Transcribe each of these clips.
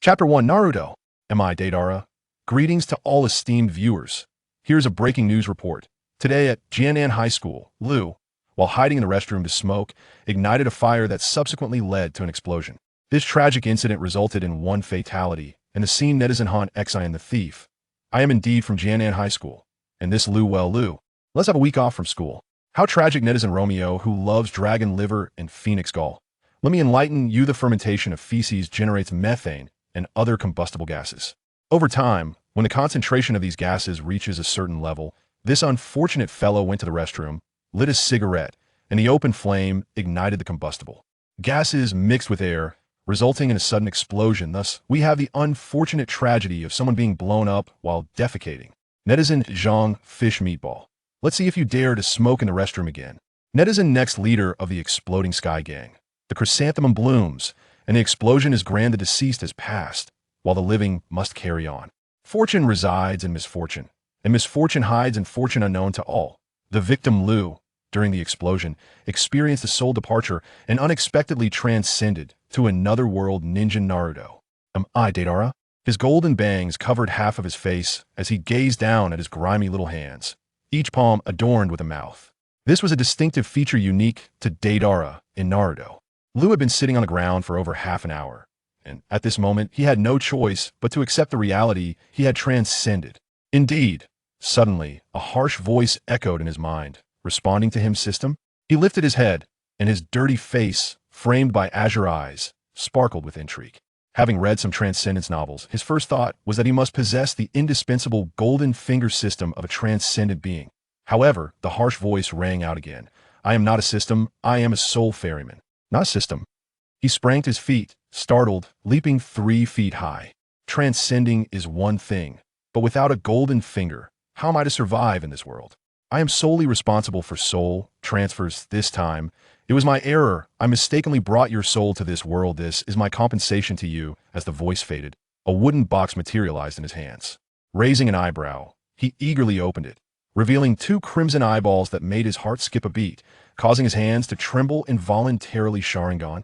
Chapter 1 Naruto. Am I Deidara? Greetings to all esteemed viewers. Here's a breaking news report. Today at Jianan High School, Liu, while hiding in the restroom to smoke, ignited a fire that subsequently led to an explosion. This tragic incident resulted in one fatality, and the scene netizen haunt Xian the thief. I am indeed from Jianan High School, and this Liu. Let's have a week off from school. How tragic netizen Romeo, who loves dragon liver and phoenix gall. Let me enlighten you. The fermentation of feces generates methane and other combustible gases. Over time, when the concentration of these gases reaches a certain level, this unfortunate fellow went to the restroom, lit a cigarette, and the open flame ignited the combustible. Gases mixed with air, resulting in a sudden explosion. Thus, we have the unfortunate tragedy of someone being blown up while defecating. Netizen Zhang Fish Meatball. Let's see if you dare to smoke in the restroom again. Netizen next leader of the Exploding Sky Gang. The chrysanthemum blooms, and the explosion is grand. The deceased has passed, while the living must carry on. Fortune resides in misfortune, and misfortune hides in fortune unknown to all. The victim Liu, during the explosion, experienced a soul departure and unexpectedly transcended to another world. Ninja Naruto. Am I Deidara? His golden bangs covered half of his face as he gazed down at his grimy little hands, each palm adorned with a mouth. This was a distinctive feature unique to Deidara in Naruto. Liu had been sitting on the ground for over half an hour, and at this moment he had no choice but to accept the reality he had transcended. Indeed, suddenly, a harsh voice echoed in his mind, responding to him. System? He lifted his head, and his dirty face, framed by azure eyes, sparkled with intrigue. Having read some Transcendence novels, his first thought was that he must possess the indispensable golden finger system of a transcendent being. However, the harsh voice rang out again. I am not a system, I am a soul ferryman. Not a system. He sprang to his feet, startled, leaping 3 feet high. Transcending is one thing, but without a golden finger, how am I to survive in this world? I am solely responsible for soul transfers this time. It was my error. I mistakenly brought your soul to this world. This is my compensation to you. As the voice faded, a wooden box materialized in his hands. Raising an eyebrow, he eagerly opened it, revealing 2 crimson eyeballs that made his heart skip a beat, causing his hands to tremble involuntarily. Sharingan?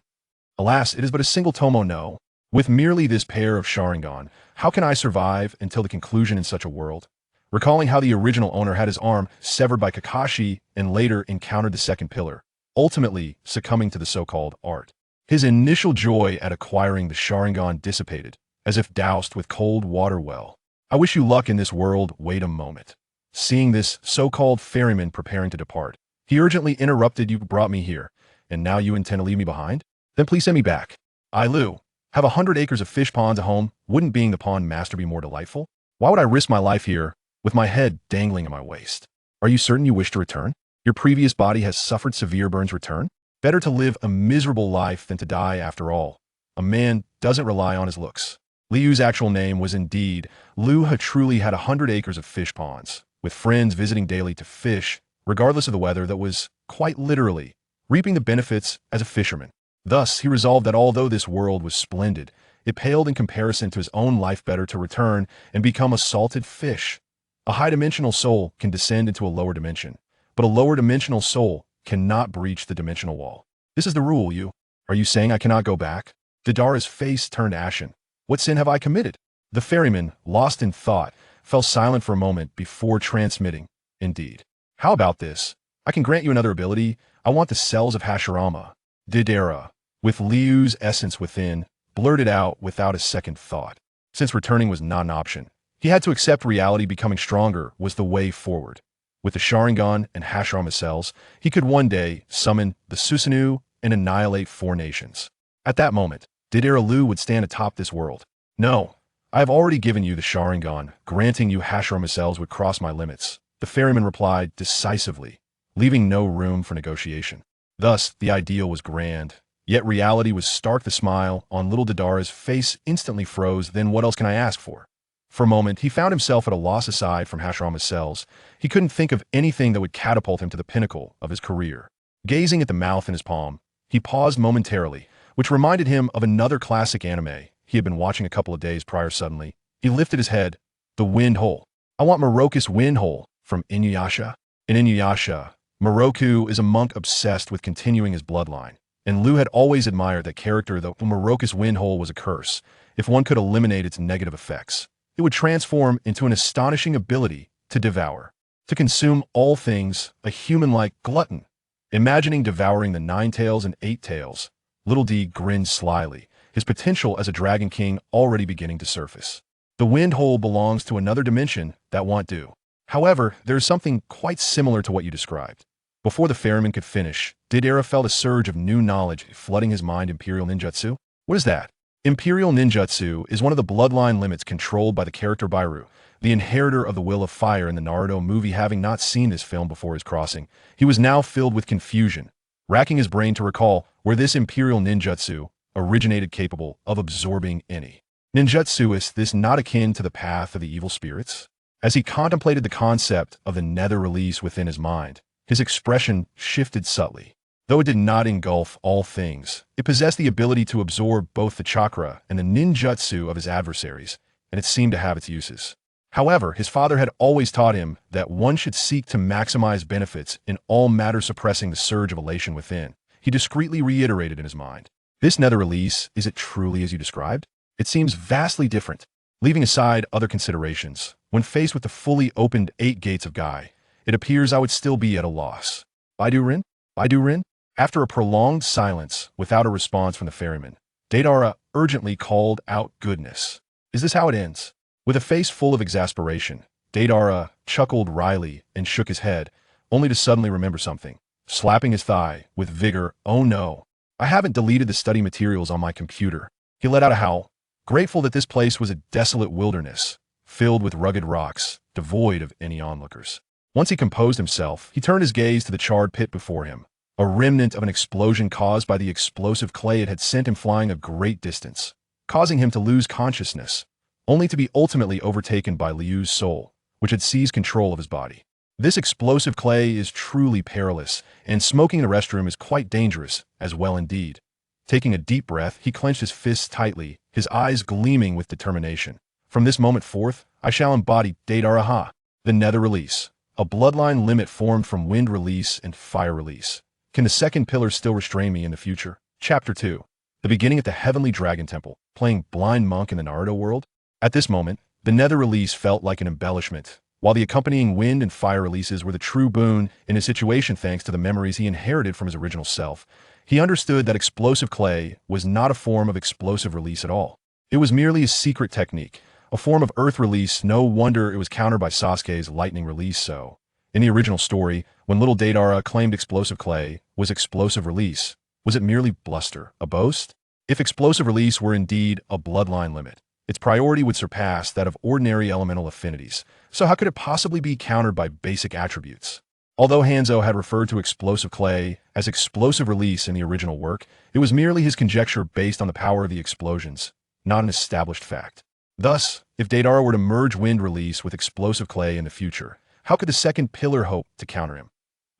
Alas, it is but a single tomo no. With merely this pair of Sharingan, how can I survive until the conclusion in such a world? Recalling how the original owner had his arm severed by Kakashi and later encountered the second pillar, ultimately succumbing to the so-called art. His initial joy at acquiring the Sharingan dissipated, as if doused with cold water. Well, I wish you luck in this world. Wait a moment. Seeing this so-called ferryman preparing to depart, he urgently interrupted. You brought me here, and now you intend to leave me behind? Then please send me back. I, Liu, have 100 acres of fish ponds at home. Wouldn't being the pond master be more delightful? Why would I risk my life here, with my head dangling in my waist? Are you certain you wish to return? Your previous body has suffered severe burns. Return? Better to live a miserable life than to die. After all, a man doesn't rely on his looks. Liu's actual name was indeed Liu. He truly had 100 acres of fish ponds, with friends visiting daily to fish, regardless of the weather. That was, quite literally, reaping the benefits as a fisherman. Thus, he resolved that although this world was splendid, it paled in comparison to his own life. Better to return and become a salted fish. A high-dimensional soul can descend into a lower dimension, but a lower-dimensional soul cannot breach the dimensional wall. This is the rule. You. Are you saying I cannot go back? Deidara's face turned ashen. What sin have I committed? The ferryman, lost in thought, fell silent for a moment before transmitting. Indeed. How about this? I can grant you another ability. I want the cells of Hashirama. Deidara, with Liu's essence within, blurted out without a second thought. Since returning was not an option, he had to accept reality. Becoming stronger was the way forward. With the Sharingan and Hashirama cells, he could one day summon the Susanoo and annihilate 4 nations. At that moment, Deidara Liu would stand atop this world. No, I have already given you the Sharingan. Granting you Hashirama cells would cross my limits. The ferryman replied decisively, leaving no room for negotiation. Thus, the ideal was grand, yet reality was stark. The smile on little Deidara's face instantly froze. Then what else can I ask for? For a moment, he found himself at a loss. Aside from Hashirama's cells, he couldn't think of anything that would catapult him to the pinnacle of his career. Gazing at the mouth in his palm, he paused momentarily, which reminded him of another classic anime he had been watching a couple of days prior. Suddenly, he lifted his head. The wind hole. I want Moroku's wind hole from Inuyasha. In Inuyasha, Moroku is a monk obsessed with continuing his bloodline, and Liu had always admired that character. Though Moroku's wind hole was a curse, if one could eliminate its negative effects. It would transform into an astonishing ability to devour, to consume all things, a human-like glutton. Imagining devouring the 9 tails and 8 tails, Little D grinned slyly, his potential as a dragon king already beginning to surface. The wind hole belongs to another dimension that won't do. However, there is something quite similar to what you described. Before the ferryman could finish, Deidara felt a surge of new knowledge flooding his mind. Imperial ninjutsu? What is that? Imperial ninjutsu is one of the bloodline limits controlled by the character Bairu, the inheritor of the Will of Fire in the Naruto movie. Having not seen this film before his crossing, he was now filled with confusion, racking his brain to recall where this Imperial ninjutsu originated, capable of absorbing any. Ninjutsu is this not akin to the path of the evil spirits? As he contemplated the concept of the nether release within his mind, his expression shifted subtly. Though it did not engulf all things, it possessed the ability to absorb both the chakra and the ninjutsu of his adversaries, and it seemed to have its uses. However, his father had always taught him that one should seek to maximize benefits in all matters, suppressing the surge of elation within. He discreetly reiterated in his mind, "This nether release, is it truly as you described? It seems vastly different." Leaving aside other considerations, when faced with the fully opened 8 gates of Gai, it appears I would still be at a loss. Baidu-rin? Baidu-rin? After a prolonged silence, without a response from the ferryman, Deidara urgently called out, "Goodness. Is this how it ends?" With a face full of exasperation, Deidara chuckled wryly and shook his head, only to suddenly remember something. Slapping his thigh with vigor, "Oh no. I haven't deleted the study materials on my computer." He let out a howl, grateful that this place was a desolate wilderness, filled with rugged rocks, devoid of any onlookers. Once he composed himself, he turned his gaze to the charred pit before him, a remnant of an explosion caused by the explosive clay. It had sent him flying a great distance, causing him to lose consciousness, only to be ultimately overtaken by Liu's soul, which had seized control of his body. This explosive clay is truly perilous, and smoking in a restroom is quite dangerous as well indeed. Taking a deep breath, he clenched his fists tightly, his eyes gleaming with determination. From this moment forth, I shall embody Deidara. The nether release, a bloodline limit formed from wind release and fire release. Can the second pillar still restrain me in the future? Chapter 2. The beginning at the Heavenly Dragon Temple, playing blind monk in the Naruto world? At this moment, the nether release felt like an embellishment, while the accompanying wind and fire releases were the true boon in his situation. Thanks to the memories he inherited from his original self, he understood that explosive clay was not a form of explosive release at all. It was merely a secret technique, a form of earth release. No wonder it was countered by Sasuke's lightning release. So, in the original story, when little Deidara claimed explosive clay was explosive release, was it merely bluster, a boast? If explosive release were indeed a bloodline limit, its priority would surpass that of ordinary elemental affinities. So how could it possibly be countered by basic attributes? Although Hanzo had referred to explosive clay as explosive release in the original work, it was merely his conjecture based on the power of the explosions, not an established fact. Thus, if Deidara were to merge wind release with explosive clay in the future, how could the second pillar hope to counter him?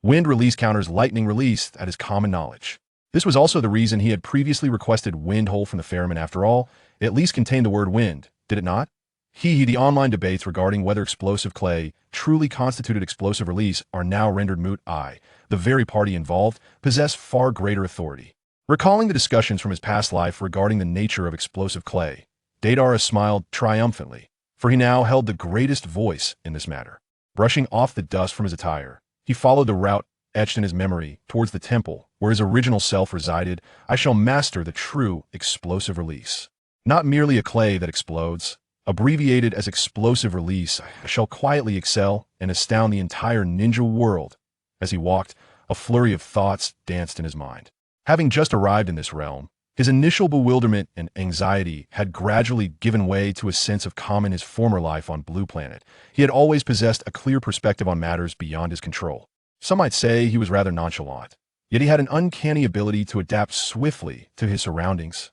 Wind release counters lightning release, that is common knowledge. This was also the reason he had previously requested wind hole from the ferryman. After all, it at least contained the word wind, did it not? The online debates regarding whether explosive clay truly constituted explosive release are now rendered moot. The very party involved, possessed far greater authority. Recalling the discussions from his past life regarding the nature of explosive clay, Deidara smiled triumphantly, for he now held the greatest voice in this matter. Brushing off the dust from his attire, he followed the route etched in his memory towards the temple where his original self resided. I shall master the true explosive release. Not merely a clay that explodes, abbreviated as explosive release, I shall quietly excel and astound the entire ninja world. As he walked, a flurry of thoughts danced in his mind. Having just arrived in this realm, his initial bewilderment and anxiety had gradually given way to a sense of calm. In his former life on Blue Planet, he had always possessed a clear perspective on matters beyond his control. Some might say he was rather nonchalant, yet he had an uncanny ability to adapt swiftly to his surroundings.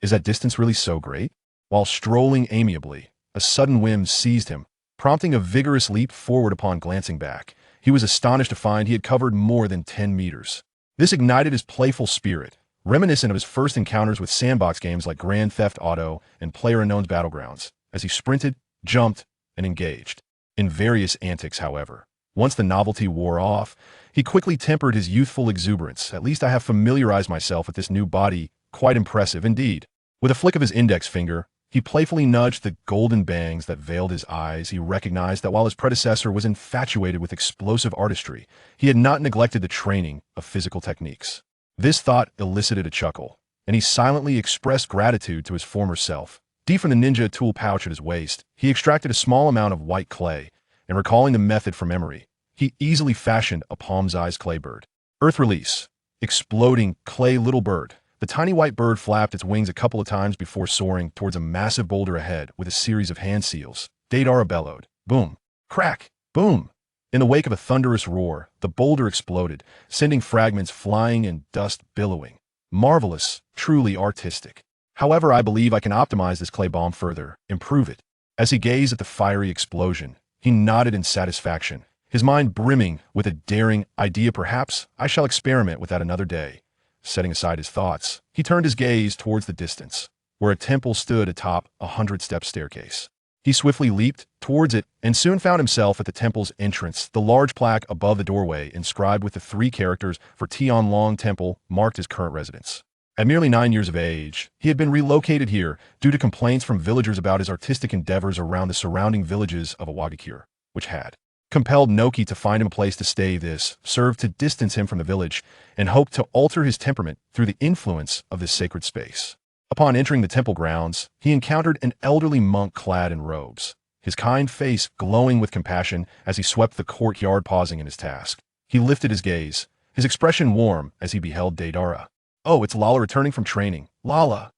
Is that distance really so great? While strolling amiably, a sudden whim seized him, prompting a vigorous leap forward. Upon glancing back, he was astonished to find he had covered more than 10 meters. This ignited his playful spirit, reminiscent of his first encounters with sandbox games like Grand Theft Auto and PlayerUnknown's Battlegrounds, as he sprinted, jumped, and engaged in various antics. However, once the novelty wore off, he quickly tempered his youthful exuberance. At least I have familiarized myself with this new body. Quite impressive indeed. With a flick of his index finger, he playfully nudged the golden bangs that veiled his eyes. He recognized that while his predecessor was infatuated with explosive artistry, he had not neglected the training of physical techniques. This thought elicited a chuckle, and he silently expressed gratitude to his former self. Deep from the ninja tool pouch at his waist, he extracted a small amount of white clay, and recalling the method from memory, he easily fashioned a palm-sized clay bird. Earth release. Exploding clay little bird. The tiny white bird flapped its wings a couple of times before soaring towards a massive boulder ahead with a series of hand seals. Deidara bellowed. Boom. Crack. Boom. In the wake of a thunderous roar, the boulder exploded, sending fragments flying and dust billowing. Marvelous. Truly artistic. However, I believe I can optimize this clay bomb further, improve it. As he gazed at the fiery explosion, he nodded in satisfaction, his mind brimming with a daring idea. Perhaps I shall experiment with that another day. Setting aside his thoughts, he turned his gaze towards the distance, where a temple stood atop a 100-step staircase. He swiftly leaped towards it and soon found himself at the temple's entrance. The large plaque above the doorway, inscribed with the 3 characters for Tianlong Temple, marked his current residence. At merely 9 years of age, he had been relocated here due to complaints from villagers about his artistic endeavors around the surrounding villages of Awagakure, which had compelled Noki to find him a place to stay. This served to distance him from the village and hoped to alter his temperament through the influence of this sacred space. Upon entering the temple grounds, he encountered an elderly monk clad in robes, his kind face glowing with compassion as he swept the courtyard. Pausing in his task, he lifted his gaze, his expression warm as he beheld Deidara. Oh, it's Lala returning from training. Lala.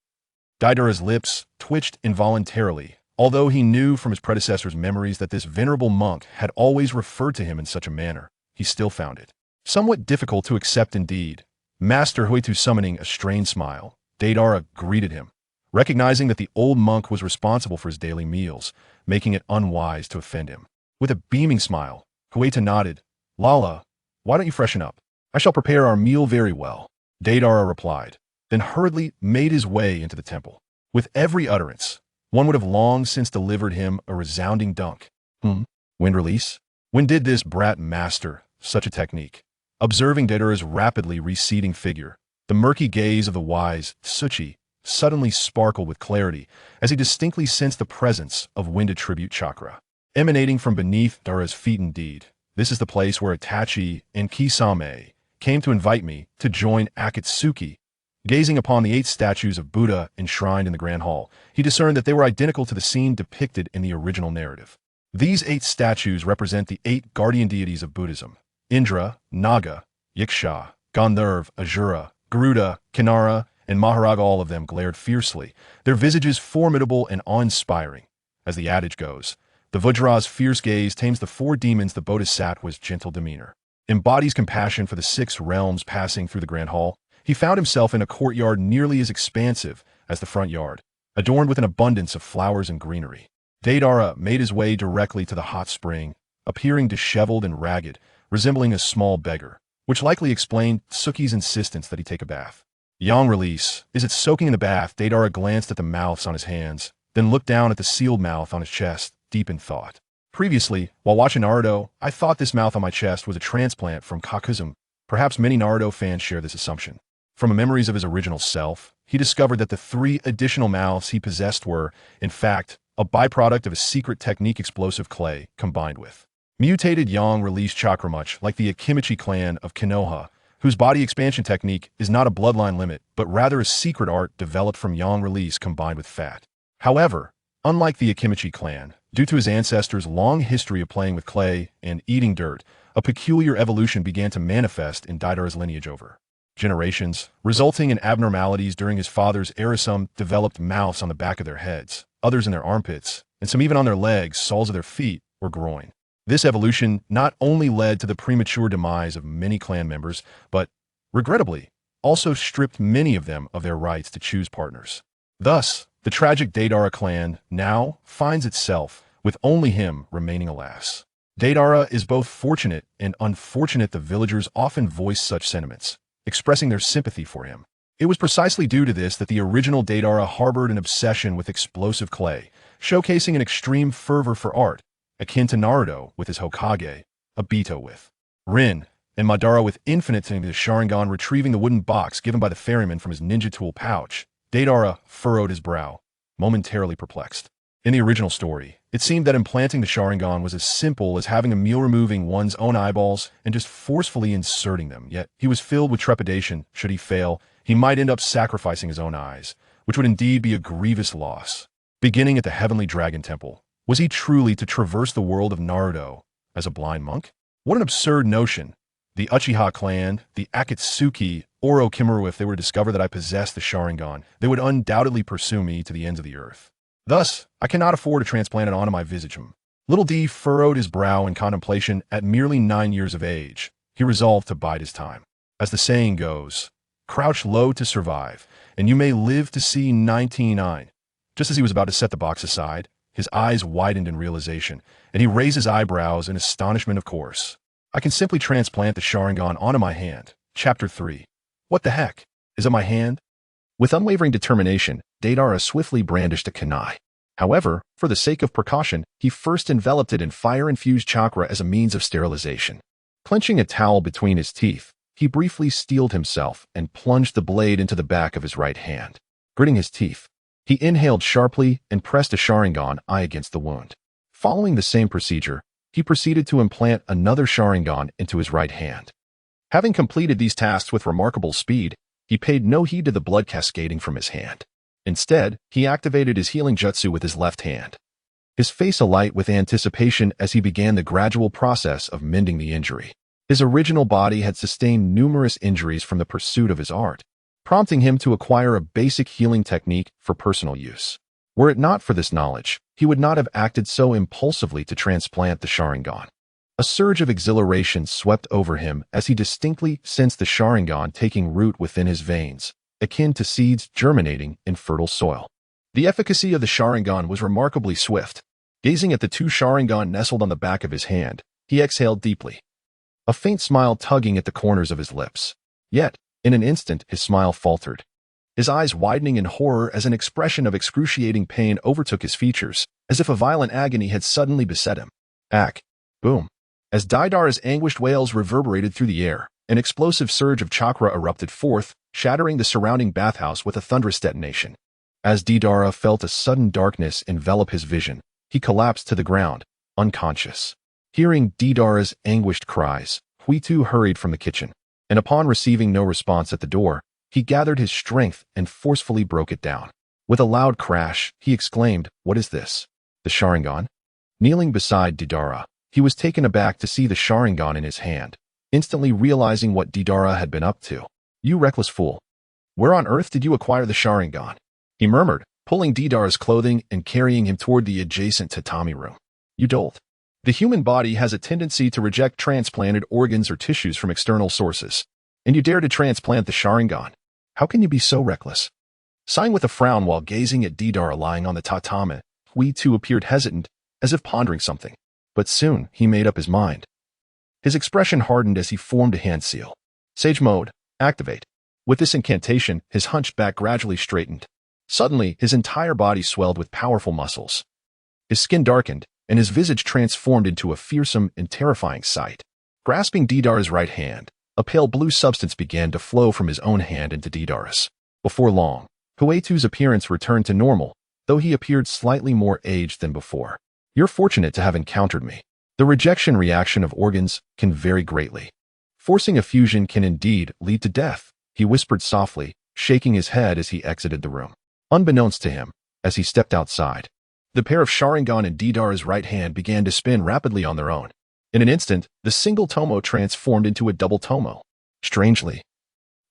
Deidara's lips twitched involuntarily, although he knew from his predecessor's memories that this venerable monk had always referred to him in such a manner. He still found it somewhat difficult to accept indeed. Master Huitu summoning a strained smile, Deidara greeted him, recognizing that the old monk was responsible for his daily meals, making it unwise to offend him. With a beaming smile, Huitu nodded. Lala, why don't you freshen up? I shall prepare our meal very well. Deidara replied, then hurriedly made his way into the temple. With every utterance, one would have long since delivered him a resounding dunk. Wind release? When did this brat master such a technique? Observing Deidara's rapidly receding figure, the murky gaze of the wise Tsuchi suddenly sparkled with clarity as he distinctly sensed the presence of wind attribute chakra emanating from beneath Deidara's feet. Indeed, this is the place where Itachi and Kisame came to invite me to join Akatsuki. Gazing upon the 8 statues of Buddha enshrined in the Grand Hall, he discerned that they were identical to the scene depicted in the original narrative. These 8 statues represent the 8 guardian deities of Buddhism: Indra, Naga, Yiksha, Gandharva, Ajura, Garuda, Kinara, and Maharaga. All of them glared fiercely, their visages formidable and awe-inspiring. As the adage goes, the Vajra's fierce gaze tames the 4 demons. The Bodhisattva's gentle demeanor embodies compassion for the 6 realms. Passing through the Grand Hall, he found himself in a courtyard nearly as expansive as the front yard, adorned with an abundance of flowers and greenery. Deidara made his way directly to the hot spring, appearing disheveled and ragged, resembling a small beggar, which likely explained Tsuki's insistence that he take a bath. Yang release. Is it soaking in the bath? Deidara glanced at the mouths on his hands, then looked down at the sealed mouth on his chest, deep in thought. Previously, while watching Naruto, I thought this mouth on my chest was a transplant from Kakashi. Perhaps many Naruto fans share this assumption. From memories of his original self, he discovered that the 3 additional mouths he possessed were, in fact, a byproduct of a secret technique: explosive clay combined with mutated yang release chakra, much like the Akimichi clan of Konoha, whose body expansion technique is not a bloodline limit, but rather a secret art developed from yang release combined with fat. However, unlike the Akimichi clan, due to his ancestors' long history of playing with clay and eating dirt, a peculiar evolution began to manifest in Deidara's lineage over generations, resulting in abnormalities. During his father's era, some developed mouths on the back of their heads, others in their armpits, and some even on their legs, soles of their feet, or groin. This evolution not only led to the premature demise of many clan members, but, regrettably, also stripped many of them of their rights to choose partners. Thus, the tragic Deidara clan now finds itself with only him remaining, alas. Deidara is both fortunate and unfortunate. The villagers often voice such sentiments, expressing their sympathy for him. It was precisely due to this that the original Deidara harbored an obsession with explosive clay, showcasing an extreme fervor for art, akin to Naruto with his Hokage, Obito with Rin, and Madara with Transplanting the Sharingan, retrieving the wooden box given by the ferryman from his ninja tool pouch. Deidara furrowed his brow, momentarily perplexed. In the original story, it seemed that implanting the Sharingan was as simple as having Emil removing one's own eyeballs and just forcefully inserting them, yet he was filled with trepidation. Should he fail, he might end up sacrificing his own eyes, which would indeed be a grievous loss. Beginning at the Heavenly Dragon Temple, was he truly to traverse the world of Naruto as a blind monk? What an absurd notion. The Uchiha clan, the Akatsuki, Orochimaru, if they were to discover that I possessed the Sharingan, they would undoubtedly pursue me to the ends of the earth. Thus, I cannot afford to transplant it onto my visage. Little D furrowed his brow in contemplation. At merely 9 years of age, he resolved to bide his time. As the saying goes, crouch low to survive, and you may live to see 99. Just as he was about to set the box aside, his eyes widened in realization, and he raised his eyebrows in astonishment. Of course, I can simply transplant the Sharingan onto my hand. Chapter 3. What the heck? Is it my hand? With unwavering determination, Deidara swiftly brandished a kunai. However, for the sake of precaution, he first enveloped it in fire-infused chakra as a means of sterilization. Clenching a towel between his teeth, he briefly steeled himself and plunged the blade into the back of his right hand. Gritting his teeth, he inhaled sharply and pressed a Sharingan eye against the wound. Following the same procedure, he proceeded to implant another Sharingan into his right hand. Having completed these tasks with remarkable speed, he paid no heed to the blood cascading from his hand. Instead, he activated his healing jutsu with his left hand. His face alight with anticipation as he began the gradual process of mending the injury. His original body had sustained numerous injuries from the pursuit of his art, prompting him to acquire a basic healing technique for personal use. Were it not for this knowledge, he would not have acted so impulsively to transplant the Sharingan. A surge of exhilaration swept over him as he distinctly sensed the Sharingan taking root within his veins, akin to seeds germinating in fertile soil. The efficacy of the Sharingan was remarkably swift. Gazing at the two Sharingan nestled on the back of his hand, he exhaled deeply, a faint smile tugging at the corners of his lips. Yet, in an instant, his smile faltered, his eyes widening in horror as an expression of excruciating pain overtook his features, as if a violent agony had suddenly beset him. Ack! Boom! As Deidara's anguished wails reverberated through the air, an explosive surge of chakra erupted forth, shattering the surrounding bathhouse with a thunderous detonation. As Deidara felt a sudden darkness envelop his vision, he collapsed to the ground, unconscious. Hearing Deidara's anguished cries, Huitu hurried from the kitchen, and upon receiving no response at the door, he gathered his strength and forcefully broke it down. With a loud crash, he exclaimed, "What is this? The Sharingan?" Kneeling beside Deidara, he was taken aback to see the Sharingan in his hand, instantly realizing what Deidara had been up to. "You reckless fool. Where on earth did you acquire the Sharingan?" he murmured, pulling Deidara's clothing and carrying him toward the adjacent tatami room. "You dolt. The human body has a tendency to reject transplanted organs or tissues from external sources, and you dare to transplant the Sharingan. How can you be so reckless?" Sighing with a frown while gazing at Deidara lying on the tatami, Huitu appeared hesitant, as if pondering something. But soon, he made up his mind. His expression hardened as he formed a hand seal. Sage mode, activate. With this incantation, his hunched back gradually straightened. Suddenly, his entire body swelled with powerful muscles. His skin darkened, and his visage transformed into a fearsome and terrifying sight. Grasping Deidara's right hand, a pale blue substance began to flow from his own hand into Deidara's. Before long, Huitu's appearance returned to normal, though he appeared slightly more aged than before. "You're fortunate to have encountered me. The rejection reaction of organs can vary greatly. Forcing a fusion can indeed lead to death," he whispered softly, shaking his head as he exited the room. Unbeknownst to him, as he stepped outside, the pair of Sharingan in Deidara's right hand began to spin rapidly on their own. In an instant, the single tomo transformed into a double tomo. Strangely,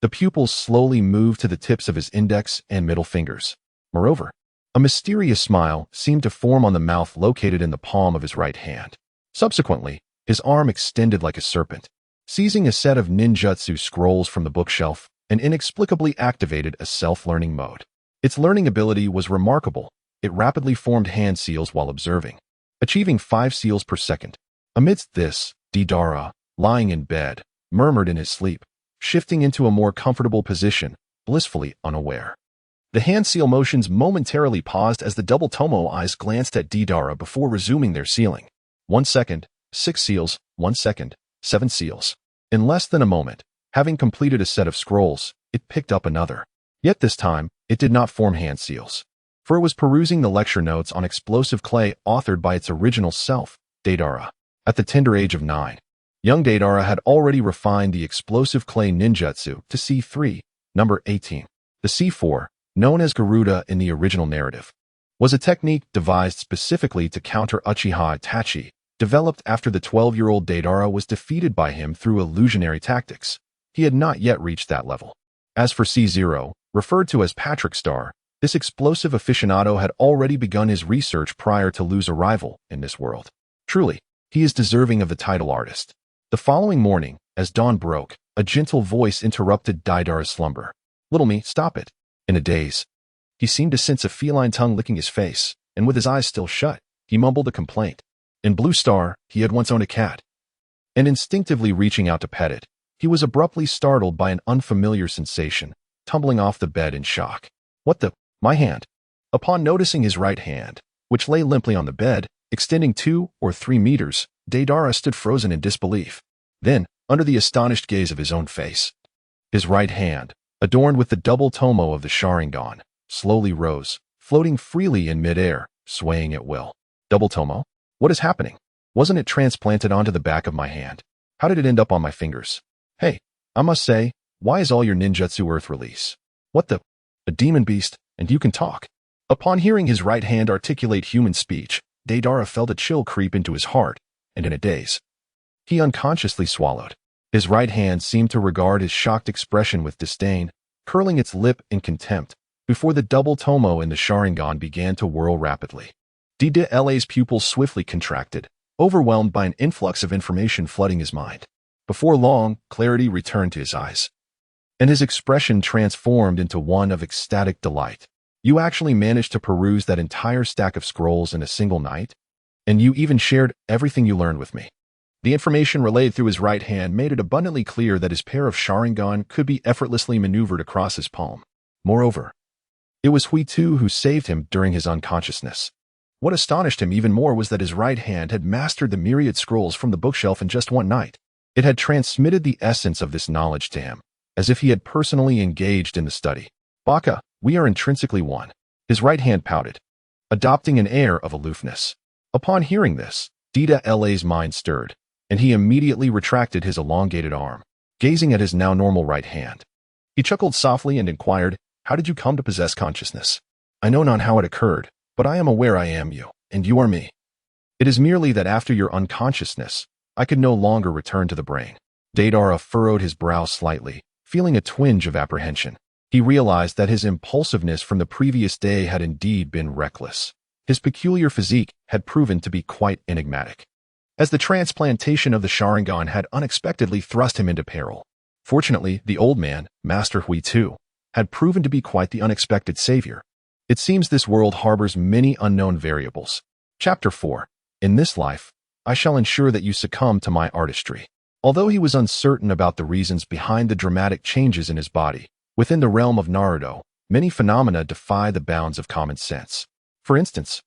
the pupils slowly moved to the tips of his index and middle fingers. Moreover, a mysterious smile seemed to form on the mouth located in the palm of his right hand. Subsequently, his arm extended like a serpent, seizing a set of ninjutsu scrolls from the bookshelf, and inexplicably activated a self-learning mode. Its learning ability was remarkable. It rapidly formed hand seals while observing, achieving 5 seals per second. Amidst this, Deidara, lying in bed, murmured in his sleep, shifting into a more comfortable position, blissfully unaware. The hand seal motions momentarily paused as the double tomo eyes glanced at Deidara before resuming their sealing. 1 second, 6 seals, 1 second, 7 seals. In less than a moment, having completed a set of scrolls, it picked up another. Yet this time, it did not form hand seals. For it was perusing the lecture notes on explosive clay authored by its original self, Deidara. At the tender age of 9, young Deidara had already refined the explosive clay ninjutsu to C3, number 18. The C4, known as Garuda in the original narrative, was a technique devised specifically to counter Uchiha Itachi, developed after the 12-year-old Deidara was defeated by him through illusionary tactics. He had not yet reached that level. As for C0, referred to as Patrick Star, this explosive aficionado had already begun his research prior to Lu's arrival in this world. Truly, he is deserving of the title artist. The following morning, as dawn broke, a gentle voice interrupted Deidara's slumber. "Little me, stop it." In a daze, he seemed to sense a feline tongue licking his face, and with his eyes still shut, he mumbled a complaint. In Blue Star, he had once owned a cat. And instinctively reaching out to pet it, he was abruptly startled by an unfamiliar sensation, tumbling off the bed in shock. "What the? My hand." Upon noticing his right hand, which lay limply on the bed, extending 2 or 3 meters, Deidara stood frozen in disbelief. Then, under the astonished gaze of his own face, his right hand, adorned with the double tomo of the Sharingan, slowly rose, floating freely in midair, swaying at will. Double tomo? What is happening? Wasn't it transplanted onto the back of my hand? How did it end up on my fingers? Hey, I must say, why is all your ninjutsu earth release? What the? A demon beast, and you can talk. Upon hearing his right hand articulate human speech, Deidara felt a chill creep into his heart, and in a daze, he unconsciously swallowed. His right hand seemed to regard his shocked expression with disdain, curling its lip in contempt, before the double tomo in the Sharingan began to whirl rapidly. Deidara's pupils swiftly contracted, overwhelmed by an influx of information flooding his mind. Before long, clarity returned to his eyes, and his expression transformed into one of ecstatic delight. "You actually managed to peruse that entire stack of scrolls in a single night? And you even shared everything you learned with me." The information relayed through his right hand made it abundantly clear that his pair of Sharingan could be effortlessly maneuvered across his palm. Moreover, it was Huitu who saved him during his unconsciousness. What astonished him even more was that his right hand had mastered the myriad scrolls from the bookshelf in just one night. It had transmitted the essence of this knowledge to him, as if he had personally engaged in the study. "Baka, we are intrinsically one." His right hand pouted, adopting an air of aloofness. Upon hearing this, Deidara's mind stirred, and he immediately retracted his elongated arm, gazing at his now normal right hand. He chuckled softly and inquired, "How did you come to possess consciousness?" "I know not how it occurred, but I am aware I am you, and you are me. It is merely that after your unconsciousness, I could no longer return to the brain." Deidara furrowed his brow slightly, feeling a twinge of apprehension. He realized that his impulsiveness from the previous day had indeed been reckless. His peculiar physique had proven to be quite enigmatic, as the transplantation of the Sharingan had unexpectedly thrust him into peril. Fortunately, the old man, Master Huitu, had proven to be quite the unexpected savior. It seems this world harbors many unknown variables. Chapter 4. In this life, I shall ensure that you succumb to my artistry. Although he was uncertain about the reasons behind the dramatic changes in his body, within the realm of Naruto, many phenomena defy the bounds of common sense. For instance,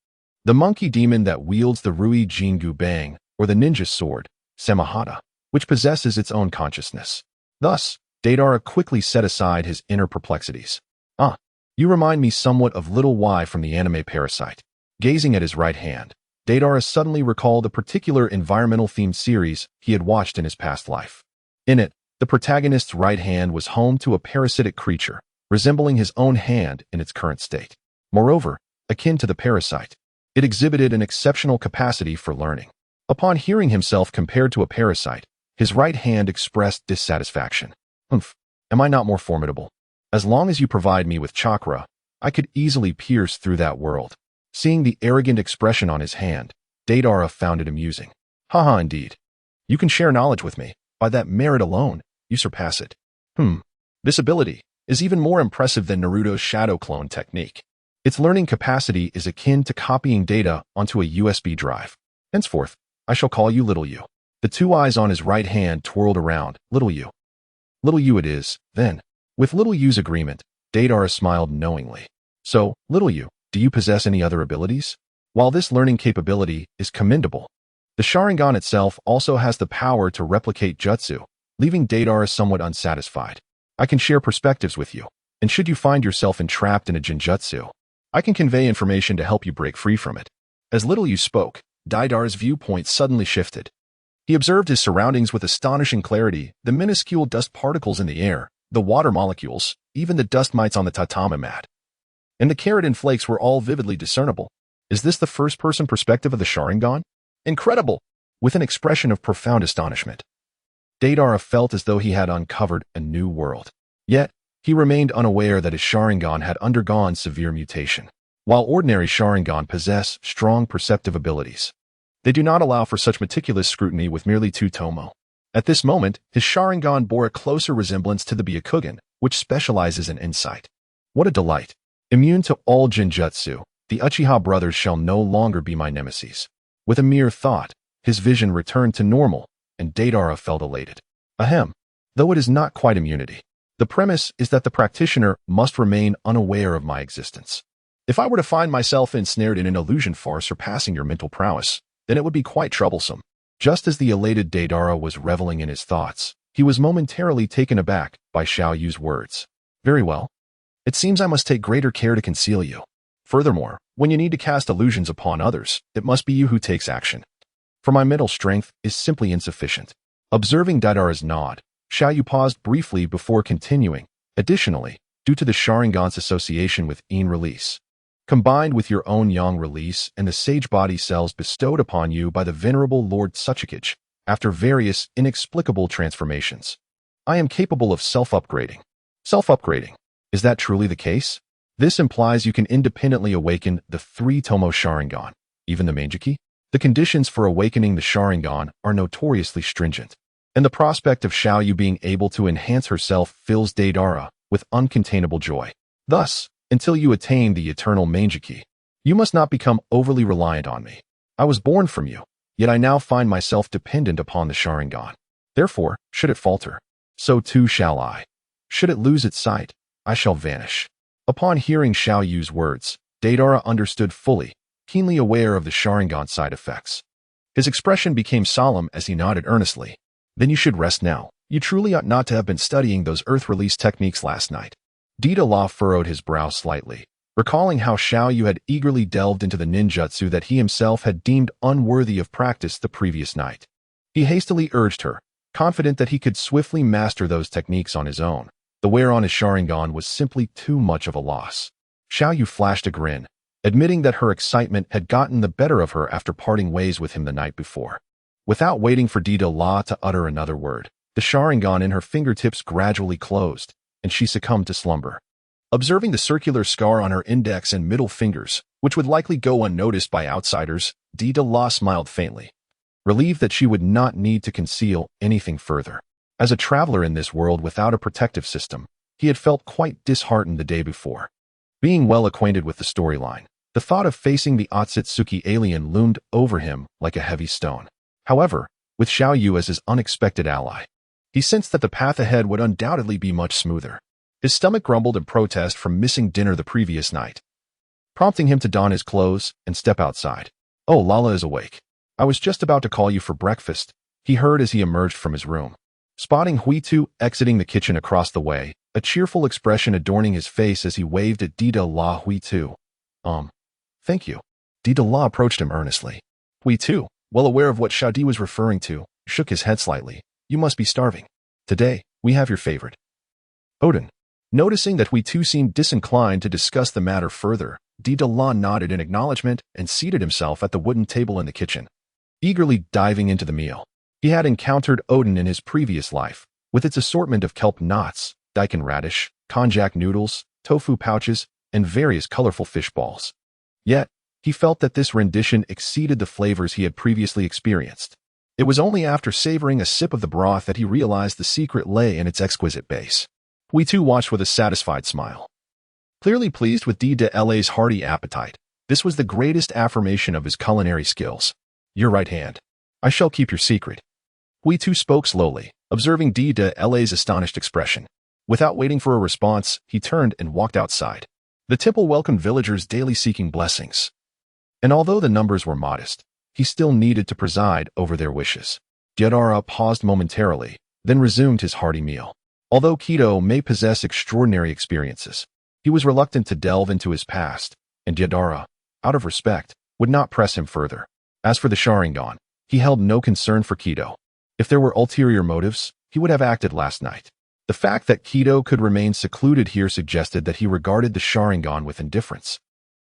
the monkey demon that wields the Rui Jingu Bang, or the ninja sword, Samahata, which possesses its own consciousness. Thus, Deidara quickly set aside his inner perplexities. "Ah, you remind me somewhat of Little Y from the anime Parasite." Gazing at his right hand, Deidara suddenly recalled a particular environmental-themed series he had watched in his past life. In it, the protagonist's right hand was home to a parasitic creature, resembling his own hand in its current state. Moreover, akin to the parasite, it exhibited an exceptional capacity for learning. Upon hearing himself compared to a parasite, his right hand expressed dissatisfaction. "Humph, am I not more formidable? As long as you provide me with chakra, I could easily pierce through that world." Seeing the arrogant expression on his hand, Deidara found it amusing. "Haha, indeed. You can share knowledge with me. By that merit alone, you surpass it. This ability is even more impressive than Naruto's shadow clone technique. Its learning capacity is akin to copying data onto a USB drive. Henceforth, I shall call you Little You." The two eyes on his right hand twirled around. "Little You. Little You it is, then." With Little Yu's agreement, Deidara smiled knowingly. "So, Little You, do you possess any other abilities?" While this learning capability is commendable, the Sharingan itself also has the power to replicate jutsu, leaving Deidara somewhat unsatisfied. "I can share perspectives with you. And should you find yourself entrapped in a genjutsu, I can convey information to help you break free from it. As little you spoke, Deidara's viewpoint suddenly shifted. He observed his surroundings with astonishing clarity, the minuscule dust particles in the air, the water molecules, even the dust mites on the tatami mat. And the keratin flakes were all vividly discernible. Is this the first-person perspective of the Sharingan? Incredible! With an expression of profound astonishment, Deidara felt as though he had uncovered a new world. Yet, he remained unaware that his Sharingan had undergone severe mutation. While ordinary Sharingan possess strong perceptive abilities, they do not allow for such meticulous scrutiny with merely 2 tomo. At this moment, his Sharingan bore a closer resemblance to the Byakugan, which specializes in insight. What a delight! Immune to all genjutsu, the Uchiha brothers shall no longer be my nemesis. With a mere thought, his vision returned to normal, and Deidara felt elated. Ahem. Though it is not quite immunity, the premise is that the practitioner must remain unaware of my existence. If I were to find myself ensnared in an illusion far surpassing your mental prowess, then it would be quite troublesome. Just as the elated Deidara was reveling in his thoughts, he was momentarily taken aback by Xiao Yu's words. Very well. It seems I must take greater care to conceal you. Furthermore, when you need to cast illusions upon others, it must be you who takes action. For my mental strength is simply insufficient. Observing Deidara's nod, Xiao Yu paused briefly before continuing. Additionally, due to the Sharingan's association with Yin release, combined with your own Yang release and the sage body cells bestowed upon you by the venerable Lord Hokage, after various inexplicable transformations, I am capable of self-upgrading. Self-upgrading. Is that truly the case? This implies you can independently awaken the 3 tomo Sharingan, even the Manjiki. The conditions for awakening the Sharingan are notoriously stringent, and the prospect of Xiao Yu being able to enhance herself fills Deidara with uncontainable joy. Thus, until you attain the eternal Manjiki, you must not become overly reliant on me. I was born from you, yet I now find myself dependent upon the Sharingan. Therefore, should it falter, so too shall I. Should it lose its sight, I shall vanish. Upon hearing Xiao Yu's words, Deidara understood fully, keenly aware of the Sharingan side effects. His expression became solemn as he nodded earnestly. Then you should rest now. You truly ought not to have been studying those earth-release techniques last night. Deidara furrowed his brow slightly, recalling how Xiao Yu had eagerly delved into the ninjutsu that he himself had deemed unworthy of practice the previous night. He hastily urged her, confident that he could swiftly master those techniques on his own. The wear on his Sharingan was simply too much of a loss. Xiao Yu flashed a grin, admitting that her excitement had gotten the better of her after parting ways with him the night before. Without waiting for Deidara to utter another word, the Sharingan in her fingertips gradually closed, and she succumbed to slumber. Observing the circular scar on her index and middle fingers, which would likely go unnoticed by outsiders, Deidara smiled faintly, relieved that she would not need to conceal anything further. As a traveler in this world without a protective system, he had felt quite disheartened the day before. Being well acquainted with the storyline, the thought of facing the Otsutsuki alien loomed over him like a heavy stone. However, with Xiao Yu as his unexpected ally, he sensed that the path ahead would undoubtedly be much smoother. His stomach grumbled in protest from missing dinner the previous night, prompting him to don his clothes and step outside. Oh, Lala is awake. I was just about to call you for breakfast, he heard as he emerged from his room. Spotting Huitu exiting the kitchen across the way, a cheerful expression adorning his face as he waved at Deidara. Huitu. Thank you. Deidara approached him earnestly. Huitu, well aware of what Shadi was referring to, shook his head slightly. You must be starving. Today, we have your favorite. Odin. Noticing that Huitu seemed disinclined to discuss the matter further, Deidara nodded in acknowledgement and seated himself at the wooden table in the kitchen, eagerly diving into the meal. He had encountered Odin in his previous life, with its assortment of kelp knots, daikon radish, konjac noodles, tofu pouches, and various colorful fish balls. Yet, he felt that this rendition exceeded the flavors he had previously experienced. It was only after savoring a sip of the broth that he realized the secret lay in its exquisite base. Huitu watched with a satisfied smile. Clearly pleased with Deidara's hearty appetite, this was the greatest affirmation of his culinary skills. Your right hand. I shall keep your secret. Huitu spoke slowly, observing Deidara's astonished expression. Without waiting for a response, he turned and walked outside. The temple welcomed villagers daily seeking blessings. And although the numbers were modest, he still needed to preside over their wishes. Deidara paused momentarily, then resumed his hearty meal. Although Kido may possess extraordinary experiences, he was reluctant to delve into his past, and Deidara, out of respect, would not press him further. As for the Sharingan, he held no concern for Kido. If there were ulterior motives, he would have acted last night. The fact that Kido could remain secluded here suggested that he regarded the Sharingan with indifference.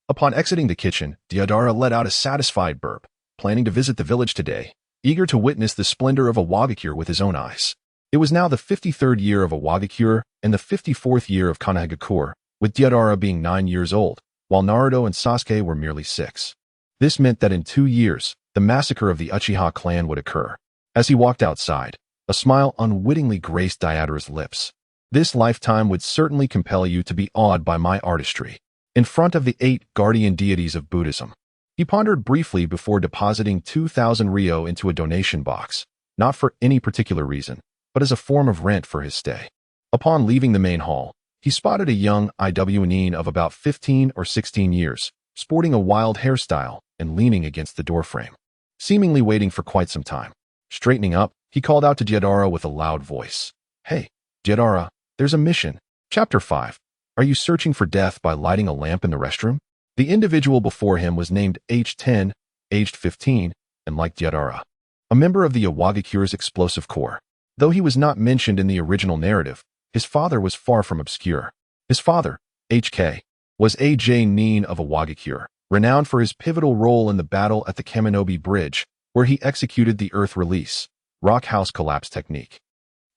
Upon exiting the kitchen, Deidara let out a satisfied burp, planning to visit the village today, eager to witness the splendor of a Wagakure with his own eyes. It was now the 53rd year of a Wagakure and the 54th year of Konohagakure, with Deidara being 9 years old, while Naruto and Sasuke were merely 6. This meant that in 2 years, the massacre of the Uchiha clan would occur. As he walked outside, a smile unwittingly graced Deidara's lips. This lifetime would certainly compel you to be awed by my artistry. In front of the 8 guardian deities of Buddhism, he pondered briefly before depositing 2,000 ryo into a donation box, not for any particular reason, but as a form of rent for his stay. Upon leaving the main hall, he spotted a young IWNeen of about 15 or 16 years, sporting a wild hairstyle and leaning against the doorframe, seemingly waiting for quite some time. Straightening up, he called out to Deidara with a loud voice. "Hey, Deidara, there's a mission. Chapter 5. Are you searching for death by lighting a lamp in the restroom?" The individual before him was named H10, aged 15, and like Deidara, a member of the Wagakure's explosive corps. Though he was not mentioned in the original narrative, his father was far from obscure. His father, HK, was AJ Neen of a Wagakure, renowned for his pivotal role in the battle at the Kaminobi Bridge, where he executed the Earth Release, Rock House Collapse technique,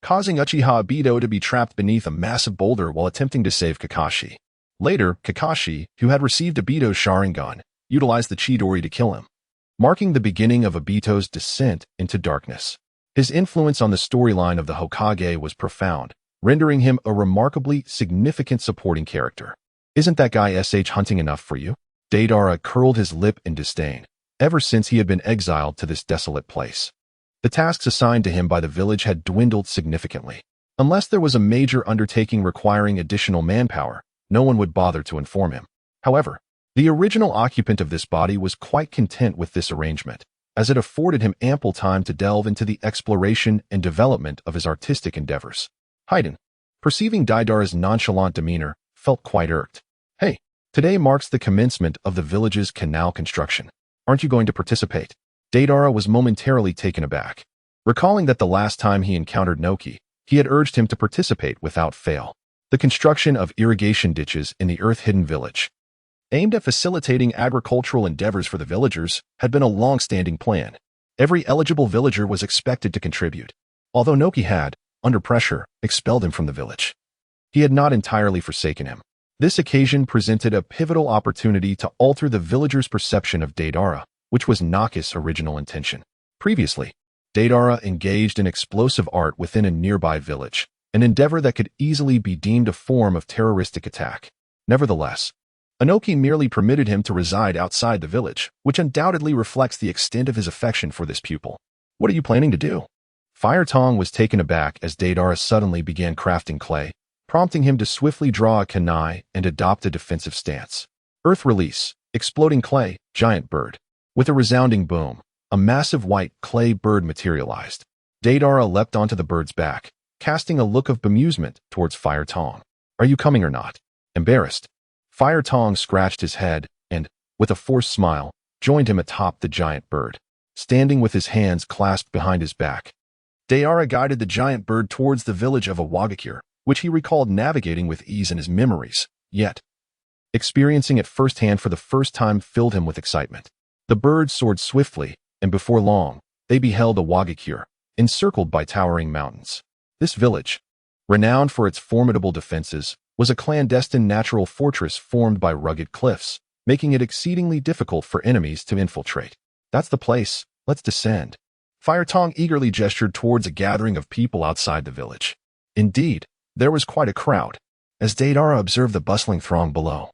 causing Uchiha Obito to be trapped beneath a massive boulder while attempting to save Kakashi. Later, Kakashi, who had received Obito's Sharingan, utilized the Chidori to kill him, marking the beginning of Obito's descent into darkness. His influence on the storyline of the Hokage was profound, rendering him a remarkably significant supporting character. "Isn't that guy SH hunting enough for you?" Deidara curled his lip in disdain. Ever since he had been exiled to this desolate place, the tasks assigned to him by the village had dwindled significantly. Unless there was a major undertaking requiring additional manpower, no one would bother to inform him. However, the original occupant of this body was quite content with this arrangement, as it afforded him ample time to delve into the exploration and development of his artistic endeavors. Haydn, perceiving Deidara's nonchalant demeanor, felt quite irked. "Hey, today marks the commencement of the village's canal construction. Aren't you going to participate?" Deidara was momentarily taken aback, recalling that the last time he encountered Noki, he had urged him to participate without fail. The construction of irrigation ditches in the Earth-hidden village, aimed at facilitating agricultural endeavors for the villagers, had been a long-standing plan. Every eligible villager was expected to contribute, although Noki had, under pressure, expelled him from the village. He had not entirely forsaken him. This occasion presented a pivotal opportunity to alter the villagers' perception of Deidara, which was Naki's original intention. Previously, Deidara engaged in explosive art within a nearby village, an endeavor that could easily be deemed a form of terroristic attack. Nevertheless, Inoki merely permitted him to reside outside the village, which undoubtedly reflects the extent of his affection for this pupil. "What are you planning to do?" Fire Tong was taken aback as Deidara suddenly began crafting clay, prompting him to swiftly draw a kunai and adopt a defensive stance. Earth Release, exploding clay, giant bird. With a resounding boom, a massive white clay bird materialized. Deidara leapt onto the bird's back, casting a look of bemusement towards Fire Tong. "Are you coming or not?" Embarrassed, Fire Tong scratched his head and, with a forced smile, joined him atop the giant bird, standing with his hands clasped behind his back. Deidara guided the giant bird towards the village of a Wagakure, which he recalled navigating with ease in his memories, yet experiencing it firsthand for the first time filled him with excitement. The bird soared swiftly, and before long, they beheld a Wagakure, encircled by towering mountains. This village, renowned for its formidable defenses, was a clandestine natural fortress formed by rugged cliffs, making it exceedingly difficult for enemies to infiltrate. "That's the place, let's descend." Fire Tong eagerly gestured towards a gathering of people outside the village. Indeed, there was quite a crowd, as Deidara observed the bustling throng below.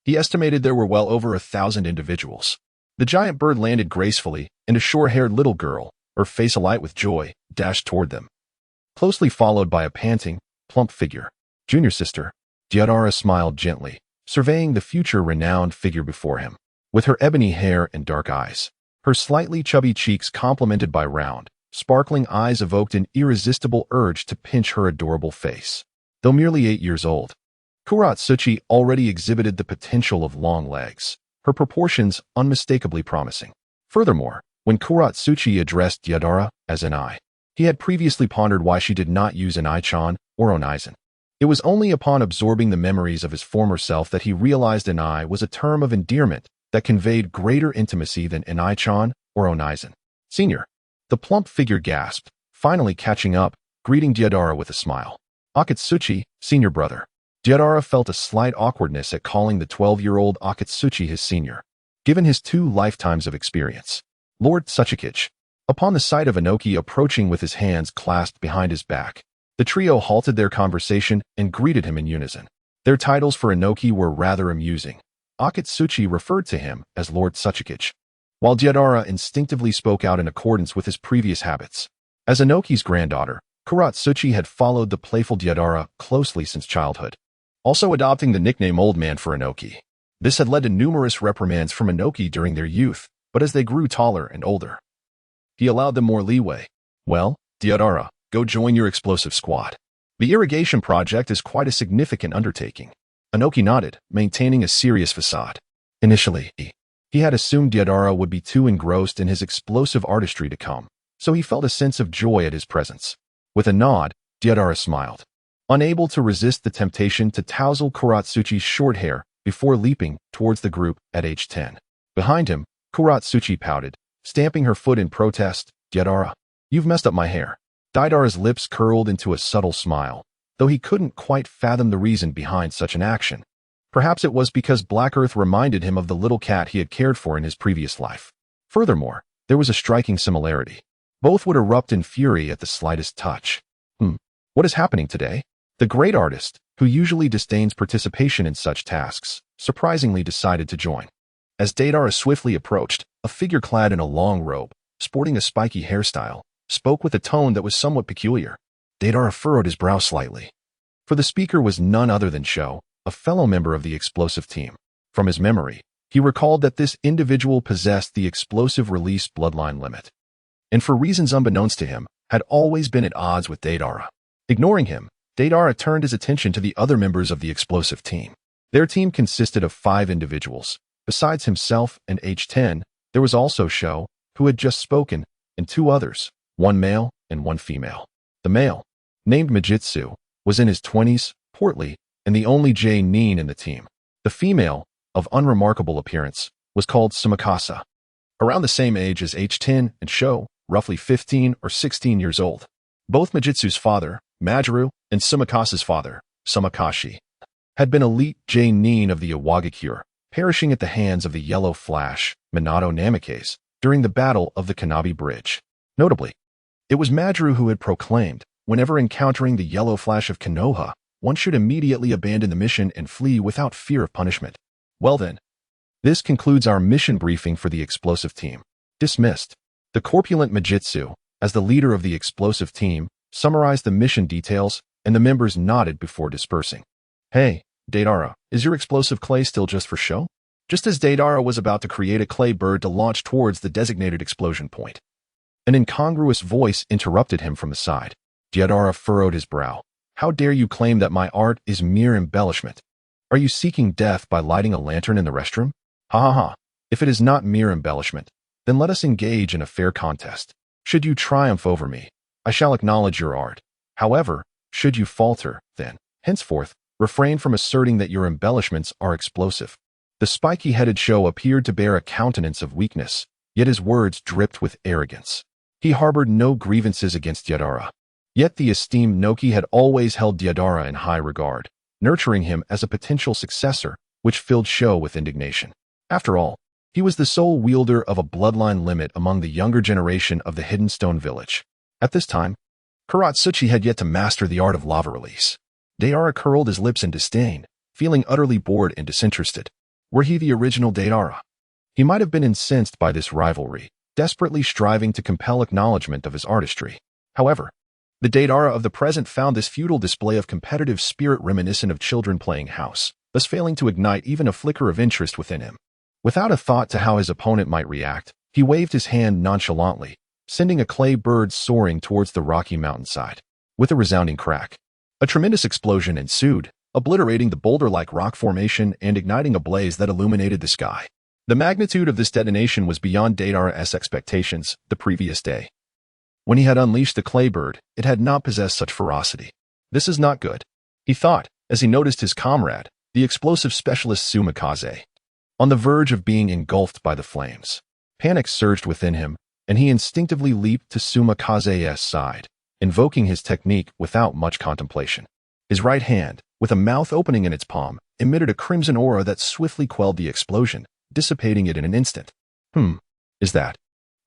He estimated there were well over 1,000 individuals. The giant bird landed gracefully, and a short-haired little girl, her face alight with joy, dashed toward them, closely followed by a panting, plump figure. "Junior sister." Deidara smiled gently, surveying the future renowned figure before him. With her ebony hair and dark eyes, her slightly chubby cheeks complemented by round, sparkling eyes evoked an irresistible urge to pinch her adorable face. Though merely 8 years old, Kuratsuchi already exhibited the potential of long legs, her proportions unmistakably promising. Furthermore, when Kuratsuchi addressed Deidara as an I, he had previously pondered why she did not use an I-chan or onaizen. It was only upon absorbing the memories of his former self that he realized an I was a term of endearment that conveyed greater intimacy than an I-chan or onaizen. Senior. The plump figure gasped, finally catching up, greeting Deidara with a smile. Akatsuchi, senior brother. Deidara felt a slight awkwardness at calling the 12-year-old Akatsuchi his senior, given his 2 lifetimes of experience. Lord Tsuchikage. Upon the sight of Inoki approaching with his hands clasped behind his back, the trio halted their conversation and greeted him in unison. Their titles for Inoki were rather amusing. Akatsuchi referred to him as Lord Tsuchikage, while Deidara instinctively spoke out in accordance with his previous habits. As Inoki's granddaughter, Kuratsuchi had followed the playful Deidara closely since childhood, also adopting the nickname Old Man for Inoki. This had led to numerous reprimands from Inoki during their youth, but as they grew taller and older, he allowed them more leeway. Well, Deidara, go join your explosive squad. The irrigation project is quite a significant undertaking. Inoki nodded, maintaining a serious facade. Initially, he had assumed Deidara would be too engrossed in his explosive artistry to come, so he felt a sense of joy at his presence. With a nod, Deidara smiled, unable to resist the temptation to touzle Kuratsuchi's short hair before leaping towards the group at age 10. Behind him, Kuratsuchi pouted, stamping her foot in protest. Deidara, you've messed up my hair. Deidara's lips curled into a subtle smile, though he couldn't quite fathom the reason behind such an action. Perhaps it was because Black Earth reminded him of the little cat he had cared for in his previous life. Furthermore, there was a striking similarity. Both would erupt in fury at the slightest touch. What is happening today? The great artist, who usually disdains participation in such tasks, surprisingly decided to join. As Deidara swiftly approached, a figure clad in a long robe, sporting a spiky hairstyle, spoke with a tone that was somewhat peculiar. Deidara furrowed his brow slightly. For the speaker was none other than Sho, a fellow member of the explosive team. From his memory, he recalled that this individual possessed the explosive release bloodline limit, and for reasons unbeknownst to him, had always been at odds with Deidara. Ignoring him, Deidara turned his attention to the other members of the explosive team. Their team consisted of 5 individuals. Besides himself and age 10, there was also Sho, who had just spoken, and 2 others, 1 male and 1 female. The male, named Mijitsu, was in his 20s, portly, and the only Nin in the team. The female, of unremarkable appearance, was called Sumakasa, around the same age as age 10 and Sho, roughly 15 or 16 years old. Both Mijitsu's father, Majiru, and Sumakasa's father, Sumakashi, had been elite Nin of the Iwagakure, perishing at the hands of the Yellow Flash, Minato Namikaze, during the Battle of the Kanabi Bridge. Notably, it was Majiru who had proclaimed, whenever encountering the Yellow Flash of Konoha, one should immediately abandon the mission and flee without fear of punishment. Well then, this concludes our mission briefing for the explosive team. Dismissed. The corpulent Mijitsu, as the leader of the explosive team, summarized the mission details, and the members nodded before dispersing. Hey, Deidara, is your explosive clay still just for show? Just as Deidara was about to create a clay bird to launch towards the designated explosion point, an incongruous voice interrupted him from the side. Deidara furrowed his brow. How dare you claim that my art is mere embellishment? Are you seeking death by lighting a lantern in the restroom? Ha ha ha. If it is not mere embellishment, then let us engage in a fair contest. Should you triumph over me, I shall acknowledge your art. However, should you falter, then, henceforth, refrain from asserting that your embellishments are explosive. The spiky-headed Sho appeared to bear a countenance of weakness, yet his words dripped with arrogance. He harbored no grievances against Deidara. Yet the esteemed Noki had always held Deidara in high regard, nurturing him as a potential successor, which filled Sho with indignation. After all, he was the sole wielder of a bloodline limit among the younger generation of the Hidden Stone Village. At this time, Kuratsuchi had yet to master the art of lava release. Deidara curled his lips in disdain, feeling utterly bored and disinterested. Were he the original Deidara? He might have been incensed by this rivalry, desperately striving to compel acknowledgement of his artistry. However, the Deidara of the present found this futile display of competitive spirit reminiscent of children playing house, thus failing to ignite even a flicker of interest within him. Without a thought to how his opponent might react, he waved his hand nonchalantly, sending a clay bird soaring towards the rocky mountainside. With a resounding crack, a tremendous explosion ensued, obliterating the boulder-like rock formation and igniting a blaze that illuminated the sky. The magnitude of this detonation was beyond Deidara's expectations the previous day. When he had unleashed the clay bird, it had not possessed such ferocity. This is not good, he thought, as he noticed his comrade, the explosive specialist Tsumikaze, on the verge of being engulfed by the flames. Panic surged within him, and he instinctively leaped to Tsumikaze's side, invoking his technique without much contemplation. His right hand, with a mouth opening in its palm, emitted a crimson aura that swiftly quelled the explosion, dissipating it in an instant. Is that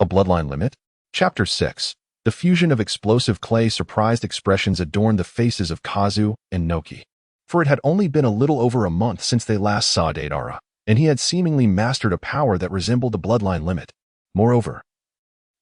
a bloodline limit? Chapter 6. The fusion of explosive clay. Surprised expressions adorned the faces of Kazu and Noki. For it had only been a little over a month since they last saw Deidara, and he had seemingly mastered a power that resembled a bloodline limit. Moreover,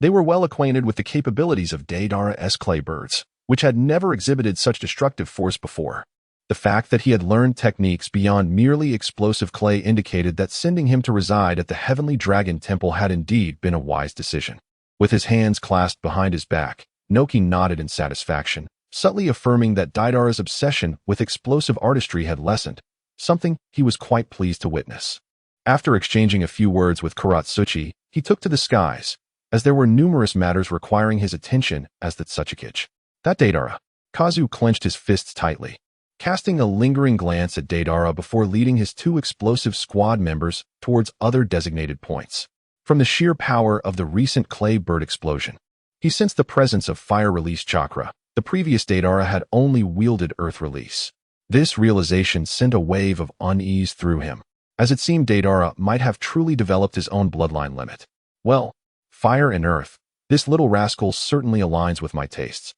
they were well acquainted with the capabilities of Deidara's clay birds, which had never exhibited such destructive force before. The fact that he had learned techniques beyond merely explosive clay indicated that sending him to reside at the Heavenly Dragon Temple had indeed been a wise decision. With his hands clasped behind his back, Noki nodded in satisfaction, subtly affirming that Deidara's obsession with explosive artistry had lessened, something he was quite pleased to witness. After exchanging a few words with Kuratsuchi, he took to the skies, as there were numerous matters requiring his attention as the Tsukikage. That Deidara. Kazu clenched his fists tightly, casting a lingering glance at Deidara before leading his two explosive squad members towards other designated points. From the sheer power of the recent clay bird explosion, he sensed the presence of fire release chakra. The previous Deidara had only wielded earth release. This realization sent a wave of unease through him, as it seemed Deidara might have truly developed his own bloodline limit. Well, fire and earth, this little rascal certainly aligns with my tastes,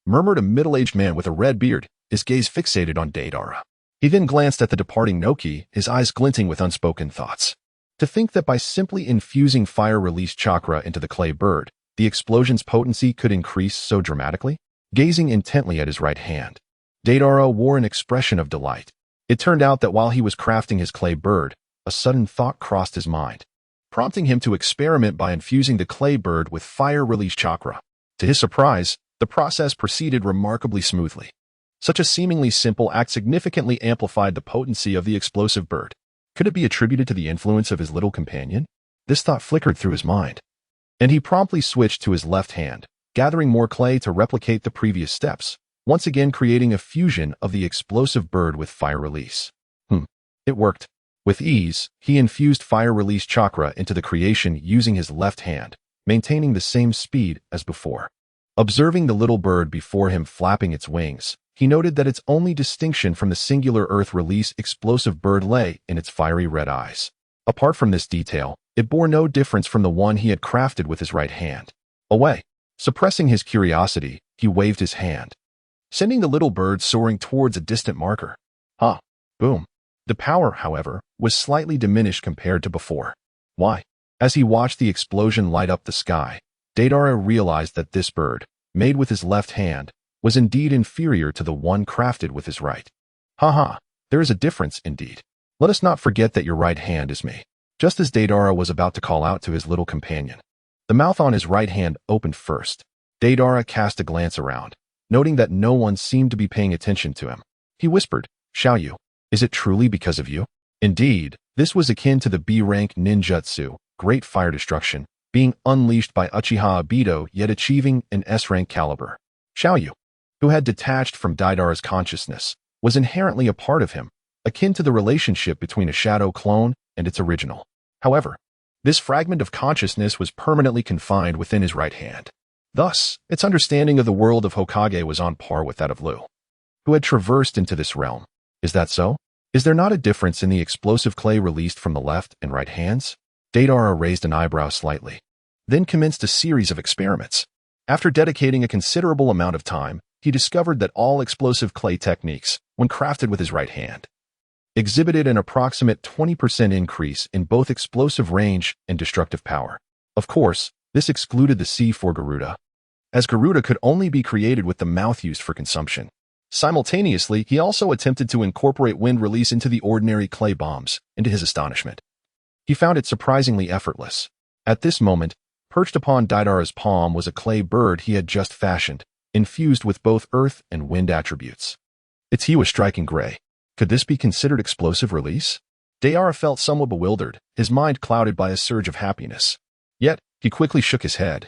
murmured a middle-aged man with a red beard, his gaze fixated on Deidara. He then glanced at the departing Noki, his eyes glinting with unspoken thoughts. To think that by simply infusing fire release chakra into the clay bird, the explosion's potency could increase so dramatically? Gazing intently at his right hand, Deidara wore an expression of delight. It turned out that while he was crafting his clay bird, a sudden thought crossed his mind, prompting him to experiment by infusing the clay bird with fire release chakra. To his surprise, the process proceeded remarkably smoothly. Such a seemingly simple act significantly amplified the potency of the explosive bird. Could it be attributed to the influence of his little companion? This thought flickered through his mind, and he promptly switched to his left hand, gathering more clay to replicate the previous steps, once again creating a fusion of the explosive bird with fire release. It worked. With ease, he infused fire release chakra into the creation using his left hand, maintaining the same speed as before. Observing the little bird before him flapping its wings, he noted that its only distinction from the singular earth release explosive bird lay in its fiery red eyes. Apart from this detail, it bore no difference from the one he had crafted with his right hand. Away. Suppressing his curiosity, he waved his hand, sending the little bird soaring towards a distant marker. Boom. The power, however, was slightly diminished compared to before. Why? As he watched the explosion light up the sky, Deidara realized that this bird, made with his left hand, was indeed inferior to the one crafted with his right. There is a difference indeed. Let us not forget that your right hand is me. Just as Deidara was about to call out to his little companion, the mouth on his right hand opened first. Deidara cast a glance around, noting that no one seemed to be paying attention to him. He whispered, "Xiaoyu, is it truly because of you?" Indeed, this was akin to the B-rank ninjutsu, great fire destruction, being unleashed by Uchiha Obito yet achieving an S-rank caliber. Xiaoyu, who had detached from Deidara's consciousness, was inherently a part of him, akin to the relationship between a shadow clone and its original. However, this fragment of consciousness was permanently confined within his right hand. Thus, its understanding of the world of Hokage was on par with that of Lu, who had traversed into this realm. Is that so? Is there not a difference in the explosive clay released from the left and right hands? Deidara raised an eyebrow slightly, then commenced a series of experiments. After dedicating a considerable amount of time, he discovered that all explosive clay techniques, when crafted with his right hand, exhibited an approximate 20% increase in both explosive range and destructive power. Of course, this excluded the C for Garuda, as Garuda could only be created with the mouth used for consumption. Simultaneously, he also attempted to incorporate wind release into the ordinary clay bombs, and to his astonishment, he found it surprisingly effortless. At this moment, Perched upon Deidara's palm was a clay bird he had just fashioned, infused with both earth and wind attributes. Its hue was striking gray. Could this be considered explosive release? Deidara felt somewhat bewildered, his mind clouded by a surge of happiness. Yet, he quickly shook his head.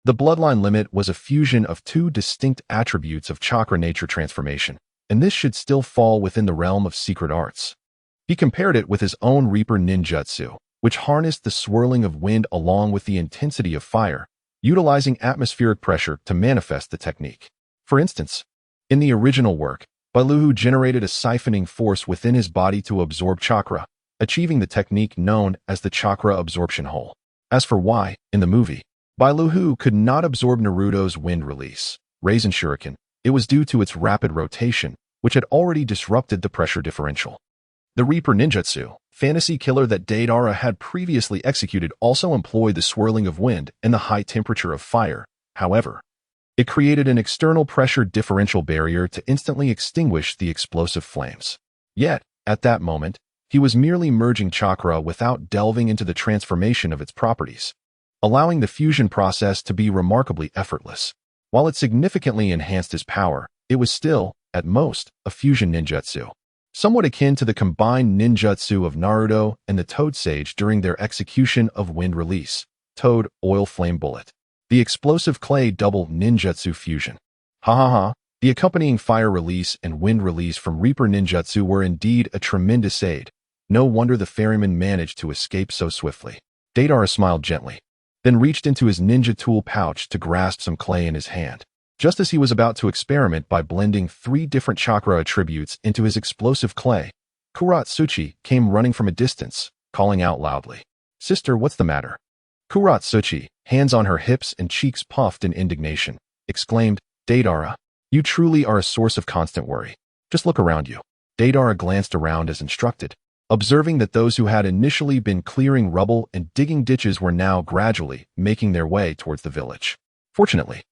The bloodline limit was a fusion of two distinct attributes of chakra nature transformation, and this should still fall within the realm of secret arts. He compared it with his own Reaper ninjutsu, which harnessed the swirling of wind along with the intensity of fire, utilizing atmospheric pressure to manifest the technique. For instance, in the original work, Bailuhu generated a siphoning force within his body to absorb chakra, achieving the technique known as the chakra absorption hole. As for why, in the movie, Bailuhu could not absorb Naruto's wind release, Raisin Shuriken, it was due to its rapid rotation, which had already disrupted the pressure differential. The Reaper ninjutsu, fantasy killer that Deidara had previously executed, also employed the swirling of wind and the high temperature of fire. However, it created an external pressure differential barrier to instantly extinguish the explosive flames. Yet, at that moment, he was merely merging chakra without delving into the transformation of its properties, allowing the fusion process to be remarkably effortless. While it significantly enhanced his power, it was still, at most, a fusion ninjutsu, somewhat akin to the combined ninjutsu of Naruto and the Toad Sage during their execution of Wind Release, Toad Oil Flame Bullet. The explosive clay double ninjutsu fusion. Ha ha ha, the accompanying fire release and wind release from Reaper ninjutsu were indeed a tremendous aid. No wonder the ferryman managed to escape so swiftly. Deidara smiled gently, then reached into his ninja tool pouch to grasp some clay in his hand. Just as he was about to experiment by blending 3 different chakra attributes into his explosive clay, Kuratsuchi came running from a distance, calling out loudly, "Sister, what's the matter?" Kuratsuchi, hands on her hips and cheeks puffed in indignation, exclaimed, "Deidara, you truly are a source of constant worry. Just look around you." Deidara glanced around as instructed, observing that those who had initially been clearing rubble and digging ditches were now gradually making their way towards the village. "Fortunately,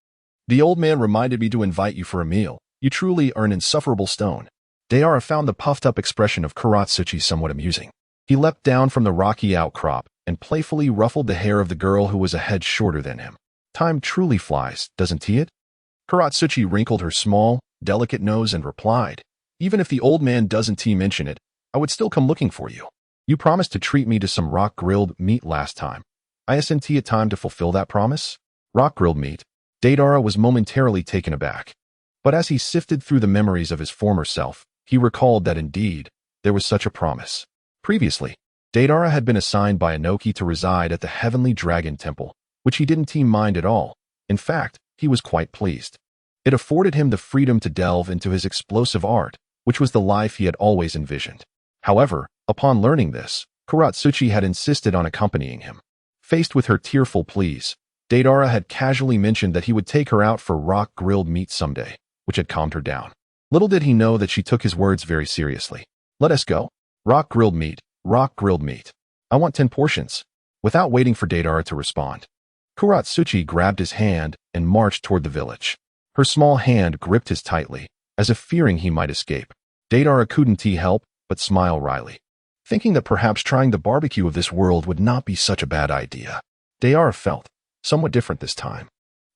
the old man reminded me to invite you for a meal. You truly are an insufferable stone." Deidara found the puffed-up expression of Kuratsuchi somewhat amusing. He leapt down from the rocky outcrop and playfully ruffled the hair of the girl who was a head shorter than him. "Time truly flies, doesn't it?" Kuratsuchi wrinkled her small, delicate nose and replied, "Even if the old man doesn't mention it, I would still come looking for you. You promised to treat me to some rock-grilled meat last time. Isn't it time to fulfill that promise?" Rock-grilled meat? Deidara was momentarily taken aback. But as he sifted through the memories of his former self, he recalled that indeed, there was such a promise. Previously, Deidara had been assigned by Inoki to reside at the Heavenly Dragon Temple, which he didn't mind at all. In fact, he was quite pleased. It afforded him the freedom to delve into his explosive art, which was the life he had always envisioned. However, upon learning this, Kuratsuchi had insisted on accompanying him. Faced with her tearful pleas, Deidara had casually mentioned that he would take her out for rock-grilled meat someday, which had calmed her down. Little did he know that she took his words very seriously. "Let us go. Rock-grilled meat. Rock-grilled meat. I want 10 portions." Without waiting for Deidara to respond, Kuratsuchi grabbed his hand and marched toward the village. Her small hand gripped his tightly, as if fearing he might escape. Deidara couldn't help but smile wryly, thinking that perhaps trying the barbecue of this world would not be such a bad idea. Deidara felt somewhat different this time.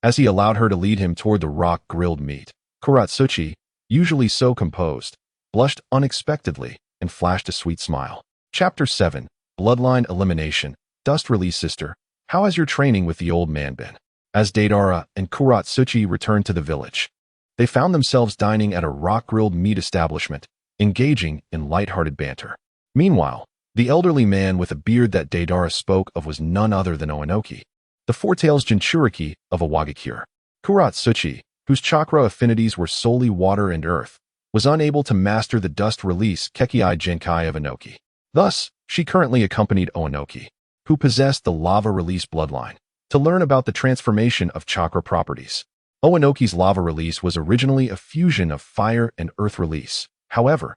As he allowed her to lead him toward the rock-grilled meat, Kuratsuchi, usually so composed, blushed unexpectedly and flashed a sweet smile. Chapter 7, Bloodline Elimination. Dust Release. Sister, how has your training with the old man been? As Deidara and Kuratsuchi returned to the village, they found themselves dining at a rock-grilled meat establishment, engaging in light-hearted banter. Meanwhile, the elderly man with a beard that Deidara spoke of was none other than Oinoki, the four-tails Jinchuriki of Awagakure. Kuratsuchi, whose chakra affinities were solely water and earth, was unable to master the dust release Kekkei Genkai of Inoki. Thus, she currently accompanied Oinoki, who possessed the lava release bloodline, to learn about the transformation of chakra properties. Oinoki's lava release was originally a fusion of fire and earth release. However,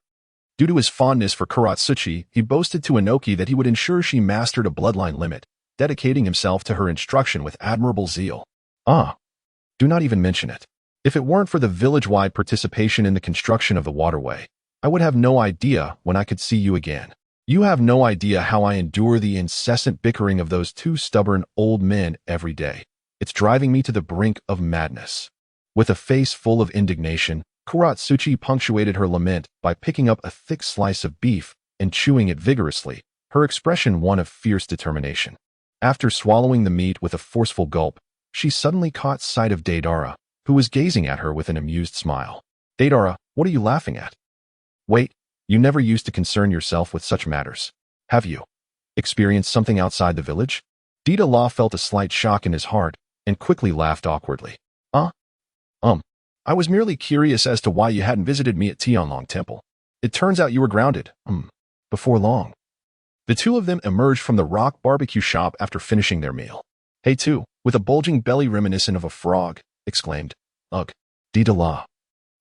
due to his fondness for Kuratsuchi, he boasted to Inoki that he would ensure she mastered a bloodline limit, dedicating himself to her instruction with admirable zeal. Do not even mention it. If it weren't for the village-wide participation in the construction of the waterway, I would have no idea when I could see you again. You have no idea how I endure the incessant bickering of those two stubborn old men every day. It's driving me to the brink of madness." With a face full of indignation, Kuratsuchi punctuated her lament by picking up a thick slice of beef and chewing it vigorously, her expression one of fierce determination. After swallowing the meat with a forceful gulp, she suddenly caught sight of Deidara, who was gazing at her with an amused smile. "Deidara, what are you laughing at? Wait, you never used to concern yourself with such matters. Have you experienced something outside the village?" Deidara felt a slight shock in his heart and quickly laughed awkwardly. I was merely curious as to why you hadn't visited me at Tianlong Temple. It turns out you were grounded, before long." The two of them emerged from the rock barbecue shop after finishing their meal. "Hey too, with a bulging belly reminiscent of a frog," exclaimed, "Ugh, Deidara.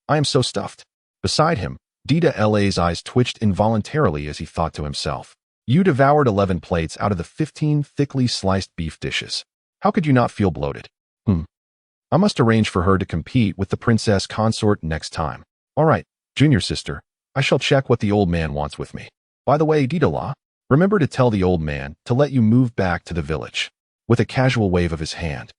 I am so stuffed." Beside him, Deidara's eyes twitched involuntarily as he thought to himself, "You devoured 11 plates out of the 15 thickly sliced beef dishes. How could you not feel bloated? I must arrange for her to compete with the princess consort next time. All right, junior sister, I shall check what the old man wants with me. By the way, Deidara, remember to tell the old man to let you move back to the village." With a casual wave of his hand,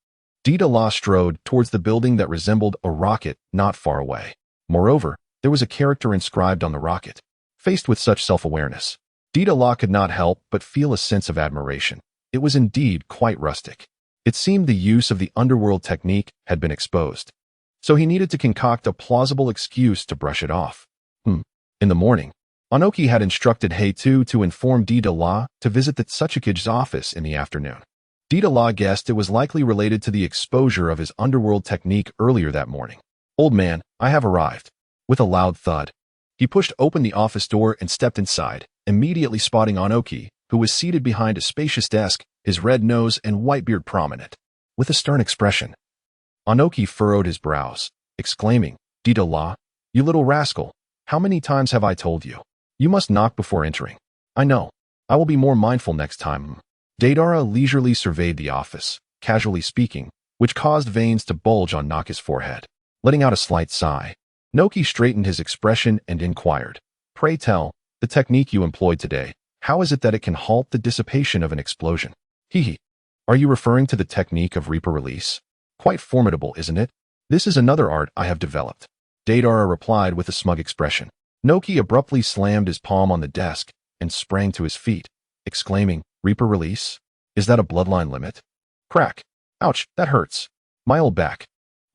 Deidara strode towards the building that resembled a rocket not far away. Moreover, there was a character inscribed on the rocket. Faced with such self-awareness, Deidara could not help but feel a sense of admiration. It was indeed quite rustic. It seemed the use of the underworld technique had been exposed, so he needed to concoct a plausible excuse to brush it off. In the morning, Anoki had instructed Heitu to inform Deidara to visit the Tsuchikage's office in the afternoon. Deidara guessed it was likely related to the exposure of his underworld technique earlier that morning. "Old man, I have arrived." With a loud thud, he pushed open the office door and stepped inside, immediately spotting Anoki, who was seated behind a spacious desk, his red nose and white beard prominent. With a stern expression, Anoki furrowed his brows, exclaiming, "Deidara, you little rascal, how many times have I told you? You must knock before entering." "I know. I will be more mindful next time." Deidara leisurely surveyed the office, casually speaking, which caused veins to bulge on Naka's forehead. Letting out a slight sigh, Noki straightened his expression and inquired, "Pray tell, the technique you employed today, how is it that it can halt the dissipation of an explosion?" "Hehe. Are you referring to the technique of Reaper release? Quite formidable, isn't it? This is another art I have developed." Deidara replied with a smug expression. Noki abruptly slammed his palm on the desk and sprang to his feet, exclaiming, "Reaper release? Is that a bloodline limit?" Crack. "Ouch, that hurts. My old back."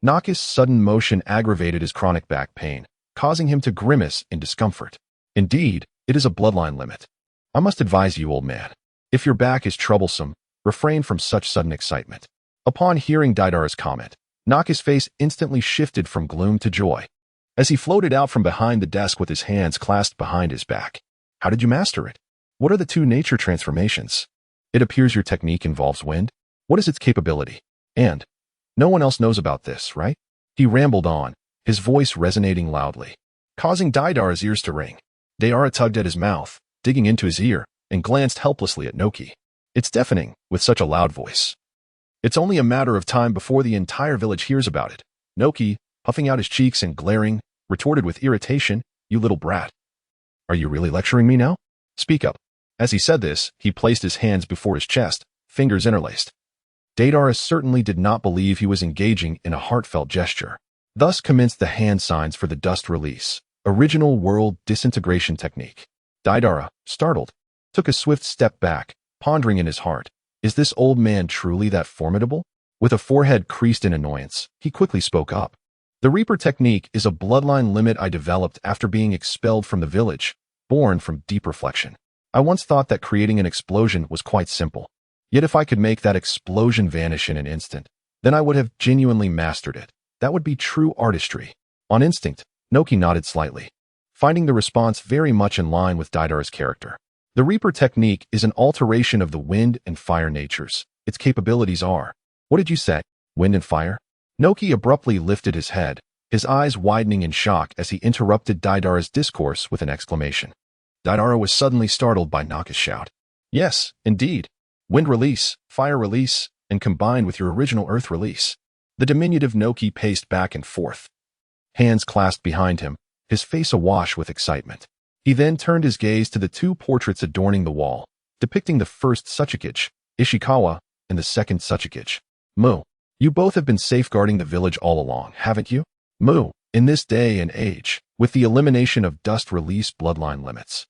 Naka's sudden motion aggravated his chronic back pain, causing him to grimace in discomfort. "Indeed, it is a bloodline limit. I must advise you, old man, if your back is troublesome, refrain from such sudden excitement." Upon hearing Deidara's comment, Naka's face instantly shifted from gloom to joy, as he floated out from behind the desk with his hands clasped behind his back. "How did you master it? What are the two nature transformations? It appears your technique involves wind. What is its capability? And no one else knows about this, right?" He rambled on, his voice resonating loudly, causing Deidara's ears to ring. Deidara tugged at his mouth, digging into his ear, and glanced helplessly at Noki. "It's deafening, with such a loud voice. It's only a matter of time before the entire village hears about it." Noki, puffing out his cheeks and glaring, retorted with irritation, "You little brat. Are you really lecturing me now? Speak up." As he said this, he placed his hands before his chest, fingers interlaced. Deidara certainly did not believe he was engaging in a heartfelt gesture. Thus commenced the hand signs for the dust release, original world disintegration technique. Deidara, startled, took a swift step back, pondering in his heart, is this old man truly that formidable? With a forehead creased in annoyance, he quickly spoke up. "The Reaper technique is a bloodline limit I developed after being expelled from the village, born from deep reflection. I once thought that creating an explosion was quite simple. Yet if I could make that explosion vanish in an instant, then I would have genuinely mastered it. That would be true artistry." On instinct, Noki nodded slightly, finding the response very much in line with Deidara's character. The Reaper technique is an alteration of the wind and fire natures. Its capabilities are, what did you say? Wind and fire? Noki abruptly lifted his head, his eyes widening in shock as he interrupted Deidara's discourse with an exclamation. Deidara was suddenly startled by Naka's shout. "Yes, indeed. Wind release, fire release, and combined with your original earth release." The diminutive Noki paced back and forth, hands clasped behind him, his face awash with excitement. He then turned his gaze to the two portraits adorning the wall, depicting the first Hokage, Ishikawa, and the second Hokage, Mu. You both have been safeguarding the village all along, haven't you? Mu, in this day and age, with the elimination of dust release bloodline limits.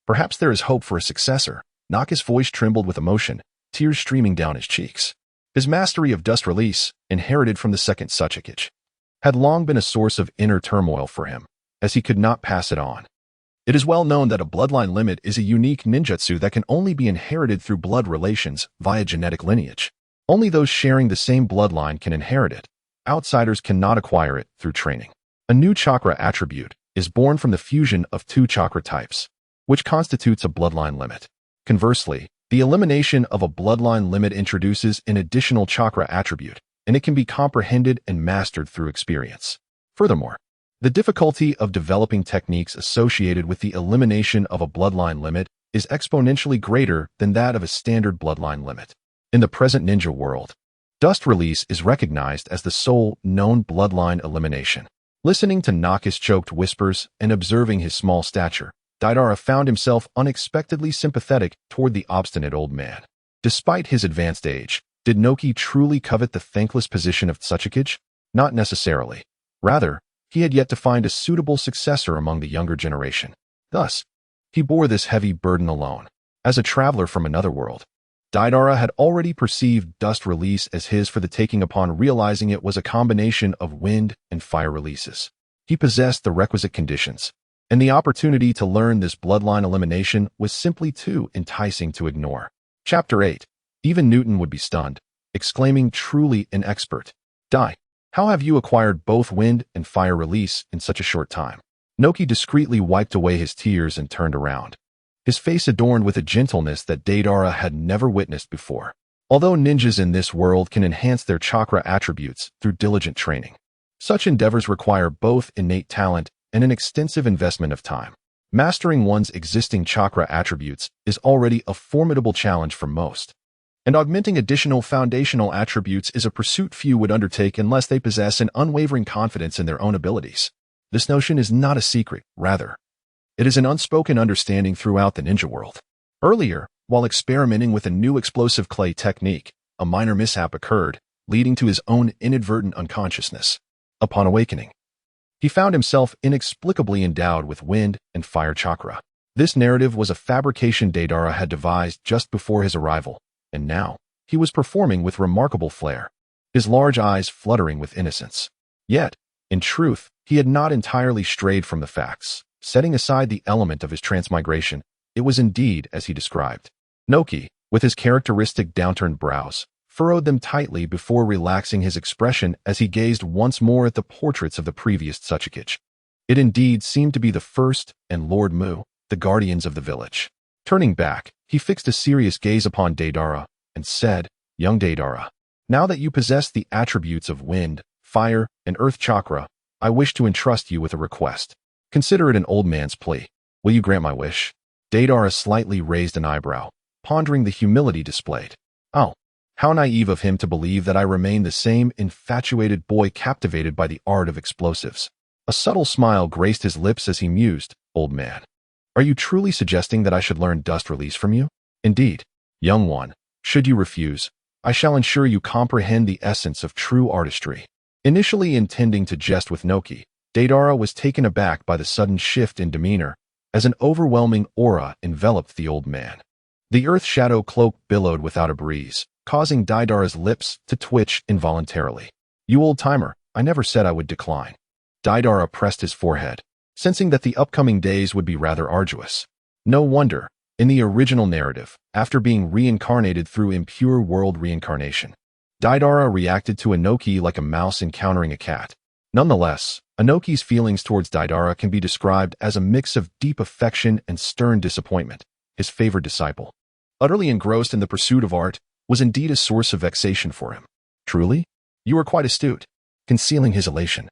Perhaps there is hope for a successor. Naka's voice trembled with emotion, tears streaming down his cheeks. His mastery of dust release, inherited from the second Hokage, had long been a source of inner turmoil for him, as he could not pass it on. It is well known that a bloodline limit is a unique ninjutsu that can only be inherited through blood relations via genetic lineage. Only those sharing the same bloodline can inherit it. Outsiders cannot acquire it through training. A new chakra attribute is born from the fusion of two chakra types, which constitutes a bloodline limit. Conversely, the elimination of a bloodline limit introduces an additional chakra attribute, and it can be comprehended and mastered through experience. Furthermore, the difficulty of developing techniques associated with the elimination of a bloodline limit is exponentially greater than that of a standard bloodline limit. In the present ninja world, dust release is recognized as the sole known bloodline elimination. Listening to Naka's choked whispers and observing his small stature, Deidara found himself unexpectedly sympathetic toward the obstinate old man. Despite his advanced age, did Noki truly covet the thankless position of Hokage? Not necessarily. Rather, he had yet to find a suitable successor among the younger generation. Thus, he bore this heavy burden alone. As a traveler from another world, Deidara had already perceived dust release as his for the taking upon realizing it was a combination of wind and fire releases. He possessed the requisite conditions, and the opportunity to learn this bloodline elimination was simply too enticing to ignore. Chapter 8. Even Newton would be stunned, exclaiming, truly an expert. Dai, how have you acquired both wind and fire release in such a short time? Noki discreetly wiped away his tears and turned around, his face adorned with a gentleness that Deidara had never witnessed before. Although ninjas in this world can enhance their chakra attributes through diligent training, such endeavors require both innate talent and an extensive investment of time. Mastering one's existing chakra attributes is already a formidable challenge for most, and augmenting additional foundational attributes is a pursuit few would undertake unless they possess an unwavering confidence in their own abilities. This notion is not a secret, rather, it is an unspoken understanding throughout the ninja world. Earlier, while experimenting with a new explosive clay technique, a minor mishap occurred, leading to his own inadvertent unconsciousness. Upon awakening, he found himself inexplicably endowed with wind and fire chakra. This narrative was a fabrication Deidara had devised just before his arrival, and now, he was performing with remarkable flair, his large eyes fluttering with innocence. Yet, in truth, he had not entirely strayed from the facts. Setting aside the element of his transmigration, it was indeed as he described. Noki, with his characteristic downturned brows, furrowed them tightly before relaxing his expression as he gazed once more at the portraits of the previous Hokage. It indeed seemed to be the first and Lord Mu, the guardians of the village. Turning back, he fixed a serious gaze upon Deidara and said, "Young Deidara, now that you possess the attributes of wind, fire, and earth chakra, I wish to entrust you with a request. Consider it an old man's plea. Will you grant my wish?" Deidara slightly raised an eyebrow, pondering the humility displayed. Oh, how naive of him to believe that I remain the same infatuated boy captivated by the art of explosives. A subtle smile graced his lips as he mused, "Old man, are you truly suggesting that I should learn dust release from you? Indeed, young one, should you refuse, I shall ensure you comprehend the essence of true artistry." Initially intending to jest with Noki, Deidara was taken aback by the sudden shift in demeanor, as an overwhelming aura enveloped the old man. The earth shadow cloak billowed without a breeze, causing Deidara's lips to twitch involuntarily. "You old-timer, I never said I would decline." Deidara pressed his forehead, sensing that the upcoming days would be rather arduous. No wonder, in the original narrative, after being reincarnated through impure world reincarnation, Deidara reacted to Inoki like a mouse encountering a cat. Nonetheless, Inoki's feelings towards Deidara can be described as a mix of deep affection and stern disappointment. His favored disciple, utterly engrossed in the pursuit of art, was indeed a source of vexation for him. "Truly? You are quite astute." Concealing his elation,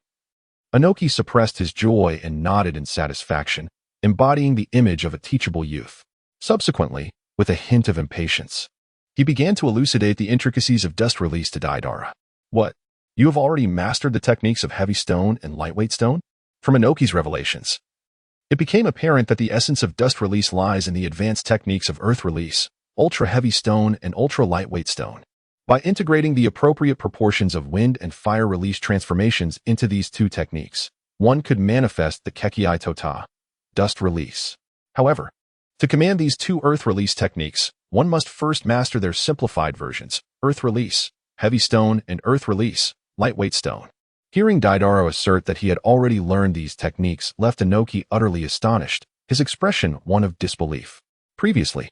Inoki suppressed his joy and nodded in satisfaction, embodying the image of a teachable youth. Subsequently, with a hint of impatience, he began to elucidate the intricacies of dust release to Deidara. "What? You have already mastered the techniques of heavy stone and lightweight stone?" From Inoki's revelations, It became apparent that the essence of dust release lies in the advanced techniques of earth release, ultra-heavy stone and ultra-lightweight stone. By integrating the appropriate proportions of wind and fire release transformations into these two techniques, one could manifest the Kekei Tota, dust release. However, to command these two earth release techniques, one must first master their simplified versions, earth release, heavy stone, and earth release, lightweight stone. Hearing Deidara assert that he had already learned these techniques left Inoki utterly astonished, his expression one of disbelief. Previously,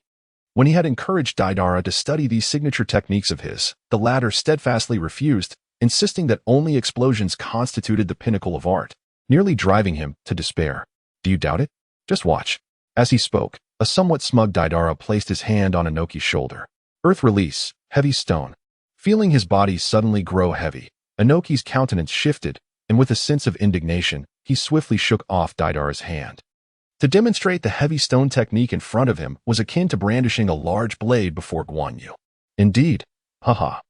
when he had encouraged Deidara to study these signature techniques of his, the latter steadfastly refused, insisting that only explosions constituted the pinnacle of art, nearly driving him to despair. Do you doubt it? Just watch. As he spoke, a somewhat smug Deidara placed his hand on Inoki's shoulder. Earth release, heavy stone. Feeling his body suddenly grow heavy, Inoki's countenance shifted, and with a sense of indignation, he swiftly shook off Deidara's hand. To demonstrate the heavy stone technique in front of him was akin to brandishing a large blade before Guan Yu. Indeed, haha.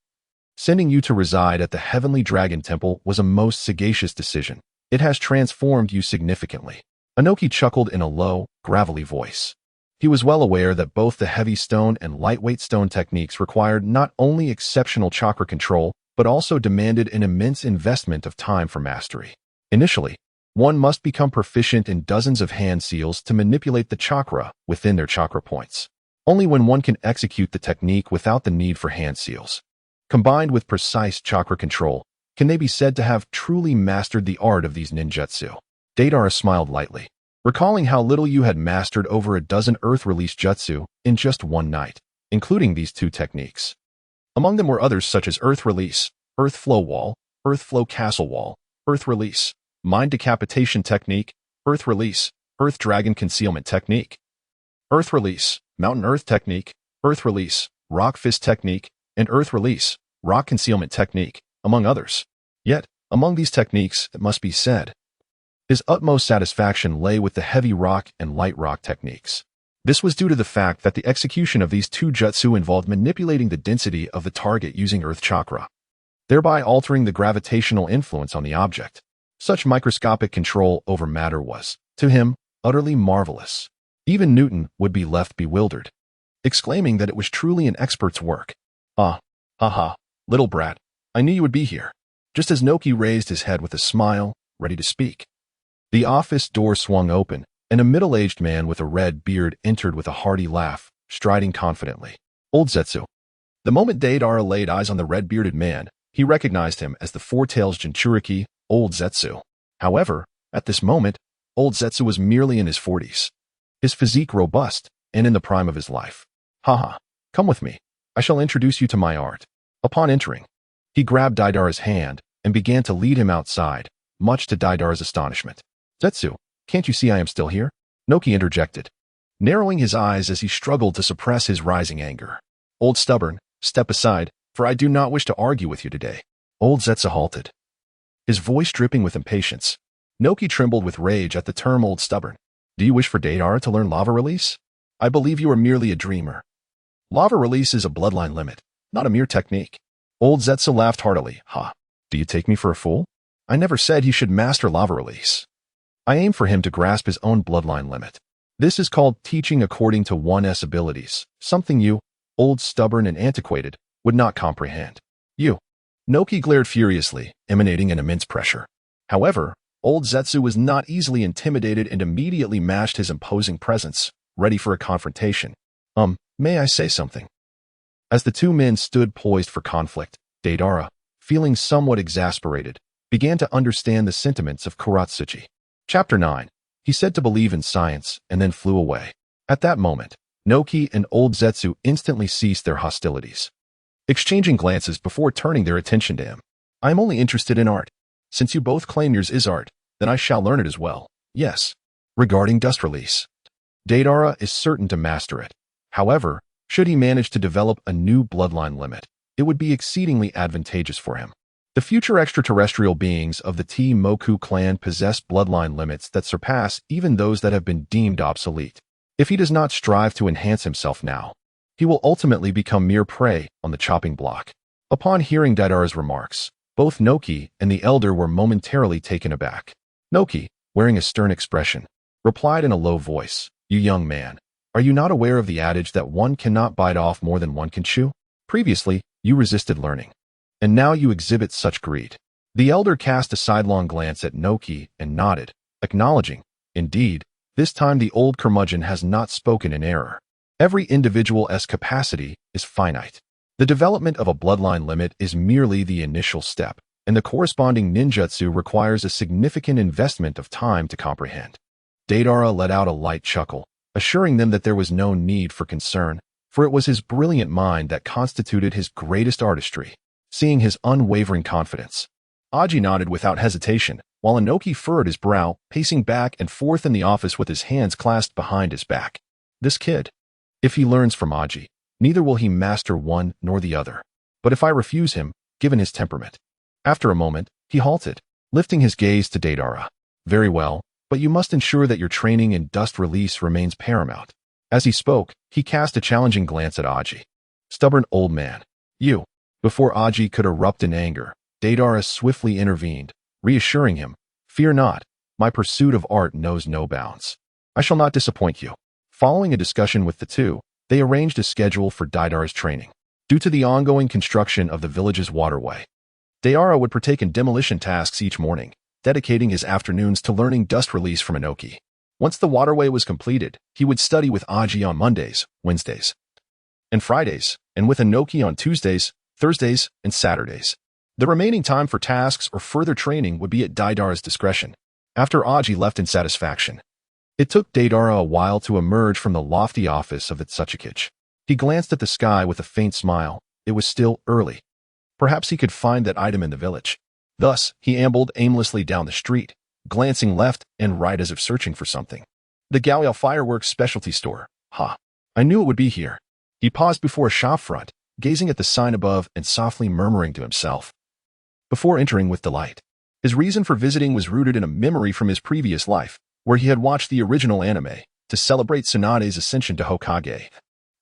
Sending you to reside at the Heavenly Dragon Temple was a most sagacious decision. It has transformed you significantly. Inoki chuckled in a low, gravelly voice. He was well aware that both the heavy stone and lightweight stone techniques required not only exceptional chakra control, but also demanded an immense investment of time for mastery. Initially, one must become proficient in dozens of hand seals to manipulate the chakra within their chakra points. Only when one can execute the technique without the need for hand seals, combined with precise chakra control, can they be said to have truly mastered the art of these ninjutsu. Deidara smiled lightly, recalling how little you had mastered over a dozen earth release jutsu in just one night, including these two techniques. Among them were others such as earth release, earth flow wall, earth flow castle wall, earth release, mind decapitation technique, earth release, earth dragon concealment technique, earth release, mountain earth technique, earth release, rock fist technique, and earth release, rock concealment technique, among others. Yet, among these techniques, it must be said, his utmost satisfaction lay with the heavy rock and light rock techniques. This was due to the fact that the execution of these two jutsu involved manipulating the density of the target using earth chakra, thereby altering the gravitational influence on the object. Such microscopic control over matter was, to him, utterly marvelous. Even Newton would be left bewildered, exclaiming that it was truly an expert's work. Ah, haha, little brat, I knew you would be here. Just as Inoki raised his head with a smile, ready to speak. The office door swung open, and a middle-aged man with a red beard entered with a hearty laugh, striding confidently. Old Zetsu. The moment Deidara laid eyes on the red-bearded man, he recognized him as the Four-Tails Jinchuriki, Old Zetsu. However, at this moment, Old Zetsu was merely in his 40s. His physique robust, and in the prime of his life. Haha, come with me. I shall introduce you to my art. Upon entering, he grabbed Deidara's hand and began to lead him outside, much to Deidara's astonishment. Zetsu, can't you see I am still here? Inoki interjected, narrowing his eyes as he struggled to suppress his rising anger. Old Stubborn, step aside, for I do not wish to argue with you today. Old Zetsu halted, his voice dripping with impatience. Inoki trembled with rage at the term Old Stubborn. Do you wish for Deidara to learn lava release? I believe you are merely a dreamer. Lava release is a bloodline limit, not a mere technique. Old Zetsu laughed heartily. Ha, do you take me for a fool? I never said he should master lava release. I aim for him to grasp his own bloodline limit. This is called teaching according to one's abilities, something you, old, stubborn, and antiquated, would not comprehend. You. Inoki glared furiously, emanating an immense pressure. However, Old Zetsu was not easily intimidated and immediately matched his imposing presence, ready for a confrontation. May I say something? As the two men stood poised for conflict, Deidara, feeling somewhat exasperated, began to understand the sentiments of Kuratsuchi. Chapter 9. He said to believe in science and then flew away. At that moment, Inoki and Old Zetsu instantly ceased their hostilities, exchanging glances before turning their attention to him. I am only interested in art. Since you both claim yours is art, then I shall learn it as well. Yes. Regarding dust release, Deidara is certain to master it. However, should he manage to develop a new bloodline limit, it would be exceedingly advantageous for him. The future extraterrestrial beings of the T-Moku clan possess bloodline limits that surpass even those that have been deemed obsolete. If he does not strive to enhance himself now, he will ultimately become mere prey on the chopping block. Upon hearing Deidara's remarks, both Inoki and the elder were momentarily taken aback. Inoki, wearing a stern expression, replied in a low voice, "You young man, are you not aware of the adage that one cannot bite off more than one can chew? Previously, you resisted learning, and now you exhibit such greed." The elder cast a sidelong glance at Noki and nodded, acknowledging, "Indeed, this time the old curmudgeon has not spoken in error. Every individual's capacity is finite. The development of a bloodline limit is merely the initial step, and the corresponding ninjutsu requires a significant investment of time to comprehend." Deidara let out a light chuckle, assuring them that there was no need for concern, for it was his brilliant mind that constituted his greatest artistry. Seeing his unwavering confidence, Aji nodded without hesitation, while Inoki furrowed his brow, pacing back and forth in the office with his hands clasped behind his back. This kid. If he learns from Aji, neither will he master one nor the other. But if I refuse him, given his temperament. After a moment, he halted, lifting his gaze to Deidara. "Very well, but you must ensure that your training in dust release remains paramount." As he spoke, he cast a challenging glance at Aji. "Stubborn old man. You." Before Aji could erupt in anger, Deidara swiftly intervened, reassuring him, "Fear not, my pursuit of art knows no bounds. I shall not disappoint you." Following a discussion with the two, they arranged a schedule for Deidara's training. Due to the ongoing construction of the village's waterway, Deidara would partake in demolition tasks each morning, dedicating his afternoons to learning dust release from Inoki. Once the waterway was completed, he would study with Aji on Mondays, Wednesdays, and Fridays, and with Inoki on Tuesdays, Thursdays, and Saturdays. The remaining time for tasks or further training would be at Deidara's discretion. After Aji left in satisfaction, it took Deidara a while to emerge from the lofty office of Itachi. He glanced at the sky with a faint smile. It was still early. Perhaps he could find that item in the village. Thus, he ambled aimlessly down the street, glancing left and right as if searching for something. The Galil Fireworks Specialty Store. Ha! I knew it would be here. He paused before a shop front, gazing at the sign above and softly murmuring to himself, before entering with delight. His reason for visiting was rooted in a memory from his previous life, where he had watched the original anime to celebrate Tsunade's ascension to Hokage.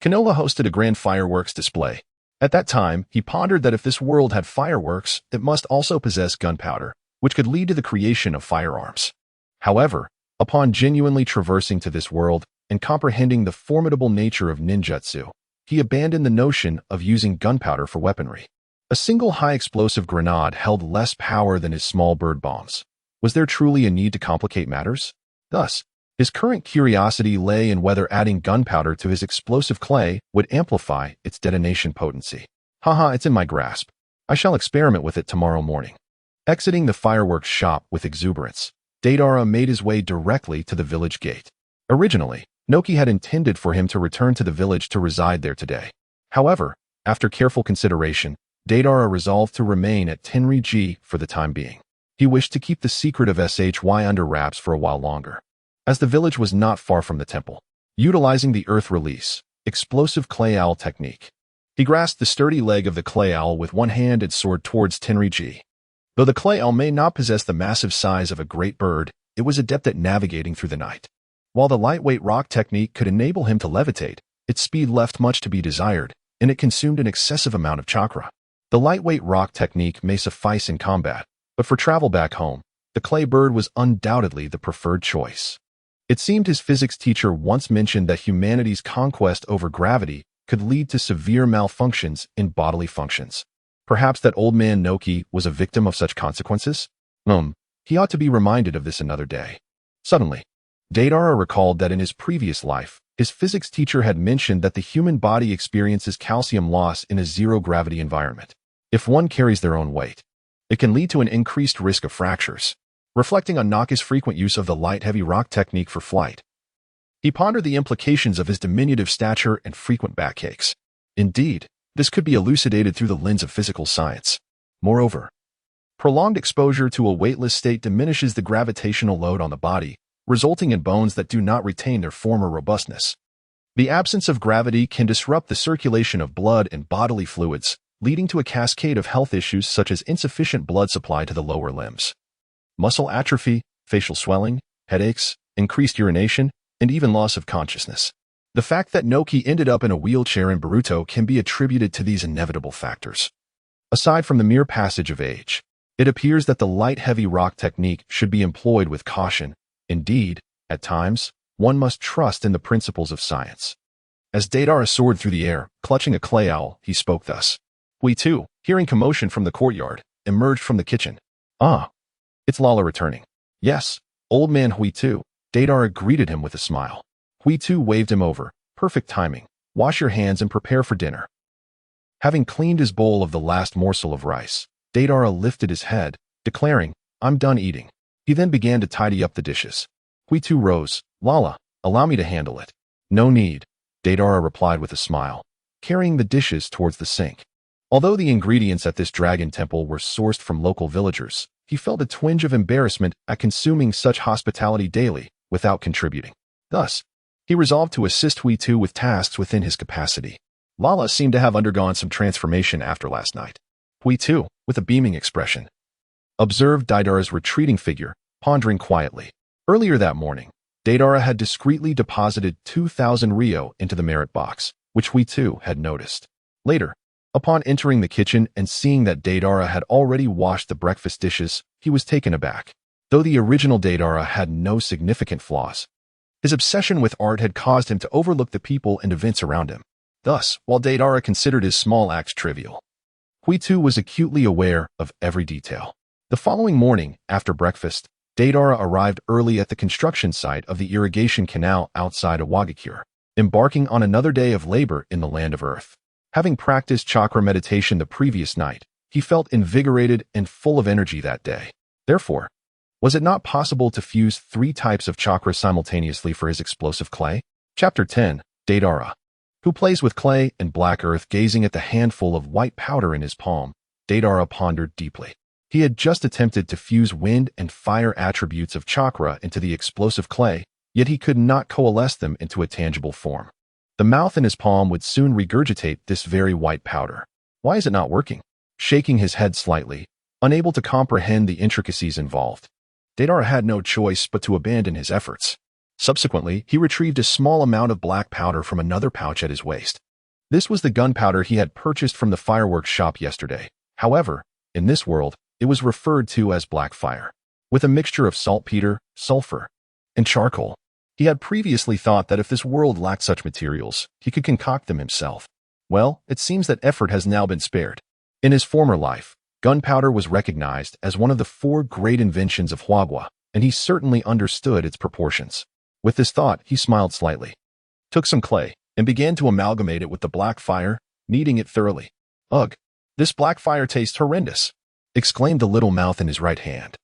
Konoha hosted a grand fireworks display. At that time, he pondered that if this world had fireworks, it must also possess gunpowder, which could lead to the creation of firearms. However, upon genuinely traversing to this world and comprehending the formidable nature of ninjutsu, he abandoned the notion of using gunpowder for weaponry. A single high-explosive grenade held less power than his small bird bombs. Was there truly a need to complicate matters? Thus, his current curiosity lay in whether adding gunpowder to his explosive clay would amplify its detonation potency. Haha, it's in my grasp. I shall experiment with it tomorrow morning. Exiting the fireworks shop with exuberance, Deidara made his way directly to the village gate. Originally, Noki had intended for him to return to the village to reside there today. However, after careful consideration, Deidara resolved to remain at Tenri-ji for the time being. He wished to keep the secret of SHY under wraps for a while longer, as the village was not far from the temple. Utilizing the earth release, explosive clay owl technique, he grasped the sturdy leg of the clay owl with one hand and soared towards Tenri-ji. Though the clay owl may not possess the massive size of a great bird, it was adept at navigating through the night. While the lightweight rock technique could enable him to levitate, its speed left much to be desired, and it consumed an excessive amount of chakra. The lightweight rock technique may suffice in combat, but for travel back home, the clay bird was undoubtedly the preferred choice. It seemed his physics teacher once mentioned that humanity's conquest over gravity could lead to severe malfunctions in bodily functions. Perhaps that old man Noki was a victim of such consequences? He ought to be reminded of this another day. Suddenly, Deidara recalled that in his previous life, his physics teacher had mentioned that the human body experiences calcium loss in a zero-gravity environment. If one carries their own weight, it can lead to an increased risk of fractures. Reflecting on Naka's frequent use of the light-heavy rock technique for flight, he pondered the implications of his diminutive stature and frequent backaches. Indeed, this could be elucidated through the lens of physical science. Moreover, prolonged exposure to a weightless state diminishes the gravitational load on the body, resulting in bones that do not retain their former robustness. The absence of gravity can disrupt the circulation of blood and bodily fluids, leading to a cascade of health issues such as insufficient blood supply to the lower limbs, muscle atrophy, facial swelling, headaches, increased urination, and even loss of consciousness. The fact that Noki ended up in a wheelchair in Boruto can be attributed to these inevitable factors. Aside from the mere passage of age, it appears that the light-heavy rock technique should be employed with caution. Indeed, At times, one must trust in the principles of science. As Deidara soared through the air, clutching a clay owl, he spoke thus. We too, hearing commotion from the courtyard, emerged from the kitchen. Ah, it's Lala returning. Yes, old man Hui too. Deidara greeted him with a smile. Hui too waved him over. Perfect timing. Wash your hands and prepare for dinner. Having cleaned his bowl of the last morsel of rice, Deidara lifted his head, declaring, I'm done eating. He then began to tidy up the dishes. Hui too rose. Lala, allow me to handle it. No need, Deidara replied with a smile, carrying the dishes towards the sink. Although the ingredients at this dragon temple were sourced from local villagers, he felt a twinge of embarrassment at consuming such hospitality daily without contributing. Thus, he resolved to assist Hui too with tasks within his capacity. Lala seemed to have undergone some transformation after last night. Hui too, with a beaming expression, observed Deidara's retreating figure, pondering quietly. Earlier that morning, Deidara had discreetly deposited 2,000 Rio into the merit box, which Hui too had noticed. Later, upon entering the kitchen and seeing that Deidara had already washed the breakfast dishes, he was taken aback. Though the original Deidara had no significant flaws, his obsession with art had caused him to overlook the people and events around him. Thus, while Deidara considered his small acts trivial, Hui too was acutely aware of every detail. The following morning, after breakfast, Deidara arrived early at the construction site of the irrigation canal outside of Wagakure, embarking on another day of labor in the land of Earth. Having practiced chakra meditation the previous night, he felt invigorated and full of energy that day. Therefore, was it not possible to fuse 3 types of chakra simultaneously for his explosive clay? Chapter 10, Deidara. Who plays with clay and black earth? Gazing at the handful of white powder in his palm, Deidara pondered deeply. He had just attempted to fuse wind and fire attributes of chakra into the explosive clay, yet he could not coalesce them into a tangible form. The mouth in his palm would soon regurgitate this very white powder. Why is it not working? Shaking his head slightly, unable to comprehend the intricacies involved, Deidara had no choice but to abandon his efforts. Subsequently, he retrieved a small amount of black powder from another pouch at his waist. This was the gunpowder he had purchased from the fireworks shop yesterday. However, in this world, it was referred to as black fire. With a mixture of saltpeter, sulfur, and charcoal, he had previously thought that if this world lacked such materials, he could concoct them himself. Well, it seems that effort has now been spared. In his former life, gunpowder was recognized as one of the 4 great inventions of Huagua, and he certainly understood its proportions. With this thought, he smiled slightly, took some clay, and began to amalgamate it with the black fire, kneading it thoroughly. Ugh, this black fire tastes horrendous, exclaimed the little mouth in his right hand.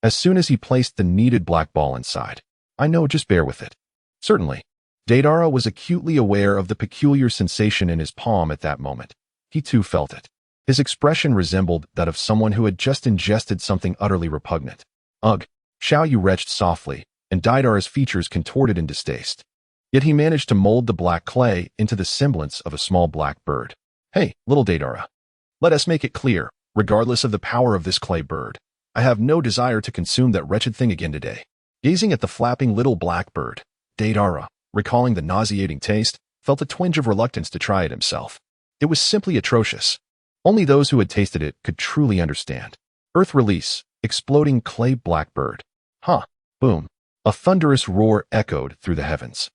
As soon as he placed the kneaded black ball inside, I know, just bear with it. Certainly. Deidara was acutely aware of the peculiar sensation in his palm at that moment. He too felt it. His expression resembled that of someone who had just ingested something utterly repugnant. Ugh, Xiao Yu retched softly, and Deidara's features contorted in distaste. Yet he managed to mold the black clay into the semblance of a small black bird. Hey, little Deidara. Let us make it clear, regardless of the power of this clay bird, I have no desire to consume that wretched thing again today. Gazing at the flapping little black bird, Deidara, recalling the nauseating taste, felt a twinge of reluctance to try it himself. It was simply atrocious. Only those who had tasted it could truly understand. Earth release, exploding clay blackbird. Ha! Boom! A thunderous roar echoed through the heavens,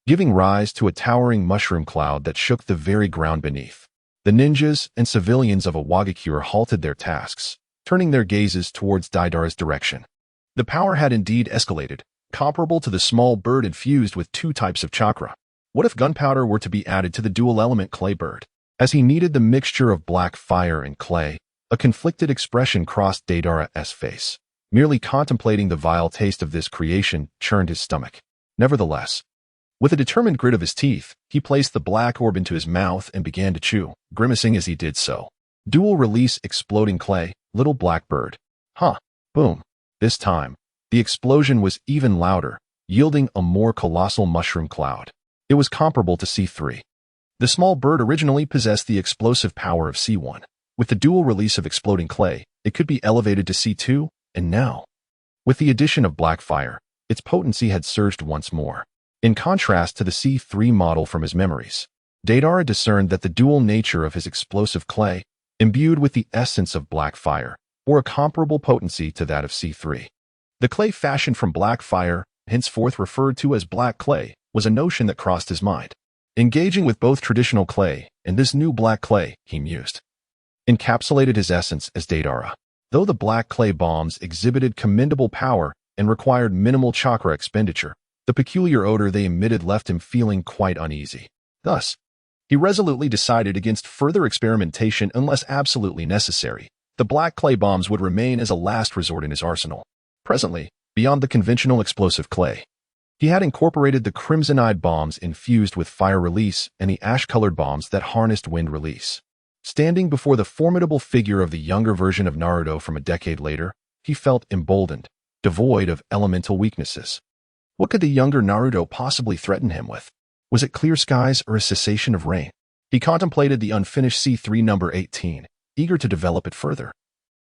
giving rise to a towering mushroom cloud that shook the very ground beneath. The ninjas and civilians of Wagakure halted their tasks, turning their gazes towards Deidara's direction. The power had indeed escalated, comparable to the small bird infused with 2 types of chakra. What if gunpowder were to be added to the dual-element clay bird? As he kneaded the mixture of black fire and clay, a conflicted expression crossed Deidara's face. Merely contemplating the vile taste of this creation churned his stomach. Nevertheless, with a determined grit of his teeth, he placed the black orb into his mouth and began to chew, grimacing as he did so. Dual-release exploding clay, little blackbird. Ha! Boom! This time, the explosion was even louder, yielding a more colossal mushroom cloud. It was comparable to C3. The small bird originally possessed the explosive power of C1. With the dual release of exploding clay, it could be elevated to C2, and now, with the addition of black fire, its potency had surged once more. In contrast to the C3 model from his memories, Deidara discerned that the dual nature of his explosive clay, imbued with the essence of black fire, bore a comparable potency to that of C3. The clay fashioned from black fire henceforth referred to as black clay, was a notion that crossed his mind. Engaging with both traditional clay and this new black clay, he mused, encapsulated his essence as Deidara. Though the black clay bombs exhibited commendable power and required minimal chakra expenditure, the peculiar odor they emitted left him feeling quite uneasy. Thus, he resolutely decided against further experimentation unless absolutely necessary. The black clay bombs would remain as a last resort in his arsenal. Presently, beyond the conventional explosive clay, he had incorporated the crimson-eyed bombs infused with fire release and the ash-colored bombs that harnessed wind release. Standing before the formidable figure of the younger version of Naruto from a decade later, he felt emboldened, devoid of elemental weaknesses. What could the younger Naruto possibly threaten him with? Was it clear skies or a cessation of rain? He contemplated the unfinished C3 number 18, eager to develop it further.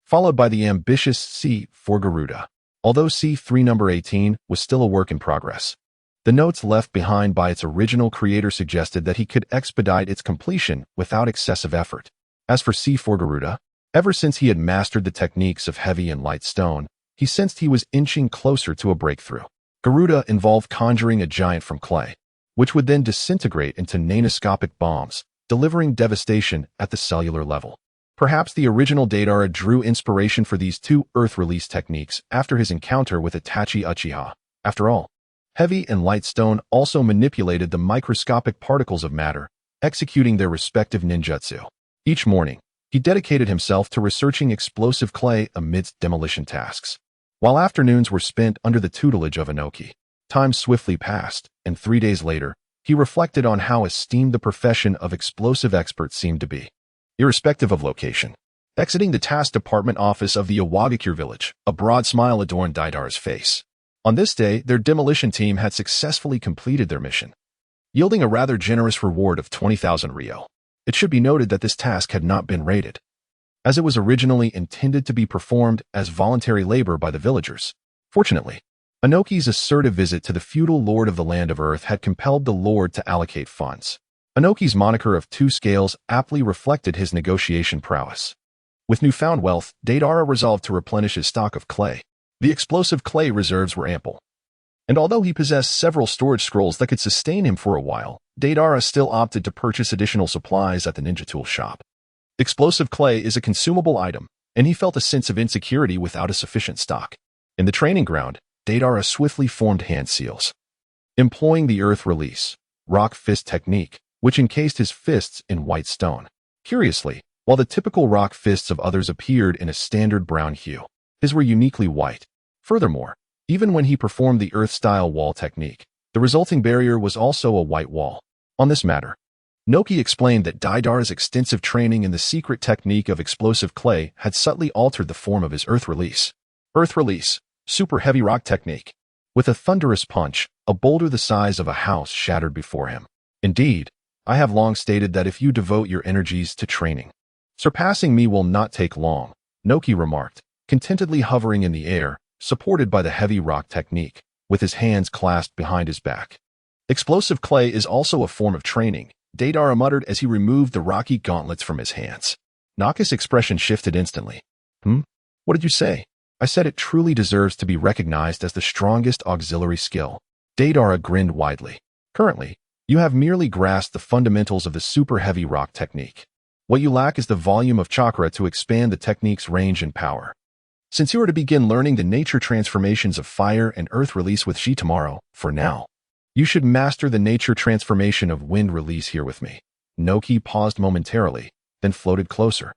Followed by the ambitious C4 Garuda. Although C3 number 18 was still a work in progress, the notes left behind by its original creator suggested that he could expedite its completion without excessive effort. As for C4 Garuda, ever since he had mastered the techniques of heavy and light stone, he sensed he was inching closer to a breakthrough. Garuda involved conjuring a giant from clay, which would then disintegrate into nanoscopic bombs, delivering devastation at the cellular level. Perhaps the original Deidara drew inspiration for these two earth release techniques after his encounter with Itachi Uchiha. After all, heavy and light stone also manipulated the microscopic particles of matter, executing their respective ninjutsu. Each morning, he dedicated himself to researching explosive clay amidst demolition tasks. While afternoons were spent under the tutelage of Inoki, time swiftly passed, and 3 days later, he reflected on how esteemed the profession of explosive expert seemed to be. Irrespective of location. Exiting the task department office of the Iwagakure village, a broad smile adorned Deidara's face. On this day, their demolition team had successfully completed their mission, yielding a rather generous reward of 20,000 ryo. It should be noted that this task had not been rated, as it was originally intended to be performed as voluntary labor by the villagers. Fortunately, Inoki's assertive visit to the feudal lord of the land of Earth had compelled the lord to allocate funds. Inoki's moniker of two scales aptly reflected his negotiation prowess. With newfound wealth, Deidara resolved to replenish his stock of clay. The explosive clay reserves were ample, and although he possessed several storage scrolls that could sustain him for a while, Deidara still opted to purchase additional supplies at the ninja tool shop. Explosive clay is a consumable item, and he felt a sense of insecurity without a sufficient stock. In the training ground, Deidara swiftly formed hand seals, employing the earth release, rock fist technique, which encased his fists in white stone. Curiously, while the typical rock fists of others appeared in a standard brown hue, his were uniquely white. Furthermore, even when he performed the earth-style wall technique, the resulting barrier was also a white wall. On this matter, Inoki explained that Deidara's extensive training in the secret technique of explosive clay had subtly altered the form of his earth release. Earth release, super heavy rock technique. With a thunderous punch, a boulder the size of a house shattered before him. Indeed, I have long stated that if you devote your energies to training, surpassing me will not take long, Inoki remarked, contentedly hovering in the air, supported by the heavy rock technique, with his hands clasped behind his back. Explosive clay is also a form of training, Deidara muttered as he removed the rocky gauntlets from his hands. Naka's expression shifted instantly. What did you say? I said it truly deserves to be recognized as the strongest auxiliary skill. Deidara grinned widely. Currently, you have merely grasped the fundamentals of the super heavy rock technique. What you lack is the volume of chakra to expand the technique's range and power. Since you are to begin learning the nature transformations of fire and earth release with Shi tomorrow, for now, you should master the nature transformation of wind release here with me. Inoki paused momentarily, then floated closer.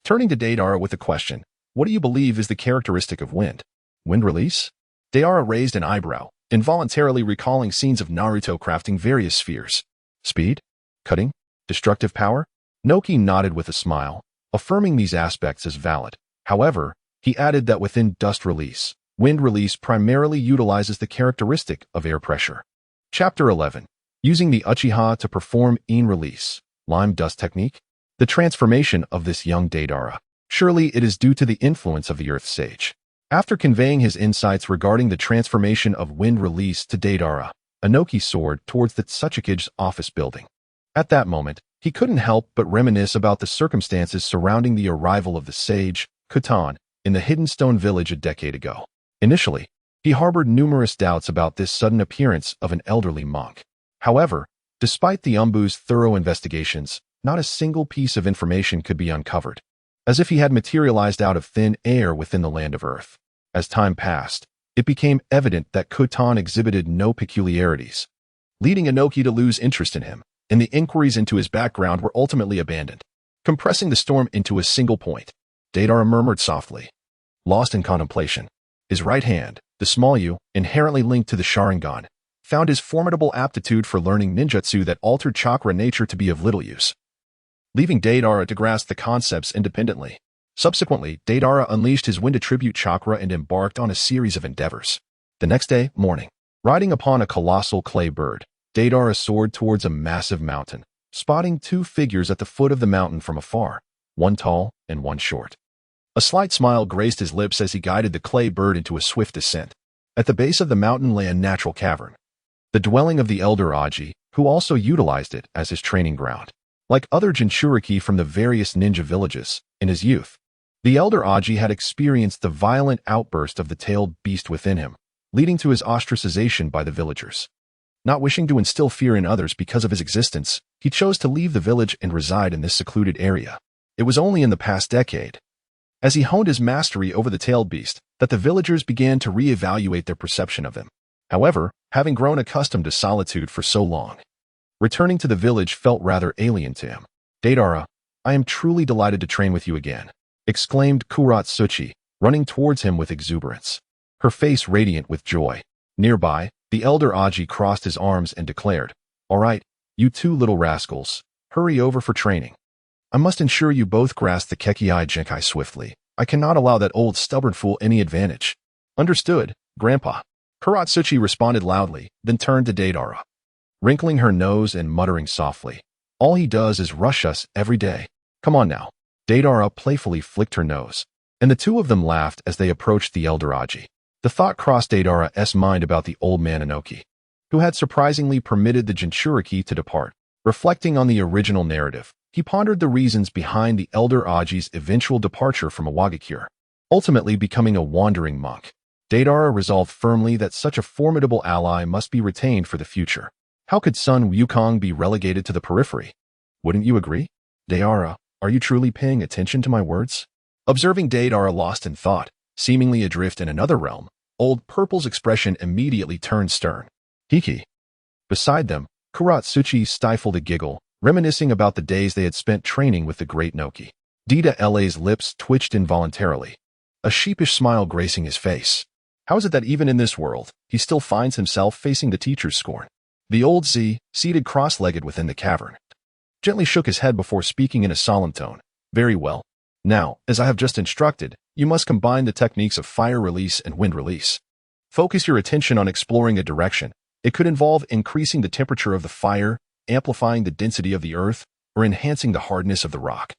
Turning to Deidara with a question, what do you believe is the characteristic of wind? Wind release? Deidara raised an eyebrow, involuntarily recalling scenes of Naruto crafting various spheres. Speed? Cutting? Destructive power? Inoki nodded with a smile, affirming these aspects as valid. However, he added that within dust release, wind release primarily utilizes the characteristic of air pressure. Chapter 11. Using the Uchiha to perform in release, lime dust technique? The transformation of this young Deidara. Surely it is due to the influence of the Earth Sage. After conveying his insights regarding the transformation of wind release to Deidara, Inoki soared towards the Tsuchikage's office building. At that moment, he couldn't help but reminisce about the circumstances surrounding the arrival of the sage, Kutan, in the Hidden Stone Village a decade ago. Initially, He harbored numerous doubts about this sudden appearance of an elderly monk. However, despite the Umbu's thorough investigations, not a single piece of information could be uncovered, as if he had materialized out of thin air within the land of Earth. As time passed, it became evident that Kutan exhibited no peculiarities, leading Inoki to lose interest in him, and the inquiries into his background were ultimately abandoned. Compressing the storm into a single point, Deidara murmured softly, lost in contemplation. His right hand, the small U, inherently linked to the Sharingan, found his formidable aptitude for learning ninjutsu that altered chakra nature to be of little use, leaving Deidara to grasp the concepts independently. Subsequently, Deidara unleashed his wind attribute chakra and embarked on a series of endeavors. The next day, morning, riding upon a colossal clay bird, Deidara soared towards a massive mountain, spotting two figures at the foot of the mountain from afar, one tall and one short. A slight smile graced his lips as he guided the clay bird into a swift descent. At the base of the mountain lay a natural cavern, the dwelling of the elder Aji, who also utilized it as his training ground. Like other Jinchuriki from the various ninja villages, in his youth, the elder Aji had experienced the violent outburst of the tailed beast within him, leading to his ostracization by the villagers. Not wishing to instill fear in others because of his existence, he chose to leave the village and reside in this secluded area. It was only in the past decade, as he honed his mastery over the tailed beast, that the villagers began to reevaluate their perception of him. However, having grown accustomed to solitude for so long, returning to the village felt rather alien to him. Deidara, I am truly delighted to train with you again, exclaimed Kuratsuchi, running towards him with exuberance, her face radiant with joy. Nearby, the elder Aji crossed his arms and declared, all right, you two little rascals, hurry over for training. I must ensure you both grasp the Kekkei Genkai swiftly. I cannot allow that old stubborn fool any advantage. Understood, Grandpa. Kuratsuchi responded loudly, then turned to Deidara, wrinkling her nose and muttering softly, all he does is rush us every day. Come on now. Deidara playfully flicked her nose, and the two of them laughed as they approached the elder Aji. The thought crossed Deidara's mind about the old man Inoki, who had surprisingly permitted the Jinchuriki to depart. Reflecting on the original narrative, he pondered the reasons behind the elder Aji's eventual departure from Iwagakure, ultimately becoming a wandering monk. Deidara resolved firmly that such a formidable ally must be retained for the future. How could Sun Wukong be relegated to the periphery? Wouldn't you agree? Deidara, are you truly paying attention to my words? Observing Deidara lost in thought, seemingly adrift in another realm, Old Purple's expression immediately turned stern. Hiki. Beside them, Kuratsuchi stifled a giggle, reminiscing about the days they had spent training with the great Noki. Deidara's lips twitched involuntarily, a sheepish smile gracing his face. How is it that even in this world, he still finds himself facing the teacher's scorn? The old Z, seated cross-legged within the cavern, gently shook his head before speaking in a solemn tone. Very well. Now, as I have just instructed, you must combine the techniques of fire release and wind release. Focus your attention on exploring a direction. It could involve increasing the temperature of the fire, amplifying the density of the earth, or enhancing the hardness of the rock,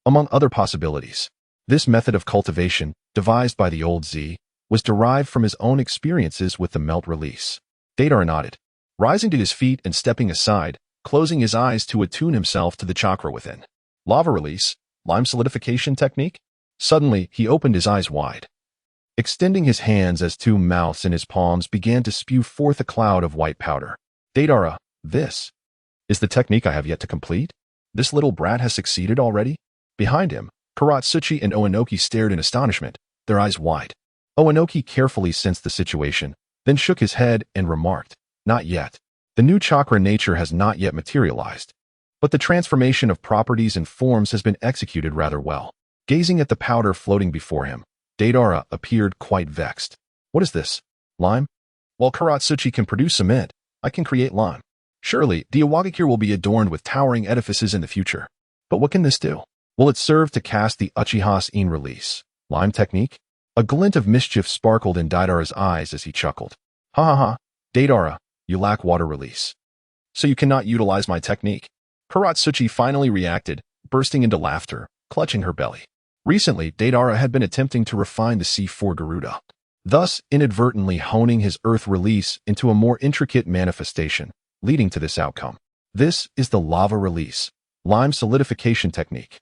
among other possibilities. This method of cultivation, devised by the old Z, was derived from his own experiences with the melt release. Deidara nodded, rising to his feet and stepping aside, closing his eyes to attune himself to the chakra within. Lava release, lime solidification technique? Suddenly, he opened his eyes wide, extending his hands as two mouths in his palms began to spew forth a cloud of white powder. Deidara.This is the technique I have yet to complete? This little brat has succeeded already? Behind him, Kuratsuchi and Oinoki stared in astonishment, their eyes wide. Oinoki carefully sensed the situation, then shook his head and remarked, not yet. The new chakra nature has not yet materialized, but the transformation of properties and forms has been executed rather well. Gazing at the powder floating before him, Deidara appeared quite vexed. What is this? Lime? While Kuratsuchi can produce cement, I can create lime. Surely, the Iwagakure will be adorned with towering edifices in the future. But what can this do? Will it serve to cast the Uchiha's in release? Lime technique? A glint of mischief sparkled in Deidara's eyes as he chuckled. Ha ha ha, Deidara, you lack water release. So you cannot utilize my technique. Kuratsuchi finally reacted, bursting into laughter, clutching her belly. Recently, Deidara had been attempting to refine the C4 Garuda, thus inadvertently honing his earth release into a more intricate manifestation, leading to this outcome. This is the lava release, lime solidification technique.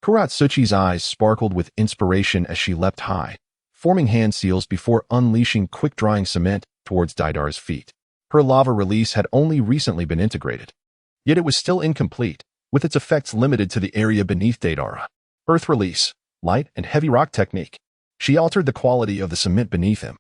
Kuratsuchi's eyes sparkled with inspiration as she leapt high, forming hand seals before unleashing quick-drying cement towards Deidara's feet. Her lava release had only recently been integrated, yet it was still incomplete, with its effects limited to the area beneath Deidara. Earth release, light and heavy rock technique. She altered the quality of the cement beneath him,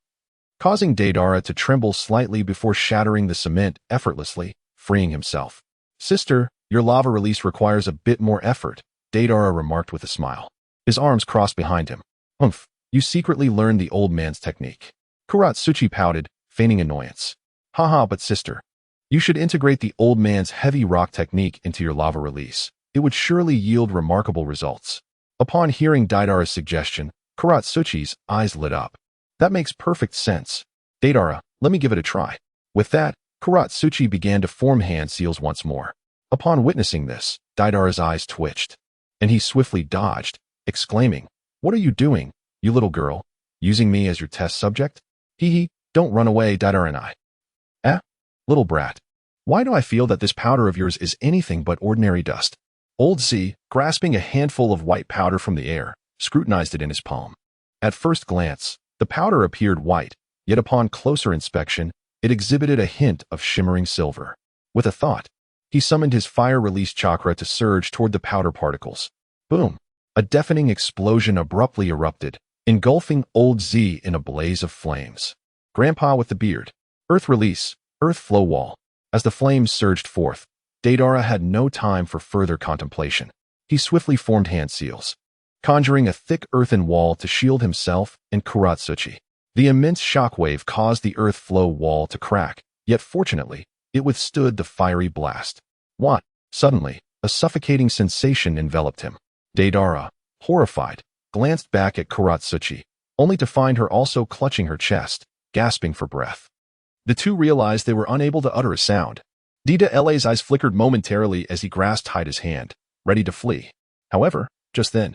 causing Deidara to tremble slightly before shattering the cement effortlessly, freeing himself. Sister, your lava release requires a bit more effort, Deidara remarked with a smile. His arms crossed behind him. Humph, you secretly learned the old man's technique. Kuratsuchi pouted, feigning annoyance. Haha, but sister, you should integrate the old man's heavy rock technique into your lava release. It would surely yield remarkable results. Upon hearing Deidara's suggestion, Kuratsuchi's eyes lit up. That makes perfect sense. Deidara, let me give it a try. With that, Kuratsuchi began to form hand seals once more. Upon witnessing this, Deidara's eyes twitched, and he swiftly dodged, exclaiming, "What are you doing, you little girl? Using me as your test subject? Hee, don't run away, Deidara and I." Little brat. Why do I feel that this powder of yours is anything but ordinary dust? Old Z, grasping a handful of white powder from the air, scrutinized it in his palm. At first glance, the powder appeared white, yet upon closer inspection, it exhibited a hint of shimmering silver. With a thought, he summoned his fire-release chakra to surge toward the powder particles. Boom! A deafening explosion abruptly erupted, engulfing Old Z in a blaze of flames. Grandpa with the beard. Earth release. Earth flow wall. As the flames surged forth, Deidara had no time for further contemplation. He swiftly formed hand seals, conjuring a thick earthen wall to shield himself and Kuratsuchi. The immense shockwave caused the earth flow wall to crack, yet fortunately, it withstood the fiery blast. What? Suddenly, a suffocating sensation enveloped him. Deidara, horrified, glanced back at Kuratsuchi, only to find her also clutching her chest, gasping for breath. The two realized they were unable to utter a sound. Daida's eyes flickered momentarily as he grasped Haida's hand, ready to flee. However, just then,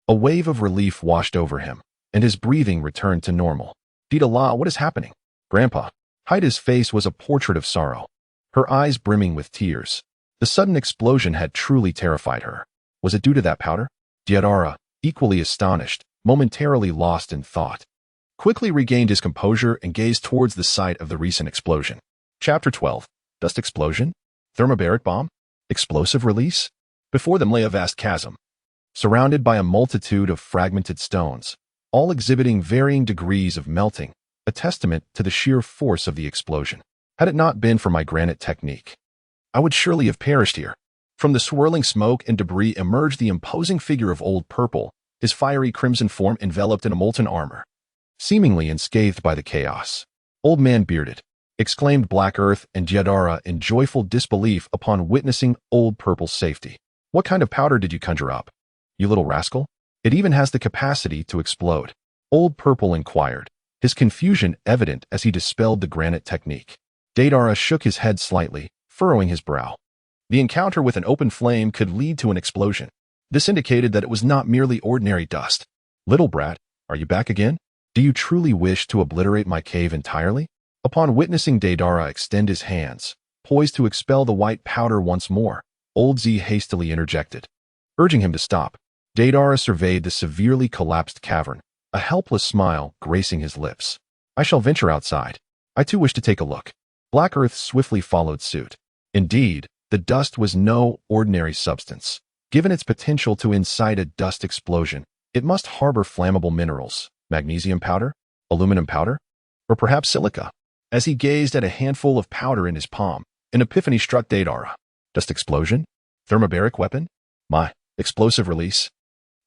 a wave of relief washed over him, and his breathing returned to normal. Daida, what is happening? Grandpa. Haida's face was a portrait of sorrow, her eyes brimming with tears. The sudden explosion had truly terrified her. Was it due to that powder? Deidara, equally astonished, momentarily lost in thought, quickly regained his composure and gazed towards the site of the recent explosion. Chapter 12. Dust explosion? Thermobaric bomb? Explosive release? Before them lay a vast chasm, surrounded by a multitude of fragmented stones, all exhibiting varying degrees of melting, a testament to the sheer force of the explosion. Had it not been for my granite technique, I would surely have perished here. From the swirling smoke and debris emerged the imposing figure of Old Purple, his fiery crimson form enveloped in a molten armor, seemingly unscathed by the chaos. Old Man Bearded, exclaimed Black Earth and Deidara in joyful disbelief upon witnessing Old Purple's safety. What kind of powder did you conjure up, you little rascal? It even has the capacity to explode. Old Purple inquired, his confusion evident as he dispelled the granite technique. Deidara shook his head slightly, furrowing his brow. The encounter with an open flame could lead to an explosion. This indicated that it was not merely ordinary dust. Little brat, are you back again? Do you truly wish to obliterate my cave entirely? Upon witnessing Deidara extend his hands, poised to expel the white powder once more, Old Z hastily interjected, urging him to stop. Deidara surveyed the severely collapsed cavern, a helpless smile gracing his lips. I shall venture outside. I too wish to take a look. Black Earth swiftly followed suit. Indeed, the dust was no ordinary substance. Given its potential to incite a dust explosion, it must harbor flammable minerals, magnesium powder, aluminum powder, or perhaps silica. As he gazed at a handful of powder in his palm, an epiphany struck Deidara. Dust explosion? Thermobaric weapon? My, explosive release?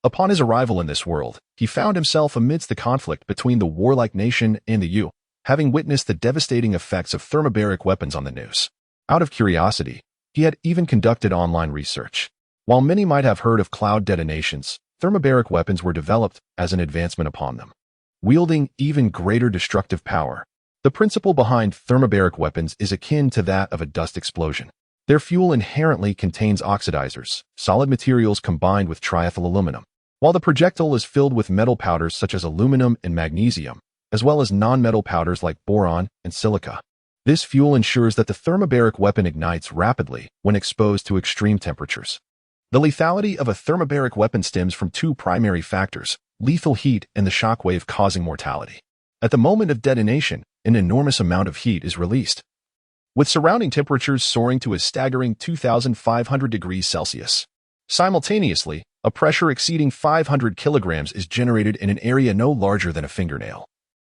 Upon his arrival in this world, he found himself amidst the conflict between the warlike nation and the Yu, having witnessed the devastating effects of thermobaric weapons on the news. Out of curiosity, he had even conducted online research. While many might have heard of cloud detonations, thermobaric weapons were developed as an advancement upon them, wielding even greater destructive power. The principle behind thermobaric weapons is akin to that of a dust explosion. Their fuel inherently contains oxidizers, solid materials combined with triethyl aluminum, while the projectile is filled with metal powders such as aluminum and magnesium, as well as non-metal powders like boron and silica. This fuel ensures that the thermobaric weapon ignites rapidly when exposed to extreme temperatures. The lethality of a thermobaric weapon stems from two primary factors: lethal heat and the shockwave causing mortality. At the moment of detonation, an enormous amount of heat is released, with surrounding temperatures soaring to a staggering 2,500 degrees Celsius. Simultaneously, a pressure exceeding 500 kilograms is generated in an area no larger than a fingernail,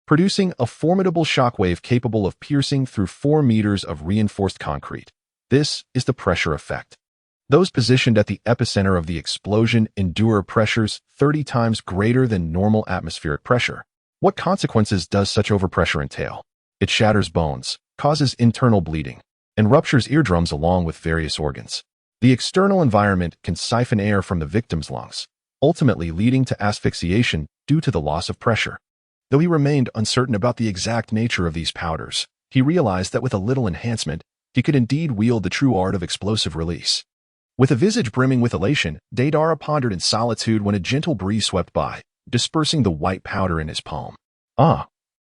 producing a formidable shockwave capable of piercing through 4 meters of reinforced concrete. This is the pressure effect. Those positioned at the epicenter of the explosion endure pressures 30 times greater than normal atmospheric pressure. What consequences does such overpressure entail? It shatters bones, causes internal bleeding, and ruptures eardrums along with various organs. The external environment can siphon air from the victim's lungs, ultimately leading to asphyxiation due to the loss of pressure. Though he remained uncertain about the exact nature of these powders, he realized that with a little enhancement, he could indeed wield the true art of explosive release. With a visage brimming with elation, Deidara pondered in solitude when a gentle breeze swept by, dispersing the white powder in his palm. Ah,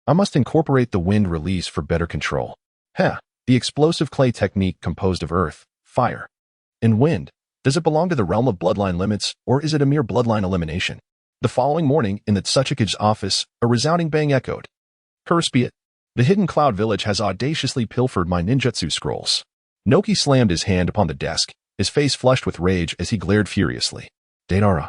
I must incorporate the wind release for better control. The explosive clay technique composed of earth, fire, and wind. Does it belong to the realm of bloodline limits, or is it a mere bloodline elimination? The following morning, in the Tsuchikage's office, a resounding bang echoed. Curse be it. The hidden cloud village has audaciously pilfered my ninjutsu scrolls. Noki slammed his hand upon the desk, his face flushed with rage as he glared furiously. Deidara,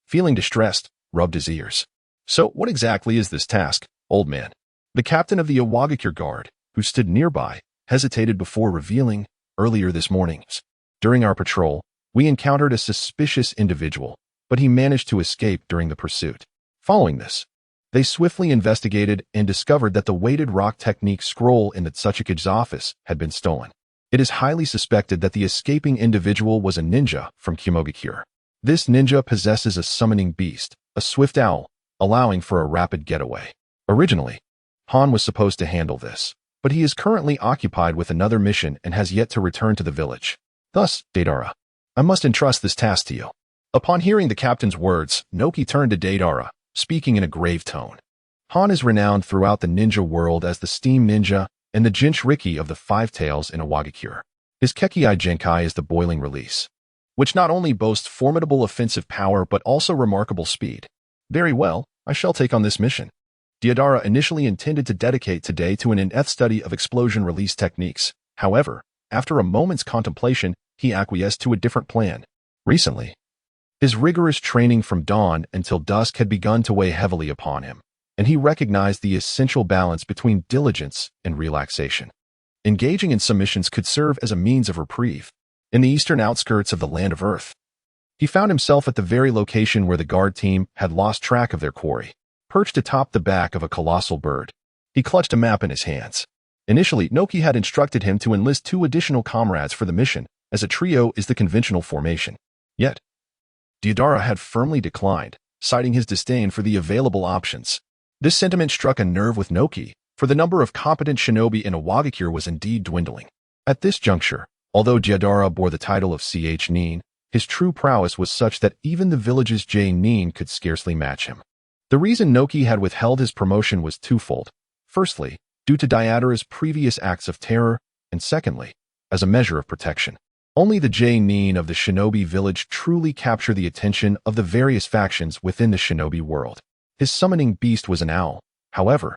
feeling distressed, rubbed his ears. So what exactly is this task, old man? The captain of the Iwagakure Guard, who stood nearby, hesitated before revealing. Earlier this morning, during our patrol, we encountered a suspicious individual, but he managed to escape during the pursuit. Following this, they swiftly investigated and discovered that the weighted rock technique scroll in the Tsuchikage's office had been stolen. It is highly suspected that the escaping individual was a ninja from Kumogakure. This ninja possesses a summoning beast, a swift owl, allowing for a rapid getaway. Originally, Han was supposed to handle this, but he is currently occupied with another mission and has yet to return to the village. Thus, Deidara, I must entrust this task to you. Upon hearing the captain's words, Noki turned to Deidara, speaking in a grave tone. Han is renowned throughout the ninja world as the Steam Ninja and the Jinchuriki of the Five Tails in Iwagakure. His Kekiai Genkai is the boiling release, which not only boasts formidable offensive power but also remarkable speed. Very well, I shall take on this mission. Deidara initially intended to dedicate today to an in-depth study of explosion release techniques. However, after a moment's contemplation, he acquiesced to a different plan. Recently, his rigorous training from dawn until dusk had begun to weigh heavily upon him, and he recognized the essential balance between diligence and relaxation. Engaging in some missions could serve as a means of reprieve. In the eastern outskirts of the Land of Earth, he found himself at the very location where the guard team had lost track of their quarry. Perched atop the back of a colossal bird, he clutched a map in his hands. Initially, Noki had instructed him to enlist 2 additional comrades for the mission, as a trio is the conventional formation. Yet, Deidara had firmly declined, citing his disdain for the available options. This sentiment struck a nerve with Noki, for the number of competent shinobi in Iwagakure was indeed dwindling. At this juncture, although Deidara bore the title of CH Nin, his true prowess was such that even the village's J Nin could scarcely match him. The reason Noki had withheld his promotion was twofold. Firstly, due to Deidara's previous acts of terror, and secondly, as a measure of protection. Only the J Nin of the shinobi village truly capture the attention of the various factions within the shinobi world. His summoning beast was an owl. However,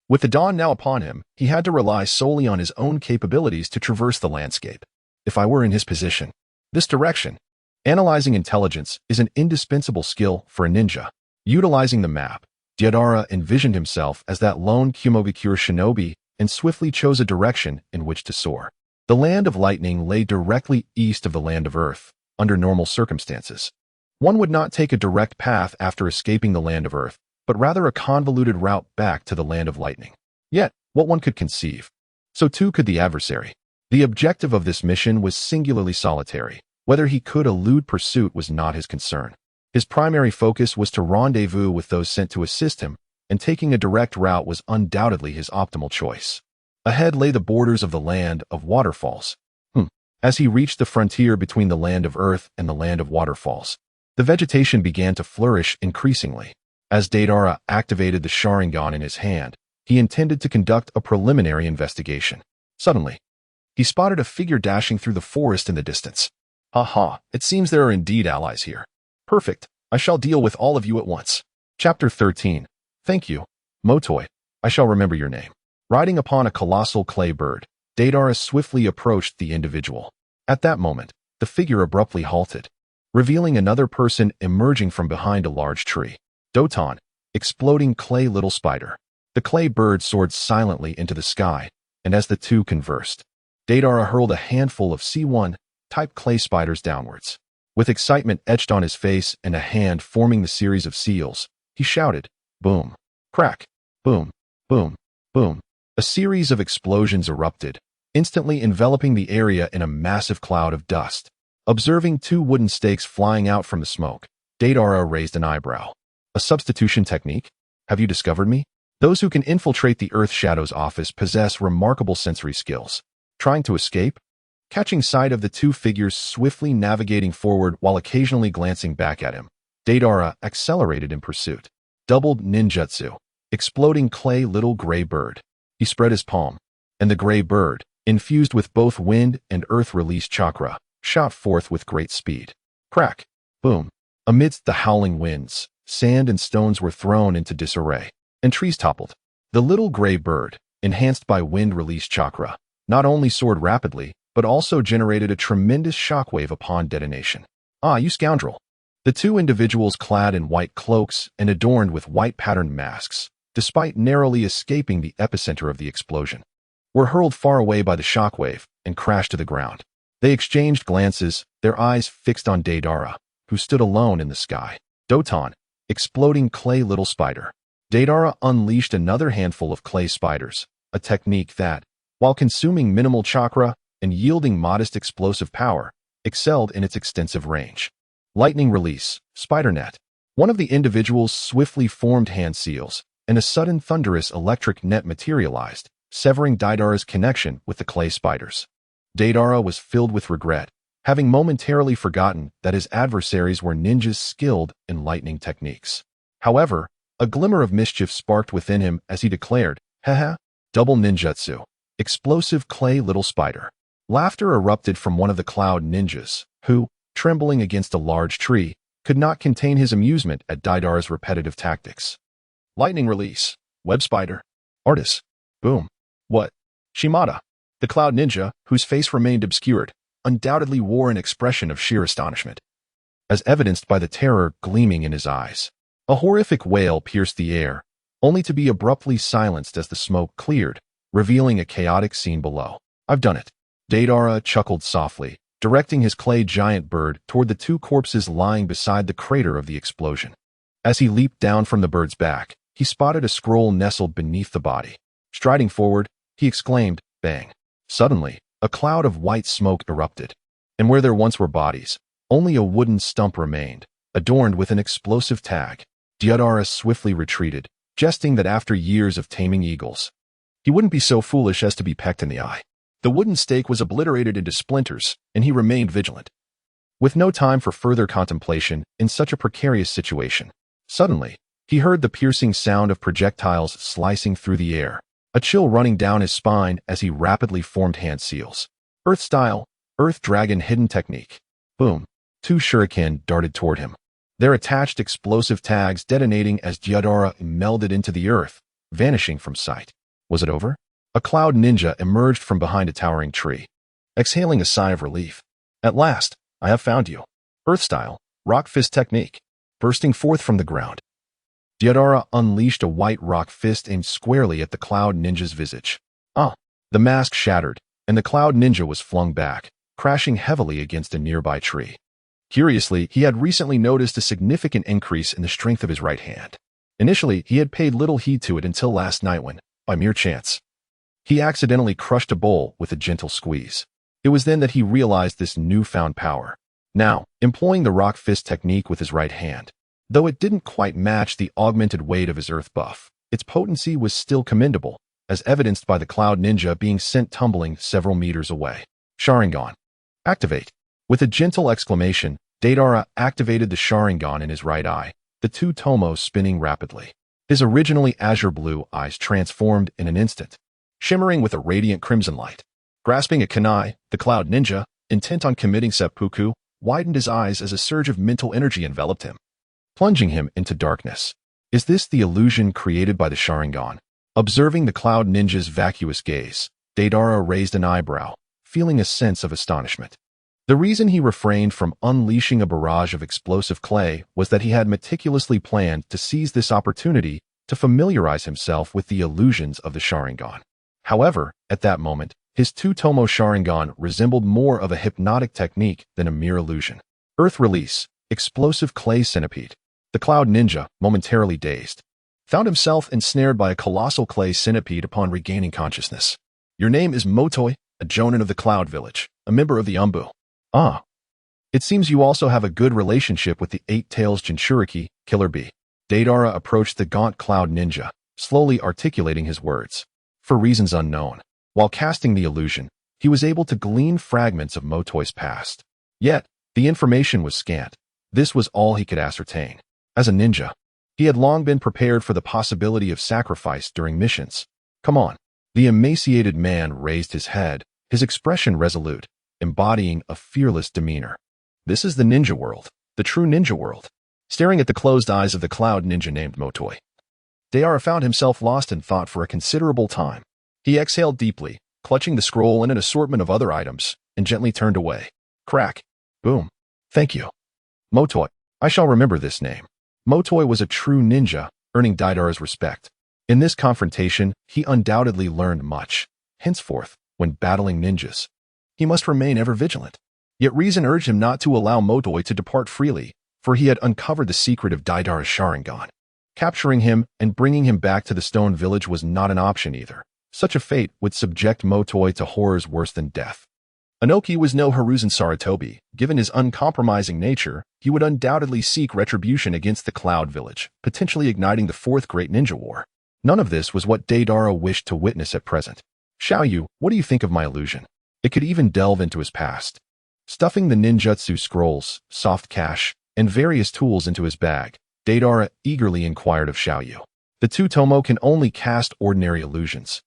with the dawn now upon him, he had to rely solely on his own capabilities to traverse the landscape. If I were in his position, this direction, analyzing intelligence, is an indispensable skill for a ninja. Utilizing the map, Deidara envisioned himself as that lone Kumogakure shinobi and swiftly chose a direction in which to soar. The Land of Lightning lay directly east of the Land of Earth, under normal circumstances. One would not take a direct path after escaping the Land of Earth, but rather a convoluted route back to the Land of Lightning. Yet, what one could conceive, so too could the adversary. The objective of this mission was singularly solitary. Whether he could elude pursuit was not his concern. His primary focus was to rendezvous with those sent to assist him, and taking a direct route was undoubtedly his optimal choice. Ahead lay the borders of the Land of Waterfalls. As he reached the frontier between the Land of Earth and the Land of Waterfalls, the vegetation began to flourish increasingly. As Deidara activated the Sharingan in his hand, he intended to conduct a preliminary investigation. Suddenly, he spotted a figure dashing through the forest in the distance. Ha ha, it seems there are indeed allies here. Perfect, I shall deal with all of you at once. Chapter 13. Thank you, Motoi. I shall remember your name. Riding upon a colossal clay bird, Deidara swiftly approached the individual. At that moment, the figure abruptly halted, revealing another person emerging from behind a large tree. Doton, exploding clay little spider. The clay bird soared silently into the sky, and as the two conversed, Deidara hurled a handful of C1-type clay spiders downwards. With excitement etched on his face and a hand forming the series of seals, he shouted, boom, crack, boom, boom, boom. A series of explosions erupted, instantly enveloping the area in a massive cloud of dust. Observing two wooden stakes flying out from the smoke, Deidara raised an eyebrow. A substitution technique? Have you discovered me? Those who can infiltrate the Earth Shadow's office possess remarkable sensory skills. Trying to escape? Catching sight of the two figures swiftly navigating forward while occasionally glancing back at him, Deidara accelerated in pursuit. Doubled ninjutsu. Exploding clay little gray bird. He spread his palm, and the gray bird, infused with both wind and earth release chakra, shot forth with great speed. Crack. Boom. Amidst the howling winds, sand and stones were thrown into disarray, and trees toppled. The little gray bird, enhanced by wind release chakra, not only soared rapidly, but also generated a tremendous shockwave upon detonation. Ah, you scoundrel! The two individuals clad in white cloaks and adorned with white patterned masks, despite narrowly escaping the epicenter of the explosion, were hurled far away by the shockwave and crashed to the ground. They exchanged glances, their eyes fixed on Deidara, who stood alone in the sky. Doton, exploding clay little spider. Deidara unleashed another handful of clay spiders, a technique that, while consuming minimal chakra and yielding modest explosive power, excelled in its extensive range. Lightning release, spider net. One of the individuals swiftly formed hand seals, and a sudden thunderous electric net materialized, severing Deidara's connection with the clay spiders. Deidara was filled with regret, having momentarily forgotten that his adversaries were ninjas skilled in lightning techniques. However, a glimmer of mischief sparked within him as he declared, haha, double ninjutsu. Explosive clay little spider. Laughter erupted from one of the cloud ninjas, who, trembling against a large tree, could not contain his amusement at Deidara's repetitive tactics. Lightning release. Web spider. Artist. Boom. What? Shimada. The cloud ninja, whose face remained obscured, undoubtedly wore an expression of sheer astonishment, as evidenced by the terror gleaming in his eyes. A horrific wail pierced the air, only to be abruptly silenced as the smoke cleared, revealing a chaotic scene below. I've done it. Deidara chuckled softly, directing his clay giant bird toward the two corpses lying beside the crater of the explosion. As he leaped down from the bird's back, he spotted a scroll nestled beneath the body. Striding forward, he exclaimed, bang. Suddenly, a cloud of white smoke erupted, and where there once were bodies, only a wooden stump remained, adorned with an explosive tag. Deidara swiftly retreated, jesting that after years of taming eagles, he wouldn't be so foolish as to be pecked in the eye. The wooden stake was obliterated into splinters, and he remained vigilant. With no time for further contemplation in such a precarious situation, suddenly, he heard the piercing sound of projectiles slicing through the air, a chill running down his spine as he rapidly formed hand seals. Earth style, Earth Dragon hidden technique. Boom. Two shuriken darted toward him, their attached explosive tags detonating as Deidara melded into the earth, vanishing from sight. Was it over? A cloud ninja emerged from behind a towering tree, exhaling a sigh of relief. At last, I have found you. Earth style, rock fist technique. Bursting forth from the ground, Deidara unleashed a white rock fist aimed squarely at the cloud ninja's visage. Ah! The mask shattered, and the cloud ninja was flung back, crashing heavily against a nearby tree. Curiously, he had recently noticed a significant increase in the strength of his right hand. Initially, he had paid little heed to it until last night when, by mere chance, he accidentally crushed a bowl with a gentle squeeze. It was then that he realized this newfound power. Now, employing the rock fist technique with his right hand, though it didn't quite match the augmented weight of his earth buff, its potency was still commendable, as evidenced by the cloud ninja being sent tumbling several meters away. Sharingan. Activate. With a gentle exclamation, Deidara activated the Sharingan in his right eye, the two tomos spinning rapidly. His originally azure blue eyes transformed in an instant, shimmering with a radiant crimson light. Grasping a kunai, the cloud ninja, intent on committing seppuku, widened his eyes as a surge of mental energy enveloped him, plunging him into darkness. Is this the illusion created by the Sharingan? Observing the cloud ninja's vacuous gaze, Deidara raised an eyebrow, feeling a sense of astonishment. The reason he refrained from unleashing a barrage of explosive clay was that he had meticulously planned to seize this opportunity to familiarize himself with the illusions of the Sharingan. However, at that moment, his two-tomo Sharingan resembled more of a hypnotic technique than a mere illusion. Earth release, explosive clay centipede. The cloud ninja, momentarily dazed, found himself ensnared by a colossal clay centipede upon regaining consciousness. Your name is Motoi, a jonin of the Cloud Village, a member of the Umbu. Ah. It seems you also have a good relationship with the Eight-Tails Jinchuriki, Killer Bee. Deidara approached the gaunt cloud ninja, slowly articulating his words. For reasons unknown, while casting the illusion, he was able to glean fragments of Motoi's past. Yet, the information was scant. This was all he could ascertain. As a ninja, he had long been prepared for the possibility of sacrifice during missions. Come on. The emaciated man raised his head, his expression resolute, embodying a fearless demeanor. This is the ninja world, the true ninja world. Staring at the closed eyes of the cloud ninja named Motoi, Deidara found himself lost in thought for a considerable time. He exhaled deeply, clutching the scroll and an assortment of other items, and gently turned away. Crack. Boom. Thank you. Motoi. I shall remember this name. Motoi was a true ninja, earning Deidara's respect. In this confrontation, he undoubtedly learned much. Henceforth, when battling ninjas, he must remain ever vigilant. Yet reason urged him not to allow Motoi to depart freely, for he had uncovered the secret of Deidara's Sharingan. Capturing him and bringing him back to the Stone Village was not an option either. Such a fate would subject Motoi to horrors worse than death. Inoki was no Hiruzen Sarutobi. Given his uncompromising nature, he would undoubtedly seek retribution against the Cloud Village, potentially igniting the Fourth Great Ninja War. None of this was what Deidara wished to witness at present. Xiaoyu, what do you think of my illusion? It could even delve into his past. Stuffing the ninjutsu scrolls, soft cash, and various tools into his bag, Deidara eagerly inquired of Xiaoyu. The two-tomo can only cast ordinary illusions.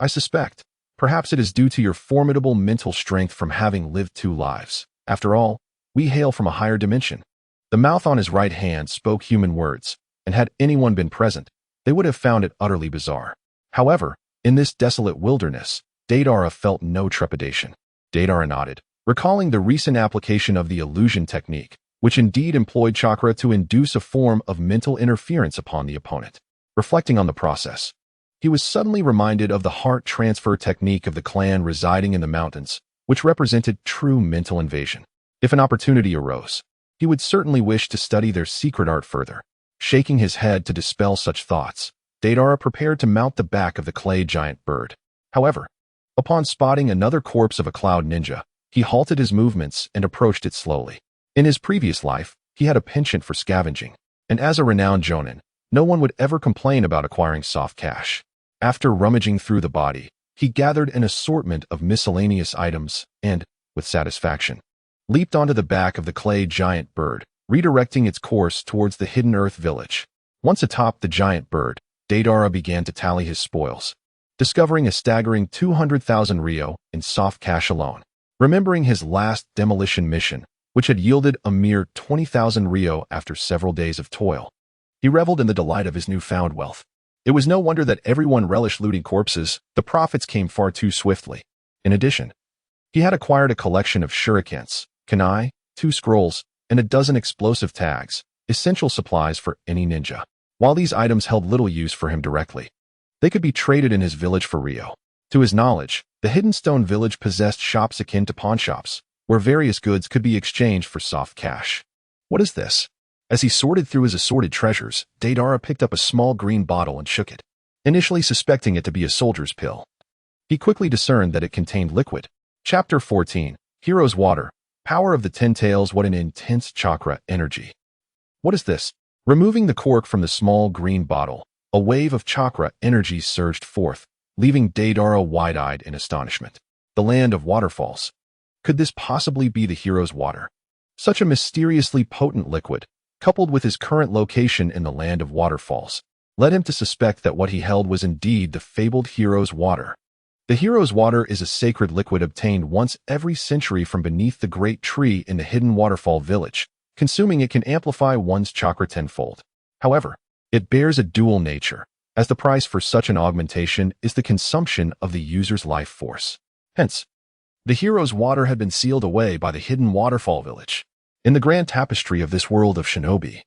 I suspect. Perhaps it is due to your formidable mental strength from having lived 2 lives. After all, we hail from a higher dimension. The mouth on his right hand spoke human words, and had anyone been present, they would have found it utterly bizarre. However, in this desolate wilderness, Deidara felt no trepidation. Deidara nodded, recalling the recent application of the illusion technique, which indeed employed chakra to induce a form of mental interference upon the opponent. Reflecting on the process, he was suddenly reminded of the heart transfer technique of the clan residing in the mountains, which represented true mental invasion. If an opportunity arose, he would certainly wish to study their secret art further. Shaking his head to dispel such thoughts, Deidara prepared to mount the back of the clay giant bird. However, upon spotting another corpse of a cloud ninja, he halted his movements and approached it slowly. In his previous life, he had a penchant for scavenging, and as a renowned jonin, no one would ever complain about acquiring soft cash. After rummaging through the body, he gathered an assortment of miscellaneous items and, with satisfaction, leaped onto the back of the clay giant bird, redirecting its course towards the hidden earth village. Once atop the giant bird, Deidara began to tally his spoils, discovering a staggering 200,000 ryo in soft cash alone. Remembering his last demolition mission, which had yielded a mere 20,000 ryo after several days of toil, he reveled in the delight of his newfound wealth. It was no wonder that everyone relished looting corpses. The profits came far too swiftly. In addition, he had acquired a collection of shurikens, kunai, 2 scrolls, and a dozen explosive tags, essential supplies for any ninja. While these items held little use for him directly, they could be traded in his village for ryo. To his knowledge, the Hidden Stone Village possessed shops akin to pawnshops, where various goods could be exchanged for soft cash. What is this? As he sorted through his assorted treasures, Deidara picked up a small green bottle and shook it, initially suspecting it to be a soldier's pill. He quickly discerned that it contained liquid. Chapter 14, Hero's Water, Power of the 10 Tails. What an intense chakra energy. What is this? Removing the cork from the small green bottle, a wave of chakra energy surged forth, leaving Deidara wide-eyed in astonishment. The land of waterfalls. Could this possibly be the hero's water? Such a mysteriously potent liquid, coupled with his current location in the land of waterfalls, led him to suspect that what he held was indeed the fabled hero's water. The hero's water is a sacred liquid obtained once every century from beneath the great tree in the hidden waterfall village. Consuming it can amplify one's chakra tenfold. However, It bears a dual nature, as the price for such an augmentation is the consumption of the user's life force. Hence, the hero's water had been sealed away by the hidden waterfall village. In the grand tapestry of this world of shinobi,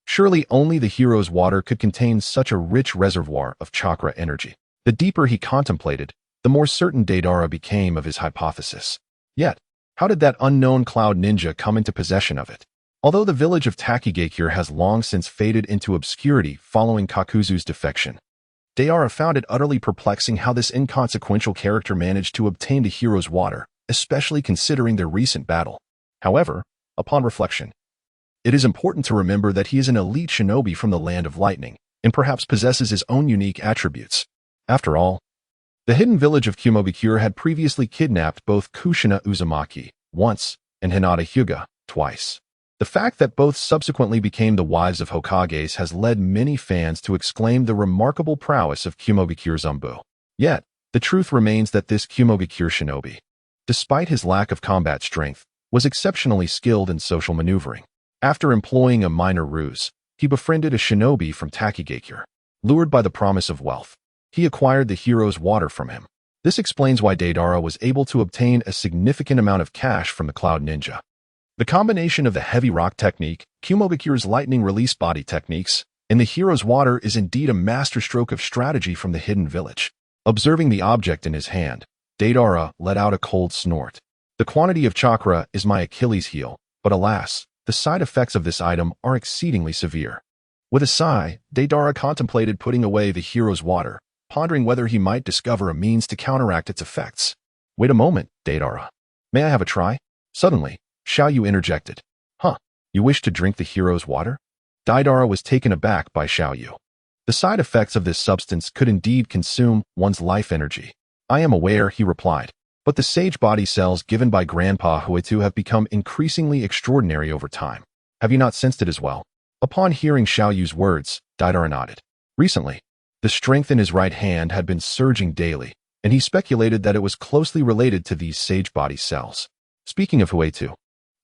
surely only the hero's water could contain such a rich reservoir of chakra energy. The deeper he contemplated, the more certain Deidara became of his hypothesis. Yet, how did that unknown cloud ninja come into possession of it? Although the village of Takigakure has long since faded into obscurity following Kakuzu's defection, Deidara found it utterly perplexing how this inconsequential character managed to obtain the hero's water, especially considering their recent battle. However, upon reflection, it is important to remember that he is an elite shinobi from the land of lightning, and perhaps possesses his own unique attributes. After all, the hidden village of Kumobikure had previously kidnapped both Kushina Uzumaki, once, and Hinata Hyuga, twice. The fact that both subsequently became the wives of Hokages has led many fans to exclaim the remarkable prowess of Kumobikure Zumbu. Yet, the truth remains that this Kumobikure shinobi, despite his lack of combat strength, was exceptionally skilled in social maneuvering. After employing a minor ruse, he befriended a shinobi from Takigakure. Lured by the promise of wealth, he acquired the hero's water from him. This explains why Deidara was able to obtain a significant amount of cash from the Cloud Ninja. The combination of the heavy rock technique, Kumobikure's lightning release body techniques, and the hero's water is indeed a masterstroke of strategy from the hidden village. Observing the object in his hand, Deidara let out a cold snort. The quantity of chakra is my Achilles heel, but alas, the side effects of this item are exceedingly severe. With a sigh, Deidara contemplated putting away the hero's water, pondering whether he might discover a means to counteract its effects. Wait a moment, Deidara. May I have a try? Suddenly, Xiaoyu interjected. Huh, you wish to drink the hero's water? Deidara was taken aback by Xiaoyu. The side effects of this substance could indeed consume one's life energy. I am aware, he replied, but the sage body cells given by Grandpa Huitu have become increasingly extraordinary over time. Have you not sensed it as well? Upon hearing Xiaoyu's words, Deidara nodded. Recently, the strength in his right hand had been surging daily, and he speculated that it was closely related to these sage body cells. Speaking of Huitu,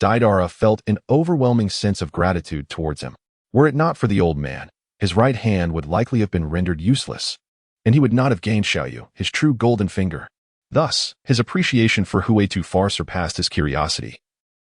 Deidara felt an overwhelming sense of gratitude towards him. Were it not for the old man, his right hand would likely have been rendered useless, and he would not have gained Xiaoyu, his true golden finger. Thus, his appreciation for Huitu far surpassed his curiosity,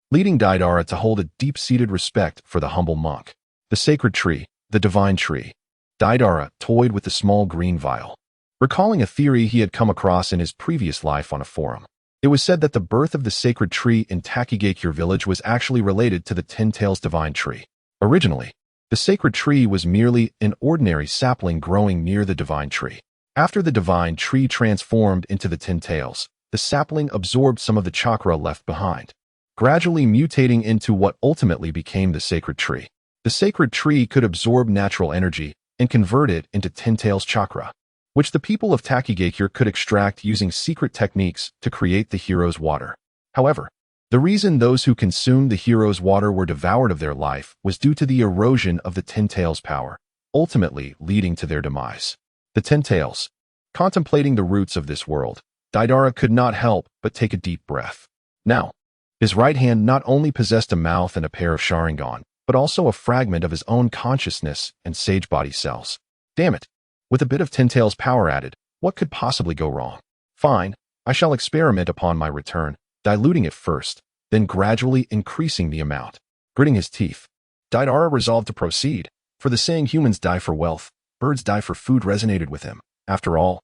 leading Deidara to hold a deep-seated respect for the humble monk. The sacred tree, the divine tree. Deidara toyed with the small green vial, recalling a theory he had come across in his previous life on a forum. It was said that the birth of the sacred tree in Takigakure village was actually related to the Ten Tails divine tree. Originally, the sacred tree was merely an ordinary sapling growing near the divine tree. After the divine tree transformed into the Ten Tails, the sapling absorbed some of the chakra left behind, gradually mutating into what ultimately became the sacred tree. The sacred tree could absorb natural energy and convert it into Ten Tails chakra, which the people of Takigakure could extract using secret techniques to create the hero's water. However, the reason those who consumed the hero's water were devoured of their life was due to the erosion of the Ten Tails power, ultimately leading to their demise. The Ten Tails. Contemplating the roots of this world, Deidara could not help but take a deep breath. Now, his right hand not only possessed a mouth and a pair of Sharingan, but also a fragment of his own consciousness and sage body cells. Damn it! With a bit of Ten Tails power added, what could possibly go wrong? Fine, I shall experiment upon my return, diluting it first, then gradually increasing the amount. Gritting his teeth, Deidara resolved to proceed, for the saying humans die for wealth, birds die for food resonated with him. After all,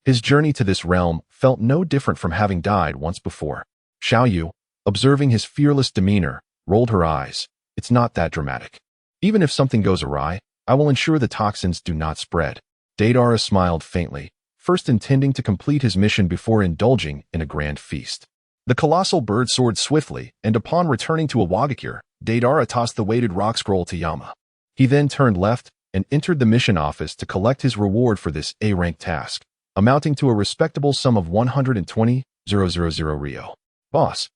his journey to this realm felt no different from having died once before. Xiaoyu, observing his fearless demeanor, rolled her eyes. It's not that dramatic. Even if something goes awry, I will ensure the toxins do not spread. Deidara smiled faintly, first intending to complete his mission before indulging in a grand feast. The colossal bird soared swiftly, and upon returning to Awagakure, Deidara tossed the weighted rock scroll to Yama. He then turned left and entered the mission office to collect his reward for this A-rank task, amounting to a respectable sum of 120,000 Ryo. Boss,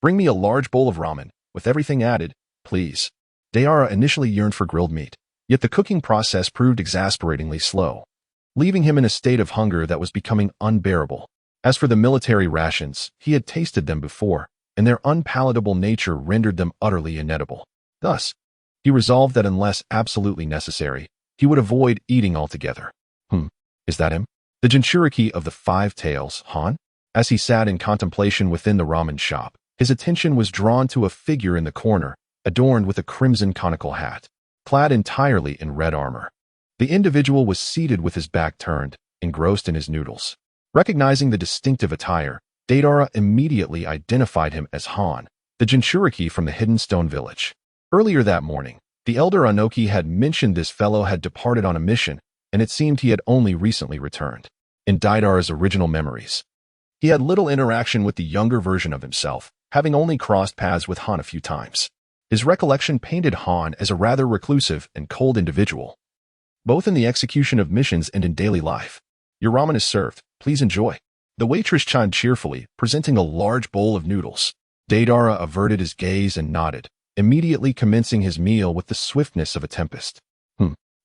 bring me a large bowl of ramen, with everything added, please. Deidara initially yearned for grilled meat, yet the cooking process proved exasperatingly slow, leaving him in a state of hunger that was becoming unbearable. As for the military rations, he had tasted them before, and their unpalatable nature rendered them utterly inedible. Thus, he resolved that unless absolutely necessary, he would avoid eating altogether. Is that him? The Jinchuriki of the Five Tails, Han? As he sat in contemplation within the ramen shop, his attention was drawn to a figure in the corner, adorned with a crimson conical hat, clad entirely in red armor. The individual was seated with his back turned, engrossed in his noodles. Recognizing the distinctive attire, Deidara immediately identified him as Han, the Jinchuriki from the Hidden Stone Village. Earlier that morning, the elder Anoki had mentioned this fellow had departed on a mission, and it seemed he had only recently returned. In Deidara's original memories, he had little interaction with the younger version of himself, having only crossed paths with Han a few times. His recollection painted Han as a rather reclusive and cold individual, both in the execution of missions and in daily life. Your ramen is served. Please enjoy. The waitress chimed cheerfully, presenting a large bowl of noodles. Deidara averted his gaze and nodded, immediately commencing his meal with the swiftness of a tempest.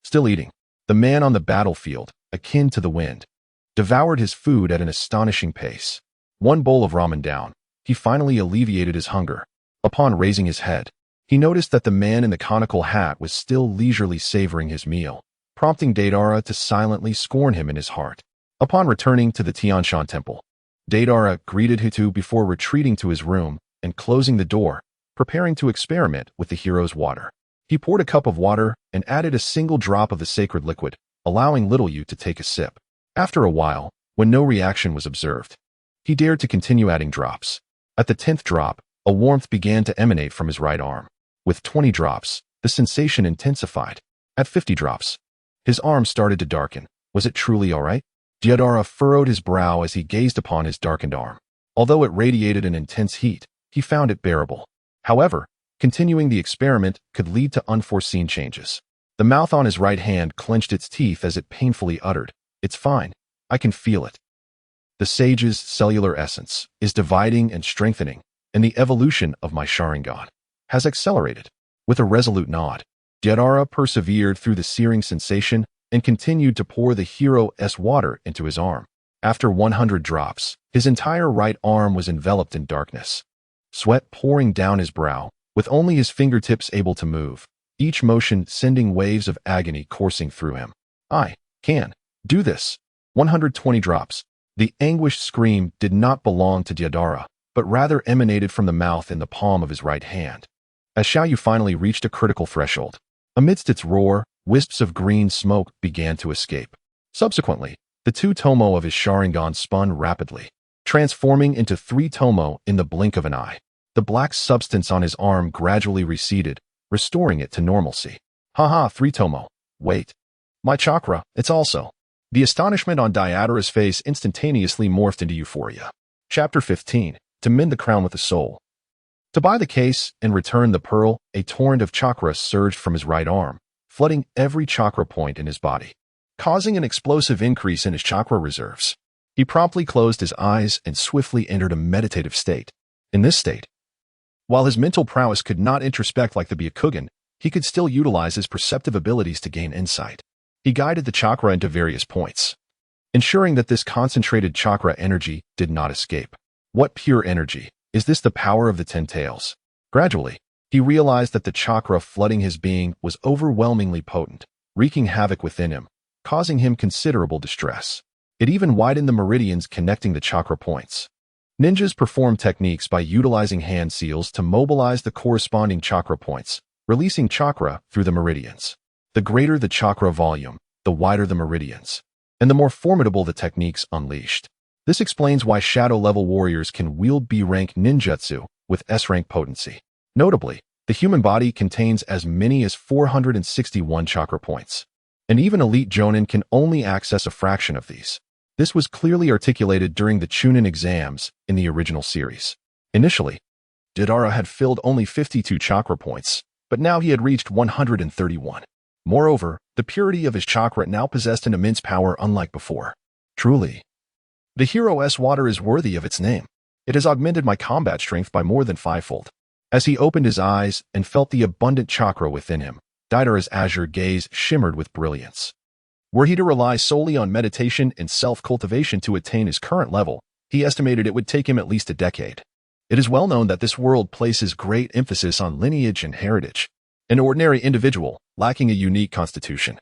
Still eating. The man on the battlefield, akin to the wind, devoured his food at an astonishing pace. One bowl of ramen down, he finally alleviated his hunger. Upon raising his head, he noticed that the man in the conical hat was still leisurely savoring his meal, prompting Deidara to silently scorn him in his heart. Upon returning to the Tianshan temple, Deidara greeted Hutu before retreating to his room and closing the door, preparing to experiment with the hero's water. He poured a cup of water and added a single drop of the sacred liquid, allowing little Yu to take a sip. After a while, when no reaction was observed, he dared to continue adding drops. At the 10th drop, a warmth began to emanate from his right arm. With 20 drops, the sensation intensified. At 50 drops, his arm started to darken. Was it truly all right? Deidara furrowed his brow as he gazed upon his darkened arm. Although it radiated an intense heat, he found it bearable. However, continuing the experiment could lead to unforeseen changes. The mouth on his right hand clenched its teeth as it painfully uttered, "It's fine. I can feel it." The sage's cellular essence is dividing and strengthening, and the evolution of my Sharingan has accelerated. With a resolute nod, Deidara persevered through the searing sensation and continued to pour the hero's water into his arm. After 100 drops, his entire right arm was enveloped in darkness. Sweat pouring down his brow, with only his fingertips able to move, each motion sending waves of agony coursing through him. "I can do this." 120 drops. The anguished scream did not belong to Deidara, but rather emanated from the mouth in the palm of his right hand. As Xiaoyu finally reached a critical threshold, amidst its roar, wisps of green smoke began to escape. Subsequently, the 2 tomo of his Sharingan spun rapidly, transforming into 3 tomo in the blink of an eye. The black substance on his arm gradually receded, restoring it to normalcy. "Haha, 3 tomo. Wait. My chakra, it's also." The astonishment on Deidara's face instantaneously morphed into euphoria. Chapter 15. To mend the crown with the soul. To buy the case and return the pearl, a torrent of chakra surged from his right arm, flooding every chakra point in his body, causing an explosive increase in his chakra reserves. He promptly closed his eyes and swiftly entered a meditative state. In this state, while his mental prowess could not introspect like the Byakugan, he could still utilize his perceptive abilities to gain insight. He guided the chakra into various points, ensuring that this concentrated chakra energy did not escape. What pure energy! Is this the power of the 10 tails? Gradually, he realized that the chakra flooding his being was overwhelmingly potent, wreaking havoc within him, causing him considerable distress. It even widened the meridians connecting the chakra points. Ninjas perform techniques by utilizing hand seals to mobilize the corresponding chakra points, releasing chakra through the meridians. The greater the chakra volume, the wider the meridians, and the more formidable the techniques unleashed. This explains why shadow-level warriors can wield B-rank ninjutsu with S-rank potency. Notably, the human body contains as many as 461 chakra points, and even elite jonin can only access a fraction of these. This was clearly articulated during the Chunin exams in the original series. Initially, Deidara had filled only 52 chakra points, but now he had reached 131. Moreover, the purity of his chakra now possessed an immense power unlike before. Truly, the hero's water is worthy of its name. It has augmented my combat strength by more than 5-fold. As he opened his eyes and felt the abundant chakra within him, Deidara's azure gaze shimmered with brilliance. Were he to rely solely on meditation and self-cultivation to attain his current level, he estimated it would take him at least a decade. It is well known that this world places great emphasis on lineage and heritage. An ordinary individual, lacking a unique constitution,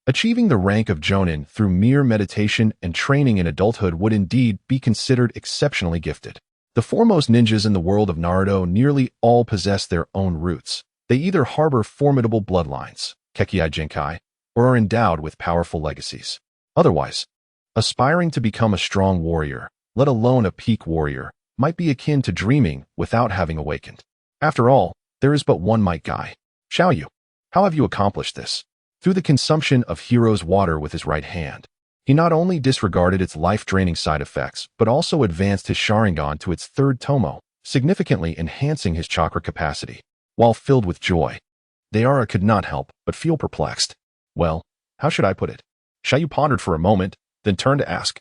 Achieving the rank of Jonin through mere meditation and training in adulthood would indeed be considered exceptionally gifted. The foremost ninjas in the world of Naruto nearly all possess their own roots. They either harbor formidable bloodlines, Kekkai Jinkai, or are endowed with powerful legacies. Otherwise, aspiring to become a strong warrior, let alone a peak warrior, might be akin to dreaming without having awakened. After all, there is but one might guy. Xiaoyu. How have you accomplished this? Through the consumption of hero's water with his right hand. He not only disregarded its life-draining side effects, but also advanced his Sharingan to its third tomo, significantly enhancing his chakra capacity. While filled with joy, Deidara could not help but feel perplexed. Well, how should I put it? Xiaoyu pondered for a moment, then turned to ask,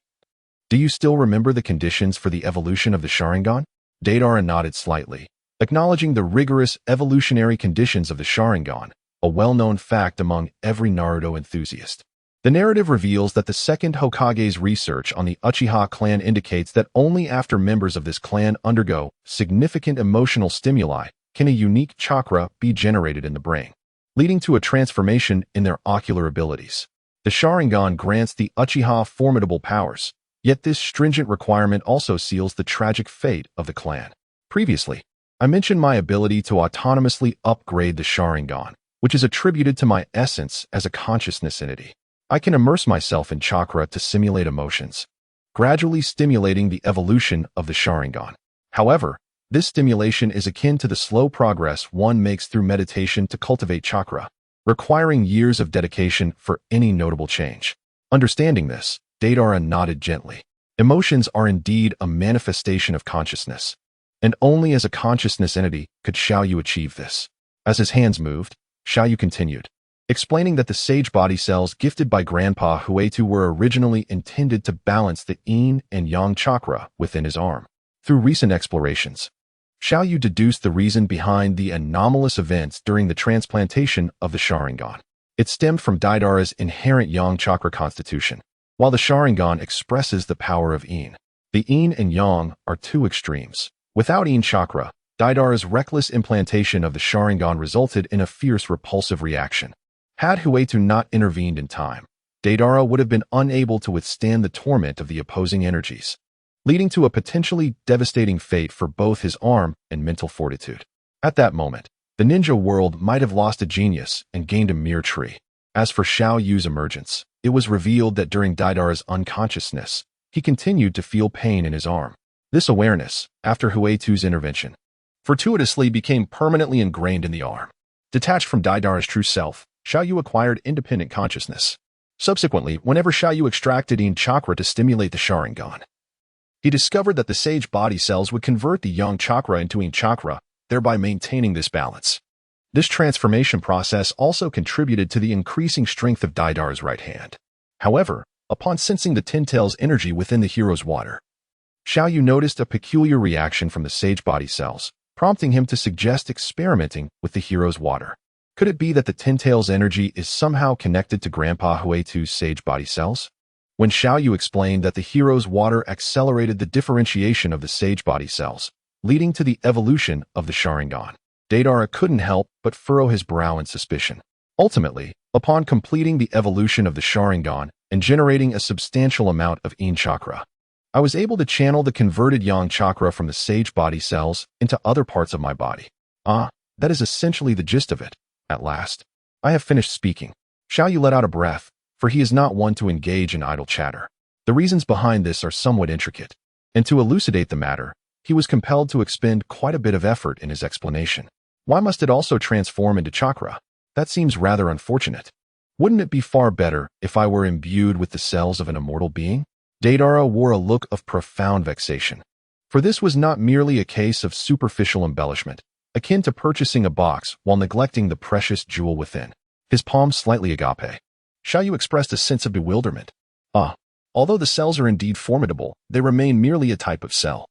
"Do you still remember the conditions for the evolution of the Sharingan?" Deidara nodded slightly, acknowledging the rigorous evolutionary conditions of the Sharingan, a well-known fact among every Naruto enthusiast. The narrative reveals that the second Hokage's research on the Uchiha clan indicates that only after members of this clan undergo significant emotional stimuli can a unique chakra be generated in the brain, leading to a transformation in their ocular abilities. The Sharingan grants the Uchiha formidable powers, yet this stringent requirement also seals the tragic fate of the clan. Previously, I mentioned my ability to autonomously upgrade the Sharingan, which is attributed to my essence as a consciousness entity. I can immerse myself in chakra to simulate emotions, gradually stimulating the evolution of the Sharingan. However, this stimulation is akin to the slow progress one makes through meditation to cultivate chakra, requiring years of dedication for any notable change. Understanding this, Deidara nodded gently. Emotions are indeed a manifestation of consciousness, and only as a consciousness entity could Xiaoyu achieve this. As his hands moved, Xiaoyu continued, explaining that the sage body cells gifted by Grandpa Huetu were originally intended to balance the yin and yang chakra within his arm. Through recent explorations, Xiaoyu deduced the reason behind the anomalous events during the transplantation of the Sharingan. It stemmed from Deidara's inherent yang chakra constitution. While the Sharingan expresses the power of yin, the yin and yang are two extremes. Without yin chakra, Deidara's reckless implantation of the Sharingan resulted in a fierce repulsive reaction. Had Huetu not intervened in time, Deidara would have been unable to withstand the torment of the opposing energies, leading to a potentially devastating fate for both his arm and mental fortitude. At that moment, the ninja world might have lost a genius and gained a mere tree. As for Xiaoyu's emergence, it was revealed that during Deidara's unconsciousness, he continued to feel pain in his arm. This awareness, after Huetu's intervention, fortuitously became permanently ingrained in the arm. Detached from Deidara's true self, Xiaoyu acquired independent consciousness. Subsequently, whenever Xiaoyu extracted yin chakra to stimulate the Sharingan, he discovered that the sage body cells would convert the yang chakra into yin chakra, thereby maintaining this balance. This transformation process also contributed to the increasing strength of Deidara's right hand. However, upon sensing the Ten-Tail's energy within the hero's water, Xiaoyu noticed a peculiar reaction from the sage body cells, prompting him to suggest experimenting with the hero's water. Could it be that the Ten-Tail's energy is somehow connected to Grandpa Huetu's sage body cells? When Xiaoyu explained that the hero's water accelerated the differentiation of the sage body cells, leading to the evolution of the Sharingan, Deidara couldn't help but furrow his brow in suspicion. Ultimately, upon completing the evolution of the Sharingan and generating a substantial amount of yin chakra, I was able to channel the converted yang chakra from the sage body cells into other parts of my body. That is essentially the gist of it. At last, I have finished speaking. Xiaoyu let out a breath, for he is not one to engage in idle chatter. The reasons behind this are somewhat intricate, and to elucidate the matter, he was compelled to expend quite a bit of effort in his explanation. Why must it also transform into chakra? That seems rather unfortunate. Wouldn't it be far better if I were imbued with the cells of an immortal being? Deidara wore a look of profound vexation, for this was not merely a case of superficial embellishment, akin to purchasing a box while neglecting the precious jewel within. His palm slightly agape. Xiaoyu expressed a sense of bewilderment. Although the cells are indeed formidable, they remain merely a type of cell.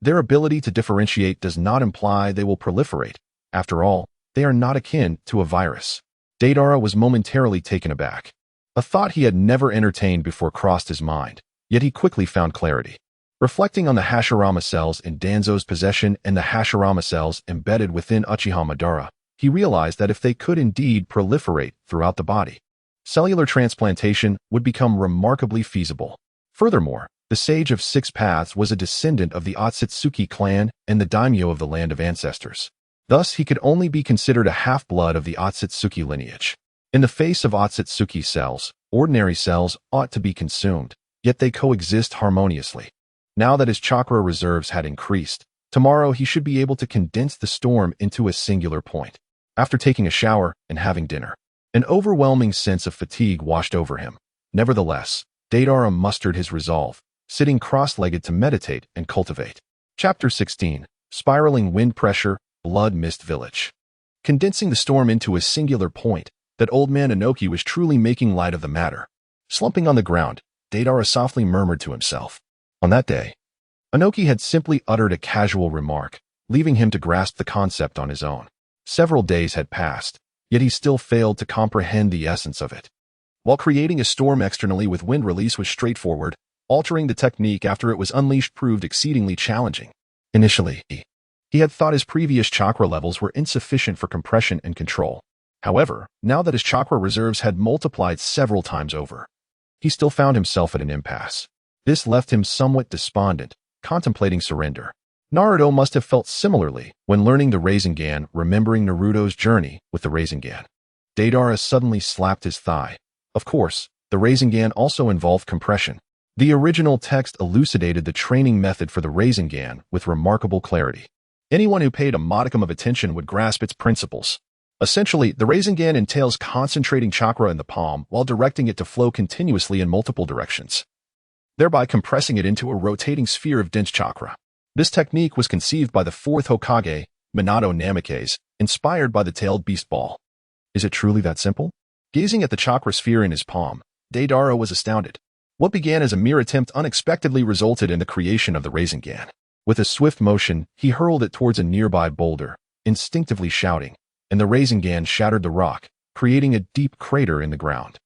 Their ability to differentiate does not imply they will proliferate. After all, they are not akin to a virus. Deidara was momentarily taken aback. A thought he had never entertained before crossed his mind, yet he quickly found clarity. Reflecting on the Hashirama cells in Danzo's possession and the Hashirama cells embedded within Uchiha Madara, he realized that if they could indeed proliferate throughout the body, cellular transplantation would become remarkably feasible. Furthermore, the Sage of Six Paths was a descendant of the Otsutsuki clan and the daimyo of the Land of Ancestors. Thus, he could only be considered a half-blood of the Otsutsuki lineage. In the face of Otsutsuki cells, ordinary cells ought to be consumed, yet they coexist harmoniously. Now that his chakra reserves had increased, tomorrow he should be able to condense the storm into a singular point. After taking a shower and having dinner, an overwhelming sense of fatigue washed over him. Nevertheless, Deidara mustered his resolve, sitting cross-legged to meditate and cultivate. Chapter 16. Spiraling Wind Pressure, Blood Mist Village. Condensing the storm into a singular point, that old man Inoki was truly making light of the matter. Slumping on the ground, Deidara softly murmured to himself. On that day, Inoki had simply uttered a casual remark, leaving him to grasp the concept on his own. Several days had passed, yet he still failed to comprehend the essence of it. While creating a storm externally with wind release was straightforward, altering the technique after it was unleashed proved exceedingly challenging. Initially, he had thought his previous chakra levels were insufficient for compression and control. However, now that his chakra reserves had multiplied several times over, he still found himself at an impasse. This left him somewhat despondent, contemplating surrender. Naruto must have felt similarly when learning the Rasengan, remembering Naruto's journey with the Rasengan. Deidara suddenly slapped his thigh. Of course, the Rasengan also involved compression. The original text elucidated the training method for the Rasengan with remarkable clarity. Anyone who paid a modicum of attention would grasp its principles. Essentially, the Rasengan entails concentrating chakra in the palm while directing it to flow continuously in multiple directions, thereby compressing it into a rotating sphere of dense chakra. This technique was conceived by the fourth Hokage, Minato Namikaze, inspired by the tailed beast ball. Is it truly that simple? Gazing at the chakra sphere in his palm, Deidara was astounded. What began as a mere attempt unexpectedly resulted in the creation of the Rasengan. With a swift motion, he hurled it towards a nearby boulder, instinctively shouting, and the Rasengan shattered the rock, creating a deep crater in the ground.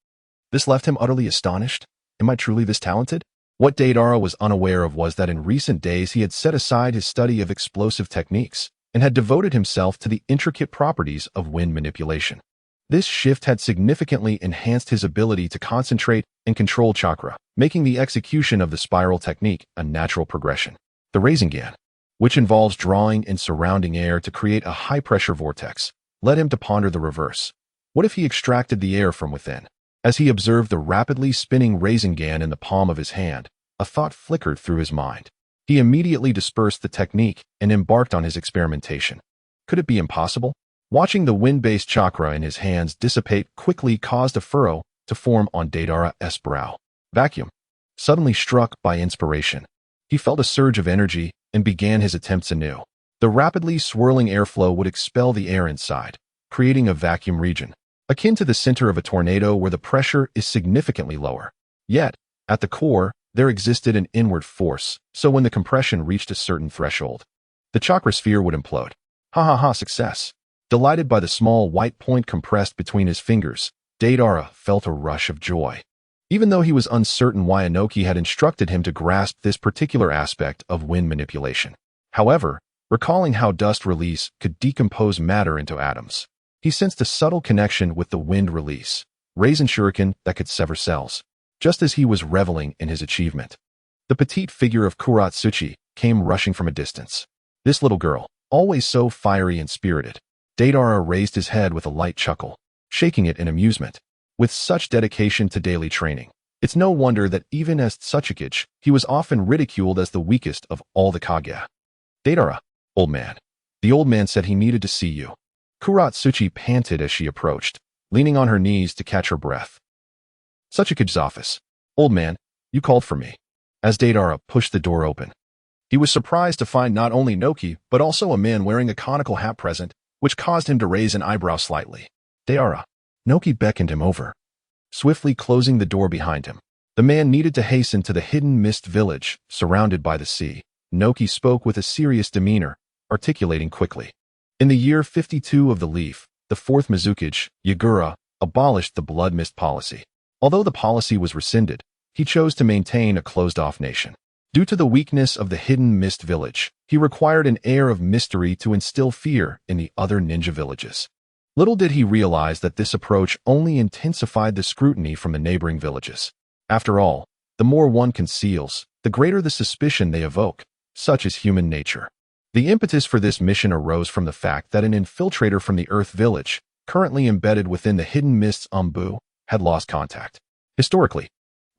This left him utterly astonished. Am I truly this talented? What Deidara was unaware of was that in recent days he had set aside his study of explosive techniques and had devoted himself to the intricate properties of wind manipulation. This shift had significantly enhanced his ability to concentrate and control chakra, making the execution of the spiral technique a natural progression. The Rasengan, which involves drawing in surrounding air to create a high-pressure vortex, led him to ponder the reverse. What if he extracted the air from within? As he observed the rapidly spinning Rasengan in the palm of his hand, a thought flickered through his mind. He immediately dispersed the technique and embarked on his experimentation. Could it be impossible? Watching the wind-based chakra in his hands dissipate quickly caused a furrow to form on Deidara's brow. Vacuum. Suddenly struck by inspiration, he felt a surge of energy and began his attempts anew. The rapidly swirling airflow would expel the air inside, creating a vacuum region, akin to the center of a tornado where the pressure is significantly lower. Yet, at the core, there existed an inward force, so when the compression reached a certain threshold, the chakra sphere would implode. Success. Delighted by the small white point compressed between his fingers, Deidara felt a rush of joy. Even though he was uncertain why Inoki had instructed him to grasp this particular aspect of wind manipulation. However, recalling how dust release could decompose matter into atoms, he sensed a subtle connection with the wind release, Rasen Shuriken that could sever cells. Just as he was reveling in his achievement, the petite figure of Kuratsuchi came rushing from a distance. This little girl, always so fiery and spirited. Deidara raised his head with a light chuckle, shaking it in amusement. With such dedication to daily training, it's no wonder that even as Tsuchikage, he was often ridiculed as the weakest of all the Kage. Deidara, old man. The old man said he needed to see you. Kuratsuchi panted as she approached, leaning on her knees to catch her breath. Tsuchikage's office. Old man, you called for me. As Deidara pushed the door open, he was surprised to find not only Inoki, but also a man wearing a conical hat present, which caused him to raise an eyebrow slightly. Deidara. Inoki beckoned him over, swiftly closing the door behind him. The man needed to hasten to the hidden mist village, surrounded by the sea. Inoki spoke with a serious demeanor, articulating quickly. In the year 52 of the Leaf, the fourth Mizukage, Yagura, abolished the blood mist policy. Although the policy was rescinded, he chose to maintain a closed-off nation. Due to the weakness of the hidden mist village, he required an air of mystery to instill fear in the other ninja villages. Little did he realize that this approach only intensified the scrutiny from the neighboring villages. After all, the more one conceals, the greater the suspicion they evoke, such is human nature. The impetus for this mission arose from the fact that an infiltrator from the Earth village, currently embedded within the Hidden Mist's Umbu, had lost contact. Historically,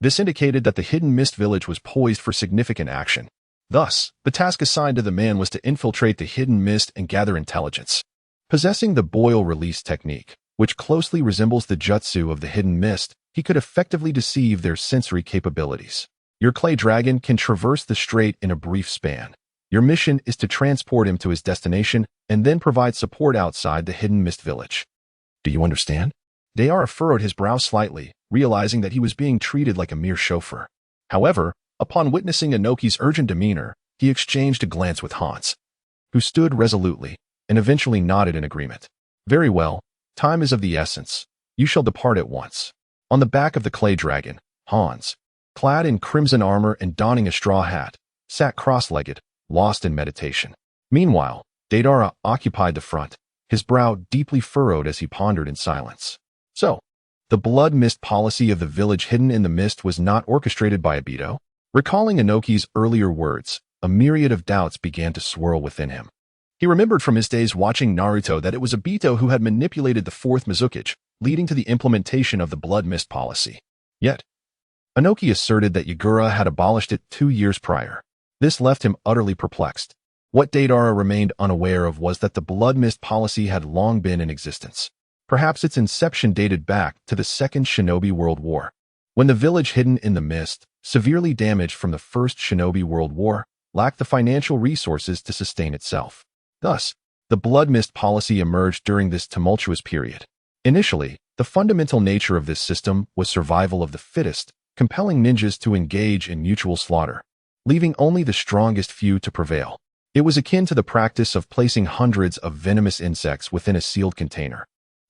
this indicated that the Hidden Mist village was poised for significant action. Thus, the task assigned to the man was to infiltrate the Hidden Mist and gather intelligence. Possessing the boil release technique, which closely resembles the jutsu of the Hidden Mist, he could effectively deceive their sensory capabilities. Your clay dragon can traverse the strait in a brief span. Your mission is to transport him to his destination and then provide support outside the Hidden Mist village. Do you understand? Deidara furrowed his brow slightly, realizing that he was being treated like a mere chauffeur. However, upon witnessing Inoki's urgent demeanor, he exchanged a glance with Hans, who stood resolutely and eventually nodded in agreement. Very well, time is of the essence. You shall depart at once. On the back of the clay dragon, Hans, clad in crimson armor and donning a straw hat, sat cross-legged, lost in meditation. Meanwhile, Deidara occupied the front, his brow deeply furrowed as he pondered in silence. So, the blood mist policy of the village hidden in the mist was not orchestrated by Obito? Recalling Inoki's earlier words, a myriad of doubts began to swirl within him. He remembered from his days watching Naruto that it was Obito who had manipulated the fourth Mizukage, leading to the implementation of the blood mist policy. Yet, Inoki asserted that Yagura had abolished it 2 years prior. This left him utterly perplexed. What Deidara remained unaware of was that the blood mist policy had long been in existence. Perhaps its inception dated back to the Second Shinobi World War, when the village hidden in the mist, severely damaged from the First Shinobi World War, lacked the financial resources to sustain itself. Thus, the blood mist policy emerged during this tumultuous period. Initially, the fundamental nature of this system was survival of the fittest, compelling ninjas to engage in mutual slaughter, leaving only the strongest few to prevail. It was akin to the practice of placing hundreds of venomous insects within a sealed container,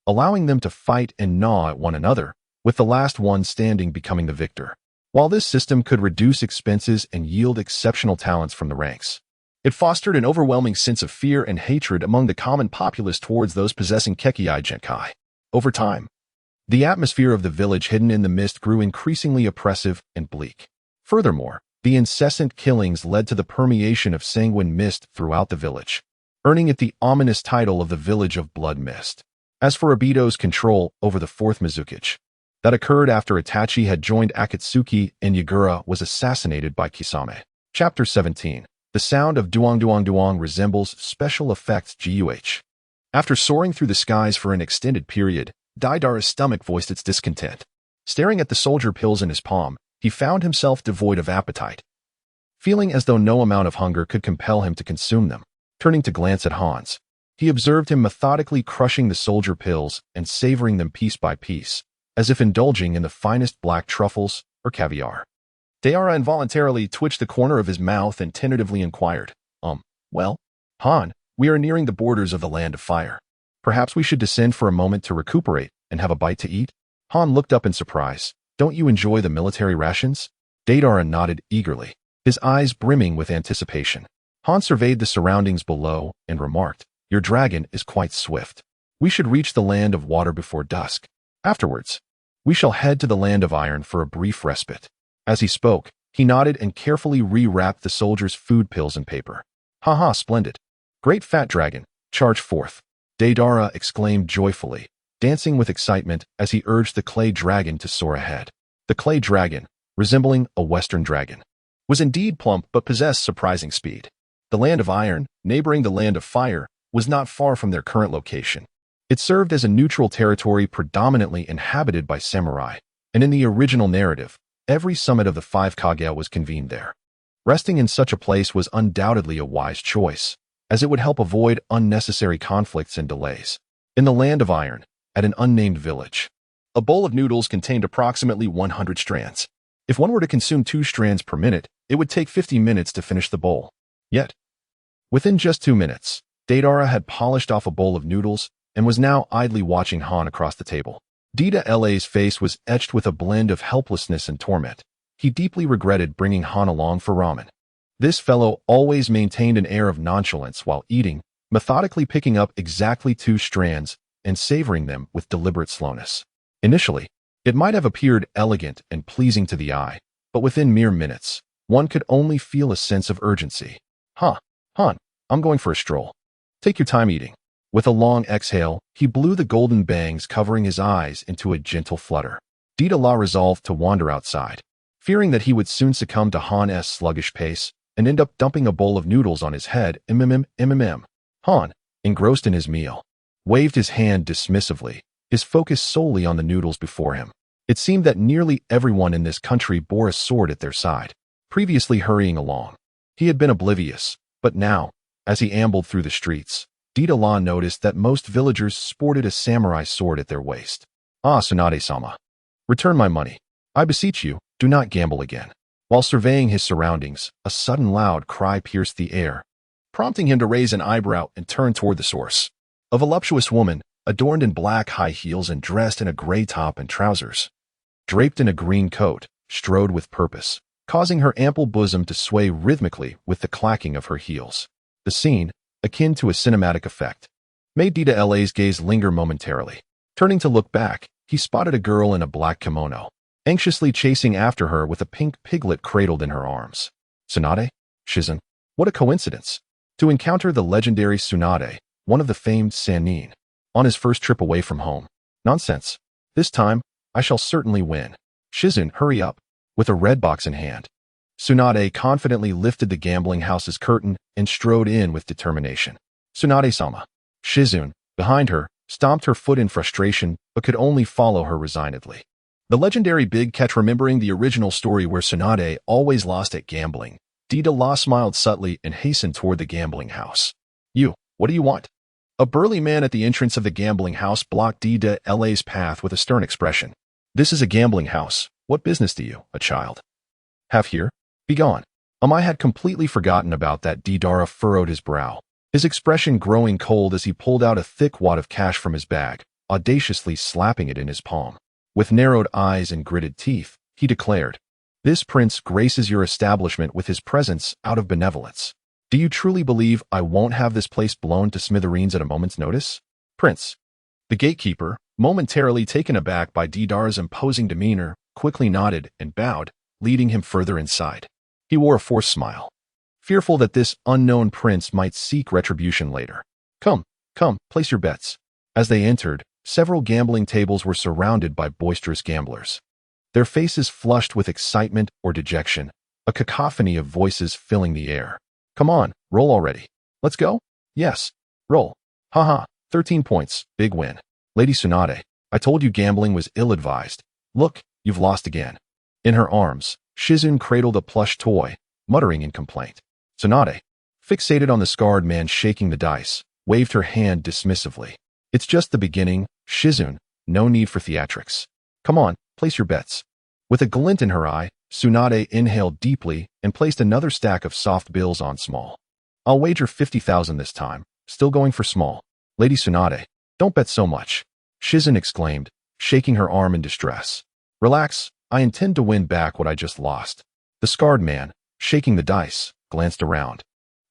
allowing them to fight and gnaw at one another, with the last one standing becoming the victor. While this system could reduce expenses and yield exceptional talents from the ranks, it fostered an overwhelming sense of fear and hatred among the common populace towards those possessing Kekkei Genkai. Over time, the atmosphere of the village hidden in the mist grew increasingly oppressive and bleak. Furthermore, the incessant killings led to the permeation of sanguine mist throughout the village, earning it the ominous title of the Village of Blood Mist. As for Obito's control over the fourth Mizukage, that occurred after Itachi had joined Akatsuki and Yagura was assassinated by Kisame. Chapter 17. The sound of duong duong duong resembles special effects GUH. After soaring through the skies for an extended period, Deidara's stomach voiced its discontent. Staring at the soldier pills in his palm, he found himself devoid of appetite, feeling as though no amount of hunger could compel him to consume them. Turning to glance at Hans, he observed him methodically crushing the soldier pills and savoring them piece by piece, as if indulging in the finest black truffles or caviar. Deidara involuntarily twitched the corner of his mouth and tentatively inquired, well, Han, we are nearing the borders of the Land of Fire. Perhaps we should descend for a moment to recuperate and have a bite to eat? Han looked up in surprise. Don't you enjoy the military rations? Deidara nodded eagerly, his eyes brimming with anticipation. Han surveyed the surroundings below and remarked, your dragon is quite swift. We should reach the Land of Water before dusk. Afterwards, we shall head to the Land of Iron for a brief respite. As he spoke, he nodded and carefully rewrapped the soldier's food pills in paper. Ha, splendid. Great fat dragon, charge forth. Deidara exclaimed joyfully, dancing with excitement as he urged the clay dragon to soar ahead. The clay dragon, resembling a western dragon, was indeed plump but possessed surprising speed. The Land of Iron, neighboring the Land of Fire, was not far from their current location. It served as a neutral territory predominantly inhabited by samurai, and in the original narrative, every summit of the 5 Kage was convened there. Resting in such a place was undoubtedly a wise choice, as it would help avoid unnecessary conflicts and delays. In the Land of Iron, at an unnamed village, a bowl of noodles contained approximately 100 strands. If one were to consume 2 strands per minute, it would take 50 minutes to finish the bowl. Yet, within just 2 minutes, Deidara had polished off a bowl of noodles and was now idly watching Han across the table. Daida's face was etched with a blend of helplessness and torment. He deeply regretted bringing Han along for ramen. This fellow always maintained an air of nonchalance while eating, methodically picking up exactly 2 strands and savoring them with deliberate slowness. Initially, it might have appeared elegant and pleasing to the eye, but within mere minutes, one could only feel a sense of urgency. Han, I'm going for a stroll. Take your time eating. With a long exhale, he blew the golden bangs covering his eyes into a gentle flutter. Deidara resolved to wander outside, fearing that he would soon succumb to Han's sluggish pace and end up dumping a bowl of noodles on his head. Han, engrossed in his meal, waved his hand dismissively, his focus solely on the noodles before him. It seemed that nearly everyone in this country bore a sword at their side, previously hurrying along. He had been oblivious, but now, as he ambled through the streets, Deidara noticed that most villagers sported a samurai sword at their waist. Ah, Tsunade-sama. Return my money. I beseech you, do not gamble again. While surveying his surroundings, a sudden loud cry pierced the air, prompting him to raise an eyebrow and turn toward the source. A voluptuous woman, adorned in black high heels and dressed in a gray top and trousers, draped in a green coat, strode with purpose, causing her ample bosom to sway rhythmically with the clacking of her heels. The scene, akin to a cinematic effect, made Deidara's gaze linger momentarily. Turning to look back, he spotted a girl in a black kimono, anxiously chasing after her with a pink piglet cradled in her arms. Tsunade? Shizen? What a coincidence! To encounter the legendary Tsunade, one of the famed Sannin, on his first trip away from home. Nonsense. This time, I shall certainly win. Shizen, hurry up. With a red box in hand, Tsunade confidently lifted the gambling house's curtain and strode in with determination. Tsunade-sama. Shizen, behind her, stomped her foot in frustration but could only follow her resignedly. The legendary Big Catch, remembering the original story where Tsunade always lost at gambling, Deidara smiled subtly and hastened toward the gambling house. You, what do you want? A burly man at the entrance of the gambling house blocked Deidara's path with a stern expression. This is a gambling house. What business do you, a child, have here? Begone. I had completely forgotten about that. Deidara furrowed his brow, his expression growing cold as he pulled out a thick wad of cash from his bag, audaciously slapping it in his palm. With narrowed eyes and gritted teeth, he declared, This prince graces your establishment with his presence out of benevolence. Do you truly believe I won't have this place blown to smithereens at a moment's notice? Prince. The gatekeeper, momentarily taken aback by Deidara's imposing demeanor, quickly nodded and bowed, leading him further inside. He wore a forced smile, fearful that this unknown prince might seek retribution later. Come, place your bets. As they entered, several gambling tables were surrounded by boisterous gamblers, their faces flushed with excitement or dejection, a cacophony of voices filling the air. Come on, roll already. Let's go? Yes, roll. 13 points, big win. Lady Tsunade, I told you gambling was ill-advised. Look, you've lost again. In her arms, Shizen cradled a plush toy, muttering in complaint. Tsunade, fixated on the scarred man shaking the dice, waved her hand dismissively. It's just the beginning, Shizen, no need for theatrics. Come on, place your bets. With a glint in her eye, Tsunade inhaled deeply and placed another stack of soft bills on small. I'll wager 50,000 this time, still going for small. Lady Tsunade, don't bet so much, Shizen exclaimed, shaking her arm in distress. Relax, I intend to win back what I just lost. The scarred man, shaking the dice, glanced around,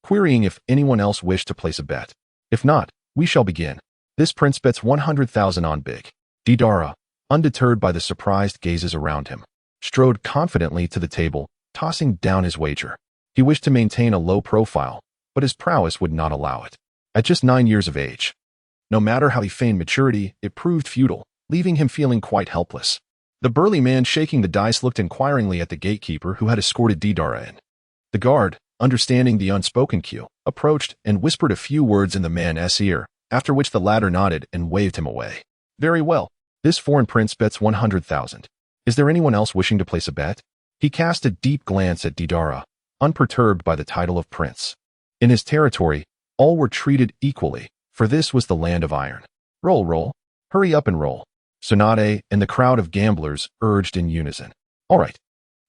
querying if anyone else wished to place a bet. If not, we shall begin. This prince bets 100,000 on big. Deidara, undeterred by the surprised gazes around him, strode confidently to the table, tossing down his wager. He wished to maintain a low profile, but his prowess would not allow it. At just 9 years of age, no matter how he feigned maturity, it proved futile, leaving him feeling quite helpless. The burly man shaking the dice looked inquiringly at the gatekeeper who had escorted Deidara in. The guard, understanding the unspoken cue, approached and whispered a few words in the man's ear, after which the latter nodded and waved him away. Very well. This foreign prince bets 100,000. Is there anyone else wishing to place a bet? He cast a deep glance at Deidara, unperturbed by the title of prince. In his territory, all were treated equally, for this was the land of iron. Roll. Hurry up and roll. Tsunade and the crowd of gamblers urged in unison. All right.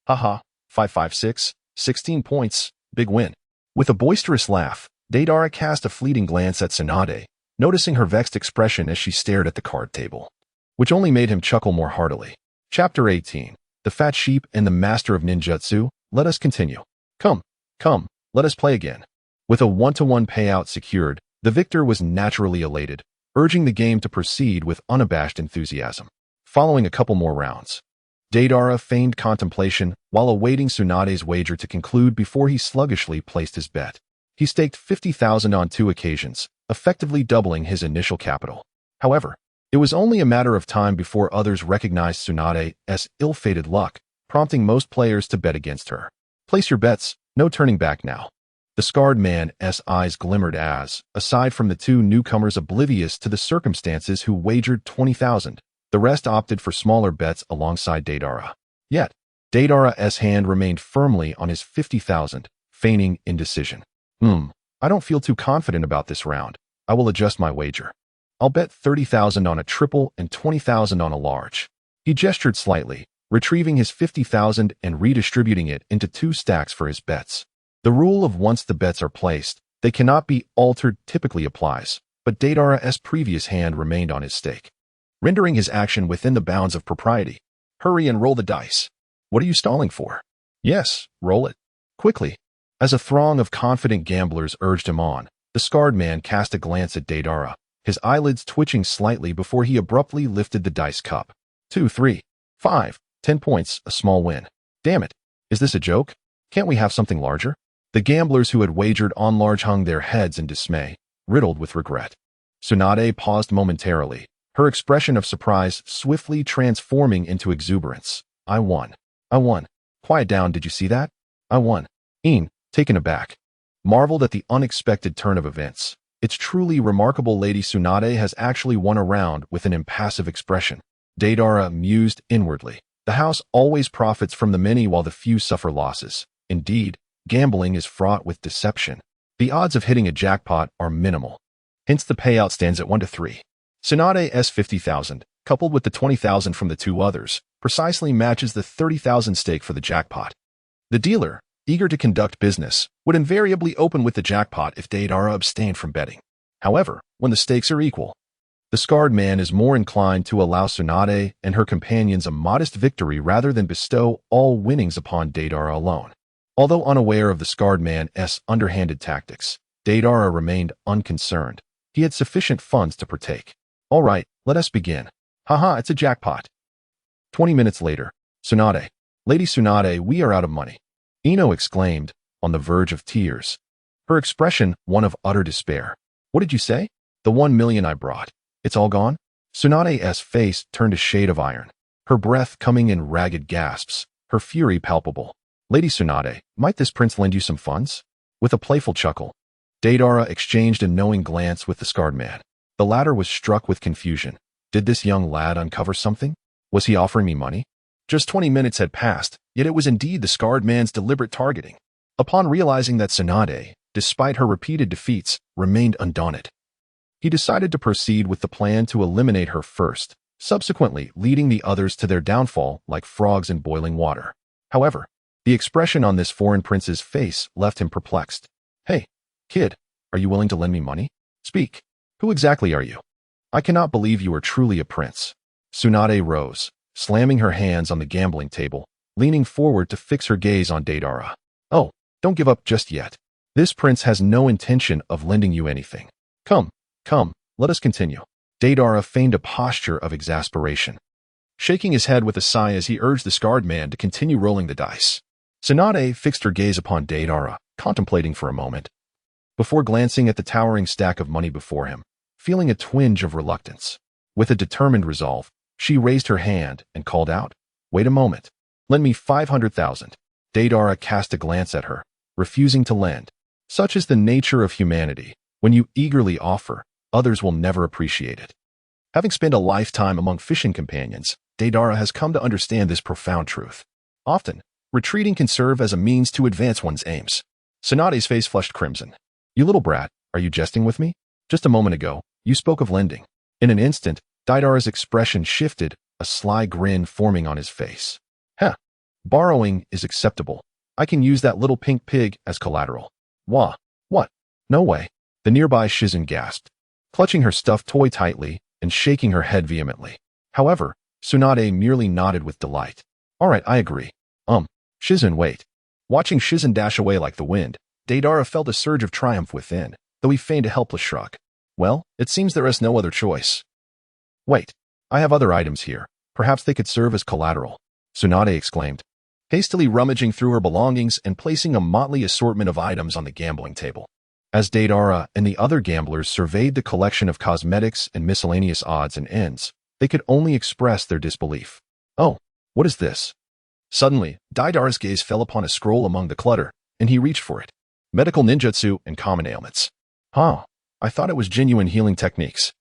556, 16 points, big win. With a boisterous laugh, Deidara cast a fleeting glance at Tsunade, noticing her vexed expression as she stared at the card table, which only made him chuckle more heartily. Chapter 18. The Fat Sheep and the Master of Ninjutsu. Let us continue. Come, let us play again. With a 1-to-1 payout secured, the victor was naturally elated, urging the game to proceed with unabashed enthusiasm. Following a couple more rounds, Deidara feigned contemplation while awaiting Tsunade's wager to conclude before he sluggishly placed his bet. He staked 50,000 on 2 occasions, effectively doubling his initial capital. However, it was only a matter of time before others recognized Tsunade's ill-fated luck, prompting most players to bet against her. Place your bets, no turning back now. The scarred man's eyes glimmered as, aside from the 2 newcomers oblivious to the circumstances who wagered 20,000, the rest opted for smaller bets alongside Deidara. Yet, Deidara's hand remained firmly on his 50,000, feigning indecision. I don't feel too confident about this round. I will adjust my wager. I'll bet 30,000 on a triple and 20,000 on a large. He gestured slightly, retrieving his 50,000 and redistributing it into 2 stacks for his bets. The rule of once the bets are placed, they cannot be altered typically applies, but Deidara's previous hand remained on his stake, rendering his action within the bounds of propriety. Hurry and roll the dice. What are you stalling for? Yes, roll it. Quickly. As a throng of confident gamblers urged him on, the scarred man cast a glance at Deidara, his eyelids twitching slightly before he abruptly lifted the dice cup. 2, 3, 5, 10 points, a small win. Damn it. Is this a joke? Can't we have something larger? The gamblers who had wagered on large hung their heads in dismay, riddled with regret. Tsunade paused momentarily, her expression of surprise swiftly transforming into exuberance. I won. I won. Quiet down, did you see that? I won. Ian, taken aback, marveled at the unexpected turn of events. It's truly remarkable Lady Tsunade has actually won a round with an impassive expression. Deidara mused inwardly. The house always profits from the many while the few suffer losses. Indeed, gambling is fraught with deception. The odds of hitting a jackpot are minimal. Hence the payout stands at 1 to 3. Tsunade's 50,000, coupled with the 20,000 from the 2 others, precisely matches the 30,000 stake for the jackpot. The dealer, eager to conduct business, would invariably open with the jackpot if Deidara abstained from betting. However, when the stakes are equal, the scarred man is more inclined to allow Tsunade and her companions a modest victory rather than bestow all winnings upon Deidara alone. Although unaware of the scarred man's underhanded tactics, Deidara remained unconcerned. He had sufficient funds to partake. All right, let us begin. Haha, it's a jackpot. 20 minutes later, Tsunade. Lady Tsunade, we are out of money. Ino exclaimed, on the verge of tears. Her expression one of utter despair. What did you say? The 1 million I brought. It's all gone? Tsunade's face turned a shade of iron, her breath coming in ragged gasps, her fury palpable. Lady Tsunade, might this prince lend you some funds? With a playful chuckle, Deidara exchanged a knowing glance with the scarred man. The latter was struck with confusion. Did this young lad uncover something? Was he offering me money? Just 20 minutes had passed, yet it was indeed the scarred man's deliberate targeting. Upon realizing that Tsunade, despite her repeated defeats, remained undaunted, he decided to proceed with the plan to eliminate her first, subsequently leading the others to their downfall like frogs in boiling water. However, the expression on this foreign prince's face left him perplexed. Hey, kid, are you willing to lend me money? Speak. Who exactly are you? I cannot believe you are truly a prince. Tsunade rose, slamming her hands on the gambling table, leaning forward to fix her gaze on Deidara. Oh, don't give up just yet. This prince has no intention of lending you anything. Come, let us continue. Deidara feigned a posture of exasperation, shaking his head with a sigh as he urged the scarred man to continue rolling the dice. Tsunade fixed her gaze upon Deidara, contemplating for a moment, before glancing at the towering stack of money before him, feeling a twinge of reluctance. With a determined resolve, she raised her hand and called out, Wait a moment. Lend me 500,000. Deidara cast a glance at her, refusing to lend. Such is the nature of humanity. When you eagerly offer, others will never appreciate it. Having spent a lifetime among fishing companions, Deidara has come to understand this profound truth. Often, retreating can serve as a means to advance one's aims. Tsunade's face flushed crimson. You little brat, are you jesting with me? Just a moment ago, you spoke of lending. In an instant, Deidara's expression shifted, a sly grin forming on his face. Heh, borrowing is acceptable. I can use that little pink pig as collateral. Wah, what? No way. The nearby Shizen gasped, clutching her stuffed toy tightly and shaking her head vehemently. However, Tsunade merely nodded with delight. All right, I agree. Shizen, wait. Watching Shizen dash away like the wind, Deidara felt a surge of triumph within, though he feigned a helpless shrug. Well, it seems there is no other choice. Wait, I have other items here. Perhaps they could serve as collateral, Tsunade exclaimed, hastily rummaging through her belongings and placing a motley assortment of items on the gambling table. As Deidara and the other gamblers surveyed the collection of cosmetics and miscellaneous odds and ends, they could only express their disbelief. Oh, what is this? Suddenly, Deidara's gaze fell upon a scroll among the clutter, and he reached for it. Medical ninjutsu and common ailments. Huh, I thought it was genuine healing techniques.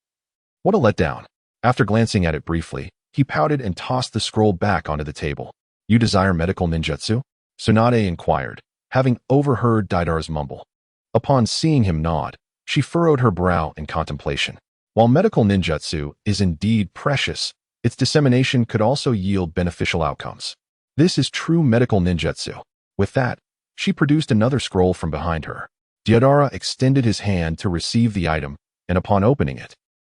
What a letdown. After glancing at it briefly, he pouted and tossed the scroll back onto the table. You desire medical ninjutsu? Tsunade inquired, having overheard Deidara's mumble. Upon seeing him nod, she furrowed her brow in contemplation. While medical ninjutsu is indeed precious, its dissemination could also yield beneficial outcomes. This is true medical ninjutsu. With that, she produced another scroll from behind her. Deidara extended his hand to receive the item, and upon opening it,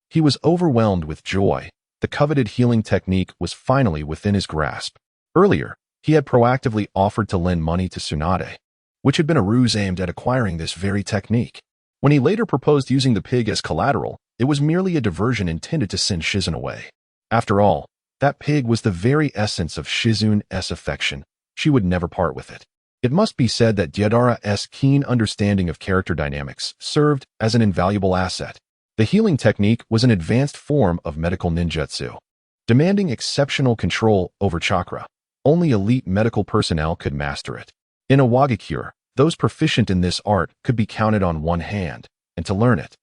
he was overwhelmed with joy. The coveted healing technique was finally within his grasp. Earlier, he had proactively offered to lend money to Tsunade, which had been a ruse aimed at acquiring this very technique. When he later proposed using the pig as collateral, it was merely a diversion intended to send Shizune away. After all, that pig was the very essence of Shizune's affection. She would never part with it. It must be said that Deidara's keen understanding of character dynamics served as an invaluable asset. The healing technique was an advanced form of medical ninjutsu, demanding exceptional control over chakra. Only elite medical personnel could master it. In a Wagakure, those proficient in this art could be counted on one hand, and to learn it,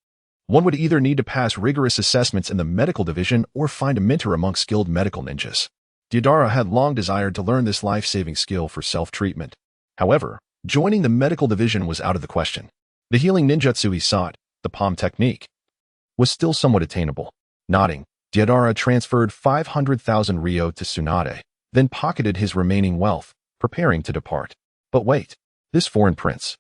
one would either need to pass rigorous assessments in the medical division or find a mentor among skilled medical ninjas. Deidara had long desired to learn this life-saving skill for self-treatment. However, joining the medical division was out of the question. The healing ninjutsu he sought, the palm technique, was still somewhat attainable. Nodding, Deidara transferred 500,000 ryo to Tsunade, then pocketed his remaining wealth, preparing to depart. But wait, this foreign prince.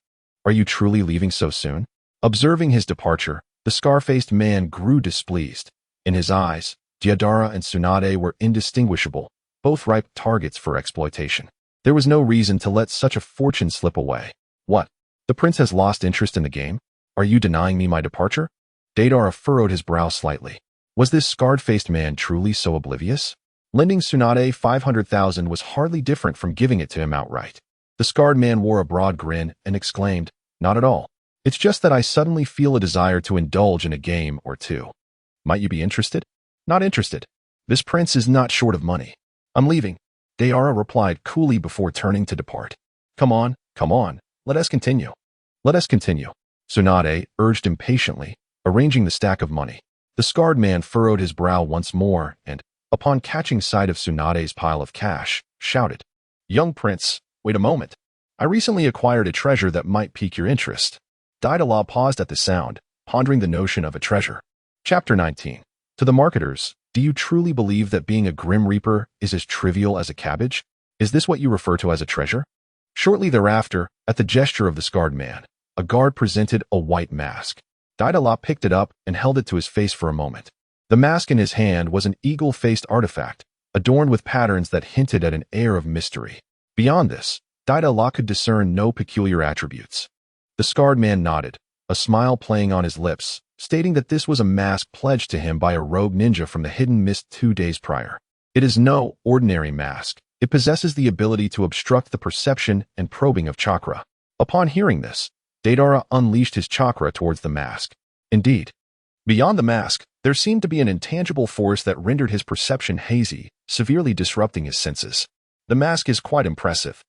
Are you truly leaving so soon? Observing his departure, the scar-faced man grew displeased. In his eyes, Deidara and Tsunade were indistinguishable, both ripe targets for exploitation. There was no reason to let such a fortune slip away. What? The prince has lost interest in the game? Are you denying me my departure? Deidara furrowed his brow slightly. Was this scarred-faced man truly so oblivious? Lending Tsunade 500,000 was hardly different from giving it to him outright. The scarred man wore a broad grin and exclaimed, "Not at all. It's just that I suddenly feel a desire to indulge in a game or two. Might you be interested?" "Not interested. This prince is not short of money. I'm leaving," Deidara replied coolly before turning to depart. Come on, let us continue." "Let us continue," Tsunade urged impatiently, arranging the stack of money. The scarred man furrowed his brow once more and, upon catching sight of Tsunade's pile of cash, shouted, "Young prince, wait a moment. I recently acquired a treasure that might pique your interest." Deidara paused at the sound, pondering the notion of a treasure. Chapter 19. To the marketers, do you truly believe that being a Grim Reaper is as trivial as a cabbage? Is this what you refer to as a treasure? Shortly thereafter, at the gesture of the scarred man, a guard presented a white mask. Deidara picked it up and held it to his face for a moment. The mask in his hand was an eagle-faced artifact, adorned with patterns that hinted at an air of mystery. Beyond this, Deidara could discern no peculiar attributes. The scarred man nodded, a smile playing on his lips, stating that this was a mask pledged to him by a rogue ninja from the Hidden Mist 2 days prior. It is no ordinary mask. It possesses the ability to obstruct the perception and probing of chakra. Upon hearing this, Deidara unleashed his chakra towards the mask. Indeed, beyond the mask, there seemed to be an intangible force that rendered his perception hazy, severely disrupting his senses. The mask is quite impressive.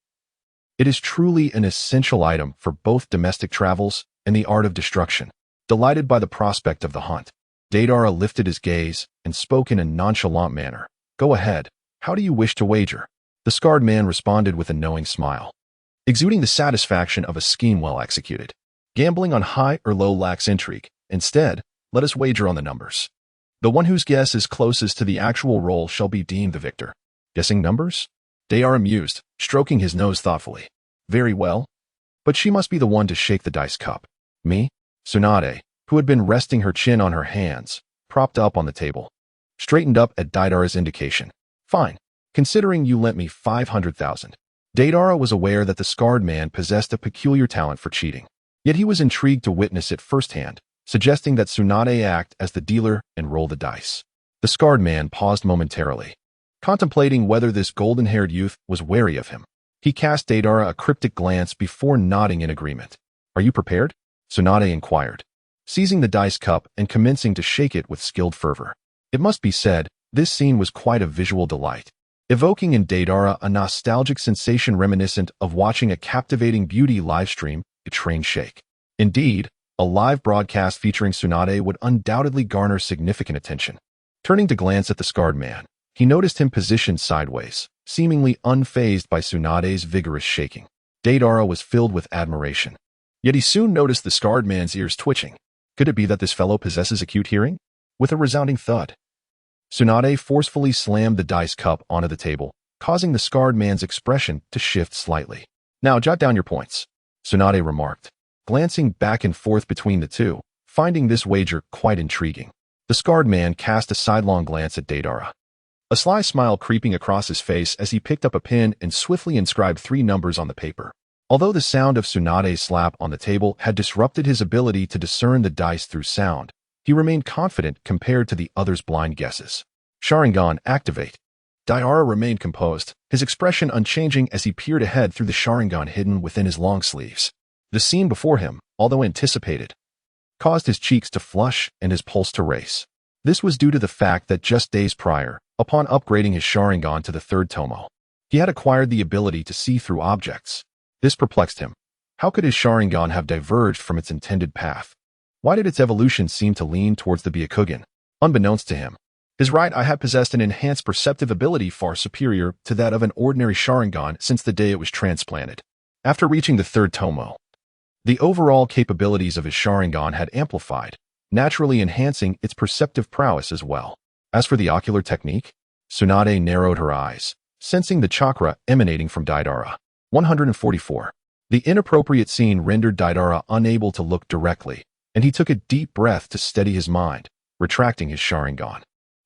It is truly an essential item for both domestic travels and the art of destruction. Delighted by the prospect of the hunt, Deidara lifted his gaze and spoke in a nonchalant manner. "Go ahead. How do you wish to wager?" The scarred man responded with a knowing smile, exuding the satisfaction of a scheme well executed. "Gambling on high or low lacks intrigue. Instead, let us wager on the numbers. The one whose guess is closest to the actual roll shall be deemed the victor." "Guessing numbers?" Deidara mused, stroking his nose thoughtfully. "Very well. But she must be the one to shake the dice cup." "Me?" Tsunade, who had been resting her chin on her hands, propped up on the table, straightened up at Deidara's indication. "Fine. Considering you lent me 500,000. Deidara was aware that the scarred man possessed a peculiar talent for cheating. Yet he was intrigued to witness it firsthand, suggesting that Tsunade act as the dealer and roll the dice. The scarred man paused momentarily, contemplating whether this golden-haired youth was wary of him. He cast Deidara a cryptic glance before nodding in agreement. "Are you prepared?" Tsunade inquired, seizing the dice cup and commencing to shake it with skilled fervor. It must be said, this scene was quite a visual delight, evoking in Deidara a nostalgic sensation reminiscent of watching a captivating beauty livestream, a train shake. Indeed, a live broadcast featuring Tsunade would undoubtedly garner significant attention. Turning to glance at the scarred man, he noticed him positioned sideways, seemingly unfazed by Tsunade's vigorous shaking. Deidara was filled with admiration. Yet he soon noticed the scarred man's ears twitching. Could it be that this fellow possesses acute hearing? With a resounding thud, Tsunade forcefully slammed the dice cup onto the table, causing the scarred man's expression to shift slightly. "Now jot down your points," Tsunade remarked, glancing back and forth between the two, finding this wager quite intriguing. The scarred man cast a sidelong glance at Deidara, a sly smile creeping across his face as he picked up a pen and swiftly inscribed 3 numbers on the paper. Although the sound of Tsunade's slap on the table had disrupted his ability to discern the dice through sound, he remained confident compared to the other's blind guesses. "Sharingan, activate." Deidara remained composed, his expression unchanging as he peered ahead through the Sharingan hidden within his long sleeves. The scene before him, although anticipated, caused his cheeks to flush and his pulse to race. This was due to the fact that just days prior, upon upgrading his Sharingan to the 3rd Tomo, he had acquired the ability to see through objects. This perplexed him. How could his Sharingan have diverged from its intended path? Why did its evolution seem to lean towards the Byakugan? Unbeknownst to him, his right eye had possessed an enhanced perceptive ability far superior to that of an ordinary Sharingan since the day it was transplanted. After reaching the 3rd Tomo, the overall capabilities of his Sharingan had amplified, naturally enhancing its perceptive prowess as well. As for the ocular technique, Tsunade narrowed her eyes, sensing the chakra emanating from Deidara. 144. The inappropriate scene rendered Deidara unable to look directly, and he took a deep breath to steady his mind, retracting his Sharingan.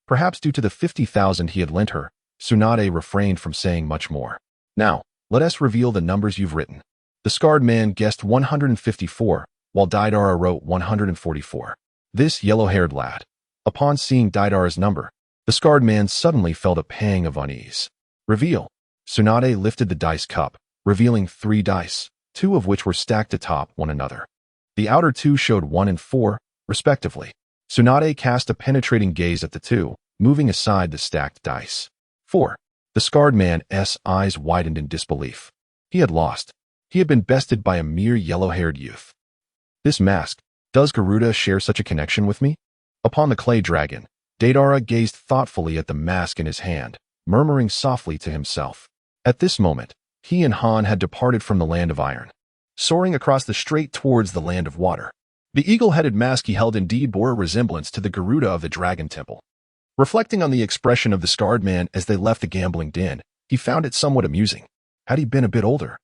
Perhaps due to the 50,000 he had lent her, Tsunade refrained from saying much more. "Now, let us reveal the numbers you've written." The scarred man guessed 154, while Deidara wrote 144. This yellow-haired lad. Upon seeing Deidara's number, the scarred man suddenly felt a pang of unease. "Reveal." Tsunade lifted the dice cup, revealing 3 dice, 2 of which were stacked atop one another. The outer 2 showed 1 and 4, respectively. Tsunade cast a penetrating gaze at the 2, moving aside the stacked dice. 4. The scarred man's eyes widened in disbelief. He had lost. He had been bested by a mere yellow-haired youth. This mask, does Garuda share such a connection with me? Upon the clay dragon, Deidara gazed thoughtfully at the mask in his hand, murmuring softly to himself. At this moment, he and Han had departed from the land of iron, soaring across the strait towards the land of water. The eagle-headed mask he held indeed bore a resemblance to the Garuda of the Dragon Temple. Reflecting on the expression of the scarred man as they left the gambling den, he found it somewhat amusing. Had he been a bit older,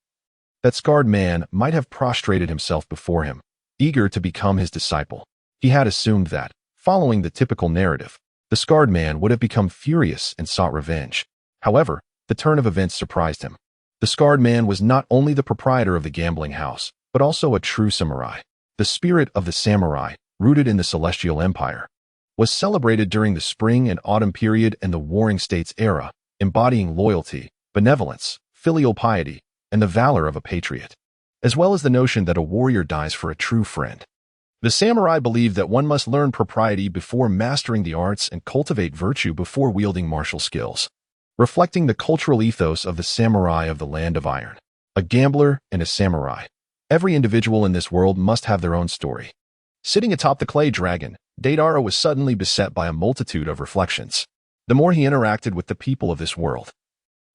that scarred man might have prostrated himself before him, eager to become his disciple. He had assumed that, following the typical narrative, the scarred man would have become furious and sought revenge. However, the turn of events surprised him. The scarred man was not only the proprietor of the gambling house, but also a true samurai. The spirit of the samurai, rooted in the Celestial Empire, was celebrated during the spring and autumn period and the Warring States era, embodying loyalty, benevolence, filial piety, and the valor of a patriot, as well as the notion that a warrior dies for a true friend. The samurai believed that one must learn propriety before mastering the arts and cultivate virtue before wielding martial skills, reflecting the cultural ethos of the samurai of the Land of Iron. A gambler and a samurai. Every individual in this world must have their own story. Sitting atop the clay dragon, Deidara was suddenly beset by a multitude of reflections. The more he interacted with the people of this world,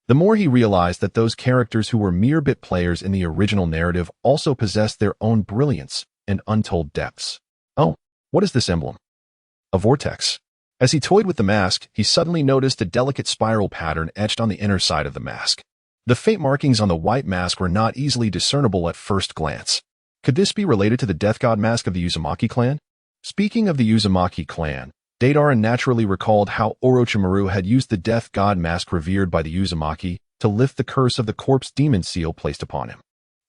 the more he realized that those characters who were mere bit players in the original narrative also possessed their own brilliance and untold depths. Oh, what is this emblem? A vortex. As he toyed with the mask, he suddenly noticed a delicate spiral pattern etched on the inner side of the mask. The faint markings on the white mask were not easily discernible at first glance. Could this be related to the death god mask of the Uzumaki clan? Speaking of the Uzumaki clan, Deidara naturally recalled how Orochimaru had used the death god mask revered by the Uzumaki to lift the curse of the corpse demon seal placed upon him.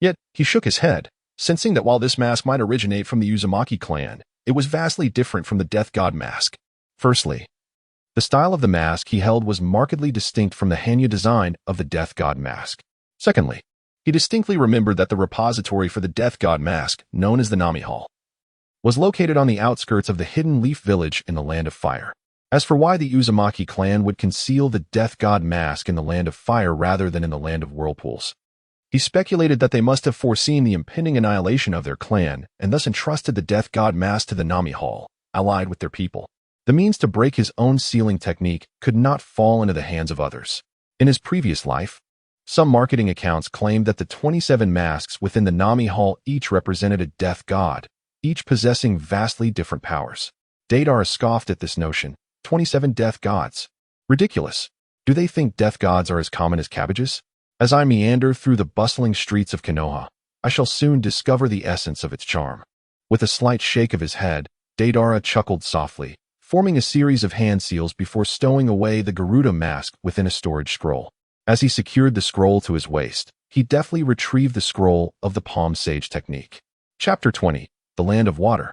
Yet, he shook his head, sensing that while this mask might originate from the Uzumaki clan, it was vastly different from the Death God mask. Firstly, the style of the mask he held was markedly distinct from the Hanya design of the Death God mask. Secondly, he distinctly remembered that the repository for the Death God mask, known as the Nami Hall, was located on the outskirts of the hidden leaf village in the Land of Fire. As for why the Uzumaki clan would conceal the Death God mask in the Land of Fire rather than in the Land of Whirlpools, he speculated that they must have foreseen the impending annihilation of their clan and thus entrusted the Death God mask to the Nami Hall, allied with their people. The means to break his own sealing technique could not fall into the hands of others. In his previous life, some marketing accounts claimed that the 27 masks within the Nami Hall each represented a death god, each possessing vastly different powers. Deidara scoffed at this notion. 27 death gods. Ridiculous. Do they think death gods are as common as cabbages? As I meander through the bustling streets of Konoha, I shall soon discover the essence of its charm. With a slight shake of his head, Deidara chuckled softly, forming a series of hand seals before stowing away the Garuda mask within a storage scroll. As he secured the scroll to his waist, he deftly retrieved the scroll of the Palm Sage technique. Chapter 20. The Land of Water.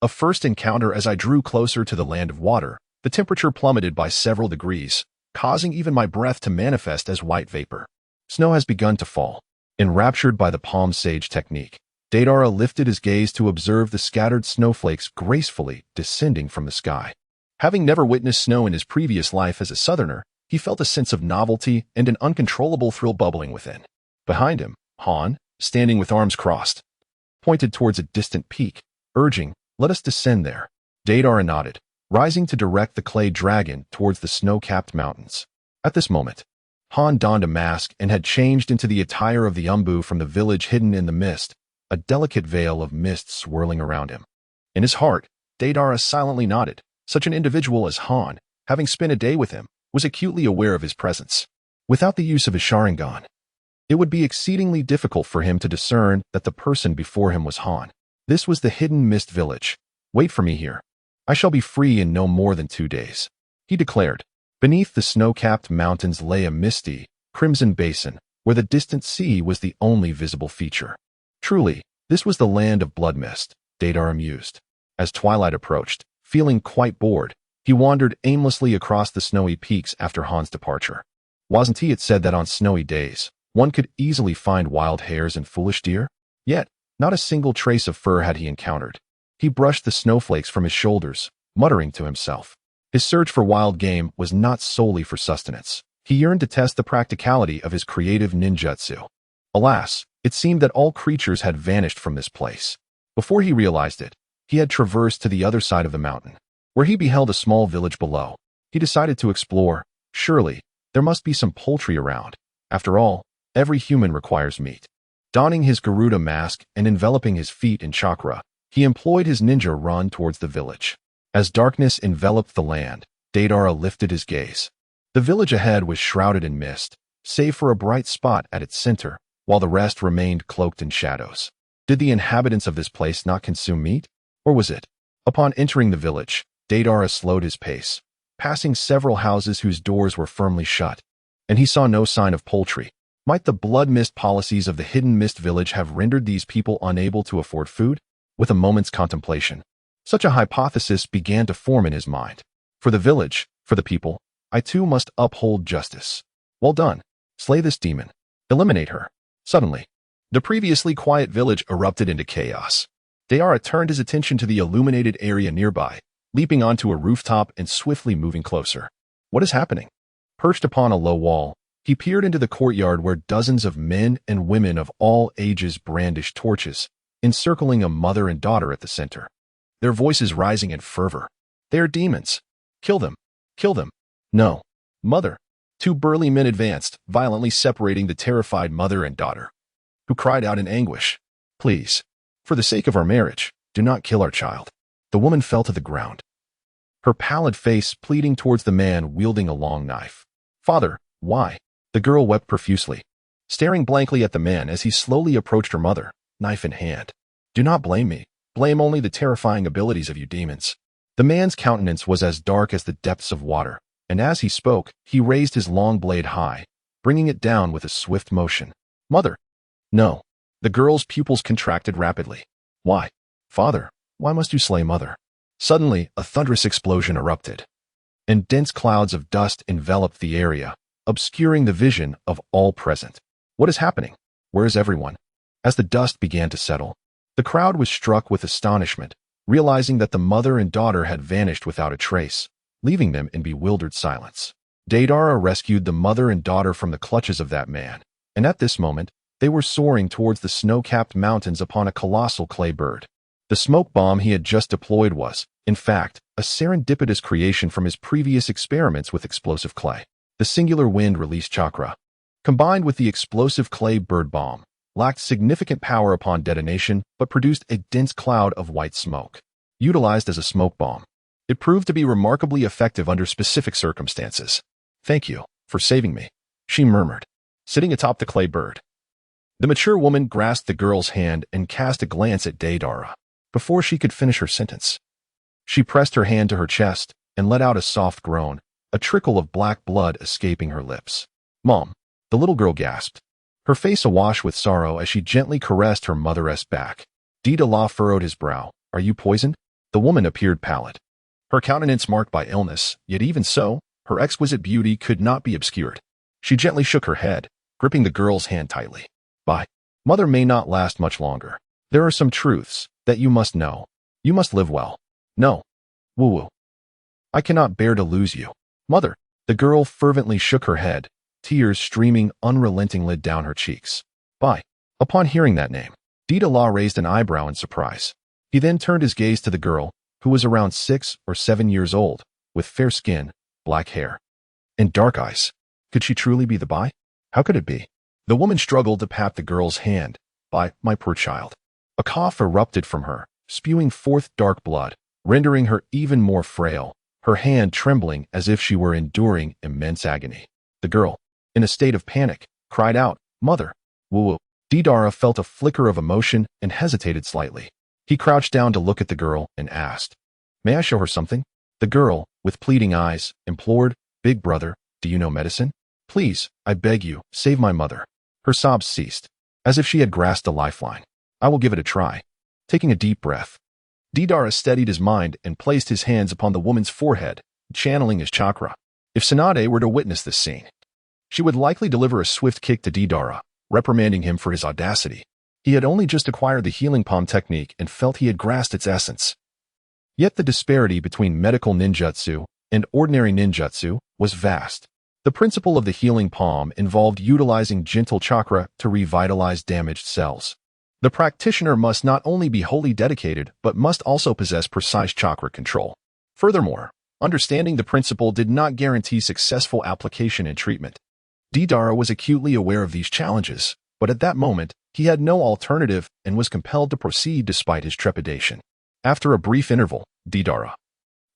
A first encounter. As I drew closer to the Land of Water, the temperature plummeted by several degrees, causing even my breath to manifest as white vapor. Snow has begun to fall. Enraptured by the Palm Sage technique, Deidara lifted his gaze to observe the scattered snowflakes gracefully descending from the sky. Having never witnessed snow in his previous life as a southerner, he felt a sense of novelty and an uncontrollable thrill bubbling within. Behind him, Han, standing with arms crossed, pointed towards a distant peak, urging, "Let us descend there." Deidara nodded, rising to direct the clay dragon towards the snow-capped mountains. At this moment, Han donned a mask and had changed into the attire of the Umbu from the village hidden in the mist, a delicate veil of mist swirling around him. In his heart, Deidara silently nodded. Such an individual as Han, having spent a day with him, was acutely aware of his presence. Without the use of his Sharingan, it would be exceedingly difficult for him to discern that the person before him was Han. This was the hidden mist village. "Wait for me here. I shall be free in no more than 2 days," he declared. Beneath the snow-capped mountains lay a misty, crimson basin, where the distant sea was the only visible feature. Truly, this was the land of blood mist, Deidara mused. As twilight approached, feeling quite bored, he wandered aimlessly across the snowy peaks after Han's departure. Wasn't it said that on snowy days, one could easily find wild hares and foolish deer? Yet, not a single trace of fur had he encountered. He brushed the snowflakes from his shoulders, muttering to himself. His search for wild game was not solely for sustenance. He yearned to test the practicality of his creative ninjutsu. Alas, it seemed that all creatures had vanished from this place. Before he realized it, he had traversed to the other side of the mountain, where he beheld a small village below. He decided to explore. Surely, there must be some poultry around. After all, every human requires meat. Donning his Garuda mask and enveloping his feet in chakra, he employed his ninja run towards the village. As darkness enveloped the land, Deidara lifted his gaze. The village ahead was shrouded in mist, save for a bright spot at its center, while the rest remained cloaked in shadows. Did the inhabitants of this place not consume meat? Or was it? Upon entering the village, Deidara slowed his pace, passing several houses whose doors were firmly shut, and he saw no sign of poultry. Might the blood mist policies of the hidden mist village have rendered these people unable to afford food? With a moment's contemplation, such a hypothesis began to form in his mind. For the village, for the people, I too must uphold justice. Well done. Slay this demon. Eliminate her. Suddenly, the previously quiet village erupted into chaos. Deidara turned his attention to the illuminated area nearby, leaping onto a rooftop and swiftly moving closer. What is happening? Perched upon a low wall, he peered into the courtyard where dozens of men and women of all ages brandished torches, encircling a mother and daughter at the center. Their voices rising in fervor. "They are demons. Kill them. Kill them." "No. Mother." 2 burly men advanced, violently separating the terrified mother and daughter, who cried out in anguish. "Please, for the sake of our marriage, do not kill our child." The woman fell to the ground, her pallid face pleading towards the man wielding a long knife. "Father, why?" The girl wept profusely, staring blankly at the man as he slowly approached her mother, knife in hand. "Do not blame me. Blame only the terrifying abilities of you demons." The man's countenance was as dark as the depths of water, and as he spoke, he raised his long blade high, bringing it down with a swift motion. "Mother." "No." The girl's pupils contracted rapidly. "Why?" "Father, Why must you slay mother? Suddenly, a thunderous explosion erupted, and dense clouds of dust enveloped the area, obscuring the vision of all present. What is happening? Where is everyone? As the dust began to settle, the crowd was struck with astonishment, realizing that the mother and daughter had vanished without a trace, leaving them in bewildered silence. Deidara rescued the mother and daughter from the clutches of that man, and at this moment, they were soaring towards the snow-capped mountains upon a colossal clay bird. The smoke bomb he had just deployed was, in fact, a serendipitous creation from his previous experiments with explosive clay. The singular wind-released chakra, combined with the explosive clay bird bomb, lacked significant power upon detonation but produced a dense cloud of white smoke. Utilized as a smoke bomb, it proved to be remarkably effective under specific circumstances. "Thank you for saving me," she murmured, sitting atop the clay bird. The mature woman grasped the girl's hand and cast a glance at Deidara. Before she could finish her sentence, she pressed her hand to her chest and let out a soft groan, a trickle of black blood escaping her lips. "Mom," the little girl gasped, her face awash with sorrow as she gently caressed her mother's back. Deidara furrowed his brow. "Are you poisoned?" The woman appeared pallid, her countenance marked by illness, yet even so, her exquisite beauty could not be obscured. She gently shook her head, gripping the girl's hand tightly. "Bye. Mother may not last much longer. There are some truths that you must know. You must live well. No. Woo-woo. I cannot bear to lose you. Mother." The girl fervently shook her head, tears streaming unrelentingly down her cheeks. "Bye." Upon hearing that name, Deidara raised an eyebrow in surprise. He then turned his gaze to the girl, who was around 6 or 7 years old, with fair skin, black hair, and dark eyes. Could she truly be the Bai? How could it be? The woman struggled to pat the girl's hand. "Bai, my poor child." A cough erupted from her, spewing forth dark blood, rendering her even more frail, her hand trembling as if she were enduring immense agony. The girl, in a state of panic, cried out, "Mother!" "Woo-woo." Deidara felt a flicker of emotion and hesitated slightly. He crouched down to look at the girl and asked, "May I show her something?" The girl, with pleading eyes, implored, "Big brother, do you know medicine? Please, I beg you, save my mother." Her sobs ceased, as if she had grasped a lifeline. "I will give it a try." Taking a deep breath, Deidara steadied his mind and placed his hands upon the woman's forehead, channeling his chakra. If Tsunade were to witness this scene, she would likely deliver a swift kick to Deidara, reprimanding him for his audacity. He had only just acquired the healing palm technique and felt he had grasped its essence. Yet the disparity between medical ninjutsu and ordinary ninjutsu was vast. The principle of the healing palm involved utilizing gentle chakra to revitalize damaged cells. The practitioner must not only be wholly dedicated but must also possess precise chakra control. Furthermore, understanding the principle did not guarantee successful application and treatment. Deidara was acutely aware of these challenges, but at that moment, he had no alternative and was compelled to proceed despite his trepidation. After a brief interval, Deidara,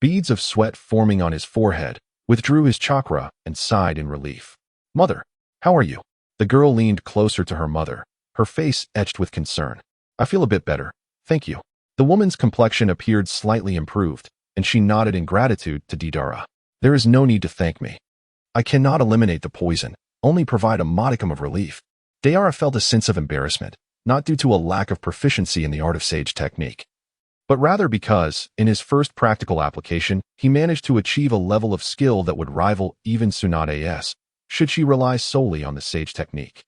beads of sweat forming on his forehead, withdrew his chakra and sighed in relief. "Mother, how are you?" The girl leaned closer to her mother, her face etched with concern. "I feel a bit better, thank you." The woman's complexion appeared slightly improved, and she nodded in gratitude to Deidara. "There is no need to thank me. I cannot eliminate the poison, only provide a modicum of relief." Deidara felt a sense of embarrassment, not due to a lack of proficiency in the art of sage technique, but rather because, in his first practical application, he managed to achieve a level of skill that would rival even Tsunade's, should she rely solely on the sage technique.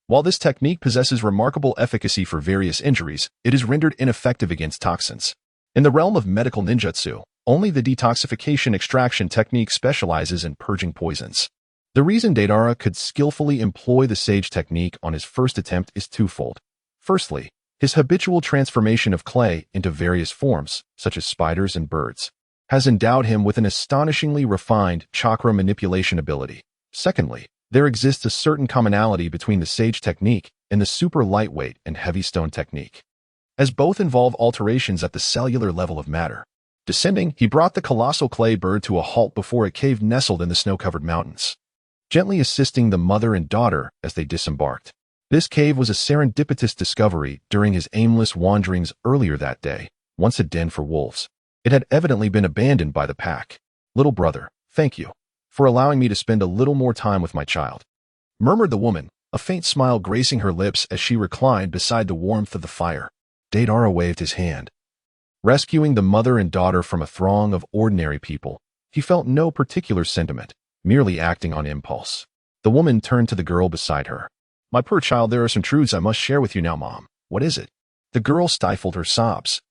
While this technique possesses remarkable efficacy for various injuries, it is rendered ineffective against toxins. In the realm of medical ninjutsu, only the detoxification extraction technique specializes in purging poisons. The reason Deidara could skillfully employ the sage technique on his first attempt is twofold. Firstly, his habitual transformation of clay into various forms, such as spiders and birds, has endowed him with an astonishingly refined chakra manipulation ability. Secondly, there exists a certain commonality between the sage technique and the super lightweight and heavy stone technique, as both involve alterations at the cellular level of matter. Descending, he brought the colossal clay bird to a halt before a cave nestled in the snow-covered mountains, gently assisting the mother and daughter as they disembarked. This cave was a serendipitous discovery during his aimless wanderings earlier that day, once a den for wolves. It had evidently been abandoned by the pack. "Little brother, thank you for allowing me to spend a little more time with my child," murmured the woman, a faint smile gracing her lips as she reclined beside the warmth of the fire. Deidara waved his hand, Rescuing the mother and daughter from a throng of ordinary people, he felt no particular sentiment, merely acting on impulse. The woman turned to the girl beside her. "My poor child, there are some truths I must share with you now, Mom. What is it?" The girl stifled her sobs,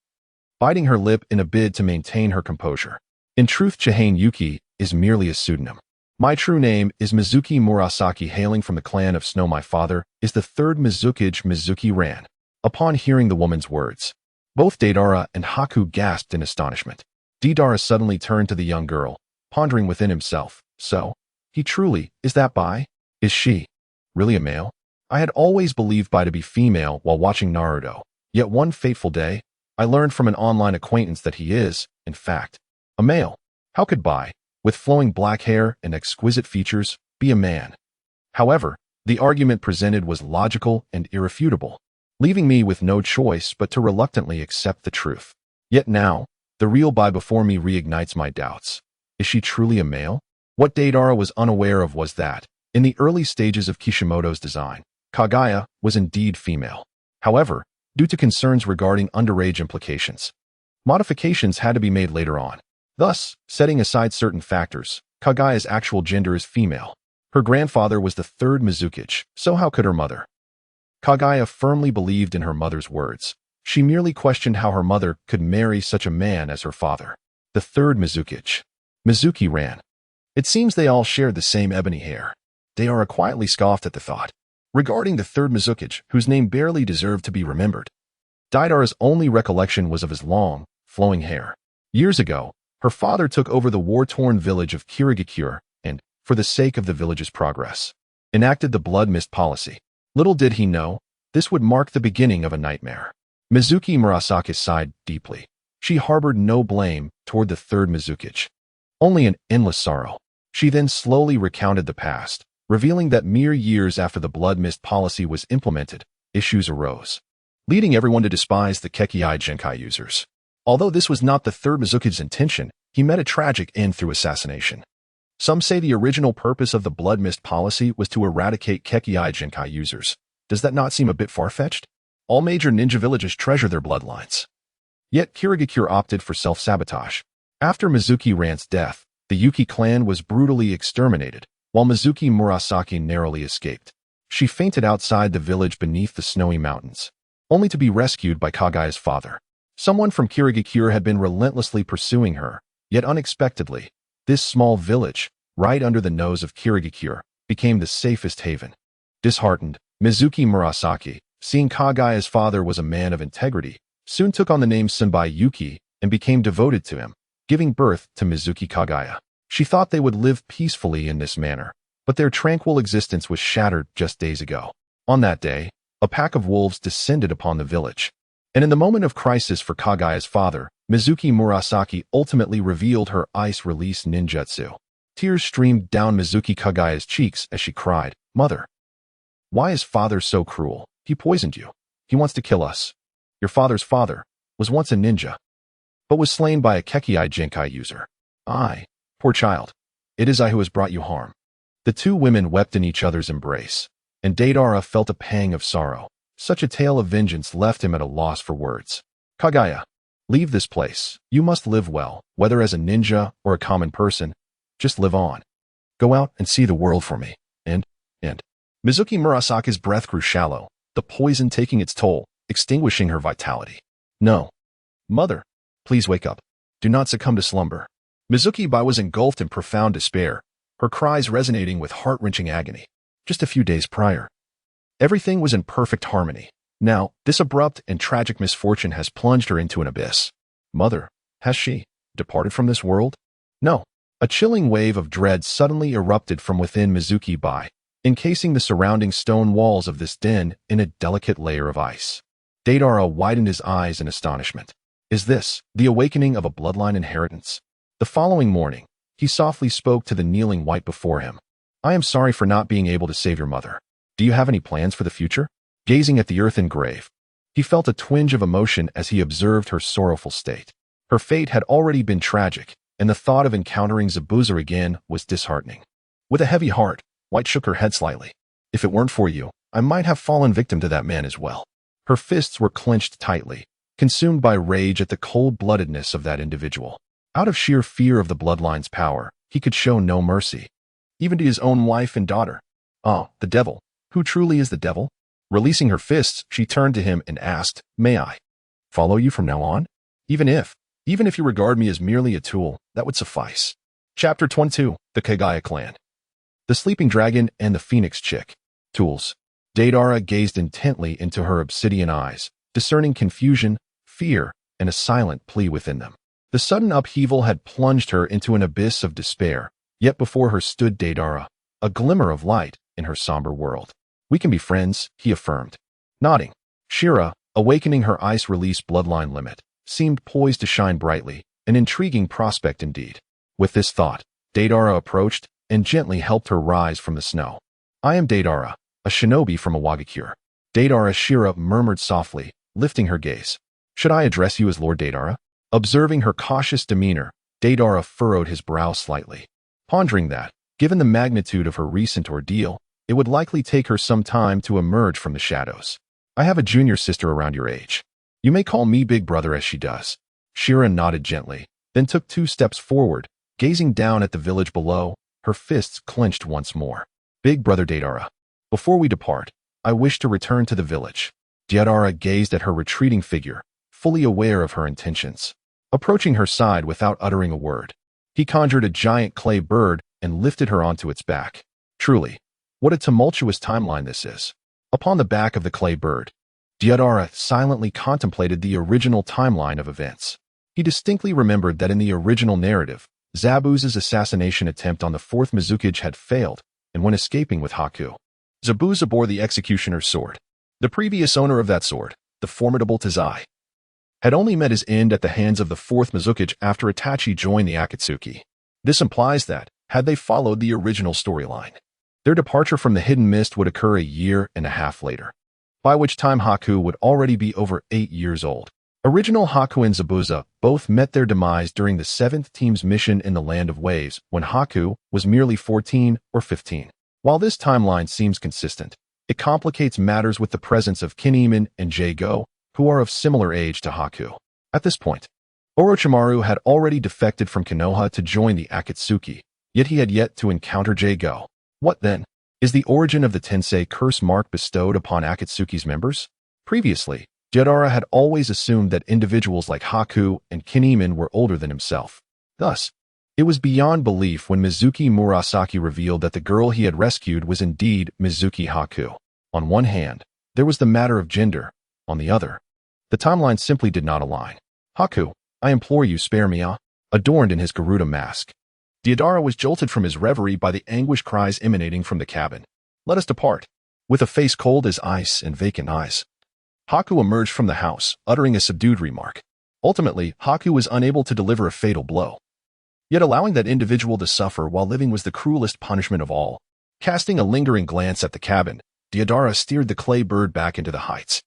biting her lip in a bid to maintain her composure. "In truth, Chihane Yuki is merely a pseudonym. My true name is Mizuki Murasaki, hailing from the clan of Snow. My father is the third Mizukage Mizuki Ran." Upon hearing the woman's words, both Deidara and Haku gasped in astonishment. Deidara suddenly turned to the young girl, pondering within himself. "So, he truly is that Bai? Is she really a male? I had always believed Bai to be female while watching Naruto, yet one fateful day, I learned from an online acquaintance that he is, in fact, a male. How could Bai, with flowing black hair and exquisite features, be a man?" However, the argument presented was logical and irrefutable, leaving me with no choice but to reluctantly accept the truth. Yet now, the real Bai before me reignites my doubts. Is she truly a male? What Deidara was unaware of was that, in the early stages of Kishimoto's design, Kaguya was indeed female. However, due to concerns regarding underage implications, modifications had to be made later on. Thus, setting aside certain factors, Kaguya's actual gender is female. Her grandfather was the third Mizukage, so how could her mother? Kaguya firmly believed in her mother's words. She merely questioned how her mother could marry such a man as her father. The third Mizukage, Mizuki Ran. It seems they all shared the same ebony hair. Deidara quietly scoffed at the thought. Regarding the third Mizukage, whose name barely deserved to be remembered, Deidara's only recollection was of his long, flowing hair. Years ago, her father took over the war-torn village of Kirigakure and, for the sake of the village's progress, enacted the blood mist policy. Little did he know, this would mark the beginning of a nightmare. Mizuki Murasaki sighed deeply. She harbored no blame toward the third Mizukage, only an endless sorrow. She then slowly recounted the past, revealing that mere years after the blood mist policy was implemented, issues arose, leading everyone to despise the Kekkai Genkai users. Although this was not the third Mizukage's intention, he met a tragic end through assassination. Some say the original purpose of the blood mist policy was to eradicate Kekkai Genkai users. Does that not seem a bit far-fetched? All major ninja villages treasure their bloodlines. Yet Kirigakure opted for self-sabotage. After Mizuki Ran's death, the Yuki clan was brutally exterminated, while Mizuki Murasaki narrowly escaped. She fainted outside the village beneath the snowy mountains, only to be rescued by Kaguya's father. Someone from Kirigakure had been relentlessly pursuing her, yet unexpectedly, this small village, right under the nose of Kirigakure, became the safest haven. Disheartened, Mizuki Murasaki, seeing Kaguya's father was a man of integrity, soon took on the name Senbai Yuki and became devoted to him, giving birth to Mizuki Kaguya. She thought they would live peacefully in this manner, but their tranquil existence was shattered just days ago. On that day, a pack of wolves descended upon the village, and in the moment of crisis for Kaguya's father, Mizuki Murasaki ultimately revealed her ice-release ninjutsu. Tears streamed down Mizuki Kaguya's cheeks as she cried, "Mother, why is father so cruel? He poisoned you. He wants to kill us. Your father's father was once a ninja, but was slain by a Kekkai Genkai user. Poor child, it is I who has brought you harm." The two women wept in each other's embrace, and Deidara felt a pang of sorrow. Such a tale of vengeance left him at a loss for words. "Kaguya, leave this place. You must live well, whether as a ninja or a common person. Just live on. Go out and see the world for me. And. Mizuki Murasaki's breath grew shallow, the poison taking its toll, extinguishing her vitality. "No. Mother, please wake up. Do not succumb to slumber." Mizuki Bai was engulfed in profound despair, her cries resonating with heart-wrenching agony. Just a few days prior, everything was in perfect harmony. Now, this abrupt and tragic misfortune has plunged her into an abyss. Mother, has she departed from this world? No. A chilling wave of dread suddenly erupted from within Mizuki Bai, encasing the surrounding stone walls of this den in a delicate layer of ice. Deidara widened his eyes in astonishment. Is this the awakening of a bloodline inheritance? The following morning, he softly spoke to the kneeling wight before him. "I am sorry for not being able to save your mother. Do you have any plans for the future?" Gazing at the earthen grave, he felt a twinge of emotion as he observed her sorrowful state. Her fate had already been tragic, and the thought of encountering Zabuza again was disheartening. With a heavy heart, White shook her head slightly. "If it weren't for you, I might have fallen victim to that man as well." Her fists were clenched tightly, consumed by rage at the cold-bloodedness of that individual. Out of sheer fear of the bloodline's power, he could show no mercy, even to his own wife and daughter. Oh, the devil. Who truly is the devil? Releasing her fists, she turned to him and asked, "May I follow you from now on? Even if you regard me as merely a tool, that would suffice." Chapter 22, The Kagaya Clan. The Sleeping Dragon and the Phoenix Chick. Tools. Deidara gazed intently into her obsidian eyes, discerning confusion, fear, and a silent plea within them. The sudden upheaval had plunged her into an abyss of despair, yet before her stood Deidara, a glimmer of light in her somber world. "We can be friends," he affirmed. Nodding, Shira, awakening her ice-release bloodline limit, seemed poised to shine brightly, an intriguing prospect indeed. With this thought, Deidara approached and gently helped her rise from the snow. "I am Deidara, a shinobi from Awagakure." Deidara, Shira murmured softly, lifting her gaze. "Should I address you as Lord Deidara?" Observing her cautious demeanor, Deidara furrowed his brow slightly, pondering that, given the magnitude of her recent ordeal, it would likely take her some time to emerge from the shadows. "I have a junior sister around your age. You may call me Big Brother as she does." Shira nodded gently, then took 2 steps forward, gazing down at the village below, her fists clenched once more. "Big Brother Deidara, before we depart, I wish to return to the village." Deidara gazed at her retreating figure, fully aware of her intentions. Approaching her side without uttering a word, he conjured a giant clay bird and lifted her onto its back. Truly, what a tumultuous timeline this is. Upon the back of the clay bird, Deidara silently contemplated the original timeline of events. He distinctly remembered that in the original narrative, Zabuza's assassination attempt on the 4th Mizukage had failed, and when escaping with Haku, Zabuza bore the executioner's sword. The previous owner of that sword, the formidable Tazai, had only met his end at the hands of the 4th Mizukage after Itachi joined the Akatsuki. This implies that, had they followed the original storyline, their departure from the Hidden Mist would occur a year and a half later, by which time Haku would already be over 8 years old. Original Haku and Zabuza both met their demise during the 7th team's mission in the Land of Waves when Haku was merely 14 or 15. While this timeline seems consistent, it complicates matters with the presence of Kinemon and Jago, who are of similar age to Haku. At this point, Orochimaru had already defected from Konoha to join the Akatsuki, yet he had yet to encounter Jago. What then? Is the origin of the Tensei curse mark bestowed upon Akatsuki's members? Previously, Deidara had always assumed that individuals like Haku and Kinemon were older than himself. Thus, it was beyond belief when Mizuki Murasaki revealed that the girl he had rescued was indeed Mizuki Haku. On one hand, there was the matter of gender. On the other, the timeline simply did not align. "Haku, I implore you, spare me, adorned in his Garuda mask. Deidara was jolted from his reverie by the anguished cries emanating from the cabin. "Let us depart." With a face cold as ice and vacant eyes, Haku emerged from the house, uttering a subdued remark. Ultimately, Haku was unable to deliver a fatal blow. Yet allowing that individual to suffer while living was the cruelest punishment of all. Casting a lingering glance at the cabin, Deidara steered the clay bird back into the heights.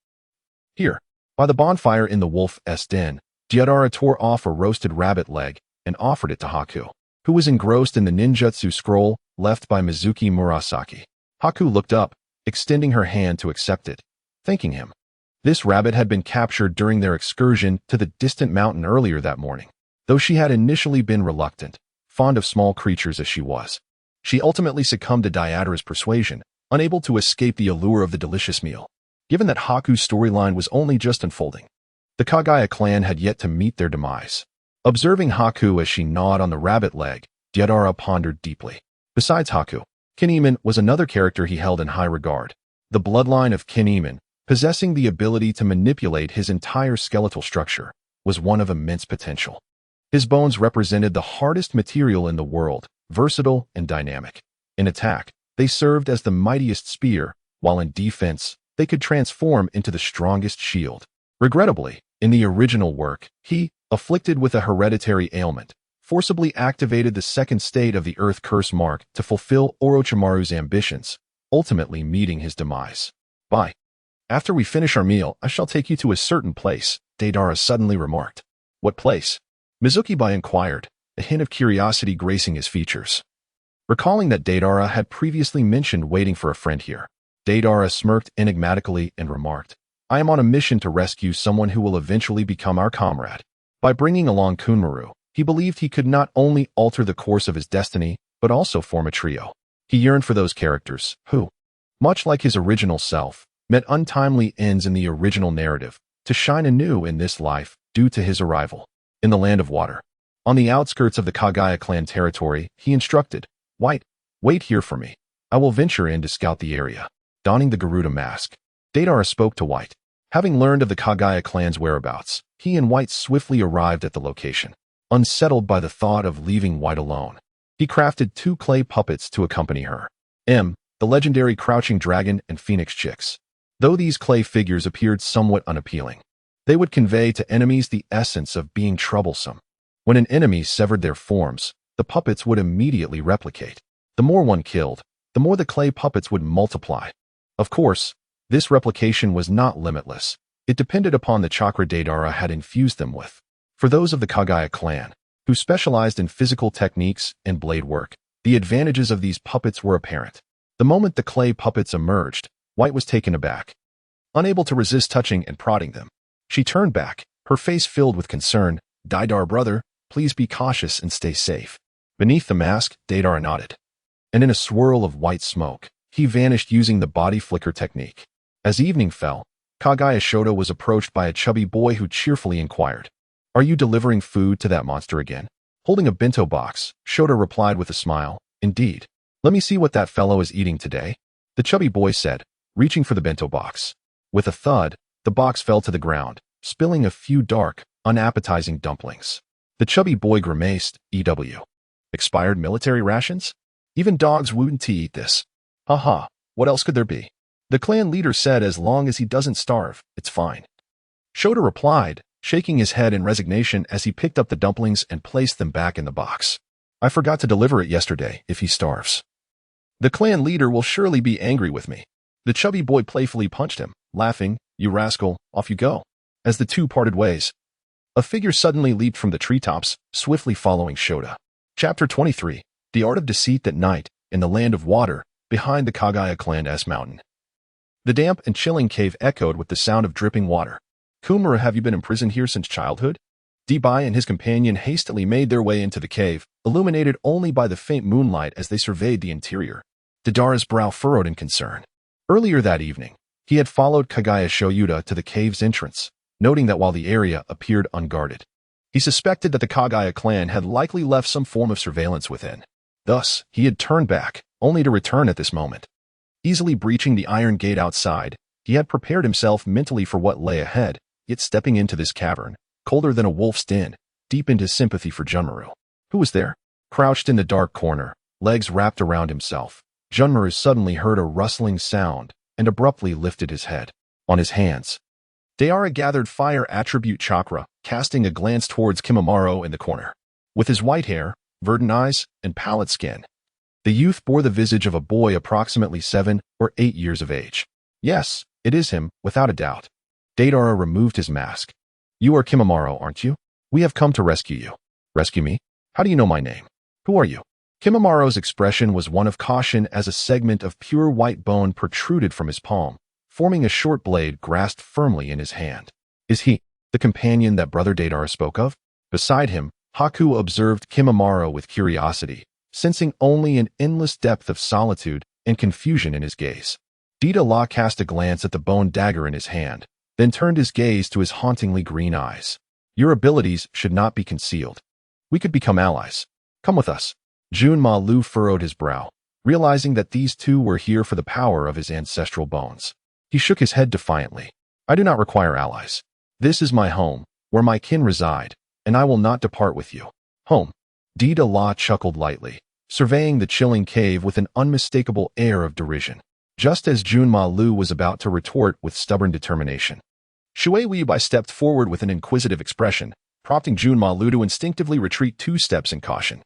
Here, by the bonfire in the wolf's den, Deidara tore off a roasted rabbit leg and offered it to Haku, who was engrossed in the ninjutsu scroll left by Mizuki Murasaki. Haku looked up, extending her hand to accept it, thanking him. This rabbit had been captured during their excursion to the distant mountain earlier that morning. Though she had initially been reluctant, fond of small creatures as she was, she ultimately succumbed to Deidara's persuasion, unable to escape the allure of the delicious meal. Given that Haku's storyline was only just unfolding, the Kagaya clan had yet to meet their demise. Observing Haku as she gnawed on the rabbit leg, Deidara pondered deeply. Besides Haku, Kinemon was another character he held in high regard. The bloodline of Kinemon, possessing the ability to manipulate his entire skeletal structure, was one of immense potential. His bones represented the hardest material in the world, versatile and dynamic. In attack, they served as the mightiest spear, while in defense, they could transform into the strongest shield. Regrettably, in the original work, he, afflicted with a hereditary ailment, forcibly activated the second state of the Earth Curse mark to fulfill Orochimaru's ambitions, ultimately meeting his demise. "Bye. After we finish our meal, I shall take you to a certain place," Deidara suddenly remarked. "What place?" Mizuki inquired, a hint of curiosity gracing his features. Recalling that Deidara had previously mentioned waiting for a friend here, Deidara smirked enigmatically and remarked, I am on a mission to rescue someone who will eventually become our comrade. By bringing along Kunmaru, he believed he could not only alter the course of his destiny, but also form a trio. He yearned for those characters who, much like his original self, met untimely ends in the original narrative, to shine anew in this life due to his arrival. In the Land of Water, on the outskirts of the Kagaya clan territory, he instructed, White, wait here for me. I will venture in to scout the area. Donning the Garuda mask, Deidara spoke to White. Having learned of the Kagaya clan's whereabouts, he and White swiftly arrived at the location. Unsettled by the thought of leaving White alone, he crafted 2 clay puppets to accompany her. The legendary Crouching Dragon and Phoenix Chicks. Though these clay figures appeared somewhat unappealing, they would convey to enemies the essence of being troublesome. When an enemy severed their forms, the puppets would immediately replicate. The more one killed, the more the clay puppets would multiply. Of course, this replication was not limitless. It depended upon the chakra Deidara had infused them with. For those of the Kagaya clan, who specialized in physical techniques and blade work, the advantages of these puppets were apparent. The moment the clay puppets emerged, White was taken aback. Unable to resist touching and prodding them, she turned back, her face filled with concern. Deidara brother, please be cautious and stay safe. Beneath the mask, Deidara nodded. And in a swirl of white smoke, he vanished using the body flicker technique. As evening fell, Kagaya Shoto was approached by a chubby boy who cheerfully inquired, Are you delivering food to that monster again? Holding a bento box, Shoto replied with a smile, Indeed. Let me see what that fellow is eating today. The chubby boy said, reaching for the bento box. With a thud, the box fell to the ground, spilling a few dark, unappetizing dumplings. The chubby boy grimaced, EW. Expired military rations? Even dogs wouldn't eat this. Haha, what else could there be? The clan leader said as long as he doesn't starve, it's fine. Shoto replied, shaking his head in resignation as he picked up the dumplings and placed them back in the box. I forgot to deliver it yesterday if he starves. The clan leader will surely be angry with me. The chubby boy playfully punched him, laughing, You rascal, off you go. As the two parted ways, a figure suddenly leaped from the treetops, swiftly following Shoto. Chapter 23, The Art of Deceit at Night, in the Land of Water, behind the Kagaya clan S mountain. The damp and chilling cave echoed with the sound of dripping water. Kumara, have you been imprisoned here since childhood? Debai and his companion hastily made their way into the cave, illuminated only by the faint moonlight as they surveyed the interior. Deidara's brow furrowed in concern. Earlier that evening, he had followed Kagaya Shoyuta to the cave's entrance, noting that while the area appeared unguarded, he suspected that the Kagaya clan had likely left some form of surveillance within. Thus, he had turned back, only to return at this moment. Easily breaching the iron gate outside, he had prepared himself mentally for what lay ahead, yet stepping into this cavern, colder than a wolf's den, deepened his sympathy for Junmaru. Who was there? Crouched in the dark corner, legs wrapped around himself, Junmaru suddenly heard a rustling sound and abruptly lifted his head. On his hands, Deidara gathered fire attribute chakra, casting a glance towards Kimimaro in the corner. With his white hair, verdant eyes, and pallid skin, the youth bore the visage of a boy approximately 7 or 8 years of age. Yes, it is him, without a doubt. Deidara removed his mask. You are Kimimaro, aren't you? We have come to rescue you. Rescue me? How do you know my name? Who are you? Kimimaro's expression was one of caution as a segment of pure white bone protruded from his palm, forming a short blade grasped firmly in his hand. Is he the companion that Brother Deidara spoke of? Beside him, Haku observed Kimimaro with curiosity, sensing only an endless depth of solitude and confusion in his gaze. Deidara cast a glance at the bone dagger in his hand, then turned his gaze to his hauntingly green eyes. Your abilities should not be concealed. We could become allies. Come with us. Junma Lu furrowed his brow, realizing that these two were here for the power of his ancestral bones. He shook his head defiantly. I do not require allies. This is my home, where my kin reside, and I will not depart with you. Home. Deidara chuckled lightly, surveying the chilling cave with an unmistakable air of derision. Just as Junma Lu was about to retort with stubborn determination, Shui Weibai stepped forward with an inquisitive expression, prompting Junma Lu to instinctively retreat 2 steps in caution.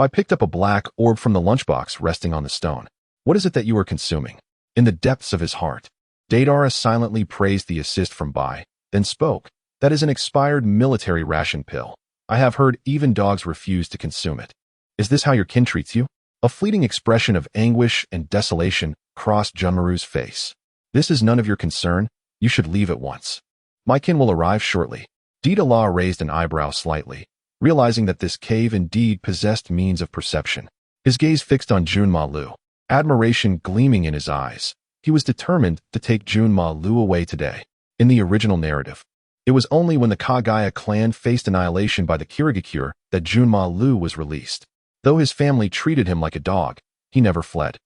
I picked up a black orb from the lunchbox resting on the stone. What is it that you are consuming? In the depths of his heart, Deidara silently praised the assist from Bai, then spoke. That is an expired military ration pill. I have heard even dogs refuse to consume it. Is this how your kin treats you? A fleeting expression of anguish and desolation crossed Junmaru's face. This is none of your concern. You should leave at once. My kin will arrive shortly. Deidara raised an eyebrow slightly, realizing that this cave indeed possessed means of perception. His gaze fixed on Junma Lu, admiration gleaming in his eyes. He was determined to take Junma Lu away today. In the original narrative, it was only when the Kagaya clan faced annihilation by the Kirigakure that Junma Lu was released. Though his family treated him like a dog, he never fled,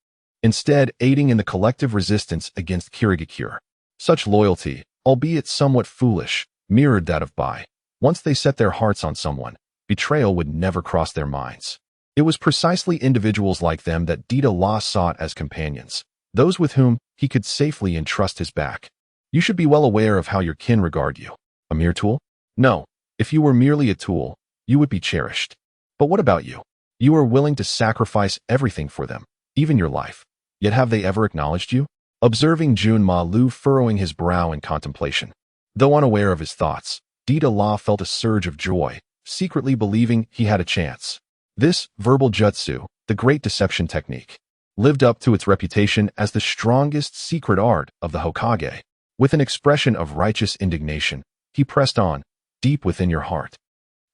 instead aiding in the collective resistance against Kirigakure. Such loyalty, albeit somewhat foolish, mirrored that of Bai. Once they set their hearts on someone, betrayal would never cross their minds. It was precisely individuals like them that Deidara sought as companions, those with whom he could safely entrust his back. You should be well aware of how your kin regard you. A mere tool? No, if you were merely a tool, you would be cherished. But what about you? You are willing to sacrifice everything for them, even your life. Yet have they ever acknowledged you? Observing Junma Lu furrowing his brow in contemplation. Though unaware of his thoughts, Deidara felt a surge of joy, secretly believing he had a chance. This verbal jutsu, the great deception technique, lived up to its reputation as the strongest secret art of the Hokage. With an expression of righteous indignation, he pressed on, deep within your heart.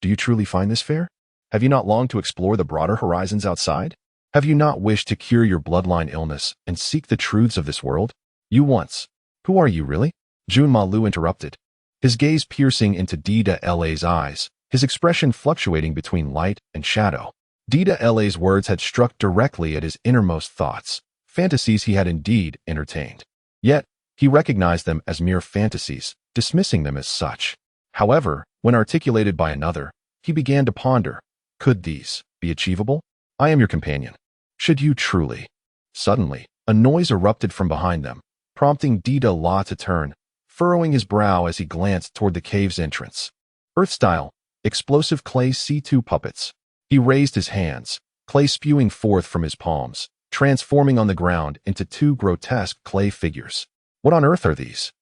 Do you truly find this fair? Have you not longed to explore the broader horizons outside? Have you not wished to cure your bloodline illness and seek the truths of this world? You once. Who are you really? Junma Lu interrupted, his gaze piercing into Deidara's eyes, his expression fluctuating between light and shadow. Deidara's words had struck directly at his innermost thoughts, fantasies he had indeed entertained. Yet, he recognized them as mere fantasies, dismissing them as such. However, when articulated by another, he began to ponder, could these be achievable? I am your companion. Should you truly? Suddenly, a noise erupted from behind them, prompting Deidara to turn, furrowing his brow as he glanced toward the cave's entrance. Earth-style, explosive clay C2 puppets. He raised his hands, clay spewing forth from his palms, transforming on the ground into two grotesque clay figures. What on earth are these?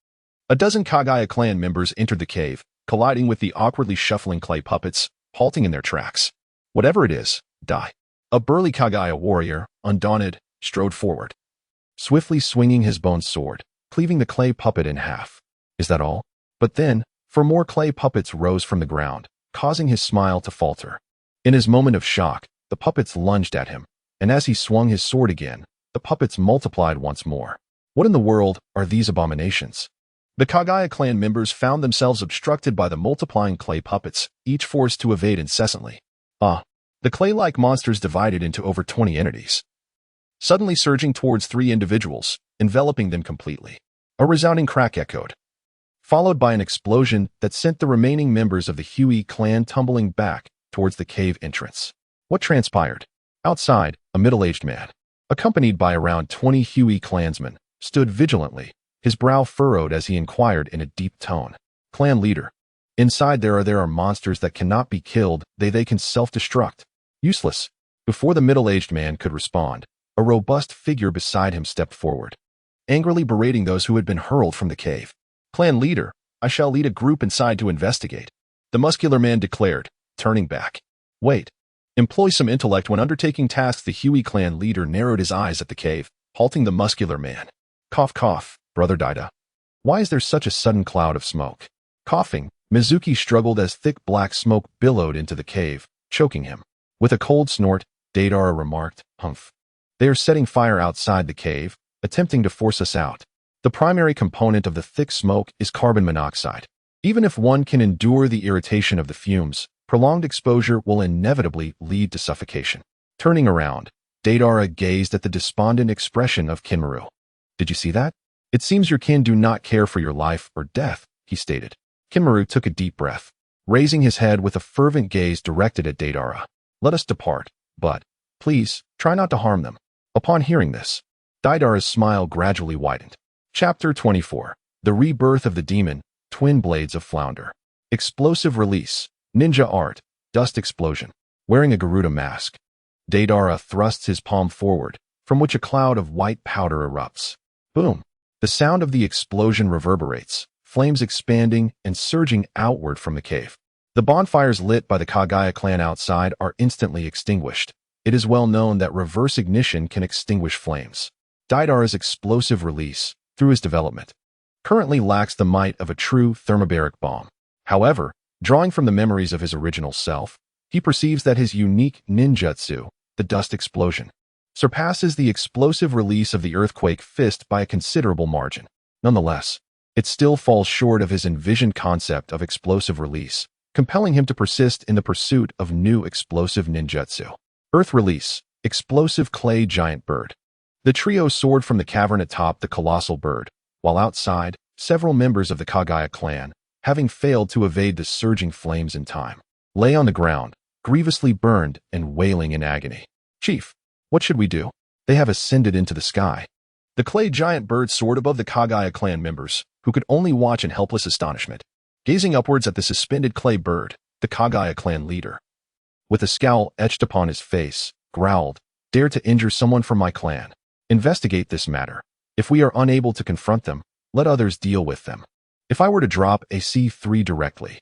A dozen Kagaya clan members entered the cave, colliding with the awkwardly shuffling clay puppets, halting in their tracks. Whatever it is, die. A burly Kagaya warrior, undaunted, strode forward, swiftly swinging his bone sword, cleaving the clay puppet in half. Is that all? But then, four more clay puppets rose from the ground, causing his smile to falter. In his moment of shock, the puppets lunged at him, and as he swung his sword again, the puppets multiplied once more. What in the world are these abominations? The Kagaya clan members found themselves obstructed by the multiplying clay puppets, each forced to evade incessantly. The clay-like monsters divided into over 20 entities, suddenly surging towards 3 individuals, enveloping them completely. A resounding crack echoed, followed by an explosion that sent the remaining members of the Hui clan tumbling back towards the cave entrance. What transpired? Outside, a middle-aged man, accompanied by around 20 Hui clansmen, stood vigilantly, his brow furrowed as he inquired in a deep tone. Clan leader. Inside there are monsters that cannot be killed, they can self-destruct. Useless. Before the middle-aged man could respond, a robust figure beside him stepped forward, angrily berating those who had been hurled from the cave. Clan leader, I shall lead a group inside to investigate, the muscular man declared, turning back. Wait. Employ some intellect when undertaking tasks. The Hui clan leader narrowed his eyes at the cave, halting the muscular man. Cough cough, brother Deida. Why is there such a sudden cloud of smoke? Coughing, Mizuki struggled as thick black smoke billowed into the cave, choking him. With a cold snort, Deidara remarked, Humph. They are setting fire outside the cave, attempting to force us out. The primary component of the thick smoke is carbon monoxide. Even if one can endure the irritation of the fumes, prolonged exposure will inevitably lead to suffocation. Turning around, Deidara gazed at the despondent expression of Kinmaru. Did you see that? It seems your kin do not care for your life or death, he stated. Kinmaru took a deep breath, raising his head with a fervent gaze directed at Deidara. Let us depart, but, please, try not to harm them. Upon hearing this, Deidara's smile gradually widened. Chapter 24. The Rebirth of the Demon, Twin Blades of Flounder. Explosive Release, Ninja Art, Dust Explosion. Wearing a Garuda mask, Deidara thrusts his palm forward, from which a cloud of white powder erupts. Boom. The sound of the explosion reverberates, flames expanding and surging outward from the cave. The bonfires lit by the Kagaya clan outside are instantly extinguished. It is well known that reverse ignition can extinguish flames. Deidara's explosive release, through his development, currently lacks the might of a true thermobaric bomb. However, drawing from the memories of his original self, he perceives that his unique ninjutsu, the dust explosion, surpasses the explosive release of the earthquake fist by a considerable margin. Nonetheless, it still falls short of his envisioned concept of explosive release, compelling him to persist in the pursuit of new explosive ninjutsu. Earth release, explosive clay giant bird. The trio soared from the cavern atop the colossal bird, while outside, several members of the Kagaya clan, having failed to evade the surging flames in time, lay on the ground, grievously burned and wailing in agony. "Chief, what should we do? They have ascended into the sky." The clay giant bird soared above the Kagaya clan members, who could only watch in helpless astonishment. Gazing upwards at the suspended clay bird, the Kagaya clan leader, with a scowl etched upon his face, growled, "Dare to injure someone from my clan? Investigate this matter. If we are unable to confront them, let others deal with them." If I were to drop a C3 directly,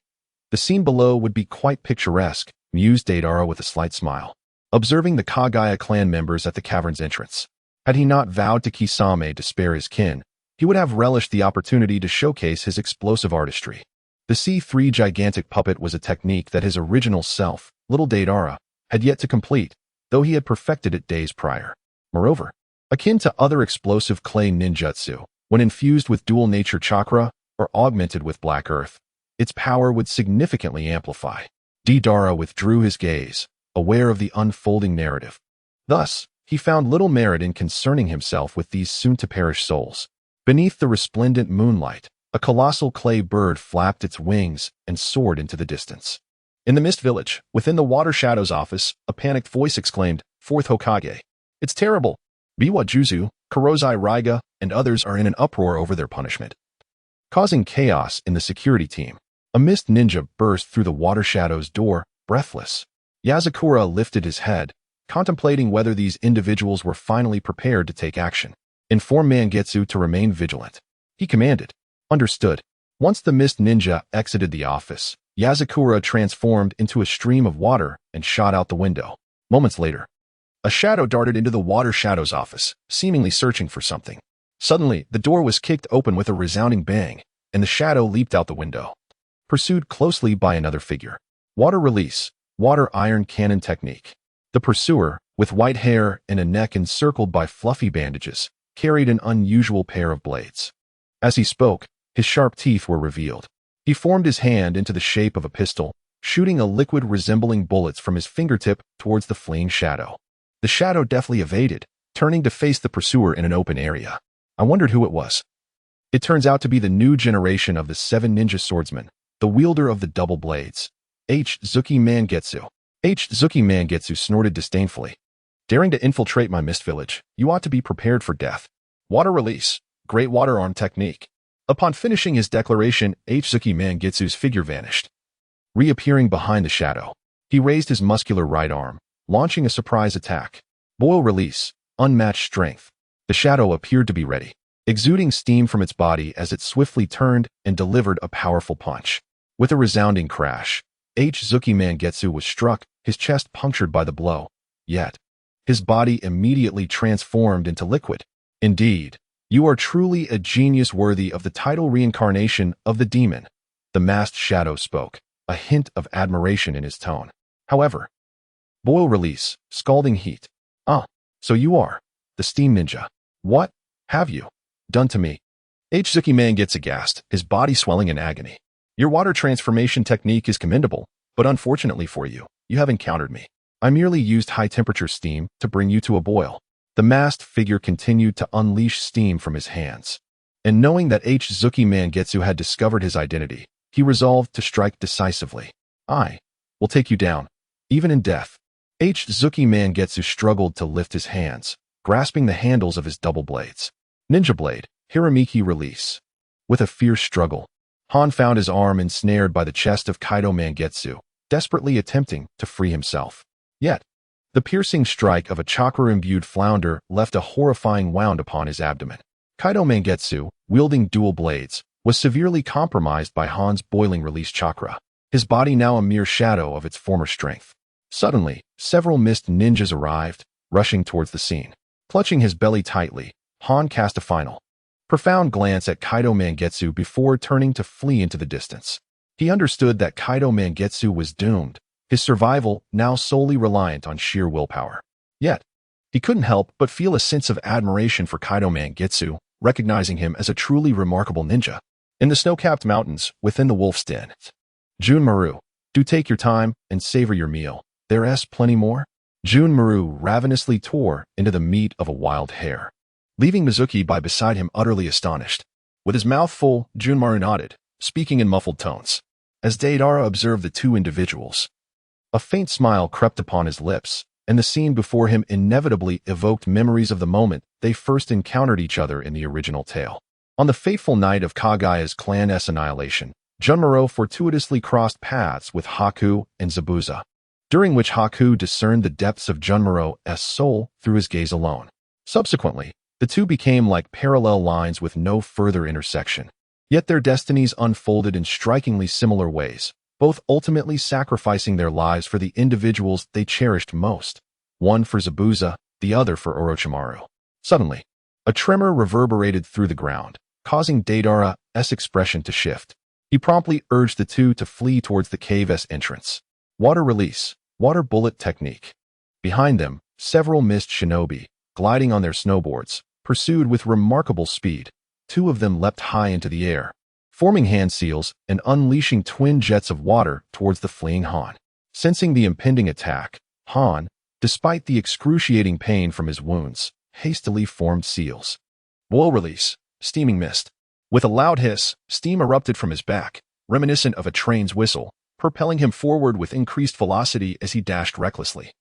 the scene below would be quite picturesque, mused Deidara with a slight smile, observing the Kagaya clan members at the cavern's entrance. Had he not vowed to Kisame to spare his kin, he would have relished the opportunity to showcase his explosive artistry. The C3 gigantic puppet was a technique that his original self, little Deidara, had yet to complete, though he had perfected it days prior. Moreover, akin to other explosive clay ninjutsu, when infused with dual nature chakra or augmented with black earth, its power would significantly amplify. Deidara withdrew his gaze, aware of the unfolding narrative. Thus, he found little merit in concerning himself with these soon-to-perish souls. Beneath the resplendent moonlight, a colossal clay bird flapped its wings and soared into the distance. In the Mist Village, within the Water Shadow's office, a panicked voice exclaimed, "Fourth Hokage. It's terrible. Biwa Juzu, Kurozai Raiga, and others are in an uproar over their punishment." Causing chaos in the security team, a mist ninja burst through the Water Shadow's door, breathless. Yasakura lifted his head, contemplating whether these individuals were finally prepared to take action. "Inform Mangetsu to remain vigilant," he commanded. "Understood." Once the mist ninja exited the office, Yasakura transformed into a stream of water and shot out the window. Moments later, a shadow darted into the Water Shadow's office, seemingly searching for something. Suddenly, the door was kicked open with a resounding bang, and the shadow leaped out the window, pursued closely by another figure. Water release, water iron cannon technique. The pursuer, with white hair and a neck encircled by fluffy bandages, carried an unusual pair of blades. As he spoke, his sharp teeth were revealed. He formed his hand into the shape of a pistol, shooting a liquid resembling bullets from his fingertip towards the fleeing shadow. The shadow deftly evaded, turning to face the pursuer in an open area. I wondered who it was. It turns out to be the new generation of the 7 ninja swordsmen, the wielder of the double blades. Zuki Mangetsu. Zuki Mangetsu snorted disdainfully. "Daring to infiltrate my mist village, you ought to be prepared for death." Water release, great water arm technique. Upon finishing his declaration, Zuki Mangetsu's figure vanished, reappearing behind the shadow. He raised his muscular right arm, launching a surprise attack. Boil release, unmatched strength. The shadow appeared to be ready, exuding steam from its body as it swiftly turned and delivered a powerful punch. With a resounding crash, Zuki Mangetsu was struck, his chest punctured by the blow. Yet, his body immediately transformed into liquid. "Indeed, you are truly a genius worthy of the title reincarnation of the demon," the masked shadow spoke, a hint of admiration in his tone. However, boil release, scalding heat. "Ah, so you are the steam ninja. What have you done to me?" Zuki Man gets aghast, his body swelling in agony. "Your water transformation technique is commendable, but unfortunately for you, you have encountered me. I merely used high-temperature steam to bring you to a boil." The masked figure continued to unleash steam from his hands. And knowing that Zuki Mangetsu had discovered his identity, he resolved to strike decisively. "I will take you down, even in death." Zuki Mangetsu struggled to lift his hands, grasping the handles of his double blades. Ninja Blade, Hiramiki release. With a fierce struggle, Han found his arm ensnared by the chest of Kaido Mangetsu, desperately attempting to free himself. Yet, the piercing strike of a chakra-imbued flounder left a horrifying wound upon his abdomen. Kaido Mangetsu, wielding dual blades, was severely compromised by Han's boiling release chakra, his body now a mere shadow of its former strength. Suddenly, several mist ninjas arrived, rushing towards the scene. Clutching his belly tightly, Han cast a final profound glance at Kaido Mangetsu before turning to flee into the distance. He understood that Kaido Mangetsu was doomed, his survival now solely reliant on sheer willpower. Yet, he couldn't help but feel a sense of admiration for Kaido Mangetsu, recognizing him as a truly remarkable ninja. In the snow-capped mountains, within the wolf's den. Junmaru, do take your time and savor your meal. There's plenty more. Junmaru ravenously tore into the meat of a wild hare, leaving Mizuki by beside him utterly astonished. With his mouth full, Junmaru nodded, speaking in muffled tones. As Deidara observed the two individuals, a faint smile crept upon his lips, and the scene before him inevitably evoked memories of the moment they first encountered each other in the original tale. On the fateful night of Kagaya's clan's annihilation, Junmaru fortuitously crossed paths with Haku and Zabuza, during which Haku discerned the depths of Junmaru's soul through his gaze alone. Subsequently, the two became like parallel lines with no further intersection. Yet their destinies unfolded in strikingly similar ways, both ultimately sacrificing their lives for the individuals they cherished most, one for Zabuza, the other for Orochimaru. Suddenly, a tremor reverberated through the ground, causing Deidara's expression to shift. He promptly urged the two to flee towards the cave's entrance. Water release, water bullet technique. Behind them, several mist shinobi, gliding on their snowboards, pursued with remarkable speed. Two of them leapt high into the air, forming hand seals and unleashing twin jets of water towards the fleeing Han. Sensing the impending attack, Han, despite the excruciating pain from his wounds, hastily formed seals. Blow release, steaming mist. With a loud hiss, steam erupted from his back, reminiscent of a train's whistle, propelling him forward with increased velocity as he dashed recklessly,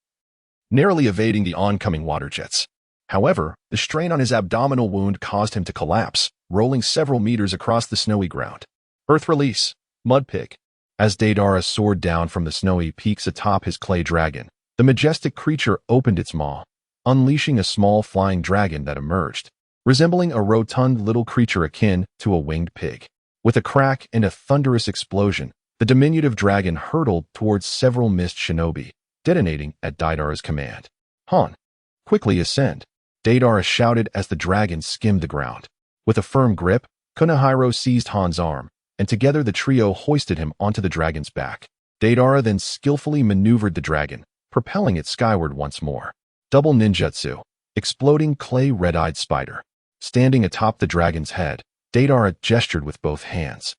narrowly evading the oncoming water jets. However, the strain on his abdominal wound caused him to collapse, rolling several meters across the snowy ground. Earth release, mud pig. As Deidara soared down from the snowy peaks atop his clay dragon, the majestic creature opened its maw, unleashing a small flying dragon that emerged, resembling a rotund little creature akin to a winged pig. With a crack and a thunderous explosion, the diminutive dragon hurtled towards several mist shinobi, detonating at Deidara's command. Han, quickly ascend, Deidara shouted as the dragon skimmed the ground. With a firm grip, Kunihiro seized Han's arm, and together the trio hoisted him onto the dragon's back. Deidara then skillfully maneuvered the dragon, propelling it skyward once more. Double ninjutsu, exploding clay red-eyed spider. Standing atop the dragon's head, Deidara gestured with both hands,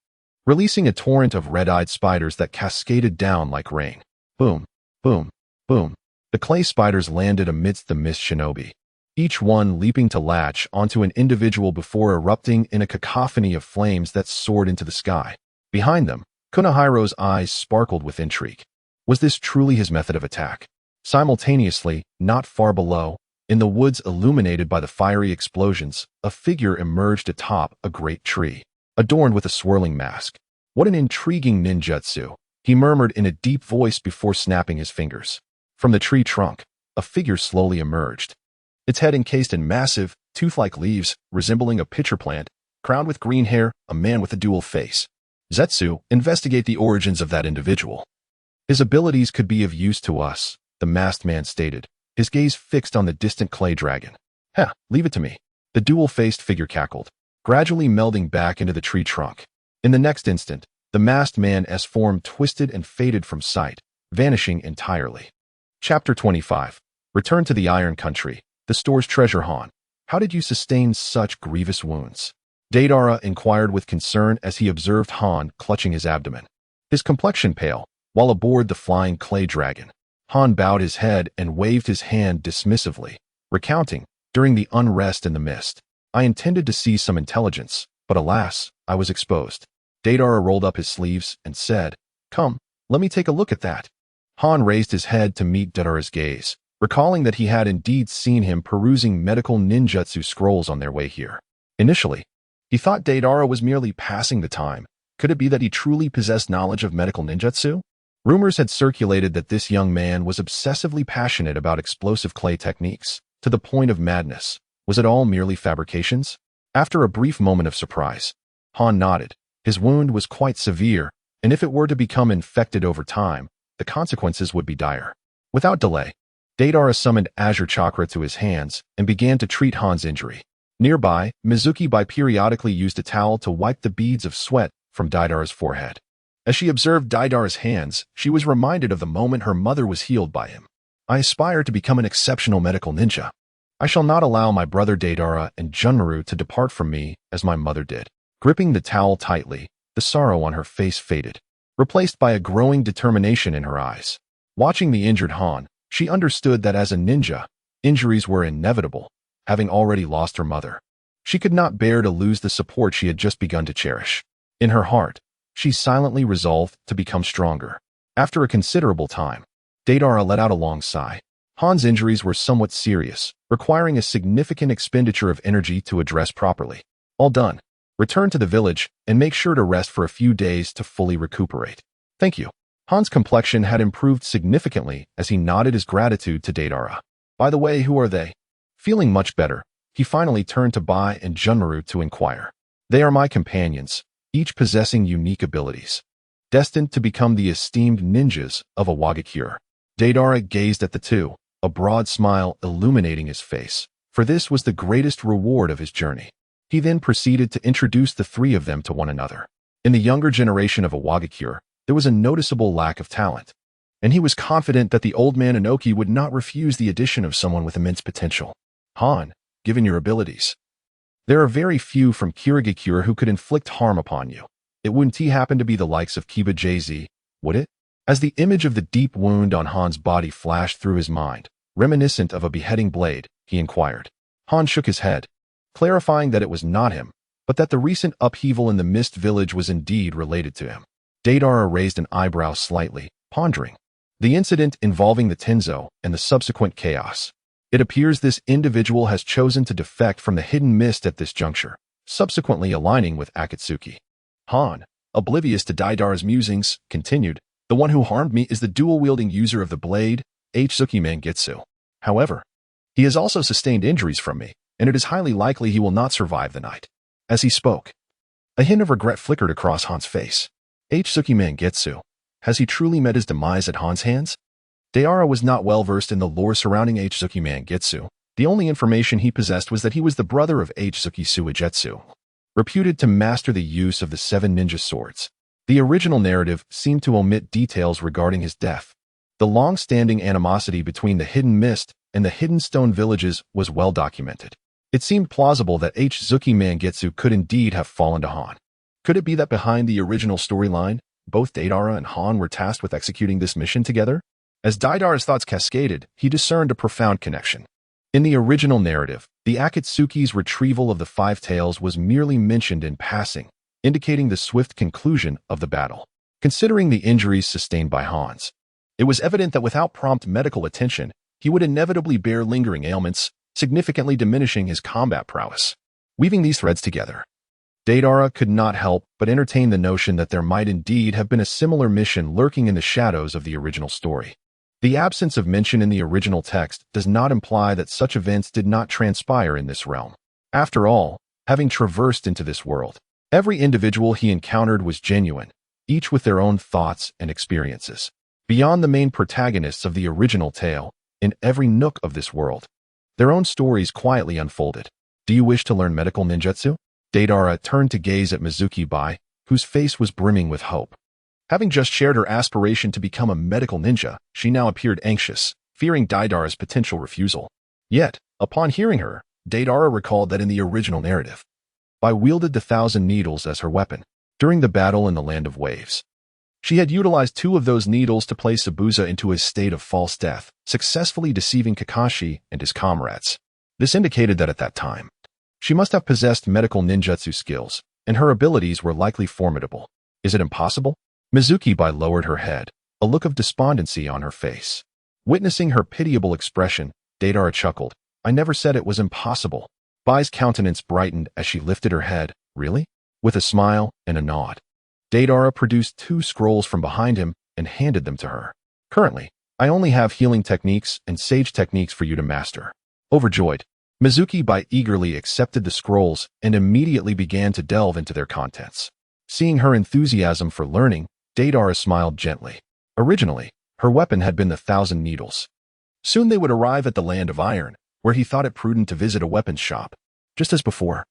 releasing a torrent of red-eyed spiders that cascaded down like rain. Boom, boom, boom. The clay spiders landed amidst the mist shinobi, each one leaping to latch onto an individual before erupting in a cacophony of flames that soared into the sky. Behind them, Kunihiro's eyes sparkled with intrigue. Was this truly his method of attack? Simultaneously, not far below, in the woods illuminated by the fiery explosions, a figure emerged atop a great tree, adorned with a swirling mask. What an intriguing ninjutsu, he murmured in a deep voice before snapping his fingers. From the tree trunk, a figure slowly emerged, its head encased in massive, tooth-like leaves resembling a pitcher plant, crowned with green hair, a man with a dual face. Zetsu, investigate the origins of that individual. His abilities could be of use to us, the masked man stated, his gaze fixed on the distant clay dragon. Leave it to me. The dual-faced figure cackled, gradually melding back into the tree trunk. In the next instant, the masked man's form twisted and faded from sight, vanishing entirely. Chapter 25. Return to the Iron Country. The store's treasure. Han, how did you sustain such grievous wounds? Deidara inquired with concern as he observed Han clutching his abdomen, his complexion pale, while aboard the flying clay dragon. Han bowed his head and waved his hand dismissively, recounting, during the unrest in the mist, I intended to seize some intelligence, but alas, I was exposed. Deidara rolled up his sleeves and said, Come, let me take a look at that. Han raised his head to meet Deidara's gaze, recalling that he had indeed seen him perusing medical ninjutsu scrolls on their way here. Initially, he thought Deidara was merely passing the time. Could it be that he truly possessed knowledge of medical ninjutsu? Rumors had circulated that this young man was obsessively passionate about explosive clay techniques, to the point of madness. Was it all merely fabrications? After a brief moment of surprise, Han nodded. His wound was quite severe, and if it were to become infected over time, the consequences would be dire. Without delay, Deidara summoned Azure Chakra to his hands and began to treat Han's injury. Nearby, Mizuki periodically used a towel to wipe the beads of sweat from Deidara's forehead. As she observed Deidara's hands, she was reminded of the moment her mother was healed by him. I aspire to become an exceptional medical ninja. I shall not allow my brother Deidara and Junmaru to depart from me as my mother did. Gripping the towel tightly, the sorrow on her face faded, replaced by a growing determination in her eyes. Watching the injured Han, she understood that as a ninja, injuries were inevitable, having already lost her mother. She could not bear to lose the support she had just begun to cherish. In her heart, she silently resolved to become stronger. After a considerable time, Deidara let out a long sigh. Han's injuries were somewhat serious, requiring a significant expenditure of energy to address properly. All done. Return to the village and make sure to rest for a few days to fully recuperate. Thank you. Han's complexion had improved significantly as he nodded his gratitude to Deidara. By the way, who are they? Feeling much better, he finally turned to Bai and Junmaru to inquire. They are my companions, each possessing unique abilities, destined to become the esteemed ninjas of Hokage. Deidara gazed at the two, a broad smile illuminating his face, for this was the greatest reward of his journey. He then proceeded to introduce the three of them to one another. In the younger generation of Hokage, there was a noticeable lack of talent, and he was confident that the old man Inoki would not refuse the addition of someone with immense potential. Han, given your abilities, there are very few from Kirigakure who could inflict harm upon you. It wouldn't happen to be the likes of Kiba JZ, would it? As the image of the deep wound on Han's body flashed through his mind, reminiscent of a beheading blade, he inquired. Han shook his head, clarifying that it was not him, but that the recent upheaval in the Mist Village was indeed related to him. Deidara raised an eyebrow slightly, pondering the incident involving the Tenzo and the subsequent chaos. It appears this individual has chosen to defect from the hidden mist at this juncture, subsequently aligning with Akatsuki. Han, oblivious to Deidara's musings, continued, the one who harmed me is the dual-wielding user of the blade, Uchiha Itachi. However, he has also sustained injuries from me, and it is highly likely he will not survive the night. As he spoke, a hint of regret flickered across Han's face. Uchiha Itachi. Has he truly met his demise at Han's hands? Deidara was not well versed in the lore surrounding Uchiha Itachi. The only information he possessed was that he was the brother of Uchiha Suigetsu, reputed to master the use of the 7 ninja swords. The original narrative seemed to omit details regarding his death. The long-standing animosity between the Hidden Mist and the Hidden Stone villages was well documented. It seemed plausible that Uchiha Itachi could indeed have fallen to Han. Could it be that behind the original storyline, both Deidara and Han were tasked with executing this mission together? As Deidara's thoughts cascaded, he discerned a profound connection. In the original narrative, the Akatsuki's retrieval of the 5 tails was merely mentioned in passing, indicating the swift conclusion of the battle. Considering the injuries sustained by Hans, it was evident that without prompt medical attention, he would inevitably bear lingering ailments, significantly diminishing his combat prowess. Weaving these threads together, Deidara could not help but entertain the notion that there might indeed have been a similar mission lurking in the shadows of the original story. The absence of mention in the original text does not imply that such events did not transpire in this realm. After all, having traversed into this world, every individual he encountered was genuine, each with their own thoughts and experiences. Beyond the main protagonists of the original tale, in every nook of this world, their own stories quietly unfolded. Do you wish to learn medical ninjutsu? Deidara turned to gaze at Mizuki Bai, whose face was brimming with hope. Having just shared her aspiration to become a medical ninja, she now appeared anxious, fearing Deidara's potential refusal. Yet, upon hearing her, Deidara recalled that in the original narrative, Bai wielded the 1,000 needles as her weapon during the battle in the Land of Waves. She had utilized 2 of those needles to place Sabuza into a state of false death, successfully deceiving Kakashi and his comrades. This indicated that at that time, she must have possessed medical ninjutsu skills, and her abilities were likely formidable. Is it impossible? Mizuki Bai lowered her head, a look of despondency on her face. Witnessing her pitiable expression, Deidara chuckled. I never said it was impossible. Bai's countenance brightened as she lifted her head. Really? With a smile and a nod. Deidara produced 2 scrolls from behind him and handed them to her. Currently, I only have healing techniques and sage techniques for you to master. Overjoyed, Mizuki Bai eagerly accepted the scrolls and immediately began to delve into their contents. Seeing her enthusiasm for learning, Deidara smiled gently. Originally, her weapon had been the 1,000 needles. Soon they would arrive at the Land of Iron, where he thought it prudent to visit a weapons shop. just as before.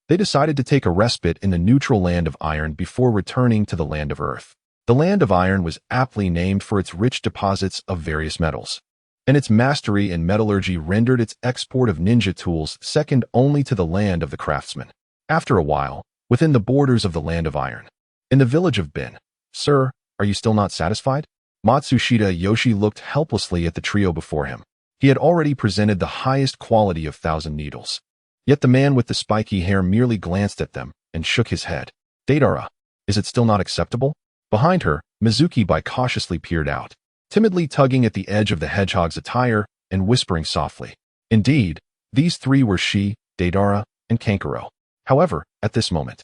They decided to take a respite in the neutral land of iron before returning to the land of earth. The land of iron was aptly named for its rich deposits of various metals, and its mastery in metallurgy rendered its export of ninja tools second only to the land of the craftsman. After a while, within the borders of the land of iron, in the village of Bin, "Sir, are you still not satisfied?" Matsushita Yoshi looked helplessly at the trio before him. He had already presented the highest quality of 1,000 needles. Yet the man with the spiky hair merely glanced at them and shook his head. "Deidara, is it still not acceptable?" Behind her, Mizuki cautiously peered out, timidly tugging at the edge of the hedgehog's attire and whispering softly. Indeed, these three were she, Deidara, and Kankuro. However, at this moment,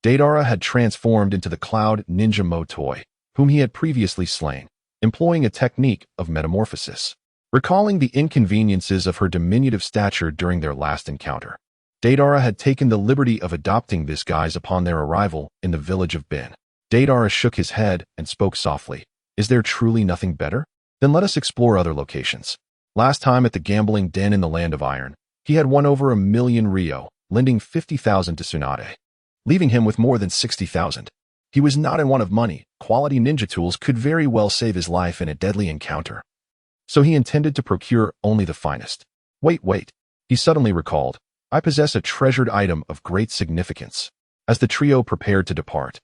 Deidara had transformed into the Cloud Ninja Motoi, whom he had previously slain, employing a technique of metamorphosis. Recalling the inconveniences of her diminutive stature during their last encounter, Deidara had taken the liberty of adopting this guise upon their arrival in the village of Bin. Deidara shook his head and spoke softly. "Is there truly nothing better? Then let us explore other locations." Last time at the gambling den in the land of iron, he had won over 1,000,000 Ryo, lending 50,000 to Tsunade, leaving him with more than 60,000. He was not in want of money. Quality ninja tools could very well save his life in a deadly encounter. So he intended to procure only the finest. Wait, he suddenly recalled. "I possess a treasured item of great significance." As the trio prepared to depart,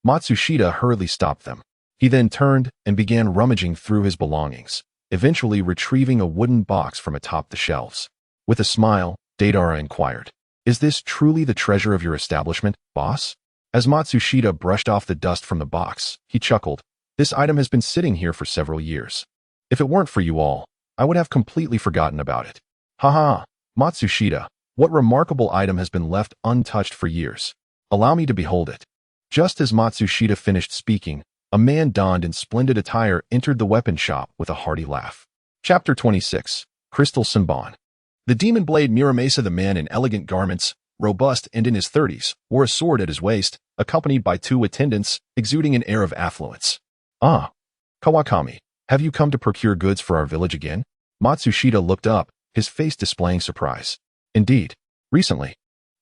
Matsushita hurriedly stopped them. He then turned and began rummaging through his belongings, eventually retrieving a wooden box from atop the shelves. With a smile, Deidara inquired, "Is this truly the treasure of your establishment, boss?" As Matsushita brushed off the dust from the box, he chuckled. "This item has been sitting here for several years. If it weren't for you all, I would have completely forgotten about it." "Haha, Matsushita, what remarkable item has been left untouched for years? Allow me to behold it." Just as Matsushita finished speaking, a man donned in splendid attire entered the weapon shop with a hearty laugh. Chapter 26. Crystal Senbon. The demon blade Muramasa, the man in elegant garments, robust and in his 30s, wore a sword at his waist, accompanied by 2 attendants, exuding an air of affluence. "Ah, Kawakami, have you come to procure goods for our village again?" Matsushita looked up, his face displaying surprise. "Indeed. Recently,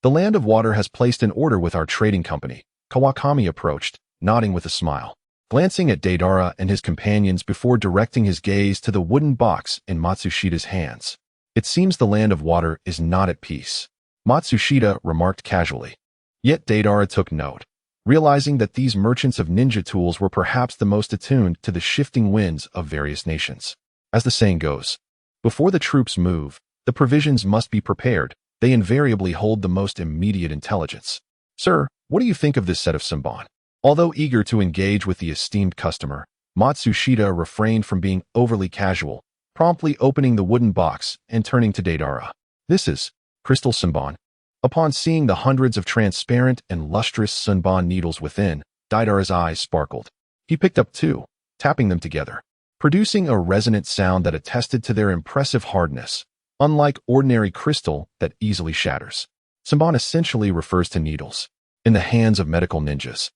the Land of Water has placed an order with our trading company." Kawakami approached, nodding with a smile, glancing at Deidara and his companions before directing his gaze to the wooden box in Matsushita's hands. "It seems the Land of Water is not at peace," Matsushita remarked casually. Yet Deidara took note, realizing that these merchants of ninja tools were perhaps the most attuned to the shifting winds of various nations. As the saying goes, before the troops move, the provisions must be prepared. They invariably hold the most immediate intelligence. "Sir, what do you think of this set of Senbon?" Although eager to engage with the esteemed customer, Matsushita refrained from being overly casual, promptly opening the wooden box and turning to Deidara. "This is Crystal Senbon." Upon seeing the hundreds of transparent and lustrous Senbon needles within, Deidara's eyes sparkled. He picked up 2, tapping them together, producing a resonant sound that attested to their impressive hardness, unlike ordinary crystal that easily shatters. Senbon essentially refers to needles. In the hands of medical ninjas,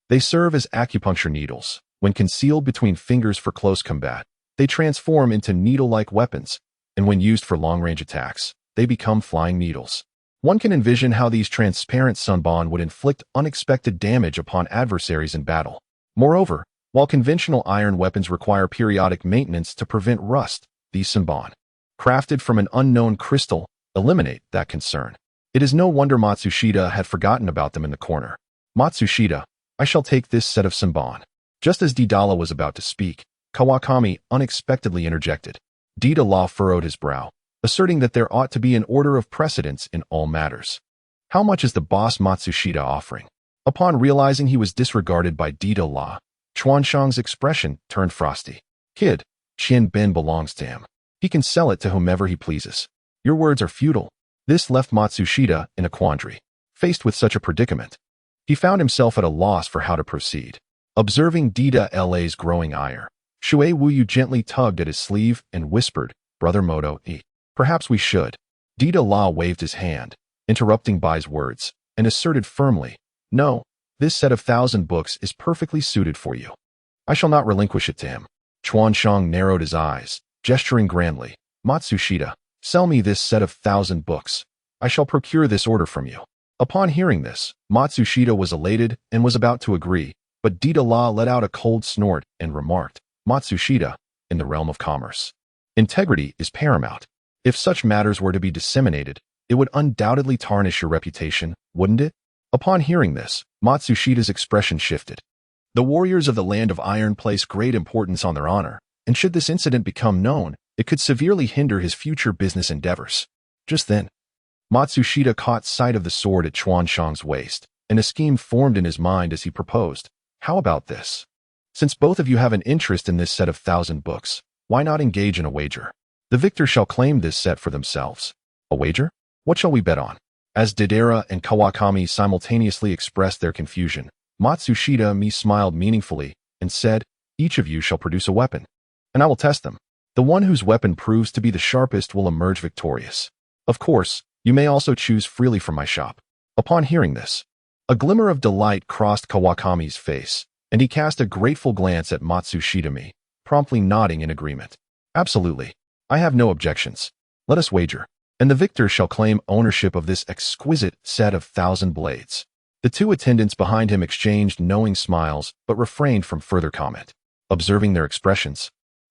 they serve as acupuncture needles. When concealed between fingers for close combat, they transform into needle-like weapons, and when used for long-range attacks, they become flying needles. One can envision how these transparent Senbon would inflict unexpected damage upon adversaries in battle. Moreover, while conventional iron weapons require periodic maintenance to prevent rust, these Senbon, crafted from an unknown crystal, eliminate that concern. It is no wonder Matsushita had forgotten about them in the corner. "Matsushita, I shall take this set of Senbon." Just as Deidara was about to speak, Kawakami unexpectedly interjected. Deidara furrowed his brow, asserting that there ought to be an order of precedence in all matters. "How much is the boss Matsushita offering?" Upon realizing he was disregarded by Deidara, Chuanshang's expression turned frosty. "Kid, Qian Ben belongs to him. He can sell it to whomever he pleases." "Your words are futile." This left Matsushita in a quandary. Faced with such a predicament, he found himself at a loss for how to proceed. Observing Deidara's growing ire, Shui Wuyu gently tugged at his sleeve and whispered, "Brother Moto, perhaps we should." Deidara waved his hand, interrupting Bai's words, and asserted firmly, "No, this set of 1,000 books is perfectly suited for you. I shall not relinquish it to him." Chuanshang narrowed his eyes, gesturing grandly. "Matsushita, sell me this set of 1,000 books." I shall procure this order from you. Upon hearing this, Matsushita was elated and was about to agree, but Deidara let out a cold snort and remarked, Matsushita, in the realm of commerce, integrity is paramount. If such matters were to be disseminated, it would undoubtedly tarnish your reputation, wouldn't it? Upon hearing this, Matsushita's expression shifted. The warriors of the Land of Iron place great importance on their honor, and should this incident become known, it could severely hinder his future business endeavors. Just then, Matsushita caught sight of the sword at Chuanshang's waist, and a scheme formed in his mind as he proposed. How about this? Since both of you have an interest in this set of 1,000 books, why not engage in a wager? The victor shall claim this set for themselves. A wager? What shall we bet on? As Deidara and Kawakami simultaneously expressed their confusion, Matsushita smiled meaningfully and said, each of you shall produce a weapon, and I will test them. The one whose weapon proves to be the sharpest will emerge victorious. Of course, you may also choose freely from my shop. Upon hearing this, a glimmer of delight crossed Kawakami's face, and he cast a grateful glance at Matsushita, promptly nodding in agreement. Absolutely. I have no objections. Let us wager, and the victor shall claim ownership of this exquisite set of 1,000 blades. The two attendants behind him exchanged knowing smiles, but refrained from further comment. Observing their expressions,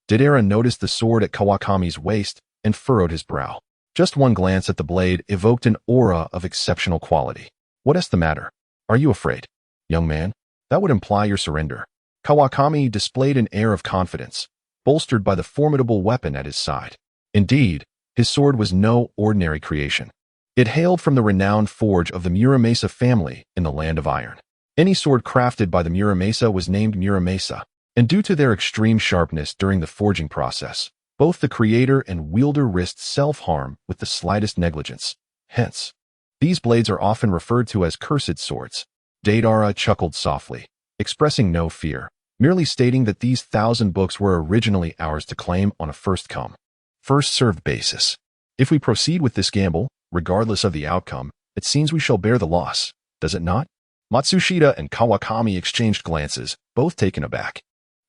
Deidara noticed the sword at Kawakami's waist and furrowed his brow. Just one glance at the blade evoked an aura of exceptional quality. What is the matter? Are you afraid? Young man, that would imply your surrender. Kawakami displayed an air of confidence, bolstered by the formidable weapon at his side. Indeed, his sword was no ordinary creation. It hailed from the renowned forge of the Muramasa family in the Land of Iron. Any sword crafted by the Muramasa was named Muramasa, and due to their extreme sharpness during the forging process, both the creator and wielder risked self-harm with the slightest negligence. Hence, these blades are often referred to as cursed swords. Deidara chuckled softly, expressing no fear, merely stating that these 1,000 books were originally ours to claim on a first-come, first-served basis. If we proceed with this gamble, regardless of the outcome, it seems we shall bear the loss, does it not? Matsushita and Kawakami exchanged glances, both taken aback.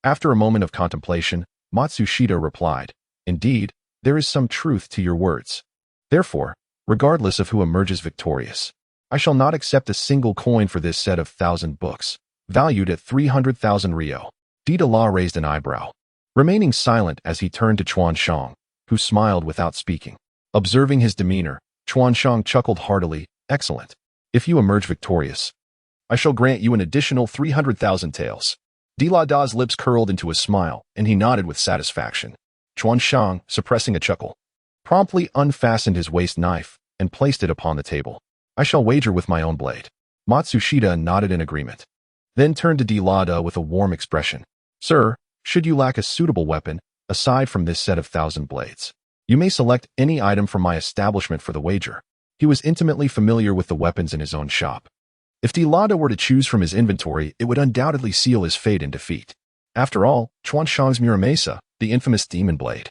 After a moment of contemplation, Matsushita replied, Indeed, there is some truth to your words. Therefore, regardless of who emerges victorious, I shall not accept a single coin for this set of 1,000 books, valued at 300,000 ryo. Deidara raised an eyebrow, remaining silent as he turned to Chuanshang, who smiled without speaking. Observing his demeanor, Chuanshang chuckled heartily. Excellent. If you emerge victorious, I shall grant you an additional 300,000 taels. Deidara's lips curled into a smile, and he nodded with satisfaction. Chuanshang, suppressing a chuckle, promptly unfastened his waist knife and placed it upon the table. I shall wager with my own blade. Matsushita nodded in agreement, then turned to Deidara with a warm expression. Sir, should you lack a suitable weapon, aside from this set of 1,000 blades, you may select any item from my establishment for the wager. He was intimately familiar with the weapons in his own shop. If Deidara were to choose from his inventory, it would undoubtedly seal his fate in defeat. After all, Chuanshang's Muramasa, the infamous demon blade,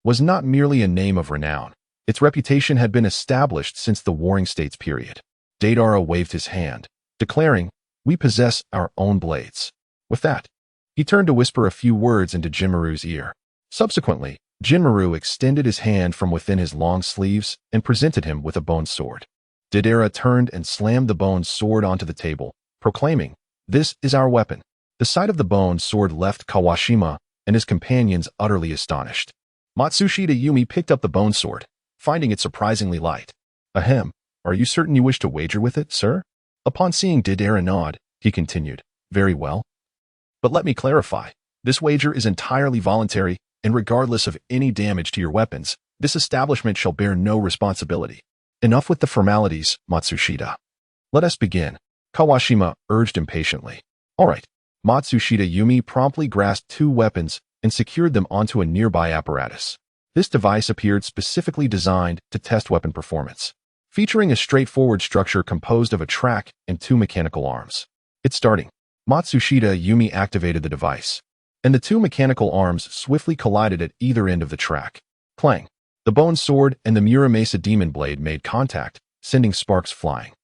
was not merely a name of renown. Its reputation had been established since the Warring States period. Deidara waved his hand, declaring, We possess our own blades. With that, he turned to whisper a few words into Jinmaru's ear. Subsequently, Jinmaru extended his hand from within his long sleeves and presented him with a bone sword. Deidara turned and slammed the bone sword onto the table, proclaiming, This is our weapon. The sight of the bone sword left Kawashima and his companions utterly astonished. Matsushita picked up the bone sword, finding it surprisingly light. Ahem, are you certain you wish to wager with it, sir? Upon seeing Deidara nod, he continued, Very well. But let me clarify, this wager is entirely voluntary, and regardless of any damage to your weapons, this establishment shall bear no responsibility. Enough with the formalities, Matsushita. Let us begin, Kawashima urged impatiently. All right. Matsushita promptly grasped two weapons and secured them onto a nearby apparatus. This device appeared specifically designed to test weapon performance, featuring a straightforward structure composed of a track and two mechanical arms. It's starting. Matsushita activated the device, and the two mechanical arms swiftly collided at either end of the track. Clang! The bone sword and the Muramasa demon blade made contact, sending sparks flying.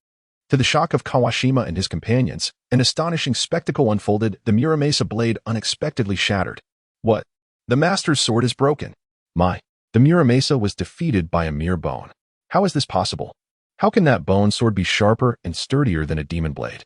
To the shock of Kawashima and his companions, an astonishing spectacle unfolded. The Muramasa blade unexpectedly shattered. What? The master's sword is broken. My! The Muramasa was defeated by a mere bone. How is this possible? How can that bone sword be sharper and sturdier than a demon blade?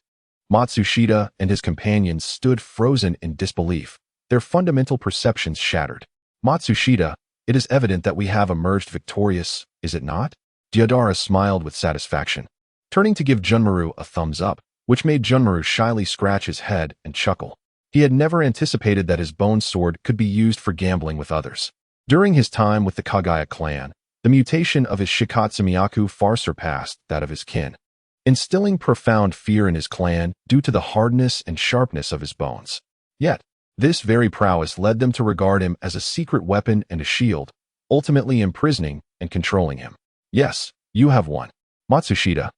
Matsushita and his companions stood frozen in disbelief, their fundamental perceptions shattered. Matsushita, it is evident that we have emerged victorious, is it not? Deidara smiled with satisfaction, turning to give Junmaru a thumbs up, which made Junmaru shyly scratch his head and chuckle. He had never anticipated that his bone sword could be used for gambling with others. During his time with the Kagaya clan, the mutation of his Shikatsumiyaku far surpassed that of his kin, instilling profound fear in his clan due to the hardness and sharpness of his bones. Yet, this very prowess led them to regard him as a secret weapon and a shield, ultimately imprisoning and controlling him. Yes, you have won. Matsushita,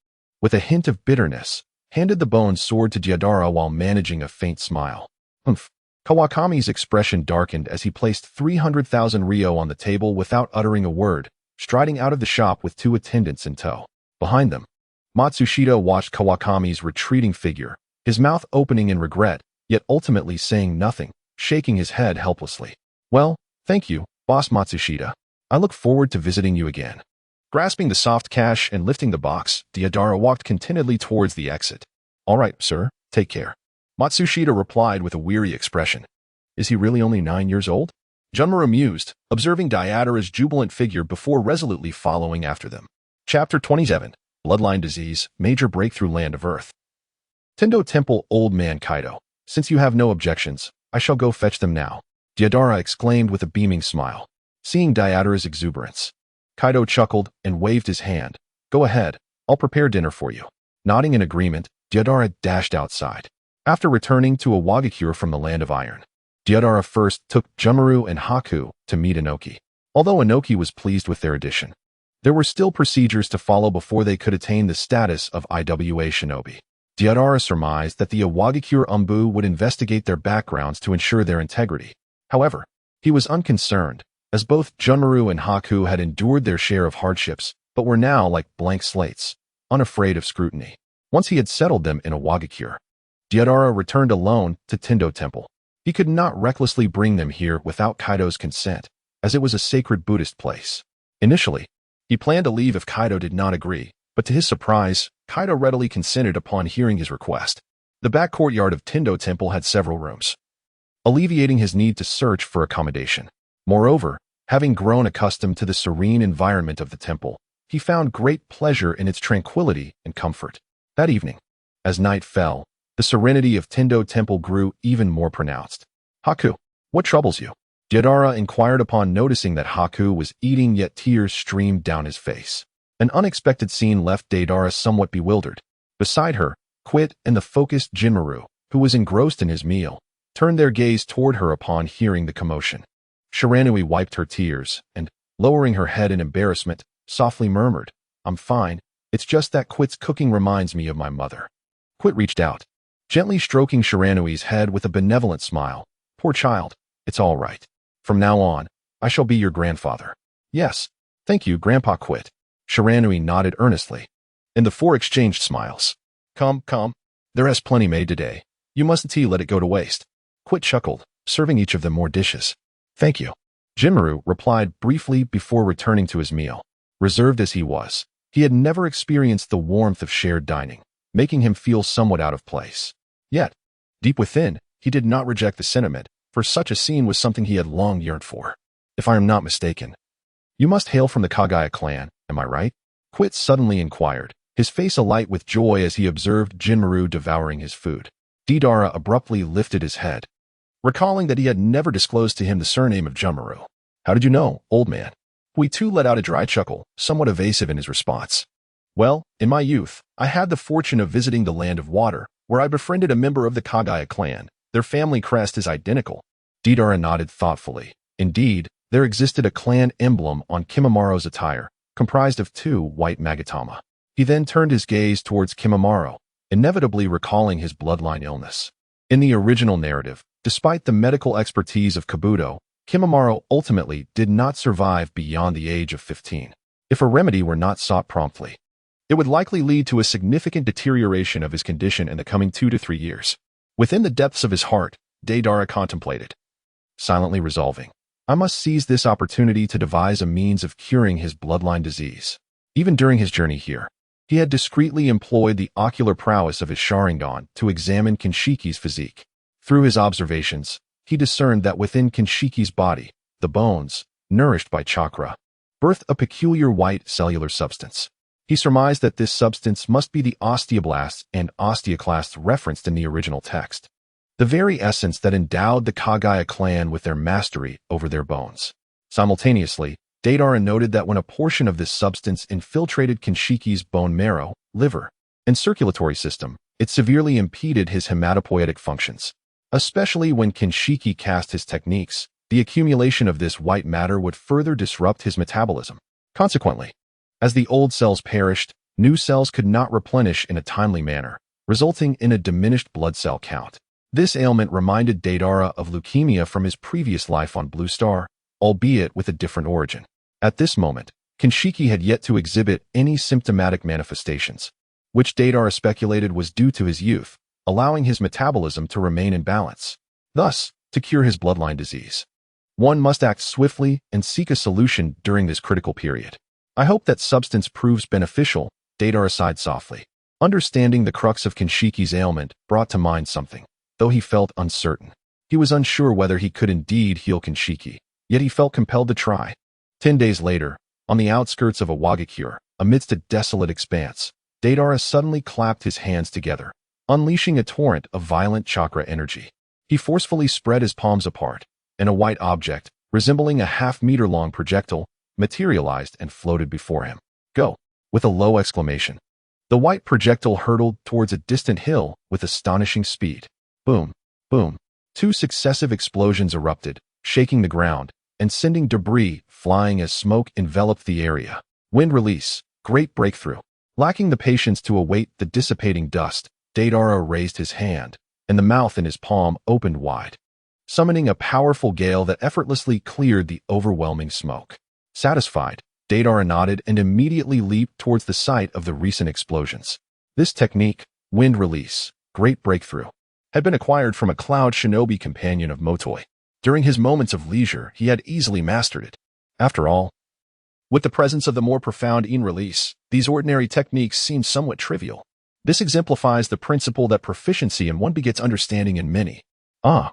with a hint of bitterness, handed the bone sword to Deidara while managing a faint smile. Humph. Kawakami's expression darkened as he placed 300,000 ryo on the table without uttering a word, striding out of the shop with 2 attendants in tow. Behind them, Matsushita watched Kawakami's retreating figure, his mouth opening in regret, yet ultimately saying nothing, shaking his head helplessly. Well, thank you, Boss Matsushita. I look forward to visiting you again. Grasping the soft cash and lifting the box, Deidara walked contentedly towards the exit. All right, sir, take care. Matsushita replied with a weary expression. Is he really only 9 years old? Junmaru mused, observing Deidara's jubilant figure before resolutely following after them. Chapter 27, Bloodline Disease, Major Breakthrough Land of Earth. Tendo Temple Old Man Kaido, since you have no objections, I shall go fetch them now, Deidara exclaimed with a beaming smile. Seeing Deidara's exuberance, Kaido chuckled and waved his hand. Go ahead, I'll prepare dinner for you. Nodding in agreement, Deidara dashed outside. After returning to a Wagakure from the Land of Iron, Deidara first took Junmaru and Haku to meet Inoki. Although Inoki was pleased with their addition, there were still procedures to follow before they could attain the status of IWA shinobi. Deidara surmised that the Wagakure Umbu would investigate their backgrounds to ensure their integrity. However, he was unconcerned, as both Junmaru and Haku had endured their share of hardships, but were now like blank slates, unafraid of scrutiny. Once he had settled them in a Wagakure, Deidara returned alone to Tendo Temple. He could not recklessly bring them here without Kaido's consent, as it was a sacred Buddhist place. Initially, he planned to leave if Kaido did not agree, but to his surprise, Kaido readily consented upon hearing his request. The back courtyard of Tendo Temple had several rooms, alleviating his need to search for accommodation. Moreover, having grown accustomed to the serene environment of the temple, he found great pleasure in its tranquility and comfort. That evening, as night fell, the serenity of Tendo Temple grew even more pronounced. Haku, what troubles you? Deidara inquired upon noticing that Haku was eating, yet tears streamed down his face. An unexpected scene left Deidara somewhat bewildered. Beside her, Quit and the focused Jinmaru, who was engrossed in his meal, turned their gaze toward her upon hearing the commotion. Shiranui wiped her tears and, lowering her head in embarrassment, softly murmured, I'm fine, it's just that Quit's cooking reminds me of my mother. Quit reached out, gently stroking Shiranui's head with a benevolent smile. Poor child, it's all right. From now on, I shall be your grandfather. Yes, thank you, Grandpa Quit. Shiranui nodded earnestly, and the 4 exchanged smiles. Come, there has plenty made today. You mustn't let it go to waste. Quit chuckled, serving each of them more dishes. Thank you. Jinmaru replied briefly before returning to his meal. Reserved as he was, he had never experienced the warmth of shared dining, making him feel somewhat out of place. Yet, deep within, he did not reject the sentiment, for such a scene was something he had long yearned for. If I am not mistaken, you must hail from the Kagaya clan, am I right? Quit suddenly inquired, his face alight with joy as he observed Jinmaru devouring his food. Deidara abruptly lifted his head, recalling that he had never disclosed to him the surname of Junmaru. How did you know, old man? Hui too let out a dry chuckle, somewhat evasive in his response. Well, in my youth, I had the fortune of visiting the Land of Water, where I befriended a member of the Kagaya clan. Their family crest is identical. Deidara nodded thoughtfully. Indeed, there existed a clan emblem on Kimamaro's attire, comprised of 2 white magatama. He then turned his gaze towards Kimamaro, inevitably recalling his bloodline illness. In the original narrative, despite the medical expertise of Kabuto, Kimamaro ultimately did not survive beyond the age of 15. If a remedy were not sought promptly, it would likely lead to a significant deterioration of his condition in the coming 2 to 3 years. Within the depths of his heart, Deidara contemplated, silently resolving, I must seize this opportunity to devise a means of curing his bloodline disease. Even during his journey here, He had discreetly employed the ocular prowess of his Sharingan to examine Kinshiki's physique. Through his observations, he discerned that within Kinshiki's body, the bones, nourished by chakra, birthed a peculiar white cellular substance. He surmised that this substance must be the osteoblasts and osteoclasts referenced in the original text, the very essence that endowed the Kagaya clan with their mastery over their bones. Simultaneously, Deidara noted that when a portion of this substance infiltrated Kinshiki's bone marrow, liver, and circulatory system, it severely impeded his hematopoietic functions. Especially when Kinshiki cast his techniques, the accumulation of this white matter would further disrupt his metabolism. Consequently, as the old cells perished, new cells could not replenish in a timely manner, resulting in a diminished blood cell count. This ailment reminded Deidara of leukemia from his previous life on Blue Star, albeit with a different origin. At this moment, Kinshiki had yet to exhibit any symptomatic manifestations, which Deidara speculated was due to his youth, allowing his metabolism to remain in balance. Thus, to cure his bloodline disease, one must act swiftly and seek a solution during this critical period. I hope that substance proves beneficial, Deidara sighed softly. Understanding the crux of Kinshiki's ailment brought to mind something, though he felt uncertain. He was unsure whether he could indeed heal Kinshiki, yet he felt compelled to try. 10 days later, on the outskirts of Awagakure, amidst a desolate expanse, Deidara suddenly clapped his hands together, unleashing a torrent of violent chakra energy. He forcefully spread his palms apart, and a white object, resembling a half-meter-long projectile, materialized and floated before him. Go! With a low exclamation, the white projectile hurtled towards a distant hill with astonishing speed. Boom! Boom! 2 successive explosions erupted, shaking the ground, and sending debris flying as smoke enveloped the area. Wind release, great breakthrough. Lacking the patience to await the dissipating dust, Deidara raised his hand, and the mouth in his palm opened wide, summoning a powerful gale that effortlessly cleared the overwhelming smoke. Satisfied, Deidara nodded and immediately leaped towards the site of the recent explosions. This technique, wind release, great breakthrough, had been acquired from a cloud shinobi companion of Motoi. During his moments of leisure, he had easily mastered it. After all, with the presence of the more profound in release, these ordinary techniques seem somewhat trivial. This exemplifies the principle that proficiency in one begets understanding in many. The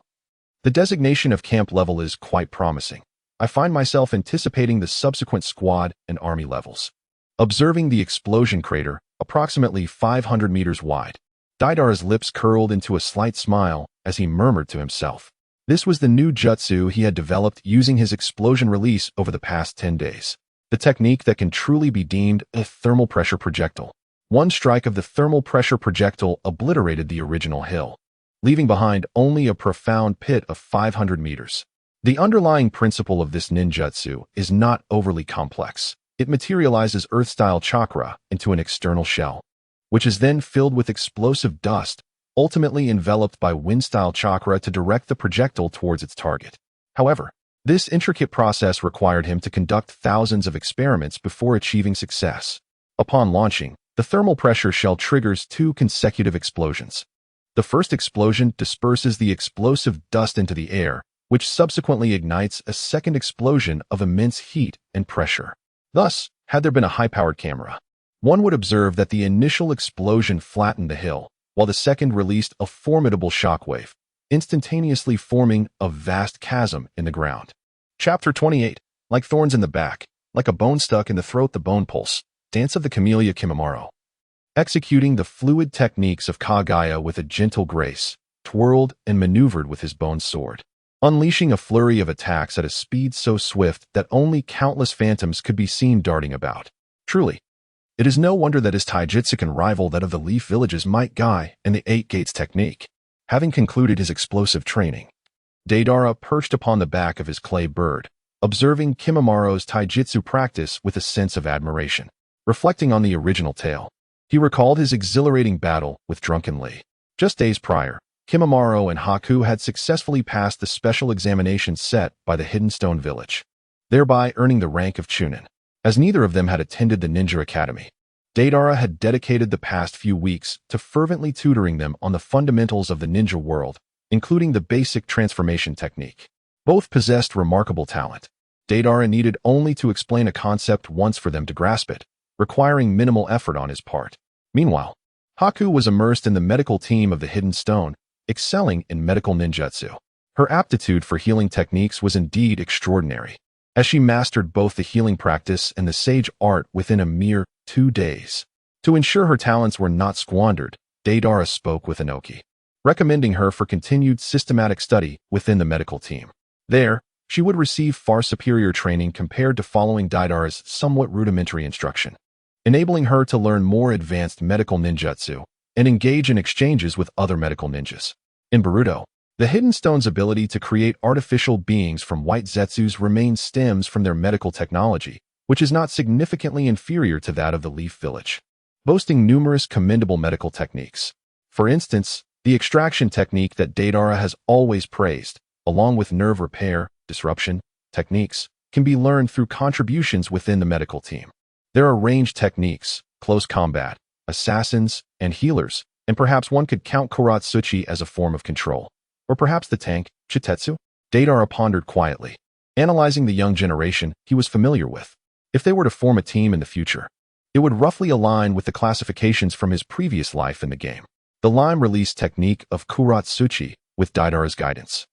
designation of camp level is quite promising. I find myself anticipating the subsequent squad and army levels. Observing the explosion crater, approximately 500 meters wide, Deidara's lips curled into a slight smile as he murmured to himself. This was the new jutsu he had developed using his explosion release over the past 10 days. The technique that can truly be deemed a thermal pressure projectile. One strike of the thermal pressure projectile obliterated the original hill, leaving behind only a profound pit of 500 meters. The underlying principle of this ninjutsu is not overly complex. It materializes earth-style chakra into an external shell, which is then filled with explosive dust, ultimately enveloped by wind-style chakra to direct the projectile towards its target. However, this intricate process required him to conduct thousands of experiments before achieving success. Upon launching, the thermal pressure shell triggers 2 consecutive explosions. The first explosion disperses the explosive dust into the air, which subsequently ignites a second explosion of immense heat and pressure. Thus, had there been a high-powered camera, one would observe that the initial explosion flattened the hill, while the second released a formidable shockwave, instantaneously forming a vast chasm in the ground. Chapter 28. Like thorns in the back, like a bone stuck in the throat, the bone pulse, dance of the Camellia Kimimaro. Executing the fluid techniques of Kagaya with a gentle grace, twirled and maneuvered with his bone sword, unleashing a flurry of attacks at a speed so swift that only countless phantoms could be seen darting about. Truly, it is no wonder that his taijutsu can rival that of the Leaf Village's Might Guy and the 8 Gates technique. Having concluded his explosive training, Deidara perched upon the back of his clay bird, observing Kimimaro's taijutsu practice with a sense of admiration. Reflecting on the original tale, he recalled his exhilarating battle with Drunken Lee. Just days prior, Kimimaro and Haku had successfully passed the special examination set by the Hidden Stone Village, thereby earning the rank of Chunin. As neither of them had attended the Ninja Academy, Deidara had dedicated the past few weeks to fervently tutoring them on the fundamentals of the ninja world, including the basic transformation technique. Both possessed remarkable talent. Deidara needed only to explain a concept once for them to grasp it, requiring minimal effort on his part. Meanwhile, Haku was immersed in the medical team of the Hidden Stone, excelling in medical ninjutsu. Her aptitude for healing techniques was indeed extraordinary, as she mastered both the healing practice and the sage art within a mere 2 days. To ensure her talents were not squandered, Deidara spoke with Inoki, recommending her for continued systematic study within the medical team. There, she would receive far superior training compared to following Deidara's somewhat rudimentary instruction, enabling her to learn more advanced medical ninjutsu and engage in exchanges with other medical ninjas. In Boruto, the Hidden Stone's ability to create artificial beings from white zetsus remains stems from their medical technology, which is not significantly inferior to that of the Leaf Village, boasting numerous commendable medical techniques. For instance, the extraction technique that Deidara has always praised, along with nerve repair, disruption techniques, can be learned through contributions within the medical team. There are ranged techniques, close combat, assassins, and healers, and perhaps one could count Kuratsuchi as a form of control. Or perhaps the tank, Chitetsu? Deidara pondered quietly, analyzing the young generation he was familiar with. If they were to form a team in the future, it would roughly align with the classifications from his previous life in the game. The lime release technique of Kuratsuchi, with Deidara's guidance,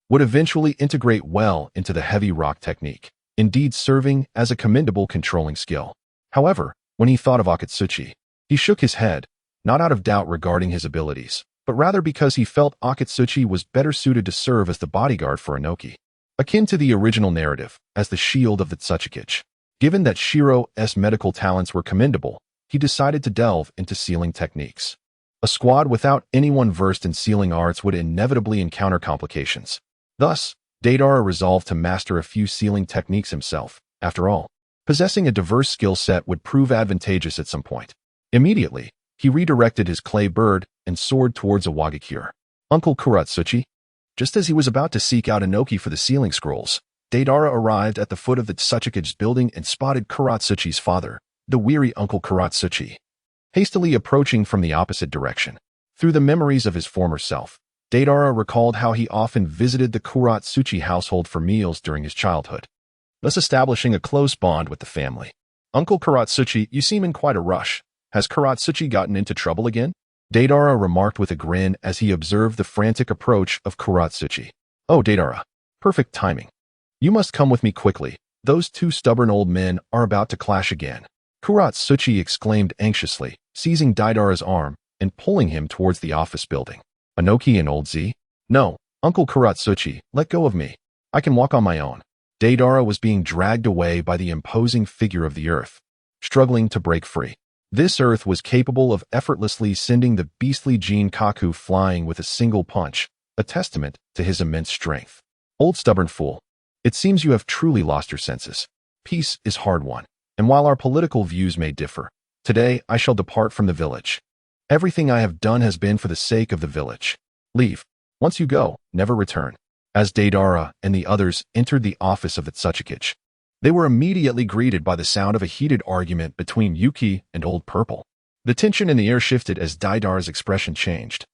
would eventually integrate well into the heavy rock technique, indeed serving as a commendable controlling skill. However, when he thought of Akatsuchi, he shook his head, not out of doubt regarding his abilities, but rather because he felt Akatsuchi was better suited to serve as the bodyguard for Inoki, akin to the original narrative, as the shield of the Tsukikage. Given that Shiro's medical talents were commendable, he decided to delve into sealing techniques. A squad without anyone versed in sealing arts would inevitably encounter complications. Thus, Deidara resolved to master a few sealing techniques himself. After all, possessing a diverse skill set would prove advantageous at some point. Immediately, he redirected his clay bird and soared towards a Wagakure. Uncle Kuratsuchi. Just as he was about to seek out Inoki for the sealing scrolls, Deidara arrived at the foot of the Tsukikage's building and spotted Kuratsuchi's father, the weary Uncle Kuratsuchi, hastily approaching from the opposite direction. Through the memories of his former self, Deidara recalled how he often visited the Kuratsuchi household for meals during his childhood, thus establishing a close bond with the family. Uncle Kuratsuchi, you seem in quite a rush. Has Kuratsuchi gotten into trouble again? Deidara remarked with a grin as he observed the frantic approach of Kuratsuchi. Oh, Deidara. Perfect timing. You must come with me quickly. Those two stubborn old men are about to clash again. Kuratsuchi exclaimed anxiously, seizing Deidara's arm and pulling him towards the office building. Inoki and Old Z? No, Uncle Kuratsuchi, let go of me. I can walk on my own. Deidara was being dragged away by the imposing figure of the earth, struggling to break free. This earth was capable of effortlessly sending the beastly Jinkaku flying with a single punch, a testament to his immense strength. Old stubborn fool. It seems you have truly lost your senses. Peace is hard-won, and while our political views may differ, today I shall depart from the village. Everything I have done has been for the sake of the village. Leave. Once you go, never return. As Deidara and the others entered the office of the Tsukikage, they were immediately greeted by the sound of a heated argument between Yuki and Old Purple. The tension in the air shifted as Deidara's expression changed,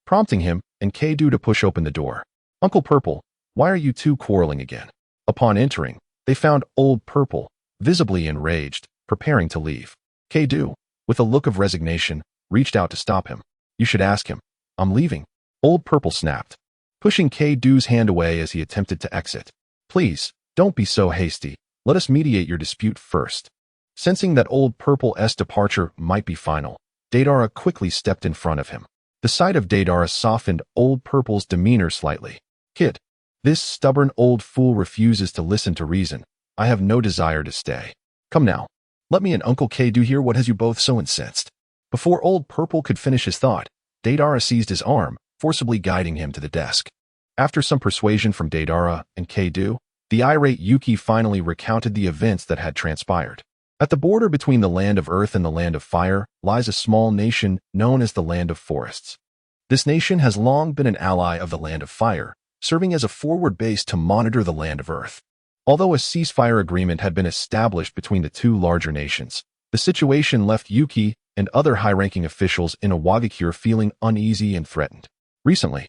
prompting him and Keidu to push open the door. Uncle Purple, why are you two quarreling again? Upon entering, they found Old Purple, visibly enraged, preparing to leave. Keidu, with a look of resignation, reached out to stop him. You should ask him. I'm leaving. Old Purple snapped, pushing Keidu's hand away as he attempted to exit. Please, don't be so hasty. Let us mediate your dispute first. Sensing that Old Purple's departure might be final, Deidara quickly stepped in front of him. The sight of Deidara softened Old Purple's demeanor slightly. Kid, this stubborn old fool refuses to listen to reason. I have no desire to stay. Come now. Let me and Uncle Keidu hear what has you both so incensed. Before Old Purple could finish his thought, Deidara seized his arm, forcibly guiding him to the desk. After some persuasion from Deidara and Keidu, the irate Yuki finally recounted the events that had transpired. At the border between the Land of Earth and the Land of Fire lies a small nation known as the Land of Forests. This nation has long been an ally of the Land of Fire, serving as a forward base to monitor the Land of Earth. Although a ceasefire agreement had been established between the two larger nations, the situation left Yuki and other high-ranking officials in a Wagakure feeling uneasy and threatened. Recently,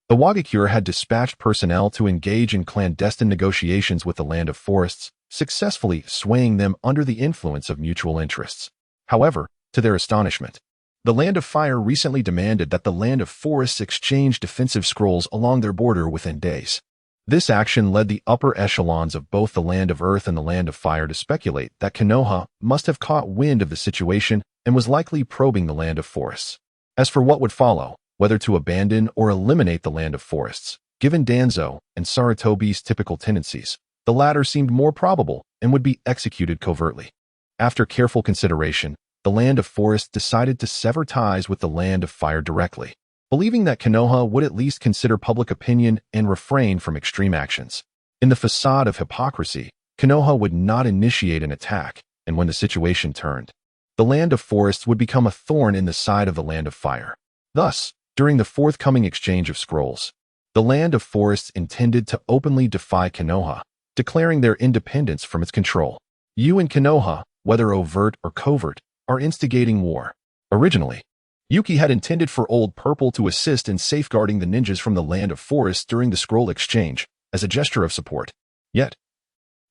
the Wagakure had dispatched personnel to engage in clandestine negotiations with the Land of Forests, successfully swaying them under the influence of mutual interests. However, to their astonishment, the Land of Fire recently demanded that the Land of Forests exchange defensive scrolls along their border within days. This action led the upper echelons of both the Land of Earth and the Land of Fire to speculate that Konoha must have caught wind of the situation and was likely probing the Land of Forests. As for what would follow, whether to abandon or eliminate the Land of Forests, given Danzo and Sarutobi's typical tendencies, the latter seemed more probable and would be executed covertly. After careful consideration, the Land of Forest decided to sever ties with the Land of Fire directly, believing that Konoha would at least consider public opinion and refrain from extreme actions. In the facade of hypocrisy, Konoha would not initiate an attack, and when the situation turned, the Land of Forests would become a thorn in the side of the Land of Fire. Thus, during the forthcoming exchange of scrolls, the Land of Forests intended to openly defy Konoha, declaring their independence from its control. You and Konoha, whether overt or covert, are instigating war. Originally, Yuki had intended for Old Purple to assist in safeguarding the ninjas from the Land of Forests during the scroll exchange, as a gesture of support. Yet,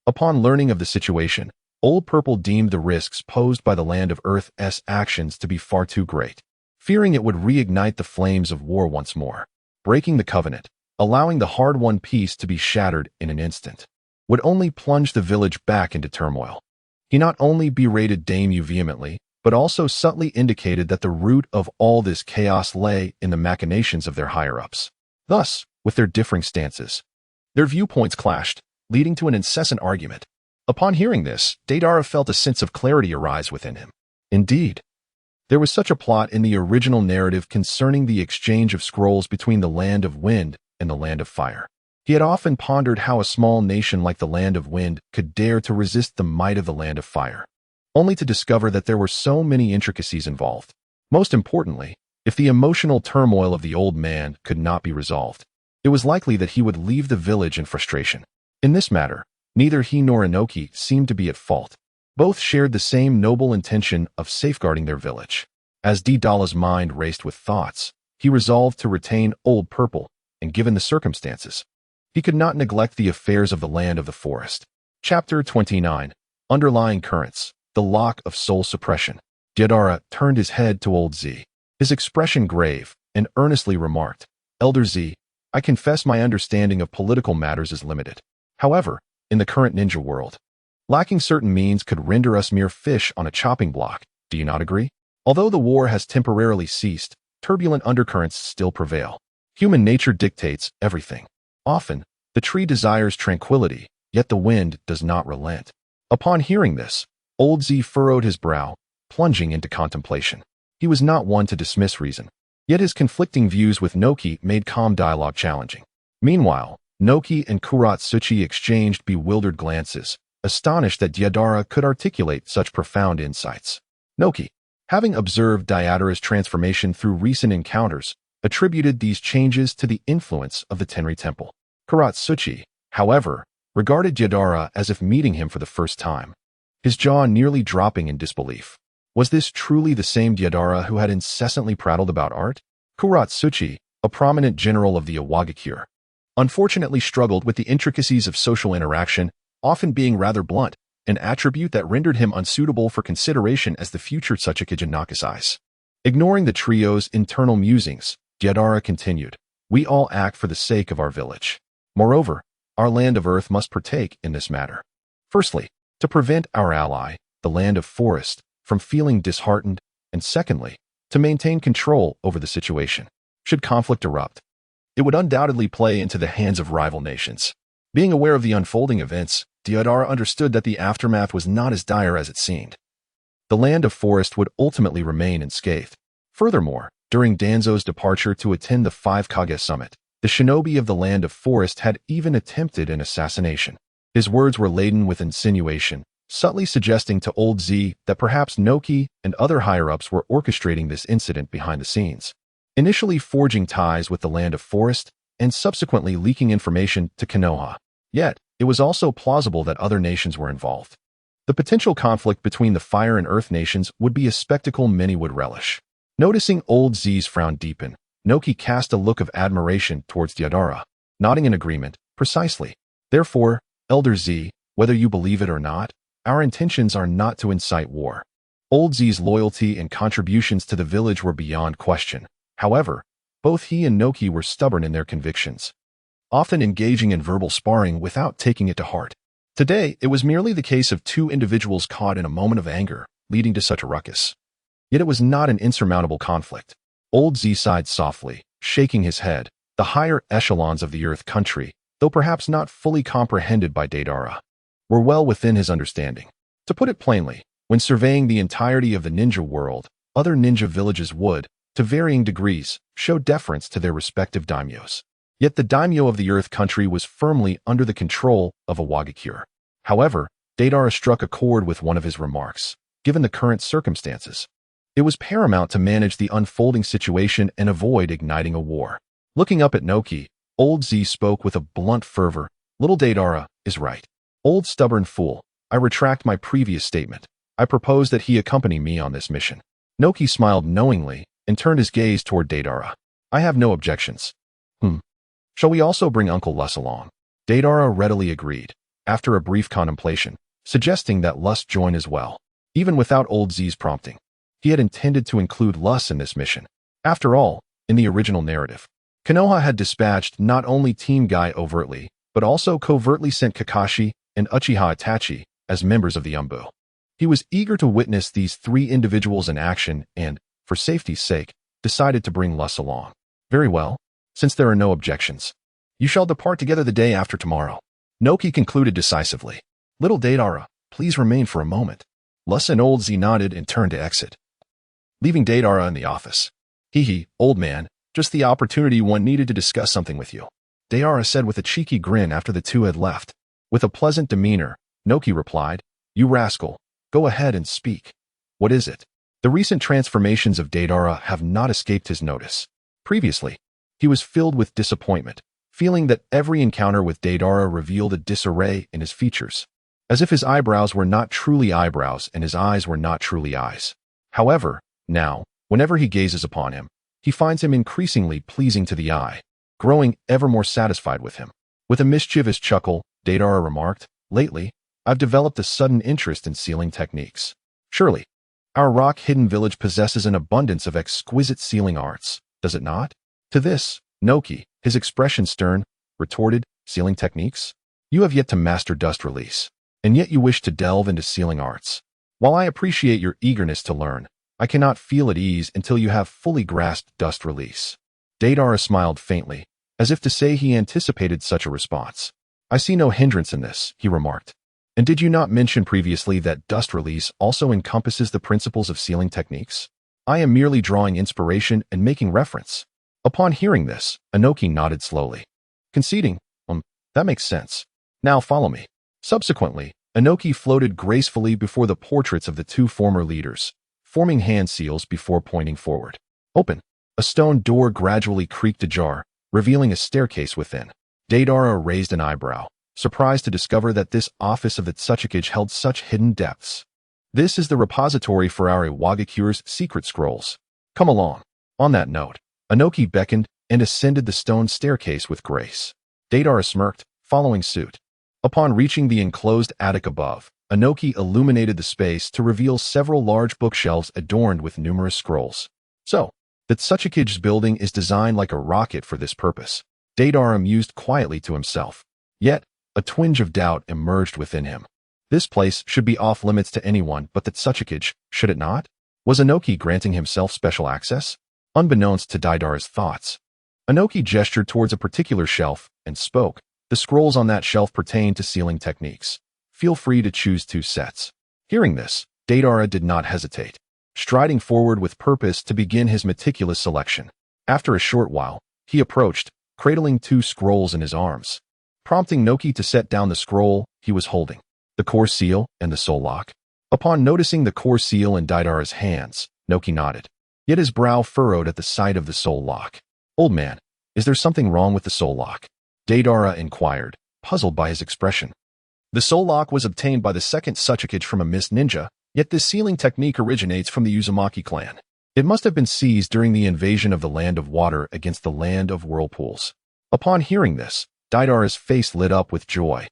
upon learning of the situation, Old Purple deemed the risks posed by the Land of Earth's actions to be far too great, fearing it would reignite the flames of war once more. Breaking the covenant, allowing the hard-won peace to be shattered in an instant, would only plunge the village back into turmoil. He not only berated Daimyo vehemently, but also subtly indicated that the root of all this chaos lay in the machinations of their higher-ups. Thus, with their differing stances, their viewpoints clashed, leading to an incessant argument. Upon hearing this, Deidara felt a sense of clarity arise within him. Indeed, there was such a plot in the original narrative concerning the exchange of scrolls between the Land of Wind and the Land of Fire. He had often pondered how a small nation like the Land of Wind could dare to resist the might of the Land of Fire, only to discover that there were so many intricacies involved. Most importantly, if the emotional turmoil of the old man could not be resolved, it was likely that he would leave the village in frustration. In this matter, neither he nor Inoki seemed to be at fault. Both shared the same noble intention of safeguarding their village. As Deidara's mind raced with thoughts, he resolved to retain Old Purple, and given the circumstances, he could not neglect the affairs of the Land of the Forest. Chapter 29. Underlying Currents. The Lock of Soul Suppression. Deidara turned his head to Old Z, his expression grave, and earnestly remarked, "Elder Z, I confess my understanding of political matters is limited. However, in the current ninja world, lacking certain means could render us mere fish on a chopping block. Do you not agree? Although the war has temporarily ceased, turbulent undercurrents still prevail. Human nature dictates everything. Often, the tree desires tranquility, yet the wind does not relent." Upon hearing this, Old Z furrowed his brow, plunging into contemplation. He was not one to dismiss reason, yet his conflicting views with Noki made calm dialogue challenging. Meanwhile, Noki and Kuratsuchi exchanged bewildered glances, astonished that Deidara could articulate such profound insights. Noki, having observed Deidara's transformation through recent encounters, attributed these changes to the influence of the Tenri Temple. Kuratsuchi, however, regarded Deidara as if meeting him for the first time, his jaw nearly dropping in disbelief. Was this truly the same Deidara who had incessantly prattled about art? Kuratsuchi, a prominent general of the Iwagakure, unfortunately struggled with the intricacies of social interaction, often being rather blunt, an attribute that rendered him unsuitable for consideration as the future Tsuchikage Nakasai's. Ignoring the trio's internal musings, Deidara continued, "We all act for the sake of our village. Moreover, our Land of Earth must partake in this matter. Firstly, to prevent our ally, the Land of Forest, from feeling disheartened, and secondly, to maintain control over the situation. Should conflict erupt, it would undoubtedly play into the hands of rival nations." Being aware of the unfolding events, Deidara understood that the aftermath was not as dire as it seemed. The Land of Forest would ultimately remain unscathed. Furthermore, during Danzo's departure to attend the 5 Kage summit, the shinobi of the Land of Forest had even attempted an assassination. His words were laden with insinuation, subtly suggesting to Old Z that perhaps Noki and other higher-ups were orchestrating this incident behind the scenes, initially forging ties with the Land of Forest and subsequently leaking information to Konoha. Yet, it was also plausible that other nations were involved. The potential conflict between the Fire and Earth nations would be a spectacle many would relish. Noticing Old Z's frown deepen, Noki cast a look of admiration towards Deidara, nodding in agreement. "Precisely. Therefore, Elder Z, Whether you believe it or not, our intentions are not to incite war. Old Z's loyalty and contributions to the village were beyond question. However, both he and Noki were stubborn in their convictions, often engaging in verbal sparring without taking it to heart. Today, it was merely the case of two individuals caught in a moment of anger, leading to such a ruckus. Yet it was not an insurmountable conflict. Old Z sighed softly, shaking his head. The higher echelons of the Earth country, though perhaps not fully comprehended by Deidara, were well within his understanding. To put it plainly, when surveying the entirety of the ninja world, other ninja villages would, to varying degrees, show deference to their respective daimyos. Yet the daimyo of the Earth country was firmly under the control of a Wagakure. However, Deidara struck a chord with one of his remarks. Given the current circumstances, it was paramount to manage the unfolding situation and avoid igniting a war. Looking up at Noki, Old Z spoke with a blunt fervor. Little Deidara is right. Old stubborn fool, I retract my previous statement. I propose that he accompany me on this mission. Noki smiled knowingly and turned his gaze toward Deidara. I have no objections. Shall we also bring Uncle Lus along? Deidara readily agreed, after a brief contemplation, suggesting that Lus join as well. Even without Old Z's prompting, he had intended to include Lus in this mission. After all, in the original narrative, Konoha had dispatched not only Team Guy overtly, but also covertly sent Kakashi and Uchiha Itachi as members of the Umbu. He was eager to witness these three individuals in action and, for safety's sake, decided to bring Lus along. Very well, since there are no objections. You shall depart together the day after tomorrow. Noki concluded decisively. Little Deidara, please remain for a moment. Lus and Old Z nodded and turned to exit, leaving Deidara in the office. Hee, old man, just the opportunity one needed to discuss something with you, Deidara said with a cheeky grin after the two had left. With a pleasant demeanor, Noki replied, You rascal, go ahead and speak. What is it? The recent transformations of Deidara have not escaped his notice. Previously, he was filled with disappointment, feeling that every encounter with Deidara revealed a disarray in his features, as if his eyebrows were not truly eyebrows and his eyes were not truly eyes. However, now, whenever he gazes upon him, he finds him increasingly pleasing to the eye, growing ever more satisfied with him. With a mischievous chuckle, Deidara remarked, Lately, I've developed a sudden interest in sealing techniques. Surely, our rock-hidden village possesses an abundance of exquisite sealing arts, does it not? To this, Noki, his expression stern, retorted, Sealing techniques? You have yet to master dust release, and yet you wish to delve into sealing arts. While I appreciate your eagerness to learn, I cannot feel at ease until you have fully grasped dust release. Deidara smiled faintly, as if to say he anticipated such a response. I see no hindrance in this, he remarked. And did you not mention previously that dust release also encompasses the principles of sealing techniques? I am merely drawing inspiration and making reference. Upon hearing this, Anoki nodded slowly, conceding, that makes sense. Now follow me. Subsequently, Anoki floated gracefully before the portraits of the two former leaders, forming hand seals before pointing forward. Open. A stone door gradually creaked ajar, revealing a staircase within. Deidara raised an eyebrow, surprised to discover that this office of the Tsuchikage held such hidden depths. This is the repository for our Wagakure's secret scrolls. Come along. On that note, Anoki beckoned and ascended the stone staircase with grace. Deidara smirked, following suit. Upon reaching the enclosed attic above, Anoki illuminated the space to reveal several large bookshelves adorned with numerous scrolls. So, the Tsuchikage's building is designed like a rocket for this purpose. Deidara mused quietly to himself. Yet, a twinge of doubt emerged within him. This place should be off limits to anyone but the Tsuchikage, should it not? Was Anoki granting himself special access? Unbeknownst to Deidara's thoughts, Anoki gestured towards a particular shelf and spoke. The scrolls on that shelf pertain to sealing techniques. Feel free to choose 2 sets. Hearing this, Deidara did not hesitate, striding forward with purpose to begin his meticulous selection. After a short while, he approached, cradling 2 scrolls in his arms, prompting Noki to set down the scroll he was holding, the core seal and the soul lock. Upon noticing the core seal in Deidara's hands, Noki nodded, yet his brow furrowed at the sight of the soul lock. Old man, is there something wrong with the soul lock? Deidara inquired, puzzled by his expression. The soul lock was obtained by the second Tsuchikage from a mist ninja, yet this sealing technique originates from the Uzumaki clan. It must have been seized during the invasion of the Land of Water against the Land of Whirlpools. Upon hearing this, Deidara's face lit up with joy.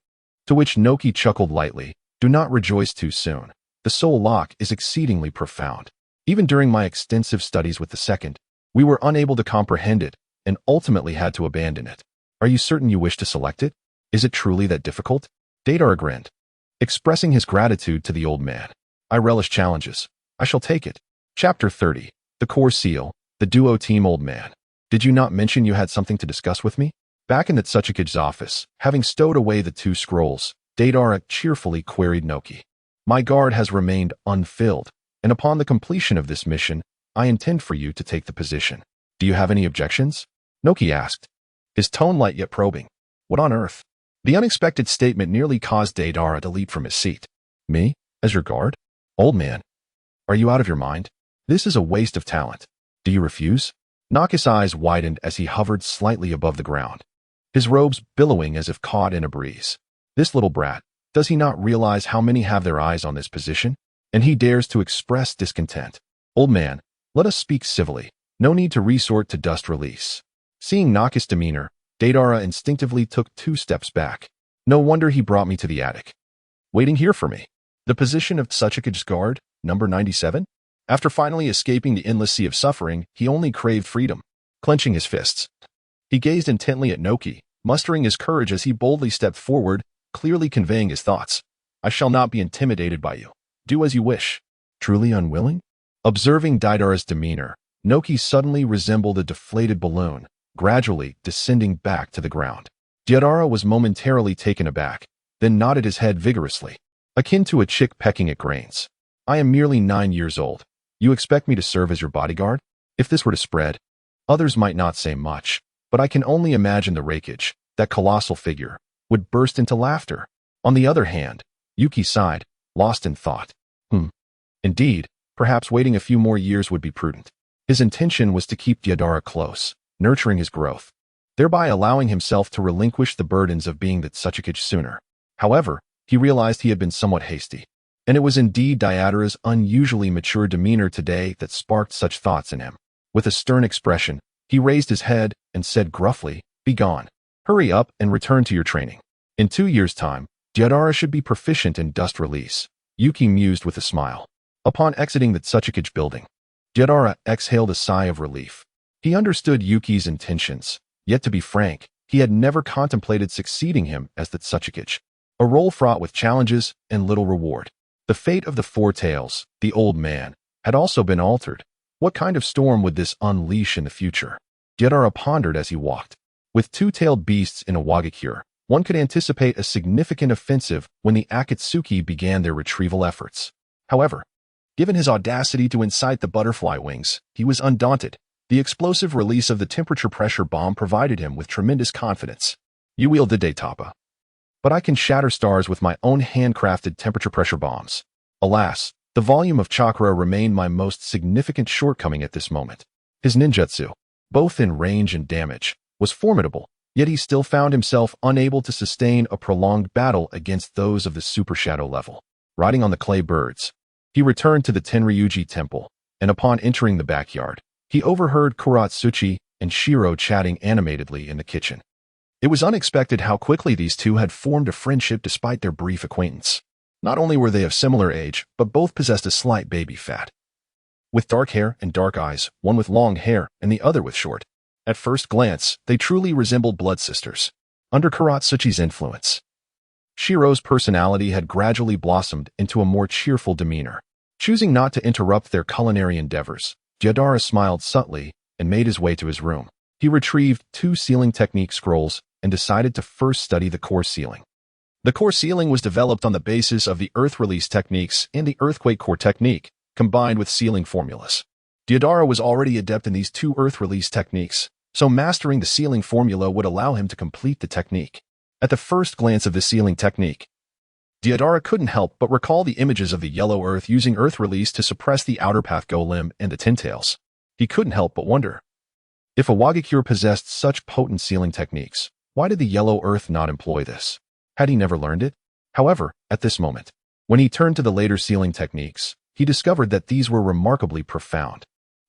To which Noki chuckled lightly, "Do not rejoice too soon. The soul lock is exceedingly profound. Even during my extensive studies with the second, we were unable to comprehend it and ultimately had to abandon it. Are you certain you wish to select it? Is it truly that difficult?" Deidara grinned, expressing his gratitude to the old man. "I relish challenges. I shall take it." Chapter 30. The Core Seal, the Duo Team. Old man, did you not mention you had something to discuss with me? Back in the Tsuchikage's office, having stowed away the two scrolls, Deidara cheerfully queried Noki. "My guard has remained unfilled, and upon the completion of this mission, I intend for you to take the position. Do you have any objections?" Noki asked, his tone light yet probing. What on earth? The unexpected statement nearly caused Deidara to leap from his seat. "Me? As your guard? Old man, are you out of your mind? This is a waste of talent. Do you refuse?" Noki's eyes widened as he hovered slightly above the ground, his robes billowing as if caught in a breeze. This little brat, does he not realize how many have their eyes on this position? And he dares to express discontent. "Old man, let us speak civilly. No need to resort to dust release." Seeing Noki's demeanor, Deidara instinctively took 2 steps back. No wonder he brought me to the attic. Waiting here for me. The position of Tsuchikage's guard, number 97? After finally escaping the endless sea of suffering, he only craved freedom. Clenching his fists, he gazed intently at Noki, mustering his courage as he boldly stepped forward, clearly conveying his thoughts. "I shall not be intimidated by you. Do as you wish." Truly unwilling? Observing Deidara's demeanor, Noki suddenly resembled a deflated balloon, gradually descending back to the ground. Deidara was momentarily taken aback, then nodded his head vigorously, akin to a chick pecking at grains. "I am merely 9 years old. You expect me to serve as your bodyguard? If this were to spread, others might not say much, but I can only imagine the rakage, that colossal figure, would burst into laughter." On the other hand, Yuki sighed, lost in thought. Indeed, perhaps waiting a few more years would be prudent. His intention was to keep Deidara close, nurturing his growth, thereby allowing himself to relinquish the burdens of being the Tsuchikage sooner. However, he realized he had been somewhat hasty, and it was indeed Deidara's unusually mature demeanor today that sparked such thoughts in him. With a stern expression, he raised his head and said gruffly, "Be gone. Hurry up and return to your training. In 2 years' time, Deidara should be proficient in dust release," Yuki mused with a smile. Upon exiting the Tsuchikage building, Deidara exhaled a sigh of relief. He understood Yuki's intentions, yet to be frank, he had never contemplated succeeding him as the Tsuchikage, a role fraught with challenges and little reward. The fate of the Four Tails, the old man, had also been altered. What kind of storm would this unleash in the future? Deidara pondered as he walked. With 2-tailed beasts in a Wagakure, one could anticipate a significant offensive when the Akatsuki began their retrieval efforts. However, given his audacity to incite the butterfly wings, he was undaunted. The explosive release of the temperature-pressure bomb provided him with tremendous confidence. "You wielded Tapa, but I can shatter stars with my own handcrafted temperature-pressure bombs." Alas, the volume of chakra remained my most significant shortcoming at this moment. His ninjutsu, both in range and damage, was formidable, yet he still found himself unable to sustain a prolonged battle against those of the Super Shadow level. Riding on the clay birds, he returned to the Tenryuji temple, and upon entering the backyard, he overheard Kuratsuchi and Shiro chatting animatedly in the kitchen. It was unexpected how quickly these two had formed a friendship despite their brief acquaintance. Not only were they of similar age, but both possessed a slight baby fat. With dark hair and dark eyes, one with long hair and the other with short. At first glance, they truly resembled blood sisters. Under Kuratsuchi's influence, Shiro's personality had gradually blossomed into a more cheerful demeanor. Choosing not to interrupt their culinary endeavors, Deidara smiled subtly and made his way to his room. He retrieved 2 sealing technique scrolls and decided to first study the core sealing. The core sealing was developed on the basis of the earth release techniques and the earthquake core technique, combined with sealing formulas. Deidara was already adept in these 2 earth release techniques, so mastering the sealing formula would allow him to complete the technique. At the first glance of the sealing technique, Deidara couldn't help but recall the images of the yellow earth using earth release to suppress the outer path golem and the Ten Tails. He couldn't help but wonder, if a Wagakure possessed such potent sealing techniques, why did the yellow earth not employ this? Had he never learned it? However, at this moment, when he turned to the later sealing techniques, he discovered that these were remarkably profound.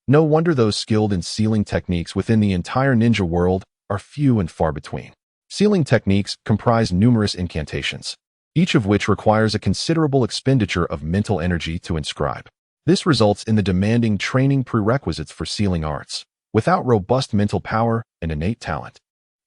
No wonder those skilled in sealing techniques within the entire ninja world are few and far between. Sealing techniques comprise numerous incantations, each of which requires a considerable expenditure of mental energy to inscribe. This results in the demanding training prerequisites for sealing arts. Without robust mental power and innate talent,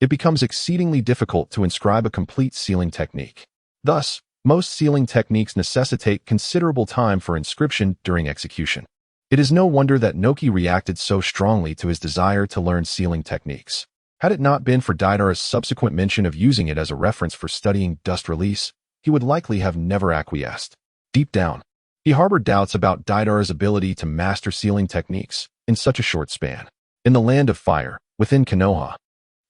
it becomes exceedingly difficult to inscribe a complete sealing technique. Thus, most sealing techniques necessitate considerable time for inscription during execution. It is no wonder that Noki reacted so strongly to his desire to learn sealing techniques. Had it not been for Deidara's subsequent mention of using it as a reference for studying dust release, he would likely have never acquiesced. Deep down, he harbored doubts about Deidara's ability to master sealing techniques in such a short span. In the land of fire, within Konoha,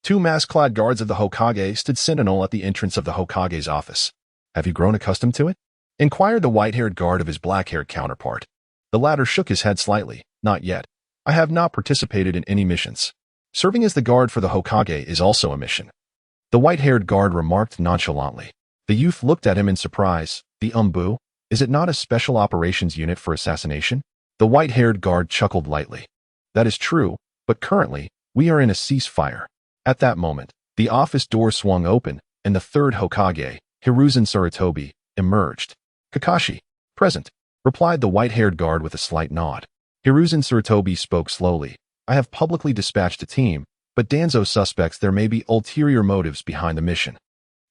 two mask-clad guards of the Hokage stood sentinel at the entrance of the Hokage's office. "Have you grown accustomed to it?" inquired the white-haired guard of his black-haired counterpart. The latter shook his head slightly. "Not yet. I have not participated in any missions. Serving as the guard for the Hokage is also a mission," the white-haired guard remarked nonchalantly. The youth looked at him in surprise. "The Umbu? Is it not a special operations unit for assassination?" The white-haired guard chuckled lightly. "That is true, but currently, we are in a ceasefire." At that moment, the office door swung open, and the third Hokage, Hiruzen Sarutobi, emerged. "Kakashi, present," replied the white-haired guard with a slight nod. Hiruzen Sarutobi spoke slowly. "I have publicly dispatched a team, but Danzo suspects there may be ulterior motives behind the mission.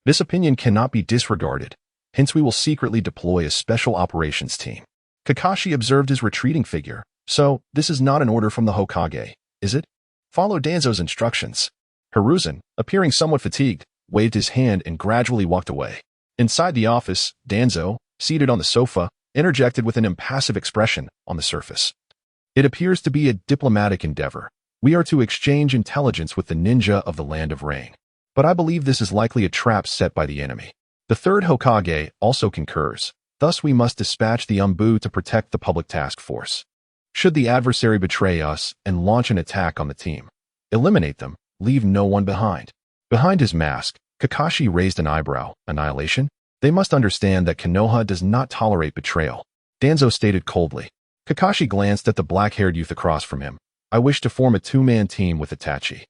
This opinion cannot be disregarded, hence we will secretly deploy a special operations team." Kakashi observed his retreating figure. "So, this is not an order from the Hokage, is it? Follow Danzo's instructions." Hiruzen, appearing somewhat fatigued, waved his hand and gradually walked away. Inside the office, Danzo, seated on the sofa, interjected with an impassive expression on the surface. "It appears to be a diplomatic endeavor. We are to exchange intelligence with the ninja of the Land of Rain. But I believe this is likely a trap set by the enemy." The third Hokage also concurs. "Thus we must dispatch the Umbu to protect the public task force. Should the adversary betray us and launch an attack on the team, eliminate them, leave no one behind." Behind his mask, Kakashi raised an eyebrow. "Annihilation? They must understand that Konoha does not tolerate betrayal," Danzo stated coldly. Kakashi glanced at the black-haired youth across from him. "I wish to form a two-man team with Itachi."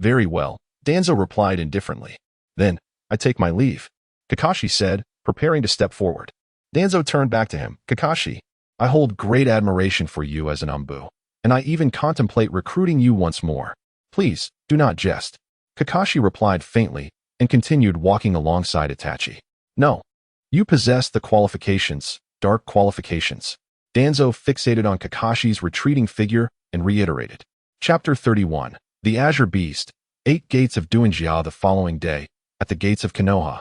"Very well," Danzo replied indifferently. "Then, I take my leave," Kakashi said, preparing to step forward. Danzo turned back to him. "Kakashi, I hold great admiration for you as an Umbu, and I even contemplate recruiting you once more. Please, do not jest." Kakashi replied faintly and continued walking alongside Itachi. "No. You possess the qualifications, dark qualifications." Danzo fixated on Kakashi's retreating figure and reiterated. Chapter 31. The Azure Beast. 8 gates of Duinjia the following day, at the gates of Konoha.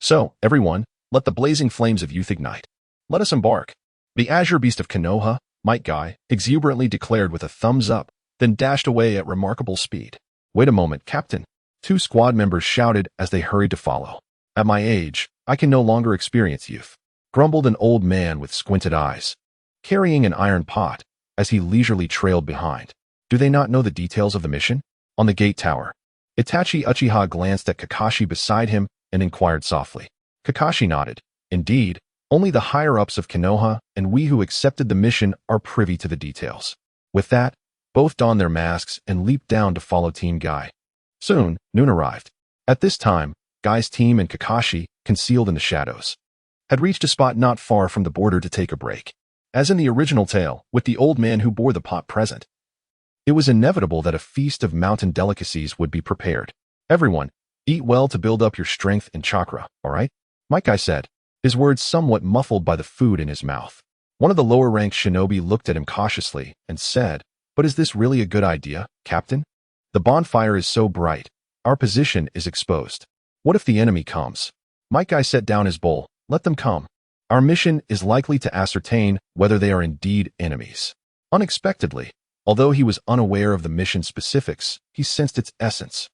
"So, everyone, let the blazing flames of youth ignite. Let us embark." The Azure Beast of Konoha, Might Guy, exuberantly declared with a thumbs up, then dashed away at remarkable speed. "Wait a moment, Captain," 2 squad members shouted as they hurried to follow. "At my age, I can no longer experience youth," grumbled an old man with squinted eyes, carrying an iron pot, as he leisurely trailed behind. "Do they not know the details of the mission?" On the gate tower, Itachi Uchiha glanced at Kakashi beside him and inquired softly. Kakashi nodded. "Indeed, only the higher-ups of Konoha and we who accepted the mission are privy to the details." With that, both donned their masks and leaped down to follow Team Guy. Soon, noon arrived. At this time, Guy's team and Kakashi, concealed in the shadows, had reached a spot not far from the border to take a break. As in the original tale, with the old man who bore the pot present, it was inevitable that a feast of mountain delicacies would be prepared. "Everyone, eat well to build up your strength and chakra, all right?" Might Guy said, his words somewhat muffled by the food in his mouth. One of the lower-ranked shinobi looked at him cautiously and said, "But is this really a good idea, Captain? The bonfire is so bright. Our position is exposed. What if the enemy comes?" Might Guy set down his bowl. "Let them come. Our mission is likely to ascertain whether they are indeed enemies." Unexpectedly, although he was unaware of the mission specifics, he sensed its essence.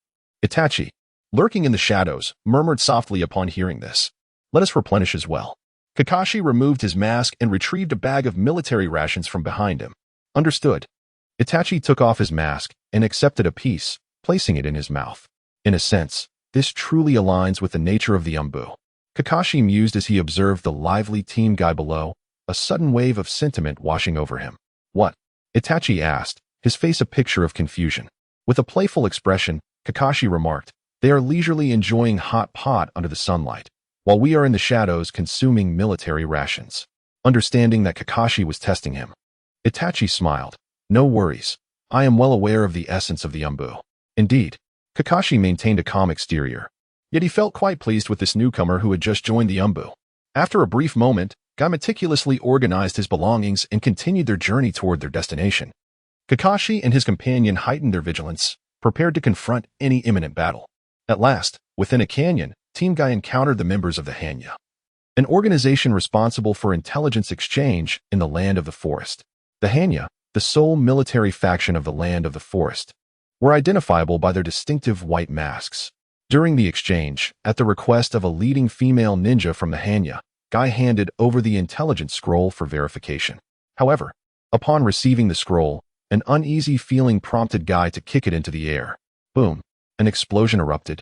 Itachi, lurking in the shadows, murmured softly upon hearing this. "Let us replenish as well." Kakashi removed his mask and retrieved a bag of military rations from behind him. "Understood." Itachi took off his mask and accepted a piece, placing it in his mouth. In a sense, this truly aligns with the nature of the Umbu. Kakashi mused as he observed the lively Team Guy below, a sudden wave of sentiment washing over him. "What?" Itachi asked, his face a picture of confusion. With a playful expression, Kakashi remarked, "They are leisurely enjoying hot pot under the sunlight. while we are in the shadows consuming military rations. Understanding that Kakashi was testing him, Itachi smiled. No worries. I am well aware of the essence of the Umbu. Indeed, Kakashi maintained a calm exterior, yet he felt quite pleased with this newcomer who had just joined the Umbu. After a brief moment, Guy meticulously organized his belongings and continued their journey toward their destination. Kakashi and his companion heightened their vigilance, prepared to confront any imminent battle. At last, within a canyon, Team Guy encountered the members of the Hanya, an organization responsible for intelligence exchange in the land of the forest. The Hanya, the sole military faction of the land of the forest, were identifiable by their distinctive white masks. During the exchange, at the request of a leading female ninja from the Hanya, Guy handed over the intelligence scroll for verification. However, upon receiving the scroll, an uneasy feeling prompted Guy to kick it into the air. Boom! An explosion erupted,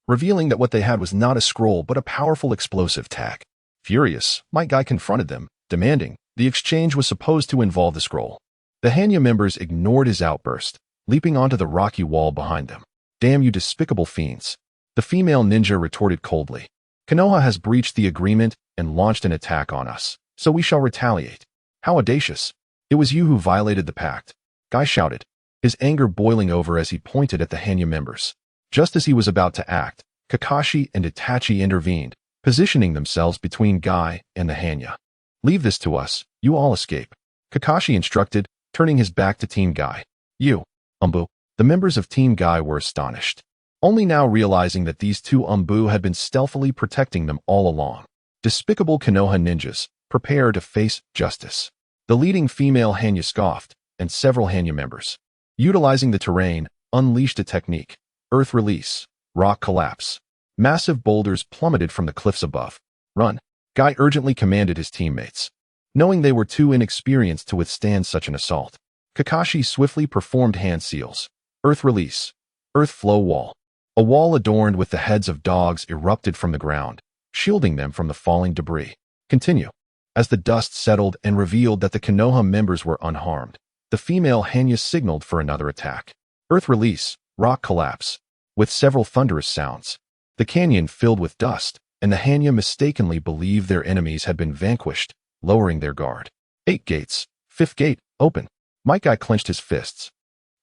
revealing that what they had was not a scroll but a powerful explosive tag. Furious, Might Guy confronted them, demanding the exchange was supposed to involve the scroll. The Hanya members ignored his outburst, leaping onto the rocky wall behind them. Damn you despicable fiends! The female ninja retorted coldly. Konoha has breached the agreement and launched an attack on us, so we shall retaliate. How audacious! It was you who violated the pact, Guy shouted, his anger boiling over as he pointed at the Hanya members. Just as he was about to act, Kakashi and Itachi intervened, positioning themselves between Guy and the Hanya. Leave this to us, you all escape, Kakashi instructed, turning his back to Team Guy. You, Umbu. The members of Team Guy were astonished, only now realizing that these two Umbu had been stealthily protecting them all along. Despicable Konoha ninjas, prepare to face justice. The leading female Hanya scoffed, and several Hanya members, utilizing the terrain, unleashed a technique. Earth release, rock collapse. Massive boulders plummeted from the cliffs above. Run, Guy urgently commanded his teammates. Knowing they were too inexperienced to withstand such an assault, Kakashi swiftly performed hand seals. Earth release, earth flow wall. A wall adorned with the heads of dogs erupted from the ground, shielding them from the falling debris. Continue. As the dust settled and revealed that the Konoha members were unharmed, the female Hanya signaled for another attack. Earth release, rock collapse. With several thunderous sounds, the canyon filled with dust, and the Hanya mistakenly believed their enemies had been vanquished, lowering their guard. 8 gates, 5th gate, open. Might Guy clenched his fists,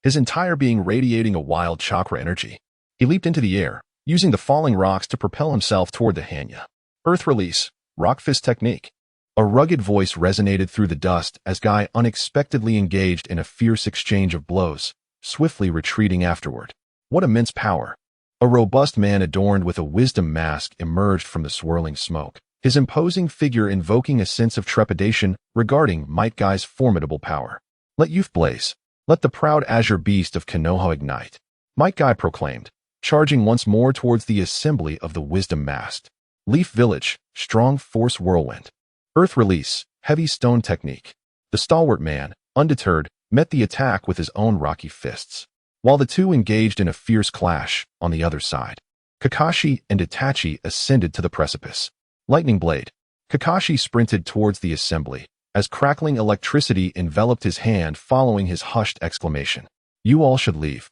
his entire being radiating a wild chakra energy. He leaped into the air, using the falling rocks to propel himself toward the Hanya. Earth release, rock fist technique. A rugged voice resonated through the dust as Guy unexpectedly engaged in a fierce exchange of blows, swiftly retreating afterward. What immense power! A robust man adorned with a wisdom mask emerged from the swirling smoke, his imposing figure invoking a sense of trepidation regarding Might Guy's formidable power. Let youth blaze. Let the proud azure beast of Konoha ignite, Might Guy proclaimed, charging once more towards the assembly of the wisdom masked. Leaf Village, strong force whirlwind. Earth release, heavy stone technique. The stalwart man, undeterred, met the attack with his own rocky fists. While the two engaged in a fierce clash, on the other side, Kakashi and Itachi ascended to the precipice. Lightning blade. Kakashi sprinted towards the assembly, as crackling electricity enveloped his hand following his hushed exclamation. You all should leave.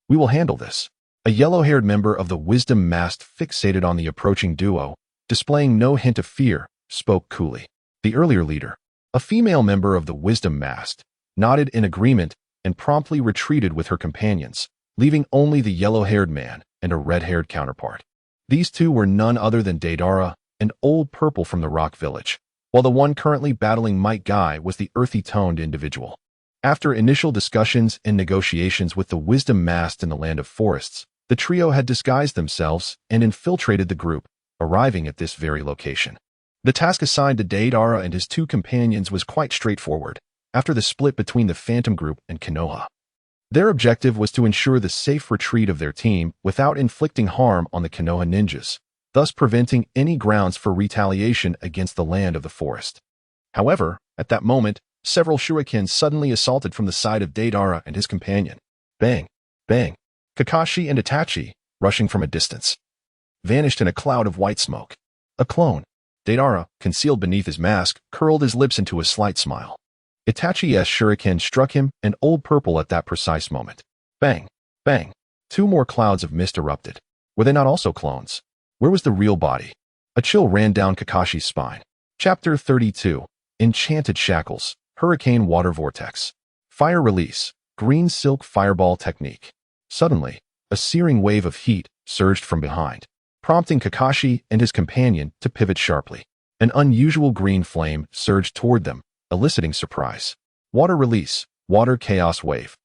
We will handle this. A yellow-haired member of the wisdom masked fixated on the approaching duo, displaying no hint of fear, spoke coolly. The earlier leader, a female member of the wisdom masked, nodded in agreement and promptly retreated with her companions, leaving only the yellow-haired man and a red-haired counterpart. These two were none other than Deidara and Old Purple from the Rock Village, while the one currently battling Might Guy was the earthy-toned individual. After initial discussions and negotiations with the wisdom masked in the land of forests, the trio had disguised themselves and infiltrated the group, arriving at this very location. The task assigned to Deidara and his two companions was quite straightforward, after the split between the Phantom Group and Konoha. Their objective was to ensure the safe retreat of their team without inflicting harm on the Konoha ninjas, thus preventing any grounds for retaliation against the land of the forest. However, at that moment, several shurikens suddenly assaulted from the side of Deidara and his companion. Bang! Bang! Kakashi and Itachi, rushing from a distance, vanished in a cloud of white smoke. A clone. Deidara, concealed beneath his mask, curled his lips into a slight smile. Itachi's shuriken struck him and Old Purple at that precise moment. Bang! Bang! 2 more clouds of mist erupted. Were they not also clones? Where was the real body? A chill ran down Kakashi's spine. Chapter 32. Enchanted Shackles. Hurricane Water Vortex. Fire Release. Green Silk Fireball Technique. Suddenly, a searing wave of heat surged from behind, prompting Kakashi and his companion to pivot sharply. An unusual green flame surged toward them, eliciting surprise. Water Release. Water Chaos Wave.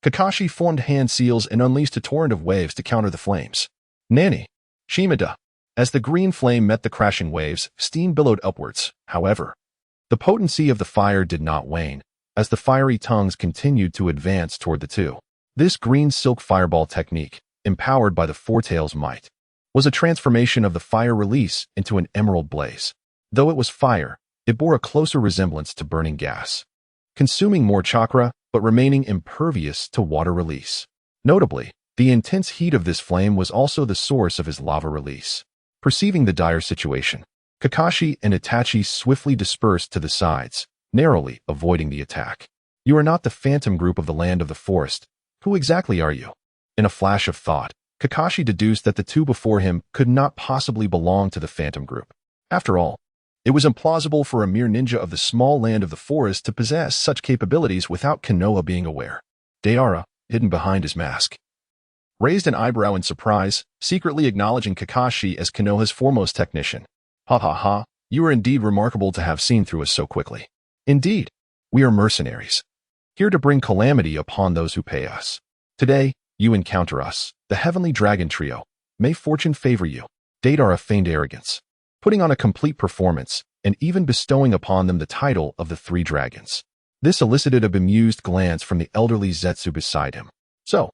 Kakashi formed hand seals and unleashed a torrent of waves to counter the flames. Nani! Shimada! As the green flame met the crashing waves, steam billowed upwards. However, the potency of the fire did not wane, as the fiery tongues continued to advance toward the two. This green silk fireball technique, empowered by the Four-Tails might, was a transformation of the fire release into an emerald blaze. Though it was fire, it bore a closer resemblance to burning gas, consuming more chakra but remaining impervious to water release. Notably, the intense heat of this flame was also the source of his lava release. Perceiving the dire situation, Kakashi and Itachi swiftly dispersed to the sides, narrowly avoiding the attack. You are not the phantom group of the land of the forest. Who exactly are you? In a flash of thought, Kakashi deduced that the two before him could not possibly belong to the phantom group. After all, it was implausible for a mere ninja of the small land of the forest to possess such capabilities without Konoha being aware. Deidara, hidden behind his mask, raised an eyebrow in surprise, secretly acknowledging Kakashi as Konoha's foremost technician. Ha ha ha, you are indeed remarkable to have seen through us so quickly. Indeed, we are mercenaries, here to bring calamity upon those who pay us. Today, you encounter us, the Heavenly Dragon Trio. May fortune favor you. Deidara feigned arrogance, putting on a complete performance and even bestowing upon them the title of the Three Dragons. This elicited a bemused glance from the elderly Zetsu beside him. So,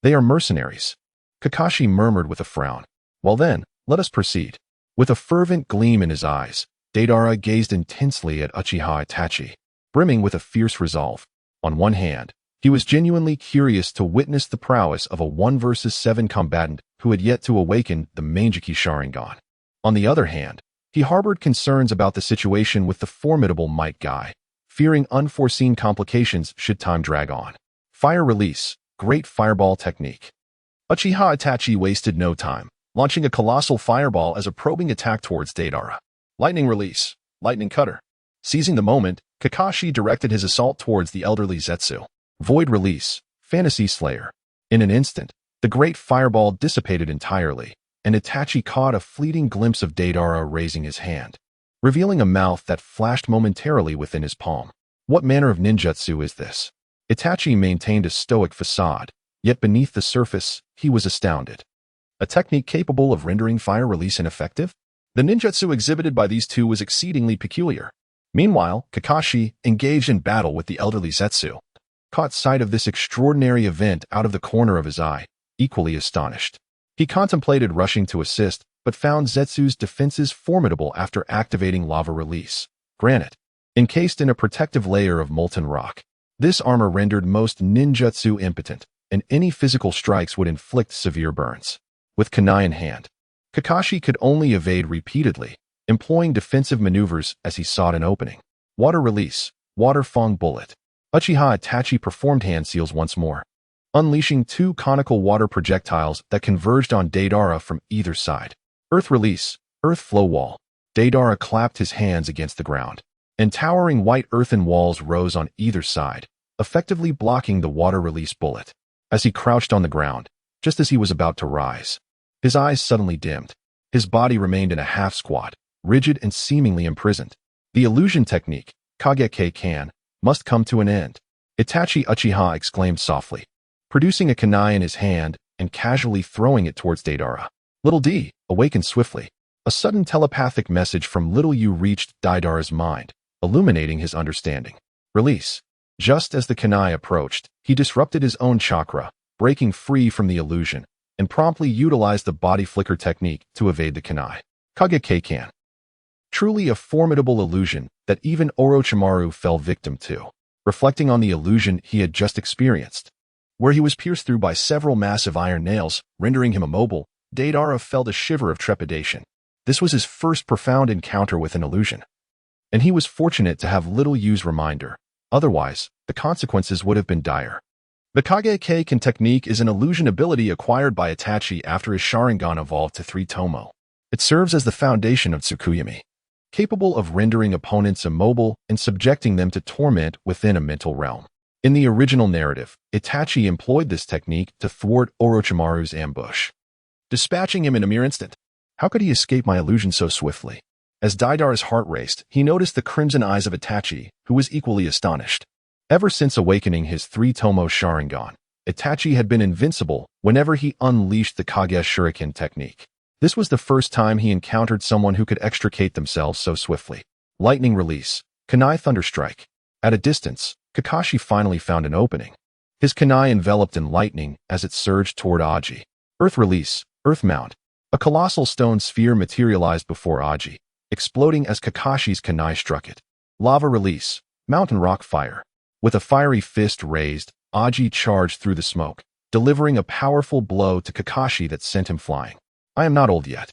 they are mercenaries, Kakashi murmured with a frown. Well then, let us proceed. With a fervent gleam in his eyes, Deidara gazed intensely at Uchiha Itachi, brimming with a fierce resolve. On one hand, he was genuinely curious to witness the prowess of a 1 versus 7 combatant who had yet to awaken the Manjiki Sharingan. On the other hand, he harbored concerns about the situation with the formidable Might Guy, fearing unforeseen complications should time drag on. Fire Release. Great Fireball Technique. Uchiha Itachi wasted no time, launching a colossal fireball as a probing attack towards Deidara. Lightning Release. Lightning Cutter. Seizing the moment, Kakashi directed his assault towards the elderly Zetsu. Void Release. Fantasy Slayer. In an instant, the great fireball dissipated entirely, and Itachi caught a fleeting glimpse of Deidara raising his hand, revealing a mouth that flashed momentarily within his palm. What manner of ninjutsu is this? Itachi maintained a stoic facade, yet beneath the surface, he was astounded. A technique capable of rendering fire release ineffective? The ninjutsu exhibited by these two was exceedingly peculiar. Meanwhile, Kakashi, engaged in battle with the elderly Zetsu, caught sight of this extraordinary event out of the corner of his eye, equally astonished. He contemplated rushing to assist, but found Zetsu's defenses formidable after activating lava release. Granite, encased in a protective layer of molten rock. This armor rendered most ninjutsu impotent, and any physical strikes would inflict severe burns. With kunai in hand, Kakashi could only evade repeatedly, employing defensive maneuvers as he sought an opening. Water Release. Water Fong Bullet. Uchiha Itachi performed hand seals once more, unleashing 2 conical water projectiles that converged on Deidara from either side. Earth Release. Earth Flow Wall. Deidara clapped his hands against the ground, and towering white earthen walls rose on either side, effectively blocking the water release bullet. As he crouched on the ground, just as he was about to rise, his eyes suddenly dimmed. His body remained in a half-squat, rigid and seemingly imprisoned. The illusion technique, Kage-Kan, must come to an end. Itachi Uchiha exclaimed softly, producing a kunai in his hand and casually throwing it towards Deidara. Little D awakened swiftly. A sudden telepathic message from Little U reached Deidara's mind, illuminating his understanding. Release. Just as the kunai approached, he disrupted his own chakra, breaking free from the illusion, and promptly utilized the body flicker technique to evade the kunai. Kage-Kan. Truly a formidable illusion that even Orochimaru fell victim to. Reflecting on the illusion he had just experienced, where he was pierced through by several massive iron nails, rendering him immobile, Deidara felt a shiver of trepidation. This was his first profound encounter with an illusion, and he was fortunate to have Little U's reminder. Otherwise, the consequences would have been dire. The Kage-Kan technique is an illusion ability acquired by Itachi after his Sharingan evolved to 3 Tomo. It serves as the foundation of Tsukuyomi, capable of rendering opponents immobile and subjecting them to torment within a mental realm. In the original narrative, Itachi employed this technique to thwart Orochimaru's ambush, dispatching him in a mere instant. How could he escape my illusion so swiftly? As Deidara's heart raced, he noticed the crimson eyes of Itachi, who was equally astonished. Ever since awakening his three-tomo Sharingan, Itachi had been invincible whenever he unleashed the Kage Shuriken technique. This was the first time he encountered someone who could extricate themselves so swiftly. Lightning release, Kunai Thunderstrike. At a distance, Kakashi finally found an opening. His kunai enveloped in lightning as it surged toward Aji. Earth release, Earth Mount. A colossal stone sphere materialized before Aji, exploding as Kakashi's kunai struck it. Lava release, Mountain Rock Fire. With a fiery fist raised, Aji charged through the smoke, delivering a powerful blow to Kakashi that sent him flying. I am not old yet.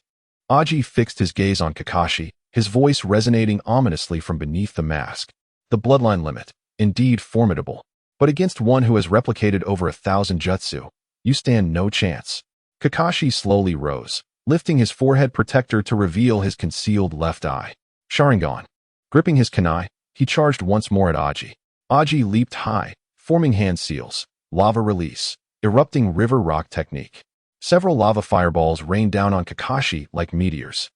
Aji fixed his gaze on Kakashi, his voice resonating ominously from beneath the mask. The bloodline limit, indeed formidable, but against one who has replicated over 1,000 jutsu, you stand no chance. Kakashi slowly rose, lifting his forehead protector to reveal his concealed left eye. Sharingan. Gripping his kunai, he charged once more at Aji. Aji leaped high, forming hand seals. Lava release, erupting river rock technique. Several lava fireballs rained down on Kakashi like meteors.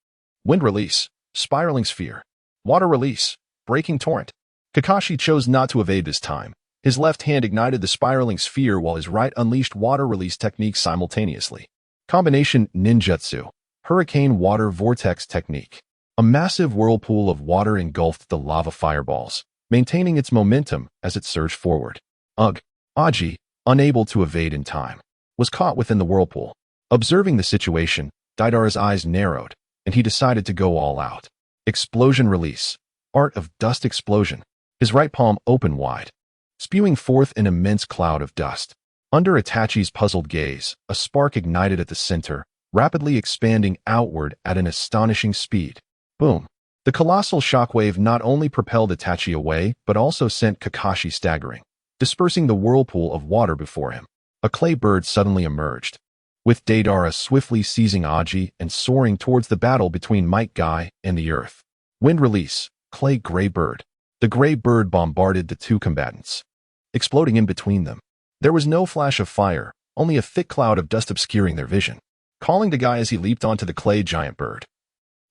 Wind release, spiraling sphere. Water release, breaking torrent. Kakashi chose not to evade this time. His left hand ignited the spiraling sphere while his right unleashed water release technique simultaneously. Combination ninjutsu, hurricane water vortex technique. A massive whirlpool of water engulfed the lava fireballs, maintaining its momentum as it surged forward. Ugh! Aji, unable to evade in time, was caught within the whirlpool. Observing the situation, Deidara's eyes narrowed, and he decided to go all out. Explosion release, art of dust explosion. His right palm opened wide, spewing forth an immense cloud of dust. Under Itachi's puzzled gaze, a spark ignited at the center, rapidly expanding outward at an astonishing speed. Boom! The colossal shockwave not only propelled Itachi away, but also sent Kakashi staggering, dispersing the whirlpool of water before him. A clay bird suddenly emerged, with Deidara swiftly seizing Aji and soaring towards the battle between Might Guy and the earth. Wind release, clay gray bird. The gray bird bombarded the two combatants, exploding in between them. There was no flash of fire, only a thick cloud of dust obscuring their vision, calling to Guy as he leaped onto the clay giant bird.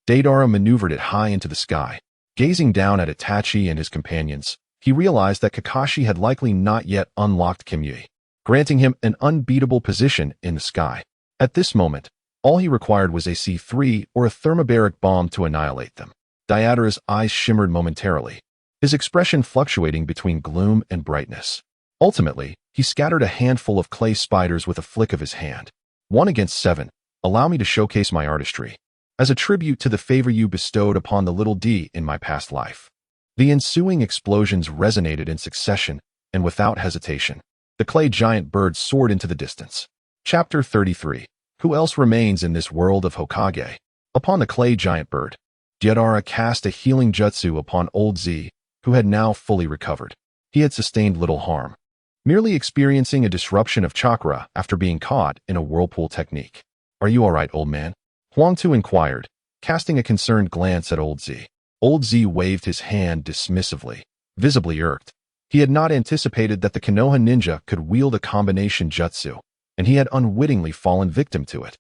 Deidara maneuvered it high into the sky. Gazing down at Itachi and his companions, he realized that Kakashi had likely not yet unlocked Kamui, granting him an unbeatable position in the sky. At this moment, all he required was a C3 or a thermobaric bomb to annihilate them. Deidara's eyes shimmered momentarily, his expression fluctuating between gloom and brightness. Ultimately, he scattered a handful of clay spiders with a flick of his hand. 1 against 7, allow me to showcase my artistry, as a tribute to the favor you bestowed upon the little D in my past life. The ensuing explosions resonated in succession, and without hesitation, the clay giant bird soared into the distance. Chapter 33. Who else remains in this world of Hokage? Upon the clay giant bird, Deidara cast a healing jutsu upon old Z, who had now fully recovered. He had sustained little harm, merely experiencing a disruption of chakra after being caught in a whirlpool technique. Are you all right, old man? Huang Tu inquired, casting a concerned glance at old Z. Old Z waved his hand dismissively, visibly irked. He had not anticipated that the Konoha ninja could wield a combination jutsu, and he had unwittingly fallen victim to it.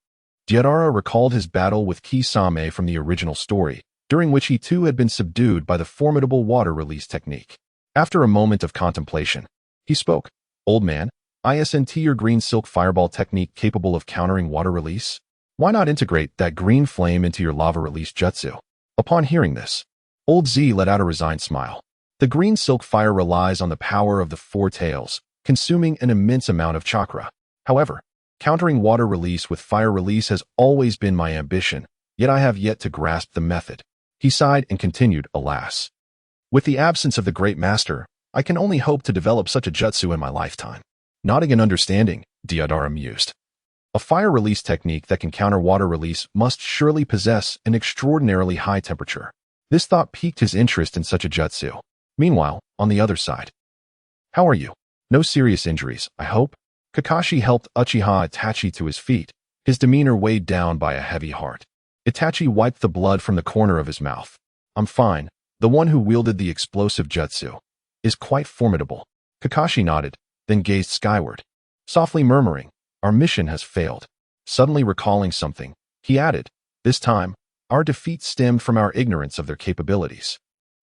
Deidara recalled his battle with Kisame from the original story, during which he too had been subdued by the formidable water release technique. After a moment of contemplation, he spoke. Old man, isn't your green silk fireball technique capable of countering water release? Why not integrate that green flame into your lava release jutsu? Upon hearing this, old Z let out a resigned smile. The green silk fire relies on the power of the four tails, consuming an immense amount of chakra. However, countering water release with fire release has always been my ambition, yet I have yet to grasp the method. He sighed and continued, alas. With the absence of the great master, I can only hope to develop such a jutsu in my lifetime. Nodding in understanding, Deidara mused. A fire release technique that can counter water release must surely possess an extraordinarily high temperature. This thought piqued his interest in such a jutsu. Meanwhile, on the other side. How are you? No serious injuries, I hope? Kakashi helped Uchiha Itachi to his feet, his demeanor weighed down by a heavy heart. Itachi wiped the blood from the corner of his mouth. I'm fine. The one who wielded the explosive jutsu is quite formidable. Kakashi nodded, then gazed skyward, softly murmuring, our mission has failed. Suddenly recalling something, he added, this time, our defeat stemmed from our ignorance of their capabilities.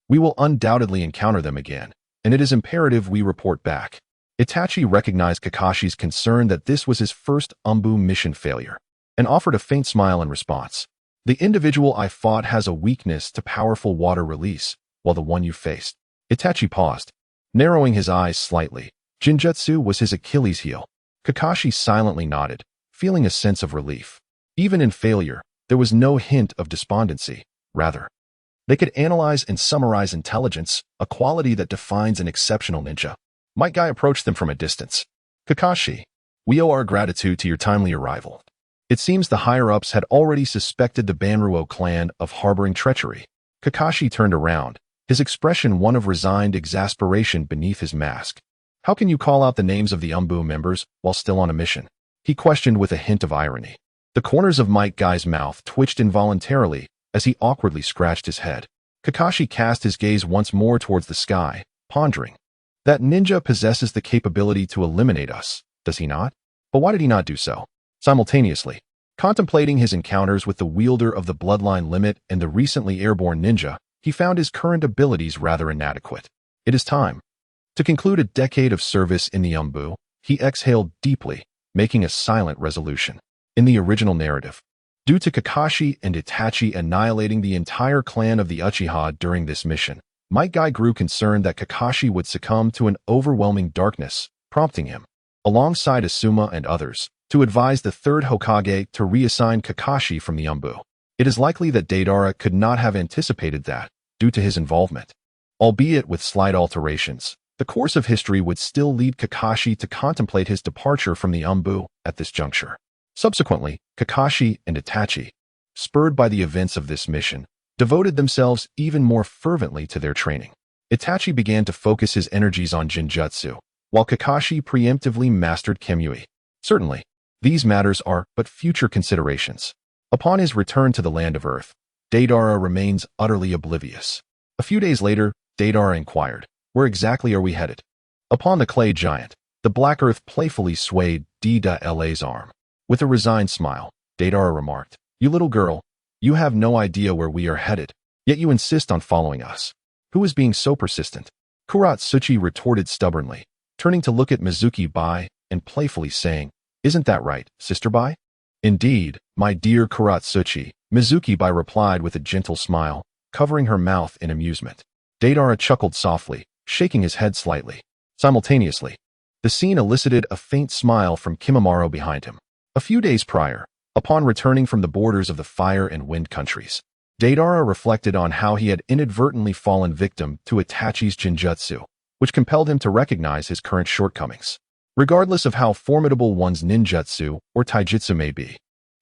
We will undoubtedly encounter them again, and it is imperative we report back. Itachi recognized Kakashi's concern that this was his first Umbu mission failure, and offered a faint smile in response. The individual I fought has a weakness to powerful water release, while the one you faced. Itachi paused, narrowing his eyes slightly. Jinjutsu was his Achilles heel. Kakashi silently nodded, feeling a sense of relief. Even in failure, there was no hint of despondency. Rather, they could analyze and summarize intelligence, a quality that defines an exceptional ninja. Might Guy approached them from a distance. Kakashi, we owe our gratitude to your timely arrival. It seems the higher-ups had already suspected the Banruo clan of harboring treachery. Kakashi turned around, his expression one of resigned exasperation beneath his mask. How can you call out the names of the Umbu members while still on a mission? He questioned with a hint of irony. The corners of Might Guy's mouth twitched involuntarily as he awkwardly scratched his head. Kakashi cast his gaze once more towards the sky, pondering. That ninja possesses the capability to eliminate us, does he not? But why did he not do so? Simultaneously, contemplating his encounters with the wielder of the bloodline limit and the recently airborne ninja, he found his current abilities rather inadequate. It is time. To conclude a decade of service in the Umbu, he exhaled deeply, making a silent resolution. In the original narrative, due to Kakashi and Itachi annihilating the entire clan of the Uchiha during this mission, Might Guy grew concerned that Kakashi would succumb to an overwhelming darkness, prompting him, alongside Asuma and others, to advise the third Hokage to reassign Kakashi from the Umbu. It is likely that Deidara could not have anticipated that, due to his involvement. Albeit with slight alterations, the course of history would still lead Kakashi to contemplate his departure from the Umbu at this juncture. Subsequently, Kakashi and Itachi, spurred by the events of this mission, devoted themselves even more fervently to their training. Itachi began to focus his energies on Jinjutsu, while Kakashi preemptively mastered Kamui. Certainly, these matters are but future considerations. Upon his return to the land of Earth, Deidara remains utterly oblivious. A few days later, Deidara inquired, where exactly are we headed? Upon the clay giant, the Black Earth playfully swayed Deidara's arm. With a resigned smile, Deidara remarked, you little girl, you have no idea where we are headed, yet you insist on following us. Who is being so persistent? Kuratsuchi retorted stubbornly, turning to look at Mizuki Bai and playfully saying, isn't that right, Sister Bai? Indeed, my dear Kuratsuchi, Mizuki Bai replied with a gentle smile, covering her mouth in amusement. Deidara chuckled softly, shaking his head slightly. Simultaneously, the scene elicited a faint smile from Kimimaro behind him. A few days prior, upon returning from the borders of the Fire and Wind countries, Deidara reflected on how he had inadvertently fallen victim to Itachi's Jinjutsu, which compelled him to recognize his current shortcomings. Regardless of how formidable one's ninjutsu or taijutsu may be,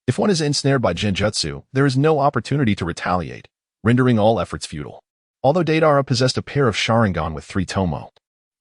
if one is ensnared by Jinjutsu, there is no opportunity to retaliate, rendering all efforts futile. Although Deidara possessed a pair of Sharingan with 3 tomo,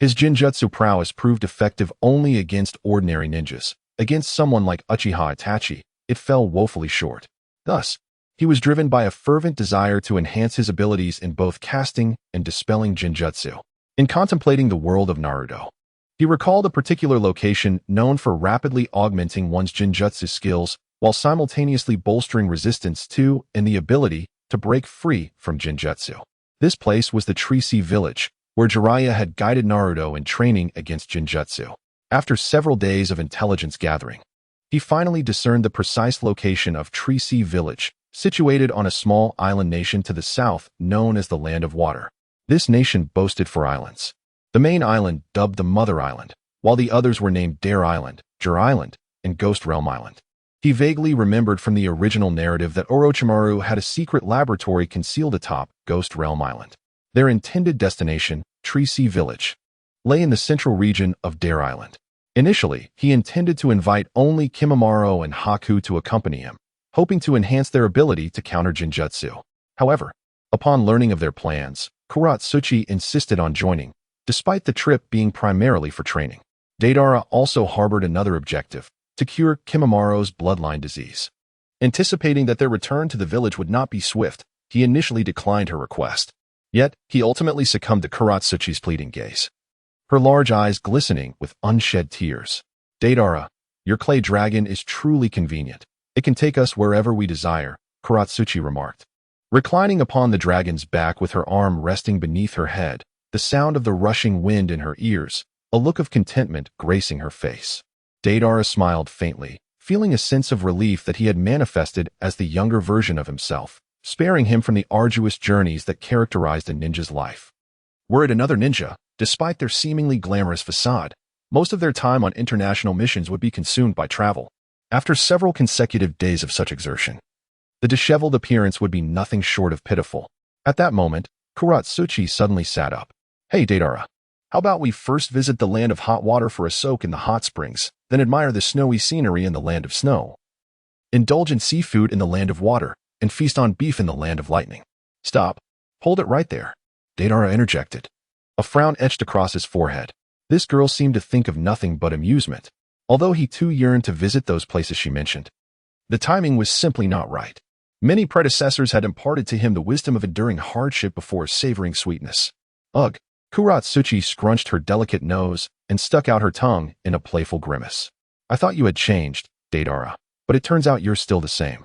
his Jinjutsu prowess proved effective only against ordinary ninjas. Against someone like Uchiha Itachi, it fell woefully short. Thus, he was driven by a fervent desire to enhance his abilities in both casting and dispelling Jinjutsu. In contemplating the world of Naruto, he recalled a particular location known for rapidly augmenting one's Jinjutsu skills while simultaneously bolstering resistance to and the ability to break free from Jinjutsu. This place was the Tree Sea Village, where Jiraiya had guided Naruto in training against Jinjutsu. After several days of intelligence gathering, he finally discerned the precise location of Tree Sea Village, situated on a small island nation to the south known as the Land of Water. This nation boasted 4 islands. The main island, dubbed the Mother Island, while the others were named Dare Island, Jur Island, and Ghost Realm Island. He vaguely remembered from the original narrative that Orochimaru had a secret laboratory concealed atop Ghost Realm Island. Their intended destination, Tree Sea Village, lay in the central region of Dare Island. Initially, he intended to invite only Kimimaro and Haku to accompany him, hoping to enhance their ability to counter Jinjutsu. However, upon learning of their plans, Kuratsuchi insisted on joining, despite the trip being primarily for training. Deidara also harbored another objective, to cure Kimimaro's bloodline disease. Anticipating that their return to the village would not be swift, he initially declined her request. Yet, he ultimately succumbed to Kuratsuchi's pleading gaze, her large eyes glistening with unshed tears. Deidara, your clay dragon is truly convenient. It can take us wherever we desire, Kuratsuchi remarked. Reclining upon the dragon's back with her arm resting beneath her head, the sound of the rushing wind in her ears, a look of contentment gracing her face. Deidara smiled faintly, feeling a sense of relief that he had manifested as the younger version of himself, sparing him from the arduous journeys that characterized a ninja's life. Were it another ninja, despite their seemingly glamorous facade, most of their time on international missions would be consumed by travel. After several consecutive days of such exertion, the disheveled appearance would be nothing short of pitiful. At that moment, Kuratsuchi suddenly sat up. Hey Deidara, how about we first visit the land of hot water for a soak in the hot springs, then admire the snowy scenery in the land of snow. Indulge in seafood in the land of water, and feast on beef in the land of lightning. Stop. Hold it right there. Deidara interjected. A frown etched across his forehead. This girl seemed to think of nothing but amusement, although he too yearned to visit those places she mentioned. The timing was simply not right. Many predecessors had imparted to him the wisdom of enduring hardship before savoring sweetness. Ugh. Kuratsuchi scrunched her delicate nose and stuck out her tongue in a playful grimace. I thought you had changed, Deidara, but it turns out you're still the same.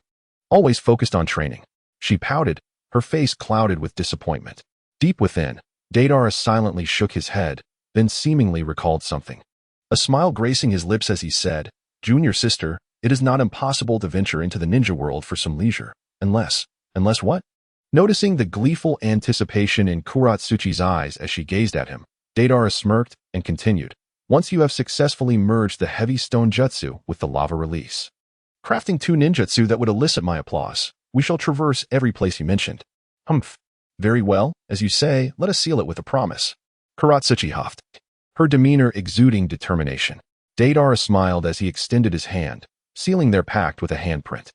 Always focused on training. She pouted, her face clouded with disappointment. Deep within, Deidara silently shook his head, then seemingly recalled something. A smile gracing his lips as he said, Junior sister, it is not impossible to venture into the ninja world for some leisure, unless what? Noticing the gleeful anticipation in Kuratsuchi's eyes as she gazed at him, Deidara smirked and continued, once you have successfully merged the heavy stone jutsu with the lava release, crafting 2 ninjutsu that would elicit my applause, we shall traverse every place you mentioned. Humph. Very well, as you say, let us seal it with a promise. Kuratsuchi huffed, her demeanor exuding determination. Deidara smiled as he extended his hand, sealing their pact with a handprint.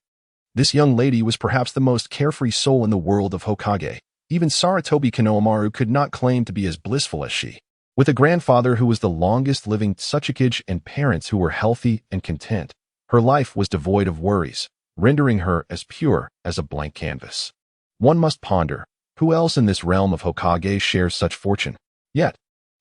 This young lady was perhaps the most carefree soul in the world of Hokage. Even Sarutobi Konohamaru could not claim to be as blissful as she. With a grandfather who was the longest-living Tsuchikage and parents who were healthy and content, her life was devoid of worries, rendering her as pure as a blank canvas. One must ponder, who else in this realm of Hokage shares such fortune? Yet,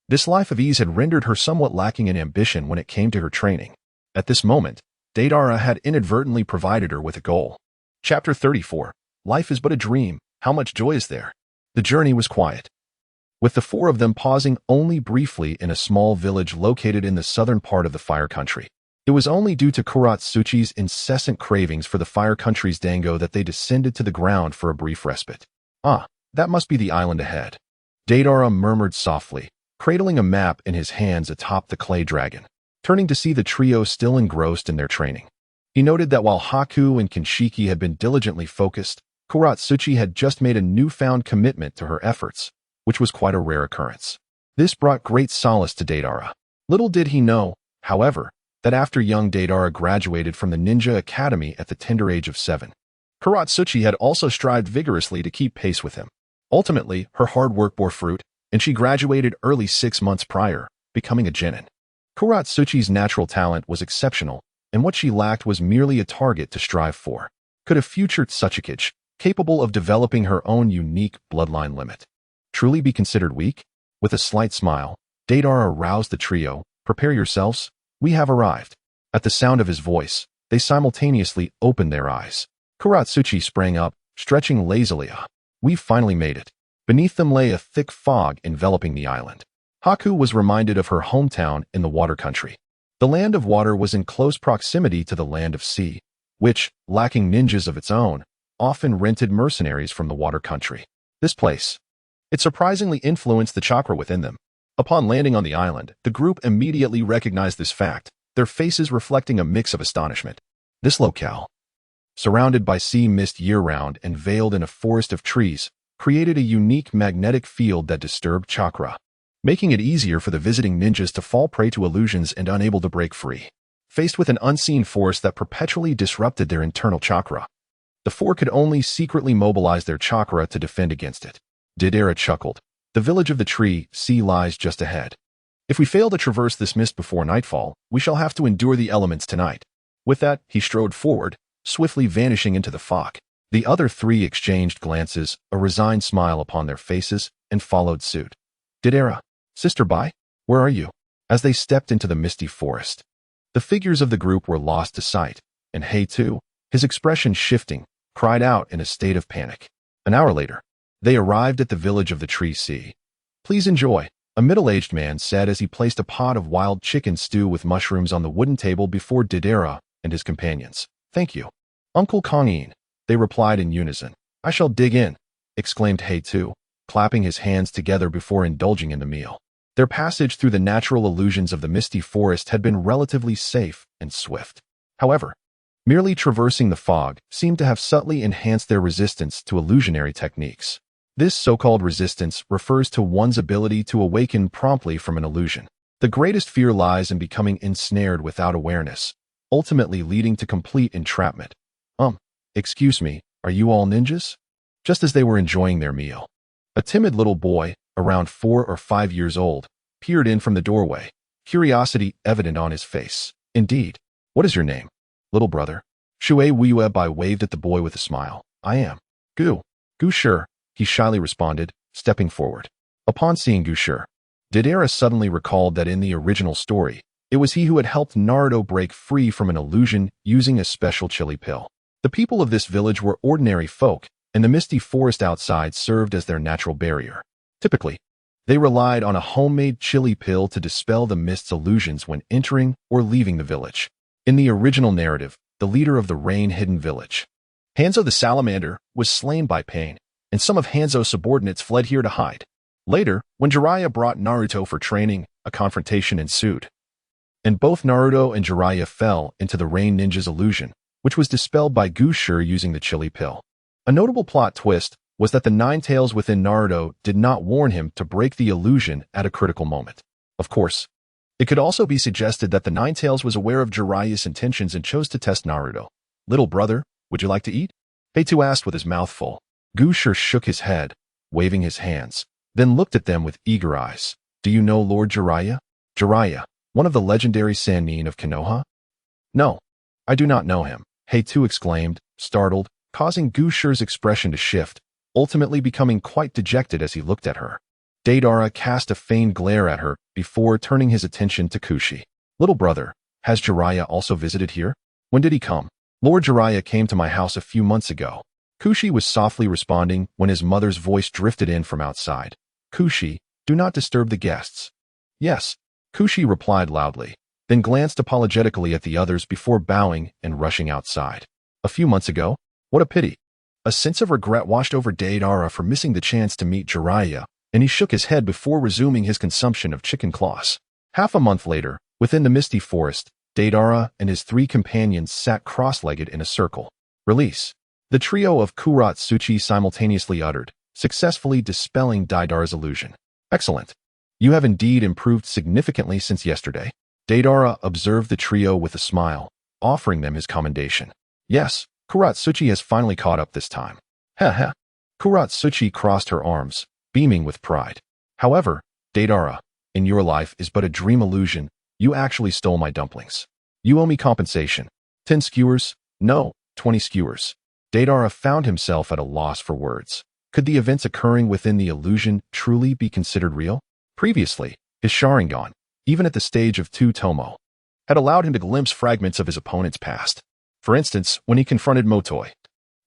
this life of ease had rendered her somewhat lacking in ambition when it came to her training. At this moment, Deidara had inadvertently provided her with a goal. Chapter 34. Life is but a dream, how much joy is there? The journey was quiet, with the 4 of them pausing only briefly in a small village located in the southern part of the Fire Country. It was only due to Kuratsuchi's incessant cravings for the Fire Country's dango that they descended to the ground for a brief respite. Ah, that must be the island ahead. Deidara murmured softly, cradling a map in his hands atop the clay dragon, turning to see the trio still engrossed in their training. He noted that while Haku and Kinshiki had been diligently focused, Kuratsuchi had just made a newfound commitment to her efforts, which was quite a rare occurrence. This brought great solace to Deidara. Little did he know, however, that after young Deidara graduated from the Ninja Academy at the tender age of 7, Kuratsuchi had also strived vigorously to keep pace with him. Ultimately, her hard work bore fruit, and she graduated early 6 months prior, becoming a genin. Kuratsuchi's natural talent was exceptional, and what she lacked was merely a target to strive for. Could a future Tsuchikage, capable of developing her own unique bloodline limit, truly be considered weak? With a slight smile, Deidara roused the trio. Prepare yourselves, we have arrived. At the sound of his voice, they simultaneously opened their eyes. Kuratsuchi sprang up, stretching lazily. We've finally made it. Beneath them lay a thick fog enveloping the island. Haku was reminded of her hometown in the water country. The land of water was in close proximity to the land of sea, which, lacking ninjas of its own, often rented mercenaries from the water country. This place, it surprisingly influenced the chakra within them. Upon landing on the island, the group immediately recognized this fact, their faces reflecting a mix of astonishment. This locale, surrounded by sea mist year-round and veiled in a forest of trees, created a unique magnetic field that disturbed chakra, making it easier for the visiting ninjas to fall prey to illusions and unable to break free. Faced with an unseen force that perpetually disrupted their internal chakra, the 4 could only secretly mobilize their chakra to defend against it. Deidara chuckled. The village of the tree sea lies just ahead. If we fail to traverse this mist before nightfall, we shall have to endure the elements tonight. With that, he strode forward, swiftly vanishing into the fog. The other three exchanged glances, a resigned smile upon their faces, and followed suit. Deidara, Sister Bai, where are you? As they stepped into the misty forest, the figures of the group were lost to sight, and Hei-Tu, his expression shifting, cried out in a state of panic. An hour later, they arrived at the village of the Tree Sea. Please enjoy, a middle-aged man said as he placed a pot of wild chicken stew with mushrooms on the wooden table before Deidara and his companions. Thank you, Uncle Kongin, they replied in unison. I shall dig in, exclaimed Hei-Tu, clapping his hands together before indulging in the meal. Their passage through the natural illusions of the misty forest had been relatively safe and swift. However, merely traversing the fog seemed to have subtly enhanced their resistance to illusionary techniques. This so-called resistance refers to one's ability to awaken promptly from an illusion. The greatest fear lies in becoming ensnared without awareness, ultimately leading to complete entrapment. Excuse me, are you all ninjas? Just as they were enjoying their meal, a timid little boy, around 4 or 5 years old, peered in from the doorway, curiosity evident on his face. Indeed. What is your name, little brother? Shui Bai waved at the boy with a smile. I am Gu Sure, he shyly responded, stepping forward. Upon seeing Gu Sure, Deidara suddenly recalled that in the original story, it was he who had helped Naruto break free from an illusion using a special chili pill. The people of this village were ordinary folk, and the misty forest outside served as their natural barrier. Typically, they relied on a homemade chili pill to dispel the mist's illusions when entering or leaving the village. In the original narrative, the leader of the rain-hidden village, Hanzo the Salamander, was slain by pain, and some of Hanzo's subordinates fled here to hide. Later, when Jiraiya brought Naruto for training, a confrontation ensued, and both Naruto and Jiraiya fell into the Rain Ninja's illusion, which was dispelled by Gu Sure using the chili pill. A notable plot twist was that the Nine Tails within Naruto did not warn him to break the illusion at a critical moment. Of course, it could also be suggested that the Nine Tails was aware of Jiraiya's intentions and chose to test Naruto. Little brother, would you like to eat? Hei-Tu asked with his mouth full. Gu Sure shook his head, waving his hands, then looked at them with eager eyes. Do you know Lord Jiraiya? Jiraiya, one of the legendary Sannin of Konoha? No, I do not know him, Hei-Tu exclaimed, startled, causing Gu Sure's expression to shift, ultimately becoming quite dejected as he looked at her. Deidara cast a feigned glare at her before turning his attention to Kushi. Little brother, has Jiraiya also visited here? When did he come? Lord Jiraiya came to my house a few months ago. Kushi was softly responding when his mother's voice drifted in from outside. Kushi, do not disturb the guests. Yes, Kushi replied loudly, then glanced apologetically at the others before bowing and rushing outside. A few months ago? What a pity. A sense of regret washed over Deidara for missing the chance to meet Jiraiya, and he shook his head before resuming his consumption of chicken claws. Half a month later, within the misty forest, Deidara and his 3 companions sat cross-legged in a circle. Release. The trio of Kuratsuchi simultaneously uttered, successfully dispelling Deidara's illusion. Excellent. You have indeed improved significantly since yesterday. Deidara observed the trio with a smile, offering them his commendation. Yes, Kuratsuchi has finally caught up this time. Heh. Kuratsuchi crossed her arms, beaming with pride. However, Deidara, in your life is but a dream illusion. You actually stole my dumplings. You owe me compensation. 10 skewers? No, 20 skewers. Deidara found himself at a loss for words. Could the events occurring within the illusion truly be considered real? Previously, his Sharingan, even at the stage of 2 Tomo, had allowed him to glimpse fragments of his opponent's past. For instance, when he confronted Motoi,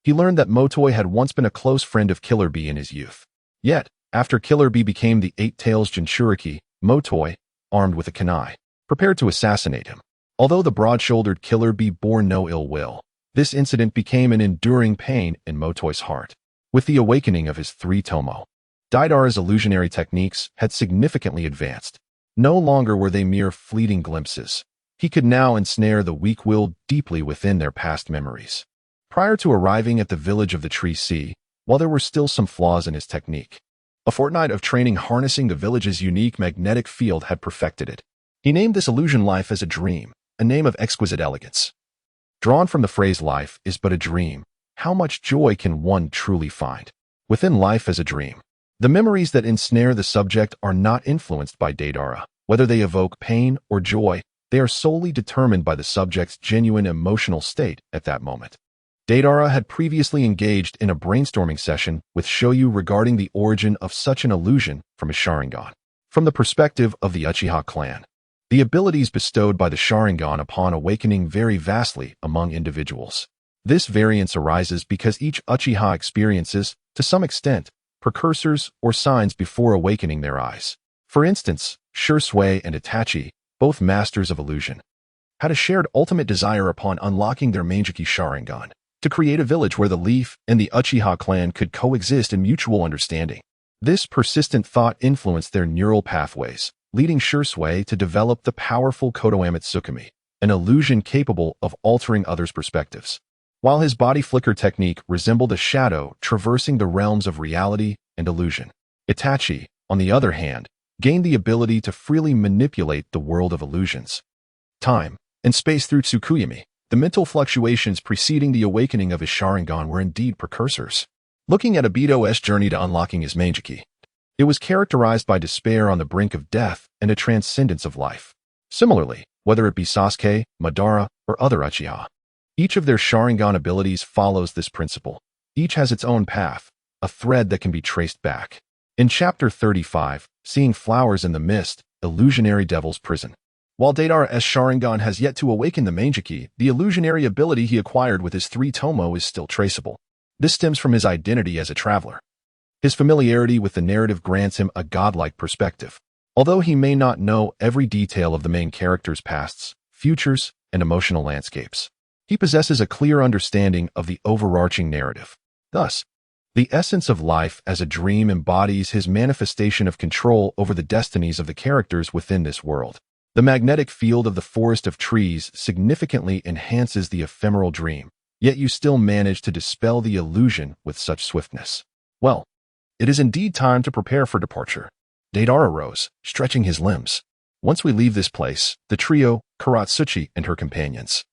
he learned that Motoi had once been a close friend of Killer Bee in his youth. Yet, after Killer Bee became the 8 Tails Jinchuriki, Motoi, armed with a kunai, prepared to assassinate him. Although the broad-shouldered Killer Bee bore no ill will, this incident became an enduring pain in Motoi's heart. With the awakening of his 3 Tomo, Deidara's illusionary techniques had significantly advanced. No longer were they mere fleeting glimpses. He could now ensnare the weak-willed deeply within their past memories. Prior to arriving at the village of the Tree Sea, while there were still some flaws in his technique, a fortnight of training harnessing the village's unique magnetic field had perfected it. He named this illusion life as a dream, a name of exquisite elegance. Drawn from the phrase life is but a dream, how much joy can one truly find within life as a dream? The memories that ensnare the subject are not influenced by Deidara. Whether they evoke pain or joy, they are solely determined by the subject's genuine emotional state at that moment. Deidara had previously engaged in a brainstorming session with Shoyu regarding the origin of such an illusion from a Sharingan. From the perspective of the Uchiha clan, the abilities bestowed by the Sharingan upon awakening vary vastly among individuals. This variance arises because each Uchiha experiences, to some extent, precursors or signs before awakening their eyes. For instance, Shursui and Itachi, both masters of illusion, had a shared ultimate desire upon unlocking their Manjiki Sharingan to create a village where the Leaf and the Uchiha clan could coexist in mutual understanding. This persistent thought influenced their neural pathways, leading Shursui to develop the powerful Kotoa Tsukumi, an illusion capable of altering others' perspectives. While his body flicker technique resembled a shadow traversing the realms of reality and illusion, Itachi, on the other hand, gained the ability to freely manipulate the world of illusions, time, and space through Tsukuyami. The mental fluctuations preceding the awakening of his Sharingan were indeed precursors. Looking at Obito's journey to unlocking his Manjiki, it was characterized by despair on the brink of death and a transcendence of life. Similarly, whether it be Sasuke, Madara, or other Uchiha, each of their Sharingan abilities follows this principle. Each has its own path, a thread that can be traced back. In Chapter 35, Seeing Flowers in the Mist, Illusionary Devil's Prison. While Deidara's Sharingan has yet to awaken the Manjiki, the illusionary ability he acquired with his 3 Tomo is still traceable. This stems from his identity as a traveler. His familiarity with the narrative grants him a godlike perspective. Although he may not know every detail of the main character's pasts, futures, and emotional landscapes, he possesses a clear understanding of the overarching narrative. Thus, the essence of life as a dream embodies his manifestation of control over the destinies of the characters within this world. The magnetic field of the forest of trees significantly enhances the ephemeral dream, yet you still manage to dispel the illusion with such swiftness. Well, it is indeed time to prepare for departure. Deidara rose, stretching his limbs. Once we leave this place, the trio, Kuratsuchi and her companions,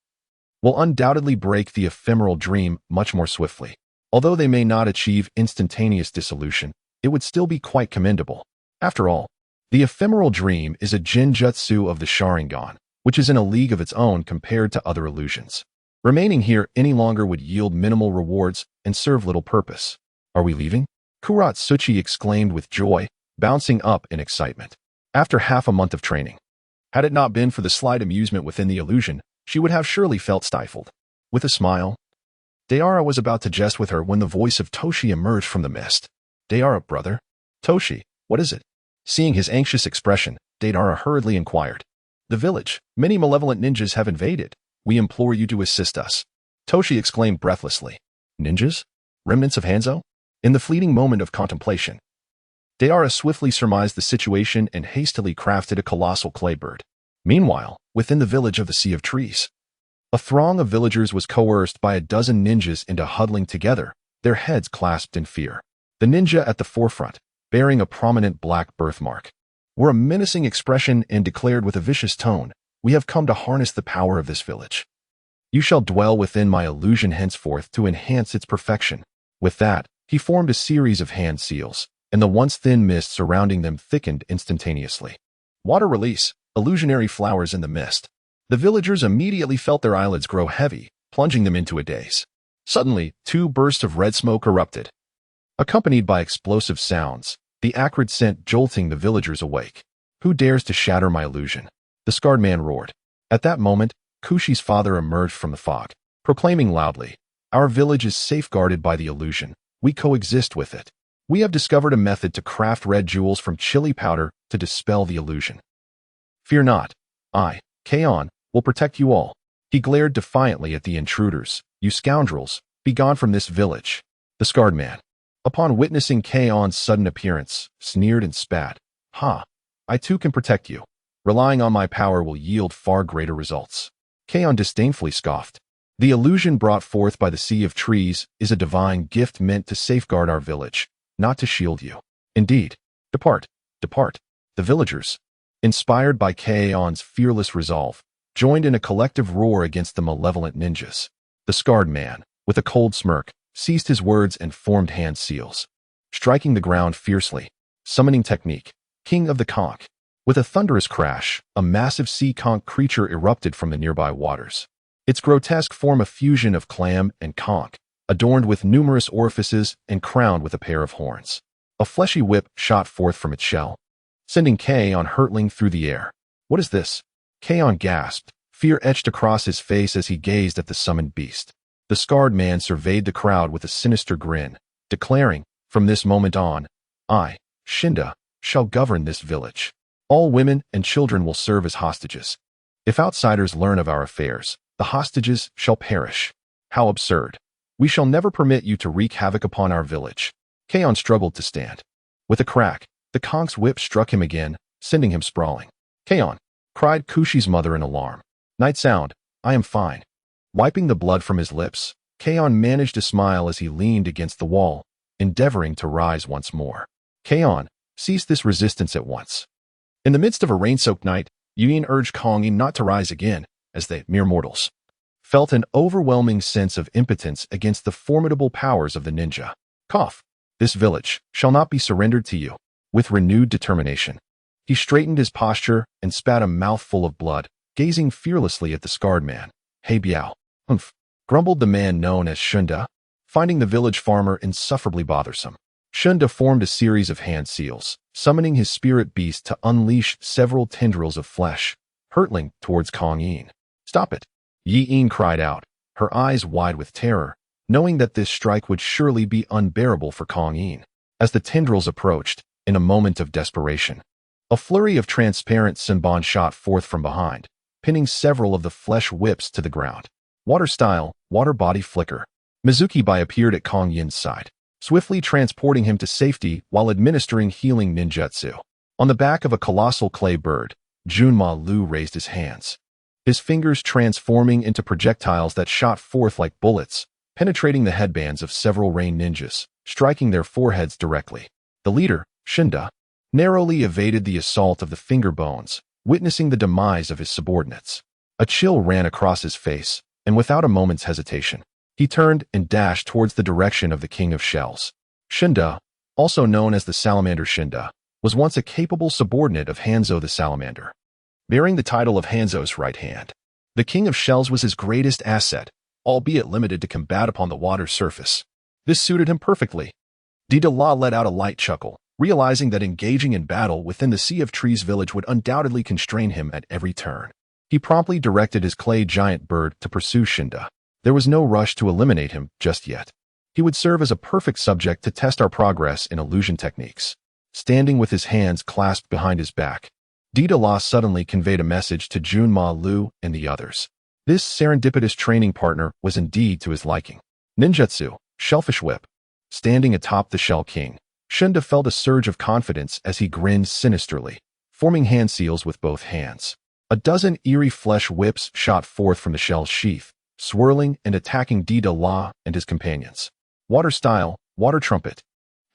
will undoubtedly break the ephemeral dream much more swiftly. Although they may not achieve instantaneous dissolution, it would still be quite commendable. After all, the ephemeral dream is a genjutsu of the Sharingan, which is in a league of its own compared to other illusions. Remaining here any longer would yield minimal rewards and serve little purpose. Are we leaving? Kuratsuchi exclaimed with joy, bouncing up in excitement. After half a month of training, had it not been for the slight amusement within the illusion, she would have surely felt stifled. With a smile, Deidara was about to jest with her when the voice of Toshi emerged from the mist. Deidara, brother. Toshi, what is it? Seeing his anxious expression, Deidara hurriedly inquired. The village. Many malevolent ninjas have invaded. We implore you to assist us. Toshi exclaimed breathlessly. Ninjas? Remnants of Hanzo? In the fleeting moment of contemplation, Deidara swiftly surmised the situation and hastily crafted a colossal clay bird. Meanwhile, within the village of the Sea of Trees, a throng of villagers was coerced by a dozen ninjas into huddling together, their heads clasped in fear. The ninja at the forefront, bearing a prominent black birthmark, wore a menacing expression and declared with a vicious tone, "We have come to harness the power of this village. You shall dwell within my illusion henceforth to enhance its perfection." With that, he formed a series of hand seals, and the once thin mist surrounding them thickened instantaneously. Water release, illusionary flowers in the mist. The villagers immediately felt their eyelids grow heavy, plunging them into a daze. Suddenly, 2 bursts of red smoke erupted, accompanied by explosive sounds, the acrid scent jolting the villagers awake. Who dares to shatter my illusion? The scarred man roared. At that moment, Kushi's father emerged from the fog, proclaiming loudly, "Our village is safeguarded by the illusion. We coexist with it. We have discovered a method to craft red jewels from chili powder to dispel the illusion. Fear not. I, Kaon, will protect you all." He glared defiantly at the intruders. "You scoundrels, be gone from this village." The scarred man, upon witnessing Kaon's sudden appearance, sneered and spat. "Ha! I too can protect you. Relying on my power will yield far greater results." Kaon disdainfully scoffed. "The illusion brought forth by the Sea of Trees is a divine gift meant to safeguard our village, not to shield you. Indeed, depart, depart." The villagers, inspired by Kaon's fearless resolve, joined in a collective roar against the malevolent ninjas. The scarred man, with a cold smirk, ceased his words and formed hand seals, striking the ground fiercely. Summoning technique, King of the Conch. With a thunderous crash, a massive sea conch creature erupted from the nearby waters. Its grotesque form a fusion of clam and conch, adorned with numerous orifices and crowned with a pair of horns. A fleshy whip shot forth from its shell, sending K-On hurtling through the air. What is this? K-On gasped, fear etched across his face as he gazed at the summoned beast. The scarred man surveyed the crowd with a sinister grin, declaring, from this moment on, I, Shinda, shall govern this village. All women and children will serve as hostages. If outsiders learn of our affairs, the hostages shall perish. How absurd. We shall never permit you to wreak havoc upon our village. K-On struggled to stand. With a crack, the conch's whip struck him again, sending him sprawling. K-On, cried Kushi's mother in alarm. Night Sound, I am fine. Wiping the blood from his lips, K-On managed to smile as he leaned against the wall, endeavoring to rise once more. K-On, cease this resistance at once. In the midst of a rain-soaked night, Yin urged Kong not to rise again, as they, mere mortals, felt an overwhelming sense of impotence against the formidable powers of the ninja. Cough. This village shall not be surrendered to you. With renewed determination, he straightened his posture and spat a mouthful of blood, gazing fearlessly at the scarred man. Hey Biao. Humph, grumbled the man known as Shunda, finding the village farmer insufferably bothersome. Shunda formed a series of hand seals, summoning his spirit beast to unleash several tendrils of flesh, hurtling towards Kong Yin. Stop it! Yi Yin cried out, her eyes wide with terror, knowing that this strike would surely be unbearable for Kong Yin. As the tendrils approached, in a moment of desperation, a flurry of transparent Senbon shot forth from behind, pinning several of the flesh whips to the ground. Water style, water body flicker. Mizuki Bai appeared at Kong Yin's side, swiftly transporting him to safety while administering healing ninjutsu. On the back of a colossal clay bird, Junma Lu raised his hands, his fingers transforming into projectiles that shot forth like bullets, penetrating the headbands of several rain ninjas, striking their foreheads directly. The leader, Shinda, narrowly evaded the assault of the finger bones, witnessing the demise of his subordinates. A chill ran across his face, and without a moment's hesitation, he turned and dashed towards the direction of the King of Shells. Shinda, also known as the Salamander Shinda, was once a capable subordinate of Hanzo the Salamander, bearing the title of Hanzo's right hand. The King of Shells was his greatest asset, albeit limited to combat upon the water's surface. This suited him perfectly. Deidara let out a light chuckle, realizing that engaging in battle within the Sea of Trees village would undoubtedly constrain him at every turn. He promptly directed his clay giant bird to pursue Shinda. There was no rush to eliminate him just yet. He would serve as a perfect subject to test our progress in illusion techniques. Standing with his hands clasped behind his back, Deidara suddenly conveyed a message to Junma Lu and the others. This serendipitous training partner was indeed to his liking. Ninjutsu, Shellfish Whip. Standing atop the Shell King, Shinda felt a surge of confidence as he grinned sinisterly, forming hand seals with both hands. A dozen eerie flesh whips shot forth from the shell's sheath, swirling and attacking Deidara and his companions. Water style, water trumpet.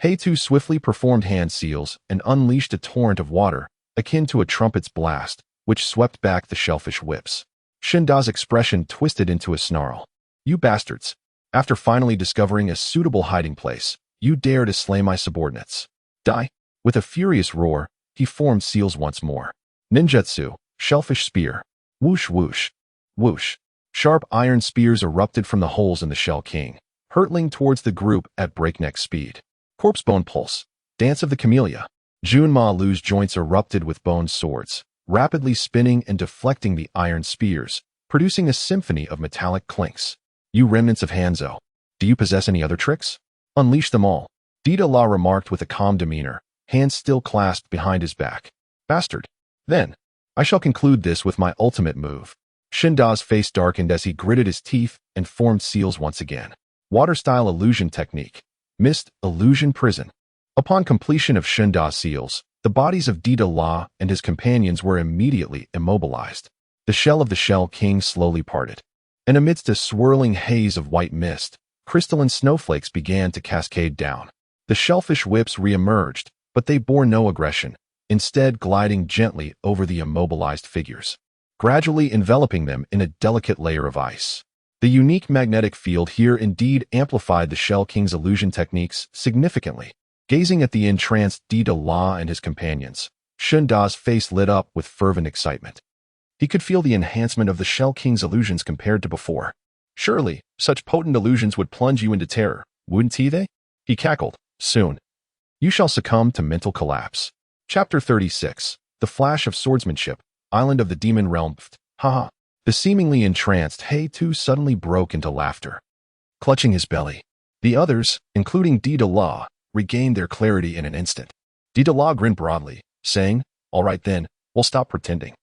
Heitu swiftly performed hand seals and unleashed a torrent of water, akin to a trumpet's blast, which swept back the shellfish whips. Shinda's expression twisted into a snarl. You bastards! After finally discovering a suitable hiding place, you dare to slay my subordinates. Die! With a furious roar, he formed seals once more. Ninjutsu, Shellfish Spear. Whoosh whoosh. Whoosh. Sharp iron spears erupted from the holes in the Shell King, hurtling towards the group at breakneck speed. Corpsebone Pulse. Dance of the Camellia. Junma Lu's joints erupted with bone swords, rapidly spinning and deflecting the iron spears, producing a symphony of metallic clinks. You remnants of Hanzo, do you possess any other tricks? Unleash them all. Deidara remarked with a calm demeanor, hands still clasped behind his back. Bastard. Then, I shall conclude this with my ultimate move. Shinda's face darkened as he gritted his teeth and formed seals once again. Water-style illusion technique. Mist, illusion prison. Upon completion of Shinda's seals, the bodies of Deidara and his companions were immediately immobilized. The shell of the Shell King slowly parted, and amidst a swirling haze of white mist, crystalline snowflakes began to cascade down. The shellfish whips re-emerged, but they bore no aggression, instead gliding gently over the immobilized figures, gradually enveloping them in a delicate layer of ice. The unique magnetic field here indeed amplified the Shell King's illusion techniques significantly. Gazing at the entranced Deidara and his companions, Shinda's face lit up with fervent excitement. He could feel the enhancement of the Shell King's illusions compared to before. Surely, such potent illusions would plunge you into terror, wouldn't they? He cackled. Soon, you shall succumb to mental collapse. Chapter 36. The Flash of Swordsmanship, Island of the Demon Realm. Haha. The seemingly entranced He-Tu suddenly broke into laughter, clutching his belly. The others, including Deidara, regained their clarity in an instant. Deidara grinned broadly, saying, "All right then, we'll stop pretending.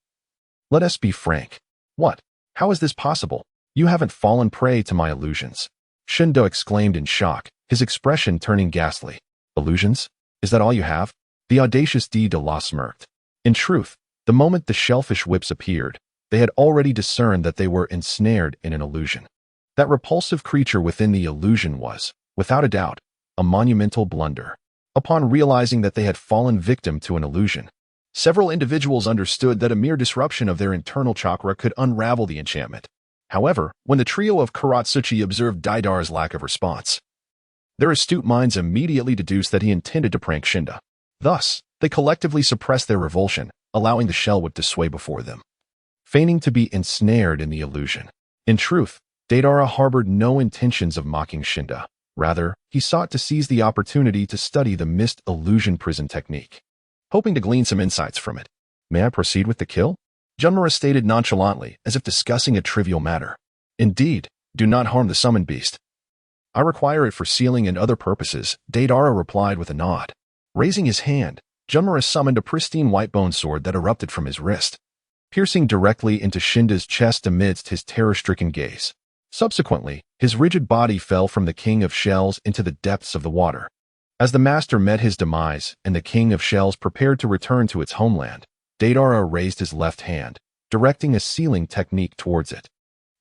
Let us be frank. What? How is this possible? You haven't fallen prey to my illusions." Shindo exclaimed in shock, his expression turning ghastly. Illusions? Is that all you have? The audacious Deidara smirked. In truth, the moment the shellfish whips appeared, they had already discerned that they were ensnared in an illusion. That repulsive creature within the illusion was, without a doubt, a monumental blunder. Upon realizing that they had fallen victim to an illusion, several individuals understood that a mere disruption of their internal chakra could unravel the enchantment. However, when the trio of Karatsuchi observed Deidara's lack of response, their astute minds immediately deduced that he intended to prank Shindo. Thus, they collectively suppressed their revulsion, allowing the shell whip to sway before them, feigning to be ensnared in the illusion. In truth, Deidara harbored no intentions of mocking Shindo. Rather, he sought to seize the opportunity to study the mist illusion prison technique, hoping to glean some insights from it. "May I proceed with the kill?" Junmura stated nonchalantly, as if discussing a trivial matter. "Indeed, do not harm the summoned beast. I require it for sealing and other purposes," Deidara replied with a nod. Raising his hand, Junmura summoned a pristine white bone sword that erupted from his wrist, piercing directly into Shinda's chest amidst his terror-stricken gaze. Subsequently, his rigid body fell from the King of Shells into the depths of the water. As the master met his demise and the King of Shells prepared to return to its homeland, Deidara raised his left hand, directing a sealing technique towards it.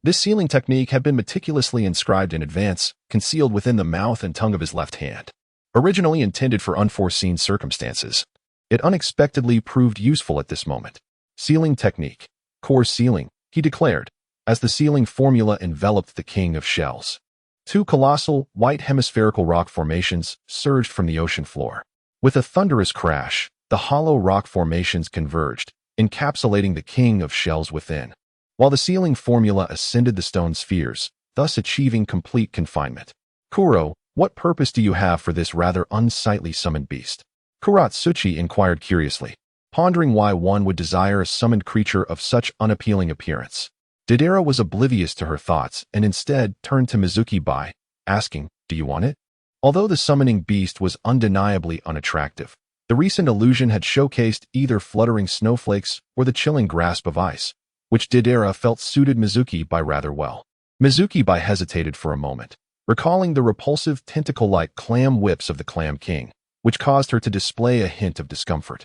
This sealing technique had been meticulously inscribed in advance, concealed within the mouth and tongue of his left hand. Originally intended for unforeseen circumstances, it unexpectedly proved useful at this moment. Sealing technique. Core sealing, he declared, as the sealing formula enveloped the King of Shells. Two colossal, white hemispherical rock formations surged from the ocean floor. With a thunderous crash, the hollow rock formations converged, encapsulating the King of Shells within, while the sealing formula ascended the stone spheres, thus achieving complete confinement. "Kuro, what purpose do you have for this rather unsightly summoned beast?" Karatsuchi inquired curiously, pondering why one would desire a summoned creature of such unappealing appearance. Deidara was oblivious to her thoughts and instead turned to Mizuki-bai, asking, "Do you want it?" Although the summoning beast was undeniably unattractive, the recent illusion had showcased either fluttering snowflakes or the chilling grasp of ice, which Deidara felt suited Mizuki-bai rather well. Mizuki-bai hesitated for a moment, recalling the repulsive tentacle-like clam whips of the Clam King, which caused her to display a hint of discomfort.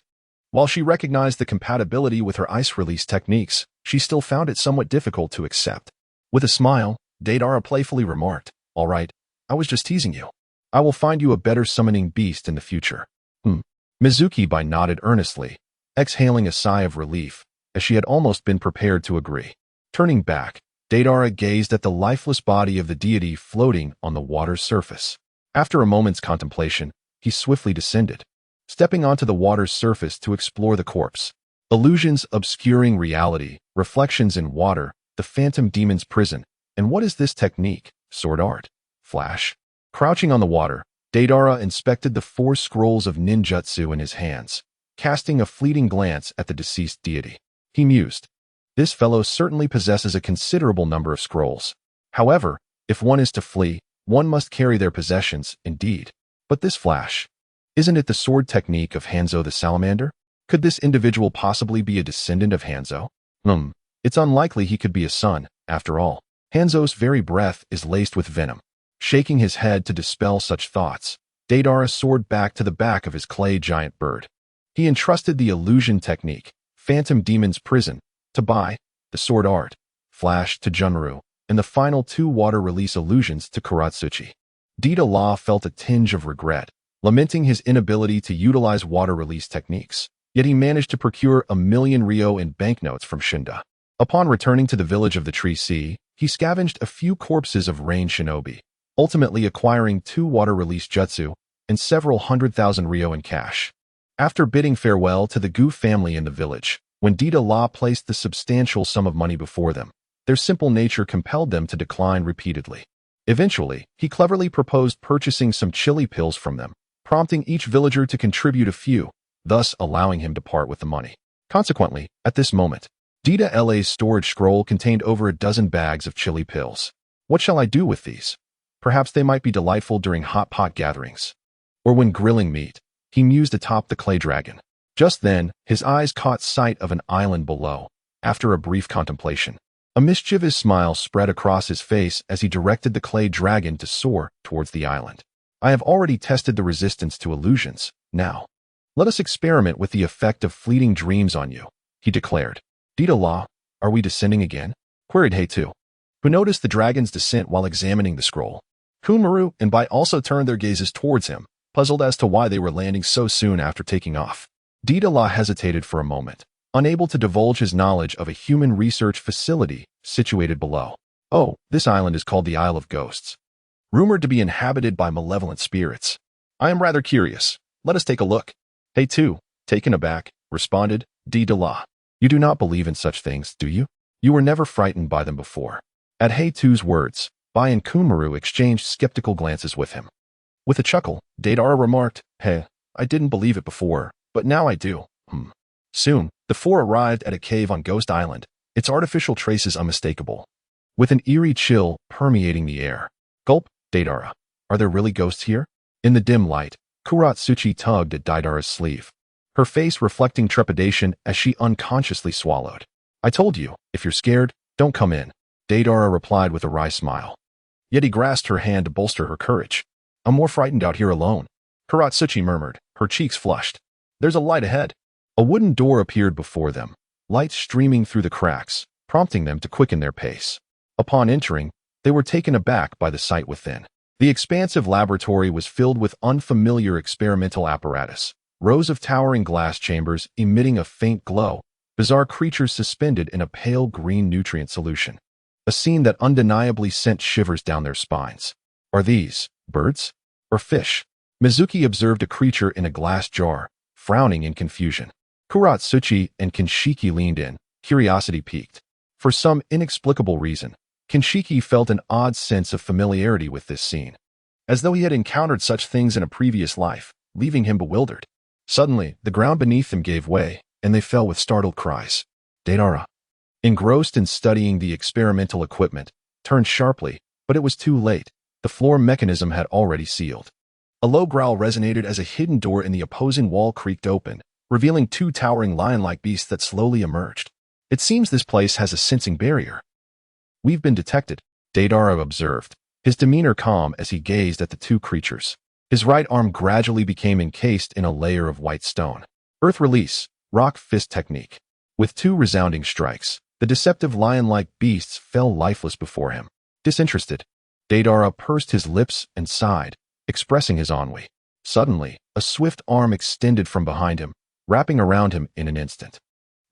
While she recognized the compatibility with her ice release techniques, she still found it somewhat difficult to accept. With a smile, Deidara playfully remarked, "All right, I was just teasing you. I will find you a better summoning beast in the future." Mizuki-bai nodded earnestly, exhaling a sigh of relief, as she had almost been prepared to agree. Turning back, Deidara gazed at the lifeless body of the deity floating on the water's surface. After a moment's contemplation, he swiftly descended, stepping onto the water's surface to explore the corpse. Illusions obscuring reality, reflections in water, the phantom demon's prison, and what is this technique? Sword art? Flash? Crouching on the water, Deidara inspected the 4 scrolls of ninjutsu in his hands, casting a fleeting glance at the deceased deity. He mused, "This fellow certainly possesses a considerable number of scrolls. However, if one is to flee, one must carry their possessions, indeed. But this flash, isn't it the sword technique of Hanzo the Salamander? Could this individual possibly be a descendant of Hanzo? It's unlikely he could be a son, after all. Hanzo's very breath is laced with venom." Shaking his head to dispel such thoughts, Deidara soared back to the back of his clay giant bird. He entrusted the illusion technique, Phantom Demon's Prison, to Bai, the sword art, Flash to Junru, and the final 2 water release illusions to Karatsuchi. Deidara felt a tinge of regret, lamenting his inability to utilize water release techniques. Yet he managed to procure 1,000,000 ryo in banknotes from Shindo. Upon returning to the village of the Tree Sea, he scavenged a few corpses of rain shinobi, ultimately acquiring 2 water release jutsu and several 100,000 ryo in cash. After bidding farewell to the Gu family in the village, When Deidara placed the substantial sum of money before them, their simple nature compelled them to decline repeatedly. Eventually, he cleverly proposed purchasing some chili pills from them, prompting each villager to contribute a few, thus allowing him to part with the money. Consequently, at this moment, Deidara's storage scroll contained over a dozen bags of chili pills. What shall I do with these? Perhaps they might be delightful during hot pot gatherings. Or when grilling meat, he mused atop the clay dragon. Just then, his eyes caught sight of an island below. After a brief contemplation, a mischievous smile spread across his face as he directed the clay dragon to soar towards the island. I have already tested the resistance to illusions. Now, let us experiment with the effect of fleeting dreams on you, he declared. Deidara, are we descending again? Queried Heitu, who noticed the dragon's descent while examining the scroll. Kunmaru and Bai also turned their gazes towards him, puzzled as to why they were landing so soon after taking off. Deidara hesitated for a moment, unable to divulge his knowledge of a human research facility situated below. Oh, this island is called the Isle of Ghosts, rumored to be inhabited by malevolent spirits. I am rather curious. Let us take a look. Heitu, taken aback, responded, Deidara. You do not believe in such things, do you? You were never frightened by them before. At Heitu's words, Bai and Kunmaru exchanged skeptical glances with him. With a chuckle, Deidara remarked, Hey, I didn't believe it before, but now I do. Soon, the four arrived at a cave on Ghost Island, its artificial traces unmistakable, with an eerie chill permeating the air. Gulp, Deidara. Are there really ghosts here? In the dim light, Kuratsuchi tugged at Deidara's sleeve, her face reflecting trepidation as she unconsciously swallowed. I told you, if you're scared, don't come in, Deidara replied with a wry smile. Yet he grasped her hand to bolster her courage. I'm more frightened out here alone, Kuratsuchi murmured, her cheeks flushed. There's a light ahead. A wooden door appeared before them, light streaming through the cracks, prompting them to quicken their pace. Upon entering, they were taken aback by the sight within. The expansive laboratory was filled with unfamiliar experimental apparatus, rows of towering glass chambers emitting a faint glow, bizarre creatures suspended in a pale green nutrient solution. A scene that undeniably sent shivers down their spines. Are these birds or fish? Mizuki observed a creature in a glass jar, frowning in confusion. Kuratsuchi and Kinshiki leaned in, curiosity piqued. For some inexplicable reason, Kinshiki felt an odd sense of familiarity with this scene, as though he had encountered such things in a previous life, leaving him bewildered. Suddenly, the ground beneath them gave way, and they fell with startled cries. Deidara, engrossed in studying the experimental equipment, turned sharply, but it was too late. The floor mechanism had already sealed. A low growl resonated as a hidden door in the opposing wall creaked open, revealing two towering lion-like beasts that slowly emerged. It seems this place has a sensing barrier. We've been detected, Deidara observed, his demeanor calm as he gazed at the two creatures. His right arm gradually became encased in a layer of white stone. Earth release, rock fist technique. With two resounding strikes, the deceptive lion-like beasts fell lifeless before him. Disinterested, Deidara pursed his lips and sighed, expressing his ennui. Suddenly, a swift arm extended from behind him, wrapping around him in an instant.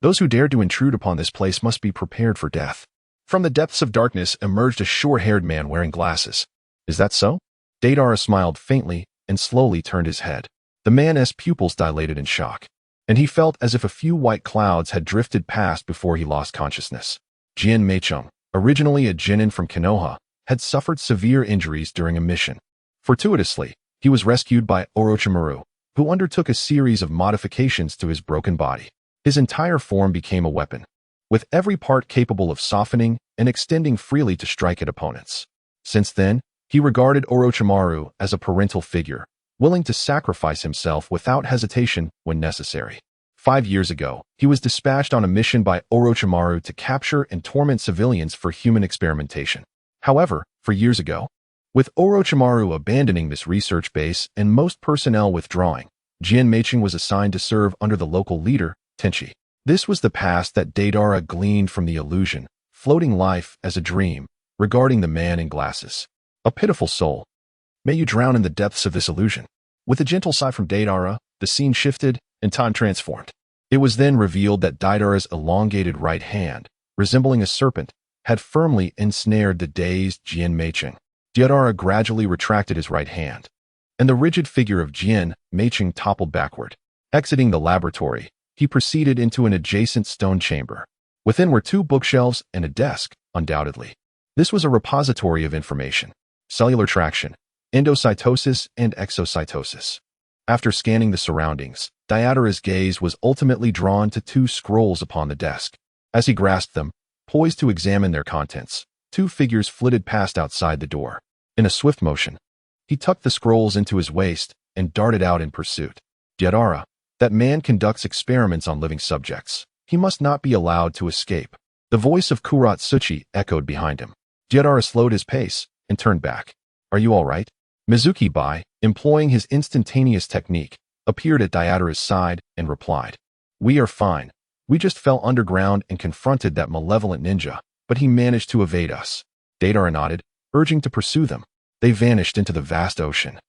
Those who dared to intrude upon this place must be prepared for death. From the depths of darkness emerged a short-haired man wearing glasses. Is that so? Deidara smiled faintly and slowly turned his head. The man's pupils dilated in shock, and he felt as if a few white clouds had drifted past before he lost consciousness. Jin Meichung, originally a genin from Konoha, had suffered severe injuries during a mission. Fortuitously, he was rescued by Orochimaru, who undertook a series of modifications to his broken body. His entire form became a weapon, with every part capable of softening and extending freely to strike at opponents. Since then, he regarded Orochimaru as a parental figure, willing to sacrifice himself without hesitation when necessary. 5 years ago, he was dispatched on a mission by Orochimaru to capture and torment civilians for human experimentation. However, 4 years ago, with Orochimaru abandoning this research base and most personnel withdrawing, Jin Meichung was assigned to serve under the local leader, Tenchi. This was the past that Deidara gleaned from the illusion, floating life as a dream, regarding the man in glasses. A pitiful soul. May you drown in the depths of this illusion. With a gentle sigh from Deidara, the scene shifted and time transformed. It was then revealed that Deidara's elongated right hand, resembling a serpent, had firmly ensnared the dazed Jin Meichung. Deidara gradually retracted his right hand, and the rigid figure of Jin Meichung toppled backward. Exiting the laboratory, He proceeded into an adjacent stone chamber. Within were 2 bookshelves and a desk, undoubtedly. This was a repository of information: cellular traction, endocytosis, and exocytosis. After scanning the surroundings, Deidara's gaze was ultimately drawn to 2 scrolls upon the desk. As he grasped them, poised to examine their contents, 2 figures flitted past outside the door. In a swift motion, he tucked the scrolls into his waist and darted out in pursuit. Deidara, that man conducts experiments on living subjects. He must not be allowed to escape. The voice of Kuratsuchi echoed behind him. Deidara slowed his pace and turned back. Are you all right? Mizuki Bai, employing his instantaneous technique, appeared at Deidara's side and replied. We are fine. We just fell underground and confronted that malevolent ninja, but he managed to evade us. Deidara nodded, urging to pursue them. They vanished into the vast ocean.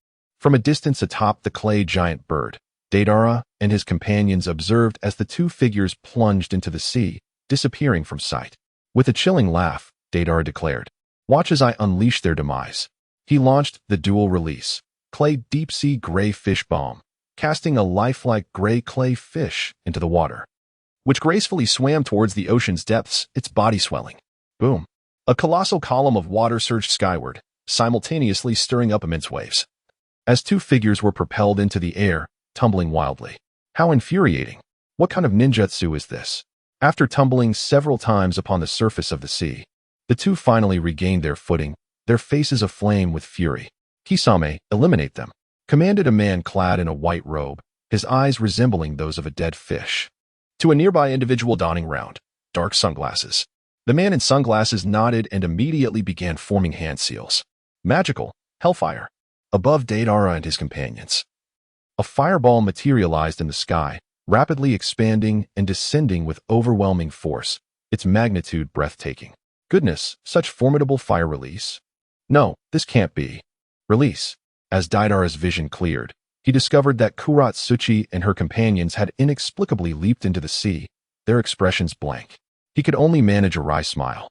From a distance atop the clay giant bird, Deidara and his companions observed as the 2 figures plunged into the sea, disappearing from sight. With a chilling laugh, Deidara declared, Watch as I unleash their demise. He launched the dual release, clay deep-sea gray fish bomb, casting a lifelike gray clay fish into the water, which gracefully swam towards the ocean's depths, its body swelling. Boom! A colossal column of water surged skyward, simultaneously stirring up immense waves. As 2 figures were propelled into the air, tumbling wildly. How infuriating! What kind of ninjutsu is this? After tumbling several times upon the surface of the sea, the 2 finally regained their footing, their faces aflame with fury. Kisame, eliminate them, commanded a man clad in a white robe, his eyes resembling those of a dead fish. To a nearby individual donning round dark sunglasses. The man in sunglasses nodded and immediately began forming hand seals. Magical, hellfire. Above Deidara and his companions, a fireball materialized in the sky, rapidly expanding and descending with overwhelming force, its magnitude breathtaking. Goodness, such formidable fire release. No, this can't be. Release. As Deidara's vision cleared, he discovered that Kuratsuchi and her companions had inexplicably leaped into the sea, their expressions blank. He could only manage a wry smile,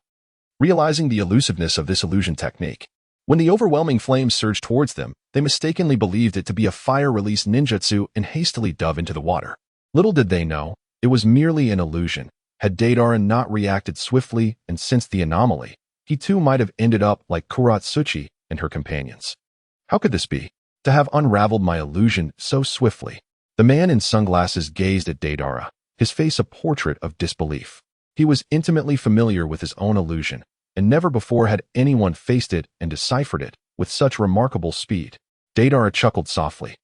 realizing the elusiveness of this illusion technique. When the overwhelming flames surged towards them, they mistakenly believed it to be a fire-release ninjutsu and hastily dove into the water. Little did they know, it was merely an illusion. Had Deidara not reacted swiftly and sensed the anomaly, he too might have ended up like Kuratsuchi and her companions. How could this be? To have unraveled my illusion so swiftly. The man in sunglasses gazed at Deidara, his face a portrait of disbelief. He was intimately familiar with his own illusion, and never before had anyone faced it and deciphered it with such remarkable speed. Deidara chuckled softly.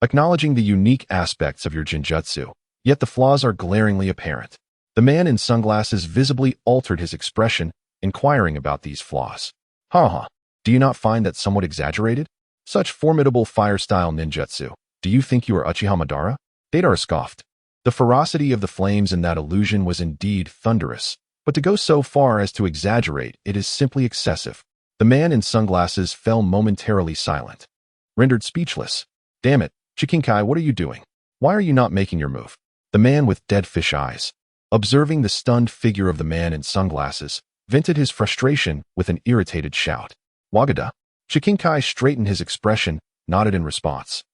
Acknowledging the unique aspects of your genjutsu, yet the flaws are glaringly apparent. The man in sunglasses visibly altered his expression, inquiring about these flaws. Ha! Do you not find that somewhat exaggerated? Such formidable fire-style ninjutsu. Do you think you are Uchiha Madara? Deidara scoffed. The ferocity of the flames in that illusion was indeed thunderous, but to go so far as to exaggerate it is simply excessive. The man in sunglasses fell momentarily silent, rendered speechless. Damn it, Chikinkai, what are you doing? Why are you not making your move? The man with dead fish eyes, observing the stunned figure of the man in sunglasses, vented his frustration with an irritated shout. Wagada. Chikinkai straightened his expression, nodded in response,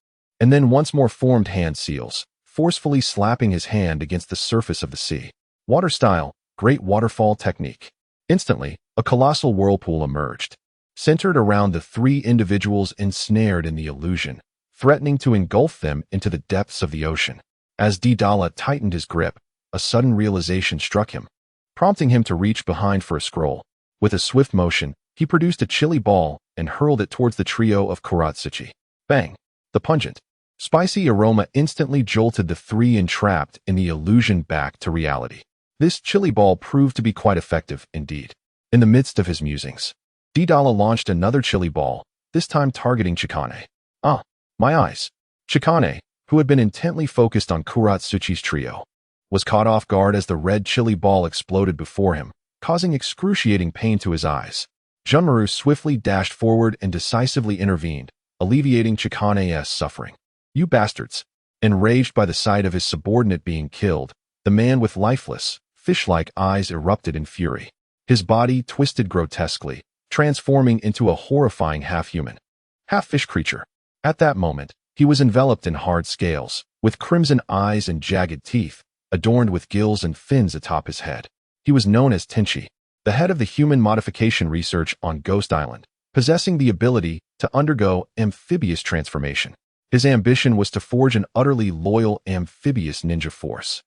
and then once more formed hand seals, forcefully slapping his hand against the surface of the sea. Water style, great waterfall technique. Instantly, a colossal whirlpool emerged, centered around the 3 individuals ensnared in the illusion, threatening to engulf them into the depths of the ocean. As Deidara tightened his grip, a sudden realization struck him, prompting him to reach behind for a scroll. With a swift motion, he produced a chili ball and hurled it towards the trio of Kuratsuchi. Bang! The pungent, spicy aroma instantly jolted the 3 entrapped in the illusion back to reality. This chili ball proved to be quite effective indeed. In the midst of his musings, Deidara launched another chili ball, this time targeting Chikane. Ah, my eyes. Chikane, who had been intently focused on Kuratsuchi's trio, was caught off guard as the red chili ball exploded before him, causing excruciating pain to his eyes. Junmaru swiftly dashed forward and decisively intervened, alleviating Chikane's suffering. You bastards! Enraged by the sight of his subordinate being killed, the man with lifeless, fish-like eyes erupted in fury. His body twisted grotesquely, transforming into a horrifying half-human, half-fish creature. At that moment, he was enveloped in hard scales, with crimson eyes and jagged teeth, adorned with gills and fins atop his head. He was known as Tenchi, the head of the human modification research on Ghost Island, possessing the ability to undergo amphibious transformation. His ambition was to forge an utterly loyal amphibious ninja force.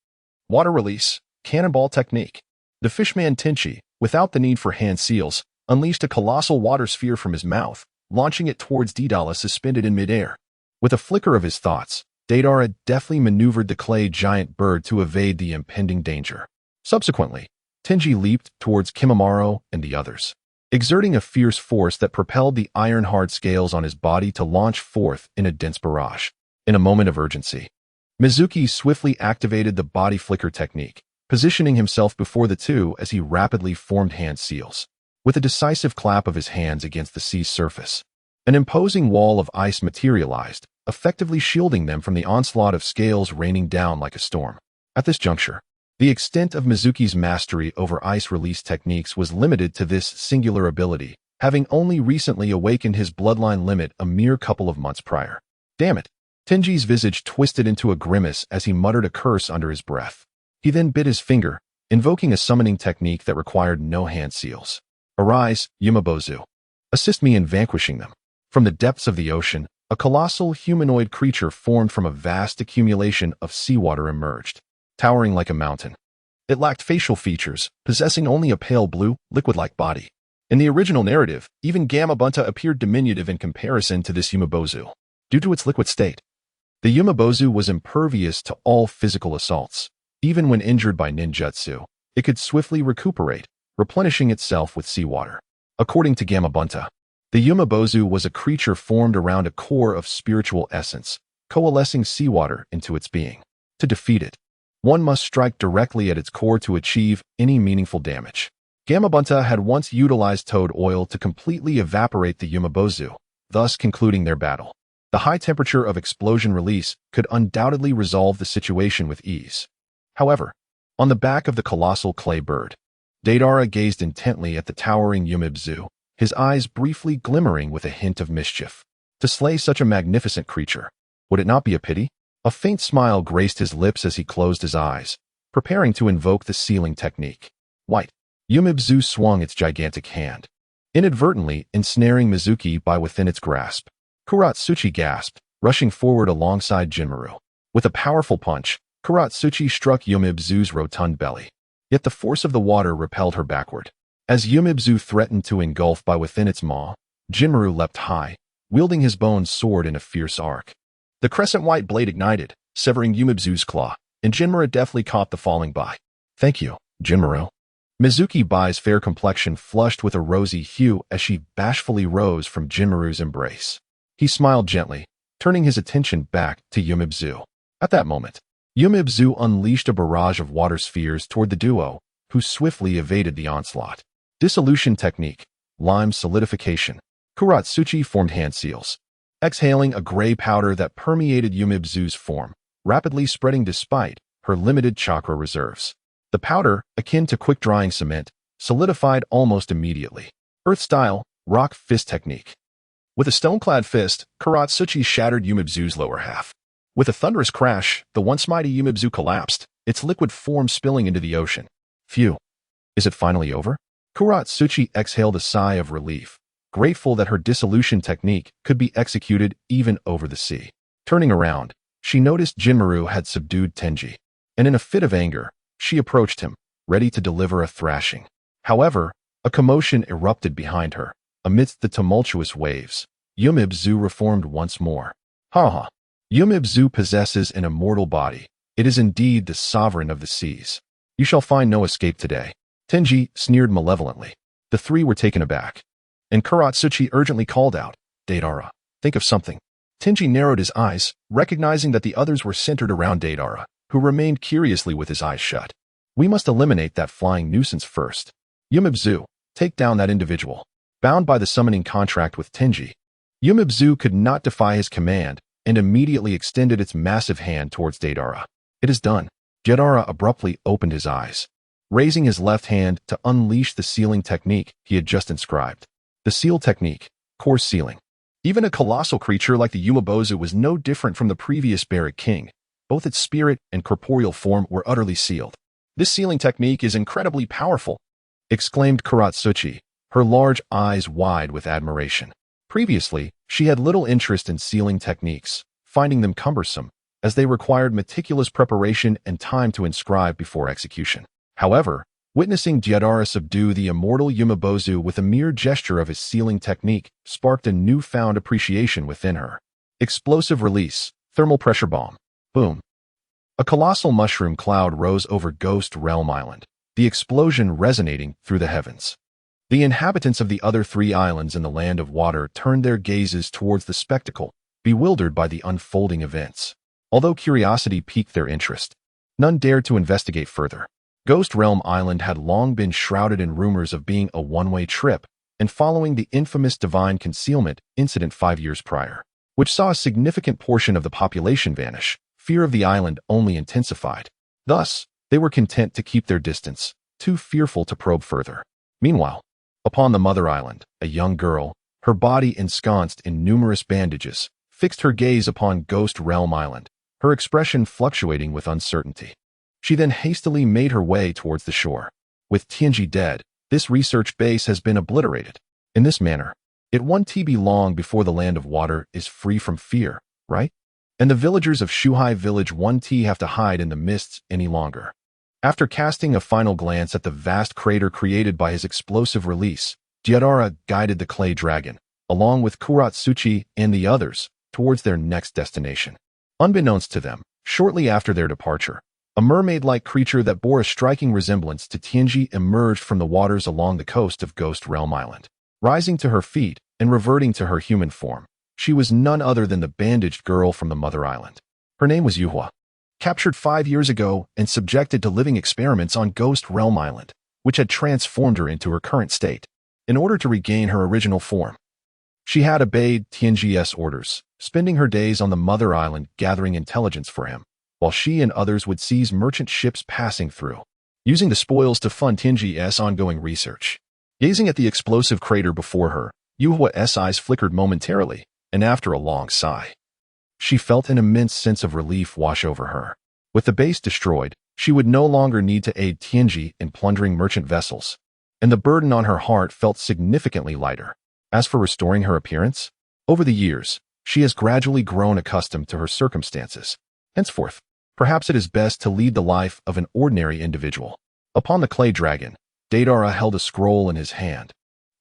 Water release, cannonball technique. The fishman Tenchi, without the need for hand seals, unleashed a colossal water sphere from his mouth, launching it towards Deidara suspended in midair. With a flicker of his thoughts, Deidara deftly maneuvered the clay giant bird to evade the impending danger. Subsequently, Tenchi leaped towards Kimimaro and the others, exerting a fierce force that propelled the iron-hard scales on his body to launch forth in a dense barrage. In a moment of urgency, Mizuki swiftly activated the body flicker technique, positioning himself before the two as he rapidly formed hand seals. With a decisive clap of his hands against the sea's surface, an imposing wall of ice materialized, effectively shielding them from the onslaught of scales raining down like a storm. At this juncture, the extent of Mizuki's mastery over ice release techniques was limited to this singular ability, having only recently awakened his bloodline limit a mere couple of months prior. Damn it! Tenji's visage twisted into a grimace as he muttered a curse under his breath. He then bit his finger, invoking a summoning technique that required no hand seals. Arise, Yumabozu. Assist me in vanquishing them. From the depths of the ocean, a colossal humanoid creature formed from a vast accumulation of seawater emerged, towering like a mountain. It lacked facial features, possessing only a pale blue, liquid-like body. In the original narrative, even Gamabunta appeared diminutive in comparison to this Yumabozu. Due to its liquid state, the Yumabozu was impervious to all physical assaults. Even when injured by ninjutsu, it could swiftly recuperate, replenishing itself with seawater. According to Gamabunta, the Yumabozu was a creature formed around a core of spiritual essence, coalescing seawater into its being. To defeat it, one must strike directly at its core to achieve any meaningful damage. Gamabunta had once utilized toad oil to completely evaporate the Yumabozu, thus concluding their battle. The high temperature of explosion release could undoubtedly resolve the situation with ease. However, on the back of the colossal clay bird, Deidara gazed intently at the towering Yumabozu, his eyes briefly glimmering with a hint of mischief. To slay such a magnificent creature, would it not be a pity? A faint smile graced his lips as he closed his eyes, preparing to invoke the sealing technique. White. Yumabozu swung its gigantic hand, inadvertently ensnaring Mizuki by within its grasp. Kuratsuchi gasped, rushing forward alongside Jinmaru. With a powerful punch, Kuratsuchi struck Yumabozu's rotund belly. Yet the force of the water repelled her backward. As Yumabozu threatened to engulf by within its maw, Jinmaru leapt high, wielding his bone sword in a fierce arc. The crescent-white blade ignited, severing Yumabozu's claw, and Jinmaru deftly caught the falling Bai. Thank you, Jinmaru. Mizuki Bai's fair complexion flushed with a rosy hue as she bashfully rose from Jinmaru's embrace. He smiled gently, turning his attention back to Yumabozu. At that moment, Yumabozu unleashed a barrage of water spheres toward the duo, who swiftly evaded the onslaught. Dissolution technique, lime solidification. Kuratsuchi formed hand seals, exhaling a gray powder that permeated Yumabozu's form, rapidly spreading despite her limited chakra reserves. The powder, akin to quick-drying cement, solidified almost immediately. Earth-style, rock fist technique. With a stone-clad fist, Kuratsuchi shattered Yumabozu's lower half. With a thunderous crash, the once mighty Yumabozu collapsed, its liquid form spilling into the ocean. Phew. Is it finally over? Kuratsuchi exhaled a sigh of relief, grateful that her dissolution technique could be executed even over the sea. Turning around, she noticed Jinmaru had subdued Tenji, and in a fit of anger, she approached him, ready to deliver a thrashing. However, a commotion erupted behind her. Amidst the tumultuous waves, Yumabozu reformed once more. Ha! Yumabozu possesses an immortal body. It is indeed the sovereign of the seas. You shall find no escape today. Tenji sneered malevolently. The three were taken aback, and Kuratsuchi urgently called out, Deidara, think of something. Tenji narrowed his eyes, recognizing that the others were centered around Deidara, who remained curiously with his eyes shut. We must eliminate that flying nuisance first. Yumabozu, take down that individual. Bound by the summoning contract with Tenji, Yumabozu could not defy his command and immediately extended its massive hand towards Deidara. It is done. Deidara abruptly opened his eyes, raising his left hand to unleash the sealing technique he had just inscribed. The seal technique, course sealing. Even a colossal creature like the Yumabozu was no different from the previous Barrack King, Both its spirit and corporeal form were utterly sealed. "This sealing technique is incredibly powerful," exclaimed Kuratsuchi, her large eyes wide with admiration. Previously, she had little interest in sealing techniques, finding them cumbersome, as they required meticulous preparation and time to inscribe before execution. However, witnessing Deidara subdue the immortal Yumibozu with a mere gesture of his sealing technique sparked a newfound appreciation within her. Explosive release, thermal pressure bomb. Boom. A colossal mushroom cloud rose over Ghost Realm Island, the explosion resonating through the heavens. The inhabitants of the other 3 islands in the Land of Water turned their gazes towards the spectacle, bewildered by the unfolding events. Although curiosity piqued their interest, none dared to investigate further. Ghost Realm Island had long been shrouded in rumors of being a one-way trip, and following the infamous divine concealment incident 5 years prior, which saw a significant portion of the population vanish, fear of the island only intensified. Thus, they were content to keep their distance, too fearful to probe further. Meanwhile, upon the Mother Island, a young girl, her body ensconced in numerous bandages, fixed her gaze upon Ghost Realm Island, her expression fluctuating with uncertainty. She then hastily made her way towards the shore. With Tianji dead, this research base has been obliterated. In this manner, it won't be long before the Land of Water is free from fear, right? And the villagers of Shuhai Village won't have to hide in the mists any longer. After casting a final glance at the vast crater created by his explosive release, Deidara guided the clay dragon, along with Kuratsuchi and the others, towards their next destination. Unbeknownst to them, shortly after their departure, a mermaid-like creature that bore a striking resemblance to Tianji emerged from the waters along the coast of Ghost Realm Island. Rising to her feet and reverting to her human form, she was none other than the bandaged girl from the Mother Island. Her name was Yuhua. Captured 5 years ago and subjected to living experiments on Ghost Realm Island, which had transformed her into her current state. In order to regain her original form, she had obeyed Tianji's orders, spending her days on the Mother Island gathering intelligence for him, while she and others would seize merchant ships passing through, using the spoils to fund Tianji's ongoing research. Gazing at the explosive crater before her, Yuhua's eyes flickered momentarily, and after a long sigh, she felt an immense sense of relief wash over her. With the base destroyed, she would no longer need to aid Tianji in plundering merchant vessels, and the burden on her heart felt significantly lighter. As for restoring her appearance, over the years, she has gradually grown accustomed to her circumstances. Henceforth, perhaps it is best to lead the life of an ordinary individual. Upon the clay dragon, Deidara held a scroll in his hand,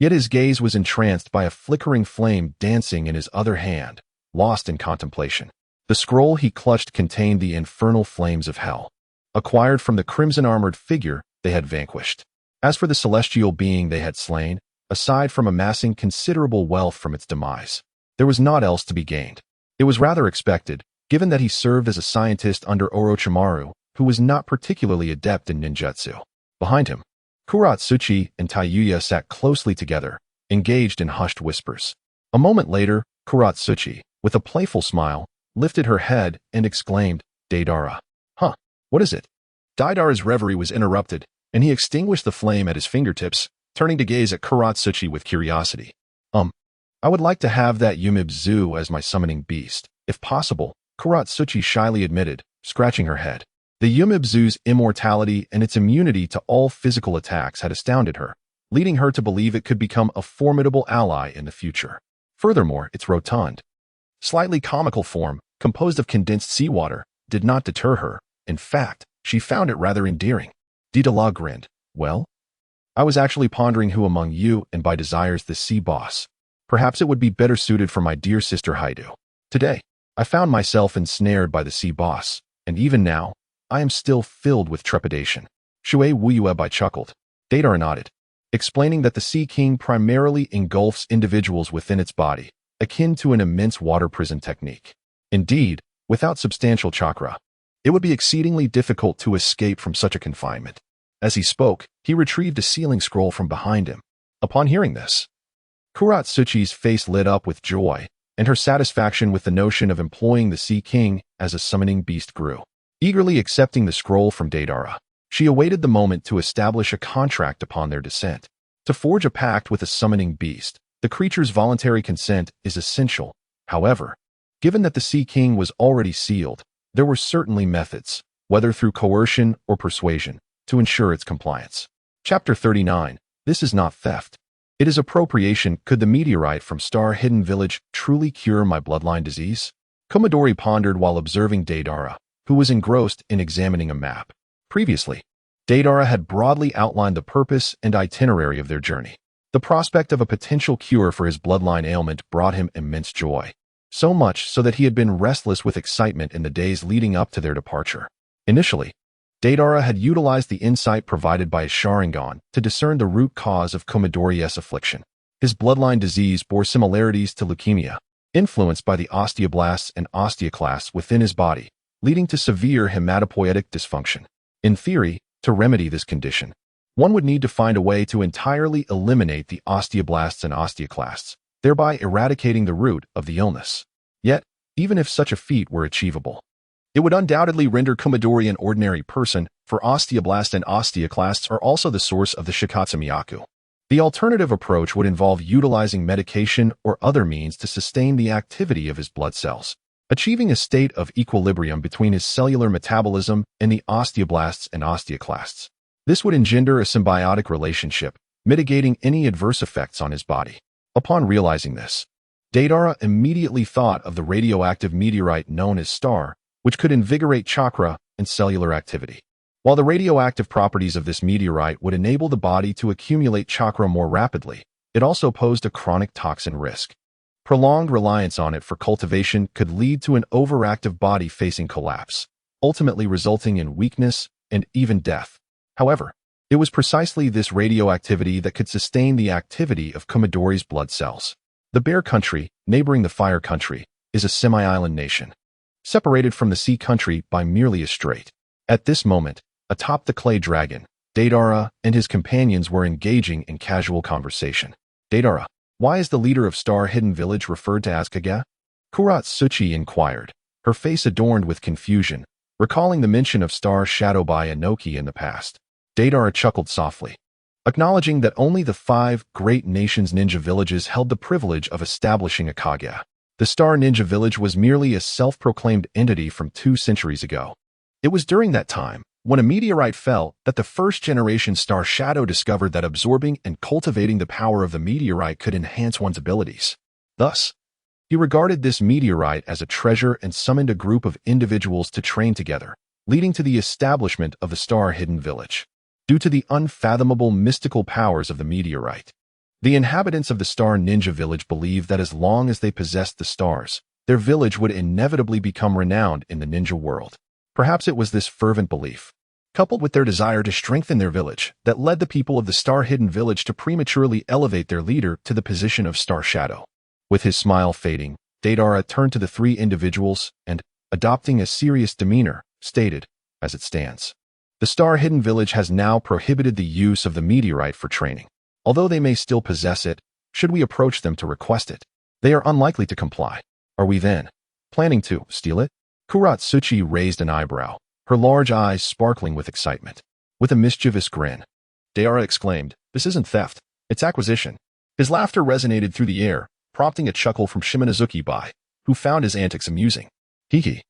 yet his gaze was entranced by a flickering flame dancing in his other hand, lost in contemplation. The scroll he clutched contained the infernal flames of hell, acquired from the crimson-armored figure they had vanquished. As for the celestial being they had slain, aside from amassing considerable wealth from its demise, there was naught else to be gained. It was rather expected, given that he served as a scientist under Orochimaru, who was not particularly adept in ninjutsu. Behind him, Kuratsuchi and Taiyuya sat closely together, engaged in hushed whispers. A moment later, Kuratsuchi, with a playful smile, lifted her head and exclaimed, "Deidara." "Huh, what is it?" Deidara's reverie was interrupted, and he extinguished the flame at his fingertips, turning to gaze at Kuratsuchi with curiosity. I would like to have that Yumibozu as my summoning beast, if possible," Kuratsuchi shyly admitted, scratching her head. The Yumibozu's immortality and its immunity to all physical attacks had astounded her, leading her to believe it could become a formidable ally in the future. Furthermore, its rotund, slightly comical form, composed of condensed seawater, did not deter her. In fact, she found it rather endearing. Deidara grinned. "Well, I was actually pondering who among you and by desires the sea boss. Perhaps it would be better suited for my dear sister Haidu. Today, I found myself ensnared by the sea boss, and even now, I am still filled with trepidation." Shui Wuyuebai chuckled. Deidara nodded, explaining that the Sea King primarily engulfs individuals within its body, akin to an immense water prison technique. Indeed, without substantial chakra, it would be exceedingly difficult to escape from such a confinement. As he spoke, he retrieved a sealing scroll from behind him. Upon hearing this, Kuratsuchi's face lit up with joy, and her satisfaction with the notion of employing the Sea King as a summoning beast grew. Eagerly accepting the scroll from Deidara, she awaited the moment to establish a contract upon their descent. To forge a pact with a summoning beast, the creature's voluntary consent is essential. However, given that the Sea King was already sealed, There were certainly methods, whether through coercion or persuasion, to ensure its compliance. Chapter 39. This is not theft. It is appropriation. Could the meteorite from Star Hidden Village truly cure my bloodline disease? Komodori pondered while observing Deidara, who was engrossed in examining a map. Previously, Deidara had broadly outlined the purpose and itinerary of their journey. The prospect of a potential cure for his bloodline ailment brought him immense joy. So much so that he had been restless with excitement in the days leading up to their departure. Initially, Deidara had utilized the insight provided by his Sharingan to discern the root cause of Komodori's affliction. His bloodline disease bore similarities to leukemia, influenced by the osteoblasts and osteoclasts within his body, leading to severe hematopoietic dysfunction. In theory, to remedy this condition, one would need to find a way to entirely eliminate the osteoblasts and osteoclasts, thereby eradicating the root of the illness. Yet, even if such a feat were achievable, it would undoubtedly render Komodori an ordinary person, for osteoblasts and osteoclasts are also the source of the Shikatsumiyaku. The alternative approach would involve utilizing medication or other means to sustain the activity of his blood cells, achieving a state of equilibrium between his cellular metabolism and the osteoblasts and osteoclasts. This would engender a symbiotic relationship, mitigating any adverse effects on his body. Upon realizing this, Deidara immediately thought of the radioactive meteorite known as Star, which could invigorate chakra and cellular activity. While the radioactive properties of this meteorite would enable the body to accumulate chakra more rapidly, it also posed a chronic toxin risk. Prolonged reliance on it for cultivation could lead to an overactive body facing collapse, ultimately resulting in weakness and even death. However, it was precisely this radioactivity that could sustain the activity of Komodori's blood cells. The Bear Country, neighboring the Fire Country, is a semi-island nation, separated from the Sea Country by merely a strait. At this moment, atop the clay dragon, Deidara and his companions were engaging in casual conversation. Deidara, why is the leader of Star Hidden Village referred to as Kage? Kuratsuchi inquired, her face adorned with confusion, recalling the mention of Star Shadow by Inoki in the past. Deidara chuckled softly, acknowledging that only the 5 great nations ninja villages held the privilege of establishing a Kage. The Star Ninja Village was merely a self-proclaimed entity from 2 centuries ago. It was during that time, when a meteorite fell, that the first-generation Star Shadow discovered that absorbing and cultivating the power of the meteorite could enhance one's abilities. Thus, he regarded this meteorite as a treasure and summoned a group of individuals to train together, leading to the establishment of the Star Hidden Village. Due to the unfathomable mystical powers of the meteorite, the inhabitants of the Star Ninja Village believed that as long as they possessed the stars, their village would inevitably become renowned in the ninja world. Perhaps it was this fervent belief, coupled with their desire to strengthen their village, that led the people of the Star Hidden Village to prematurely elevate their leader to the position of Star Shadow. With his smile fading, Deidara turned to the 3 individuals and, adopting a serious demeanor, stated, as it stands, the Star Hidden Village has now prohibited the use of the meteorite for training. Although they may still possess it, should we approach them to request it, they are unlikely to comply. Are we then planning to steal it? Kuratsuchi raised an eyebrow, her large eyes sparkling with excitement. With a mischievous grin, Deidara exclaimed, "This isn't theft, it's acquisition." His laughter resonated through the air, prompting a chuckle from Shimonosuke-bai, who found his antics amusing. Hee.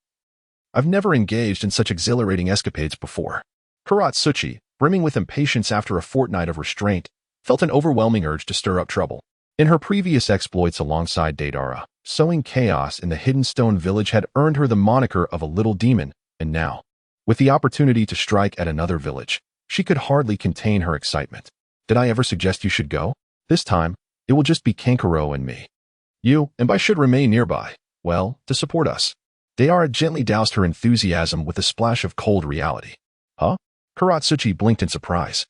I've never engaged in such exhilarating escapades before. Kuratsuchi, brimming with impatience after a fortnight of restraint, felt an overwhelming urge to stir up trouble. In her previous exploits alongside Deidara, sowing chaos in the Hidden Stone Village had earned her the moniker of a little demon, and now, with the opportunity to strike at another village, she could hardly contain her excitement. Did I ever suggest you should go? This time, it will just be Kankuro and me. You and I should remain nearby, well, to support us. Deidara gently doused her enthusiasm with a splash of cold reality. Huh? Kuratsuchi blinked in surprise,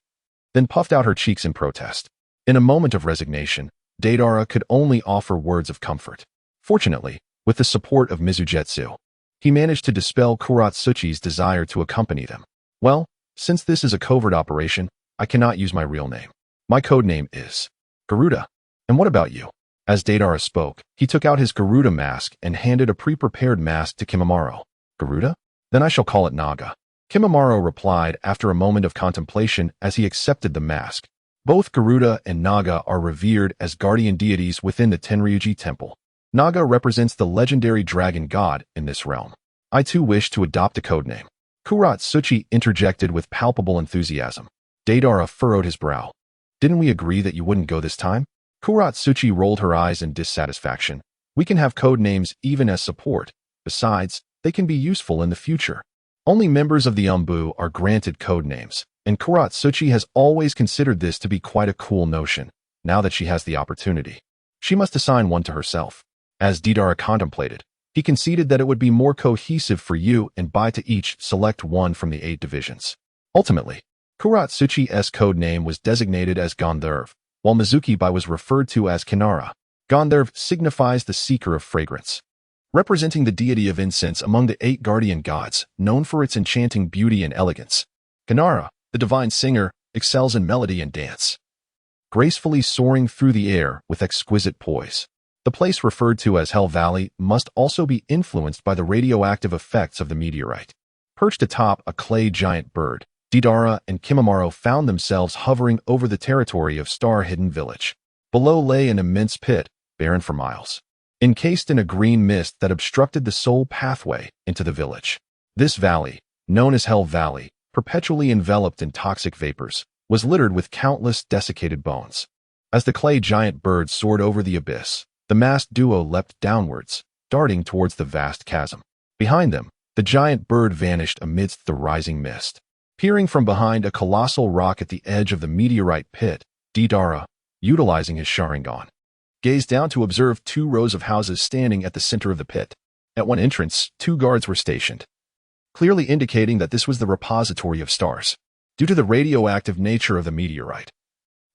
then puffed out her cheeks in protest. In a moment of resignation, Deidara could only offer words of comfort. Fortunately, with the support of Mizujetsu, he managed to dispel Kuratsuchi's desire to accompany them. Well, since this is a covert operation, I cannot use my real name. My code name is Garuda. And what about you? As Deidara spoke, he took out his Garuda mask and handed a pre-prepared mask to Kimimaro. Garuda? Then I shall call it Naga. Kimimaro replied after a moment of contemplation as he accepted the mask. Both Garuda and Naga are revered as guardian deities within the Tenryuji Temple. Naga represents the legendary dragon god in this realm. I too wish to adopt a codename. Kuratsuchi interjected with palpable enthusiasm. Deidara furrowed his brow. Didn't we agree that you wouldn't go this time? Kuratsuchi rolled her eyes in dissatisfaction. We can have code names even as support. Besides, they can be useful in the future. Only members of the Umbu are granted code names, and Kuratsuchi has always considered this to be quite a cool notion, now that she has the opportunity. She must assign one to herself. As Deidara contemplated, he conceded that it would be more cohesive for you and Bai to each select one from the 8 divisions. Ultimately, Kuratsuchi's code name was designated as Gandharv, while Mizuki Bai was referred to as Kinara. Gandharv signifies the seeker of fragrance, representing the deity of incense among the 8 guardian gods, known for its enchanting beauty and elegance. Kinara, the divine singer, excels in melody and dance, gracefully soaring through the air with exquisite poise. The place referred to as Hell Valley must also be influenced by the radioactive effects of the meteorite. Perched atop a clay giant bird, Deidara and Kimimaro found themselves hovering over the territory of Star-Hidden Village. Below lay an immense pit, barren for miles, encased in a green mist that obstructed the sole pathway into the village. This valley, known as Hell Valley, perpetually enveloped in toxic vapors, was littered with countless desiccated bones. As the clay giant bird soared over the abyss, the masked duo leapt downwards, darting towards the vast chasm. Behind them, the giant bird vanished amidst the rising mist. Peering from behind a colossal rock at the edge of the meteorite pit, Deidara, utilizing his Sharingan, gazed down to observe 2 rows of houses standing at the center of the pit. At one entrance, 2 guards were stationed, clearly indicating that this was the repository of stars. Due to the radioactive nature of the meteorite,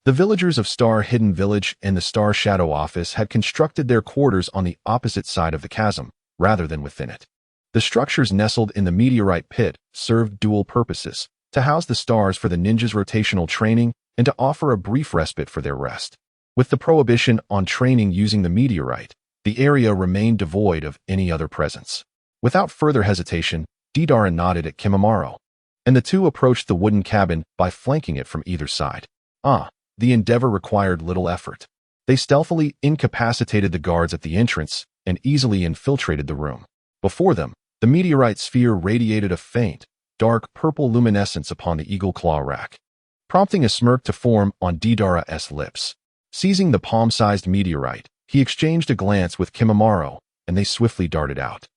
the villagers of Star-Hidden Village and the Star Shadow Office had constructed their quarters on the opposite side of the chasm, rather than within it. The structures nestled in the meteorite pit served dual purposes: to house the stars for the ninjas' rotational training and to offer a brief respite for their rest. With the prohibition on training using the meteorite, the area remained devoid of any other presence. Without further hesitation, Deidara nodded at Kimimaro, and the two approached the wooden cabin by flanking it from either side. The endeavor required little effort. They stealthily incapacitated the guards at the entrance and easily infiltrated the room. Before them, the meteorite sphere radiated a faint, dark purple luminescence upon the eagle claw rack, prompting a smirk to form on Deidara's lips. Seizing the palm-sized meteorite, he exchanged a glance with Kimimaro, and they swiftly darted out.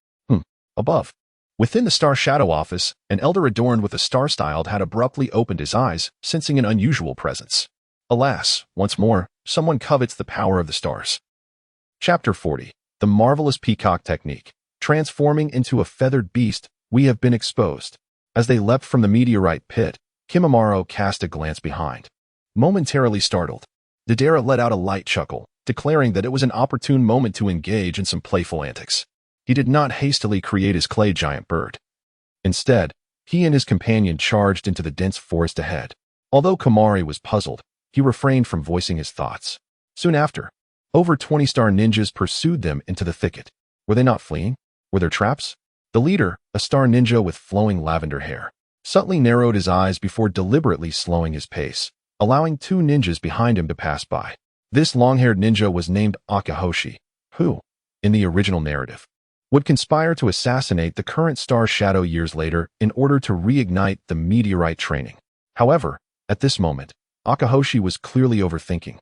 Above. Within the Star Shadow Office, an elder adorned with a star-styled had abruptly opened his eyes, sensing an unusual presence. Alas, once more, someone covets the power of the stars. Chapter 40. The Marvelous Peacock Technique. Transforming into a feathered beast, we have been exposed. As they leapt from the meteorite pit, Kimimaro cast a glance behind. Momentarily startled, Deidara let out a light chuckle, declaring that it was an opportune moment to engage in some playful antics. He did not hastily create his clay giant bird. Instead, he and his companion charged into the dense forest ahead. Although Kamui was puzzled, he refrained from voicing his thoughts. Soon after, over 20 star ninjas pursued them into the thicket. Were they not fleeing? Were there traps? The leader, a star ninja with flowing lavender hair, subtly narrowed his eyes before deliberately slowing his pace, allowing 2 ninjas behind him to pass by. This long-haired ninja was named Akahoshi, who, in the original narrative, would conspire to assassinate the current Star Shadow years later in order to reignite the meteorite training. However, at this moment, Akahoshi was clearly overthinking.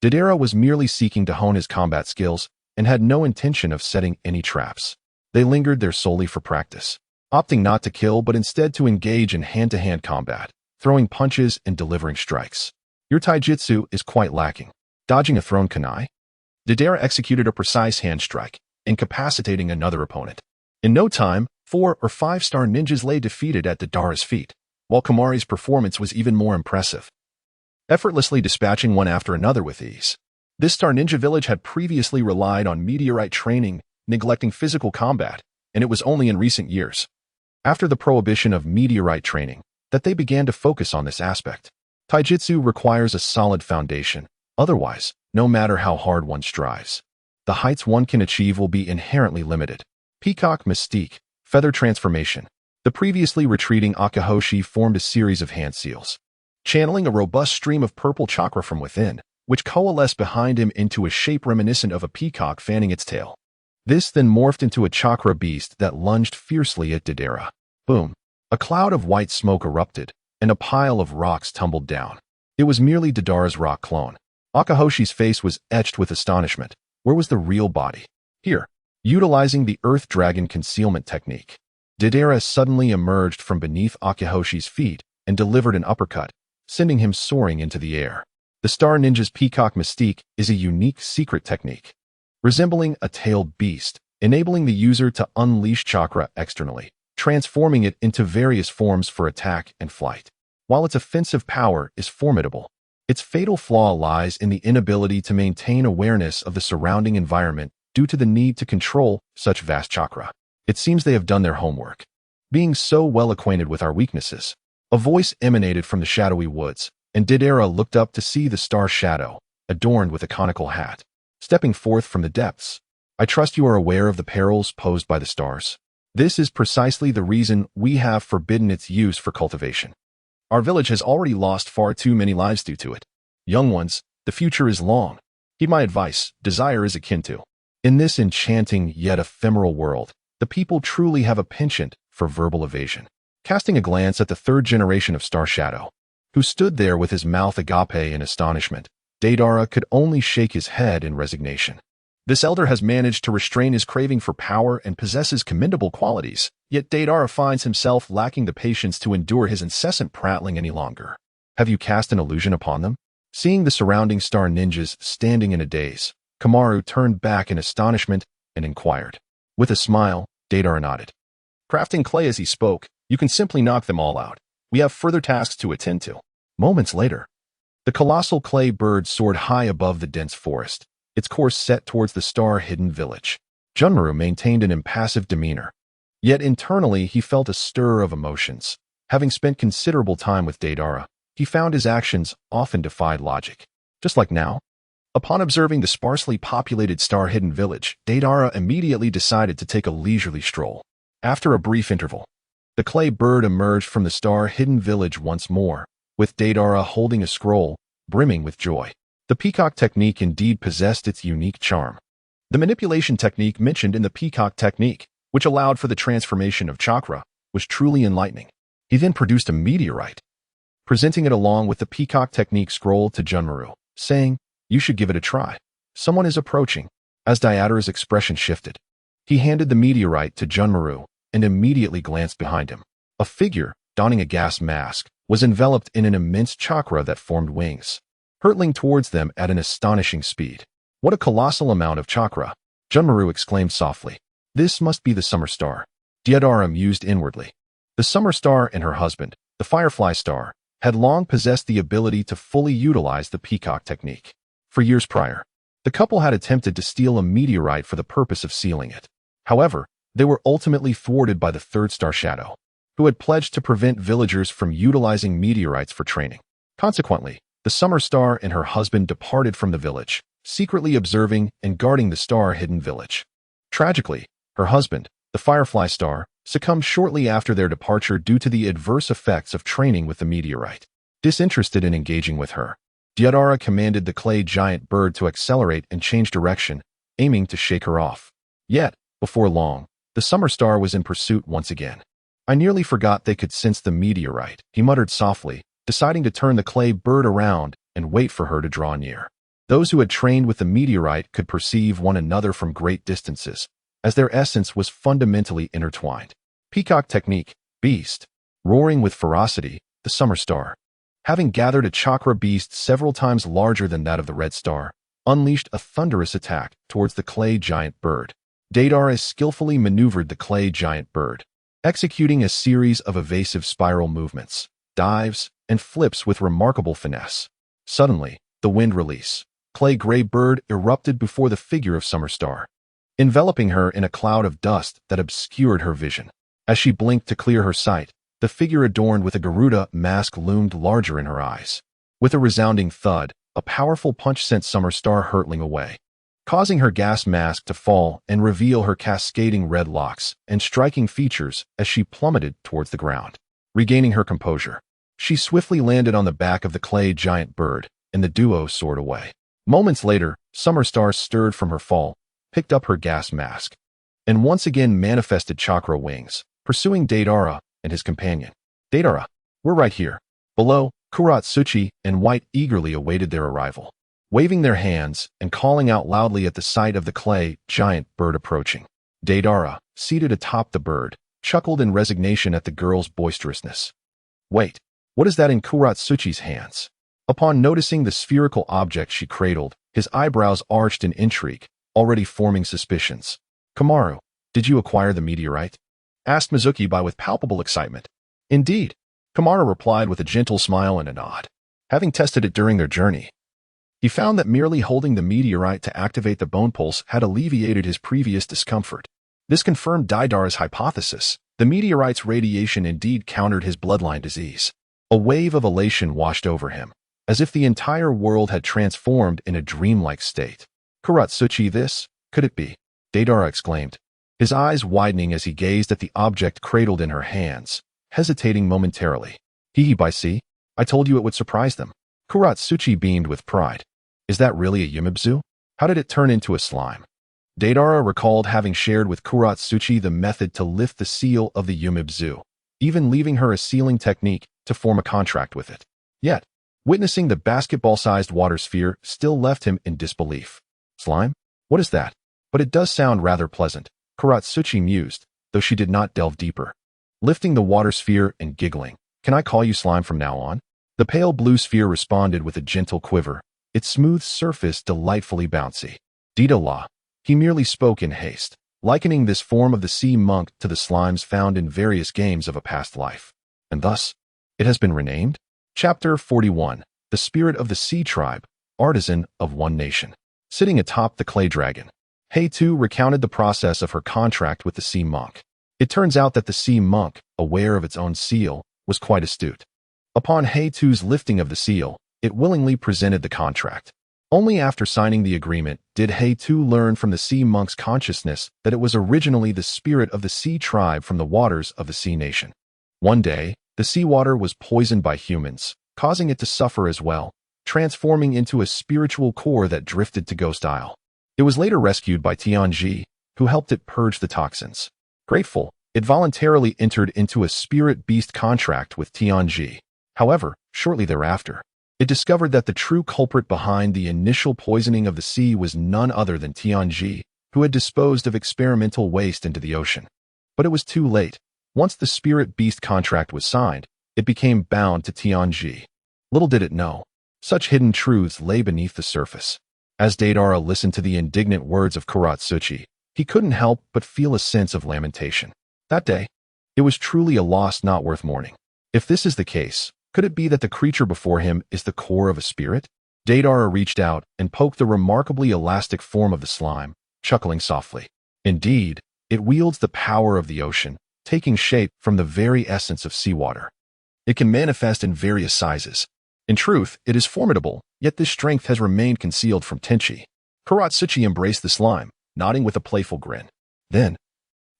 Deidara was merely seeking to hone his combat skills and had no intention of setting any traps. They lingered there solely for practice, opting not to kill but instead to engage in hand-to-hand combat, throwing punches and delivering strikes. Your taijutsu is quite lacking. Dodging a thrown kunai? Deidara executed a precise hand strike, incapacitating another opponent. In no time, 4 or 5 star ninjas lay defeated at Deidara's feet, while Kamui's performance was even more impressive, effortlessly dispatching one after another with ease. This star ninja village had previously relied on meteorite training, neglecting physical combat, and it was only in recent years, after the prohibition of meteorite training, that they began to focus on this aspect. Taijutsu requires a solid foundation. Otherwise, no matter how hard one strives, the heights one can achieve will be inherently limited. Peacock Mystique, Feather Transformation. The previously retreating Akahoshi formed a series of hand seals, channeling a robust stream of purple chakra from within, which coalesced behind him into a shape reminiscent of a peacock fanning its tail. This then morphed into a chakra beast that lunged fiercely at Deidara. Boom! A cloud of white smoke erupted, and a pile of rocks tumbled down. It was merely Deidara's rock clone. Akahoshi's face was etched with astonishment. Where was the real body? Here, utilizing the Earth Dragon concealment technique. Deidara suddenly emerged from beneath Akahoshi's feet and delivered an uppercut, sending him soaring into the air. The Star Ninja's Peacock Mystique is a unique secret technique, resembling a tailed beast, enabling the user to unleash chakra externally, transforming it into various forms for attack and flight. While its offensive power is formidable, its fatal flaw lies in the inability to maintain awareness of the surrounding environment due to the need to control such vast chakra. It seems they have done their homework. Being so well acquainted with our weaknesses, a voice emanated from the shadowy woods, and Deidara looked up to see the star shadow, adorned with a conical hat, stepping forth from the depths. I trust you are aware of the perils posed by the stars. This is precisely the reason we have forbidden its use for cultivation. Our village has already lost far too many lives due to it. Young ones, the future is long. Heed my advice, desire is akin to. In this enchanting yet ephemeral world, the people truly have a penchant for verbal evasion. Casting a glance at the third generation of Star Shadow, who stood there with his mouth agape in astonishment, Deidara could only shake his head in resignation. This elder has managed to restrain his craving for power and possesses commendable qualities, yet Deidara finds himself lacking the patience to endure his incessant prattling any longer. Have you cast an illusion upon them? Seeing the surrounding star ninjas standing in a daze, Kamaru turned back in astonishment and inquired. With a smile, Deidara nodded. Crafting clay as he spoke, you can simply knock them all out. We have further tasks to attend to. Moments later, the colossal clay bird soared high above the dense forest, its course set towards the star-hidden village. Junmaru maintained an impassive demeanor. Yet internally he felt a stir of emotions. Having spent considerable time with Deidara, he found his actions often defied logic. Just like now. Upon observing the sparsely populated star-hidden village, Deidara immediately decided to take a leisurely stroll. After a brief interval, the clay bird emerged from the star-hidden village once more, with Deidara holding a scroll, brimming with joy. The peacock technique indeed possessed its unique charm. The manipulation technique mentioned in the peacock technique, which allowed for the transformation of chakra, was truly enlightening. He then produced a meteorite, presenting it along with the peacock technique scroll to Junmaru, saying, "You should give it a try. Someone is approaching." As Deidara's expression shifted, he handed the meteorite to Junmaru and immediately glanced behind him. A figure, donning a gas mask, was enveloped in an immense chakra that formed wings, hurtling towards them at an astonishing speed. What a colossal amount of chakra! Junmaru exclaimed softly. This must be the Summer Star. Deidara mused inwardly. The Summer Star and her husband, the Firefly Star, had long possessed the ability to fully utilize the peacock technique. For years prior, the couple had attempted to steal a meteorite for the purpose of sealing it. However, they were ultimately thwarted by the third Star Shadow, who had pledged to prevent villagers from utilizing meteorites for training. Consequently, the Summer Star and her husband departed from the village, secretly observing and guarding the star-hidden village. Tragically, her husband, the Firefly Star, succumbed shortly after their departure due to the adverse effects of training with the meteorite. Disinterested in engaging with her, Deidara commanded the clay giant bird to accelerate and change direction, aiming to shake her off. Yet, before long, the Summer Star was in pursuit once again. I nearly forgot they could sense the meteorite, he muttered softly, deciding to turn the clay bird around and wait for her to draw near. Those who had trained with the meteorite could perceive one another from great distances, as their essence was fundamentally intertwined. Peacock technique, beast, roaring with ferocity, the Summer Star, having gathered a chakra beast several times larger than that of the Red Star, unleashed a thunderous attack towards the clay giant bird. Deidara skillfully maneuvered the clay giant bird, executing a series of evasive spiral movements, dives, and flips with remarkable finesse. Suddenly, the wind release. Clay gray bird erupted before the figure of Summer Star, enveloping her in a cloud of dust that obscured her vision. As she blinked to clear her sight, the figure adorned with a Garuda mask loomed larger in her eyes. With a resounding thud, a powerful punch sent Summer Star hurtling away, causing her gas mask to fall and reveal her cascading red locks and striking features as she plummeted towards the ground. Regaining her composure, she swiftly landed on the back of the clay giant bird, and the duo soared away. Moments later, Summer Star stirred from her fall, picked up her gas mask, and once again manifested chakra wings, pursuing Deidara and his companion. Deidara, we're right here. Below, Kuratsuchi and White eagerly awaited their arrival, waving their hands and calling out loudly at the sight of the clay giant bird approaching. Deidara, seated atop the bird, chuckled in resignation at the girl's boisterousness. Wait, what is that in Kuratsuchi's hands? Upon noticing the spherical object she cradled, his eyebrows arched in intrigue, already forming suspicions. Komaru, did you acquire the meteorite? Asked Mizuki with palpable excitement. Indeed, Komaru replied with a gentle smile and a nod. Having tested it during their journey, he found that merely holding the meteorite to activate the bone pulse had alleviated his previous discomfort. This confirmed Deidara's hypothesis. The meteorite's radiation indeed countered his bloodline disease. A wave of elation washed over him, as if the entire world had transformed in a dreamlike state. Kuratsuchi, this? Could it be? Deidara exclaimed, his eyes widening as he gazed at the object cradled in her hands, hesitating momentarily. By see, I told you it would surprise them. Kuratsuchi beamed with pride. Is that really a Yumibzu? How did it turn into a slime? Deidara recalled having shared with Kuratsuchi the method to lift the seal of the Yumibzu, even leaving her a sealing technique to form a contract with it. Yet, witnessing the basketball-sized water sphere still left him in disbelief. Slime? What is that? But it does sound rather pleasant, Kuratsuchi mused, though she did not delve deeper. Lifting the water sphere and giggling. Can I call you slime from now on? The pale blue sphere responded with a gentle quiver, its smooth surface delightfully bouncy. Deidara. He merely spoke in haste, likening this form of the sea monk to the slimes found in various games of a past life. And thus, it has been renamed? Chapter 41. The Spirit of the Sea Tribe, Artisan of One Nation. Sitting atop the clay dragon, Heitu recounted the process of her contract with the sea monk. It turns out that the sea monk, aware of its own seal, was quite astute. Upon Heitu's lifting of the seal, it willingly presented the contract. Only after signing the agreement did Heitu learn from the sea monk's consciousness that it was originally the spirit of the sea tribe from the waters of the sea nation. One day, the seawater was poisoned by humans, causing it to suffer as well, transforming into a spiritual core that drifted to Ghost Isle. It was later rescued by Tianji, who helped it purge the toxins. Grateful, it voluntarily entered into a spirit-beast contract with Tianji. However, shortly thereafter, it discovered that the true culprit behind the initial poisoning of the sea was none other than Tianji, who had disposed of experimental waste into the ocean. But it was too late. Once the spirit-beast contract was signed, it became bound to Tianji. Little did it know, such hidden truths lay beneath the surface. As Deidara listened to the indignant words of Kuratsuchi, he couldn't help but feel a sense of lamentation. That day, it was truly a loss not worth mourning. If this is the case, could it be that the creature before him is the core of a spirit? Deidara reached out and poked the remarkably elastic form of the slime, chuckling softly. Indeed, it wields the power of the ocean, taking shape from the very essence of seawater. It can manifest in various sizes. In truth, it is formidable, yet this strength has remained concealed from Tenchi. Kuratsuchi embraced the slime, nodding with a playful grin. Then,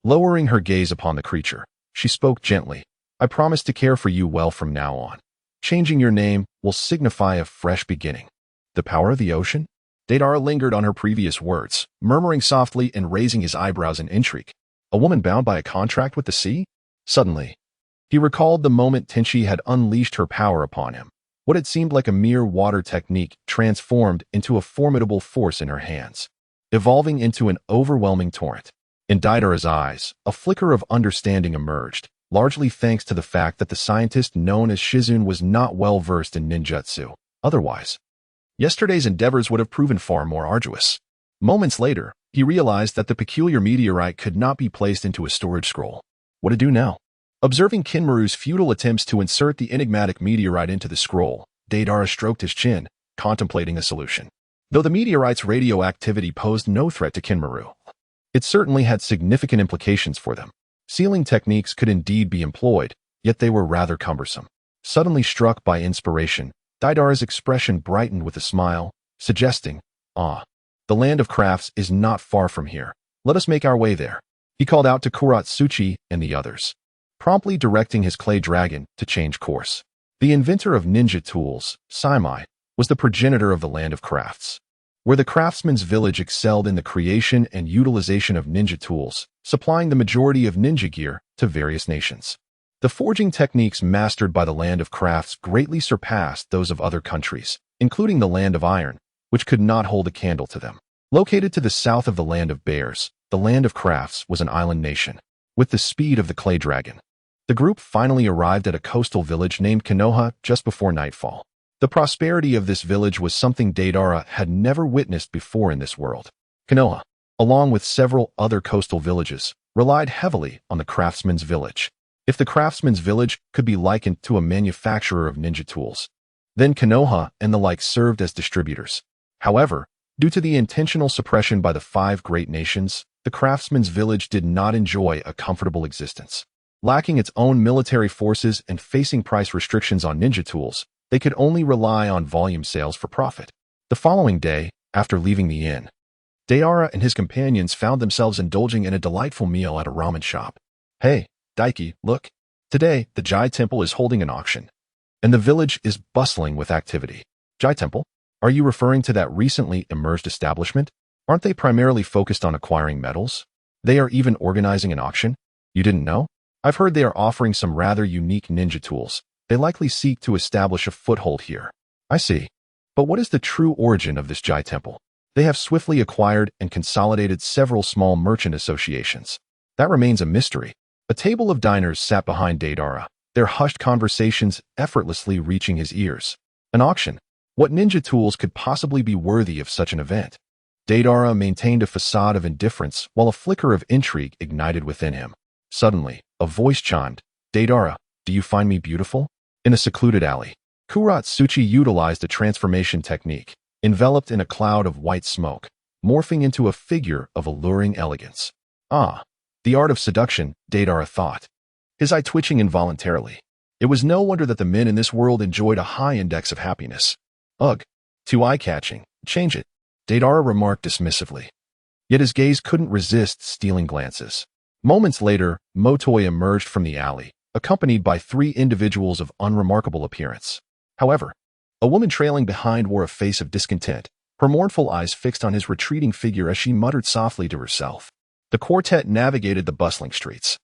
lowering her gaze upon the creature, she spoke gently. I promise to care for you well from now on. Changing your name will signify a fresh beginning. The power of the ocean? Deidara lingered on her previous words, murmuring softly and raising his eyebrows in intrigue. A woman bound by a contract with the sea? Suddenly, he recalled the moment Tenchi had unleashed her power upon him. What had seemed like a mere water technique transformed into a formidable force in her hands, evolving into an overwhelming torrent. In Deidara's eyes, a flicker of understanding emerged, largely thanks to the fact that the scientist known as Shizun was not well versed in ninjutsu. Otherwise, yesterday's endeavors would have proven far more arduous. Moments later, he realized that the peculiar meteorite could not be placed into a storage scroll. What to do now? Observing Kinmaru's futile attempts to insert the enigmatic meteorite into the scroll, Deidara stroked his chin, contemplating a solution. Though the meteorite's radioactivity posed no threat to Kinmaru, it certainly had significant implications for them. Sealing techniques could indeed be employed, yet they were rather cumbersome. Suddenly struck by inspiration, Deidara's expression brightened with a smile, suggesting, the land of crafts is not far from here. Let us make our way there. He called out to Kuratsuchi and the others, promptly directing his clay dragon to change course. The inventor of ninja tools, Saimai, was the progenitor of the land of crafts. where the craftsman's village excelled in the creation and utilization of ninja tools, supplying the majority of ninja gear to various nations. The forging techniques mastered by the land of crafts greatly surpassed those of other countries, including the land of iron, which could not hold a candle to them. Located to the south of the land of bears, the land of crafts was an island nation, with the speed of the clay dragon. The group finally arrived at a coastal village named Konoha just before nightfall. The prosperity of this village was something Deidara had never witnessed before in this world. Konoha, along with several other coastal villages, relied heavily on the craftsman's village. If the craftsman's village could be likened to a manufacturer of ninja tools, then Konoha and the like served as distributors. However, due to the intentional suppression by the 5 great nations, the craftsman's village did not enjoy a comfortable existence. Lacking its own military forces and facing price restrictions on ninja tools, they could only rely on volume sales for profit. The following day, after leaving the inn, Deidara and his companions found themselves indulging in a delightful meal at a ramen shop. Hey, Daiki, look. Today, the Jai Temple is holding an auction, and the village is bustling with activity. Jai Temple? Are you referring to that recently emerged establishment? Aren't they primarily focused on acquiring metals? They are even organizing an auction? You didn't know? I've heard they are offering some rather unique ninja tools. They likely seek to establish a foothold here. I see. But what is the true origin of this Jai Temple? They have swiftly acquired and consolidated several small merchant associations. That remains a mystery. A table of diners sat behind Deidara, their hushed conversations effortlessly reaching his ears. An auction. What ninja tools could possibly be worthy of such an event? Deidara maintained a facade of indifference while a flicker of intrigue ignited within him. Suddenly, a voice chimed. Deidara, do you find me beautiful? In a secluded alley, Kuratsuchi utilized a transformation technique, enveloped in a cloud of white smoke, morphing into a figure of alluring elegance. Ah, the art of seduction, Deidara thought, his eye twitching involuntarily. It was no wonder that the men in this world enjoyed a high index of happiness. Ugh, too eye-catching. Change it, Deidara remarked dismissively. Yet his gaze couldn't resist stealing glances. Moments later, Motoi emerged from the alley, accompanied by 3 individuals of unremarkable appearance. However, a woman trailing behind wore a face of discontent, her mournful eyes fixed on his retreating figure as she muttered softly to herself. The quartet navigated the bustling streets.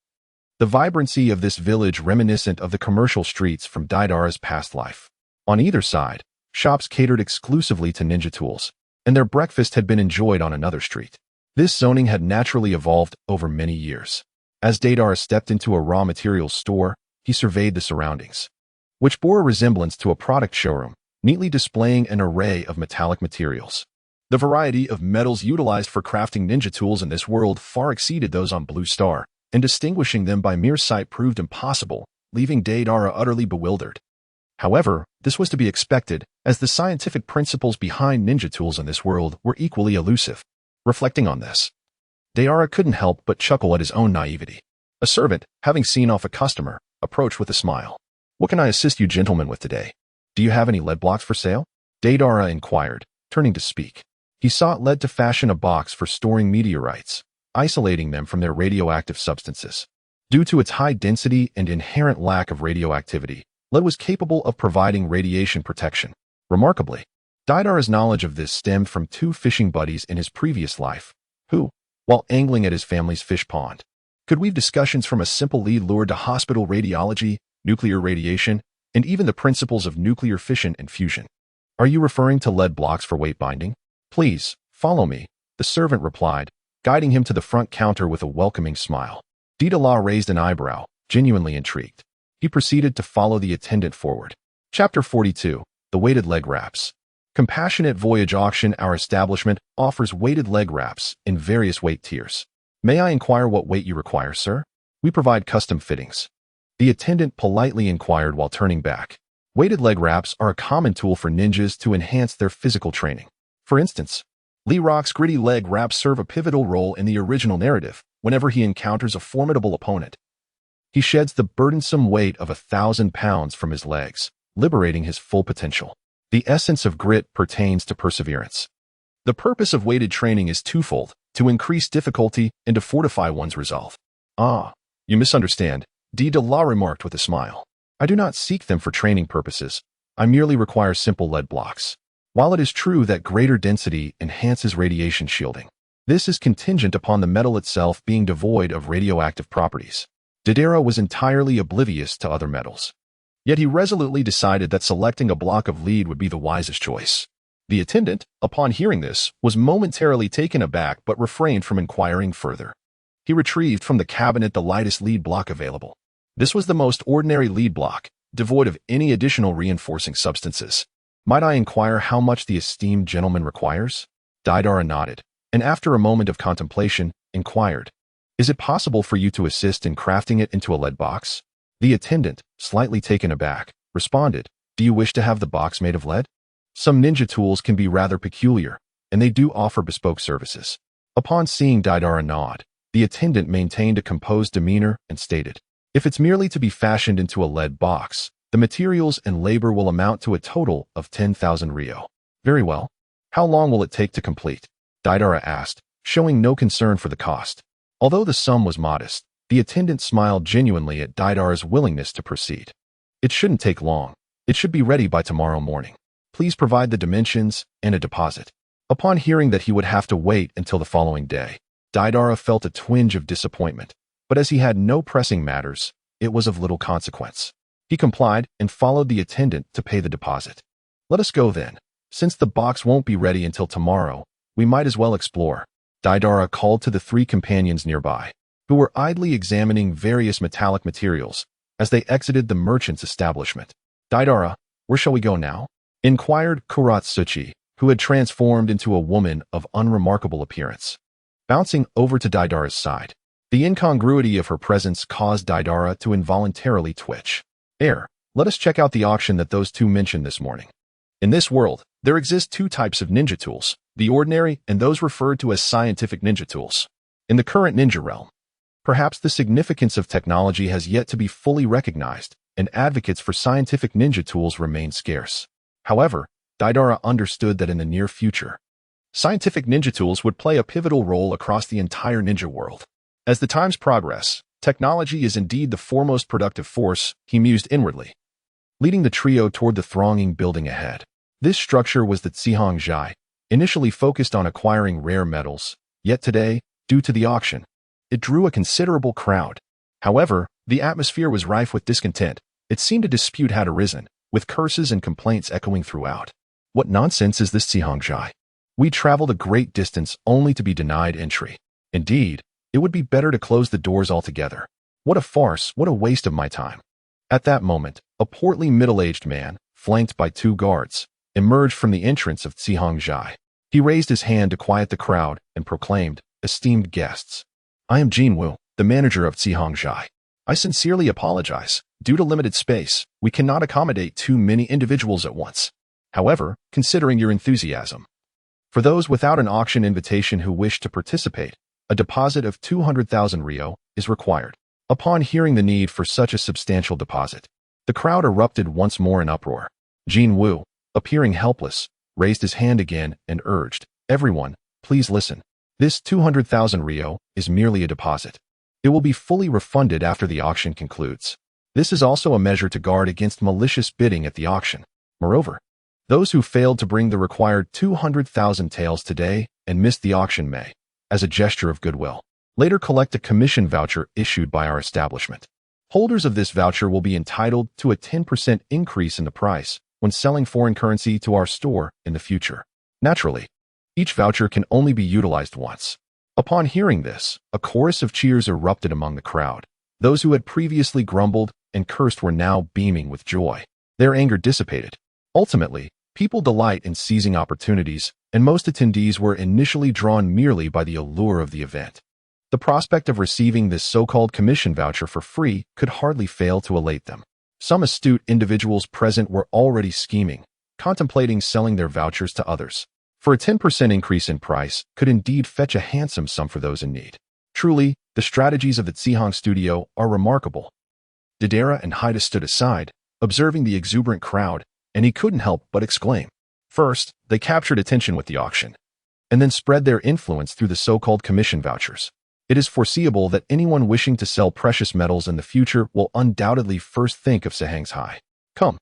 The vibrancy of this village reminiscent of the commercial streets from Deidara's past life. On either side, shops catered exclusively to ninja tools, and their breakfast had been enjoyed on another street. This zoning had naturally evolved over many years. As Deidara stepped into a raw materials store, he surveyed the surroundings, which bore a resemblance to a product showroom, neatly displaying an array of metallic materials. The variety of metals utilized for crafting ninja tools in this world far exceeded those on Blue Star, and distinguishing them by mere sight proved impossible, leaving Deidara utterly bewildered. However, this was to be expected, as the scientific principles behind ninja tools in this world were equally elusive. Reflecting on this, Deidara couldn't help but chuckle at his own naivety. A servant, having seen off a customer, approached with a smile. What can I assist you gentlemen with today? Do you have any lead blocks for sale? Deidara inquired, turning to speak. He sought lead to fashion a box for storing meteorites, isolating them from their radioactive substances. Due to its high density and inherent lack of radioactivity, lead was capable of providing radiation protection. Remarkably, Deidara's knowledge of this stemmed from 2 fishing buddies in his previous life, who, while angling at his family's fish pond, could weave discussions from a simple lead lure to hospital radiology, nuclear radiation, and even the principles of nuclear fission and fusion. Are you referring to lead blocks for weight binding? Please, follow me, the servant replied, guiding him to the front counter with a welcoming smile. Deidara raised an eyebrow, genuinely intrigued. He proceeded to follow the attendant forward. Chapter 42, The Weighted Leg Wraps. Compassionate Voyage Auction. Our establishment offers weighted leg wraps in various weight tiers. May I inquire what weight you require, sir? We provide custom fittings. The attendant politely inquired while turning back. Weighted leg wraps are a common tool for ninjas to enhance their physical training. For instance, Lee Rock's gritty leg wraps serve a pivotal role in the original narrative whenever he encounters a formidable opponent. He sheds the burdensome weight of 1,000 pounds from his legs, liberating his full potential. The essence of grit pertains to perseverance. The purpose of weighted training is twofold: to increase difficulty and to fortify one's resolve. Ah, you misunderstand, Deidara remarked with a smile. I do not seek them for training purposes. I merely require simple lead blocks. While it is true that greater density enhances radiation shielding, this is contingent upon the metal itself being devoid of radioactive properties. Deidara was entirely oblivious to other metals. Yet he resolutely decided that selecting a block of lead would be the wisest choice. The attendant, upon hearing this, was momentarily taken aback but refrained from inquiring further. He retrieved from the cabinet the lightest lead block available. This was the most ordinary lead block, devoid of any additional reinforcing substances. Might I inquire how much the esteemed gentleman requires? Deidara nodded, and after a moment of contemplation, inquired, "Is it possible for you to assist in crafting it into a lead box?" The attendant, slightly taken aback, responded, "Do you wish to have the box made of lead? Some ninja tools can be rather peculiar, and they do offer bespoke services." Upon seeing Deidara nod, the attendant maintained a composed demeanor and stated, "If it's merely to be fashioned into a lead box, the materials and labor will amount to a total of 10,000 ryo. Very well. How long will it take to complete?" Deidara asked, showing no concern for the cost. Although the sum was modest, the attendant smiled genuinely at Deidara's willingness to proceed. "It shouldn't take long. It should be ready by tomorrow morning. Please provide the dimensions and a deposit." Upon hearing that he would have to wait until the following day, Deidara felt a twinge of disappointment, but as he had no pressing matters, it was of little consequence. He complied and followed the attendant to pay the deposit. "Let us go then. Since the box won't be ready until tomorrow, we might as well explore." Deidara called to the three companions nearby, who were idly examining various metallic materials as they exited the merchant's establishment. "Deidara, where shall we go now?" inquired Kuratsuchi, who had transformed into a woman of unremarkable appearance. Bouncing over to Deidara's side, the incongruity of her presence caused Deidara to involuntarily twitch. Let us check out the auction that those two mentioned this morning. In this world, there exist two types of ninja tools, the ordinary and those referred to as scientific ninja tools. In the current ninja realm, perhaps the significance of technology has yet to be fully recognized, and advocates for scientific ninja tools remain scarce. However, Deidara understood that in the near future, scientific ninja tools would play a pivotal role across the entire ninja world. As the times progress, technology is indeed the foremost productive force, he mused inwardly, leading the trio toward the thronging building ahead. This structure was the Zhihangzhai, initially focused on acquiring rare metals, yet today, due to the auction, it drew a considerable crowd. However, the atmosphere was rife with discontent. It seemed a dispute had arisen, with curses and complaints echoing throughout. "What nonsense is this Zhihangzhai? We traveled a great distance only to be denied entry. Indeed, it would be better to close the doors altogether. What a farce, what a waste of my time." At that moment, a portly middle-aged man, flanked by two guards, emerged from the entrance of Zhihangzhai. He raised his hand to quiet the crowd and proclaimed, "Esteemed guests, I am Jinwu, the manager of Zhihangzhai. I sincerely apologize. Due to limited space, we cannot accommodate too many individuals at once. However, considering your enthusiasm, for those without an auction invitation who wish to participate, a deposit of 200,000 ryo is required." Upon hearing the need for such a substantial deposit, the crowd erupted once more in uproar. Jinwu, appearing helpless, raised his hand again and urged, "Everyone, please listen. This 200,000 ryo is merely a deposit. It will be fully refunded after the auction concludes. This is also a measure to guard against malicious bidding at the auction. Moreover, those who failed to bring the required 200,000 taels today and missed the auction may, as a gesture of goodwill, later collect a commission voucher issued by our establishment. Holders of this voucher will be entitled to a 10% increase in the price when selling foreign currency to our store in the future. Naturally, each voucher can only be utilized once." Upon hearing this, a chorus of cheers erupted among the crowd. Those who had previously grumbled and cursed were now beaming with joy. Their anger dissipated. Ultimately, people delight in seizing opportunities, and most attendees were initially drawn merely by the allure of the event. The prospect of receiving this so-called commission voucher for free could hardly fail to elate them. Some astute individuals present were already scheming, contemplating selling their vouchers to others. For a 10% increase in price could indeed fetch a handsome sum for those in need. Truly, the strategies of the Zhihang studio are remarkable. Deidara and Haida stood aside, observing the exuberant crowd, and he couldn't help but exclaim. First, they captured attention with the auction, and then spread their influence through the so-called commission vouchers. It is foreseeable that anyone wishing to sell precious metals in the future will undoubtedly first think of Zhihangzhai. Come,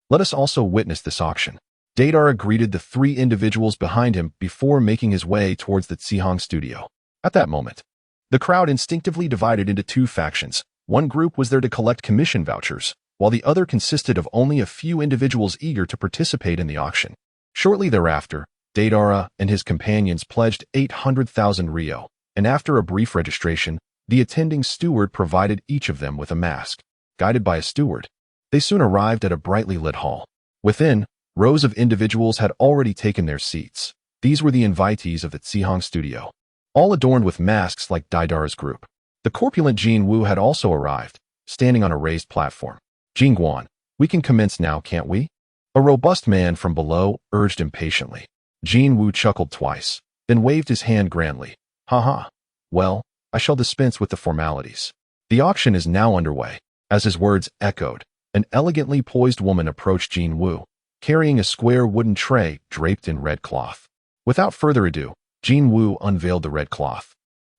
let us also witness this auction. Deidara greeted the three individuals behind him before making his way towards the Uchiha studio. At that moment, the crowd instinctively divided into two factions. One group was there to collect commission vouchers, while the other consisted of only a few individuals eager to participate in the auction. Shortly thereafter, Deidara and his companions pledged 800,000 ryo, and after a brief registration, the attending steward provided each of them with a mask. Guided by a steward, they soon arrived at a brightly lit hall. Within, rows of individuals had already taken their seats. These were the invitees of the Uchiha studio, all adorned with masks like Deidara's group. The corpulent Jin Woo had also arrived, standing on a raised platform. "Jingguan, we can commence now, can't we?" A robust man from below urged impatiently. Jin Woo chuckled twice, then waved his hand grandly. "Ha. Well, I shall dispense with the formalities. The auction is now underway." As his words echoed, an elegantly poised woman approached Jin Woo, carrying a square wooden tray draped in red cloth. Without further ado, Jin Woo unveiled the red cloth,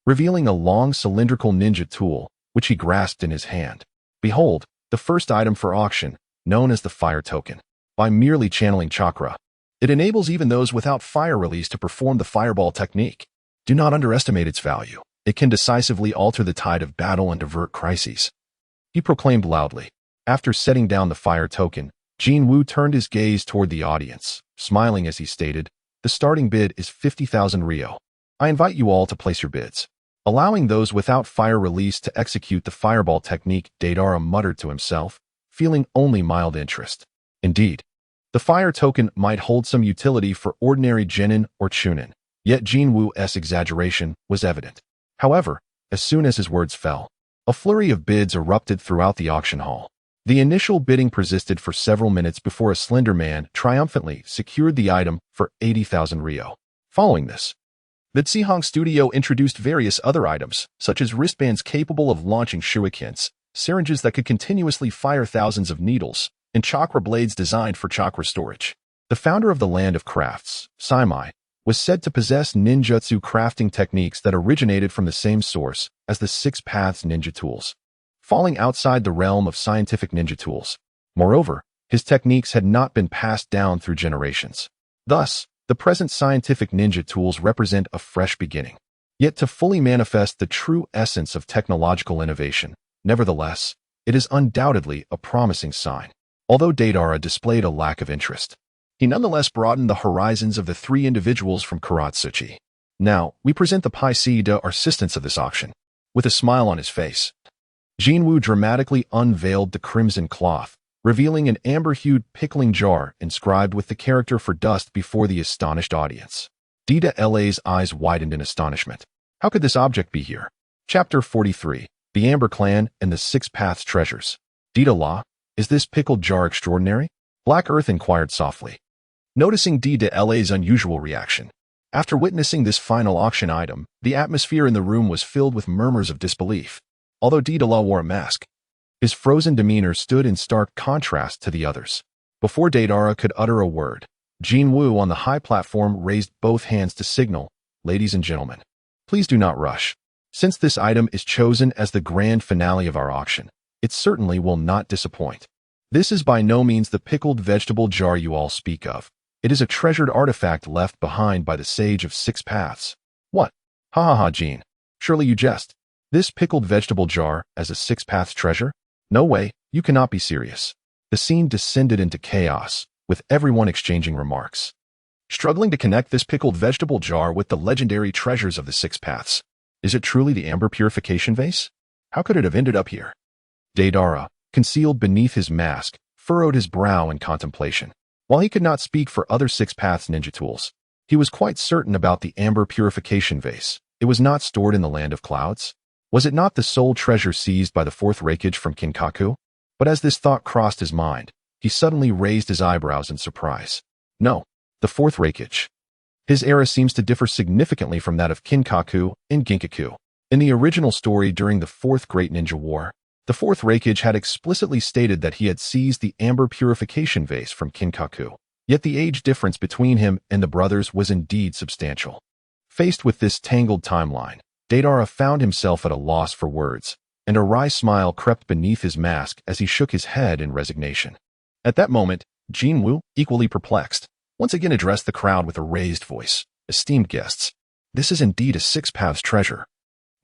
revealing a long cylindrical ninja tool, which he grasped in his hand. Behold, the first item for auction, known as the fire token. By merely channeling chakra, it enables even those without fire release to perform the fireball technique. Do not underestimate its value. It can decisively alter the tide of battle and divert crises, he proclaimed loudly. After setting down the fire token, Jin Woo turned his gaze toward the audience, smiling as he stated, "The starting bid is 50,000 ryo. I invite you all to place your bids." Allowing those without fire release to execute the fireball technique, Deidara muttered to himself, feeling only mild interest. Indeed, the fire token might hold some utility for ordinary genin or chunin, yet Jin Woo's exaggeration was evident. However, as soon as his words fell, a flurry of bids erupted throughout the auction hall. The initial bidding persisted for several minutes before a slender man triumphantly secured the item for 80,000 ryo. Following this, the Uchiha studio introduced various other items, such as wristbands capable of launching shurikens, syringes that could continuously fire thousands of needles, and chakra blades designed for chakra storage. The founder of the Land of Crafts, Saimai, was said to possess ninjutsu crafting techniques that originated from the same source as the Six Paths ninja tools, falling outside the realm of scientific ninja tools. Moreover, his techniques had not been passed down through generations. Thus, the present scientific ninja tools represent a fresh beginning. Yet to fully manifest the true essence of technological innovation, nevertheless, it is undoubtedly a promising sign. Although Deidara displayed a lack of interest, he nonetheless broadened the horizons of the three individuals from Karatsuchi. Now, we present the Paisi de assistants of this auction. With a smile on his face, Jin Woo dramatically unveiled the crimson cloth, revealing an amber-hued pickling jar inscribed with the character for dust before the astonished audience. Deidara's eyes widened in astonishment. How could this object be here? Chapter 43, The Amber Clan and the Six Paths Treasures. Deidara, is this pickled jar extraordinary? Black Earth inquired softly, noticing Deidara's unusual reaction. After witnessing this final auction item, the atmosphere in the room was filled with murmurs of disbelief. Although Deidara wore a mask, his frozen demeanor stood in stark contrast to the others. Before Deidara could utter a word, Jin Woo on the high platform raised both hands to signal, "Ladies and gentlemen, please do not rush. Since this item is chosen as the grand finale of our auction, it certainly will not disappoint. This is by no means the pickled vegetable jar you all speak of. It is a treasured artifact left behind by the Sage of Six Paths." "What? Ha, Jin. Surely you jest. This pickled vegetable jar as a Six Paths treasure? No way, you cannot be serious." The scene descended into chaos, with everyone exchanging remarks, struggling to connect this pickled vegetable jar with the legendary treasures of the Six Paths. Is it truly the amber purification vase? How could it have ended up here? Deidara, concealed beneath his mask, furrowed his brow in contemplation. While he could not speak for other Six Paths ninja tools, he was quite certain about the amber purification vase. It was not stored in the Land of Clouds. Was it not the sole treasure seized by the fourth Hokage from Kinkaku? But as this thought crossed his mind, he suddenly raised his eyebrows in surprise. No, the fourth Hokage. His era seems to differ significantly from that of Kinkaku and Ginkaku. In the original story during the Fourth Great Ninja War, the fourth Hokage had explicitly stated that he had seized the amber purification vase from Kinkaku. Yet the age difference between him and the brothers was indeed substantial. Faced with this tangled timeline, Deidara found himself at a loss for words, and a wry smile crept beneath his mask as he shook his head in resignation. At that moment, Jin Woo, equally perplexed, once again addressed the crowd with a raised voice. Esteemed guests, this is indeed a Six Paths treasure,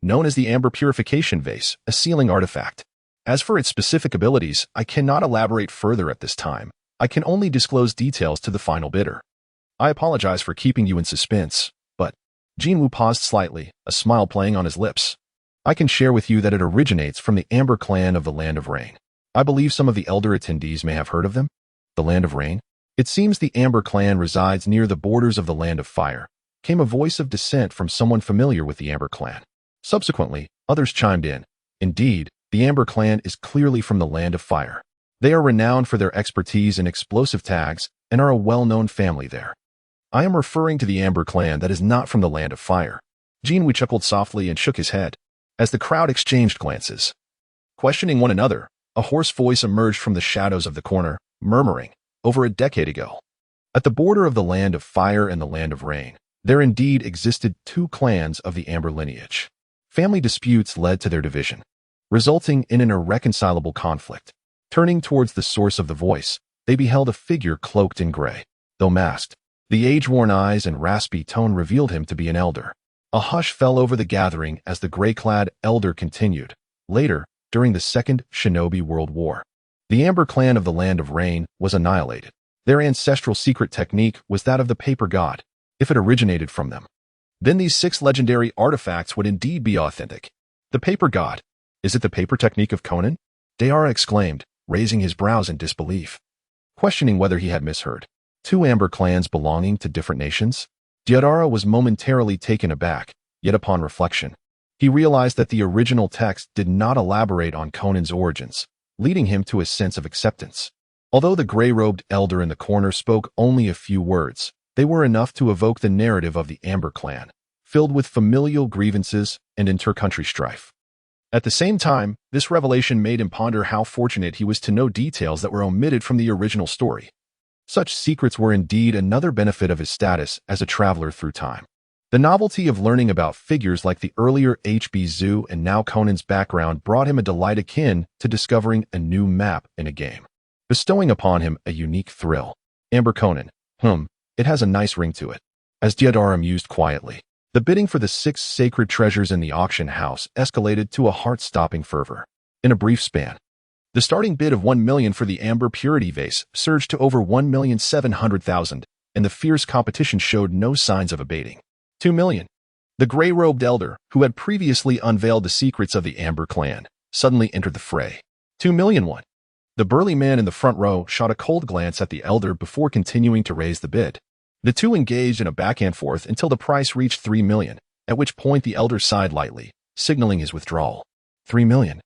known as the Amber Purification Vase, a sealing artifact. As for its specific abilities, I cannot elaborate further at this time. I can only disclose details to the final bidder. I apologize for keeping you in suspense, but Jinwoo paused slightly, a smile playing on his lips. I can share with you that it originates from the Amber clan of the Land of Rain. I believe some of the elder attendees may have heard of them. The Land of Rain? It seems the Amber clan resides near the borders of the Land of Fire, came a voice of dissent from someone familiar with the Amber clan. Subsequently, others chimed in. Indeed, the Amber clan is clearly from the Land of Fire. They are renowned for their expertise in explosive tags and are a well-known family there. I am referring to the Amber clan that is not from the Land of Fire. Jinwoo chuckled softly and shook his head. As the crowd exchanged glances, questioning one another, a hoarse voice emerged from the shadows of the corner, murmuring, over a decade ago. At the border of the Land of Fire and the Land of Rain, there indeed existed two clans of the Amber lineage. Family disputes led to their division, resulting in an irreconcilable conflict. Turning towards the source of the voice, they beheld a figure cloaked in gray. Though masked, the age-worn eyes and raspy tone revealed him to be an elder. A hush fell over the gathering as the gray-clad elder continued. Later, during the Second Shinobi World War, the Amber clan of the Land of Rain was annihilated. Their ancestral secret technique was that of the paper god. If it originated from them, then these 6 legendary artifacts would indeed be authentic. The paper god. Is it the paper technique of Conan? Deidara exclaimed, raising his brows in disbelief, questioning whether he had misheard. 2 Amber clans belonging to different nations? Deidara was momentarily taken aback, yet upon reflection, he realized that the original text did not elaborate on Conan's origins, leading him to a sense of acceptance. Although the gray-robed elder in the corner spoke only a few words, they were enough to evoke the narrative of the Amber clan, filled with familial grievances and inter-country strife. At the same time, this revelation made him ponder how fortunate he was to know details that were omitted from the original story. Such secrets were indeed another benefit of his status as a traveler through time. The novelty of learning about figures like the earlier H.B. Zoo and now Conan's background brought him a delight akin to discovering a new map in a game, bestowing upon him a unique thrill. Amber Conan. It has a nice ring to it. As Deidara mused quietly, the bidding for the 6 sacred treasures in the auction house escalated to a heart-stopping fervor. In a brief span, the starting bid of 1 million for the Amber Purity Vase surged to over 1,700,000, and the fierce competition showed no signs of abating. 2 million. The gray-robed elder, who had previously unveiled the secrets of the Amber clan, suddenly entered the fray. 2 million won. The burly man in the front row shot a cold glance at the elder before continuing to raise the bid. The two engaged in a back-and-forth until the price reached 3 million, at which point the elder sighed lightly, signaling his withdrawal. 3 million.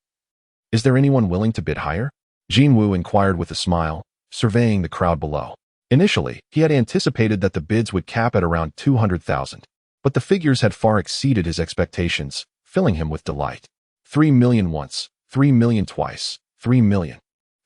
Is there anyone willing to bid higher? Jinwoo inquired with a smile, surveying the crowd below. Initially, he had anticipated that the bids would cap at around 200,000, but the figures had far exceeded his expectations, filling him with delight. 3 million once, 3 million twice, 3 million.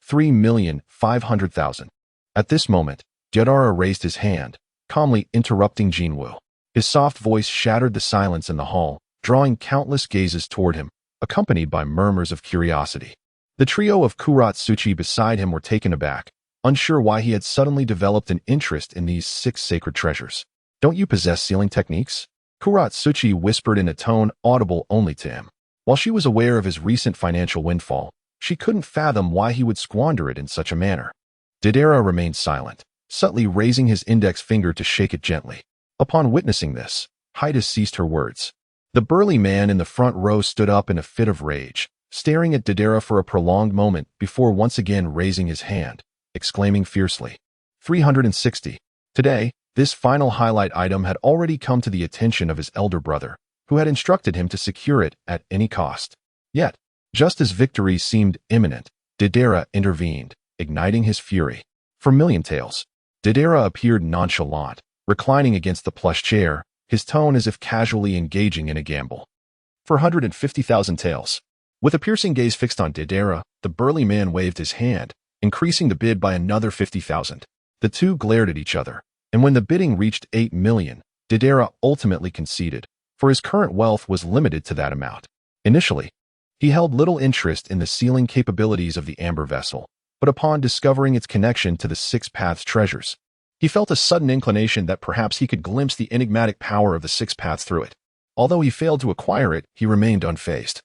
3,500,000. At this moment, Deidara raised his hand, calmly interrupting Jinwoo. His soft voice shattered the silence in the hall, drawing countless gazes toward him, accompanied by murmurs of curiosity. The trio of Kuratsuchi beside him were taken aback, unsure why he had suddenly developed an interest in these 6 sacred treasures. Don't you possess sealing techniques? Kuratsuchi whispered in a tone audible only to him. While she was aware of his recent financial windfall, she couldn't fathom why he would squander it in such a manner. Deidara remained silent, subtly raising his index finger to shake it gently. Upon witnessing this, Haida ceased her words. The burly man in the front row stood up in a fit of rage, staring at Deidara for a prolonged moment before once again raising his hand, exclaiming fiercely, 360. Today, this final highlight item had already come to the attention of his elder brother, who had instructed him to secure it at any cost. Yet, just as victory seemed imminent, Deidara intervened, igniting his fury. For Million Tales, Deidara appeared nonchalant, reclining against the plush chair, his tone as if casually engaging in a gamble. For 150,000 taels. With a piercing gaze fixed on Deidara, the burly man waved his hand, increasing the bid by another 50,000. The two glared at each other, and when the bidding reached 8 million, Deidara ultimately conceded, for his current wealth was limited to that amount. Initially, he held little interest in the sealing capabilities of the Amber Vessel, but upon discovering its connection to the 6 Paths treasures, He felt a sudden inclination that perhaps he could glimpse the enigmatic power of the six paths through it. Although he failed to acquire it, he remained unfazed,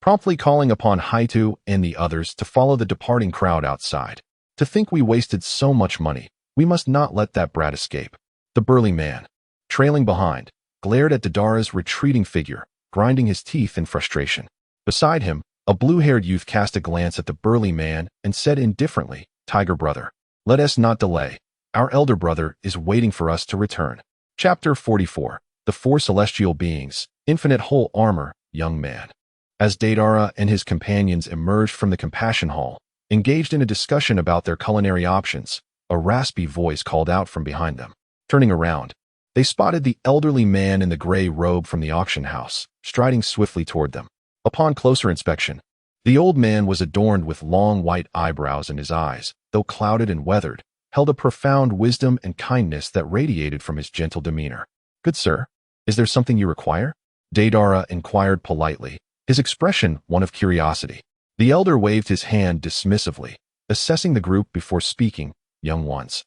promptly calling upon Haitu and the others to follow the departing crowd outside. To think we wasted so much money, we must not let that brat escape. The burly man, trailing behind, glared at Deidara's retreating figure, grinding his teeth in frustration. Beside him, a blue-haired youth cast a glance at the burly man and said indifferently, "Tiger brother, let us not delay. Our elder brother is waiting for us to return." Chapter 44. The Four Celestial Beings, Infinite Whole Armor, Young Man. As Deidara and his companions emerged from the compassion hall, engaged in a discussion about their culinary options, a raspy voice called out from behind them. Turning around, they spotted the elderly man in the gray robe from the auction house, striding swiftly toward them. Upon closer inspection, the old man was adorned with long white eyebrows, and his eyes, though clouded and weathered, held a profound wisdom and kindness that radiated from his gentle demeanor. "Good sir, is there something you require?" Deidara inquired politely, his expression one of curiosity. The elder waved his hand dismissively, assessing the group before speaking. "Young ones,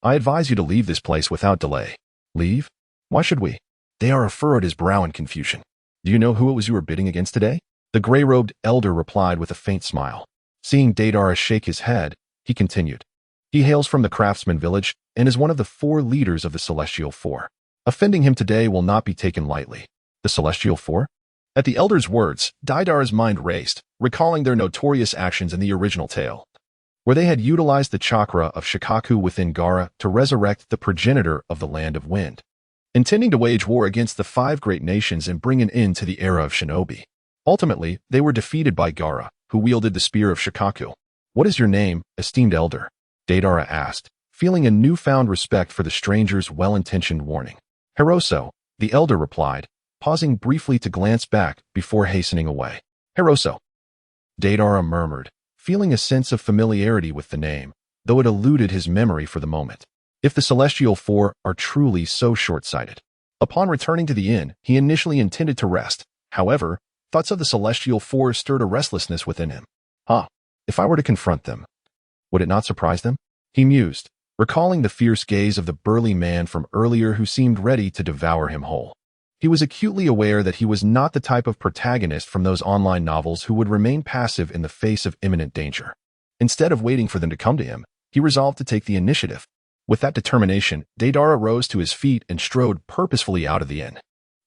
I advise you to leave this place without delay." "Leave? Why should we?" Deidara furrowed his brow in confusion. "Do you know who it was you were bidding against today?" The gray-robed elder replied with a faint smile. Seeing Deidara shake his head, he continued. "He hails from the craftsman village and is one of the 4 leaders of the Celestial Four. Offending him today will not be taken lightly." "The Celestial Four?" At the elder's words, Deidara's mind raced, recalling their notorious actions in the original tale, where they had utilized the chakra of Shikaku within Gaara to resurrect the progenitor of the Land of Wind, intending to wage war against the 5 great nations and bring an end to the era of shinobi. Ultimately, they were defeated by Gaara, who wielded the spear of Shikaku. "What is your name, esteemed elder?" Deidara asked, feeling a newfound respect for the stranger's well-intentioned warning. "Hiroso," the elder replied, pausing briefly to glance back before hastening away. "Hiroso," Deidara murmured, feeling a sense of familiarity with the name, though it eluded his memory for the moment. If the Celestial Four are truly so short-sighted. Upon returning to the inn, he initially intended to rest. However, thoughts of the Celestial Four stirred a restlessness within him. If I were to confront them, would it not surprise them? He mused, recalling the fierce gaze of the burly man from earlier who seemed ready to devour him whole. He was acutely aware that he was not the type of protagonist from those online novels who would remain passive in the face of imminent danger. Instead of waiting for them to come to him, he resolved to take the initiative. With that determination, Deidara rose to his feet and strode purposefully out of the inn.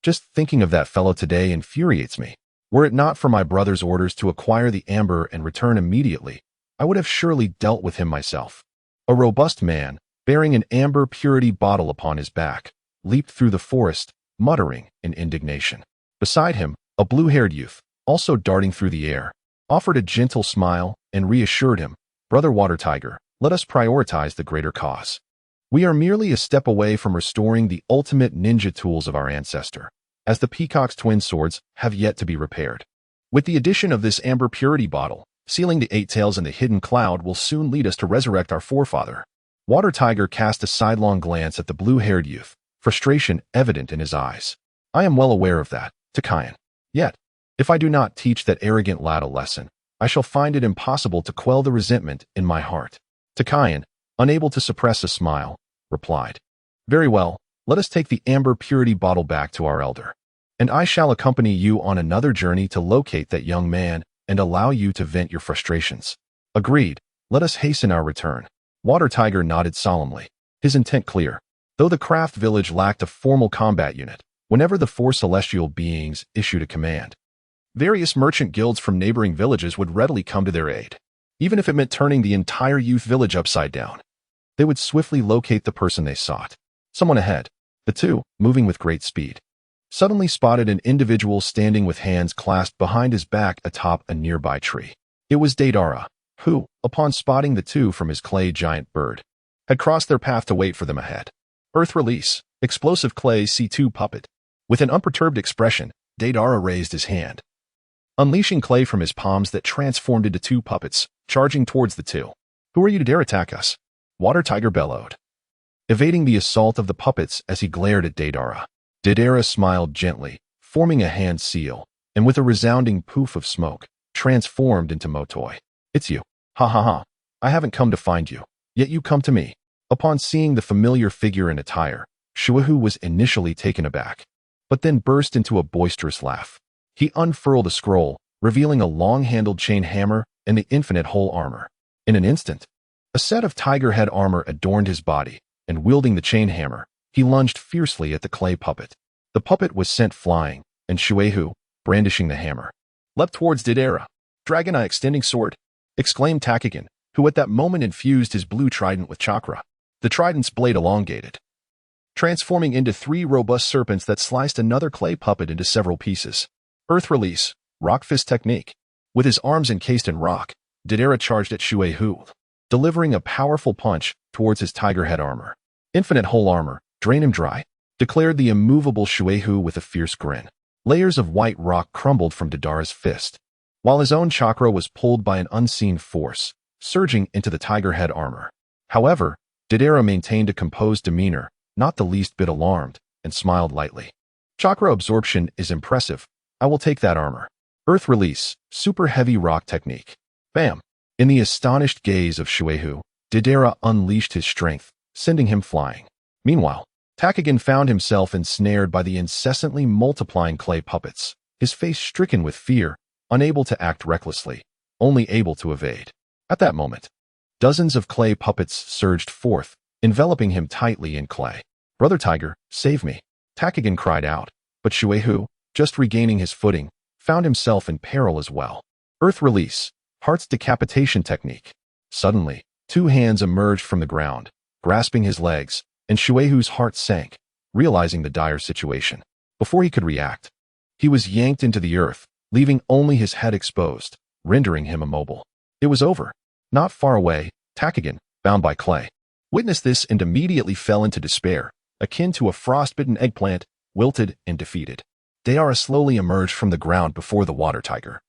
"Just thinking of that fellow today infuriates me. Were it not for my brother's orders to acquire the amber and return immediately, I would have surely dealt with him myself." A robust man, bearing an amber purity bottle upon his back, leaped through the forest, muttering in indignation. Beside him, a blue-haired youth, also darting through the air, offered a gentle smile and reassured him, "Brother Water Tiger, let us prioritize the greater cause. We are merely a step away from restoring the ultimate ninja tools of our ancestor, as the peacock's twin swords have yet to be repaired. With the addition of this amber purity bottle, sealing the 8 tails in the hidden cloud will soon lead us to resurrect our forefather." Water Tiger cast a sidelong glance at the blue-haired youth, frustration evident in his eyes. "I am well aware of that, Takayan. Yet, if I do not teach that arrogant lad a lesson, I shall find it impossible to quell the resentment in my heart." Takayan, unable to suppress a smile, replied, "Very well, let us take the amber purity bottle back to our elder, and I shall accompany you on another journey to locate that young man and allow you to vent your frustrations." "Agreed, let us hasten our return." Water Tiger nodded solemnly, his intent clear. Though the craft village lacked a formal combat unit, whenever the 4 celestial beings issued a command, various merchant guilds from neighboring villages would readily come to their aid. Even if it meant turning the entire youth village upside down, they would swiftly locate the person they sought. Someone ahead, the 2, moving with great speed, suddenly spotted an individual standing with hands clasped behind his back atop a nearby tree. It was Deidara, who, upon spotting the 2 from his clay giant bird, had crossed their path to wait for them ahead. Earth Release, Explosive Clay C2 Puppet. With an unperturbed expression, Deidara raised his hand, unleashing clay from his palms that transformed into 2 puppets, charging towards the 2. "Who are you to dare attack us?" Water Tiger bellowed, evading the assault of the puppets as he glared at Deidara. Deidara smiled gently, forming a hand seal, and with a resounding poof of smoke, transformed into Motoi. "It's you. Ha ha ha. I haven't come to find you, yet you come to me." Upon seeing the familiar figure and attire, Shuehu was initially taken aback, but then burst into a boisterous laugh. He unfurled a scroll, revealing a long-handled chain hammer and the infinite whole armor. In an instant, a set of tiger head armor adorned his body, and wielding the chain hammer, he lunged fiercely at the clay puppet. The puppet was sent flying, and Shuehu, brandishing the hammer, leapt towards Deidara. "Dragon Eye extending sword!" exclaimed Takagen, who at that moment infused his blue trident with chakra. The trident's blade elongated, transforming into 3 robust serpents that sliced another clay puppet into several pieces. Earth release, rock fist technique. With his arms encased in rock, Deidara charged at Shuehu, delivering a powerful punch towards his tiger head armor. "Infinite whole armor, drain him dry," declared the immovable Shuehu with a fierce grin. Layers of white rock crumbled from Deidara's fist, while his own chakra was pulled by an unseen force, surging into the tiger head armor. However, Deidara maintained a composed demeanor, not the least bit alarmed, and smiled lightly. "Chakra absorption is impressive. I will take that armor." Earth release, super heavy rock technique. Bam! In the astonished gaze of Shuehu, Deidara unleashed his strength, sending him flying. Meanwhile, Takagen found himself ensnared by the incessantly multiplying clay puppets, his face stricken with fear, unable to act recklessly, only able to evade. At that moment, dozens of clay puppets surged forth, enveloping him tightly in clay. "Brother Tiger, save me!" Takagen cried out, but Shuehu, just regaining his footing, found himself in peril as well. Earth release, heart's decapitation technique. Suddenly, 2 hands emerged from the ground, grasping his legs, and Shuehu's heart sank, realizing the dire situation. Before he could react, he was yanked into the earth, leaving only his head exposed, rendering him immobile. It was over. Not far away, Takagen, bound by clay, witnessed this and immediately fell into despair, akin to a frostbitten eggplant, wilted and defeated. Deidara slowly emerged from the ground before the water tiger,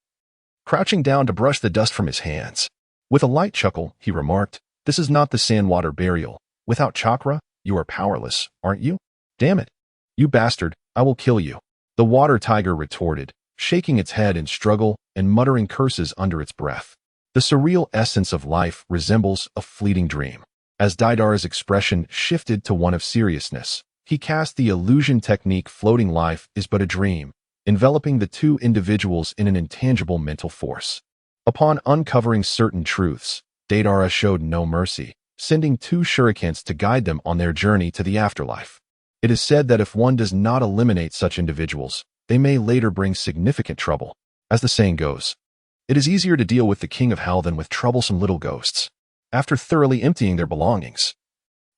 crouching down to brush the dust from his hands. With a light chuckle, he remarked, "This is not the sandwater burial. Without chakra, you are powerless, aren't you? Damn it. You bastard, I will kill you." The water tiger retorted, shaking its head in struggle and muttering curses under its breath. The surreal essence of life resembles a fleeting dream. As Deidara's expression shifted to one of seriousness, he cast the illusion technique floating life is but a dream, enveloping the 2 individuals in an intangible mental force. Upon uncovering certain truths, Deidara showed no mercy, sending 2 shurikens to guide them on their journey to the afterlife. It is said that if one does not eliminate such individuals, they may later bring significant trouble. As the saying goes, it is easier to deal with the king of hell than with troublesome little ghosts. After thoroughly emptying their belongings,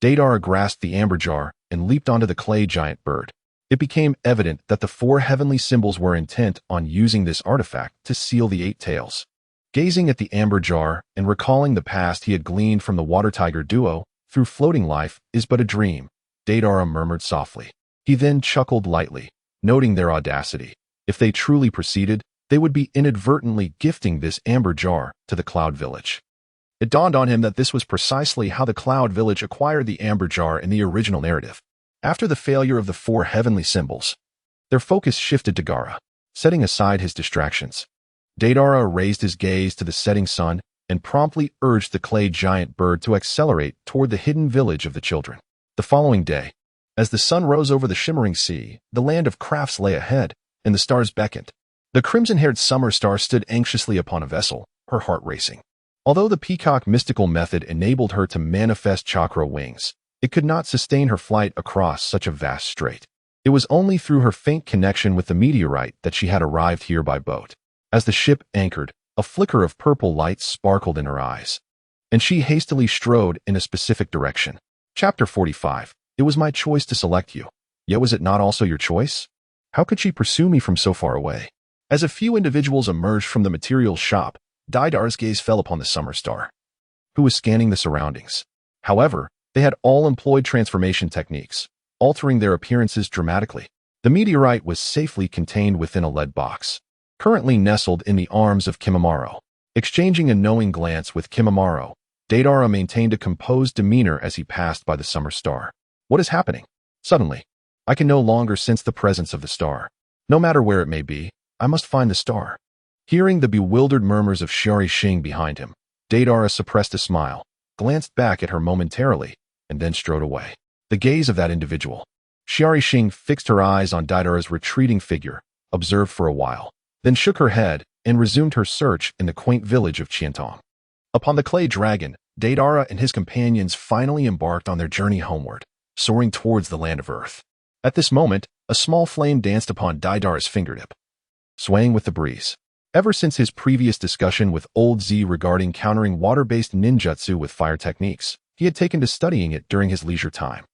Deidara grasped the amber jar and leaped onto the clay giant bird. It became evident that the 4 heavenly symbols were intent on using this artifact to seal the 8 tails. Gazing at the amber jar and recalling the past he had gleaned from the water tiger duo, "Through floating life is but a dream," Deidara murmured softly. He then chuckled lightly, noting their audacity. If they truly proceeded, they would be inadvertently gifting this amber jar to the Cloud Village. It dawned on him that this was precisely how the Cloud Village acquired the amber jar in the original narrative. After the failure of the 4 heavenly symbols, their focus shifted to Gaara. Setting aside his distractions, Deidara raised his gaze to the setting sun and promptly urged the clay giant bird to accelerate toward the hidden village of the children. The following day, as the sun rose over the shimmering sea, the land of crafts lay ahead, and the stars beckoned. The crimson-haired summer star stood anxiously upon a vessel, her heart racing. Although the peacock mystical method enabled her to manifest chakra wings, it could not sustain her flight across such a vast strait. It was only through her faint connection with the meteorite that she had arrived here by boat. As the ship anchored, a flicker of purple light sparkled in her eyes, and she hastily strode in a specific direction. Chapter 45. It was my choice to select you. Yet was it not also your choice? How could she pursue me from so far away? As a few individuals emerged from the materials shop, Deidara's gaze fell upon the summer star, who was scanning the surroundings. However, they had all employed transformation techniques, altering their appearances dramatically. The meteorite was safely contained within a lead box, currently nestled in the arms of Kimimaro. Exchanging a knowing glance with Kimimaro, Deidara maintained a composed demeanor as he passed by the summer star. What is happening? Suddenly, I can no longer sense the presence of the star. No matter where it may be, I must find the star. Hearing the bewildered murmurs of Shiori Shing behind him, Deidara suppressed a smile, glanced back at her momentarily, and then strode away. The gaze of that individual. Shiari Xing fixed her eyes on Deidara's retreating figure, observed for a while, then shook her head and resumed her search in the quaint village of Qiantong. Upon the clay dragon, Deidara and his companions finally embarked on their journey homeward, soaring towards the land of Earth. At this moment, a small flame danced upon Deidara's fingertip, swaying with the breeze. Ever since his previous discussion with Old Z regarding countering water-based ninjutsu with fire techniques, he had taken to studying it during his leisure time.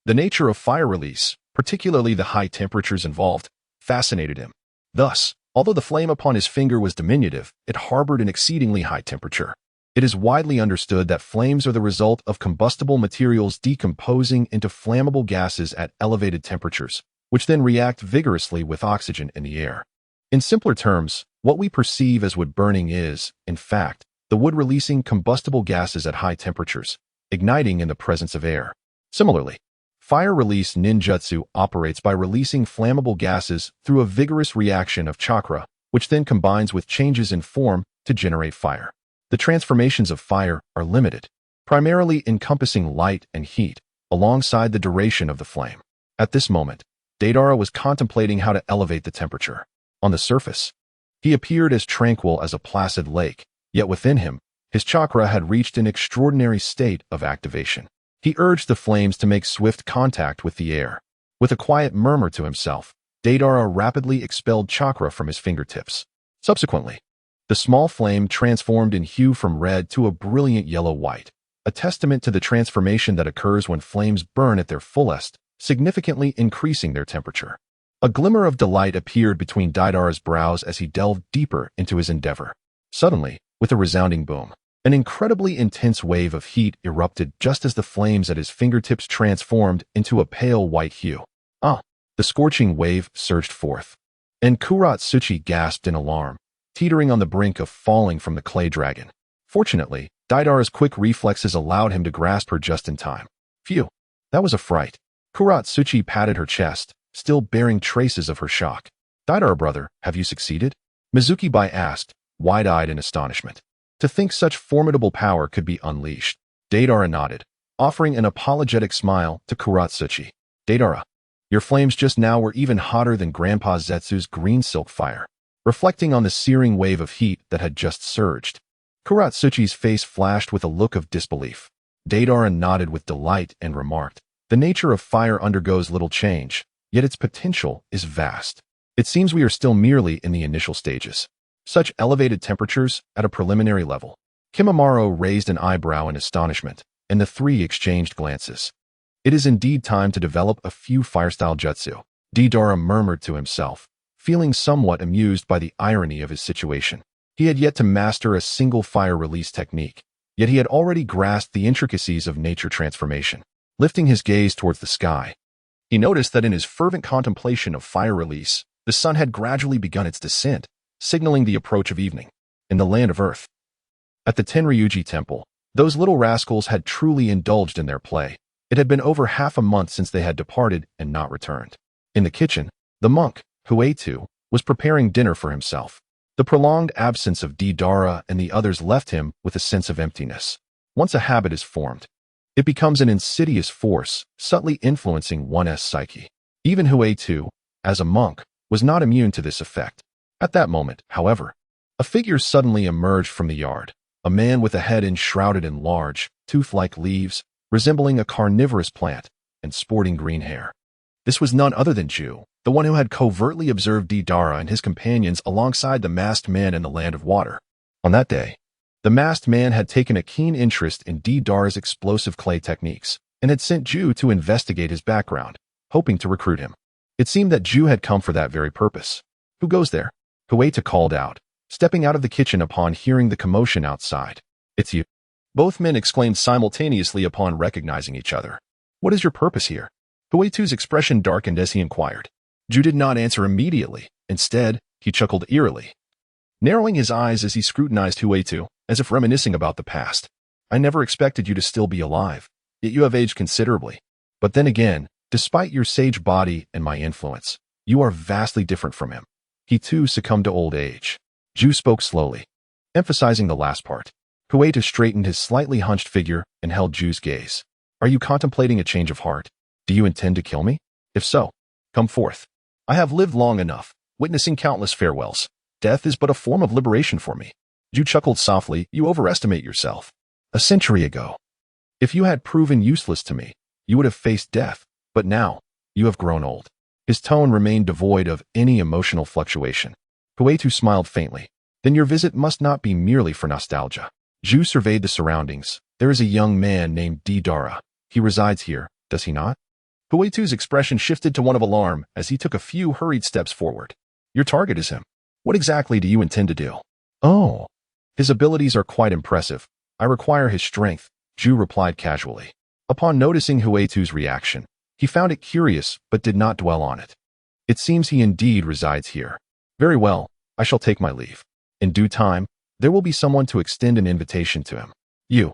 The nature of fire release, particularly the high temperatures involved, fascinated him. Thus, although the flame upon his finger was diminutive, it harbored an exceedingly high temperature. It is widely understood that flames are the result of combustible materials decomposing into flammable gases at elevated temperatures, which then react vigorously with oxygen in the air. In simpler terms, what we perceive as wood burning is, in fact, the wood releasing combustible gases at high temperatures, igniting in the presence of air. Similarly, fire release ninjutsu operates by releasing flammable gases through a vigorous reaction of chakra, which then combines with changes in form to generate fire. The transformations of fire are limited, primarily encompassing light and heat, alongside the duration of the flame. At this moment, Deidara was contemplating how to elevate the temperature. On the surface, he appeared as tranquil as a placid lake, yet within him, his chakra had reached an extraordinary state of activation. He urged the flames to make swift contact with the air. With a quiet murmur to himself, Deidara rapidly expelled chakra from his fingertips. Subsequently, the small flame transformed in hue from red to a brilliant yellow-white, a testament to the transformation that occurs when flames burn at their fullest, significantly increasing their temperature. A glimmer of delight appeared between Deidara's brows as he delved deeper into his endeavor. Suddenly, with a resounding boom, an incredibly intense wave of heat erupted just as the flames at his fingertips transformed into a pale white hue. The scorching wave surged forth, and Kuratsuchi gasped in alarm, teetering on the brink of falling from the clay dragon. Fortunately, Deidara's quick reflexes allowed him to grasp her just in time. Phew, that was a fright. Kuratsuchi patted her chest, still bearing traces of her shock. Deidara, brother, have you succeeded? Mizuki-bai asked, wide-eyed in astonishment. To think such formidable power could be unleashed. Deidara nodded, offering an apologetic smile to Kuratsuchi. Deidara, your flames just now were even hotter than Grandpa Zetsu's green silk fire. Reflecting on the searing wave of heat that had just surged, Kuratsuchi's face flashed with a look of disbelief. Deidara nodded with delight and remarked, the nature of fire undergoes little change, yet its potential is vast. It seems we are still merely in the initial stages. Such elevated temperatures at a preliminary level. Kimimaro raised an eyebrow in astonishment, and the three exchanged glances. It is indeed time to develop a few fire-style jutsu, Deidara murmured to himself, feeling somewhat amused by the irony of his situation. He had yet to master a single fire release technique, yet he had already grasped the intricacies of nature transformation. Lifting his gaze towards the sky, he noticed that in his fervent contemplation of fire release, the sun had gradually begun its descent, signaling the approach of evening. In the land of Earth, at the Tenryuji temple, those little rascals had truly indulged in their play. It had been over half a month since they had departed and not returned. In the kitchen, the monk, Uchiha, was preparing dinner for himself. The prolonged absence of Deidara and the others left him with a sense of emptiness. Once a habit is formed, it becomes an insidious force, subtly influencing one's psyche. Even Uchiha, as a monk, was not immune to this effect. At that moment, however, a figure suddenly emerged from the yard, a man with a head enshrouded in large, tooth-like leaves, resembling a carnivorous plant, and sporting green hair. This was none other than Ju, the one who had covertly observed Deidara and his companions alongside the masked man in the land of water. On that day, the masked man had taken a keen interest in Deidara's explosive clay techniques, and had sent Ju to investigate his background, hoping to recruit him. It seemed that Ju had come for that very purpose. Who goes there? Uchiha called out, stepping out of the kitchen upon hearing the commotion outside. It's you. Both men exclaimed simultaneously upon recognizing each other. What is your purpose here? Uchiha's expression darkened as he inquired. Ju did not answer immediately. Instead, he chuckled eerily, narrowing his eyes as he scrutinized Uchiha, as if reminiscing about the past. I never expected you to still be alive, yet you have aged considerably. But then again, despite your sage body and my influence, you are vastly different from him. He too succumbed to old age. Ju spoke slowly, emphasizing the last part. Uchiha straightened his slightly hunched figure and held Ju's gaze. Are you contemplating a change of heart? Do you intend to kill me? If so, come forth. I have lived long enough, witnessing countless farewells. Death is but a form of liberation for me. Ju chuckled softly. You overestimate yourself. A century ago, if you had proven useless to me, you would have faced death, but now, you have grown old. His tone remained devoid of any emotional fluctuation. Huetu smiled faintly. Then your visit must not be merely for nostalgia. Ju surveyed the surroundings. There is a young man named Deidara. He resides here, does he not? Huetu's expression shifted to one of alarm as he took a few hurried steps forward. Your target is him. What exactly do you intend to do? Oh, his abilities are quite impressive. I require his strength, Ju replied casually. Upon noticing Huetu's reaction, he found it curious but did not dwell on it. It seems he indeed resides here. Very well, I shall take my leave. In due time, there will be someone to extend an invitation to him. You.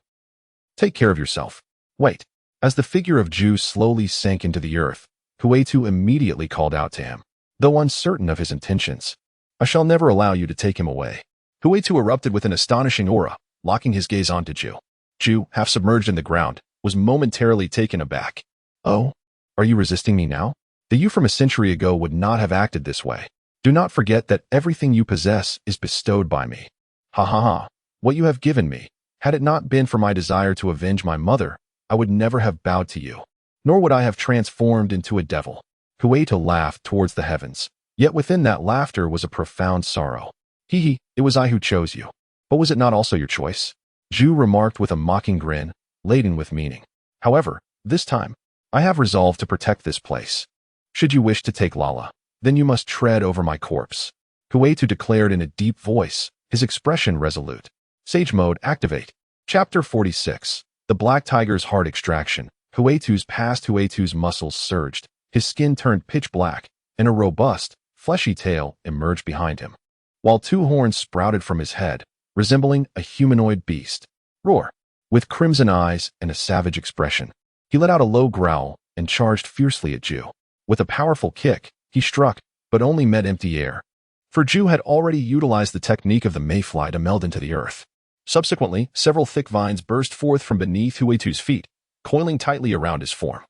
Take care of yourself. Wait. As the figure of Ju slowly sank into the earth, Huetu immediately called out to him. Though uncertain of his intentions, I shall never allow you to take him away. Huetu erupted with an astonishing aura, locking his gaze onto Ju. Ju, half submerged in the ground, was momentarily taken aback. Oh? Are you resisting me now? The you from a century ago would not have acted this way. Do not forget that everything you possess is bestowed by me. Ha ha ha. What you have given me, had it not been for my desire to avenge my mother, I would never have bowed to you. Nor would I have transformed into a devil. Huetu laughed towards the heavens. Yet within that laughter was a profound sorrow. Hee, it was I who chose you. But was it not also your choice? Ju remarked with a mocking grin, laden with meaning. However, this time, I have resolved to protect this place. Should you wish to take Lala, then you must tread over my corpse. Huetu declared in a deep voice, his expression resolute. Sage mode activate. Chapter 46. The Black Tiger's Heart Extraction. Huetu's muscles surged. His skin turned pitch black, and a robust, fleshy tail emerged behind him, while two horns sprouted from his head, resembling a humanoid beast. Roar! With crimson eyes and a savage expression, he let out a low growl and charged fiercely at Ju. With a powerful kick, he struck, but only met empty air. For Ju had already utilized the technique of the mayfly to meld into the earth. Subsequently, several thick vines burst forth from beneath Huetu's feet, coiling tightly around his form,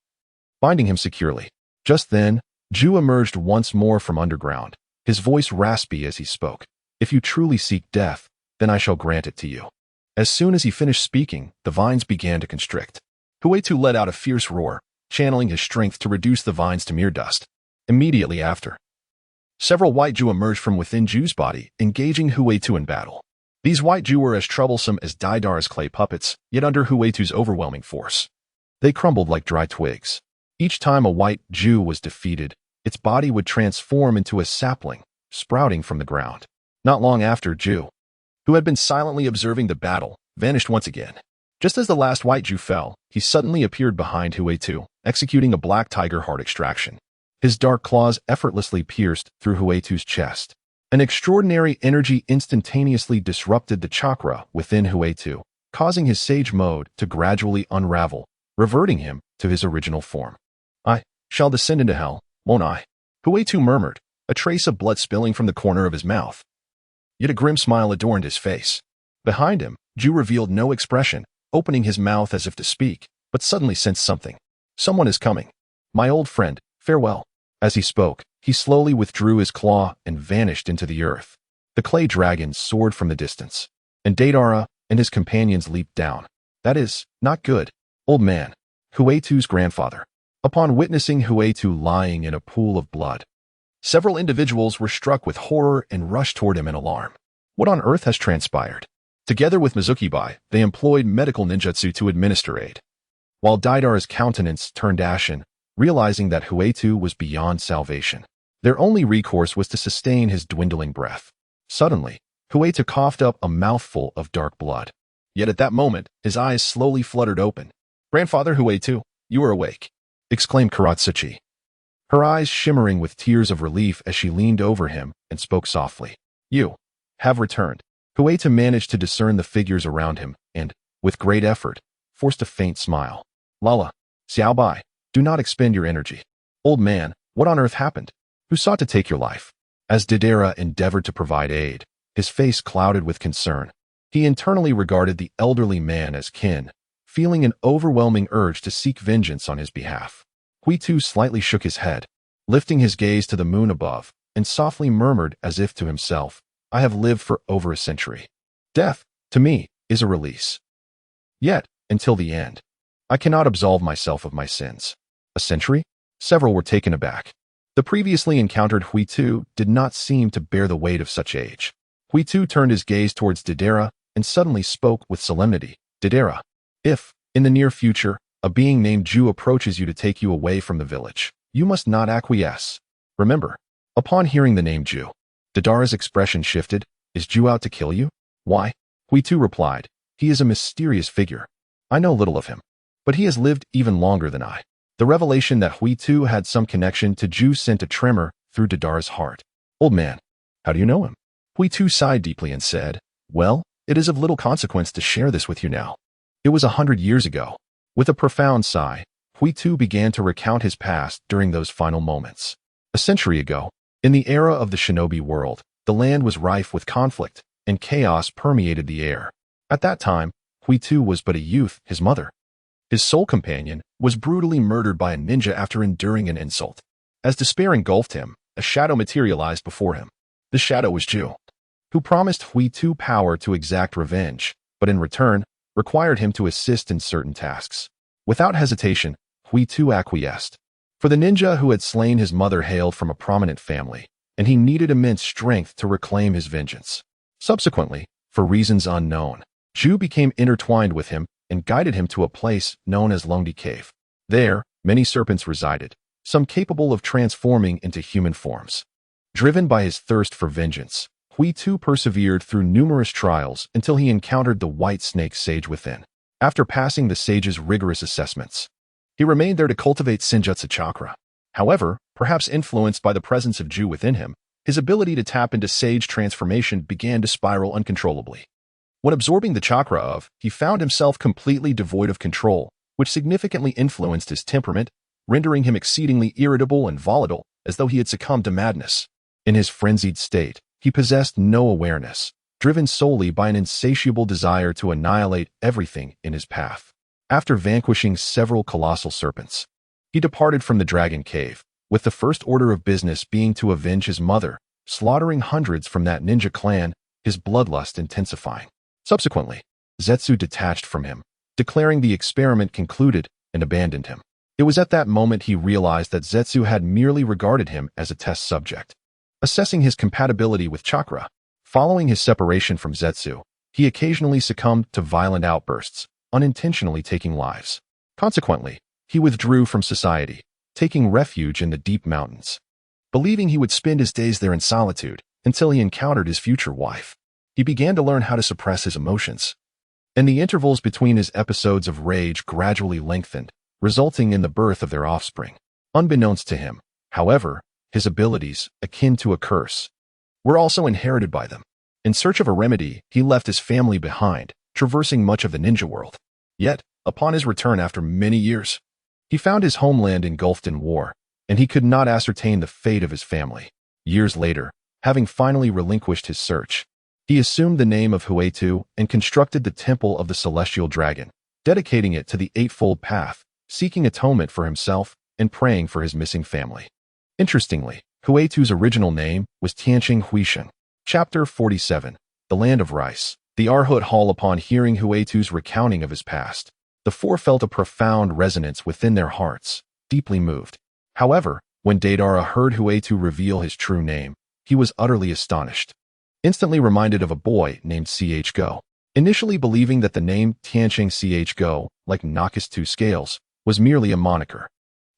binding him securely. Just then, Ju emerged once more from underground, his voice raspy as he spoke. If you truly seek death, then I shall grant it to you. As soon as he finished speaking, the vines began to constrict. Huetu let out a fierce roar, channeling his strength to reduce the vines to mere dust. Immediately after, several white Ju emerged from within Ju's body, engaging Huetu in battle. These white Ju were as troublesome as Deidara's clay puppets, yet under Huetu's overwhelming force, they crumbled like dry twigs. Each time a white Ju was defeated, its body would transform into a sapling, sprouting from the ground. Not long after, Ju, who had been silently observing the battle, vanished once again. Just as the last white Ju fell, he suddenly appeared behind Huetu, executing a black tiger heart extraction. His dark claws effortlessly pierced through Huetu's chest. An extraordinary energy instantaneously disrupted the chakra within Huetu, causing his sage mode to gradually unravel, reverting him to his original form. I shall descend into hell, won't I? Huetu murmured, a trace of blood spilling from the corner of his mouth. Yet a grim smile adorned his face. Behind him, Ju revealed no expression, opening his mouth as if to speak, but suddenly sensed something. Someone is coming. My old friend, farewell. As he spoke, he slowly withdrew his claw and vanished into the earth. The clay dragon soared from the distance, and Deidara and his companions leaped down. That is, not good. Old man, Huetu's grandfather. Upon witnessing Huetu lying in a pool of blood, several individuals were struck with horror and rushed toward him in alarm. What on earth has transpired? Together with Mizuki-bai, they employed medical ninjutsu to administer aid. While Deidara's countenance turned ashen, realizing that Huetu was beyond salvation, their only recourse was to sustain his dwindling breath. Suddenly, Huetu coughed up a mouthful of dark blood. Yet at that moment, his eyes slowly fluttered open. Grandfather Huetu, you are awake, exclaimed Karatsuchi, her eyes shimmering with tears of relief as she leaned over him and spoke softly. You have returned. Huetu managed to discern the figures around him and, with great effort, forced a faint smile. Lala, Xiaobai, do not expend your energy. Old man, what on earth happened? Who sought to take your life? As Deidara endeavored to provide aid, his face clouded with concern. He internally regarded the elderly man as kin, feeling an overwhelming urge to seek vengeance on his behalf. Huitu slightly shook his head, lifting his gaze to the moon above, and softly murmured as if to himself, "I have lived for over a century. Death, to me, is a release. Yet, until the end, I cannot absolve myself of my sins." A century? Several were taken aback. The previously encountered Huitu did not seem to bear the weight of such age. Huitu turned his gaze towards Deidara and suddenly spoke with solemnity. "Deidara, if, in the near future, a being named Ju approaches you to take you away from the village, you must not acquiesce. Remember." Upon hearing the name Ju, Deidara's expression shifted. "Is Ju out to kill you?" "Why?" Huitu replied. "He is a mysterious figure. I know little of him, but he has lived even longer than I." The revelation that Huitu had some connection to Ju sent a tremor through Deidara's heart. "Old man, how do you know him?" Huitu sighed deeply and said, "Well, it is of little consequence to share this with you now. It was 100 years ago." With a profound sigh, Huitu began to recount his past during those final moments. A century ago, in the era of the shinobi world, the land was rife with conflict, and chaos permeated the air. At that time, Huitu was but a youth. His mother, his sole companion, was brutally murdered by a ninja after enduring an insult. As despair engulfed him, a shadow materialized before him. The shadow was Ju, who promised Huitu power to exact revenge, but in return, required him to assist in certain tasks. Without hesitation, Huitu acquiesced. For the ninja who had slain his mother hailed from a prominent family, and he needed immense strength to reclaim his vengeance. Subsequently, for reasons unknown, Ju became intertwined with him and guided him to a place known as Longdi Cave. There, many serpents resided, some capable of transforming into human forms. Driven by his thirst for vengeance, Huitu persevered through numerous trials until he encountered the white snake sage within. After passing the sage's rigorous assessments, he remained there to cultivate Senjutsu chakra. However, perhaps influenced by the presence of Ju within him, his ability to tap into sage transformation began to spiral uncontrollably. When absorbing the chakra of, he found himself completely devoid of control, which significantly influenced his temperament, rendering him exceedingly irritable and volatile, as though he had succumbed to madness. In his frenzied state, he possessed no awareness, driven solely by an insatiable desire to annihilate everything in his path. After vanquishing several colossal serpents, he departed from the Dragon Cave, with the first order of business being to avenge his mother, slaughtering hundreds from that ninja clan, his bloodlust intensifying. Subsequently, Zetsu detached from him, declaring the experiment concluded, and abandoned him. It was at that moment he realized that Zetsu had merely regarded him as a test subject, assessing his compatibility with chakra. Following his separation from Zetsu, he occasionally succumbed to violent outbursts, unintentionally taking lives. Consequently, he withdrew from society, taking refuge in the deep mountains, believing he would spend his days there in solitude until he encountered his future wife. He began to learn how to suppress his emotions, and the intervals between his episodes of rage gradually lengthened, resulting in the birth of their offspring. Unbeknownst to him, however, his abilities, akin to a curse, were also inherited by them. In search of a remedy, he left his family behind, traversing much of the ninja world. Yet, upon his return after many years, he found his homeland engulfed in war, and he could not ascertain the fate of his family. Years later, having finally relinquished his search, he assumed the name of Huitu and constructed the Temple of the Celestial Dragon, dedicating it to the Eightfold Path, seeking atonement for himself and praying for his missing family. Interestingly, Huitu's original name was Tianqing Huishan. Chapter 47, The Land of Rice. The Arhut Hall. Upon hearing Huitu's recounting of his past, the four felt a profound resonance within their hearts, deeply moved. However, when Deidara heard Huitu reveal his true name, he was utterly astonished, instantly reminded of a boy named Go. Initially believing that the name Tianqing Go, like Naka's two scales, was merely a moniker.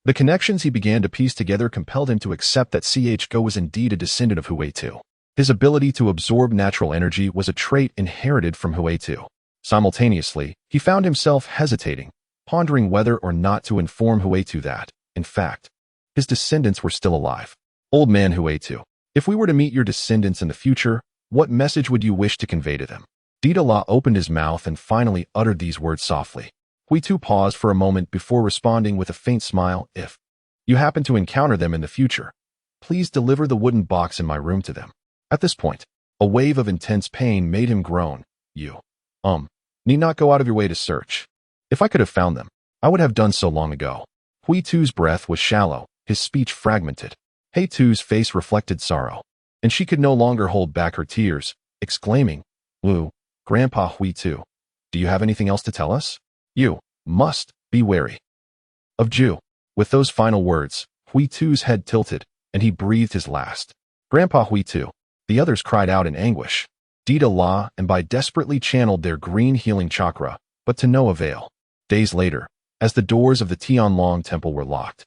The connections he began to piece together compelled him to accept that Go was indeed a descendant of Huitu. His ability to absorb natural energy was a trait inherited from Huitu. Simultaneously, he found himself hesitating, pondering whether or not to inform Huitu that, in fact, his descendants were still alive. Old man Huitu, if we were to meet your descendants in the future, what message would you wish to convey to them? Deidara opened his mouth and finally uttered these words softly. Huitu paused for a moment before responding with a faint smile. If you happen to encounter them in the future, please deliver the wooden box in my room to them. At this point, a wave of intense pain made him groan. You need not go out of your way to search. If I could have found them, I would have done so long ago. Hui Tu's breath was shallow, his speech fragmented. Hei Tu's face reflected sorrow, and she could no longer hold back her tears, exclaiming, Lu, Grandpa Hui Tu, do you have anything else to tell us? You must be wary of Ju. With those final words, Hui Tu's head tilted, and he breathed his last. Grandpa Hui Tu. The others cried out in anguish. Deidara and By desperately channeled their green healing chakra, but to no avail. Days later, as the doors of the Tianlong temple were locked,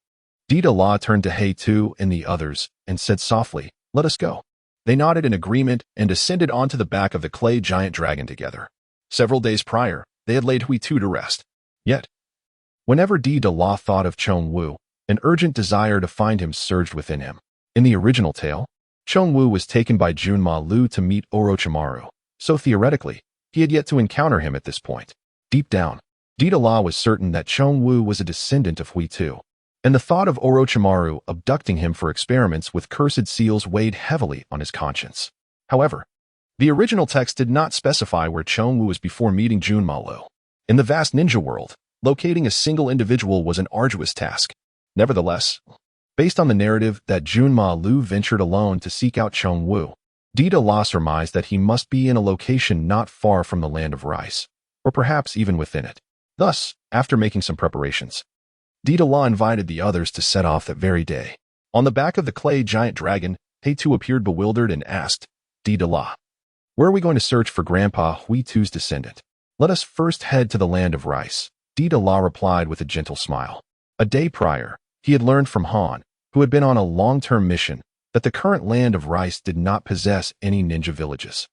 Deidara turned to Hei Tu and the others and said softly, let us go. They nodded in agreement and descended onto the back of the clay giant dragon together. Several days prior, they had laid Hui Tu to rest. Yet, whenever Deidara thought of Chong Wu, an urgent desire to find him surged within him. In the original tale, Chong Wu was taken by Junma Lu to meet Orochimaru, so theoretically, he had yet to encounter him at this point. Deep down, Deidara was certain that Chong Wu was a descendant of Hui Tu, and the thought of Orochimaru abducting him for experiments with cursed seals weighed heavily on his conscience. However, the original text did not specify where Chong Wu was before meeting Junma Lu. In the vast ninja world, locating a single individual was an arduous task. Nevertheless, based on the narrative that Junma Lu ventured alone to seek out Chong Wu, Deidara surmised that he must be in a location not far from the land of rice, or perhaps even within it. Thus, after making some preparations, Deidara invited the others to set off that very day. On the back of the clay giant dragon, Hei Tu appeared bewildered and asked, Deidara, where are we going to search for Grandpa Hui Tu's descendant? Let us first head to the land of rice, Deidara replied with a gentle smile. A day prior, he had learned from Han, who had been on a long-term mission, that the current land of rice did not possess any ninja villages.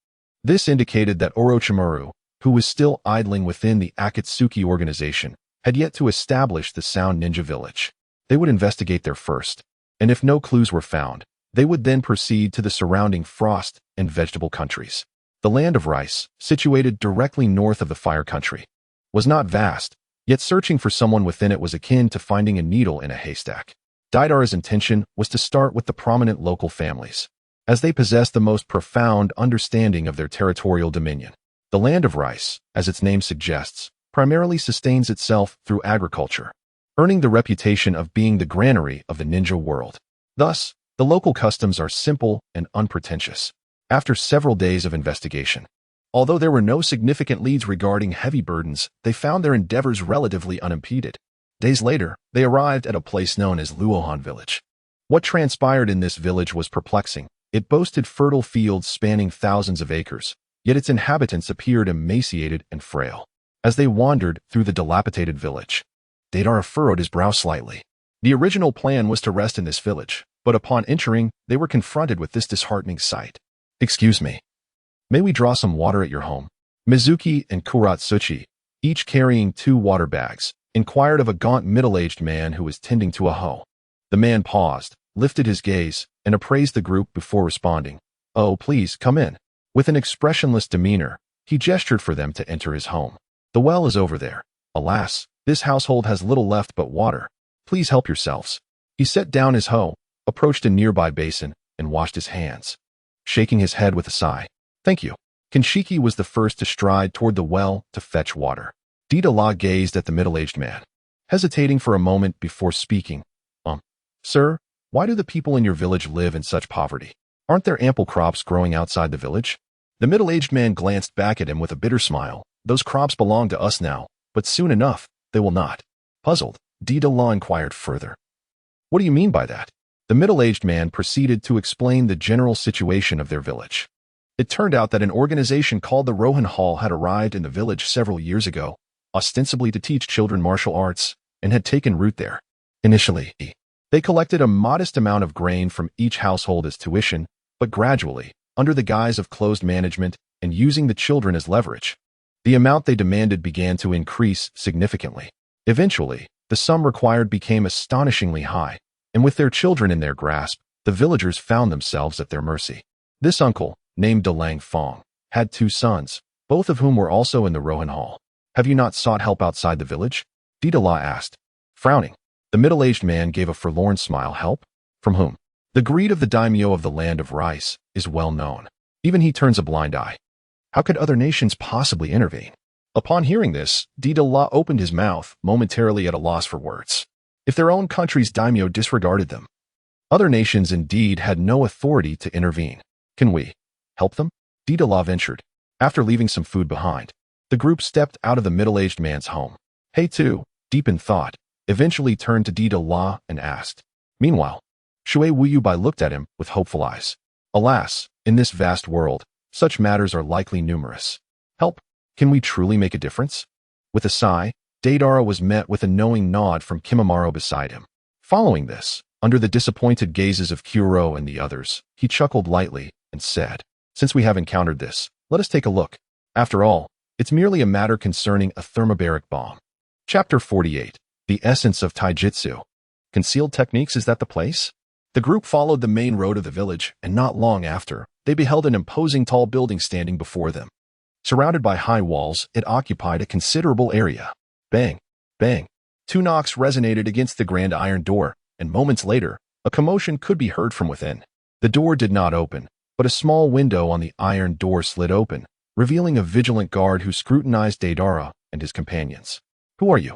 This indicated that Orochimaru, who was still idling within the Akatsuki organization, had yet to establish the Sound Ninja Village. They would investigate there first, and if no clues were found, they would then proceed to the surrounding frost and vegetable countries. The land of rice, situated directly north of the fire country, was not vast, yet searching for someone within it was akin to finding a needle in a haystack. Deidara's intention was to start with the prominent local families, as they possessed the most profound understanding of their territorial dominion. The land of rice, as its name suggests, primarily sustains itself through agriculture, earning the reputation of being the granary of the ninja world. Thus, the local customs are simple and unpretentious. After several days of investigation, although there were no significant leads regarding heavy burdens, they found their endeavors relatively unimpeded. Days later, they arrived at a place known as Luohan Village. What transpired in this village was perplexing. It boasted fertile fields spanning thousands of acres, yet its inhabitants appeared emaciated and frail. As they wandered through the dilapidated village, Deidara furrowed his brow slightly. The original plan was to rest in this village, but upon entering, they were confronted with this disheartening sight. Excuse me. May we draw some water at your home? Mizuki and Kuratsuchi, each carrying 2 water bags, inquired of a gaunt middle-aged man who was tending to a hoe. The man paused, lifted his gaze, and appraised the group before responding. Oh, please, come in. With an expressionless demeanor, he gestured for them to enter his home. The well is over there. Alas, this household has little left but water. Please help yourselves. He set down his hoe, approached a nearby basin, and washed his hands, shaking his head with a sigh. Thank you. Kenshiki was the first to stride toward the well to fetch water. Deidara gazed at the middle-aged man, hesitating for a moment before speaking. Sir, why do the people in your village live in such poverty? Aren't there ample crops growing outside the village? The middle-aged man glanced back at him with a bitter smile. Those crops belong to us now, but soon enough, they will not. Puzzled, Deidara inquired further. What do you mean by that? The middle-aged man proceeded to explain the general situation of their village. It turned out that an organization called the Rohan Hall had arrived in the village several years ago, ostensibly to teach children martial arts, and had taken root there. Initially, they collected a modest amount of grain from each household as tuition, but gradually, under the guise of closed management and using the children as leverage, the amount they demanded began to increase significantly. Eventually, the sum required became astonishingly high, and with their children in their grasp, the villagers found themselves at their mercy. This uncle, named Delang Fong, had 2 sons, both of whom were also in the Rohan Hall. Have you not sought help outside the village? Deidara asked. Frowning, the middle-aged man gave a forlorn smile. Help? From whom? The greed of the daimyo of the land of rice is well known. Even he turns a blind eye. How could other nations possibly intervene? Upon hearing this, Deidara opened his mouth, momentarily at a loss for words. If their own country's daimyo disregarded them, other nations indeed had no authority to intervene. Can we help them? Deidara ventured. After leaving some food behind, the group stepped out of the middle-aged man's home. He too, deep in thought, eventually turned to Deidara and asked. Meanwhile, Shui Wuyubai looked at him with hopeful eyes. Alas, in this vast world, such matters are likely numerous. Help? Can we truly make a difference? With a sigh, Deidara was met with a knowing nod from Kimimaro beside him. Following this, under the disappointed gazes of Kuro and the others, he chuckled lightly and said, Since we have encountered this, let us take a look. After all, it's merely a matter concerning a thermobaric bomb. Chapter 48. The Essence of Taijutsu. Concealed techniques, is that the place? The group followed the main road of the village, and not long after, they beheld an imposing tall building standing before them. Surrounded by high walls, it occupied a considerable area. Bang! Bang! Two knocks resonated against the grand iron door, and moments later, a commotion could be heard from within. The door did not open, but a small window on the iron door slid open, revealing a vigilant guard who scrutinized Deidara and his companions. Who are you?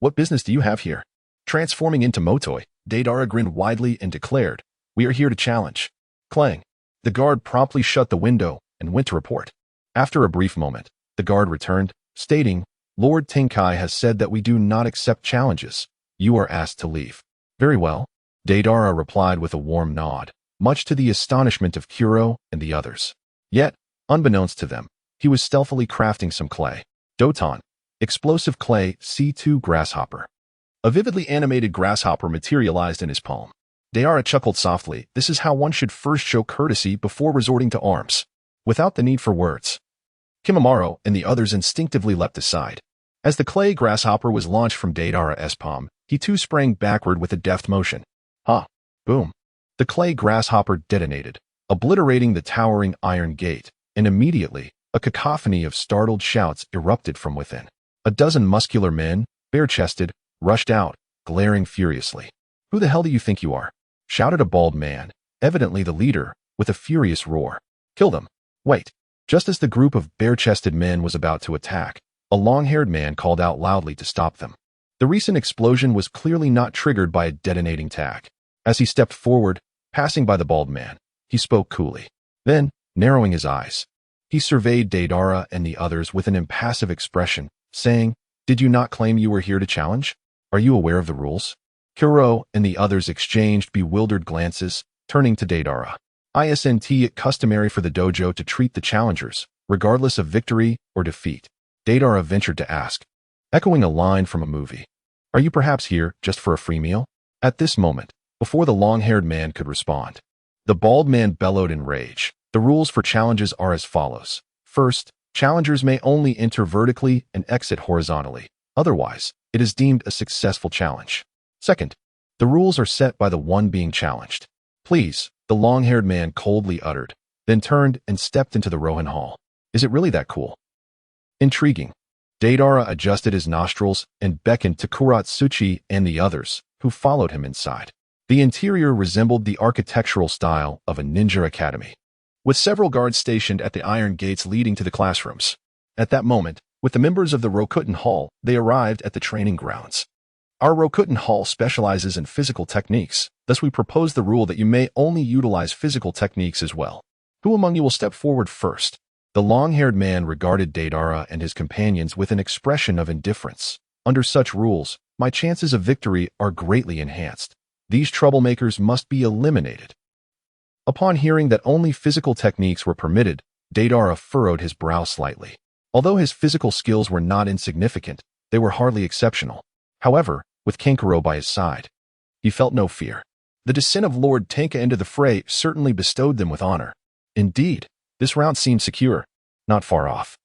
What business do you have here? Transforming into Motoi, Deidara grinned widely and declared, We are here to challenge. Clang. The guard promptly shut the window and went to report. After a brief moment, the guard returned, stating, Lord Tenkai has said that we do not accept challenges. You are asked to leave. Very well. Deidara replied with a warm nod, much to the astonishment of Kuro and the others. Yet, unbeknownst to them, he was stealthily crafting some clay. Doton. Explosive clay C2 grasshopper. A vividly animated grasshopper materialized in his palm. Deidara chuckled softly. This is how one should first show courtesy before resorting to arms, without the need for words. Kimimaro and the others instinctively leapt aside. As the clay grasshopper was launched from Deidara's palm, he too sprang backward with a deft motion. Ha! Boom! The clay grasshopper detonated, obliterating the towering iron gate, and immediately, a cacophony of startled shouts erupted from within. A dozen muscular men, bare-chested, rushed out, glaring furiously. Who the hell do you think you are? Shouted a bald man, evidently the leader, with a furious roar. Kill them. Wait. Just as the group of bare-chested men was about to attack, a long-haired man called out loudly to stop them. The recent explosion was clearly not triggered by a detonating tag. As he stepped forward, passing by the bald man, he spoke coolly. Then, narrowing his eyes, he surveyed Deidara and the others with an impassive expression, saying, Did you not claim you were here to challenge? Are you aware of the rules? Kuro and the others exchanged bewildered glances, turning to Deidara. Isn't it customary for the dojo to treat the challengers, regardless of victory or defeat? Deidara ventured to ask, echoing a line from a movie. Are you perhaps here just for a free meal? At this moment, before the long-haired man could respond, the bald man bellowed in rage. The rules for challenges are as follows. First, challengers may only enter vertically and exit horizontally. Otherwise, it is deemed a successful challenge. Second, the rules are set by the one being challenged. Please, the long-haired man coldly uttered, then turned and stepped into the Rohan Hall. Is it really that cool? Intriguing. Deidara adjusted his nostrils and beckoned to Kuratsuchi and the others, who followed him inside. The interior resembled the architectural style of a ninja academy, with several guards stationed at the iron gates leading to the classrooms. At that moment, with the members of the Rokutten Hall, they arrived at the training grounds. Our Rokutten Hall specializes in physical techniques, thus we propose the rule that you may only utilize physical techniques as well. Who among you will step forward first? The long-haired man regarded Deidara and his companions with an expression of indifference. Under such rules, my chances of victory are greatly enhanced. These troublemakers must be eliminated. Upon hearing that only physical techniques were permitted, Deidara furrowed his brow slightly. Although his physical skills were not insignificant, they were hardly exceptional. However, with Kankuro by his side, he felt no fear. The descent of Lord Tenka into the fray certainly bestowed them with honor. Indeed, this round seemed secure, not far off.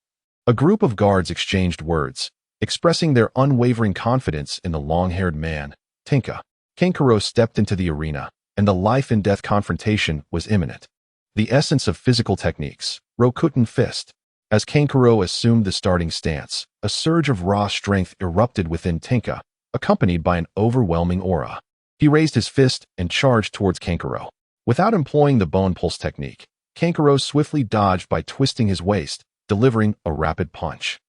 A group of guards exchanged words, expressing their unwavering confidence in the long-haired man, Tenka. Kankuro stepped into the arena, and the life-and-death confrontation was imminent. The essence of physical techniques, Rokutten Fist. As Kankuro assumed the starting stance, a surge of raw strength erupted within Tenka, accompanied by an overwhelming aura. He raised his fist and charged towards Kankuro. Without employing the bone pulse technique, Kankuro swiftly dodged by twisting his waist, delivering a rapid punch.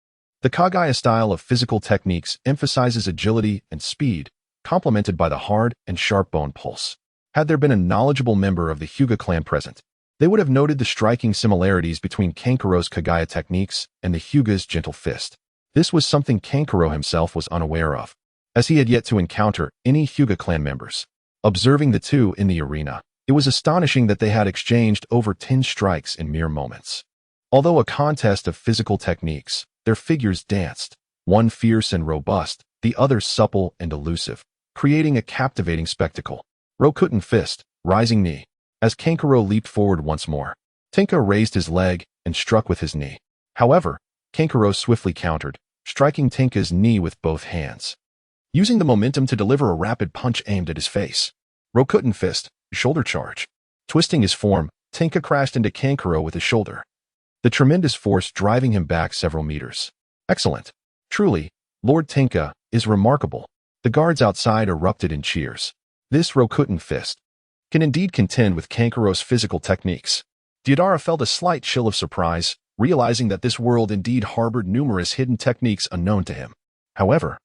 The Kagaya style of physical techniques emphasizes agility and speed, complemented by the hard and sharp bone pulse. Had there been a knowledgeable member of the Hyuga clan present, they would have noted the striking similarities between Kankuro's Kagaya techniques and the Hyuga's gentle fist. This was something Kankuro himself was unaware of, as he had yet to encounter any Hyuga clan members. Observing the two in the arena, it was astonishing that they had exchanged over 10 strikes in mere moments. Although a contest of physical techniques, their figures danced, one fierce and robust, the other supple and elusive, creating a captivating spectacle. Rokuten fist, rising knee. As Kankuro leaped forward once more, Tenka raised his leg and struck with his knee. However, Kankuro swiftly countered, striking Tenka's knee with both hands, using the momentum to deliver a rapid punch aimed at his face. Rokuten fist, shoulder charge. Twisting his form, Tenka crashed into Kankuro with his shoulder, the tremendous force driving him back several meters. Excellent. Truly, Lord Tenka is remarkable. The guards outside erupted in cheers. This Rokuten fist can indeed contend with Kankuro's physical techniques. Deidara felt a slight chill of surprise, realizing that this world indeed harbored numerous hidden techniques unknown to him. However,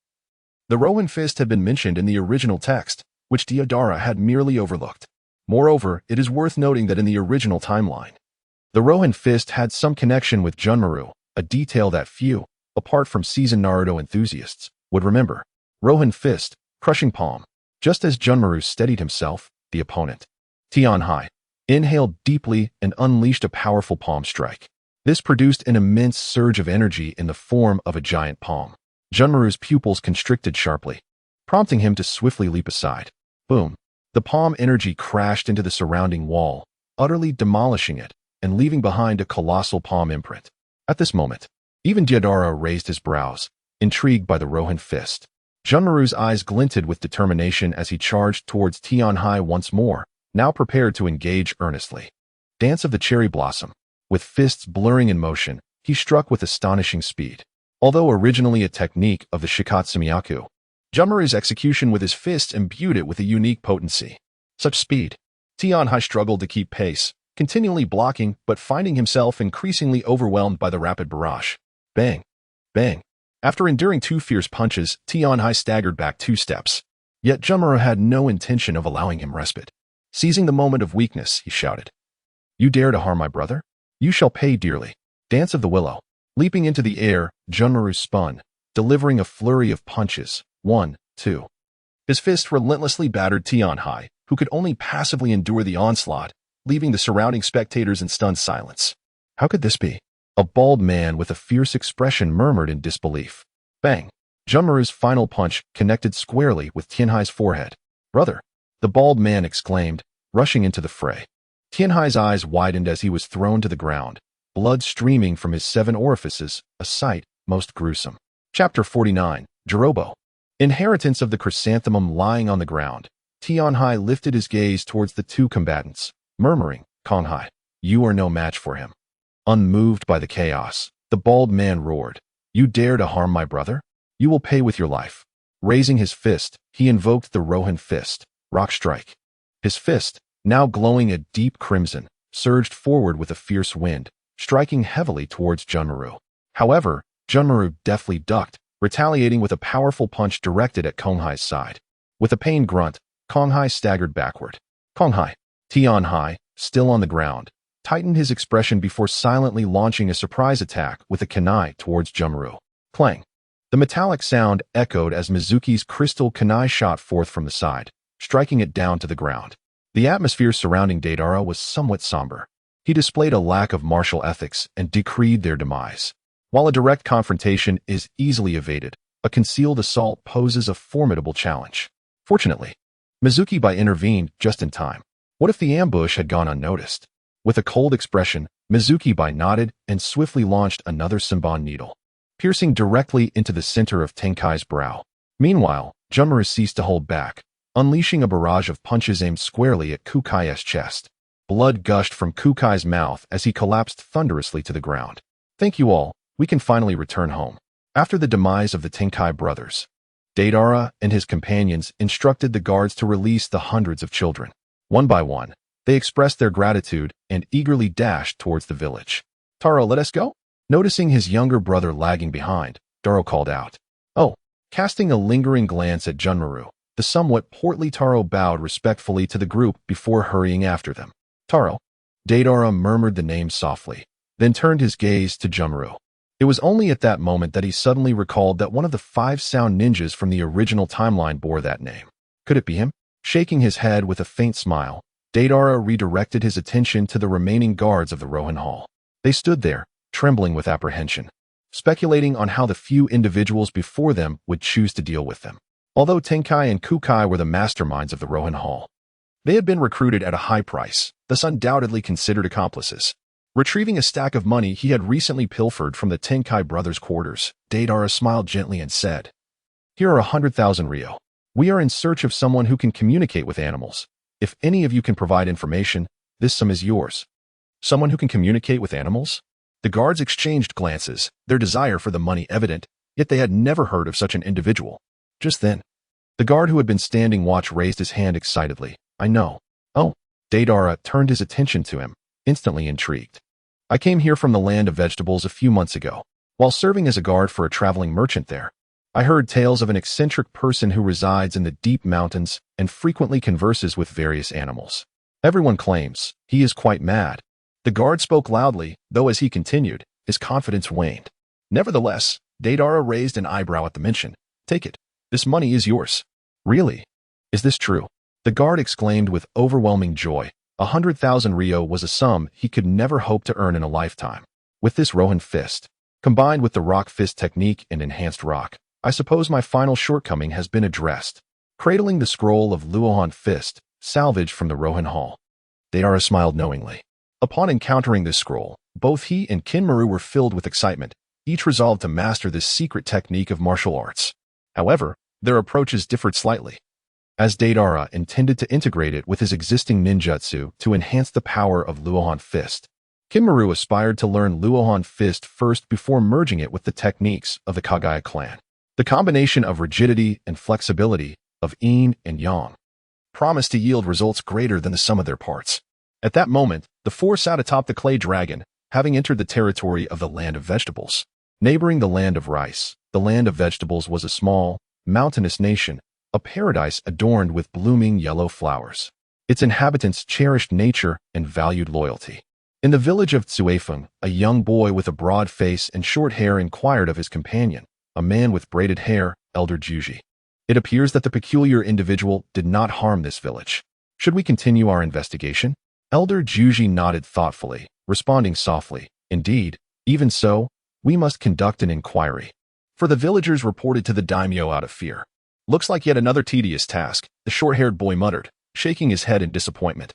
the Rowan fist had been mentioned in the original text, which Deidara had merely overlooked. Moreover, it is worth noting that in the original timeline, the Rowan fist had some connection with Junmaru, a detail that few, apart from seasoned Naruto enthusiasts, would remember. Rowan fist, crushing palm. Just as Junmaru steadied himself, the opponent, Tianhai, inhaled deeply and unleashed a powerful palm strike. This produced an immense surge of energy in the form of a giant palm. Junmaru's pupils constricted sharply, prompting him to swiftly leap aside. Boom! The palm energy crashed into the surrounding wall, utterly demolishing it and leaving behind a colossal palm imprint. At this moment, even Deidara raised his brows, intrigued by the Rohan fist. Junmaru's eyes glinted with determination as he charged towards Tianhai once more, now prepared to engage earnestly. Dance of the Cherry Blossom. With fists blurring in motion, he struck with astonishing speed. Although originally a technique of the Shikatsumiyaku, Junmaru's execution with his fists imbued it with a unique potency. Such speed. Tianhai struggled to keep pace, continually blocking but finding himself increasingly overwhelmed by the rapid barrage. Bang! Bang! After enduring 2 fierce punches, Tianhai staggered back 2 steps. Yet Junmaru had no intention of allowing him respite. Seizing the moment of weakness, he shouted, "You dare to harm my brother? You shall pay dearly." Dance of the Willow. Leaping into the air, Junmaru spun, delivering a flurry of punches. 1, 2. His fist relentlessly battered Tianhai, who could only passively endure the onslaught, leaving the surrounding spectators in stunned silence. How could this be? A bald man with a fierce expression murmured in disbelief. Bang! Junmaru's final punch connected squarely with Tianhai's forehead. "Brother!" the bald man exclaimed, rushing into the fray. Tianhai's eyes widened as he was thrown to the ground, blood streaming from his 7 orifices, a sight most gruesome. Chapter 49, Jirobo. Inheritance of the chrysanthemum lying on the ground, Tianhai lifted his gaze towards the 2 combatants, murmuring, "Konghai, you are no match for him." Unmoved by the chaos, the bald man roared, "You dare to harm my brother? You will pay with your life." Raising his fist, he invoked the Rohan fist, rock strike. His fist, now glowing a deep crimson, surged forward with a fierce wind, striking heavily towards Junmaru. However, Junmaru deftly ducked, retaliating with a powerful punch directed at Konghai's side. With a pained grunt, Konghai staggered backward. Konghai, Tianhai, still on the ground, tightened his expression before silently launching a surprise attack with a kunai towards Junmaru. Clang! The metallic sound echoed as Mizuki's crystal kunai shot forth from the side, striking it down to the ground. The atmosphere surrounding Deidara was somewhat somber. He displayed a lack of martial ethics and decreed their demise. While a direct confrontation is easily evaded, a concealed assault poses a formidable challenge. Fortunately, Mizuki intervened just in time. What if the ambush had gone unnoticed? With a cold expression, Mizuki nodded and swiftly launched another Senbon needle, piercing directly into the center of Tenkai's brow. Meanwhile, Junmaru ceased to hold back, unleashing a barrage of punches aimed squarely at Kukai's chest. Blood gushed from Kukai's mouth as he collapsed thunderously to the ground. "Thank you all, we can finally return home." After the demise of the Tenkai brothers, Deidara and his companions instructed the guards to release the hundreds of children. One by one, they expressed their gratitude and eagerly dashed towards the village. "Taro, let us go?" Noticing his younger brother lagging behind, Taro called out. Oh, casting a lingering glance at Junmaru, the somewhat portly Taro bowed respectfully to the group before hurrying after them. Taro. Deidara murmured the name softly, then turned his gaze to Junmaru. It was only at that moment that he suddenly recalled that one of the 5 sound ninjas from the original timeline bore that name. Could it be him? Shaking his head with a faint smile, Deidara redirected his attention to the remaining guards of the Rohan Hall. They stood there, trembling with apprehension, speculating on how the few individuals before them would choose to deal with them. Although Tenkai and Kukai were the masterminds of the Rohan Hall, they had been recruited at a high price, thus undoubtedly considered accomplices. Retrieving a stack of money he had recently pilfered from the Tenkai brothers' quarters, Deidara smiled gently and said, "Here are 100,000 ryo. We are in search of someone who can communicate with animals. If any of you can provide information, this sum is yours." Someone who can communicate with animals? The guards exchanged glances, their desire for the money evident, yet they had never heard of such an individual. Just then, the guard who had been standing watch raised his hand excitedly. "I know." "Oh." Deidara turned his attention to him, instantly intrigued. "I came here from the land of vegetables a few months ago. While serving as a guard for a traveling merchant there, I heard tales of an eccentric person who resides in the deep mountains and frequently converses with various animals. Everyone claims he is quite mad." The guard spoke loudly, though as he continued, his confidence waned. Nevertheless, Deidara raised an eyebrow at the mention. "Take it. This money is yours." "Really? Is this true?" The guard exclaimed with overwhelming joy. 100,000 ryo was a sum he could never hope to earn in a lifetime. With this Rohan fist, combined with the rock fist technique and enhanced rock, I suppose my final shortcoming has been addressed. Cradling the scroll of Luohan fist, salvaged from the Rohan Hall, Deidara smiled knowingly. Upon encountering this scroll, both he and Kinmaru were filled with excitement, each resolved to master this secret technique of martial arts. However, their approaches differed slightly, as Deidara intended to integrate it with his existing ninjutsu to enhance the power of Luohan fist. Kinmaru aspired to learn Luohan fist first before merging it with the techniques of the Kagaya clan. The combination of rigidity and flexibility of yin and yang promised to yield results greater than the sum of their parts. At that moment, the 4 sat atop the clay dragon, having entered the territory of the land of vegetables. Neighboring the land of rice, the land of vegetables was a small, mountainous nation, a paradise adorned with blooming yellow flowers. Its inhabitants cherished nature and valued loyalty. In the village of Tsuefeng, a young boy with a broad face and short hair inquired of his companion, a man with braided hair, Elder Juji. It appears that the peculiar individual did not harm this village. Should we continue our investigation? Elder Juji nodded thoughtfully, responding softly, "Indeed, even so, we must conduct an inquiry." For the villagers reported to the daimyo out of fear. "Looks like yet another tedious task," the short-haired boy muttered, shaking his head in disappointment.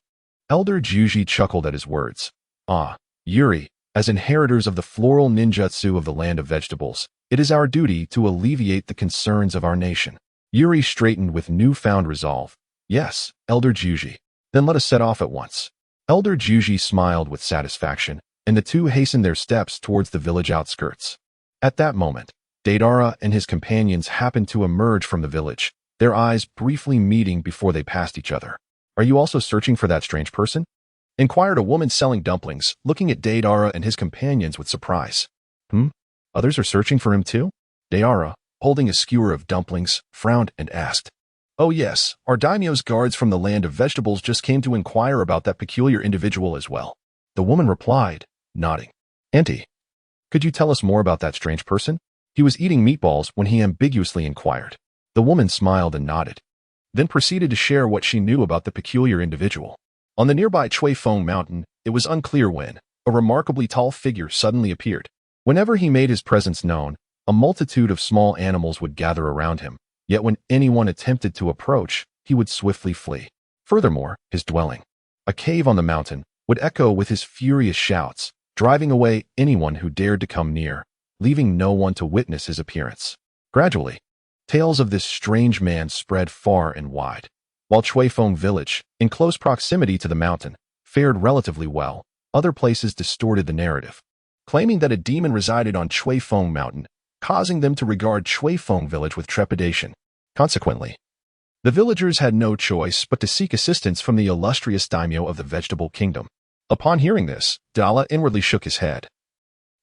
Elder Juji chuckled at his words. "Ah, Yuri, as inheritors of the floral ninjutsu of the land of vegetables, it is our duty to alleviate the concerns of our nation." Yuri straightened with newfound resolve. "Yes, Elder Juji. Then let us set off at once." Elder Juji smiled with satisfaction, and the two hastened their steps towards the village outskirts. At that moment, Deidara and his companions happened to emerge from the village, their eyes briefly meeting before they passed each other. "Are you also searching for that strange person?" inquired a woman selling dumplings, looking at Deidara and his companions with surprise. Others are searching for him too?" Deidara, holding a skewer of dumplings, frowned and asked. "Oh yes, our daimyo's guards from the land of vegetables just came to inquire about that peculiar individual as well." The woman replied, nodding. "Auntie, could you tell us more about that strange person? He was eating meatballs when he ambiguously inquired." The woman smiled and nodded, then proceeded to share what she knew about the peculiar individual. On the nearby Chuifeng mountain, it was unclear when a remarkably tall figure suddenly appeared. Whenever he made his presence known, a multitude of small animals would gather around him. Yet when anyone attempted to approach, he would swiftly flee. Furthermore, his dwelling, a cave on the mountain, would echo with his furious shouts, driving away anyone who dared to come near, leaving no one to witness his appearance. Gradually, tales of this strange man spread far and wide. While Chuifeng village, in close proximity to the mountain, fared relatively well, other places distorted the narrative, claiming that a demon resided on Chuifeng mountain, causing them to regard Chuifeng village with trepidation. Consequently, the villagers had no choice but to seek assistance from the illustrious daimyo of the vegetable kingdom. Upon hearing this, Dala inwardly shook his head.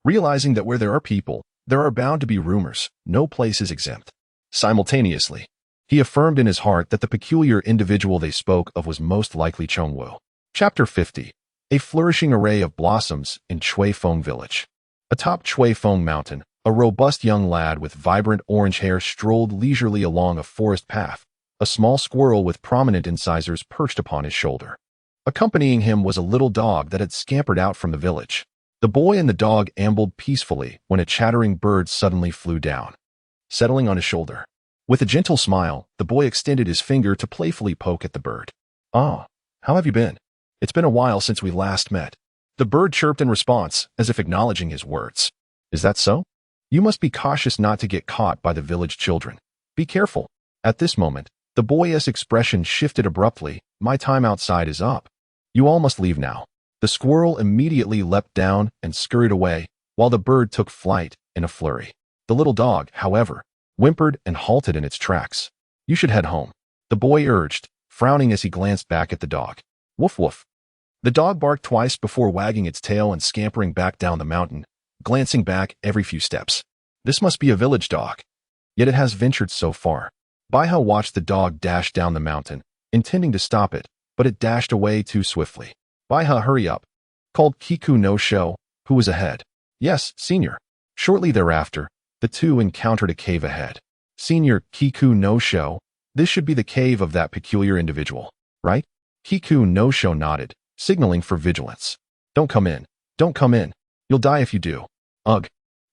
Realizing that where there are people, There are bound to be rumors. No place is exempt. Simultaneously, he affirmed in his heart that the peculiar individual they spoke of was most likely Chongwu. Chapter 50. A flourishing array of blossoms in Chuifeng village. Atop Chuifeng mountain, a robust young lad with vibrant orange hair strolled leisurely along a forest path, a small squirrel with prominent incisors perched upon his shoulder. Accompanying him was a little dog that had scampered out from the village. The boy and the dog ambled peacefully when a chattering bird suddenly flew down, settling on his shoulder. With a gentle smile, the boy extended his finger to playfully poke at the bird. "Ah, how have you been? It's been a while since we last met." The bird chirped in response, as if acknowledging his words. "Is that so? You must be cautious not to get caught by the village children. Be careful." At this moment, the boy's expression shifted abruptly. "My time outside is up. You all must leave now." The squirrel immediately leapt down and scurried away, while the bird took flight in a flurry. The little dog, however, whimpered and halted in its tracks. "You should head home," the boy urged, frowning as he glanced back at the dog. "Woof woof." The dog barked twice before wagging its tail and scampering back down the mountain, glancing back every few steps. This must be a village dog. Yet it has ventured so far. Baiha watched the dog dash down the mountain, intending to stop it, but it dashed away too swiftly. "Baiha, hurry up," called Kiku no Sho, who was ahead. "Yes, senior." Shortly thereafter, the two encountered a cave ahead. "Senior Kiku no Sho, this should be the cave of that peculiar individual, right?" Kiku no Sho nodded, signaling for vigilance. "Don't come in. Don't come in. You'll die if you do. Ugh.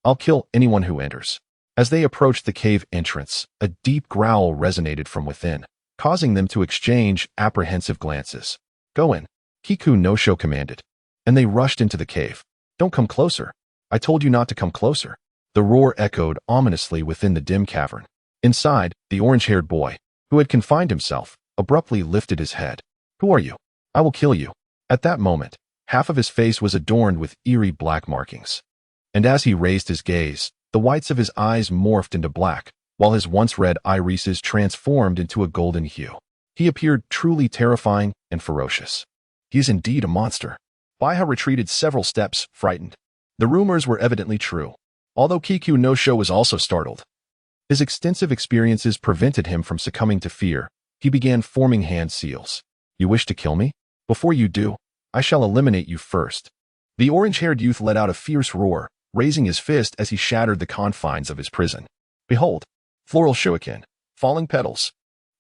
I'll kill anyone who enters." As they approached the cave entrance, a deep growl resonated from within, causing them to exchange apprehensive glances. "Go in," Kiku no Sho commanded, and they rushed into the cave. "Don't come closer. I told you not to come closer." The roar echoed ominously within the dim cavern. Inside, the orange-haired boy, who had confined himself, abruptly lifted his head. "Who are you? I will kill you." At that moment, half of his face was adorned with eerie black markings. And as he raised his gaze, the whites of his eyes morphed into black, while his once red irises transformed into a golden hue. He appeared truly terrifying and ferocious. He is indeed a monster. Baiha retreated several steps, frightened. The rumors were evidently true, although Kiku no Sho was also startled. His extensive experiences prevented him from succumbing to fear. He began forming hand seals. "You wish to kill me? Before you do, I shall eliminate you first." The orange-haired youth let out a fierce roar, raising his fist as he shattered the confines of his prison. Behold, floral shuriken, falling petals.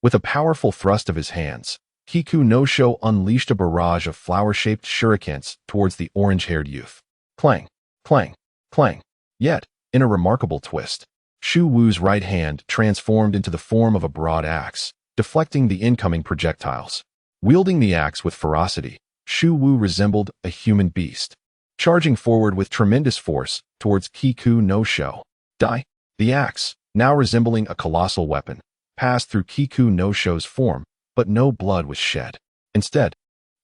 With a powerful thrust of his hands, Kiku no Sho unleashed a barrage of flower-shaped shurikens towards the orange-haired youth. Clang, clang, clang. Yet, in a remarkable twist, Shu Wu's right hand transformed into the form of a broad axe, deflecting the incoming projectiles. Wielding the axe with ferocity, Shu Wu resembled a human beast, charging forward with tremendous force towards Kiku no Sho. Die! The axe, now resembling a colossal weapon, passed through Kiku no Sho's form, but no blood was shed. Instead,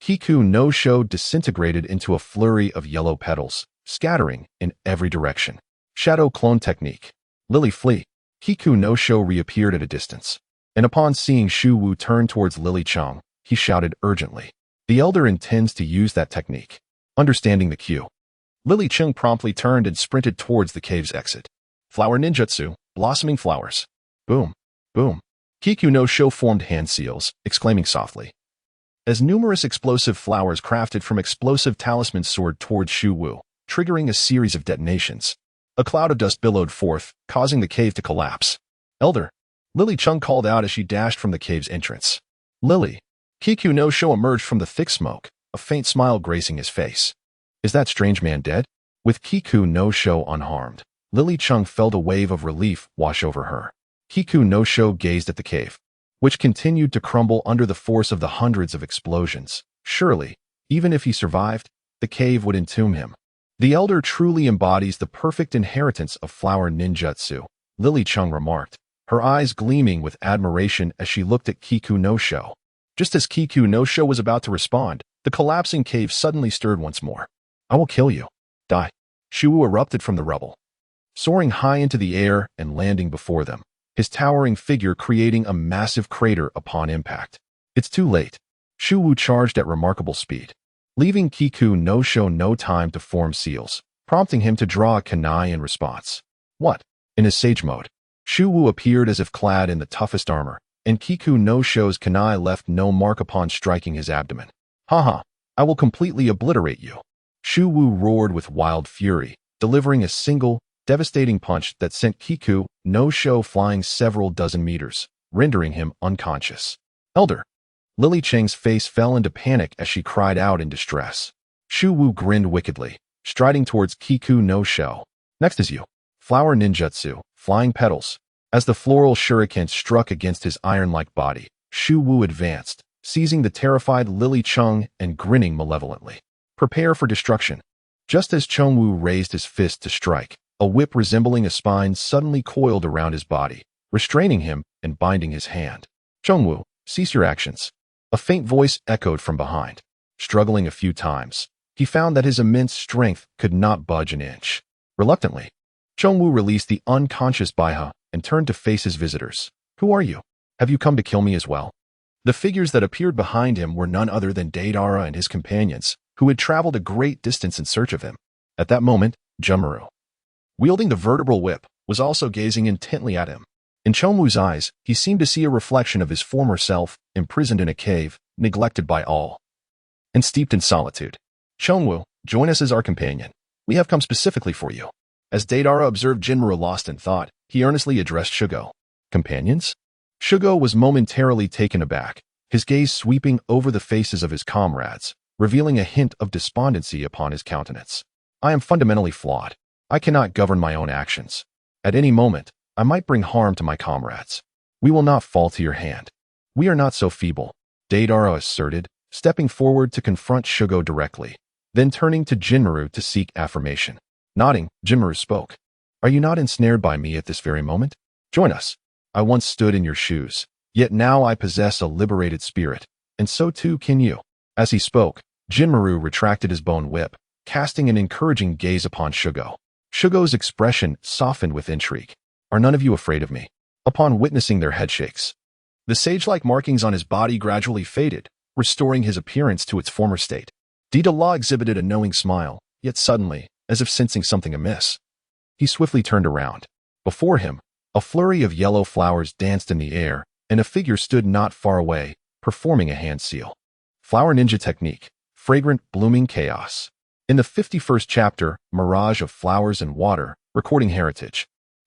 Kiku no Sho disintegrated into a flurry of yellow petals, scattering in every direction. Shadow clone technique. Lily flee. Kiku no Sho reappeared at a distance, and upon seeing Shu Wu turn towards Lily Chang, he shouted urgently. The elder intends to use that technique. Understanding the cue, Lily Chang promptly turned and sprinted towards the cave's exit. Flower ninjutsu, blossoming flowers. Boom, boom. Kiku no Sho formed hand seals, exclaiming softly, as numerous explosive flowers crafted from explosive talismans soared towards Shu Wu, triggering a series of detonations. A cloud of dust billowed forth, causing the cave to collapse. "Elder," Lily Chung called out as she dashed from the cave's entrance. "Lily." Kiku no Sho emerged from the thick smoke, a faint smile gracing his face. "Is that strange man dead?" With Kiku no Sho unharmed, Lily Chung felt a wave of relief wash over her. Kiku no Sho gazed at the cave, which continued to crumble under the force of the hundreds of explosions. Surely, even if he survived, the cave would entomb him. The elder truly embodies the perfect inheritance of flower ninjutsu, Lily Chung remarked, her eyes gleaming with admiration as she looked at Kiku no Sho. Just as Kiku no Sho was about to respond, the collapsing cave suddenly stirred once more. "I will kill you. Die." Shu Wu erupted from the rubble, soaring high into the air and landing before them, his towering figure creating a massive crater upon impact. It's too late. Shu Wu charged at remarkable speed, leaving Kiku no Sho no time to form seals, prompting him to draw a kunai in response. What? In his sage mode, Shu Wu appeared as if clad in the toughest armor, and Kiku no Sho's kunai left no mark upon striking his abdomen. Haha, I will completely obliterate you. Shu Wu roared with wild fury, delivering a single, devastating punch that sent Kiku no Sho flying several dozen meters, rendering him unconscious. Elder. Lily Cheng's face fell into panic as she cried out in distress. Shu Wu grinned wickedly, striding towards Kiku no Sho. Next is you. Flower ninjutsu, flying petals. As the floral shuriken struck against his iron-like body, Shu Wu advanced, seizing the terrified Lily Cheng and grinning malevolently. Prepare for destruction. Just as Cheng Wu raised his fist to strike, a whip resembling a spine suddenly coiled around his body, restraining him and binding his hand. Cheng Wu, cease your actions. A faint voice echoed from behind. Struggling a few times, he found that his immense strength could not budge an inch. Reluctantly, Cheng Wu released the unconscious Baiha and turned to face his visitors. Who are you? Have you come to kill me as well? The figures that appeared behind him were none other than Deidara and his companions, who had traveled a great distance in search of him. At that moment, Jumuru, wielding the vertebral whip, was also gazing intently at him. In Cheng Wu's eyes, he seemed to see a reflection of his former self, imprisoned in a cave, neglected by all, and steeped in solitude. Cheng Wu, join us as our companion. We have come specifically for you. As Deidara observed Jinmuru lost in thought, he earnestly addressed Shugo. Companions? Shugo was momentarily taken aback, his gaze sweeping over the faces of his comrades, revealing a hint of despondency upon his countenance. I am fundamentally flawed. I cannot govern my own actions. At any moment, I might bring harm to my comrades. We will not fall to your hand. We are not so feeble, Deidara asserted, stepping forward to confront Shugo directly, then turning to Jinmuru to seek affirmation. Nodding, Jinmuru spoke. Are you not ensnared by me at this very moment? Join us. I once stood in your shoes, yet now I possess a liberated spirit, and so too can you. As he spoke, Jinmuru retracted his bone whip, casting an encouraging gaze upon Shugo. Shugo's expression softened with intrigue. Are none of you afraid of me? Upon witnessing their headshakes, the sage-like markings on his body gradually faded, restoring his appearance to its former state. Deidara exhibited a knowing smile, yet suddenly, as if sensing something amiss, he swiftly turned around. Before him, a flurry of yellow flowers danced in the air, and a figure stood not far away, performing a hand seal. Flower ninja technique, fragrant blooming chaos. In the 51st chapter, Mirage of Flowers and Water, recording heritage,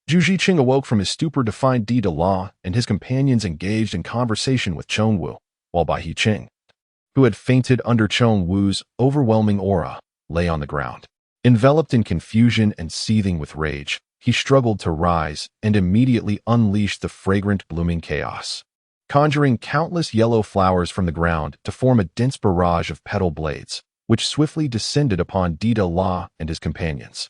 Zhu Jiqing awoke from his stupor to find Deidara and his companions engaged in conversation with Cheng Wu, while Bai Ching, who had fainted under Cheng Wu's overwhelming aura, lay on the ground. Enveloped in confusion and seething with rage, he struggled to rise and immediately unleashed the fragrant blooming chaos, conjuring countless yellow flowers from the ground to form a dense barrage of petal blades, which swiftly descended upon Deidara and his companions.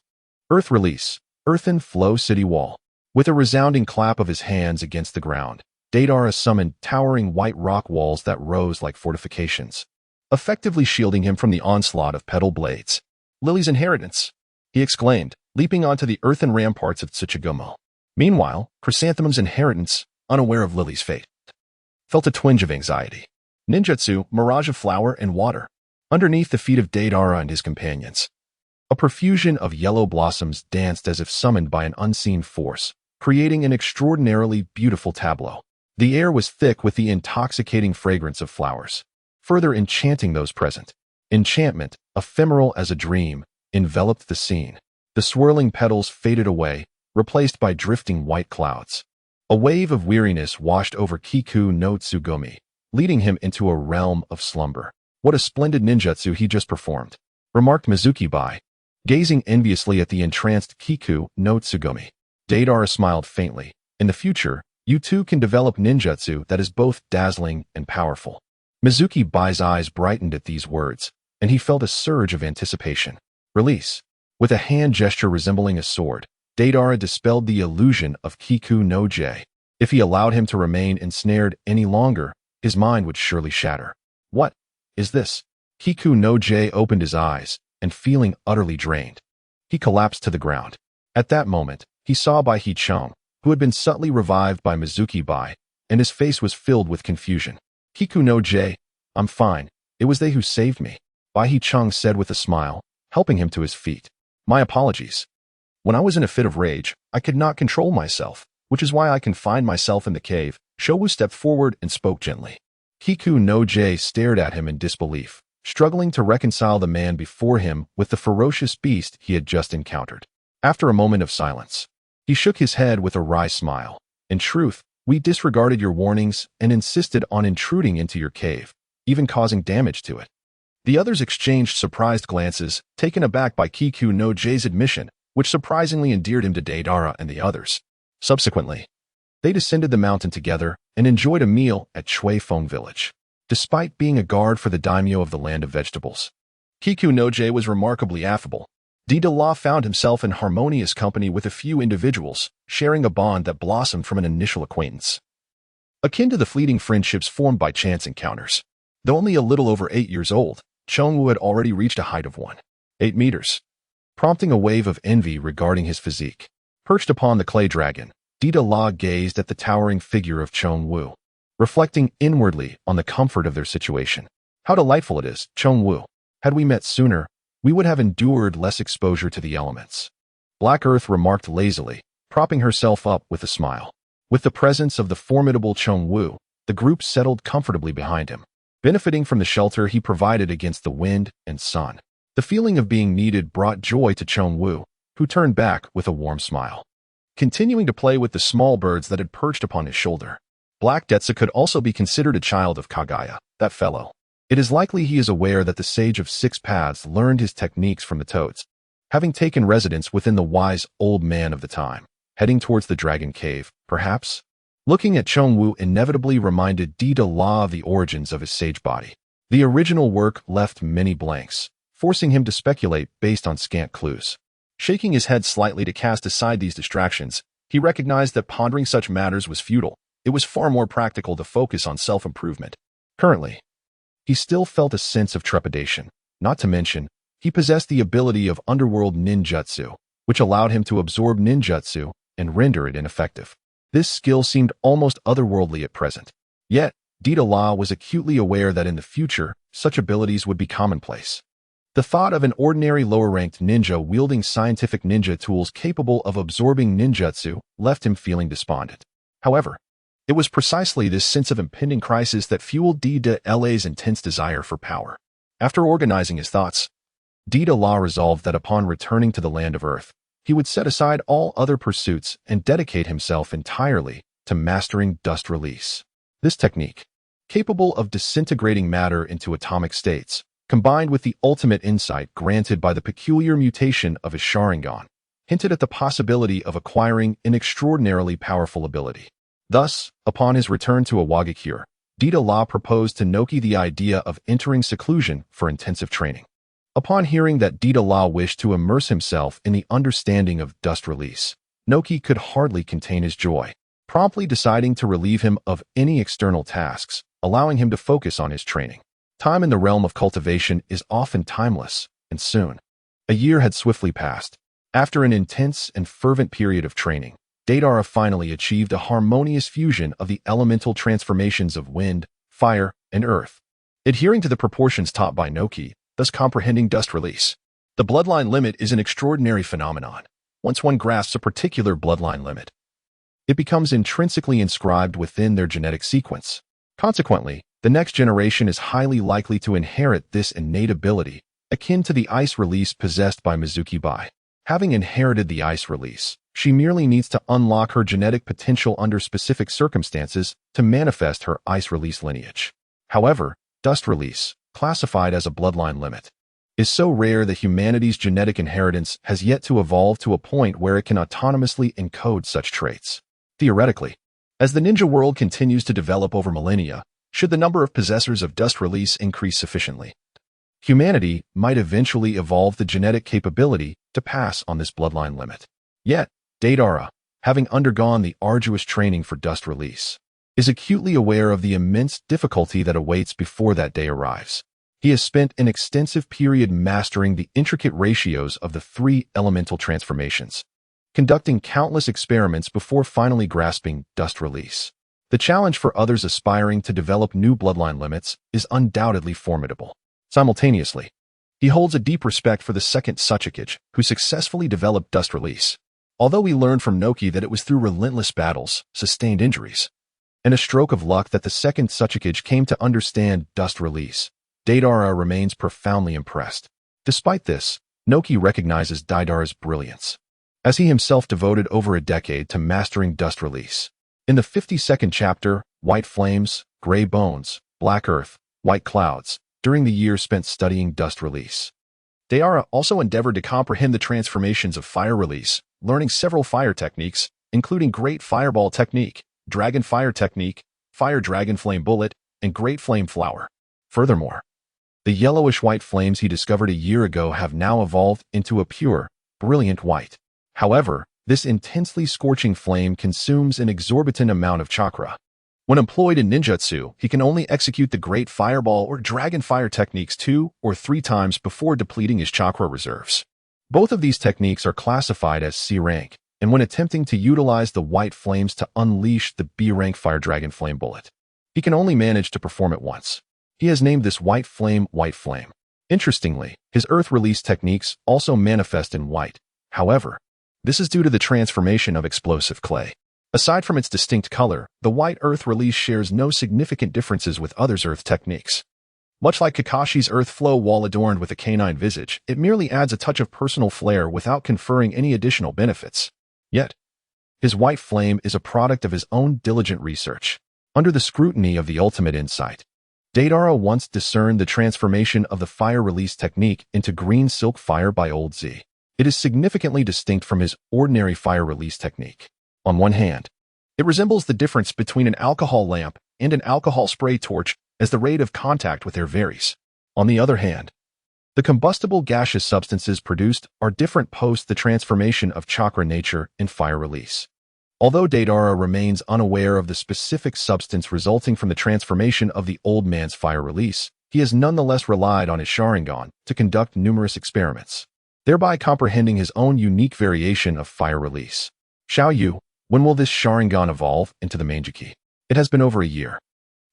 Earth release, earthen flow city wall. With a resounding clap of his hands against the ground, Deidara summoned towering white rock walls that rose like fortifications, effectively shielding him from the onslaught of petal blades. Lily's inheritance, he exclaimed, leaping onto the earthen ramparts of Tsuchigumo. Meanwhile, Chrysanthemum's inheritance, unaware of Lily's fate, felt a twinge of anxiety. Ninjutsu, Mirage of Flower and Water. Underneath the feet of Deidara and his companions, a profusion of yellow blossoms danced as if summoned by an unseen force, creating an extraordinarily beautiful tableau. The air was thick with the intoxicating fragrance of flowers, further enchanting those present. Enchantment, ephemeral as a dream, enveloped the scene. The swirling petals faded away, replaced by drifting white clouds. A wave of weariness washed over Kiku no Tsugumi, leading him into a realm of slumber. What a splendid ninjutsu he just performed, remarked Mizuki Bai, gazing enviously at the entranced Kiku no Tsugumi. Deidara smiled faintly. In the future, you too can develop ninjutsu that is both dazzling and powerful. Mizuki Bai's eyes brightened at these words, and he felt a surge of anticipation. Release. With a hand gesture resembling a sword, Deidara dispelled the illusion of Kiku no J. If he allowed him to remain ensnared any longer, his mind would surely shatter. What is this? Kiku no J opened his eyes, and feeling utterly drained, he collapsed to the ground. At that moment, he saw Bai Cheng, who had been subtly revived by Mizuki Bai, and his face was filled with confusion. Kiku no J, I'm fine. It was they who saved me, Bai Cheng said with a smile, helping him to his feet. My apologies. When I was in a fit of rage, I could not control myself, which is why I confined myself in the cave. Showu stepped forward and spoke gently. Kiku no J stared at him in disbelief, struggling to reconcile the man before him with the ferocious beast he had just encountered. After a moment of silence, he shook his head with a wry smile. In truth, we disregarded your warnings and insisted on intruding into your cave, even causing damage to it. The others exchanged surprised glances, taken aback by Kiku no J's admission, which surprisingly endeared him to Deidara and the others. Subsequently, they descended the mountain together and enjoyed a meal at Feng village. Despite being a guard for the daimyo of the land of vegetables, Kiku no J was remarkably affable. Deidara found himself in harmonious company with a few individuals, sharing a bond that blossomed from an initial acquaintance, akin to the fleeting friendships formed by chance encounters. Though only a little over 8 years old, Chongwu had already reached a height of 1.8 meters, prompting a wave of envy regarding his physique. Perched upon the clay dragon, Deidara gazed at the towering figure of Chongwu, reflecting inwardly on the comfort of their situation. How delightful it is, Chongwu. Had we met sooner, we would have endured less exposure to the elements. Black Earth remarked lazily, propping herself up with a smile. With the presence of the formidable Chongwu, the group settled comfortably behind him, benefiting from the shelter he provided against the wind and sun. The feeling of being needed brought joy to Chongwu, who turned back with a warm smile, continuing to play with the small birds that had perched upon his shoulder. Black Detsa could also be considered a child of Kagaya, that fellow. It is likely he is aware that the Sage of Six Paths learned his techniques from the toads, having taken residence within the wise old man of the time, heading towards the dragon cave, perhaps? Looking at Chongwu inevitably reminded Deidara of the origins of his sage body. The original work left many blanks, forcing him to speculate based on scant clues. Shaking his head slightly to cast aside these distractions, he recognized that pondering such matters was futile. It was far more practical to focus on self-improvement. Currently, he still felt a sense of trepidation. Not to mention, he possessed the ability of underworld ninjutsu, which allowed him to absorb ninjutsu and render it ineffective. This skill seemed almost otherworldly at present. Yet, Deidara was acutely aware that in the future, such abilities would be commonplace. The thought of an ordinary lower-ranked ninja wielding scientific ninja tools capable of absorbing ninjutsu left him feeling despondent. However, it was precisely this sense of impending crisis that fueled Deidara's intense desire for power. After organizing his thoughts, Deidara resolved that upon returning to the land of Earth, he would set aside all other pursuits and dedicate himself entirely to mastering dust release. This technique, capable of disintegrating matter into atomic states, combined with the ultimate insight granted by the peculiar mutation of his Sharingan, hinted at the possibility of acquiring an extraordinarily powerful ability. Thus, upon his return to Awagakure, Deidara proposed to Noki the idea of entering seclusion for intensive training. Upon hearing that Deidara wished to immerse himself in the understanding of dust release, Noki could hardly contain his joy, promptly deciding to relieve him of any external tasks, allowing him to focus on his training. Time in the realm of cultivation is often timeless, and soon, a year had swiftly passed. After an intense and fervent period of training, Deidara finally achieved a harmonious fusion of the elemental transformations of wind, fire, and earth. Adhering to the proportions taught by Noki, thus comprehending dust release. The bloodline limit is an extraordinary phenomenon. Once one grasps a particular bloodline limit, it becomes intrinsically inscribed within their genetic sequence. Consequently, the next generation is highly likely to inherit this innate ability, akin to the ice release possessed by Mizuki Bai. Having inherited the ice release, she merely needs to unlock her genetic potential under specific circumstances to manifest her ice release lineage. However, dust release, classified as a bloodline limit, is so rare that humanity's genetic inheritance has yet to evolve to a point where it can autonomously encode such traits. Theoretically, as the ninja world continues to develop over millennia, should the number of possessors of dust release increase sufficiently, humanity might eventually evolve the genetic capability to pass on this bloodline limit. Yet, Deidara, having undergone the arduous training for dust release, is acutely aware of the immense difficulty that awaits before that day arrives. He has spent an extensive period mastering the intricate ratios of the 3 elemental transformations, conducting countless experiments before finally grasping dust release. The challenge for others aspiring to develop new bloodline limits is undoubtedly formidable. Simultaneously, He holds a deep respect for the second Hokage, who successfully developed dust release. Although we learned from Noki that it was through relentless battles, sustained injuries, and a stroke of luck that the second Hokage came to understand dust release, Deidara remains profoundly impressed. Despite this, Noki recognizes Deidara's brilliance, as he himself devoted over a decade to mastering dust release. In the 52nd chapter, White Flames, Gray Bones, Black Earth, White Clouds, during the year spent studying dust release, Deidara also endeavored to comprehend the transformations of fire release, learning several fire techniques, including Great Fireball Technique, Dragon Fire Technique, Fire Dragon Flame Bullet, and Great Flame Flower. Furthermore, the yellowish-white flames he discovered a year ago have now evolved into a pure, brilliant white. However, this intensely scorching flame consumes an exorbitant amount of chakra. When employed in ninjutsu, he can only execute the Great Fireball or Dragon Fire techniques 2 or 3 times before depleting his chakra reserves. Both of these techniques are classified as C rank, and when attempting to utilize the white flames to unleash the B rank Fire Dragon Flame Bullet, he can only manage to perform it once. He has named this white flame White Flame. Interestingly, his earth release techniques also manifest in white. However, this is due to the transformation of explosive clay. Aside from its distinct color, the white earth release shares no significant differences with others' earth techniques. Much like Kakashi's earth flow wall adorned with a canine visage, it merely adds a touch of personal flair without conferring any additional benefits. Yet, his white flame is a product of his own diligent research. Under the scrutiny of the ultimate insight, Deidara once discerned the transformation of the fire release technique into green silk fire by Old Z. It is significantly distinct from his ordinary fire release technique. On one hand, it resembles the difference between an alcohol lamp and an alcohol spray torch as the rate of contact with air varies. On the other hand, the combustible gaseous substances produced are different post the transformation of chakra nature in fire release. Although Deidara remains unaware of the specific substance resulting from the transformation of the old man's fire release, he has nonetheless relied on his Sharingan to conduct numerous experiments, thereby comprehending his own unique variation of fire release. Xiaoyu, when will this Sharingan evolve into the Manjiki? It has been over a year.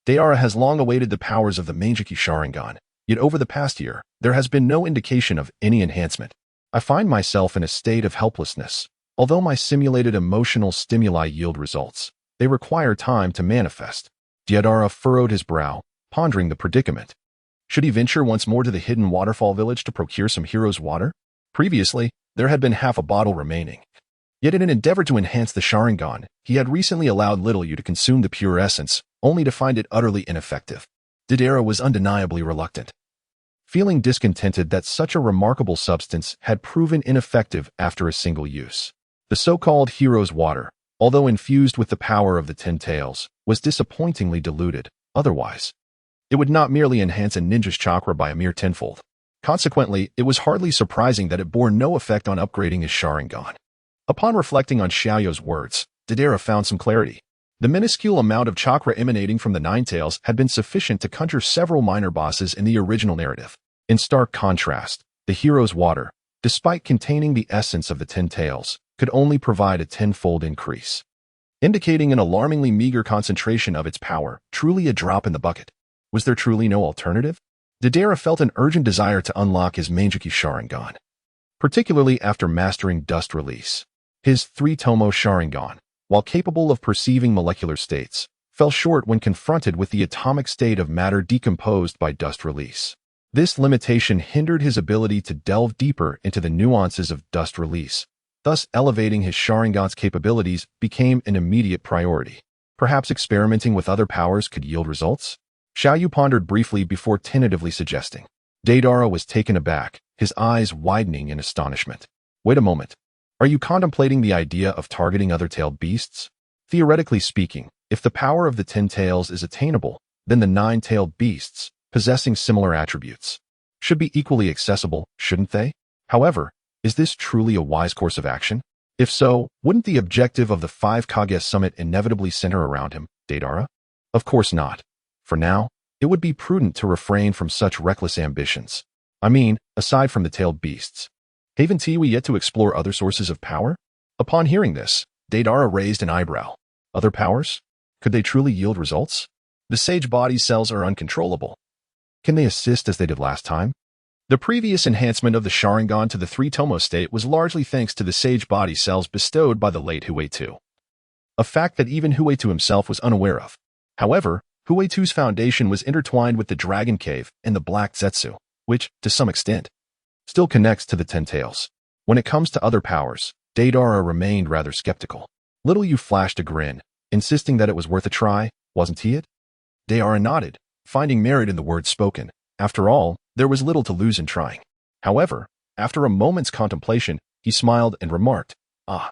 Deidara has long awaited the powers of the Manjiki Sharingan, yet over the past year, there has been no indication of any enhancement. I find myself in a state of helplessness. Although my simulated emotional stimuli yield results, they require time to manifest. Deidara furrowed his brow, pondering the predicament. Should he venture once more to the hidden waterfall village to procure some hero's water? Previously, there had been half a bottle remaining. Yet in an endeavor to enhance the Sharingan, he had recently allowed Littleyu to consume the pure essence, only to find it utterly ineffective. Deidara was undeniably reluctant, feeling discontented that such a remarkable substance had proven ineffective after a single use. The so-called hero's water, although infused with the power of the 10 tails, was disappointingly diluted. Otherwise, it would not merely enhance a ninja's chakra by a mere tenfold. Consequently, it was hardly surprising that it bore no effect on upgrading his Sharingan. Upon reflecting on Xiaoyu's words, Deidara found some clarity. The minuscule amount of chakra emanating from the 9 tails had been sufficient to conjure several minor bosses in the original narrative. In stark contrast, the hero's water, despite containing the essence of the 10 tails, could only provide a tenfold increase, indicating an alarmingly meager concentration of its power, truly a drop in the bucket. Was there truly no alternative? Deidara felt an urgent desire to unlock his Manjiki Sharingan, particularly after mastering dust release. His 3-tomo Sharingan, while capable of perceiving molecular states, fell short when confronted with the atomic state of matter decomposed by dust release. This limitation hindered his ability to delve deeper into the nuances of dust release. Thus, elevating his Sharingan's capabilities became an immediate priority. Perhaps experimenting with other powers could yield results? Xiaoyu pondered briefly before tentatively suggesting. Deidara was taken aback, his eyes widening in astonishment. Wait a moment. Are you contemplating the idea of targeting other-tailed beasts? Theoretically speaking, if the power of the 10 tails is attainable, then the 9-tailed beasts, possessing similar attributes, should be equally accessible, shouldn't they? However, is this truly a wise course of action? If so, wouldn't the objective of the 5 Kage summit inevitably center around him, Deidara? Of course not. For now, it would be prudent to refrain from such reckless ambitions. I mean, aside from the tailed beasts, haven't we yet to explore other sources of power? Upon hearing this, Deidara raised an eyebrow. Other powers? Could they truly yield results? The sage body cells are uncontrollable. Can they assist as they did last time? The previous enhancement of the Sharingan to the 3-tomo state was largely thanks to the sage body cells bestowed by the late Huitu, a fact that even Huitu himself was unaware of. However, Huitu's foundation was intertwined with the Dragon Cave and the Black Zetsu, which, to some extent, still connects to the Ten Tails. When it comes to other powers, Deidara remained rather skeptical. Little Yu flashed a grin, insisting that it was worth a try, wasn't he it? Deidara nodded, finding merit in the words spoken. After all, there was little to lose in trying. However, after a moment's contemplation, he smiled and remarked, I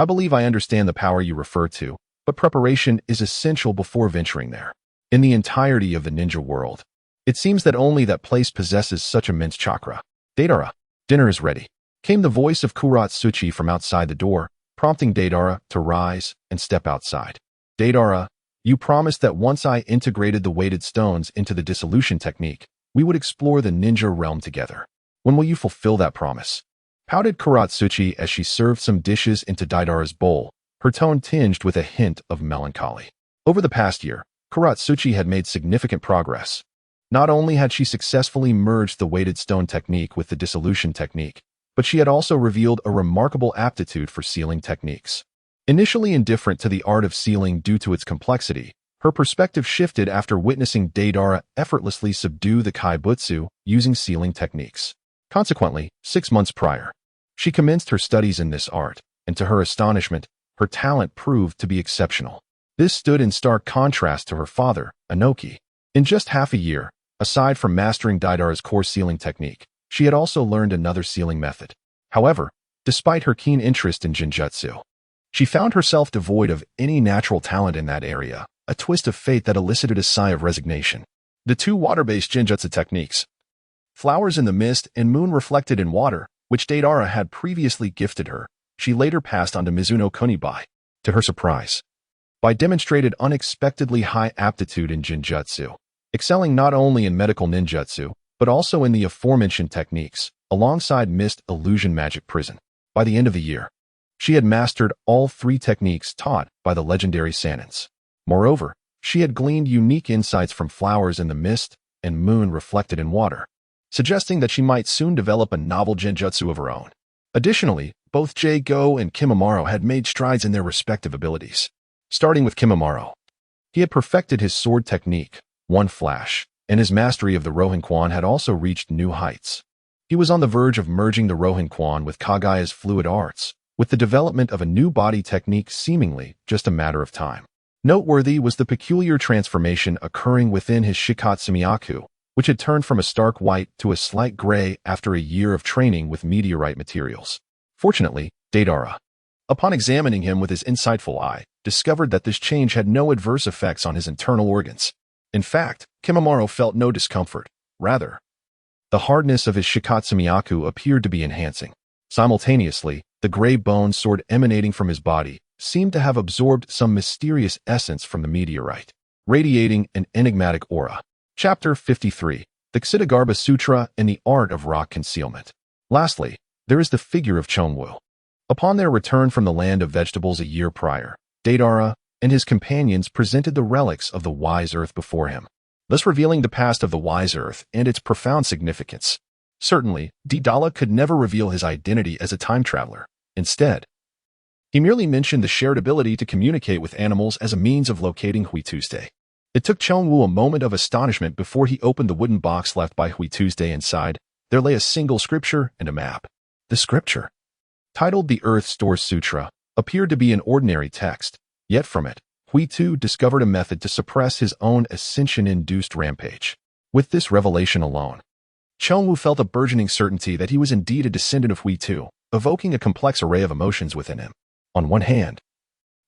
believe I understand the power you refer to, but preparation is essential before venturing there. In the entirety of the ninja world, it seems that only that place possesses such immense chakra. Deidara, dinner is ready, came the voice of Kuratsuchi from outside the door, prompting Deidara to rise and step outside. Deidara, you promised that once I integrated the weighted stones into the dissolution technique, we would explore the ninja realm together. When will you fulfill that promise? Pouted Kuratsuchi as she served some dishes into Deidara's bowl, her tone tinged with a hint of melancholy. Over the past year, Kuratsuchi had made significant progress. Not only had she successfully merged the weighted stone technique with the dissolution technique, but she had also revealed a remarkable aptitude for sealing techniques. Initially indifferent to the art of sealing due to its complexity, her perspective shifted after witnessing Deidara effortlessly subdue the Kaibutsu using sealing techniques. Consequently, 6 months prior, she commenced her studies in this art, and to her astonishment, her talent proved to be exceptional. This stood in stark contrast to her father, Inoki. In just half a year, aside from mastering Deidara's core sealing technique, she had also learned another sealing method. However, despite her keen interest in Genjutsu, she found herself devoid of any natural talent in that area, a twist of fate that elicited a sigh of resignation. The two water-based Genjutsu techniques, Flowers in the Mist and Moon Reflected in Water, which Deidara had previously gifted her, she later passed on to Mizuno Kunibai. To her surprise, Bai demonstrated unexpectedly high aptitude in Genjutsu, excelling not only in medical ninjutsu, but also in the aforementioned techniques, alongside Mist Illusion Magic Prison. By the end of the year, she had mastered all 3 techniques taught by the legendary Sanins. Moreover, she had gleaned unique insights from Flowers in the Mist and Moon Reflected in Water, suggesting that she might soon develop a novel genjutsu of her own. Additionally, both Jae-go and Kimimaro had made strides in their respective abilities. Starting with Kimimaro, he had perfected his sword technique, One Flash, and his mastery of the Rohinquan had also reached new heights. He was on the verge of merging the Rohinquan with Kagaya's fluid arts, with the development of a new body technique seemingly just a matter of time. Noteworthy was the peculiar transformation occurring within his Shikatsumiyaku, which had turned from a stark white to a slight gray after a year of training with meteorite materials. Fortunately, Deidara, upon examining him with his insightful eye, discovered that this change had no adverse effects on his internal organs. In fact, Kimimaro felt no discomfort. Rather, the hardness of his Shikatsumiyaku appeared to be enhancing. Simultaneously, the gray bone sword emanating from his body seemed to have absorbed some mysterious essence from the meteorite, radiating an enigmatic aura. Chapter 53. The Ksitigarbha Sutra and the Art of Rock Concealment. Lastly, there is the figure of Chonwu. Upon their return from the land of vegetables a year prior, Deidara and his companions presented the relics of the Wise Earth before him, thus revealing the past of the Wise Earth and its profound significance. Certainly, Deidara could never reveal his identity as a time traveler. Instead, he merely mentioned the shared ability to communicate with animals as a means of locating Hui Tuesday. It took Chonwu a moment of astonishment before he opened the wooden box left by Hui Tuesday. Inside, there lay a single scripture and a map. The scripture, titled the Earth Store Sutra, appeared to be an ordinary text, yet from it, Hui Tu discovered a method to suppress his own ascension-induced rampage. With this revelation alone, Chonwu felt a burgeoning certainty that he was indeed a descendant of Hui Tu, evoking a complex array of emotions within him. On one hand,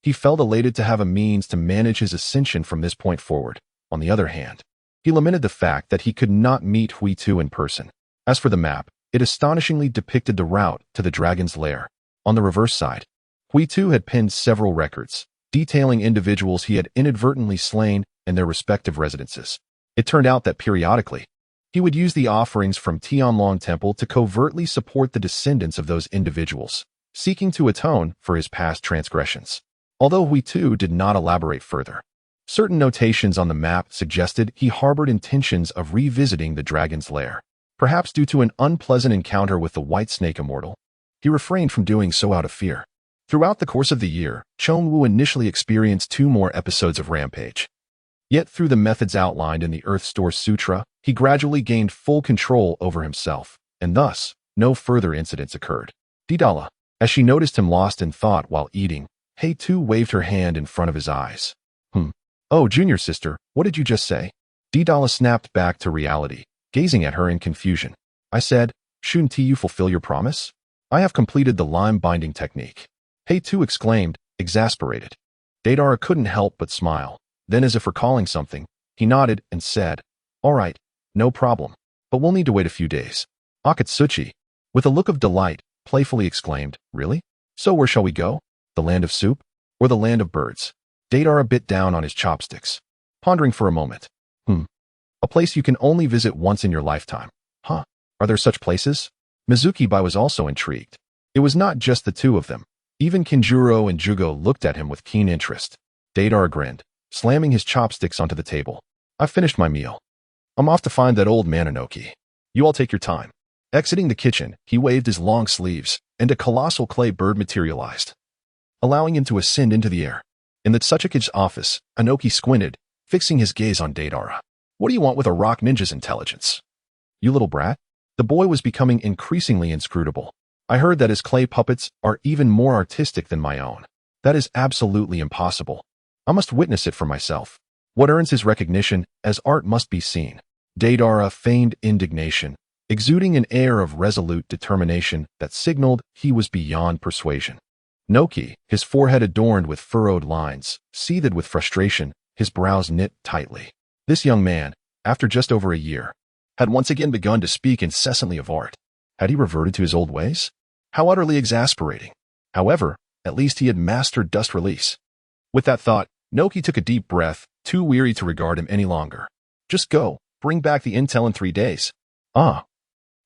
he felt elated to have a means to manage his ascension from this point forward. On the other hand, he lamented the fact that he could not meet Hui Tu in person. As for the map, it astonishingly depicted the route to the dragon's lair. On the reverse side, Hui Tu had penned several records, detailing individuals he had inadvertently slain and their respective residences. It turned out that periodically, he would use the offerings from Tianlong Temple to covertly support the descendants of those individuals, seeking to atone for his past transgressions. Although Hui Tu did not elaborate further, certain notations on the map suggested he harbored intentions of revisiting the dragon's lair. Perhaps due to an unpleasant encounter with the white snake immortal, he refrained from doing so out of fear. Throughout the course of the year, Chongwu initially experienced 2 more episodes of rampage. Yet through the methods outlined in the Earth Store Sutra, he gradually gained full control over himself, and thus, no further incidents occurred. Deidara, as she noticed him lost in thought while eating, Hei-Tu waved her hand in front of his eyes. Oh, junior sister, what did you just say? Deidara snapped back to reality, gazing at her in confusion. I said, shouldn't you fulfill your promise? I have completed the lime binding technique. Hei-Tu exclaimed, exasperated. Deidara couldn't help but smile. Then, as if recalling something, he nodded and said, all right, no problem, but we'll need to wait a few days. Akatsuchi, with a look of delight, playfully exclaimed, really? So where shall we go? The land of soup? Or the land of birds? Deidara bit down on his chopsticks, pondering for a moment. A place you can only visit once in your lifetime. Huh? Are there such places? Mizuki-bai was also intrigued. It was not just the two of them. Even Kinjuro and Jugo looked at him with keen interest. Deidara grinned, slamming his chopsticks onto the table. I've finished my meal. I'm off to find that old man Inoki. You all take your time. Exiting the kitchen, he waved his long sleeves, and a colossal clay bird materialized, allowing him to ascend into the air. In the Tsuchikage's office, Inoki squinted, fixing his gaze on Deidara. What do you want with a rock ninja's intelligence? You little brat? The boy was becoming increasingly inscrutable. I heard that his clay puppets are even more artistic than my own. That is absolutely impossible. I must witness it for myself. What earns his recognition as art must be seen. Deidara feigned indignation, exuding an air of resolute determination that signaled he was beyond persuasion. Noki, his forehead adorned with furrowed lines, seethed with frustration, his brows knit tightly. This young man, after just over a year, had once again begun to speak incessantly of art. Had he reverted to his old ways? How utterly exasperating. However, at least he had mastered dust release. With that thought, Noki took a deep breath, too weary to regard him any longer. Just go, bring back the intel in 3 days. Ah.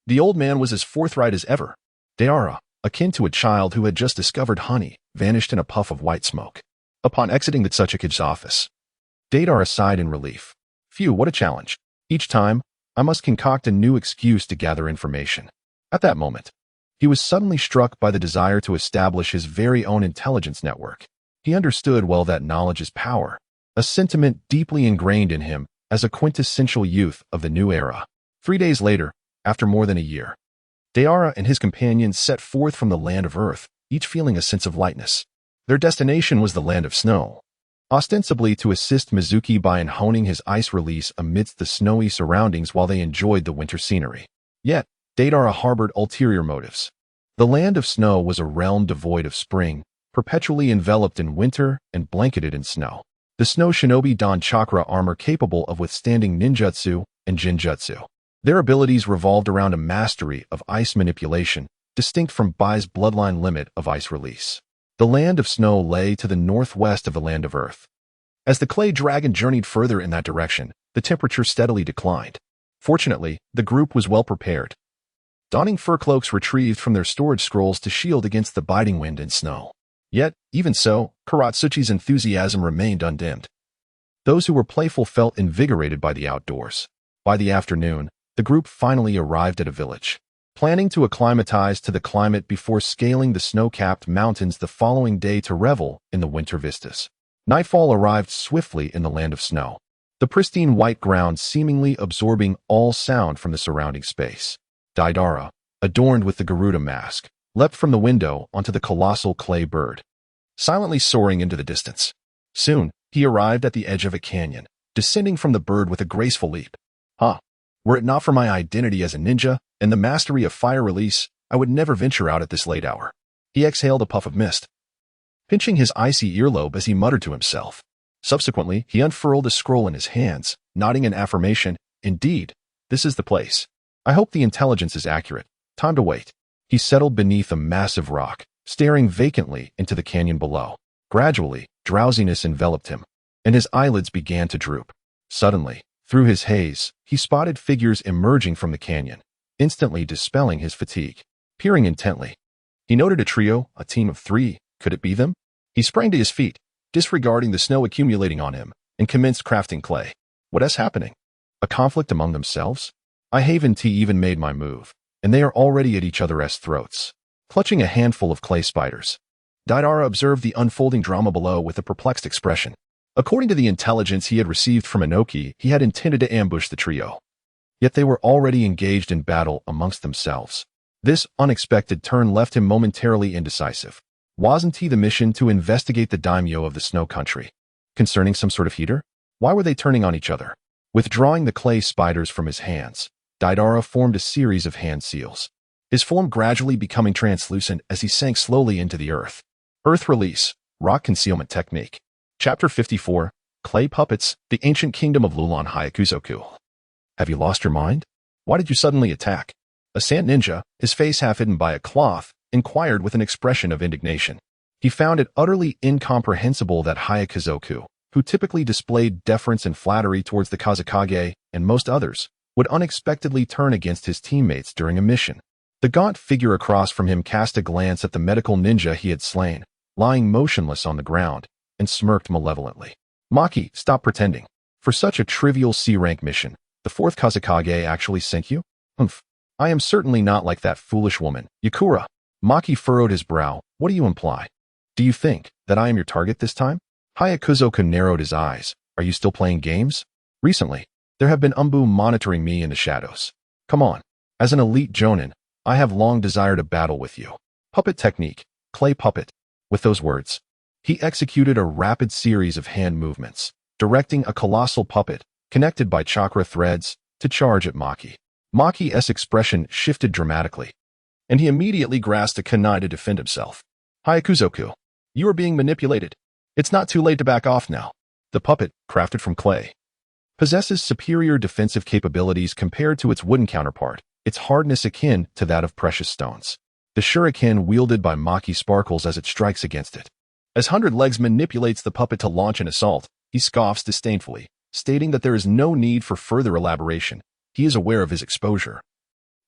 The old man was as forthright as ever. Deidara, akin to a child who had just discovered honey, vanished in a puff of white smoke. Upon exiting the Tsuchikage's office, Deidara sighed in relief. Phew, what a challenge. Each time, I must concoct a new excuse to gather information. At that moment, he was suddenly struck by the desire to establish his very own intelligence network. He understood well that knowledge is power, a sentiment deeply ingrained in him as a quintessential youth of the new era. 3 days later, after more than a year, Deidara and his companions set forth from the land of Earth, each feeling a sense of lightness. Their destination was the land of snow, ostensibly to assist Mizuki-bai in honing his ice release amidst the snowy surroundings while they enjoyed the winter scenery. Yet, Deidara harbored ulterior motives. The land of snow was a realm devoid of spring, perpetually enveloped in winter and blanketed in snow. The snow shinobi donned chakra armor capable of withstanding ninjutsu and jinjutsu. Their abilities revolved around a mastery of ice manipulation, distinct from Bai's bloodline limit of ice release. The land of snow lay to the northwest of the land of earth. As the clay dragon journeyed further in that direction, the temperature steadily declined. Fortunately, the group was well prepared, donning fur cloaks retrieved from their storage scrolls to shield against the biting wind and snow. Yet, even so, Karatsuchi's enthusiasm remained undimmed. Those who were playful felt invigorated by the outdoors. By the afternoon, the group finally arrived at a village, planning to acclimatize to the climate before scaling the snow-capped mountains the following day to revel in the winter vistas. Nightfall arrived swiftly in the land of snow, the pristine white ground seemingly absorbing all sound from the surrounding space. Deidara, adorned with the Garuda mask, leapt from the window onto the colossal clay bird, silently soaring into the distance. Soon, he arrived at the edge of a canyon, descending from the bird with a graceful leap. Were it not for my identity as a ninja and the mastery of fire release, I would never venture out at this late hour. He exhaled a puff of mist, pinching his icy earlobe as he muttered to himself. Subsequently, he unfurled a scroll in his hands, nodding in affirmation. Indeed, this is the place. I hope the intelligence is accurate. Time to wait. He settled beneath a massive rock, staring vacantly into the canyon below. Gradually, drowsiness enveloped him, and his eyelids began to droop. Suddenly, through his haze, he spotted figures emerging from the canyon, instantly dispelling his fatigue. Peering intently, he noted a trio, a team of 3. Could it be them? He sprang to his feet, disregarding the snow accumulating on him, and commenced crafting clay. What is happening? A conflict among themselves? I haven't even made my move, and they are already at each other's throats, clutching a handful of clay spiders. Deidara observed the unfolding drama below with a perplexed expression. According to the intelligence he had received from Inoki, he had intended to ambush the trio. Yet they were already engaged in battle amongst themselves. This unexpected turn left him momentarily indecisive. Wasn't he the mission to investigate the daimyo of the snow country? Concerning some sort of heater? Why were they turning on each other? Withdrawing the clay spiders from his hands, Deidara formed a series of hand seals, his form gradually becoming translucent as he sank slowly into the earth. Earth Release, Rock Concealment Technique. Chapter 54, Clay Puppets, The Ancient Kingdom of Lulan Hyakuzoku. Have you lost your mind? Why did you suddenly attack? A sand ninja, his face half hidden by a cloth, inquired with an expression of indignation. He found it utterly incomprehensible that Hyakuzoku, who typically displayed deference and flattery towards the Kazekage and most others, would unexpectedly turn against his teammates during a mission. The gaunt figure across from him cast a glance at the medical ninja he had slain, lying motionless on the ground, and smirked malevolently. Maki, stop pretending. For such a trivial C-rank mission, the fourth Kazekage actually sent you? Humph. I am certainly not like that foolish woman, Yakura. Maki furrowed his brow. What do you imply? Do you think that I am your target this time? Hyakuzoku narrowed his eyes. Are you still playing games? Recently, there have been Umbu monitoring me in the shadows. Come on. As an elite jonin, I have long desired a battle with you. Puppet technique, clay puppet. With those words, he executed a rapid series of hand movements, directing a colossal puppet, connected by chakra threads, to charge at Maki. Maki's expression shifted dramatically, and he immediately grasped a kunai to defend himself. Hyakuzoku, you are being manipulated. It's not too late to back off now. The puppet, crafted from clay, possesses superior defensive capabilities compared to its wooden counterpart, its hardness akin to that of precious stones. The shuriken wielded by Maki sparkles as it strikes against it. As Hundred Legs manipulates the puppet to launch an assault, he scoffs disdainfully, stating that there is no need for further elaboration. He is aware of his exposure.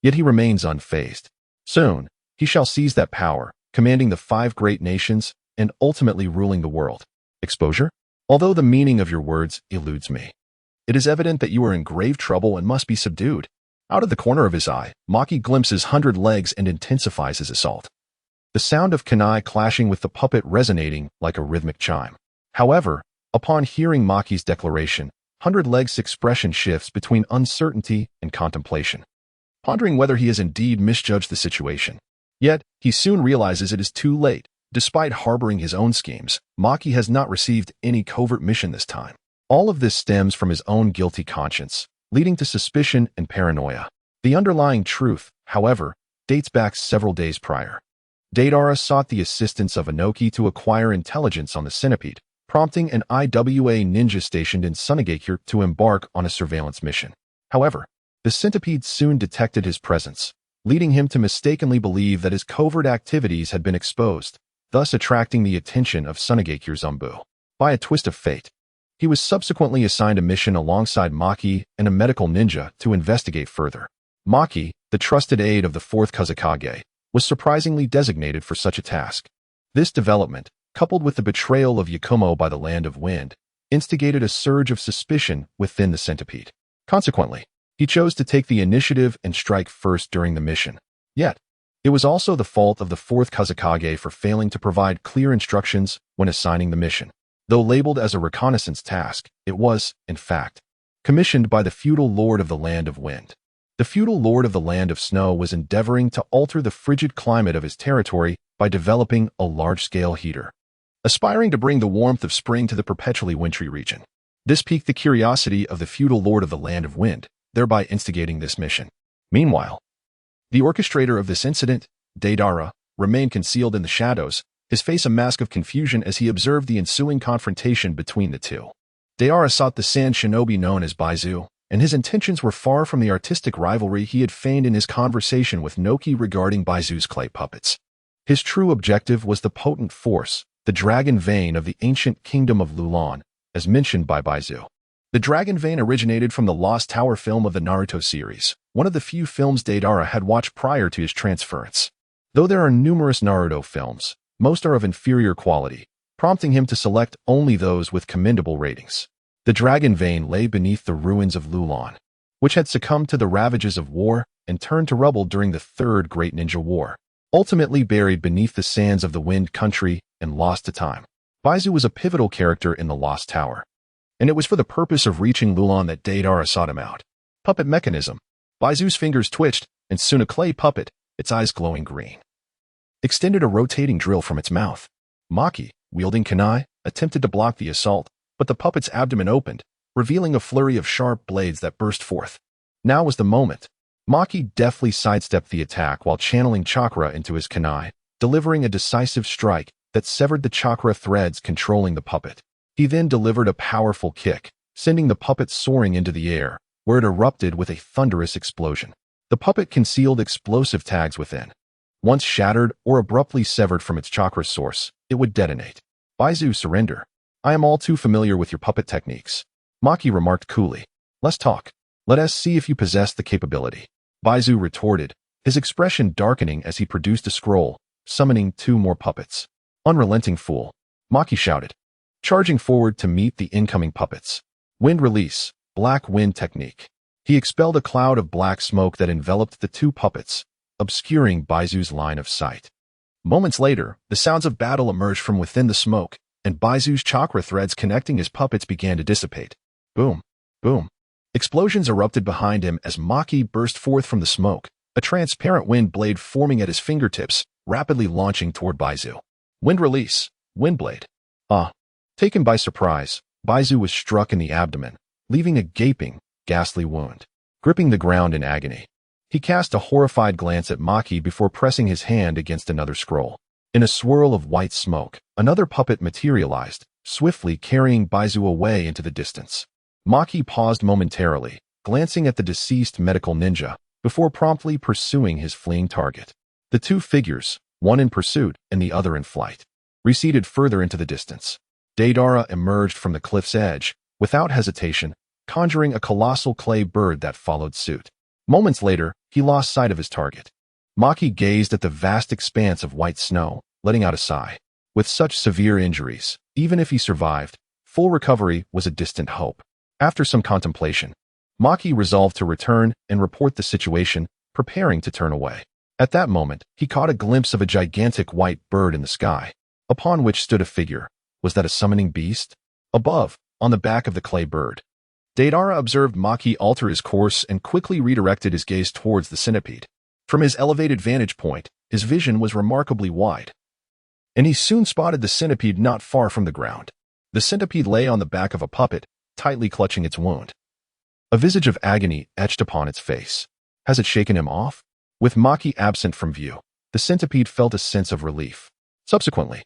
Yet he remains unfazed. Soon, he shall seize that power, commanding the 5 great nations and ultimately ruling the world. Exposure? Although the meaning of your words eludes me, it is evident that you are in grave trouble and must be subdued. Out of the corner of his eye, Maki glimpses 100 Legs and intensifies his assault. The sound of kunai clashing with the puppet resonating like a rhythmic chime. However, upon hearing Maki's declaration, 100 Legs' expression shifts between uncertainty and contemplation, pondering whether he has indeed misjudged the situation. Yet, he soon realizes it is too late. Despite harboring his own schemes, Maki has not received any covert mission this time. All of this stems from his own guilty conscience, leading to suspicion and paranoia. The underlying truth, however, dates back several days prior. Deidara sought the assistance of Inoki to acquire intelligence on the centipede, prompting an IWA ninja stationed in Sunagakure to embark on a surveillance mission. However, the centipede soon detected his presence, leading him to mistakenly believe that his covert activities had been exposed, thus attracting the attention of Sunagakure's Umbu. By a twist of fate, he was subsequently assigned a mission alongside Maki and a medical ninja to investigate further. Maki, the trusted aide of the 4th Kazekage, was surprisingly designated for such a task. This development, coupled with the betrayal of Yakumo by the Land of Wind, instigated a surge of suspicion within the centipede. Consequently, he chose to take the initiative and strike first during the mission. Yet, it was also the fault of the 4th Kazekage for failing to provide clear instructions when assigning the mission. Though labeled as a reconnaissance task, it was, in fact, commissioned by the feudal lord of the Land of Wind. The feudal lord of the Land of Snow was endeavoring to alter the frigid climate of his territory by developing a large-scale heater, aspiring to bring the warmth of spring to the perpetually wintry region. This piqued the curiosity of the feudal lord of the Land of Wind, thereby instigating this mission. Meanwhile, the orchestrator of this incident, Deidara, remained concealed in the shadows, his face a mask of confusion as he observed the ensuing confrontation between the two. Deidara sought the sand shinobi known as Baizu, and his intentions were far from the artistic rivalry he had feigned in his conversation with Noki regarding Baizu's clay puppets. His true objective was the potent force, the dragon vein of the ancient kingdom of Lulan, as mentioned by Baizu. The dragon vein originated from the Lost Tower film of the Naruto series, one of the few films Deidara had watched prior to his transference. Though there are numerous Naruto films, most are of inferior quality, prompting him to select only those with commendable ratings. The dragon vein lay beneath the ruins of Lulan, which had succumbed to the ravages of war and turned to rubble during the Third Great Ninja War, ultimately buried beneath the sands of the Wind Country and lost to time. Baizu was a pivotal character in the Lost Tower, and it was for the purpose of reaching Lulan that Deidara sought him out. Puppet mechanism. Baizu's fingers twitched, and soon a clay puppet, its eyes glowing green, extended a rotating drill from its mouth. Maki, wielding kunai, attempted to block the assault, but the puppet's abdomen opened, revealing a flurry of sharp blades that burst forth. Now was the moment. Maki deftly sidestepped the attack while channeling chakra into his kunai, delivering a decisive strike that severed the chakra threads controlling the puppet. He then delivered a powerful kick, sending the puppet soaring into the air, where it erupted with a thunderous explosion. The puppet concealed explosive tags within. Once shattered or abruptly severed from its chakra source, it would detonate. Baizu, surrender. I am all too familiar with your puppet techniques. Maki remarked coolly. Let's talk. Let us see if you possess the capability. Baizu retorted, his expression darkening as he produced a scroll, summoning 2 more puppets. Unrelenting fool. Maki shouted, charging forward to meet the incoming puppets. Wind release, black wind technique. He expelled a cloud of black smoke that enveloped the 2 puppets, obscuring Baizu's line of sight. Moments later, the sounds of battle emerged from within the smoke, and Baizu's chakra threads connecting his puppets began to dissipate. Boom, boom. Explosions erupted behind him as Maki burst forth from the smoke, a transparent wind blade forming at his fingertips, rapidly launching toward Baizu. Wind release, wind blade. Taken by surprise, Baizu was struck in the abdomen, leaving a gaping, ghastly wound. Gripping the ground in agony, he cast a horrified glance at Maki before pressing his hand against another scroll. In a swirl of white smoke, another puppet materialized, swiftly carrying Baizu away into the distance. Maki paused momentarily, glancing at the deceased medical ninja, before promptly pursuing his fleeing target. The 2 figures, one in pursuit and the other in flight, receded further into the distance. Deidara emerged from the cliff's edge, without hesitation, conjuring a colossal clay bird that followed suit. Moments later, he lost sight of his target. Maki gazed at the vast expanse of white snow, letting out a sigh. With such severe injuries, even if he survived, full recovery was a distant hope. After some contemplation, Maki resolved to return and report the situation, preparing to turn away. At that moment, he caught a glimpse of a gigantic white bird in the sky, upon which stood a figure. Was that a summoning beast? Above, on the back of the clay bird, Deidara observed Maki alter his course and quickly redirected his gaze towards the centipede. From his elevated vantage point, his vision was remarkably wide, and he soon spotted the centipede not far from the ground. The centipede lay on the back of a puppet, tightly clutching its wound. A visage of agony etched upon its face. Has it shaken him off? With Maki absent from view, the centipede felt a sense of relief. Subsequently,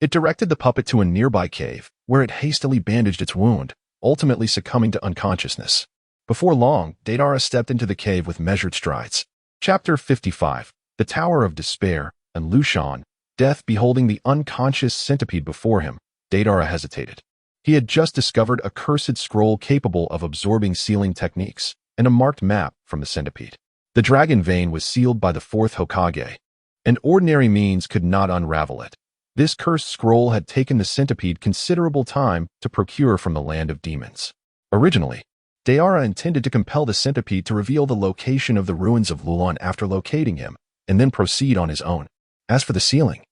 it directed the puppet to a nearby cave, where it hastily bandaged its wound, ultimately succumbing to unconsciousness. Before long, Deidara stepped into the cave with measured strides. Chapter 55. The Tower of Despair, and Lushan. Death beholding the unconscious centipede before him, Deidara hesitated. He had just discovered a cursed scroll capable of absorbing sealing techniques, and a marked map from the centipede. The dragon vein was sealed by the 4th Hokage, and ordinary means could not unravel it. This cursed scroll had taken the centipede considerable time to procure from the land of demons. Originally, Deidara intended to compel the centipede to reveal the location of the ruins of Lulan after locating him, and then proceed on his own. As for the sealing,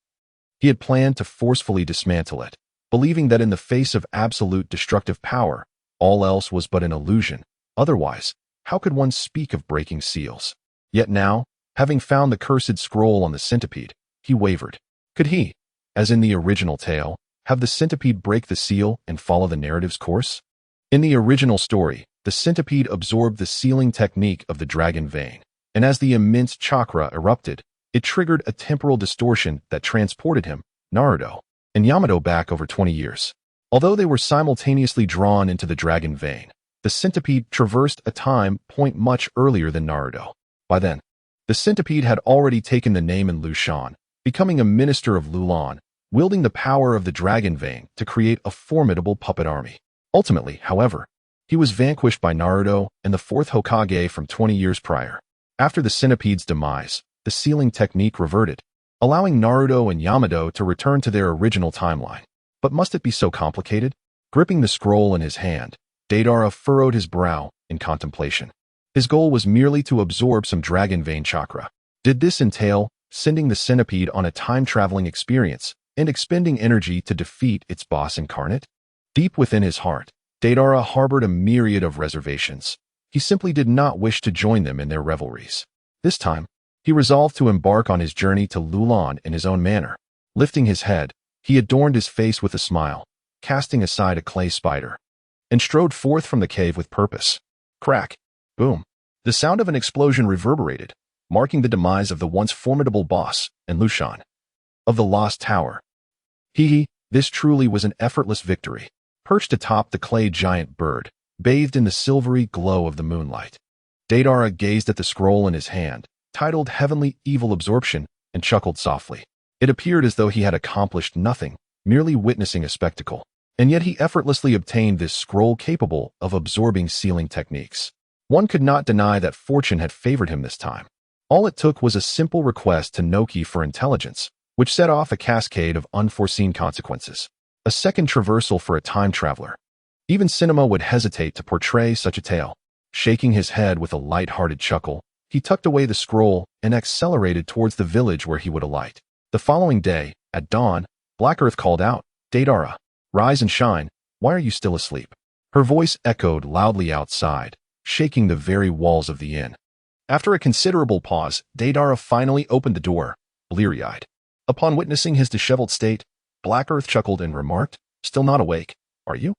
he had planned to forcefully dismantle it, believing that in the face of absolute destructive power, all else was but an illusion. Otherwise, how could one speak of breaking seals? Yet now, having found the cursed scroll on the centipede, he wavered. Could he, as in the original tale, have the centipede break the seal and follow the narrative's course? In the original story, the centipede absorbed the sealing technique of the dragon vein, and as the immense chakra erupted, it triggered a temporal distortion that transported him, Naruto, and Yamato back over 20 years. Although they were simultaneously drawn into the dragon vein, the centipede traversed a time point much earlier than Naruto. By then, the centipede had already taken the name in Lushan, becoming a minister of Lulan, wielding the power of the dragon vein to create a formidable puppet army. Ultimately, however, he was vanquished by Naruto and the 4th Hokage from 20 years prior. After the centipede's demise, the sealing technique reverted, allowing Naruto and Yamato to return to their original timeline. But must it be so complicated? Gripping the scroll in his hand, Deidara furrowed his brow in contemplation. His goal was merely to absorb some dragon vein chakra. Did this entail sending the centipede on a time-traveling experience and expending energy to defeat its boss incarnate? Deep within his heart, Deidara harbored a myriad of reservations. He simply did not wish to join them in their revelries. This time, he resolved to embark on his journey to Lulan in his own manner. Lifting his head, he adorned his face with a smile, casting aside a clay spider, and strode forth from the cave with purpose. Crack! Boom! The sound of an explosion reverberated, marking the demise of the once formidable boss and Lushan of the Lost Tower. This truly was an effortless victory. Perched atop the clay giant bird, bathed in the silvery glow of the moonlight, Deidara gazed at the scroll in his hand, titled Heavenly Evil Absorption, and chuckled softly. It appeared as though he had accomplished nothing, merely witnessing a spectacle. And yet he effortlessly obtained this scroll capable of absorbing sealing techniques. One could not deny that fortune had favored him this time. All it took was a simple request to Noki for intelligence, which set off a cascade of unforeseen consequences. A second traversal for a time traveler. Even cinema would hesitate to portray such a tale. Shaking his head with a light-hearted chuckle, he tucked away the scroll and accelerated towards the village where he would alight. The following day, at dawn, Black Earth called out, "Deidara, rise and shine, why are you still asleep?" Her voice echoed loudly outside, shaking the very walls of the inn. After a considerable pause, Deidara finally opened the door, bleary-eyed. Upon witnessing his disheveled state, Black Earth chuckled and remarked, "Still not awake, are you?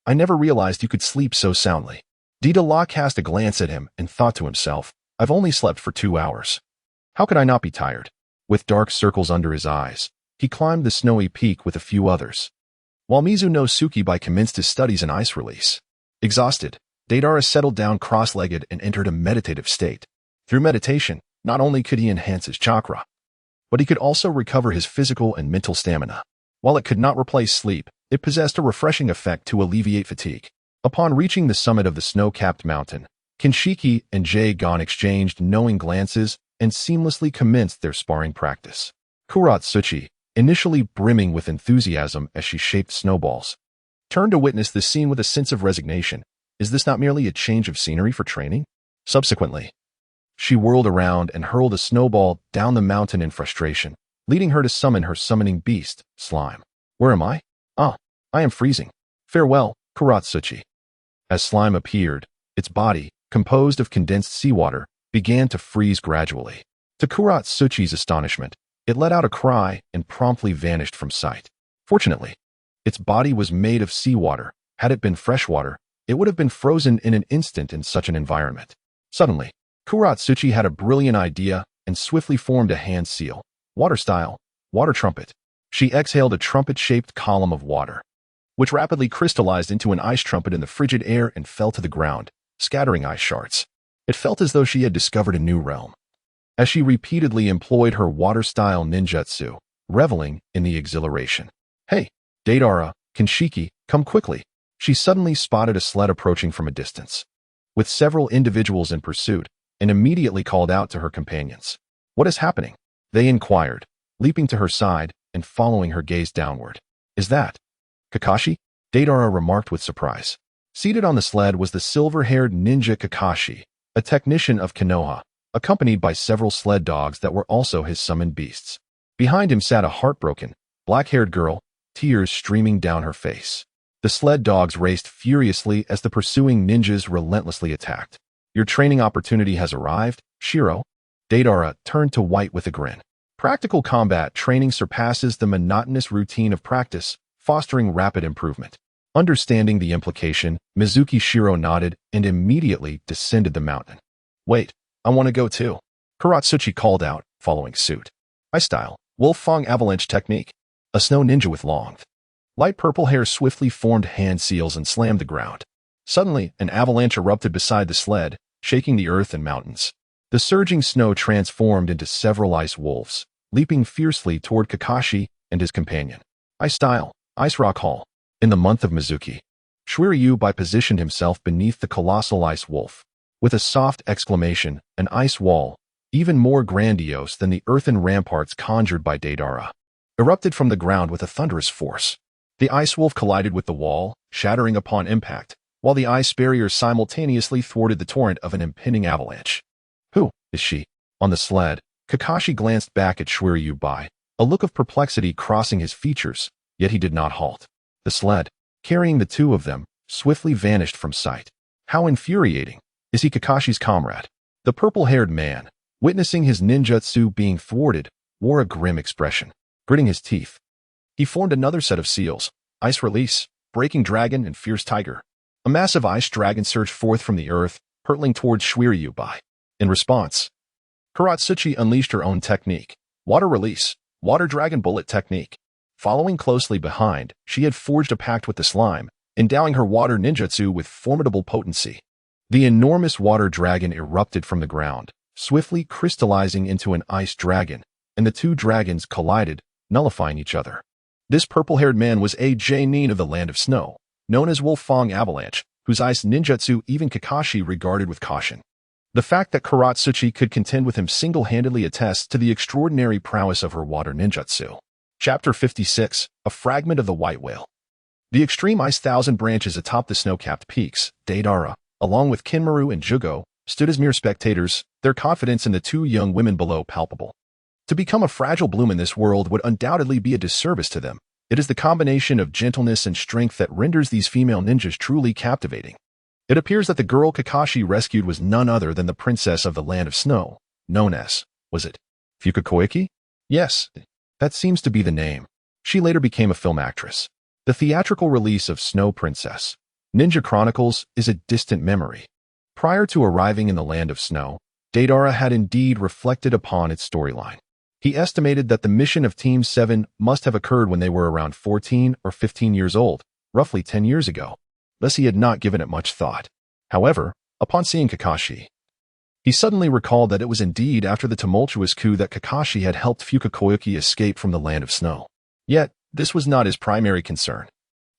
I never realized you could sleep so soundly." Deidara cast a glance at him and thought to himself, "I've only slept for 2 hours. How could I not be tired?" With dark circles under his eyes, he climbed the snowy peak with a few others, while Mizuno Tsukibai commenced his studies in ice release. Exhausted, Deidara settled down cross-legged and entered a meditative state. Through meditation, not only could he enhance his chakra, but he could also recover his physical and mental stamina. While it could not replace sleep, it possessed a refreshing effect to alleviate fatigue. Upon reaching the summit of the snow-capped mountain, Kinshiki and Jae-gon exchanged knowing glances and seamlessly commenced their sparring practice. Kuratsuchi, initially brimming with enthusiasm as she shaped snowballs, turned to witness the scene with a sense of resignation. Is this not merely a change of scenery for training? Subsequently, she whirled around and hurled a snowball down the mountain in frustration, leading her to summon her summoning beast, Slime. Where am I? Ah, I am freezing. Farewell, Kuratsuchi. As Slime appeared, its body, composed of condensed seawater, began to freeze gradually. To Kuratsuchi's astonishment, it let out a cry and promptly vanished from sight. Fortunately, its body was made of seawater. Had it been freshwater, it would have been frozen in an instant in such an environment. Suddenly, Kuratsuchi had a brilliant idea and swiftly formed a hand seal. Water style, water trumpet. She exhaled a trumpet-shaped column of water, which rapidly crystallized into an ice trumpet in the frigid air and fell to the ground, scattering ice shards. It felt as though she had discovered a new realm. As she repeatedly employed her water-style ninjutsu, reveling in the exhilaration. "Hey, Deidara, Kinshiki, come quickly." She suddenly spotted a sled approaching from a distance, with several individuals in pursuit, and immediately called out to her companions. "What is happening?" they inquired, leaping to her side and following her gaze downward. "Is that Kakashi?" Deidara remarked with surprise. Seated on the sled was the silver-haired ninja Kakashi, a technician of Konoha, accompanied by several sled dogs that were also his summoned beasts. Behind him sat a heartbroken, black-haired girl, tears streaming down her face. The sled dogs raced furiously as the pursuing ninjas relentlessly attacked. "Your training opportunity has arrived, Shiro." Deidara turned to white with a grin. Practical combat training surpasses the monotonous routine of practice, fostering rapid improvement. Understanding the implication, Mizuki Shiro nodded and immediately descended the mountain. "Wait, I want to go too," Kuratsuchi called out, following suit. "Ice style, Wolf Fang avalanche technique." A snow ninja with long, light purple hair swiftly formed hand seals and slammed the ground. Suddenly, an avalanche erupted beside the sled, shaking the earth and mountains. The surging snow transformed into several ice wolves, leaping fiercely toward Kakashi and his companion. Ice style, Ice Rock Hall. In the month of Mizuki, Shiryu positioned himself beneath the colossal ice wolf. With a soft exclamation, an ice wall, even more grandiose than the earthen ramparts conjured by Deidara, erupted from the ground with a thunderous force. The ice wolf collided with the wall, shattering upon impact, while the ice barrier simultaneously thwarted the torrent of an impending avalanche. Who is she? On the sled, Kakashi glanced back at Shiryu, a look of perplexity crossing his features, yet he did not halt. The sled, carrying the two of them, swiftly vanished from sight. How infuriating! Is he Kakashi's comrade? The purple-haired man, witnessing his ninjutsu being thwarted, wore a grim expression. Gritting his teeth, he formed another set of seals: Ice Release, Breaking Dragon, and Fierce Tiger. A massive ice dragon surged forth from the earth, hurtling towards Shiryu. In response, Kuratsuchi unleashed her own technique: Water Release, Water Dragon Bullet Technique. Following closely behind, she had forged a pact with the slime, endowing her water ninjutsu with formidable potency. The enormous water dragon erupted from the ground, swiftly crystallizing into an ice dragon, and the two dragons collided, nullifying each other. This purple-haired man was a Nin of the Land of Snow, known as Wolf Fang Avalanche, whose ice ninjutsu even Kakashi regarded with caution. The fact that Kuratsuchi could contend with him single-handedly attests to the extraordinary prowess of her water ninjutsu. Chapter 56, A Fragment of the White Whale. The extreme ice thousand branches atop the snow-capped peaks, Deidara, along with Kinmaru and Jugo, stood as mere spectators, their confidence in the two young women below palpable. To become a fragile bloom in this world would undoubtedly be a disservice to them. It is the combination of gentleness and strength that renders these female ninjas truly captivating. It appears that the girl Kakashi rescued was none other than the princess of the Land of Snow, known as, was it Fukakoiki? Yes, that seems to be the name. She later became a film actress. The theatrical release of Snow Princess, Ninja Chronicles, is a distant memory. Prior to arriving in the Land of Snow, Deidara had indeed reflected upon its storyline. He estimated that the mission of Team 7 must have occurred when they were around 14 or 15 years old, roughly 10 years ago. Thus he had not given it much thought. However, upon seeing Kakashi, he suddenly recalled that it was indeed after the tumultuous coup that Kakashi had helped Fukakoiki escape from the Land of Snow. Yet, this was not his primary concern.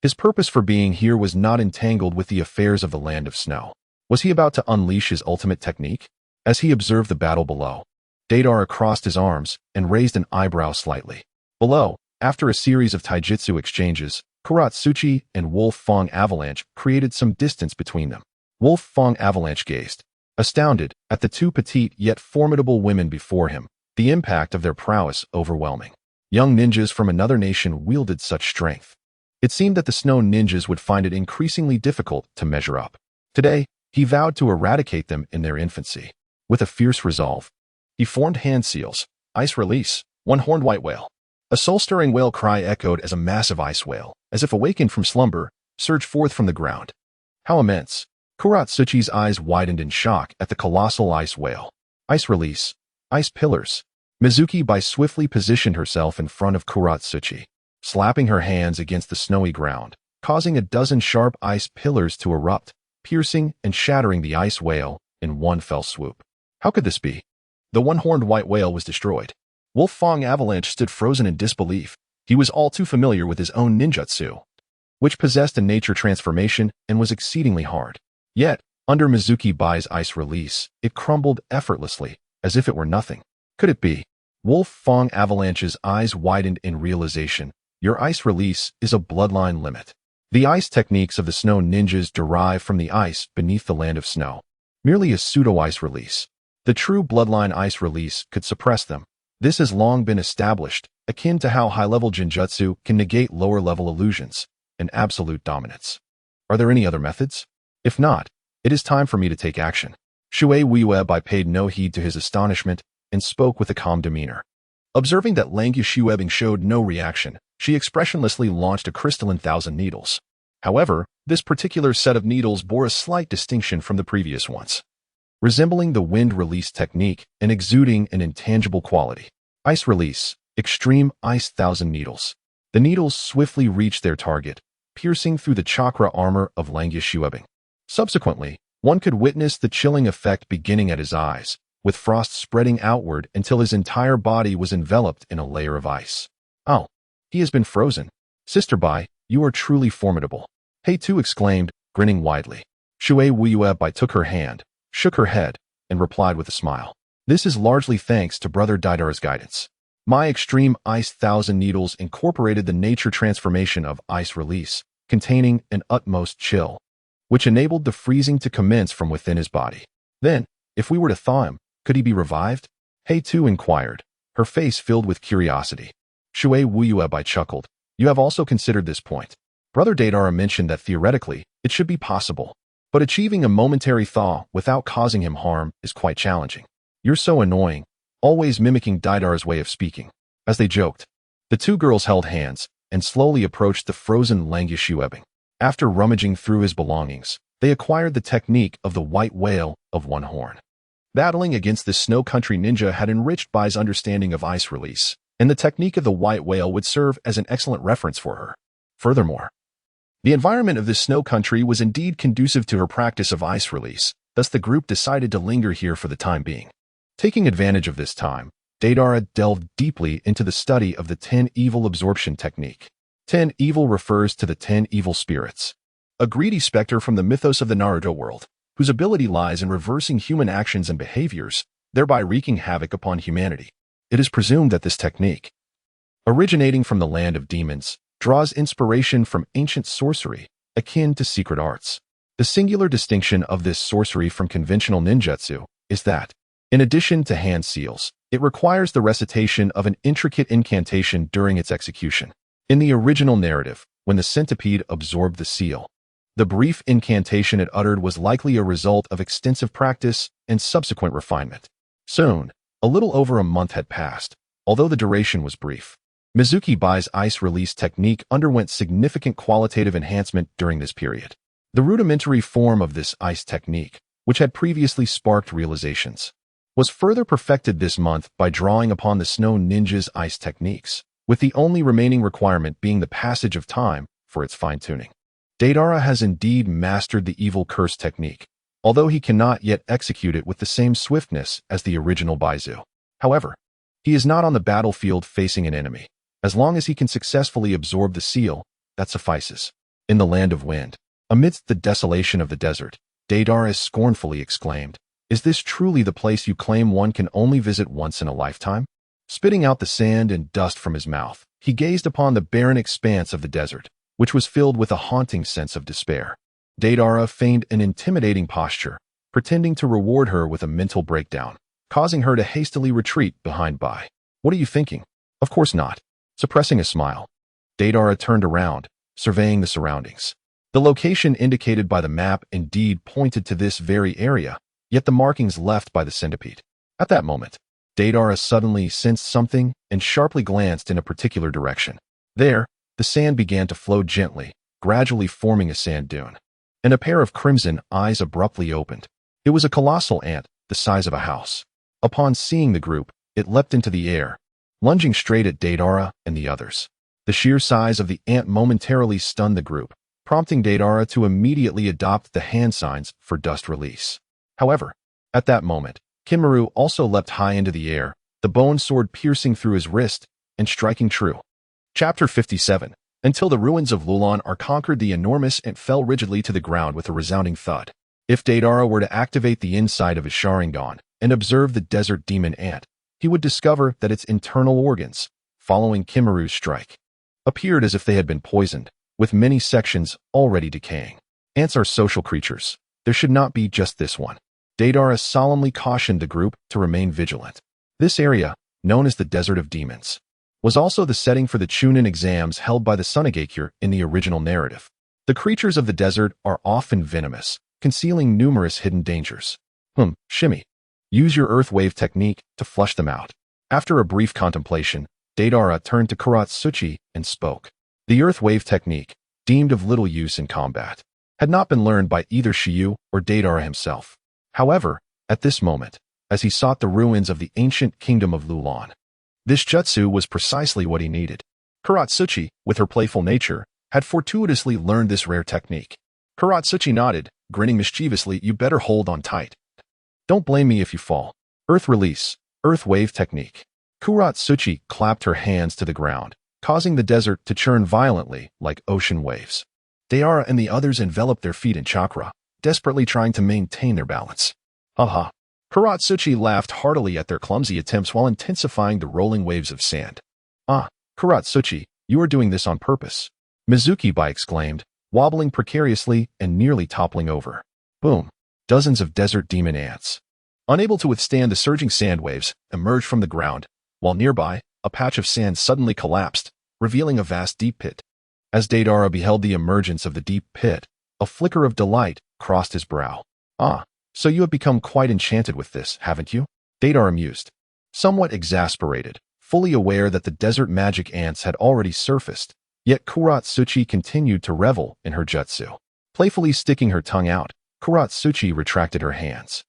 His purpose for being here was not entangled with the affairs of the Land of Snow. Was he about to unleash his ultimate technique? As he observed the battle below, Deidara crossed his arms and raised an eyebrow slightly. Below, after a series of taijutsu exchanges, Kuratsuchi and Wolf Fang Avalanche created some distance between them. Wolf Fang Avalanche gazed, astounded, at the two petite yet formidable women before him, the impact of their prowess overwhelming. Young ninjas from another nation wielded such strength. It seemed that the snow ninjas would find it increasingly difficult to measure up. Today, he vowed to eradicate them in their infancy. With a fierce resolve, he formed hand seals: Ice Release, One-Horned White Whale. A soul-stirring whale cry echoed as a massive ice whale, as if awakened from slumber, surged forth from the ground. How immense! Kuratsuchi's eyes widened in shock at the colossal ice whale. Ice Release, Ice Pillars. Mizuki swiftly positioned herself in front of Kuratsuchi, slapping her hands against the snowy ground, causing a dozen sharp ice pillars to erupt, piercing and shattering the ice whale in one fell swoop. How could this be? The one-horned white whale was destroyed. Wolf Fang Avalanche stood frozen in disbelief. He was all too familiar with his own ninjutsu, which possessed a nature transformation and was exceedingly hard. Yet, under Mizuki-Bai's Ice Release, it crumbled effortlessly, as if it were nothing. Could it be? Wolf Fang Avalanche's eyes widened in realization. Your Ice Release is a bloodline limit. The ice techniques of the snow ninjas derive from the ice beneath the Land of Snow. Merely a pseudo-ice release. The true bloodline ice release could suppress them. This has long been established, akin to how high-level genjutsu can negate lower-level illusions, and absolute dominance. Are there any other methods? If not, it is time for me to take action. Shuei paid no heed to his astonishment and spoke with a calm demeanor. Observing that Langya Shuebing showed no reaction, she expressionlessly launched a crystalline thousand needles. However, this particular set of needles bore a slight distinction from the previous ones, resembling the wind release technique and exuding an intangible quality. Ice Release, Extreme Ice Thousand Needles. The needles swiftly reached their target, piercing through the chakra armor of Langya Shuebing. Subsequently, one could witness the chilling effect beginning at his eyes, with frost spreading outward until his entire body was enveloped in a layer of ice. Oh, he has been frozen. Sister Bai, you are truly formidable. Hei Tu exclaimed, grinning widely. Shuei took her hand, shook her head, and replied with a smile. This is largely thanks to Brother Deidara's guidance. My Extreme Ice Thousand Needles incorporated the nature transformation of Ice Release, containing an utmost chill, which enabled the freezing to commence from within his body. Then, if we were to thaw him, could he be revived? Hei-Tu inquired, her face filled with curiosity. Shui Wuyuebai chuckled. You have also considered this point. Brother Deidara mentioned that theoretically, it should be possible. But achieving a momentary thaw without causing him harm is quite challenging. You're so annoying, always mimicking Deidara's way of speaking. As they joked, the two girls held hands and slowly approached the frozen Langish Yuebing. After rummaging through his belongings, they acquired the technique of the white whale of one horn. Battling against this snow country ninja had enriched Bai's understanding of ice release, and the technique of the white whale would serve as an excellent reference for her. Furthermore, the environment of this snow country was indeed conducive to her practice of ice release, thus the group decided to linger here for the time being. Taking advantage of this time, Deidara delved deeply into the study of the 10 evil absorption technique. 10 evil refers to the 10 evil spirits, a greedy specter from the mythos of the Naruto world, whose ability lies in reversing human actions and behaviors, thereby wreaking havoc upon humanity. It is presumed that this technique, originating from the land of demons, draws inspiration from ancient sorcery, akin to secret arts. The singular distinction of this sorcery from conventional ninjutsu is that, in addition to hand seals, it requires the recitation of an intricate incantation during its execution. In the original narrative, when the centipede absorbed the seal, the brief incantation it uttered was likely a result of extensive practice and subsequent refinement. Soon, a little over a month had passed, although the duration was brief. Mizuki Bai's ice release technique underwent significant qualitative enhancement during this period. The rudimentary form of this ice technique, which had previously sparked realizations, was further perfected this month by drawing upon the Snow Ninja's ice techniques, with the only remaining requirement being the passage of time for its fine-tuning. Deidara has indeed mastered the evil curse technique, although he cannot yet execute it with the same swiftness as the original Baizu. However, he is not on the battlefield facing an enemy. As long as he can successfully absorb the seal, that suffices. In the land of wind, amidst the desolation of the desert, Deidara scornfully exclaimed, "Is this truly the place you claim one can only visit once in a lifetime?" Spitting out the sand and dust from his mouth, he gazed upon the barren expanse of the desert, which was filled with a haunting sense of despair. Deidara feigned an intimidating posture, pretending to reward her with a mental breakdown, causing her to hastily retreat behind Bai. "What are you thinking?" "Of course not." Suppressing a smile, Deidara turned around, surveying the surroundings. The location indicated by the map indeed pointed to this very area, yet the markings left by the centipede. At that moment, Deidara suddenly sensed something and sharply glanced in a particular direction. There, the sand began to flow gently, gradually forming a sand dune. And a pair of crimson eyes abruptly opened. It was a colossal ant, the size of a house. Upon seeing the group, it leapt into the air, lunging straight at Deidara and the others. The sheer size of the ant momentarily stunned the group, prompting Deidara to immediately adopt the hand signs for dust release. However, at that moment, Kimmeru also leapt high into the air, the bone sword piercing through his wrist and striking true. Chapter 57. Until the ruins of Lulan are conquered, the enormous ant fell rigidly to the ground with a resounding thud. If Deidara were to activate the inside of his Sharingan and observe the desert demon ant, he would discover that its internal organs, following Kimmeru's strike, appeared as if they had been poisoned, with many sections already decaying. Ants are social creatures. There should not be just this one. Deidara solemnly cautioned the group to remain vigilant. This area, known as the Desert of Demons, was also the setting for the Chunin exams held by the Sunagakure in the original narrative. The creatures of the desert are often venomous, concealing numerous hidden dangers. Shimmy. Use your earth wave technique to flush them out. After a brief contemplation, Deidara turned to Kuratsuchi and spoke. The earth wave technique, deemed of little use in combat, had not been learned by either Shiyu or Deidara himself. However, at this moment, as he sought the ruins of the ancient kingdom of Lulan, this jutsu was precisely what he needed. Kuratsuchi, with her playful nature, had fortuitously learned this rare technique. Kuratsuchi nodded, grinning mischievously. "You better hold on tight. Don't blame me if you fall." Earth release, earth wave technique. Kuratsuchi clapped her hands to the ground, causing the desert to churn violently like ocean waves. Deidara and the others enveloped their feet in chakra, desperately trying to maintain their balance. Haha. Kuratsuchi laughed heartily at their clumsy attempts while intensifying the rolling waves of sand. "Ah, Kuratsuchi, you are doing this on purpose," Mizuki Bai exclaimed, wobbling precariously and nearly toppling over. Boom. Dozens of desert demon ants, unable to withstand the surging sand waves, emerged from the ground, while nearby, a patch of sand suddenly collapsed, revealing a vast deep pit. As Deidara beheld the emergence of the deep pit, a flicker of delight crossed his brow. Ah, so you have become quite enchanted with this, haven't you? Deidara mused, somewhat exasperated, fully aware that the desert magic ants had already surfaced, yet Kuratsuchi continued to revel in her jutsu. Playfully sticking her tongue out, Kuratsuchi retracted her hands,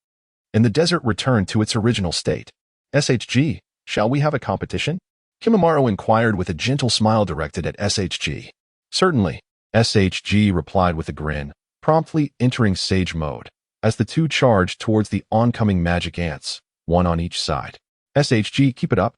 and the desert returned to its original state. SHG, shall we have a competition? Kimimaro inquired with a gentle smile directed at SHG. Certainly, SHG replied with a grin, promptly entering sage mode, as the two charged towards the oncoming magic ants, one on each side. SHG, keep it up.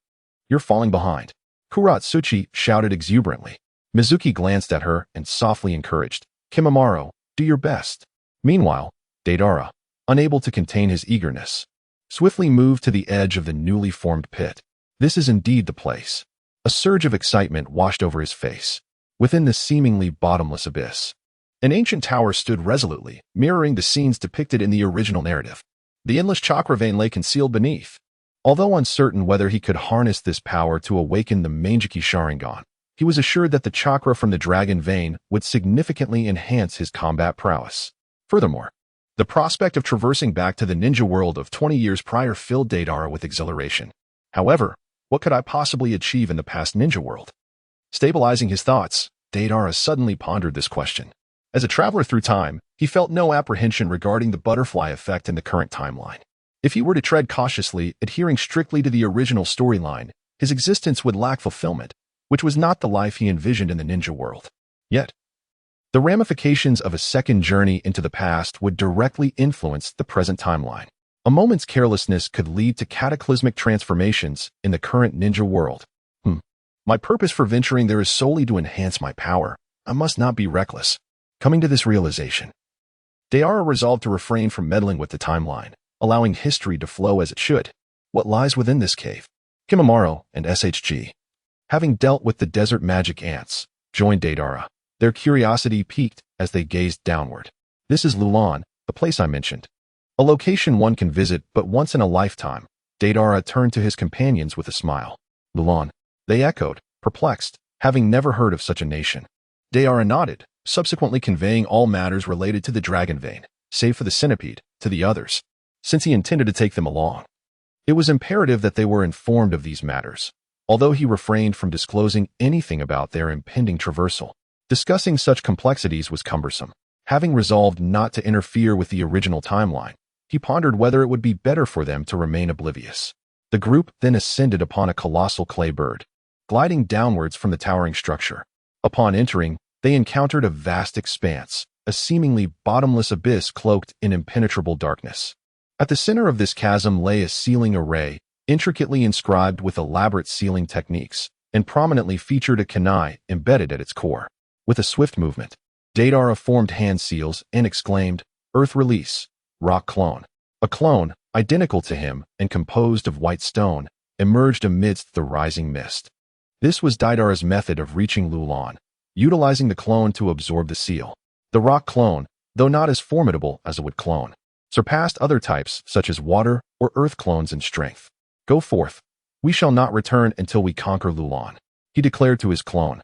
You're falling behind. Kuratsuchi shouted exuberantly. Mizuki glanced at her and softly encouraged. Kimimaro, do your best. Meanwhile, Deidara, unable to contain his eagerness, swiftly moved to the edge of the newly formed pit. This is indeed the place. A surge of excitement washed over his face. Within the seemingly bottomless abyss, an ancient tower stood resolutely, mirroring the scenes depicted in the original narrative. The endless chakra vein lay concealed beneath. Although uncertain whether he could harness this power to awaken the Manjiki Sharingan, he was assured that the chakra from the dragon vein would significantly enhance his combat prowess. Furthermore, the prospect of traversing back to the ninja world of 20 years prior filled Deidara with exhilaration. However, what could I possibly achieve in the past ninja world? Stabilizing his thoughts, Deidara suddenly pondered this question. As a traveler through time, he felt no apprehension regarding the butterfly effect in the current timeline. If he were to tread cautiously, adhering strictly to the original storyline, his existence would lack fulfillment, which was not the life he envisioned in the ninja world. Yet, the ramifications of a second journey into the past would directly influence the present timeline. A moment's carelessness could lead to cataclysmic transformations in the current ninja world. My purpose for venturing there is solely to enhance my power. I must not be reckless. Coming to this realization, Deidara resolved to refrain from meddling with the timeline, allowing history to flow as it should. What lies within this cave? Kimimaro and SHG, having dealt with the desert magic ants, joined Deidara. Their curiosity piqued as they gazed downward. This is Lulan, the place I mentioned. A location one can visit but once in a lifetime. Deidara turned to his companions with a smile. Lulan, they echoed, perplexed, having never heard of such a nation. Deidara nodded, subsequently conveying all matters related to the dragon vein, save for the centipede, to the others, since he intended to take them along. It was imperative that they were informed of these matters, although he refrained from disclosing anything about their impending traversal. Discussing such complexities was cumbersome. Having resolved not to interfere with the original timeline, he pondered whether it would be better for them to remain oblivious. The group then ascended upon a colossal clay bird, gliding downwards from the towering structure. Upon entering, they encountered a vast expanse, a seemingly bottomless abyss cloaked in impenetrable darkness. At the center of this chasm lay a sealing array, intricately inscribed with elaborate sealing techniques, and prominently featured a kunai embedded at its core. With a swift movement, Deidara formed hand seals and exclaimed, "Earth release, rock clone." A clone, identical to him and composed of white stone, emerged amidst the rising mist. This was Deidara's method of reaching Lulan, utilizing the clone to absorb the seal. The rock clone, though not as formidable as a wood clone, surpassed other types such as water or earth clones in strength. "Go forth. We shall not return until we conquer Lulan," he declared to his clone,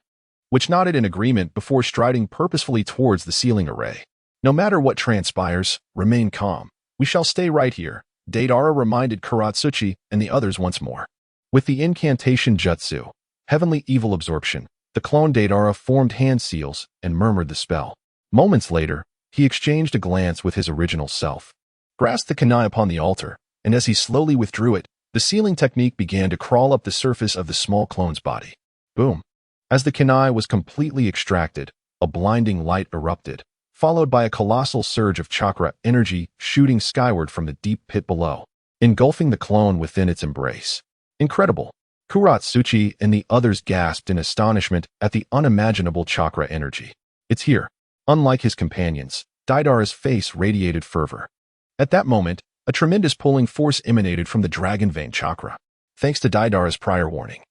which nodded in agreement before striding purposefully towards the sealing array. "No matter what transpires, remain calm. We shall stay right here," Deidara reminded Kuratsuchi and the others once more. With the incantation jutsu, heavenly evil absorption, the clone Deidara formed hand seals and murmured the spell. Moments later, he exchanged a glance with his original self, grasped the kunai upon the altar, and as he slowly withdrew it, the sealing technique began to crawl up the surface of the small clone's body. Boom. As the kunai was completely extracted, a blinding light erupted, followed by a colossal surge of chakra energy shooting skyward from the deep pit below, engulfing the clone within its embrace. Incredible! Kuratsuchi and the others gasped in astonishment at the unimaginable chakra energy. "It's here." Unlike his companions, Deidara's face radiated fervor. At that moment, a tremendous pulling force emanated from the dragon vein chakra. Thanks to Deidara's prior warning,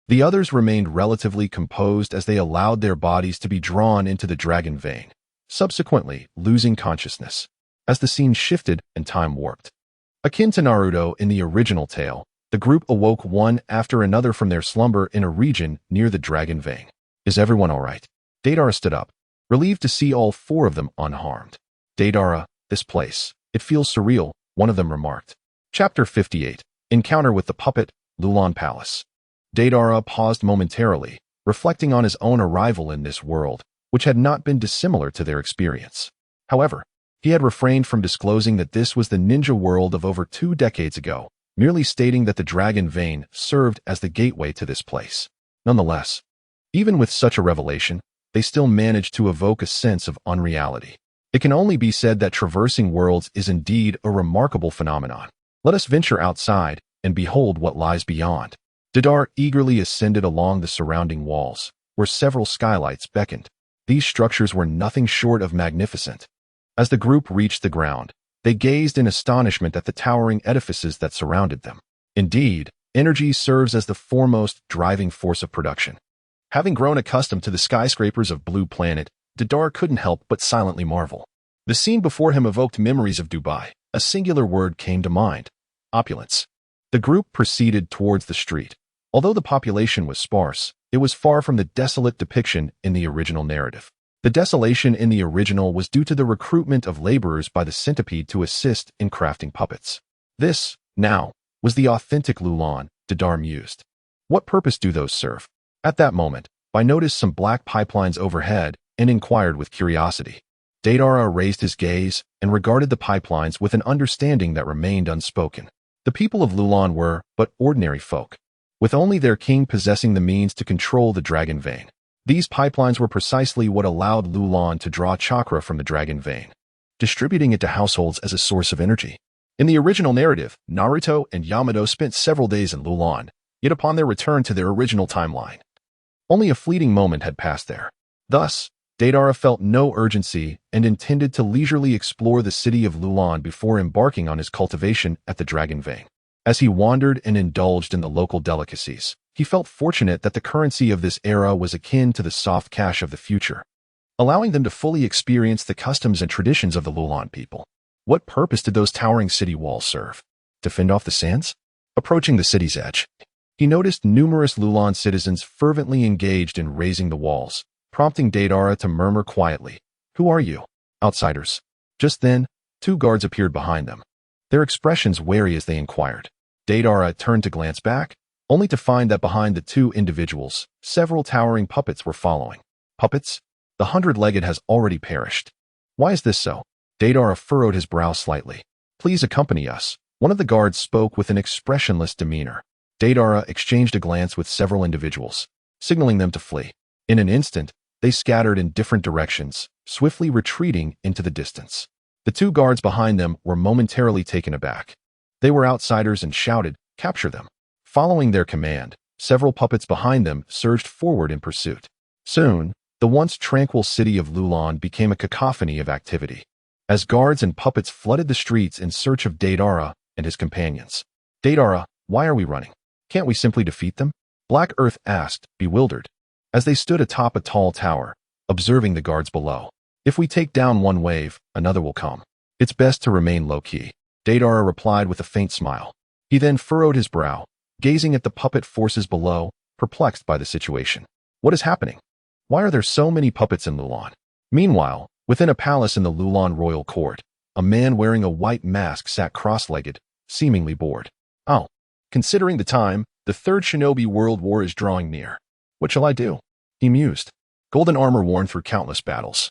the others remained relatively composed as they allowed their bodies to be drawn into the dragon vein, subsequently losing consciousness. As the scene shifted and time warped. Akin to Naruto in the original tale, the group awoke one after another from their slumber in a region near the Dragon Vein. Is everyone all right? Deidara stood up, relieved to see all four of them unharmed. Deidara, this place. It feels surreal, one of them remarked. Chapter 58. Encounter with the Puppet, Lulan Palace. Deidara paused momentarily, reflecting on his own arrival in this world, which had not been dissimilar to their experience. However, he had refrained from disclosing that this was the ninja world of over 2 decades ago, merely stating that the Dragon Vein served as the gateway to this place. Nonetheless, even with such a revelation, they still managed to evoke a sense of unreality. It can only be said that traversing worlds is indeed a remarkable phenomenon. Let us venture outside and behold what lies beyond. Deidara eagerly ascended along the surrounding walls, where several skylights beckoned. These structures were nothing short of magnificent. As the group reached the ground, they gazed in astonishment at the towering edifices that surrounded them. Indeed, energy serves as the foremost driving force of production. Having grown accustomed to the skyscrapers of Blue Planet, Deidara couldn't help but silently marvel. The scene before him evoked memories of Dubai. A singular word came to mind: opulence. The group proceeded towards the street. Although the population was sparse, it was far from the desolate depiction in the original narrative. The desolation in the original was due to the recruitment of laborers by the centipede to assist in crafting puppets. This, now, was the authentic Lulan, Deidara mused. What purpose do those serve? At that moment, I noticed some black pipelines overhead and inquired with curiosity. Deidara raised his gaze and regarded the pipelines with an understanding that remained unspoken. The people of Lulan were but ordinary folk, with only their king possessing the means to control the Dragon Vein. These pipelines were precisely what allowed Lulan to draw chakra from the Dragon Vein, distributing it to households as a source of energy. In the original narrative, Naruto and Yamato spent several days in Lulan, yet upon their return to their original timeline, only a fleeting moment had passed there. Thus, Deidara felt no urgency and intended to leisurely explore the city of Lulan before embarking on his cultivation at the Dragon Vein. As he wandered and indulged in the local delicacies, he felt fortunate that the currency of this era was akin to the soft cash of the future, allowing them to fully experience the customs and traditions of the Lulan people. What purpose did those towering city walls serve? To fend off the sands? Approaching the city's edge, he noticed numerous Lulan citizens fervently engaged in raising the walls, prompting Deidara to murmur quietly, "Who are you?" "Outsiders." Just then, 2 guards appeared behind them, their expressions wary as they inquired. Deidara turned to glance back, only to find that behind the 2 individuals, several towering puppets were following. Puppets? The 100-legged has already perished. Why is this so? Deidara furrowed his brow slightly. "Please accompany us." One of the guards spoke with an expressionless demeanor. Deidara exchanged a glance with several individuals, signaling them to flee. In an instant, they scattered in different directions, swiftly retreating into the distance. The 2 guards behind them were momentarily taken aback. They were outsiders and shouted, "Capture them." Following their command, several puppets behind them surged forward in pursuit. Soon, the once tranquil city of Lulan became a cacophony of activity, as guards and puppets flooded the streets in search of Deidara and his companions. "Deidara, why are we running? Can't we simply defeat them?" Black Earth asked, bewildered, as they stood atop a tall tower, observing the guards below. "If we take down one wave, another will come. It's best to remain low-key." Deidara replied with a faint smile. He then furrowed his brow, gazing at the puppet forces below, perplexed by the situation. What is happening? Why are there so many puppets in Lulan? Meanwhile, within a palace in the Lulan royal court, a man wearing a white mask sat cross-legged, seemingly bored. "Oh, considering the time, the 3rd Shinobi World War is drawing near. What shall I do?" he mused. "Golden armor worn through countless battles.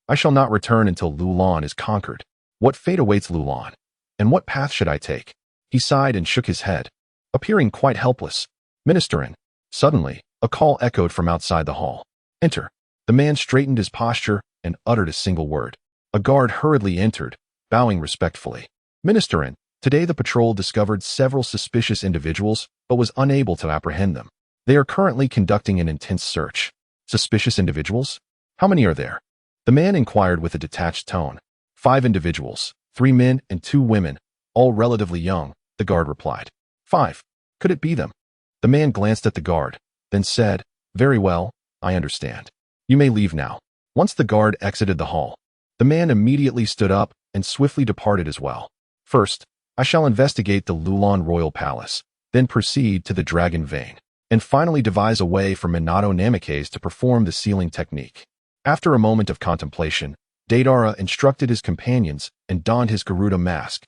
I shall not return until Lulan is conquered. What fate awaits Lulan? And what path should I take?" He sighed and shook his head, appearing quite helpless. "Ministerin." Suddenly, a call echoed from outside the hall. "Enter." The man straightened his posture and uttered a single word. A guard hurriedly entered, bowing respectfully. "Ministerin." Today the patrol discovered several suspicious individuals, but was unable to apprehend them. They are currently conducting an intense search. Suspicious individuals? How many are there? The man inquired with a detached tone. 5 individuals, 3 men and 2 women, all relatively young, the guard replied. 5. Could it be them? The man glanced at the guard, then said, "Very well, I understand. You may leave now." Once the guard exited the hall, the man immediately stood up and swiftly departed as well. First, I shall investigate the Lulan royal palace, then proceed to the dragon vein, and finally devise a way for Minato Namikaze to perform the sealing technique. After a moment of contemplation, Deidara instructed his companions and donned his Garuda mask,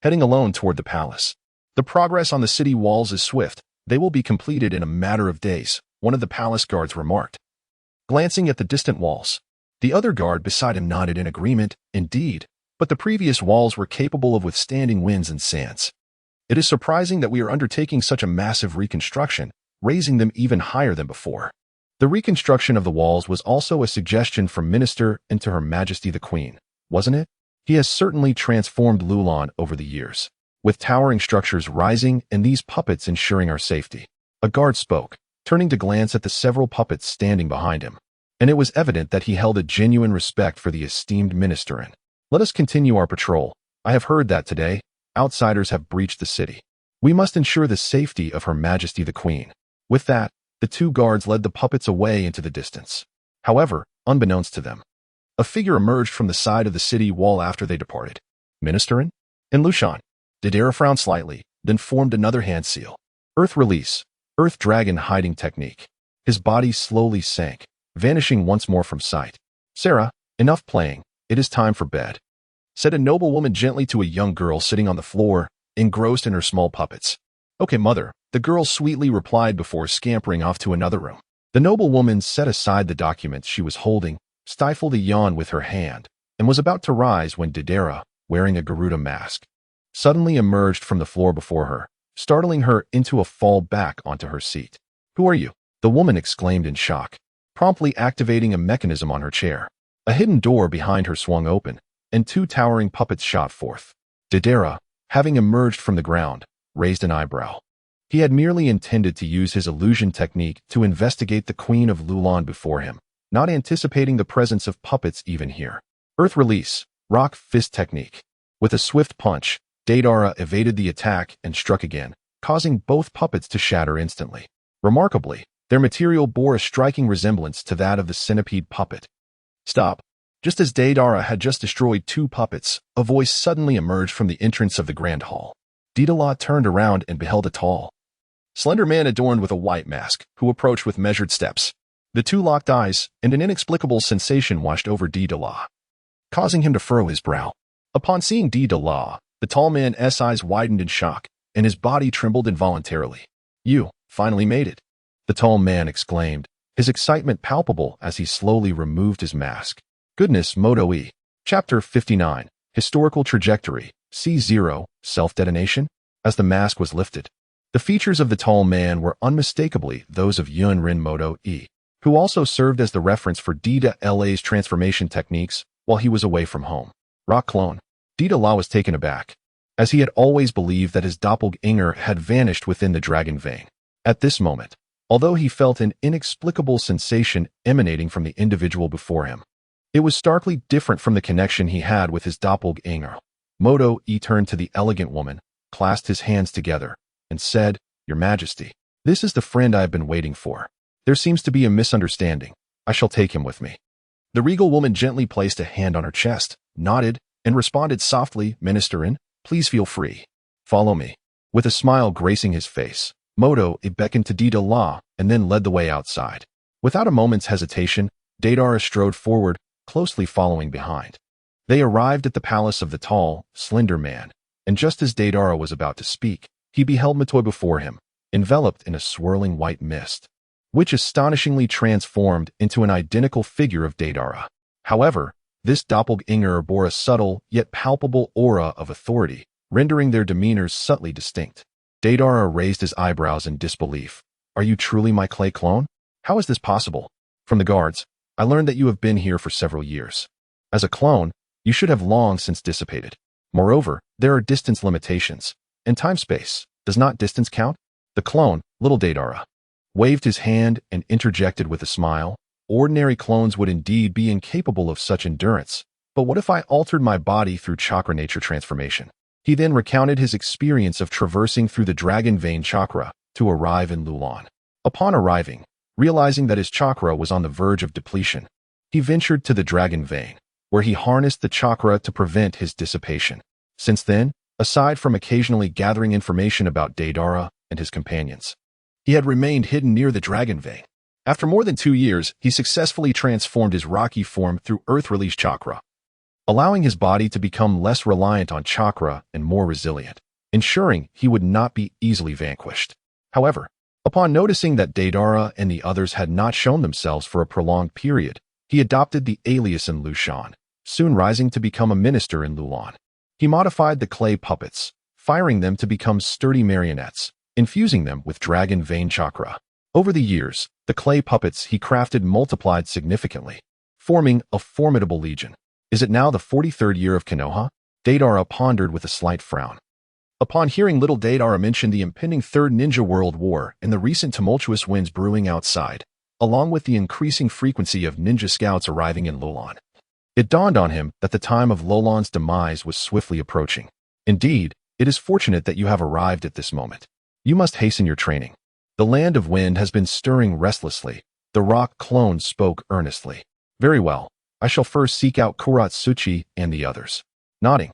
heading alone toward the palace. The progress on the city walls is swift. They will be completed in a matter of days, one of the palace guards remarked. Glancing at the distant walls, the other guard beside him nodded in agreement. Indeed, but the previous walls were capable of withstanding winds and sands. It is surprising that we are undertaking such a massive reconstruction, raising them even higher than before. The reconstruction of the walls was also a suggestion from Minister and to Her Majesty the Queen, wasn't it? He has certainly transformed Lulan over the years, with towering structures rising and these puppets ensuring our safety. A guard spoke, turning to glance at the several puppets standing behind him, and it was evident that he held a genuine respect for the esteemed minister. Let us continue our patrol. I have heard that today, outsiders have breached the city. We must ensure the safety of Her Majesty the Queen. With that, the two guards led the puppets away into the distance. However, unbeknownst to them, a figure emerged from the side of the city wall after they departed. Ministerin? And Lushan. Deidara frowned slightly, then formed another hand seal. Earth release. Earth dragon hiding technique. His body slowly sank, vanishing once more from sight. Sarah, enough playing. It is time for bed, said a noble woman gently to a young girl sitting on the floor, engrossed in her small puppets. Okay, mother, the girl sweetly replied before scampering off to another room. The noble woman set aside the documents she was holding, stifled a yawn with her hand, and was about to rise when Deidara, wearing a Garuda mask, suddenly emerged from the floor before her, startling her into a fall back onto her seat. Who are you? The woman exclaimed in shock, promptly activating a mechanism on her chair. A hidden door behind her swung open, and two towering puppets shot forth. Deidara, having emerged from the ground, raised an eyebrow. He had merely intended to use his illusion technique to investigate the Queen of Lulan before him, not anticipating the presence of puppets even here. Earth release, rock fist technique. With a swift punch, Deidara evaded the attack and struck again, causing both puppets to shatter instantly. Remarkably, their material bore a striking resemblance to that of the centipede puppet. Stop. Just as Deidara had just destroyed two puppets, a voice suddenly emerged from the entrance of the grand hall. Deidara turned around and beheld a tall, slender man adorned with a white mask, who approached with measured steps. The two locked eyes, and an inexplicable sensation washed over Deidara, causing him to furrow his brow. Upon seeing Deidara, the tall man's eyes widened in shock, and his body trembled involuntarily. You finally made it, the tall man exclaimed, his excitement palpable as he slowly removed his mask. Goodness Moto E. Chapter 59, Historical Trajectory, C0, Self-Detonation? As the mask was lifted, the features of the tall man were unmistakably those of Yunrin Moto E, who also served as the reference for Deidara's transformation techniques while he was away from home. Rock clone. Deidara was taken aback, as he had always believed that his doppelganger had vanished within the dragon vein. At this moment, although he felt an inexplicable sensation emanating from the individual before him, it was starkly different from the connection he had with his doppelganger. Moto E turned to the elegant woman, clasped his hands together, and said, Your Majesty, this is the friend I have been waiting for. There seems to be a misunderstanding. I shall take him with me. The regal woman gently placed a hand on her chest, nodded, and responded softly, Ministerin, please feel free. Follow me. With a smile gracing his face, Moto E beckoned to Deidara and then led the way outside. Without a moment's hesitation, Deidara strode forward, closely following behind. They arrived at the palace of the tall, slender man, and just as Deidara was about to speak, he beheld Metoy before him, enveloped in a swirling white mist, which astonishingly transformed into an identical figure of Deidara. However, this doppelganger bore a subtle yet palpable aura of authority, rendering their demeanors subtly distinct. Deidara raised his eyebrows in disbelief. Are you truly my clay clone? How is this possible? From the guards, I learned that you have been here for several years. As a clone, you should have long since dissipated. Moreover, there are distance limitations, and time-space. Does not distance count? The clone, little Deidara, waved his hand and interjected with a smile. Ordinary clones would indeed be incapable of such endurance, but what if I altered my body through chakra nature transformation? He then recounted his experience of traversing through the dragon vein chakra to arrive in Lulan. Upon arriving, realizing that his chakra was on the verge of depletion, he ventured to the dragon vein, where he harnessed the chakra to prevent his dissipation. Since then, aside from occasionally gathering information about Deidara and his companions, he had remained hidden near the dragon vein. After more than 2 years, he successfully transformed his rocky form through earth-release chakra, allowing his body to become less reliant on chakra and more resilient, ensuring he would not be easily vanquished. However, upon noticing that Deidara and the others had not shown themselves for a prolonged period, he adopted the alias in Lushan, soon rising to become a minister in Lulan. He modified the clay puppets, firing them to become sturdy marionettes, infusing them with dragon vein chakra. Over the years, the clay puppets he crafted multiplied significantly, forming a formidable legion. Is it now the 43rd year of Konoha? Deidara pondered with a slight frown. Upon hearing little Deidara mention the impending Third Ninja World War and the recent tumultuous winds brewing outside, along with the increasing frequency of ninja scouts arriving in Lulan, it dawned on him that the time of Lulan's demise was swiftly approaching. Indeed, it is fortunate that you have arrived at this moment. You must hasten your training. The land of wind has been stirring restlessly. The rock clone spoke earnestly. Very well. I shall first seek out Kuratsuchi and the others. Nodding,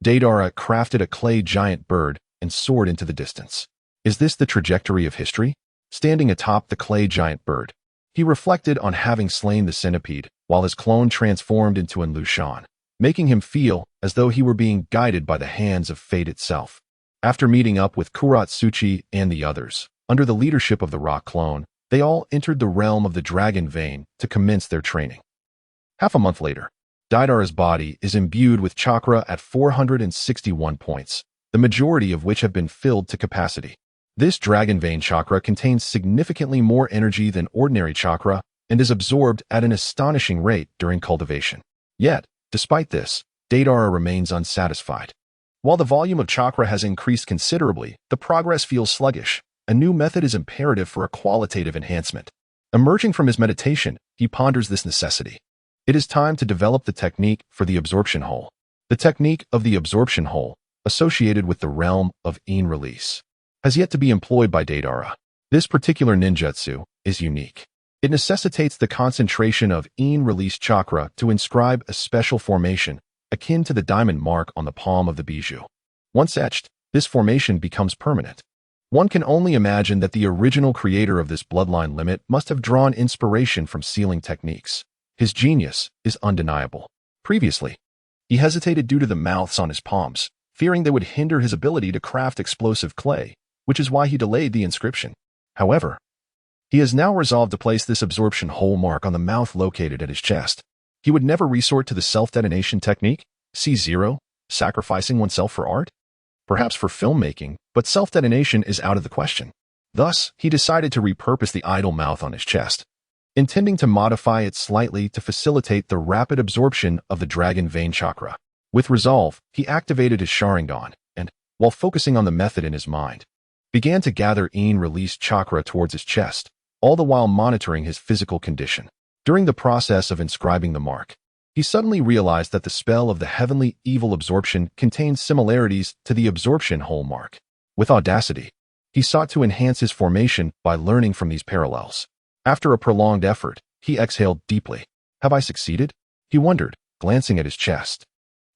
Deidara crafted a clay giant bird and soared into the distance. Is this the trajectory of history? Standing atop the clay giant bird, he reflected on having slain the centipede while his clone transformed into an Lushan, making him feel as though he were being guided by the hands of fate itself. After meeting up with Kuratsuchi and the others, under the leadership of the rock clone, they all entered the realm of the dragon vein to commence their training. Half a month later, Deidara's body is imbued with chakra at 461 points, the majority of which have been filled to capacity. This dragon vein chakra contains significantly more energy than ordinary chakra and is absorbed at an astonishing rate during cultivation. Yet, despite this, Deidara remains unsatisfied. While the volume of chakra has increased considerably, the progress feels sluggish. A new method is imperative for a qualitative enhancement. Emerging from his meditation, he ponders this necessity. It is time to develop the technique for the absorption hole. The technique of the absorption hole, associated with the realm of in release, has yet to be employed by Deidara. This particular ninjutsu is unique. It necessitates the concentration of in release chakra to inscribe a special formation akin to the diamond mark on the palm of the bijou. Once etched, this formation becomes permanent. One can only imagine that the original creator of this bloodline limit must have drawn inspiration from sealing techniques. His genius is undeniable. Previously, he hesitated due to the mouths on his palms, fearing they would hinder his ability to craft explosive clay, which is why he delayed the inscription. However, he has now resolved to place this absorption hole mark on the mouth located at his chest. He would never resort to the self-detonation technique, C0, sacrificing oneself for art? Perhaps for filmmaking, but self-detonation is out of the question. Thus, he decided to repurpose the idol mouth on his chest, intending to modify it slightly to facilitate the rapid absorption of the dragon vein chakra. With resolve, he activated his Sharingan and, while focusing on the method in his mind, began to gather in-release chakra towards his chest, all the while monitoring his physical condition. During the process of inscribing the mark, he suddenly realized that the spell of the heavenly evil absorption contained similarities to the absorption hole mark. With audacity, he sought to enhance his formation by learning from these parallels. After a prolonged effort, he exhaled deeply. Have I succeeded? He wondered, glancing at his chest.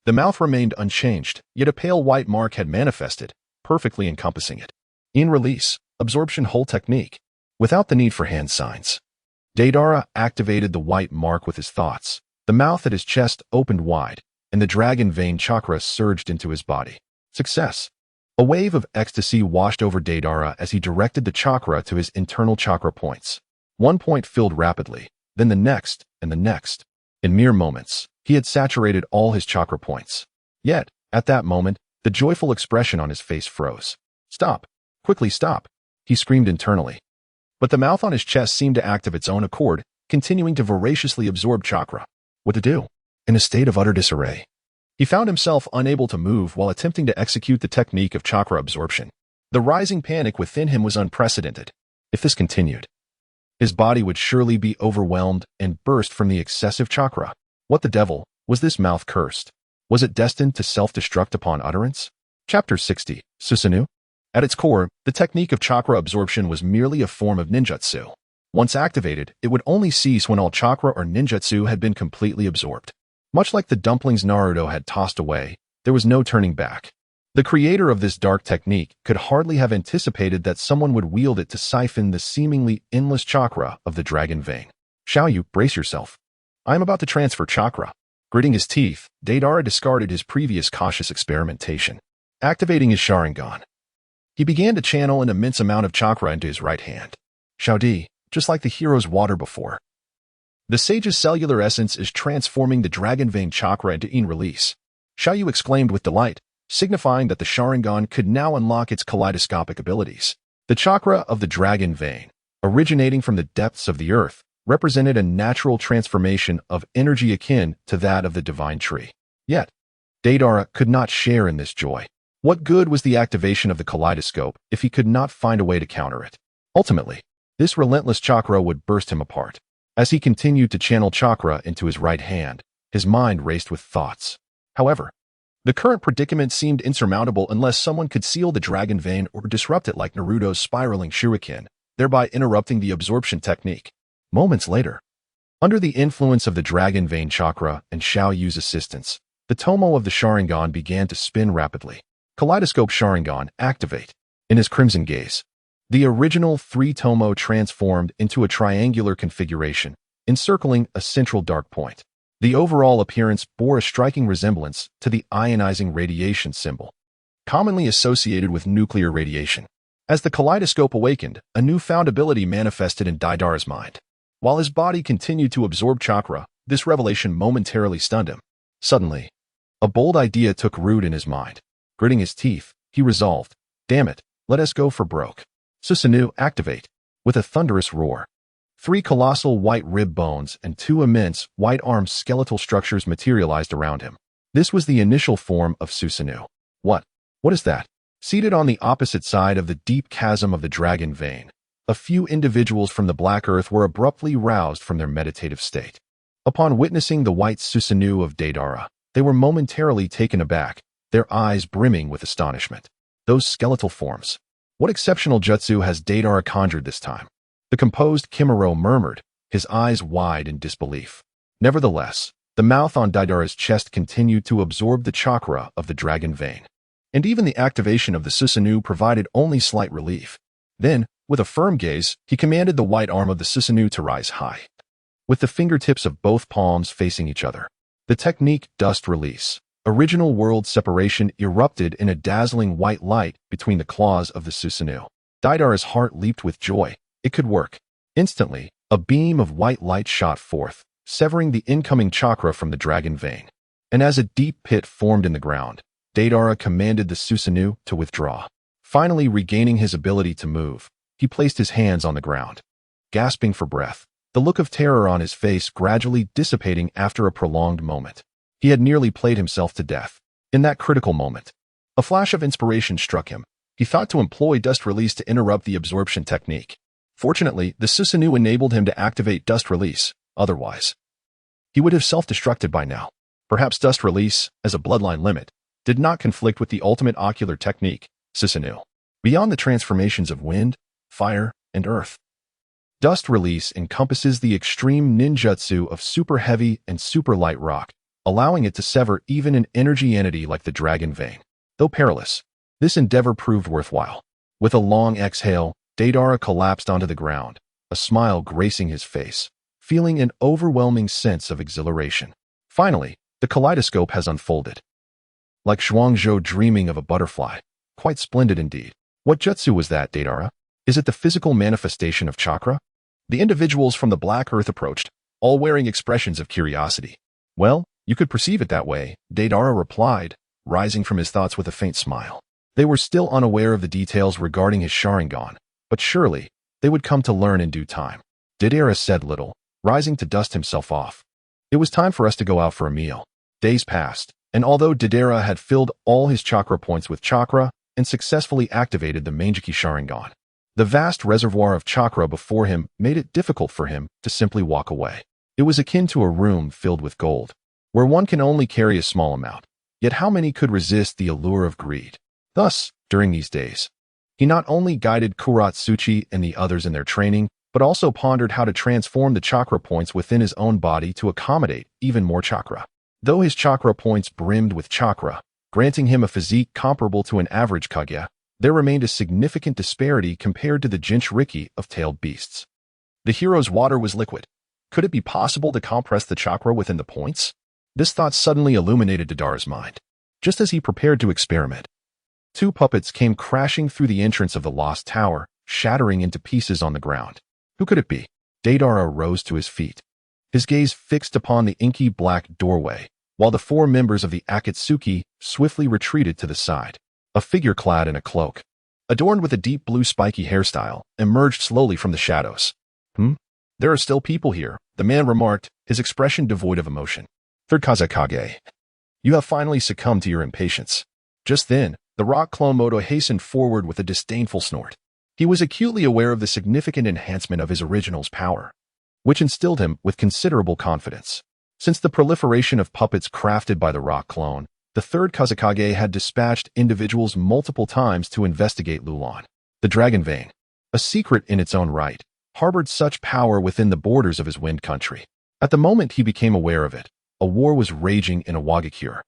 The mouth remained unchanged, yet a pale white mark had manifested, perfectly encompassing it. In release, absorption hole technique, without the need for hand signs. Deidara activated the white mark with his thoughts. The mouth at his chest opened wide, and the dragon vein chakra surged into his body. Success! A wave of ecstasy washed over Deidara as he directed the chakra to his internal chakra points. One point filled rapidly, then the next and the next. In mere moments, he had saturated all his chakra points. Yet, at that moment, the joyful expression on his face froze. Stop! Quickly stop! He screamed internally. But the mouth on his chest seemed to act of its own accord, continuing to voraciously absorb chakra. What to do? In a state of utter disarray, he found himself unable to move while attempting to execute the technique of chakra absorption. The rising panic within him was unprecedented. If this continued, his body would surely be overwhelmed and burst from the excessive chakra. What the devil? Was this mouth cursed? Was it destined to self-destruct upon utterance? Chapter 60, Susanoo? At its core, the technique of chakra absorption was merely a form of ninjutsu. Once activated, it would only cease when all chakra or ninjutsu had been completely absorbed. Much like the dumplings Naruto had tossed away, there was no turning back. The creator of this dark technique could hardly have anticipated that someone would wield it to siphon the seemingly endless chakra of the dragon vein. Xiaoyu, brace yourself. I am about to transfer chakra. Gritting his teeth, Deidara discarded his previous cautious experimentation. Activating his Sharingan, he began to channel an immense amount of chakra into his right hand. Xiaodi, just like the hero's water before. The sage's cellular essence is transforming the dragon vein chakra into in-release. Xiaoyu exclaimed with delight, signifying that the Sharingan could now unlock its kaleidoscopic abilities. The chakra of the dragon vein, originating from the depths of the earth, represented a natural transformation of energy akin to that of the divine tree. Yet, Deidara could not share in this joy. What good was the activation of the kaleidoscope if he could not find a way to counter it? Ultimately, this relentless chakra would burst him apart. As he continued to channel chakra into his right hand, his mind raced with thoughts. However, the current predicament seemed insurmountable unless someone could seal the dragon vein or disrupt it like Naruto's spiraling shuriken, thereby interrupting the absorption technique. Moments later, under the influence of the dragon vein chakra and Xiaoyu's assistance, the tomo of the Sharingan began to spin rapidly. Kaleidoscope Sharingan, activate. In his crimson gaze, the original three-tomo transformed into a triangular configuration, encircling a central dark point. The overall appearance bore a striking resemblance to the ionizing radiation symbol, commonly associated with nuclear radiation. As the kaleidoscope awakened, a newfound ability manifested in Deidara's mind. While his body continued to absorb chakra, this revelation momentarily stunned him. Suddenly, a bold idea took root in his mind. Gritting his teeth, he resolved, damn it, let us go for broke. Susanoo, activate. With a thunderous roar, 3 colossal white rib bones and 2 immense, white-armed skeletal structures materialized around him. This was the initial form of Susanoo. What is that? Seated on the opposite side of the deep chasm of the dragon vein, a few individuals from the Black Earth were abruptly roused from their meditative state. Upon witnessing the white Susanoo of Deidara, they were momentarily taken aback, their eyes brimming with astonishment. Those skeletal forms. What exceptional jutsu has Deidara conjured this time? The composed Kimuro murmured, his eyes wide in disbelief. Nevertheless, the mouth on Deidara's chest continued to absorb the chakra of the dragon vein. And even the activation of the Susanoo provided only slight relief. Then, with a firm gaze, he commanded the white arm of the Susanoo to rise high, with the fingertips of both palms facing each other. The technique dust release, original world separation erupted in a dazzling white light between the claws of the Susanoo. Deidara's heart leaped with joy. It could work. Instantly, a beam of white light shot forth, severing the incoming chakra from the dragon vein. And as a deep pit formed in the ground, Deidara commanded the Susanoo to withdraw. Finally regaining his ability to move, he placed his hands on the ground. Gasping for breath, the look of terror on his face gradually dissipating after a prolonged moment. He had nearly played himself to death. In that critical moment, a flash of inspiration struck him. He thought to employ dust release to interrupt the absorption technique. Fortunately, the Susanoo enabled him to activate dust release. Otherwise, he would have self-destructed by now. Perhaps dust release, as a bloodline limit, did not conflict with the ultimate ocular technique, Susanoo. Beyond the transformations of wind, fire, and earth, dust release encompasses the extreme ninjutsu of super heavy and super light rock, allowing it to sever even an energy entity like the dragon vein. Though perilous, this endeavor proved worthwhile. With a long exhale, Deidara collapsed onto the ground, a smile gracing his face, feeling an overwhelming sense of exhilaration. Finally, the kaleidoscope has unfolded. Like Zhuangzhou dreaming of a butterfly. Quite splendid indeed. What jutsu was that, Deidara? Is it the physical manifestation of chakra? The individuals from the Black Earth approached, all wearing expressions of curiosity. Well, you could perceive it that way, Deidara replied, rising from his thoughts with a faint smile. They were still unaware of the details regarding his Sharingan, but surely they would come to learn in due time. Deidara said little, rising to dust himself off. It was time for us to go out for a meal. Days passed, and although Deidara had filled all his chakra points with chakra and successfully activated the Manjiki Sharingan, the vast reservoir of chakra before him made it difficult for him to simply walk away. It was akin to a room filled with gold, where one can only carry a small amount. Yet how many could resist the allure of greed? Thus, during these days, he not only guided Kuratsuchi and the others in their training, but also pondered how to transform the chakra points within his own body to accommodate even more chakra. Though his chakra points brimmed with chakra, granting him a physique comparable to an average Kage, there remained a significant disparity compared to the Jinchuriki of tailed beasts. The hero's water was liquid. Could it be possible to compress the chakra within the points? This thought suddenly illuminated Deidara's mind. Just as he prepared to experiment, two puppets came crashing through the entrance of the lost tower, shattering into pieces on the ground. Who could it be? Deidara rose to his feet, his gaze fixed upon the inky black doorway, while the four members of the Akatsuki swiftly retreated to the side. A figure clad in a cloak, adorned with a deep blue spiky hairstyle, emerged slowly from the shadows. There are still people here, the man remarked, his expression devoid of emotion. Third Kazekage, you have finally succumbed to your impatience. Just then, the rock clone Moto hastened forward with a disdainful snort. He was acutely aware of the significant enhancement of his original's power, which instilled him with considerable confidence. Since the proliferation of puppets crafted by the rock clone, the third Kazekage had dispatched individuals multiple times to investigate Lulan. The Dragon Vein, a secret in its own right, harbored such power within the borders of his wind country. At the moment he became aware of it, a war was raging in Awagakure,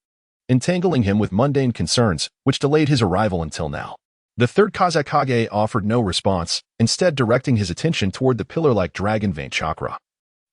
entangling him with mundane concerns, which delayed his arrival until now. The third Kazekage offered no response, instead directing his attention toward the pillar-like dragon vein chakra,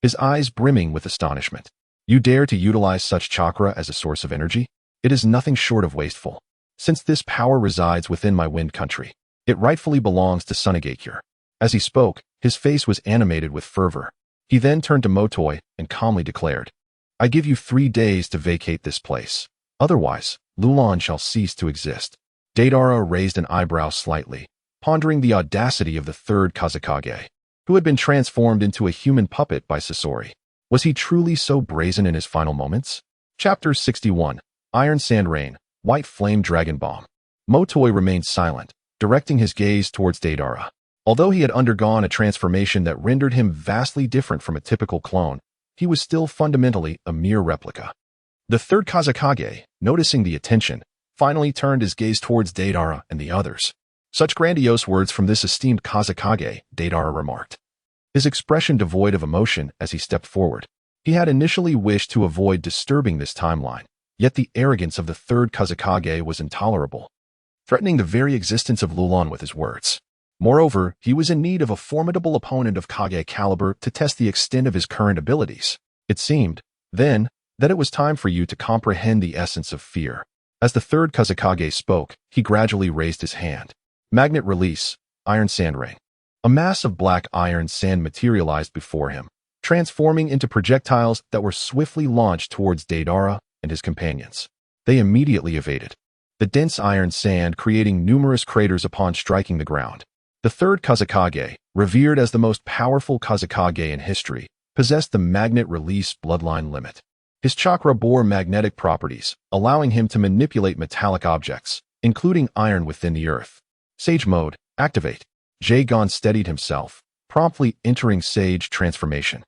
his eyes brimming with astonishment. You dare to utilize such chakra as a source of energy? It is nothing short of wasteful. Since this power resides within my wind country, it rightfully belongs to Sunagakure. As he spoke, his face was animated with fervor. He then turned to Motoi and calmly declared, I give you 3 days to vacate this place. Otherwise, Lulan shall cease to exist. Deidara raised an eyebrow slightly, pondering the audacity of the third Kazekage, who had been transformed into a human puppet by Sasori. Was he truly so brazen in his final moments? Chapter 61. Iron Sand Rain, White Flame Dragon Bomb. Motoi remained silent, directing his gaze towards Deidara. Although he had undergone a transformation that rendered him vastly different from a typical clone, he was still fundamentally a mere replica. The third Kazekage, noticing the attention, finally turned his gaze towards Deidara and the others. Such grandiose words from this esteemed Kazekage, Deidara remarked, his expression devoid of emotion as he stepped forward. He had initially wished to avoid disturbing this timeline, yet the arrogance of the third Kazekage was intolerable, threatening the very existence of Lulan with his words. Moreover, he was in need of a formidable opponent of Kage caliber to test the extent of his current abilities. It seemed, then, that it was time for you to comprehend the essence of fear. As the third Kazekage spoke, he gradually raised his hand. Magnet release, Iron Sand Ring. A mass of black iron sand materialized before him, transforming into projectiles that were swiftly launched towards Deidara and his companions. They immediately evaded, the dense iron sand creating numerous craters upon striking the ground. The third Kazekage, revered as the most powerful Kazekage in history, possessed the magnet release bloodline limit. His chakra bore magnetic properties, allowing him to manipulate metallic objects, including iron within the earth. Sage Mode, activate. Jaegon steadied himself, promptly entering Sage transformation.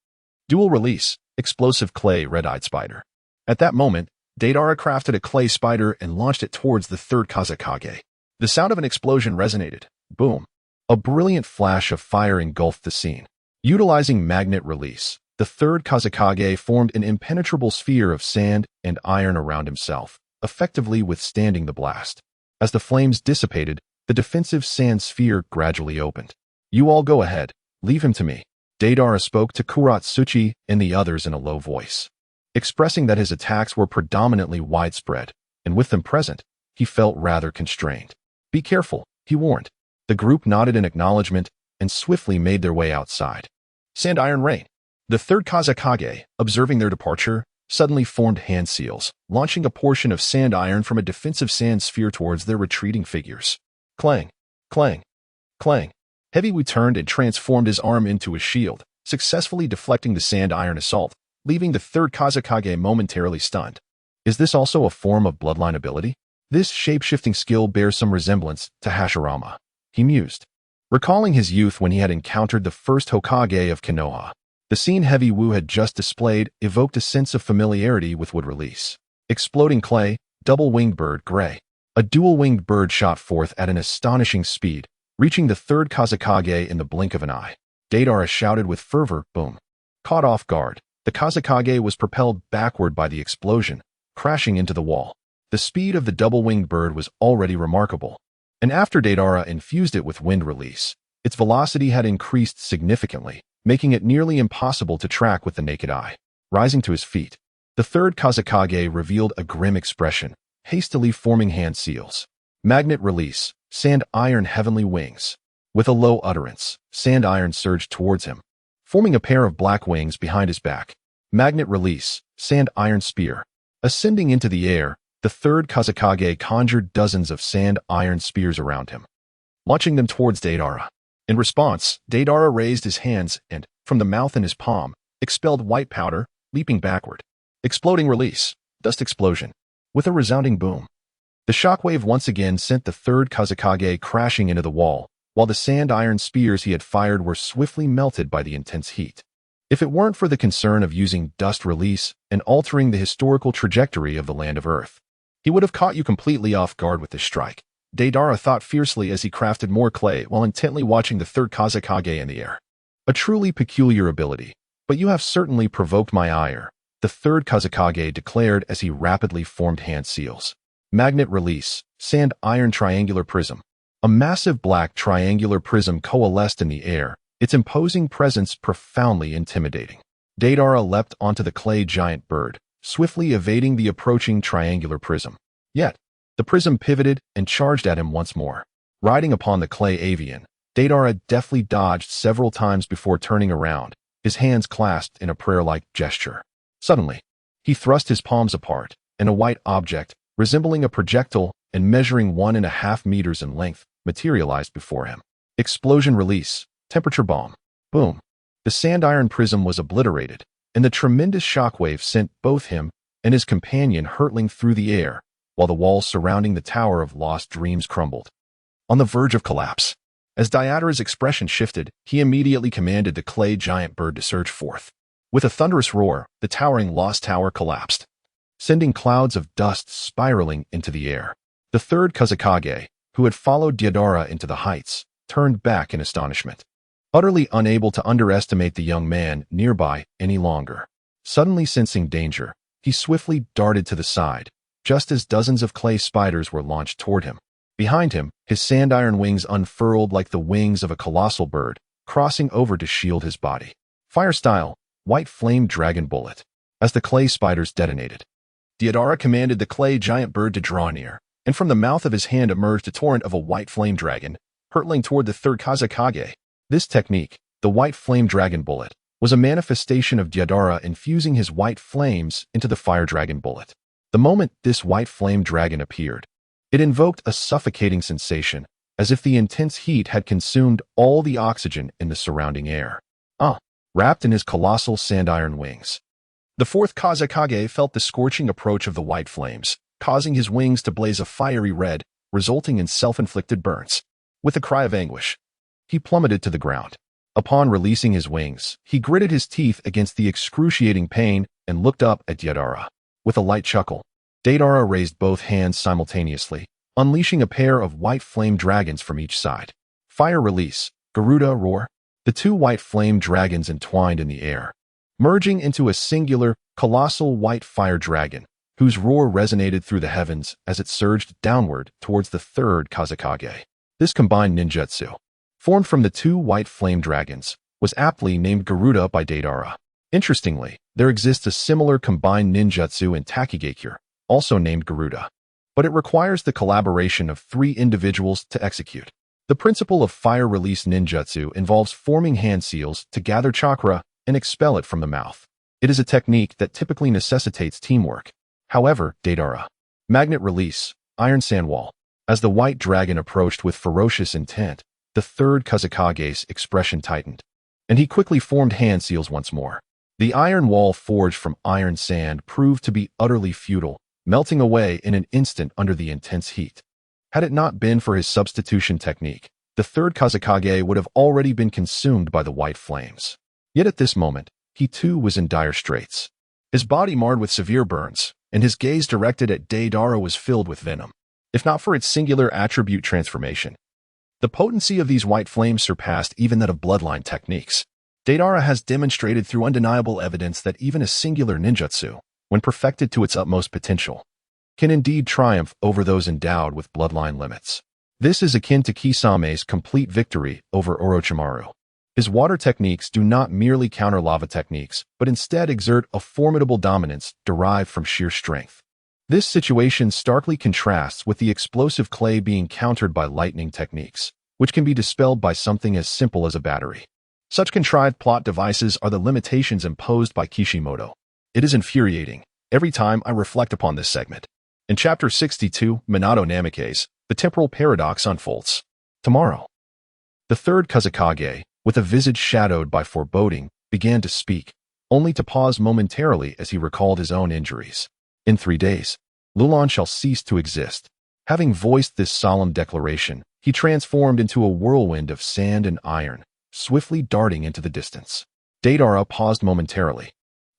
Dual release, explosive clay red-eyed spider. At that moment, Deidara crafted a clay spider and launched it towards the third Kazekage. The sound of an explosion resonated. Boom. A brilliant flash of fire engulfed the scene. Utilizing magnet release, the third Kazekage formed an impenetrable sphere of sand and iron around himself, effectively withstanding the blast. As the flames dissipated, the defensive sand sphere gradually opened. You all go ahead. Leave him to me. Deidara spoke to Kuratsuchi and the others in a low voice, expressing that his attacks were predominantly widespread, and with them present, he felt rather constrained. Be careful, he warned. The group nodded in acknowledgement and swiftly made their way outside. Sand Iron Rain. The third Kazekage, observing their departure, suddenly formed hand seals, launching a portion of sand iron from a defensive sand sphere towards their retreating figures. Clang, clang, clang. Heavy Wu turned and transformed his arm into a shield, successfully deflecting the sand iron assault, leaving the third Kazekage momentarily stunned. Is this also a form of bloodline ability? This shape-shifting skill bears some resemblance to Hashirama, he mused, recalling his youth when he had encountered the first Hokage of Konoha. The scene Heavy Wu had just displayed evoked a sense of familiarity with wood release. Exploding clay, double-winged bird gray. A dual-winged bird shot forth at an astonishing speed, reaching the third Kazekage in the blink of an eye. Deidara shouted with fervor. Boom. Caught off guard, the Kazekage was propelled backward by the explosion, crashing into the wall. The speed of the double-winged bird was already remarkable, and after Deidara infused it with wind release, its velocity had increased significantly, making it nearly impossible to track with the naked eye. Rising to his feet, the third Kazekage revealed a grim expression, hastily forming hand seals. Magnet release, sand iron heavenly wings. With a low utterance, sand iron surged towards him, forming a pair of black wings behind his back. Magnet release, sand iron spear. Ascending into the air, the third Kazekage conjured dozens of sand iron spears around him, launching them towards Deidara. In response, Deidara raised his hands and, from the mouth in his palm, expelled white powder, leaping backward. Exploding release, dust explosion. With a resounding boom, the shockwave once again sent the third Kazekage crashing into the wall, while the sand iron spears he had fired were swiftly melted by the intense heat. If it weren't for the concern of using dust release and altering the historical trajectory of the land of Earth, he would have caught you completely off guard with this strike. Deidara thought fiercely as he crafted more clay while intently watching the third Kazekage in the air. A truly peculiar ability, but you have certainly provoked my ire, the third Kazekage declared as he rapidly formed hand seals. Magnet release, sand iron triangular prism. A massive black triangular prism coalesced in the air, its imposing presence profoundly intimidating. Deidara leapt onto the clay giant bird, swiftly evading the approaching triangular prism. Yet, the prism pivoted and charged at him once more. Riding upon the clay avian, Deidara deftly dodged several times before turning around, his hands clasped in a prayer-like gesture. Suddenly, he thrust his palms apart, and a white object, resembling a projectile and measuring 1.5 meters in length, materialized before him. Explosion release, temperature bomb. Boom. The sand iron prism was obliterated, and the tremendous shockwave sent both him and his companion hurtling through the air, while the walls surrounding the Tower of Lost Dreams crumbled. On the verge of collapse, as Deidara's expression shifted, he immediately commanded the clay giant bird to surge forth. With a thunderous roar, the towering Lost Tower collapsed, sending clouds of dust spiraling into the air. The third Kazekage, who had followed Deidara into the heights, turned back in astonishment, utterly unable to underestimate the young man nearby any longer. Suddenly sensing danger, he swiftly darted to the side, just as dozens of clay spiders were launched toward him. Behind him, his sand iron wings unfurled like the wings of a colossal bird, crossing over to shield his body. Fire style, white flame dragon bullet. As the clay spiders detonated, Deidara commanded the clay giant bird to draw near, and from the mouth of his hand emerged a torrent of a white flame dragon, hurtling toward the third Kazekage. This technique, the white flame dragon bullet, was a manifestation of Deidara infusing his white flames into the fire dragon bullet. The moment this white flame dragon appeared, it invoked a suffocating sensation, as if the intense heat had consumed all the oxygen in the surrounding air. Wrapped in his colossal sand iron wings, the fourth Kazekage felt the scorching approach of the white flames, causing his wings to blaze a fiery red, resulting in self-inflicted burns. With a cry of anguish, he plummeted to the ground. Upon releasing his wings, he gritted his teeth against the excruciating pain and looked up at Deidara. With a light chuckle, Deidara raised both hands simultaneously, unleashing a pair of white flame dragons from each side. Fire release, Garuda roar. The two white flame dragons entwined in the air, merging into a singular, colossal white fire dragon, whose roar resonated through the heavens as it surged downward towards the third Kazekage. This combined ninjutsu, formed from the two white flame dragons, was aptly named Garuda by Deidara. Interestingly, there exists a similar combined ninjutsu in Takigakure, also named Garuda, but it requires the collaboration of 3 individuals to execute. The principle of fire release ninjutsu involves forming hand seals to gather chakra and expel it from the mouth. It is a technique that typically necessitates teamwork. However, Deidara. Magnet release, iron sand wall. As the white dragon approached with ferocious intent, the third Kazekage's expression tightened, and he quickly formed hand seals once more. The iron wall forged from iron sand proved to be utterly futile, melting away in an instant under the intense heat. Had it not been for his substitution technique, the third Kazekage would have already been consumed by the white flames. Yet at this moment, he too was in dire straits. His body marred with severe burns, and his gaze directed at Deidara was filled with venom. If not for its singular attribute transformation, The potency of these white flames surpassed even that of bloodline techniques. Deidara has demonstrated through undeniable evidence that even a singular ninjutsu, when perfected to its utmost potential, can indeed triumph over those endowed with bloodline limits. This is akin to Kisame's complete victory over Orochimaru. His water techniques do not merely counter lava techniques, but instead exert a formidable dominance derived from sheer strength. This situation starkly contrasts with the explosive clay being countered by lightning techniques, which can be dispelled by something as simple as a battery. Such contrived plot devices are the limitations imposed by Kishimoto. It is infuriating every time I reflect upon this segment. In Chapter 62, Minato Namikaze, the temporal paradox unfolds. Tomorrow. The third Kazekage, with a visage shadowed by foreboding, began to speak, only to pause momentarily as he recalled his own injuries. In 3 days, Lulan shall cease to exist. Having voiced this solemn declaration, he transformed into a whirlwind of sand and iron, swiftly darting into the distance. Deidara paused momentarily.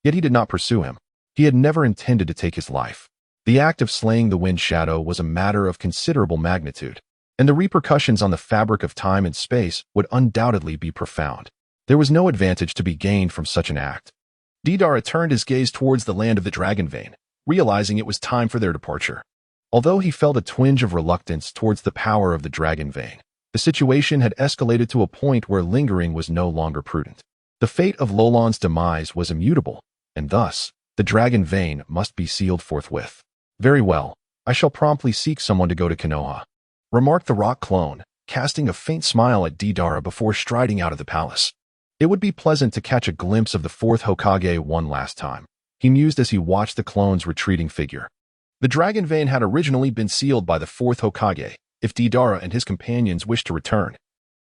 Yet he did not pursue him. He had never intended to take his life. The act of slaying the wind shadow was a matter of considerable magnitude, and the repercussions on the fabric of time and space would undoubtedly be profound. There was no advantage to be gained from such an act. Deidara turned his gaze towards the land of the Dragon Vein, realizing it was time for their departure. Although he felt a twinge of reluctance towards the power of the Dragon Vein, the situation had escalated to a point where lingering was no longer prudent. The fate of Lulan's demise was immutable, and thus, the Dragon Vein must be sealed forthwith. Very well, I shall promptly seek someone to go to Konoha, remarked the rock clone, casting a faint smile at Deidara before striding out of the palace. It would be pleasant to catch a glimpse of the fourth Hokage one last time, he mused as he watched the clone's retreating figure. The Dragon Vein had originally been sealed by the fourth Hokage. If Deidara and his companions wished to return,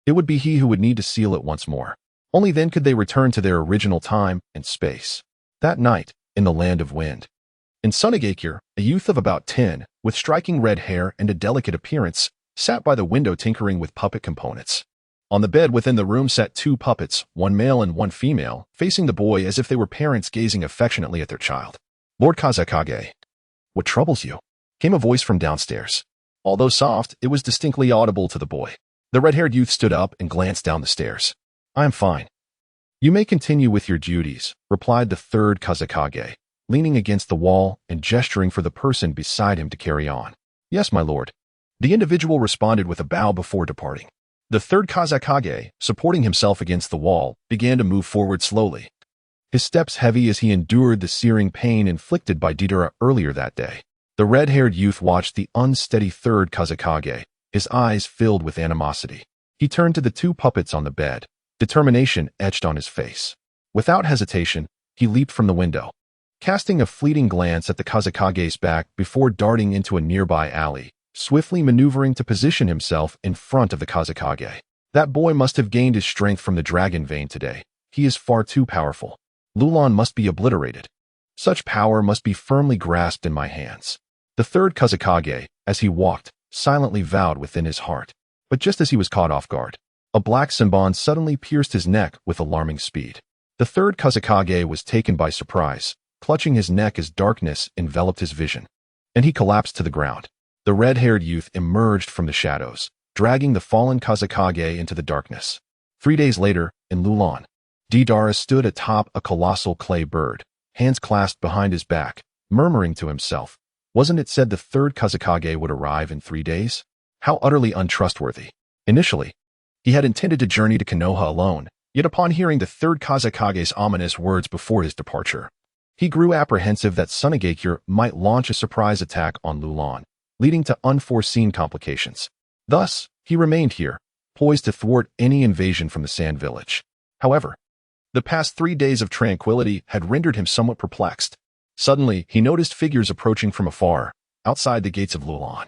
it would be he who would need to seal it once more. Only then could they return to their original time and space. That night, in the Land of Wind. In Sunagakure, a youth of about 10, with striking red hair and a delicate appearance, sat by the window tinkering with puppet components. On the bed within the room sat 2 puppets, one male and one female, facing the boy as if they were parents gazing affectionately at their child. Lord Kazekage, what troubles you? Came a voice from downstairs. Although soft, it was distinctly audible to the boy. The red-haired youth stood up and glanced down the stairs. I am fine. You may continue with your duties, replied the third Kazekage, leaning against the wall and gesturing for the person beside him to carry on. Yes, my lord. The individual responded with a bow before departing. The third Kazekage, supporting himself against the wall, began to move forward slowly. His steps heavy as he endured the searing pain inflicted by Deidara earlier that day. The red-haired youth watched the unsteady third Kazekage, his eyes filled with animosity. He turned to the 2 puppets on the bed, determination etched on his face. Without hesitation, he leaped from the window, casting a fleeting glance at the Kazekage's back before darting into a nearby alley, swiftly maneuvering to position himself in front of the Kazekage. That boy must have gained his strength from the Dragon Vein today. He is far too powerful. Lulan must be obliterated. Such power must be firmly grasped in my hands. The third Kazekage, as he walked, silently vowed within his heart. But just as he was caught off guard, a black Senbon suddenly pierced his neck with alarming speed. The third Kazekage was taken by surprise, clutching his neck as darkness enveloped his vision, and he collapsed to the ground. The red-haired youth emerged from the shadows, dragging the fallen Kazekage into the darkness. 3 days later, in Lulan, Deidara stood atop a colossal clay bird, hands clasped behind his back, murmuring to himself, wasn't it said the third Kazekage would arrive in 3 days? How utterly untrustworthy. Initially, he had intended to journey to Konoha alone, yet upon hearing the third Kazekage's ominous words before his departure, he grew apprehensive that Sunagakure might launch a surprise attack on Lulan, leading to unforeseen complications. Thus, he remained here, poised to thwart any invasion from the Sand Village. However, the past 3 days of tranquility had rendered him somewhat perplexed. Suddenly, he noticed figures approaching from afar, outside the gates of Lulan.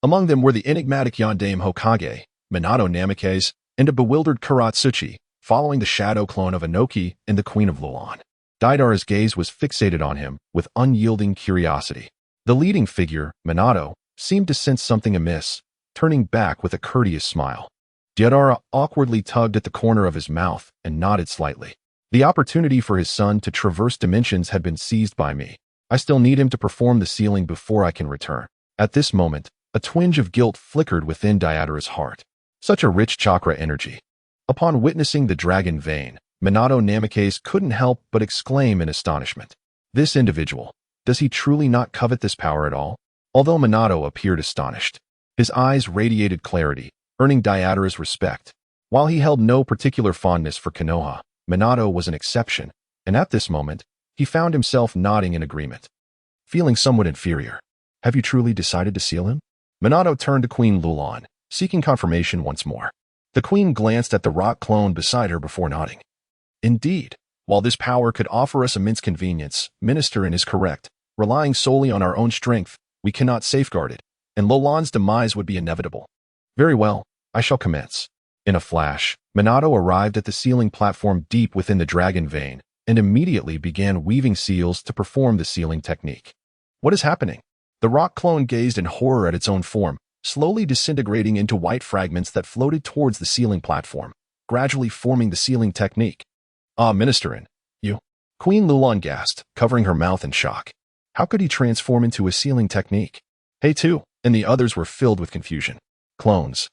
Among them were the enigmatic Yondaime Hokage, Minato Namikaze, and a bewildered Kuratsuchi, following the shadow clone of Inoki and the Queen of Lulan. Deidara's gaze was fixated on him with unyielding curiosity. The leading figure, Minato, seemed to sense something amiss, turning back with a courteous smile. Deidara awkwardly tugged at the corner of his mouth and nodded slightly. The opportunity for his son to traverse dimensions had been seized by me. I still need him to perform the sealing before I can return. At this moment, a twinge of guilt flickered within Deidara's heart. Such a rich chakra energy. Upon witnessing the dragon vein, Minato Namikaze couldn't help but exclaim in astonishment. This individual, does he truly not covet this power at all? Although Minato appeared astonished, his eyes radiated clarity, earning Deidara's respect. While he held no particular fondness for Konoha, Minato was an exception, and at this moment, he found himself nodding in agreement. Feeling somewhat inferior. Have you truly decided to seal him? Minato turned to Queen Lulan, seeking confirmation once more. The queen glanced at the rock clone beside her before nodding. Indeed, while this power could offer us immense convenience, Minister is correct. Relying solely on our own strength, we cannot safeguard it, and Lulan's demise would be inevitable. Very well, I shall commence. In a flash, Minato arrived at the sealing platform deep within the dragon vein, and immediately began weaving seals to perform the sealing technique. What is happening? The rock clone gazed in horror at its own form, slowly disintegrating into white fragments that floated towards the sealing platform, gradually forming the sealing technique. Ah, Ministerin, you. Queen Lulan gasped, covering her mouth in shock. How could he transform into a sealing technique? Hey too, and the others were filled with confusion. Clones.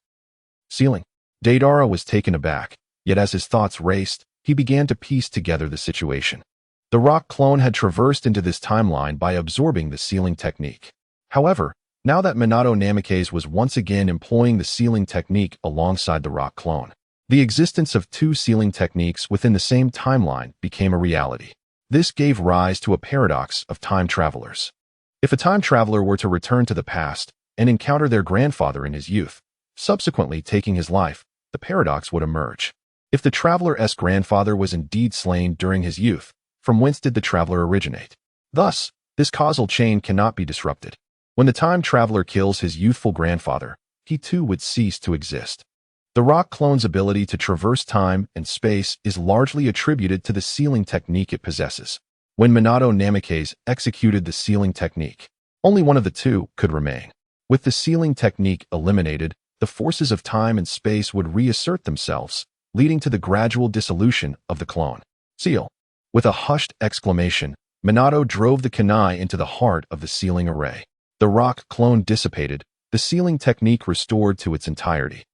Sealing. Deidara was taken aback, yet as his thoughts raced, he began to piece together the situation. The rock clone had traversed into this timeline by absorbing the sealing technique. However, now that Minato Namikaze was once again employing the sealing technique alongside the rock clone, the existence of two sealing techniques within the same timeline became a reality. This gave rise to a paradox of time travelers. If a time traveler were to return to the past and encounter their grandfather in his youth, subsequently taking his life, the paradox would emerge. If the traveler's grandfather was indeed slain during his youth, from whence did the traveler originate? Thus, this causal chain cannot be disrupted. When the time traveler kills his youthful grandfather, he too would cease to exist. The rock clone's ability to traverse time and space is largely attributed to the sealing technique it possesses. When Minato Namikaze executed the sealing technique, only one of the two could remain. With the sealing technique eliminated, the forces of time and space would reassert themselves, leading to the gradual dissolution of the clone. Seal. With a hushed exclamation, Minato drove the kunai into the heart of the sealing array. The rock clone dissipated, the sealing technique restored to its entirety,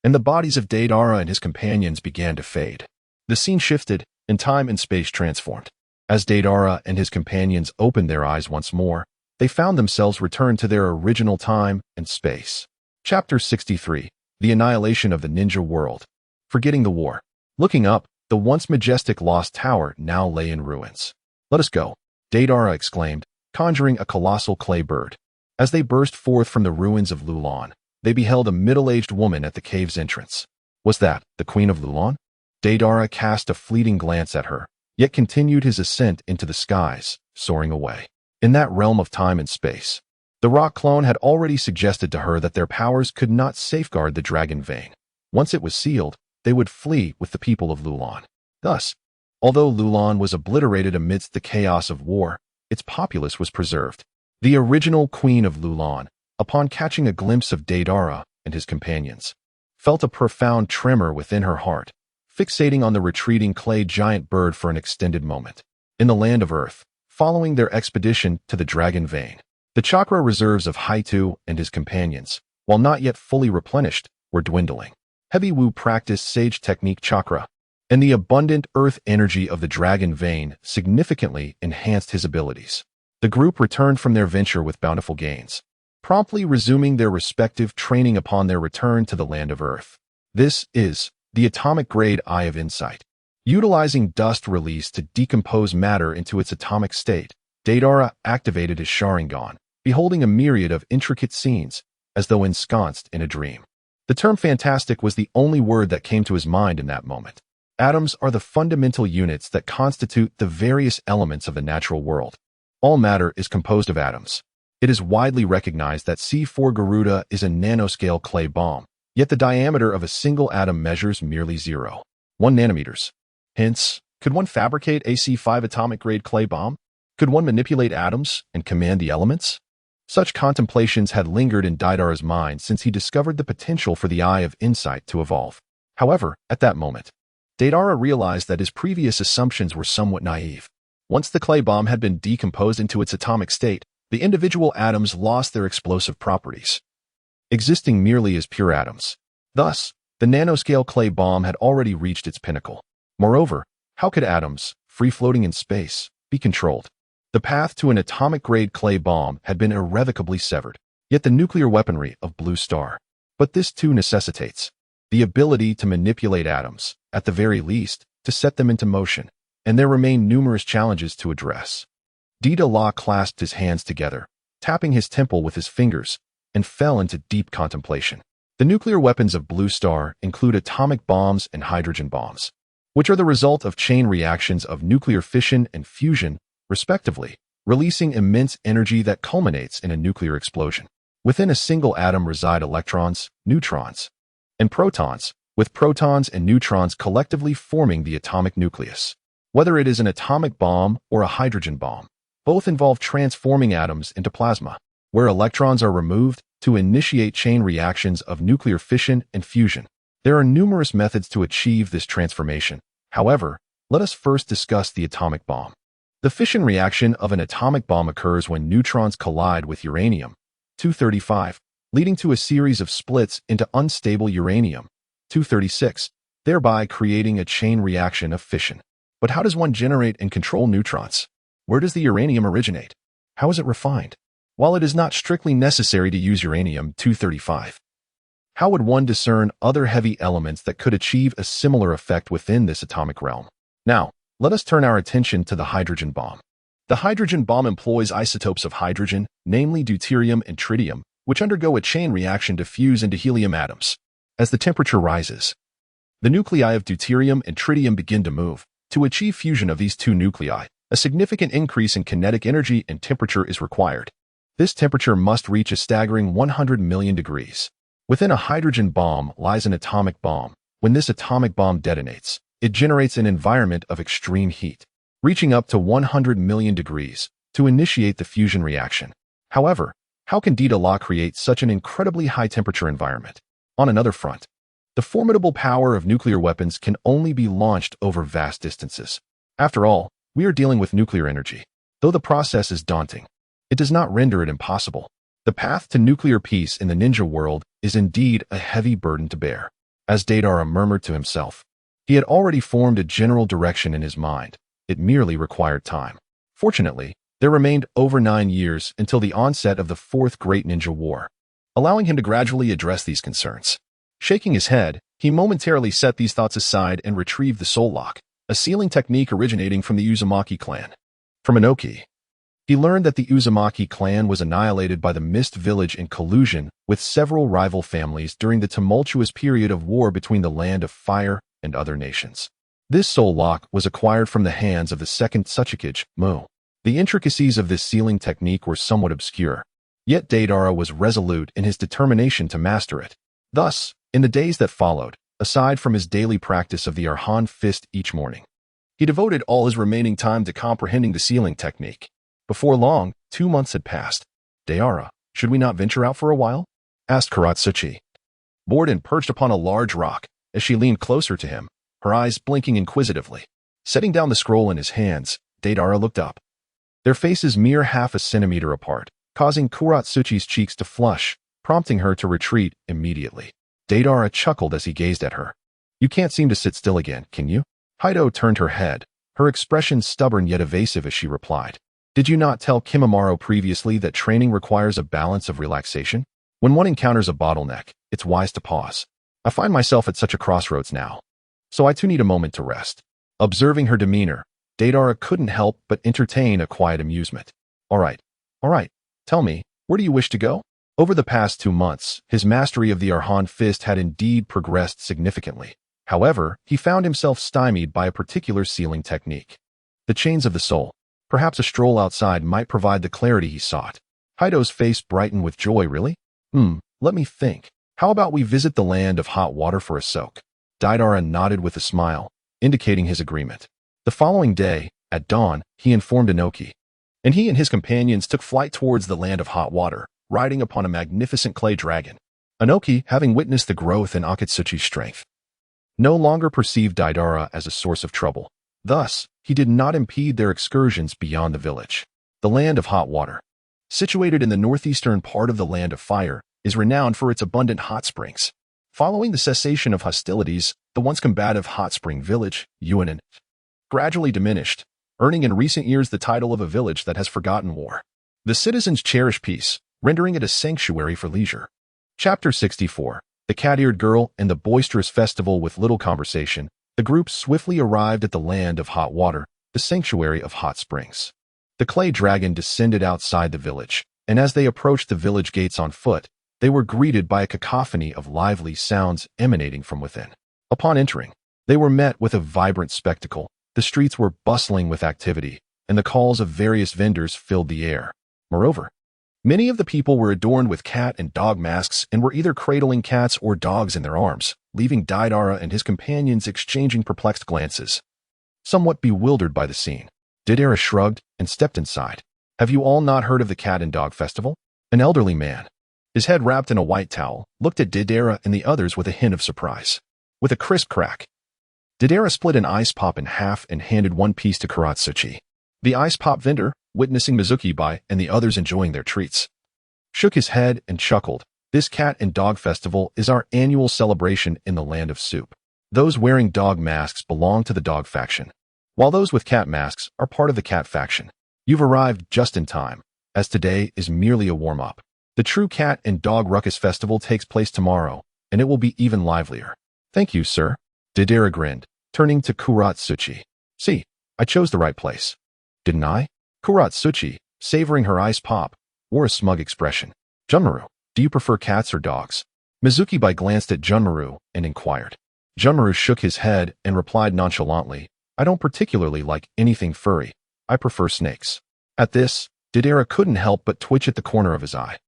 and the bodies of Deidara and his companions began to fade. The scene shifted, and time and space transformed. As Deidara and his companions opened their eyes once more, they found themselves returned to their original time and space. Chapter 63. The Annihilation of the Ninja World. Forgetting the war. Looking up, the once majestic lost tower now lay in ruins. Let us go, Deidara exclaimed, conjuring a colossal clay bird. As they burst forth from the ruins of Lulan, they beheld a middle-aged woman at the cave's entrance. Was that the Queen of Lulan? Deidara cast a fleeting glance at her, yet continued his ascent into the skies, soaring away. In that realm of time and space, the rock clone had already suggested to her that their powers could not safeguard the dragon vein. Once it was sealed, they would flee with the people of Lulan. Thus, although Lulan was obliterated amidst the chaos of war, its populace was preserved. The original Queen of Lulan, upon catching a glimpse of Deidara and his companions, felt a profound tremor within her heart, fixating on the retreating clay giant bird for an extended moment. In the land of Earth, following their expedition to the dragon vein, the chakra reserves of Haitu and his companions, while not yet fully replenished, were dwindling. Heavy Wu practiced sage technique chakra, and the abundant earth energy of the dragon vein significantly enhanced his abilities. The group returned from their venture with bountiful gains, promptly resuming their respective training upon their return to the land of Earth. This is the atomic-grade Eye of Insight. Utilizing dust release to decompose matter into its atomic state, Deidara activated his Sharingan, beholding a myriad of intricate scenes, as though ensconced in a dream. The term fantastic was the only word that came to his mind in that moment. Atoms are the fundamental units that constitute the various elements of the natural world. All matter is composed of atoms. It is widely recognized that C4 Garuda is a nanoscale clay bomb, yet the diameter of a single atom measures merely 0.1 nanometers. Hence, could one fabricate a C5 atomic-grade clay bomb? Could one manipulate atoms and command the elements? Such contemplations had lingered in Deidara's mind since he discovered the potential for the Eye of Insight to evolve. However, at that moment, Deidara realized that his previous assumptions were somewhat naive. Once the clay bomb had been decomposed into its atomic state, the individual atoms lost their explosive properties, existing merely as pure atoms. Thus, The nanoscale clay bomb had already reached its pinnacle. Moreover, how could atoms, free-floating in space, be controlled? The path to an atomic-grade clay bomb had been irrevocably severed, yet the nuclear weaponry of Blue Star. But this too necessitates the ability to manipulate atoms, at the very least, to set them into motion, and there remain numerous challenges to address. Deidara clasped his hands together, tapping his temple with his fingers, and fell into deep contemplation. The nuclear weapons of Blue Star include atomic bombs and hydrogen bombs, which are the result of chain reactions of nuclear fission and fusion, respectively, releasing immense energy that culminates in a nuclear explosion. Within a single atom reside electrons, neutrons, and protons, with protons and neutrons collectively forming the atomic nucleus. Whether it is an atomic bomb or a hydrogen bomb, both involve transforming atoms into plasma, where electrons are removed to initiate chain reactions of nuclear fission and fusion. There are numerous methods to achieve this transformation. However, let us first discuss the atomic bomb. The fission reaction of an atomic bomb occurs when neutrons collide with uranium-235, leading to a series of splits into unstable uranium-236, thereby creating a chain reaction of fission. But how does one generate and control neutrons? Where does the uranium originate? How is it refined? While it is not strictly necessary to use uranium-235, how would one discern other heavy elements that could achieve a similar effect within this atomic realm? Now, let us turn our attention to the hydrogen bomb. The hydrogen bomb employs isotopes of hydrogen, namely deuterium and tritium, which undergo a chain reaction to fuse into helium atoms. As the temperature rises, the nuclei of deuterium and tritium begin to move. To achieve fusion of these two nuclei, a significant increase in kinetic energy and temperature is required. This temperature must reach a staggering 100 million degrees. Within a hydrogen bomb lies an atomic bomb. When this atomic bomb detonates, it generates an environment of extreme heat, reaching up to 100 million degrees, to initiate the fusion reaction. However, how can Deidara create such an incredibly high-temperature environment? On another front, the formidable power of nuclear weapons can only be launched over vast distances. After all, we are dealing with nuclear energy. Though the process is daunting, it does not render it impossible. The path to nuclear peace in the ninja world is indeed a heavy burden to bear. As Deidara murmured to himself, he had already formed a general direction in his mind. It merely required time. Fortunately, there remained over 9 years until the onset of the Fourth Great Ninja War, allowing him to gradually address these concerns. Shaking his head, he momentarily set these thoughts aside and retrieved the soul lock, a sealing technique originating from the Uzumaki clan. From Inoki, he learned that the Uzumaki clan was annihilated by the Mist Village in collusion with several rival families during the tumultuous period of war between the Land of Fire and other nations. This soul lock was acquired from the hands of the second Tsuchikage, Mu. The intricacies of this sealing technique were somewhat obscure, yet Deidara was resolute in his determination to master it. Thus, in the days that followed, aside from his daily practice of the Arhan Fist each morning, he devoted all his remaining time to comprehending the sealing technique. Before long, 2 months had passed. Deidara, should we not venture out for a while? Asked Kuratsuchi, bored and perched upon a large rock, as she leaned closer to him, her eyes blinking inquisitively. Setting down the scroll in his hands, Deidara looked up. Their faces mere half a centimeter apart, causing Kuratsuchi's cheeks to flush, prompting her to retreat immediately. Deidara chuckled as he gazed at her. You can't seem to sit still again, can you? Haido turned her head, her expression stubborn yet evasive as she replied. Did you not tell Kimimaro previously that training requires a balance of relaxation? When one encounters a bottleneck, it's wise to pause. I find myself at such a crossroads now, so I too need a moment to rest. Observing her demeanor, Deidara couldn't help but entertain a quiet amusement. All right. Tell me, where do you wish to go? Over the past 2 months, his mastery of the Arhan Fist had indeed progressed significantly. However, he found himself stymied by a particular sealing technique. The chains of the soul. Perhaps a stroll outside might provide the clarity he sought. Haido's face brightened with joy. Really? Let me think. How about we visit the land of hot water for a soak? Deidara nodded with a smile, indicating his agreement. The following day, at dawn, he informed Inoki, and he and his companions took flight towards the land of hot water, riding upon a magnificent clay dragon. Inoki, having witnessed the growth in Akatsuchi's strength, no longer perceived Deidara as a source of trouble. Thus, he did not impede their excursions beyond the village. The land of hot water, situated in the northeastern part of the Land of Fire, is renowned for its abundant hot springs. Following the cessation of hostilities, the once combative hot spring village, Yuanan, gradually diminished, earning in recent years the title of a village that has forgotten war. The citizens cherish peace, rendering it a sanctuary for leisure. Chapter 64. The Cat-Eared Girl and the Boisterous Festival. With little conversation, the group swiftly arrived at the land of hot water, the sanctuary of hot springs. The clay dragon descended outside the village, and as they approached the village gates on foot, they were greeted by a cacophony of lively sounds emanating from within. Upon entering, they were met with a vibrant spectacle. The streets were bustling with activity, and the calls of various vendors filled the air. Moreover, many of the people were adorned with cat and dog masks and were either cradling cats or dogs in their arms, leaving Deidara and his companions exchanging perplexed glances. Somewhat bewildered by the scene, Deidara shrugged and stepped inside. "Have you all not heard of the Cat and Dog Festival?" An elderly man, his head wrapped in a white towel, looked at Deidara and the others with a hint of surprise. With a crisp crack, Deidara split an ice pop in half and handed one piece to Kuratsuchi. The ice pop vendor, witnessing Mizuki and the others enjoying their treats, shook his head and chuckled. "This Cat and Dog Festival is our annual celebration in the land of soup. Those wearing dog masks belong to the dog faction, while those with cat masks are part of the cat faction. You've arrived just in time, as today is merely a warm-up. The true Cat and Dog Ruckus Festival takes place tomorrow, and it will be even livelier." "Thank you, sir." Deidara grinned, turning to Kuratsuchi. "See, I chose the right place, didn't I?" Kuratsuchi, savoring her ice pop, wore a smug expression. "Junmaru, do you prefer cats or dogs?" Mizuki glanced at Junmaru and inquired. Junmaru shook his head and replied nonchalantly, "I don't particularly like anything furry. I prefer snakes." At this, Deidara couldn't help but twitch at the corner of his eye.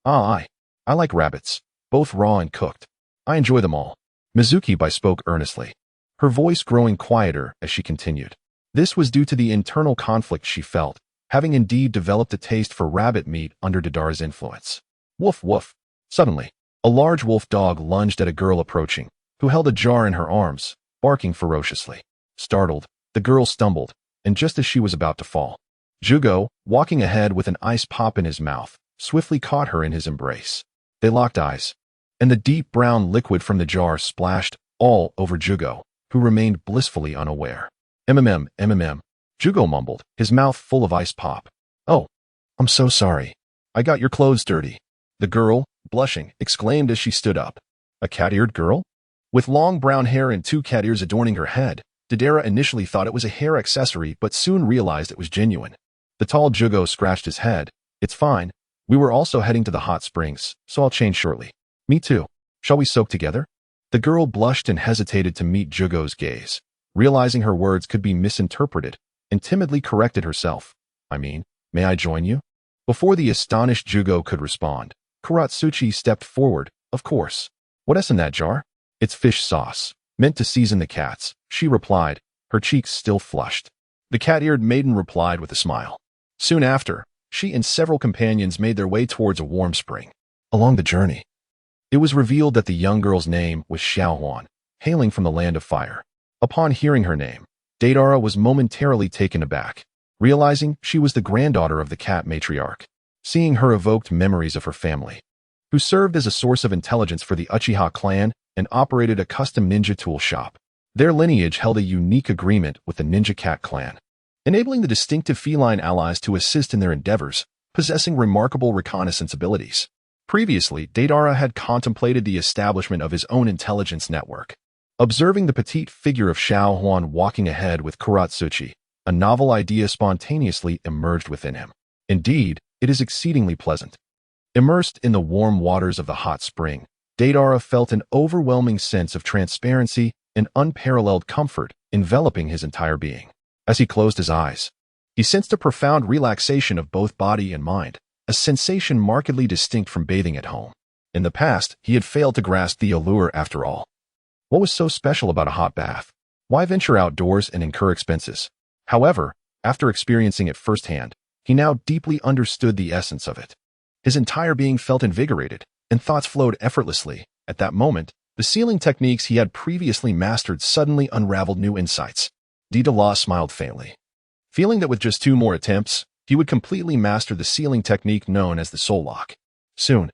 I like rabbits, both raw and cooked. I enjoy them all." Mizuki spoke earnestly, her voice growing quieter as she continued. This was due to the internal conflict she felt, having indeed developed a taste for rabbit meat under Deidara's influence. Woof woof. Suddenly, a large wolf dog lunged at a girl approaching, who held a jar in her arms, barking ferociously. Startled, the girl stumbled, and just as she was about to fall, Jugo, walking ahead with an ice pop in his mouth, swiftly caught her in his embrace. They locked eyes, and the deep brown liquid from the jar splashed all over Jugo, who remained blissfully unaware. MMM, Jugo mumbled, his mouth full of ice pop. "Oh, I'm so sorry. I got your clothes dirty." The girl, blushing, exclaimed as she stood up. A cat-eared girl? With long brown hair and two cat ears adorning her head, Deidara initially thought it was a hair accessory but soon realized it was genuine. The tall Jugo scratched his head. "It's fine. We were also heading to the hot springs, so I'll change shortly." "Me too. Shall we soak together?" The girl blushed and hesitated to meet Jugo's gaze, realizing her words could be misinterpreted, and timidly corrected herself. "May I join you?" Before the astonished Jugo could respond, Kuratsuchi stepped forward. "Of course. What's in that jar?" "It's fish sauce, meant to season the cats," she replied, her cheeks still flushed. The cat-eared maiden replied with a smile. Soon after, she and several companions made their way towards a warm spring. Along the journey, it was revealed that the young girl's name was Xiaohuan, hailing from the land of fire. Upon hearing her name, Deidara was momentarily taken aback, realizing she was the granddaughter of the cat matriarch. Seeing her evoked memories of her family, who served as a source of intelligence for the Uchiha clan and operated a custom ninja tool shop. Their lineage held a unique agreement with the Ninja Cat clan, enabling the distinctive feline allies to assist in their endeavors, possessing remarkable reconnaissance abilities. Previously, Deidara had contemplated the establishment of his own intelligence network. Observing the petite figure of Xiaohuan walking ahead with Kuratsuchi, a novel idea spontaneously emerged within him. Indeed, it is exceedingly pleasant. Immersed in the warm waters of the hot spring, Deidara felt an overwhelming sense of transparency and unparalleled comfort enveloping his entire being. As he closed his eyes, he sensed a profound relaxation of both body and mind, a sensation markedly distinct from bathing at home. In the past, he had failed to grasp the allure after all. What was so special about a hot bath? Why venture outdoors and incur expenses? However, after experiencing it firsthand, he now deeply understood the essence of it. His entire being felt invigorated, and thoughts flowed effortlessly. At that moment, the sealing techniques he had previously mastered suddenly unraveled new insights. Deidara smiled faintly, feeling that with just 2 more attempts, he would completely master the sealing technique known as the soul lock. Soon,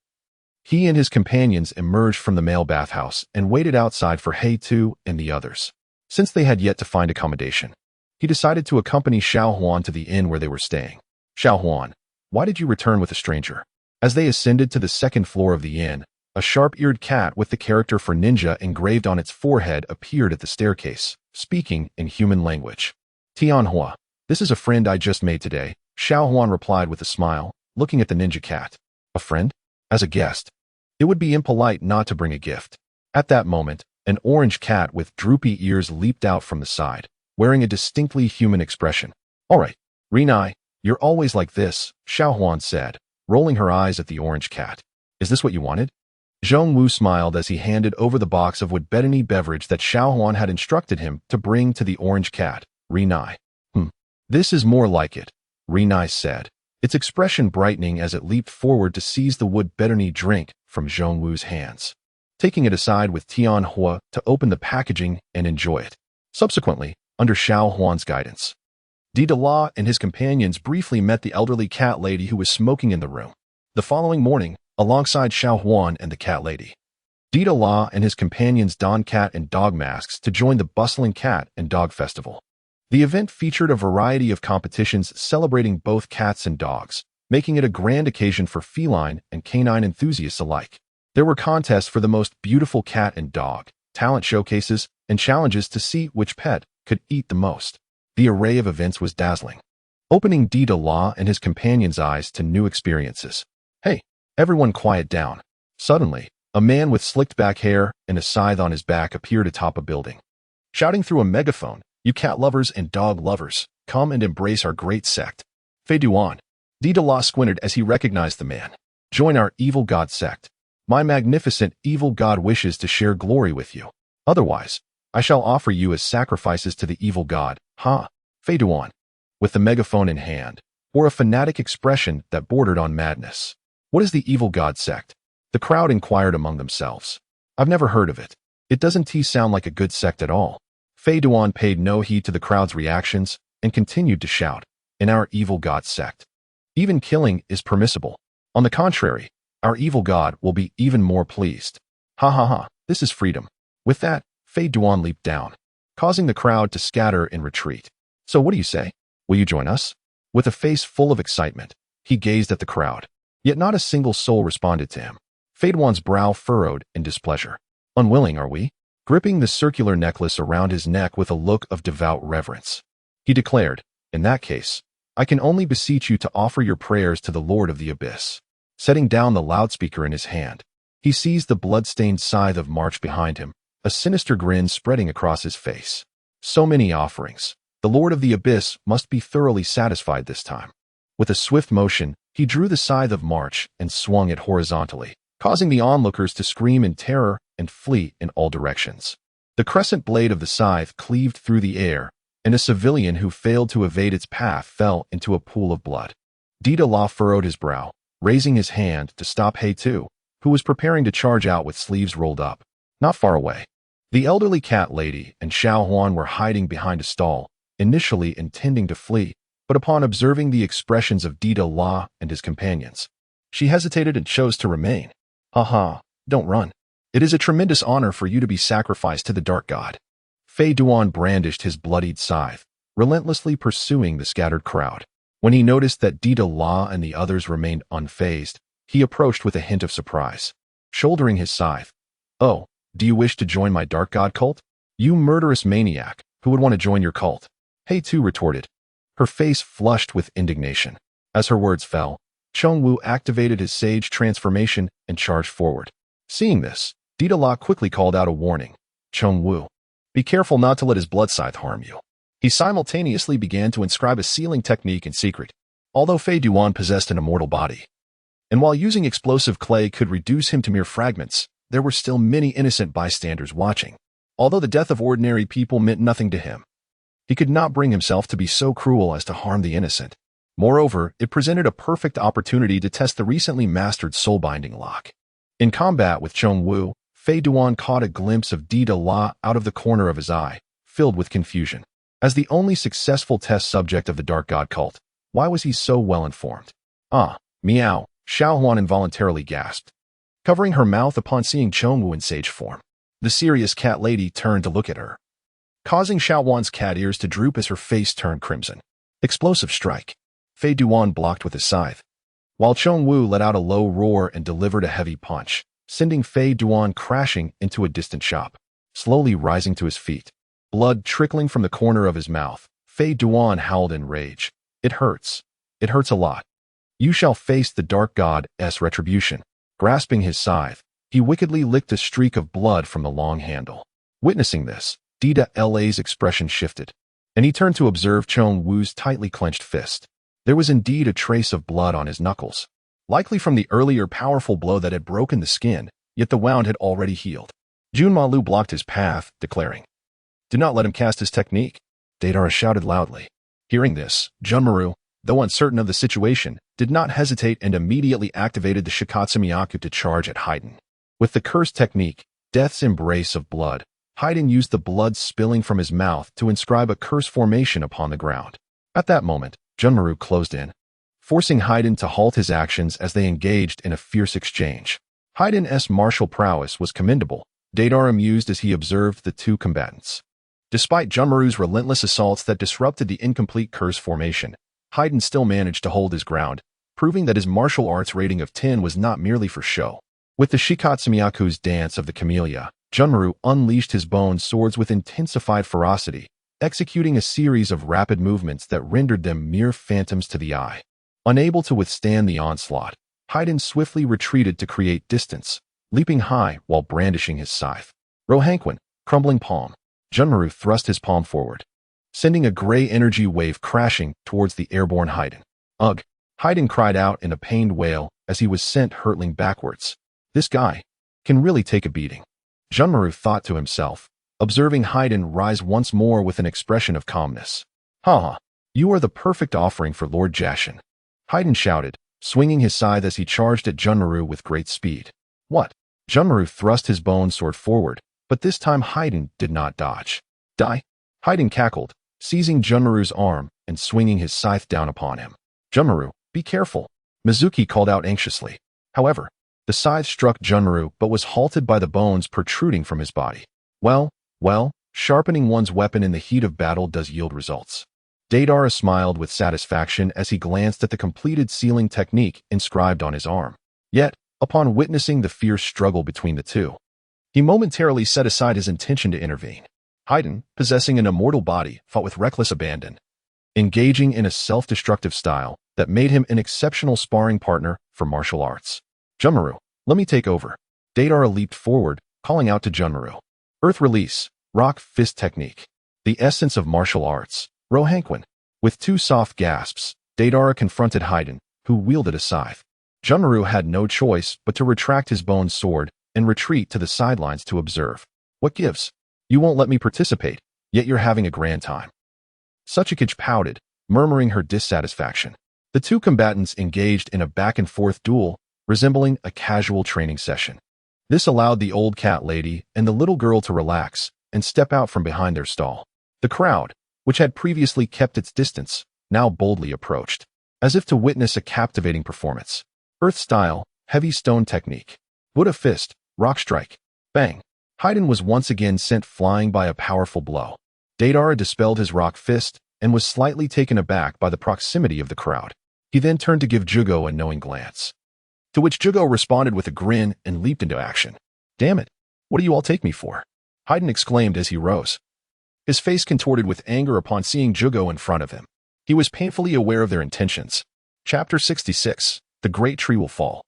He and his companions emerged from the male bathhouse and waited outside for Hei-Tu and the others. Since they had yet to find accommodation, he decided to accompany Xiao Huan to the inn where they were staying. Xiao Huan, why did you return with a stranger? As they ascended to the second floor of the inn, a sharp-eared cat with the character for ninja engraved on its forehead appeared at the staircase, speaking in human language. Tianhua, this is a friend I just made today, Xiao Huan replied with a smile, looking at the ninja cat. A friend? As a guest. It would be impolite not to bring a gift. At that moment, an orange cat with droopy ears leaped out from the side, wearing a distinctly human expression. All right, Rinai, you're always like this, Xiao Huan said, rolling her eyes at the orange cat. Is this what you wanted? Zhong Wu smiled as he handed over the box of wood-betony beverage that Xiao Huan had instructed him to bring to the orange cat, Rinai. This is more like it, Rinai said, its expression brightening as it leaped forward to seize the wood-betony drink from Zhong Wu's hands, taking it aside with Tianhua to open the packaging and enjoy it. Subsequently, under Xiao Huan's guidance, Deidara and his companions briefly met the elderly cat lady who was smoking in the room. The following morning, alongside Xiao Huan and the cat lady, Deidara and his companions donned cat and dog masks to join the bustling cat and dog festival. The event featured a variety of competitions celebrating both cats and dogs, making it a grand occasion for feline and canine enthusiasts alike. There were contests for the most beautiful cat and dog, talent showcases, and challenges to see which pet could eat the most. The array of events was dazzling, opening Deidara and his companions' eyes to new experiences. Hey, everyone quiet down. Suddenly, a man with slicked back hair and a scythe on his back appeared atop a building. Shouting through a megaphone, "You cat lovers and dog lovers, come and embrace our great sect." Fei Duan. Deidara squinted as he recognized the man. Join our evil god sect. My magnificent evil god wishes to share glory with you. Otherwise, I shall offer you as sacrifices to the evil god. Fei Duan, with the megaphone in hand, wore a fanatic expression that bordered on madness. What is the evil god sect? The crowd inquired among themselves. I've never heard of it. It doesn't sound like a good sect at all. Fei Duan paid no heed to the crowd's reactions and continued to shout, in our evil god sect, even killing is permissible. On the contrary, our evil god will be even more pleased. This is freedom. With that, Fei Duan leaped down, causing the crowd to scatter in retreat. So what do you say? Will you join us? With a face full of excitement, he gazed at the crowd, yet not a single soul responded to him. Fei Duan's brow furrowed in displeasure. Unwilling, are we? Gripping the circular necklace around his neck with a look of devout reverence, he declared, in that case, I can only beseech you to offer your prayers to the Lord of the Abyss. Setting down the loudspeaker in his hand, he seized the blood-stained scythe of March behind him, a sinister grin spreading across his face. So many offerings. The Lord of the Abyss must be thoroughly satisfied this time. With a swift motion, he drew the scythe of March and swung it horizontally, causing the onlookers to scream in terror and flee in all directions. The crescent blade of the scythe cleaved through the air, and a civilian who failed to evade its path fell into a pool of blood. Deidara furrowed his brow, raising his hand to stop Hei-Tu, who was preparing to charge out with sleeves rolled up. Not far away, the elderly cat lady and Xiao Huan were hiding behind a stall, initially intending to flee, but upon observing the expressions of Deidara and his companions, she hesitated and chose to remain. Don't run. It is a tremendous honor for you to be sacrificed to the dark god. Fei Duan brandished his bloodied scythe, relentlessly pursuing the scattered crowd. When he noticed that Deidara and the others remained unfazed, he approached with a hint of surprise, shouldering his scythe. Oh, do you wish to join my dark god cult? You murderous maniac, who would want to join your cult? Hei-Tu retorted, her face flushed with indignation. As her words fell, Chongwu activated his sage transformation and charged forward. Seeing this, Deidara quickly called out a warning. Chongwu, be careful not to let his blood scythe harm you. He simultaneously began to inscribe a sealing technique in secret. Although Fei Duan possessed an immortal body, and while using explosive clay could reduce him to mere fragments, there were still many innocent bystanders watching. Although the death of ordinary people meant nothing to him, he could not bring himself to be so cruel as to harm the innocent. Moreover, it presented a perfect opportunity to test the recently mastered soul-binding lock. In combat with Chongwu, Fei Duan caught a glimpse of Deidara out of the corner of his eye, filled with confusion. As the only successful test subject of the Dark God cult, why was he so well informed? Meow, Xiao Huan involuntarily gasped. covering her mouth upon seeing Chongwu in sage form. The serious cat lady turned to look at her, causing Xiaowan's cat ears to droop as her face turned crimson. Explosive strike. Fei Duan blocked with his scythe, while Chongwu let out a low roar and delivered a heavy punch, sending Fei Duan crashing into a distant shop. Slowly rising to his feet, blood trickling from the corner of his mouth, Fei Duan howled in rage. It hurts. It hurts a lot. You shall face the dark god's retribution. Grasping his scythe, he wickedly licked a streak of blood from the long handle. Witnessing this, Deidara's expression shifted, and he turned to observe Chongwu's tightly clenched fist. There was indeed a trace of blood on his knuckles, likely from the earlier powerful blow that had broken the skin, yet the wound had already healed. Junmalu blocked his path, declaring, "Do not let him cast his technique," Deidara shouted loudly. Hearing this, Junmaru, though uncertain of the situation, did not hesitate and immediately activated the Shikatsumiyaku to charge at Haiden. With the cursed technique, Death's Embrace of Blood, Haiden used the blood spilling from his mouth to inscribe a curse formation upon the ground. At that moment, Junmaru closed in, forcing Haiden to halt his actions as they engaged in a fierce exchange. Haiden's martial prowess was commendable, Deidara mused as he observed the two combatants. Despite Junmaru's relentless assaults that disrupted the incomplete curse formation, Haiden still managed to hold his ground, proving that his martial arts rating of 10 was not merely for show. With the Shikatsumiyaku's dance of the camellia, Junmaru unleashed his bone swords with intensified ferocity, executing a series of rapid movements that rendered them mere phantoms to the eye. Unable to withstand the onslaught, Haiden swiftly retreated to create distance, leaping high while brandishing his scythe. Rohanquin, crumbling palm. Junmaru thrust his palm forward, sending a gray energy wave crashing towards the airborne Haiden. Ugh! Haiden cried out in a pained wail as he was sent hurtling backwards. This guy can really take a beating, Junmaru thought to himself, observing Haiden rise once more with an expression of calmness. "Haha, you are the perfect offering for Lord Jashin," Haiden shouted, swinging his scythe as he charged at Junmaru with great speed. "What?" Junmaru thrust his bone sword forward, but this time Haiden did not dodge. "Die!" Haiden cackled, seizing Junmaru's arm and swinging his scythe down upon him. "Junmaru, be careful," Mizuki called out anxiously. However, the scythe struck Junmaru but was halted by the bones protruding from his body. Well, sharpening one's weapon in the heat of battle does yield results. Deidara smiled with satisfaction as he glanced at the completed sealing technique inscribed on his arm. Yet, upon witnessing the fierce struggle between the two, he momentarily set aside his intention to intervene. Haiden, possessing an immortal body, fought with reckless abandon, engaging in a self-destructive style that made him an exceptional sparring partner for martial arts. "Junmaru, let me take over." Deidara leaped forward, calling out to Junmaru. Earth Release, Rock Fist Technique. The essence of martial arts, Rohanquin. With two soft gasps, Deidara confronted Haiden, who wielded a scythe. Junmaru had no choice but to retract his bone sword and retreat to the sidelines to observe. "What gives? You won't let me participate, yet you're having a grand time." Suchikage pouted, murmuring her dissatisfaction. The two combatants engaged in a back-and-forth duel, resembling a casual training session. This allowed the old cat lady and the little girl to relax and step out from behind their stall. The crowd, which had previously kept its distance, now boldly approached, as if to witness a captivating performance. Earth Style, Heavy Stone Technique. Buddha Fist, Rock Strike. Bang! Haiden was once again sent flying by a powerful blow. Deidara dispelled his rock fist and was slightly taken aback by the proximity of the crowd. He then turned to give Jugo a knowing glance, to which Jugo responded with a grin and leaped into action. "Damn it, what do you all take me for?" Haiden exclaimed as he rose, his face contorted with anger upon seeing Jugo in front of him. He was painfully aware of their intentions. Chapter 66, The Great Tree Will Fall.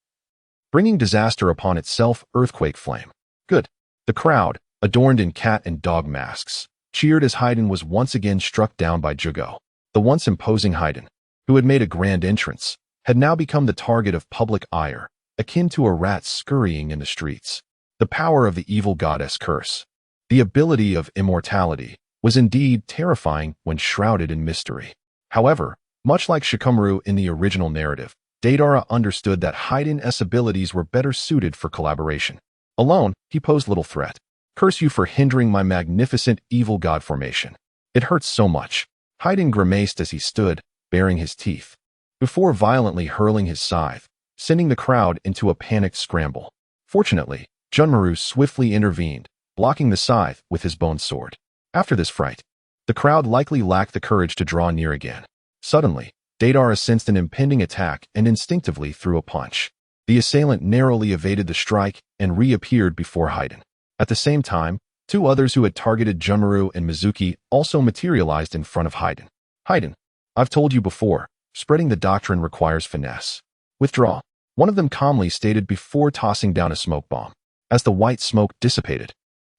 Bringing disaster upon itself, Earthquake Flame. Good. The crowd, adorned in cat and dog masks, cheered as Haiden was once again struck down by Jugo. The once imposing Haiden, who had made a grand entrance, had now become the target of public ire, akin to a rat scurrying in the streets. The power of the evil goddess curse, the ability of immortality, was indeed terrifying when shrouded in mystery. However, much like Shikamaru in the original narrative, Deidara understood that Haiden's abilities were better suited for collaboration. Alone, he posed little threat. "Curse you for hindering my magnificent evil god formation. It hurts so much." Haiden grimaced as he stood, baring his teeth, before violently hurling his scythe, sending the crowd into a panicked scramble. Fortunately, Junmaru swiftly intervened, blocking the scythe with his bone sword. After this fright, the crowd likely lacked the courage to draw near again. Suddenly, Deidara sensed an impending attack and instinctively threw a punch. The assailant narrowly evaded the strike and reappeared before Haiden. At the same time, two others who had targeted Junmaru and Mizuki also materialized in front of Haiden. Haiden, I've told you before, spreading the doctrine requires finesse. Withdraw, one of them calmly stated before tossing down a smoke bomb. As the white smoke dissipated,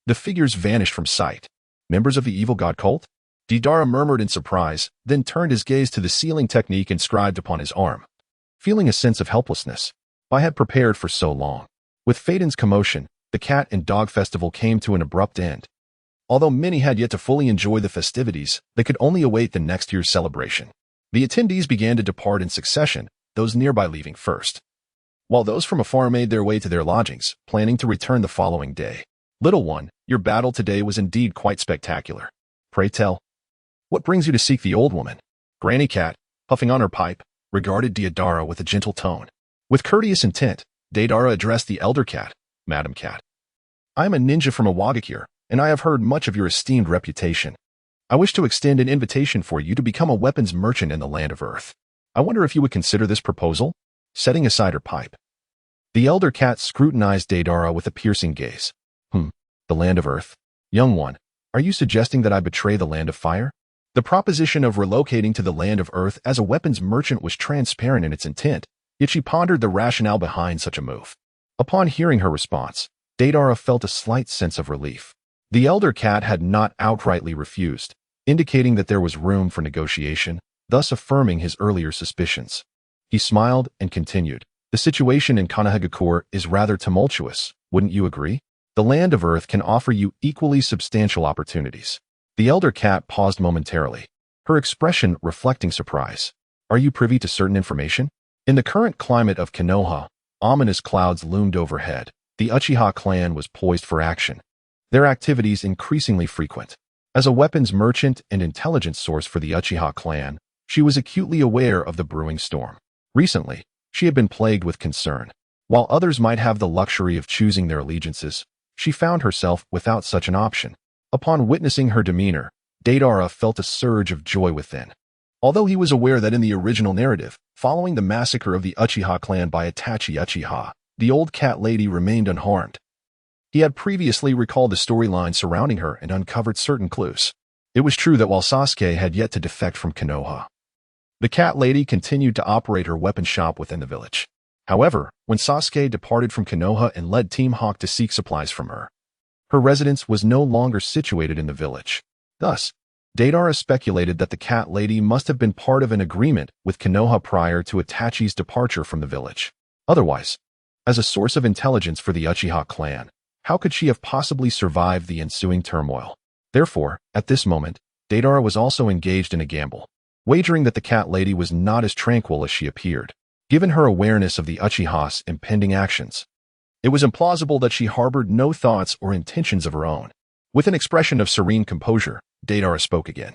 the figures vanished from sight. Members of the evil god cult? Deidara murmured in surprise, then turned his gaze to the sealing technique inscribed upon his arm. Feeling a sense of helplessness, I had prepared for so long. With Phaeton's commotion, the cat and dog festival came to an abrupt end. Although many had yet to fully enjoy the festivities, they could only await the next year's celebration. The attendees began to depart in succession, those nearby leaving first, while those from afar made their way to their lodgings, planning to return the following day. Little one, your battle today was indeed quite spectacular. Pray tell, what brings you to seek the old woman? Granny Cat, puffing on her pipe, regarded Deidara with a gentle tone. With courteous intent, Deidara addressed the elder cat, Madam Cat. I am a ninja from Iwagakure, and I have heard much of your esteemed reputation. I wish to extend an invitation for you to become a weapons merchant in the land of Earth. I wonder if you would consider this proposal? Setting aside her pipe, the elder cat scrutinized Deidara with a piercing gaze. The land of Earth? Young one, are you suggesting that I betray the land of fire? The proposition of relocating to the land of Earth as a weapons merchant was transparent in its intent, yet she pondered the rationale behind such a move. Upon hearing her response, Deidara felt a slight sense of relief. The elder cat had not outrightly refused, indicating that there was room for negotiation, thus affirming his earlier suspicions. He smiled and continued, the situation in Konohagakure is rather tumultuous, wouldn't you agree? The land of Earth can offer you equally substantial opportunities. The elder cat paused momentarily, her expression reflecting surprise. Are you privy to certain information? In the current climate of Konoha, ominous clouds loomed overhead. The Uchiha clan was poised for action, their activities increasingly frequent. As a weapons merchant and intelligence source for the Uchiha clan, she was acutely aware of the brewing storm. Recently, she had been plagued with concern. While others might have the luxury of choosing their allegiances, she found herself without such an option. Upon witnessing her demeanor, Deidara felt a surge of joy within. Although he was aware that in the original narrative, following the massacre of the Uchiha clan by Itachi Uchiha, the old cat lady remained unharmed, he had previously recalled the storyline surrounding her and uncovered certain clues. It was true that while Sasuke had yet to defect from Konoha, the cat lady continued to operate her weapon shop within the village. However, when Sasuke departed from Konoha and led Team Hawk to seek supplies from her, her residence was no longer situated in the village. Thus, Deidara speculated that the cat lady must have been part of an agreement with Konoha prior to Itachi's departure from the village. Otherwise, as a source of intelligence for the Uchiha clan, how could she have possibly survived the ensuing turmoil? Therefore, at this moment, Deidara was also engaged in a gamble, wagering that the cat lady was not as tranquil as she appeared. Given her awareness of the Uchiha's impending actions, it was implausible that she harbored no thoughts or intentions of her own. With an expression of serene composure, Deidara spoke again.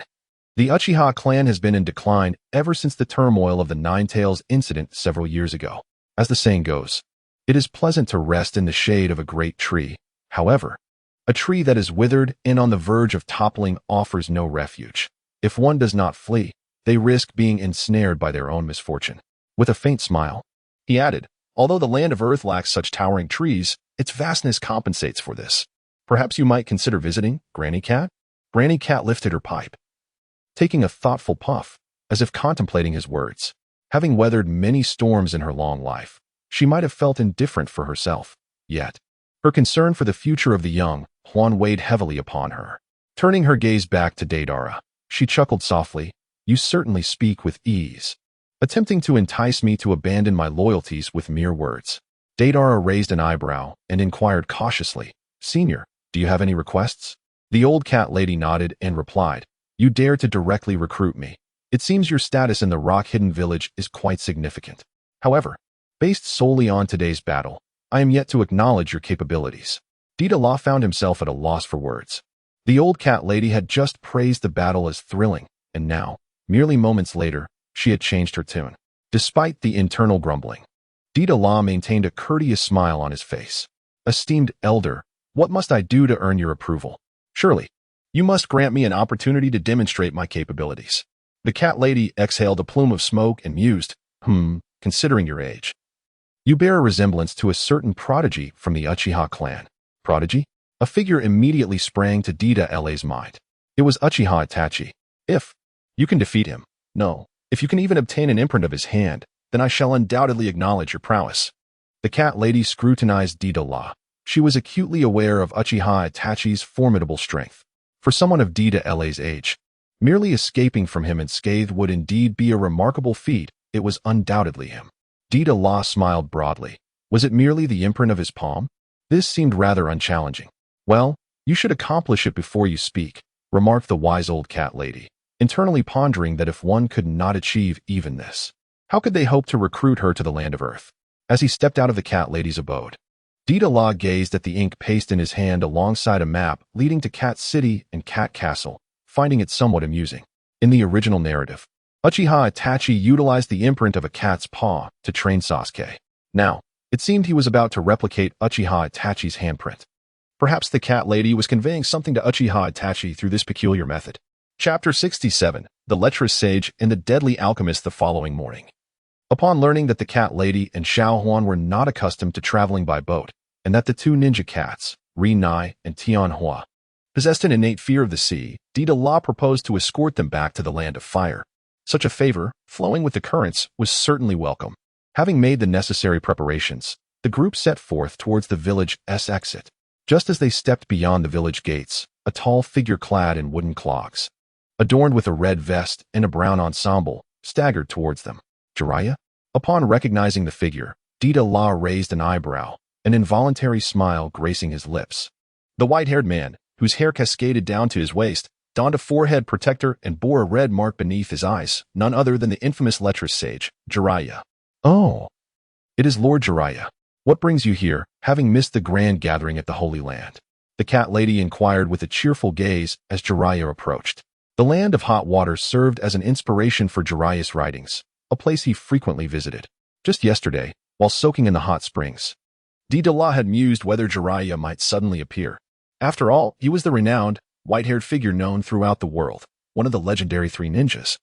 The Uchiha clan has been in decline ever since the turmoil of the Nine-Tails incident several years ago. As the saying goes, it is pleasant to rest in the shade of a great tree. However, a tree that is withered and on the verge of toppling offers no refuge. If one does not flee, they risk being ensnared by their own misfortune. With a faint smile, he added, although the land of Earth lacks such towering trees, its vastness compensates for this. Perhaps you might consider visiting, Granny Cat? Granny Cat lifted her pipe, taking a thoughtful puff, as if contemplating his words. Having weathered many storms in her long life, she might have felt indifferent for herself. Yet, her concern for the future of the young Huan weighed heavily upon her. Turning her gaze back to Deidara, she chuckled softly, you certainly speak with ease, attempting to entice me to abandon my loyalties with mere words. Deidara raised an eyebrow and inquired cautiously, Senior, do you have any requests? The old cat lady nodded and replied, you dare to directly recruit me. It seems your status in the rock-hidden village is quite significant. However, based solely on today's battle, I am yet to acknowledge your capabilities. Deidara found himself at a loss for words. The old cat lady had just praised the battle as thrilling, and now, merely moments later, she had changed her tune. Despite the internal grumbling, Deidara maintained a courteous smile on his face. Esteemed elder, what must I do to earn your approval? Surely, you must grant me an opportunity to demonstrate my capabilities. The cat lady exhaled a plume of smoke and mused, considering your age. You bear a resemblance to a certain prodigy from the Uchiha clan. Prodigy? A figure immediately sprang to Deidara's mind. It was Uchiha Itachi. If you can defeat him, no. If you can even obtain an imprint of his hand, then I shall undoubtedly acknowledge your prowess. The cat lady scrutinized Deidara. She was acutely aware of Uchiha Itachi's formidable strength. For someone of Deidara's age, merely escaping from him unscathed would indeed be a remarkable feat. It was undoubtedly him. Deidara smiled broadly. Was it merely the imprint of his palm? This seemed rather unchallenging. Well, you should accomplish it before you speak, remarked the wise old cat lady, internally pondering that if one could not achieve even this, how could they hope to recruit her to the land of Earth? As he stepped out of the cat lady's abode, Deidara gazed at the ink paste in his hand alongside a map leading to Cat City and Cat Castle, finding it somewhat amusing. In the original narrative, Uchiha Itachi utilized the imprint of a cat's paw to train Sasuke. Now, it seemed he was about to replicate Uchiha Itachi's handprint. Perhaps the cat lady was conveying something to Uchiha Itachi through this peculiar method. Chapter 67, The Lecherous Sage and the Deadly Alchemist. The following morning, upon learning that the cat lady and Xiao Huan were not accustomed to traveling by boat, and that the two ninja cats, Ri Nai and Tian Hua, possessed an innate fear of the sea, Deidara proposed to escort them back to the land of fire. Such a favor, flowing with the currents, was certainly welcome. Having made the necessary preparations, the group set forth towards the village's exit. Just as they stepped beyond the village gates, a tall figure clad in wooden clogs, adorned with a red vest and a brown ensemble, staggered towards them. Jiraiya? Upon recognizing the figure, Deidara raised an eyebrow, an involuntary smile gracing his lips. The white-haired man, whose hair cascaded down to his waist, donned a forehead protector and bore a red mark beneath his eyes, none other than the infamous lecherous sage, Jiraiya. Oh, it is Lord Jiraiya. What brings you here, having missed the grand gathering at the Holy Land? The cat lady inquired with a cheerful gaze as Jiraiya approached. The land of hot water served as an inspiration for Jiraiya's writings, a place he frequently visited. Just yesterday, while soaking in the hot springs, Deidara had mused whether Jiraiya might suddenly appear. After all, he was the renowned, white-haired figure known throughout the world, one of the legendary three ninjas.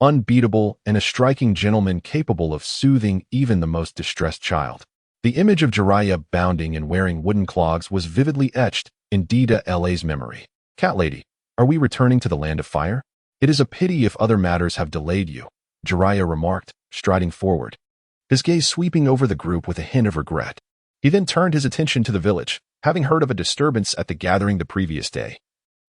Unbeatable and a striking gentleman capable of soothing even the most distressed child. The image of Jiraiya bounding and wearing wooden clogs was vividly etched in Deidara's memory. Cat lady, are we returning to the land of fire? It is a pity if other matters have delayed you, Jiraiya remarked, striding forward, his gaze sweeping over the group with a hint of regret. He then turned his attention to the village, having heard of a disturbance at the gathering the previous day,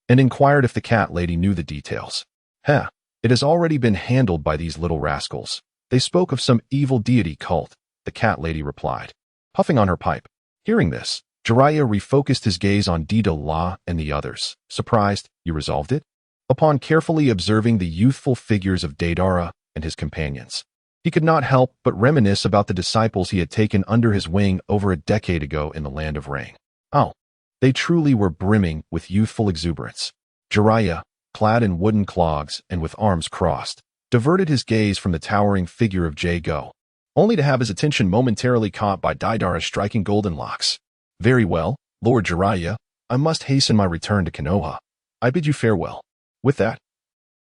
and inquired if the cat lady knew the details. It has already been handled by these little rascals. They spoke of some evil deity cult, the cat lady replied, puffing on her pipe. Hearing this, Jiraiya refocused his gaze on Deidara and the others. Surprised, you resolved it? Upon carefully observing the youthful figures of Deidara and his companions, he could not help but reminisce about the disciples he had taken under his wing over a decade ago in the land of Rain. Oh, they truly were brimming with youthful exuberance. Jiraiya, clad in wooden clogs and with arms crossed, diverted his gaze from the towering figure of Jago, only to have his attention momentarily caught by Deidara's striking golden locks. Very well, Lord Jiraiya, I must hasten my return to Konoha. I bid you farewell. With that,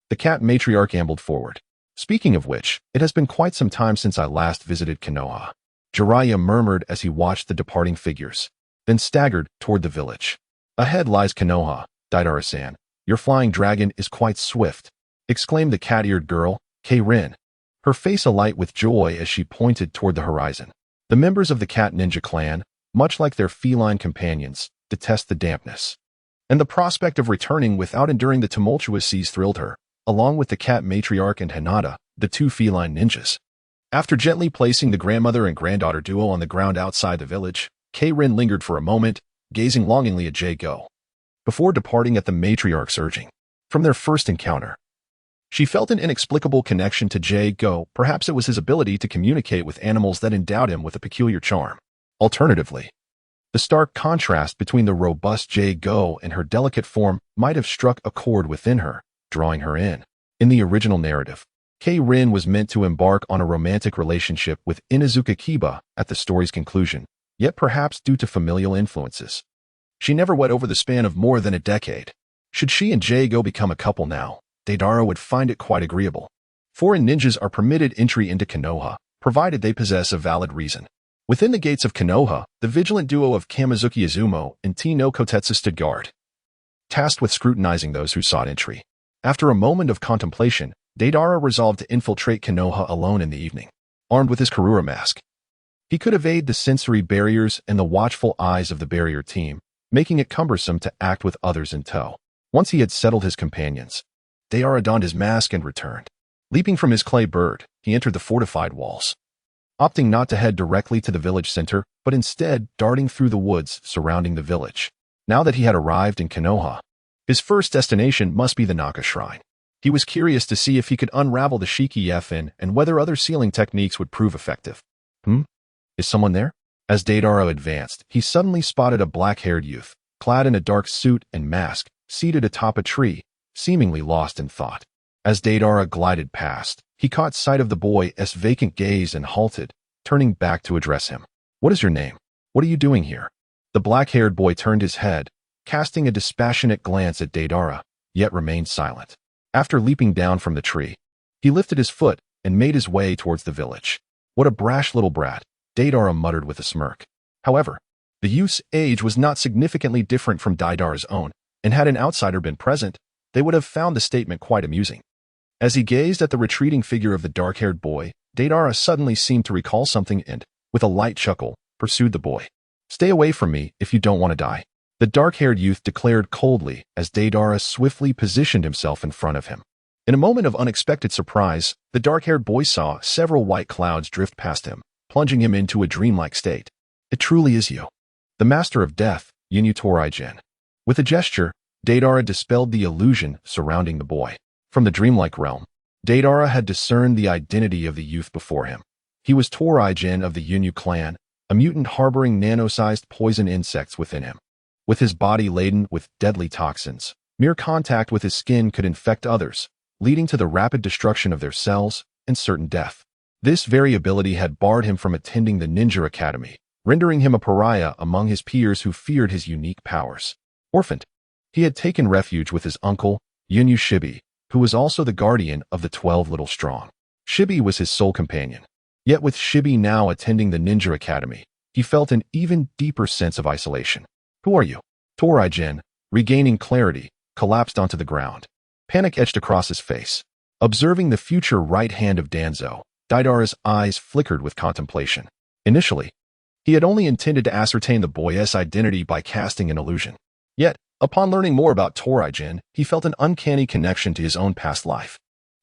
the cat matriarch ambled forward. Speaking of which, it has been quite some time since I last visited Konoha, Jiraiya murmured as he watched the departing figures, then staggered toward the village. Ahead lies Konoha, Deidara-san. Your flying dragon is quite swift, exclaimed the cat-eared girl, K-Rin, her face alight with joy as she pointed toward the horizon. The members of the cat ninja clan, much like their feline companions, detest the dampness, and the prospect of returning without enduring the tumultuous seas thrilled her, along with the cat matriarch and Hinata, the two feline ninjas. After gently placing the grandmother and granddaughter duo on the ground outside the village, K-Rin lingered for a moment, gazing longingly at Jago, before departing at the matriarch's urging. From their first encounter, she felt an inexplicable connection to Jago. Perhaps it was his ability to communicate with animals that endowed him with a peculiar charm. Alternatively, the stark contrast between the robust Jago and her delicate form might have struck a chord within her, drawing her in. In the original narrative, K-Rin was meant to embark on a romantic relationship with Inuzuka Kiba at the story's conclusion. yet perhaps due to familial influences. She never wed over the span of more than a decade. Should she and Jago become a couple now, Deidara would find it quite agreeable. Foreign ninjas are permitted entry into Konoha, provided they possess a valid reason. Within the gates of Konoha, the vigilant duo of Kamizuki Izumo and T no Kotetsu stood guard, tasked with scrutinizing those who sought entry. After a moment of contemplation, Deidara resolved to infiltrate Konoha alone in the evening. Armed with his Karura mask, he could evade the sensory barriers and the watchful eyes of the barrier team, making it cumbersome to act with others in tow. Once he had settled his companions, Deidara donned his mask and returned. Leaping from his clay bird, he entered the fortified walls, opting not to head directly to the village center, but instead darting through the woods surrounding the village. Now that he had arrived in Konoha, his first destination must be the Naka Shrine. He was curious to see if he could unravel the Shiki Yefin and whether other sealing techniques would prove effective. Is someone there? As Deidara advanced, he suddenly spotted a black-haired youth, clad in a dark suit and mask, seated atop a tree, seemingly lost in thought. As Deidara glided past, he caught sight of the boy's vacant gaze and halted, turning back to address him. "What is your name? What are you doing here?" The black-haired boy turned his head, casting a dispassionate glance at Deidara, yet remained silent. After leaping down from the tree, he lifted his foot and made his way towards the village. "What a brash little brat," Deidara muttered with a smirk. However, the youth's age was not significantly different from Deidara's own, and had an outsider been present, they would have found the statement quite amusing. As he gazed at the retreating figure of the dark-haired boy, Deidara suddenly seemed to recall something and, with a light chuckle, pursued the boy. "Stay away from me if you don't want to die," the dark-haired youth declared coldly as Deidara swiftly positioned himself in front of him. In a moment of unexpected surprise, the dark-haired boy saw several white clouds drift past him, plunging him into a dreamlike state. "It truly is you, the master of death, Yinyu Toraijin." With a gesture, Deidara dispelled the illusion surrounding the boy. From the dreamlike realm, Deidara had discerned the identity of the youth before him. He was Toraijin of the Yinyu clan, a mutant harboring nano-sized poison insects within him. With his body laden with deadly toxins, mere contact with his skin could infect others, leading to the rapid destruction of their cells and certain death. This very ability had barred him from attending the ninja academy, rendering him a pariah among his peers who feared his unique powers. Orphaned, he had taken refuge with his uncle, Yinyu Shibi, who was also the guardian of the 12 Little Strong. Shibi was his sole companion. Yet with Shibi now attending the ninja academy, he felt an even deeper sense of isolation. "Who are you?" Toraijin, regaining clarity, collapsed onto the ground. Panic etched across his face. Observing the future right hand of Danzo, Deidara's eyes flickered with contemplation. Initially, he had only intended to ascertain the boy's identity by casting an illusion. Yet, upon learning more about Toraijin, he felt an uncanny connection to his own past life.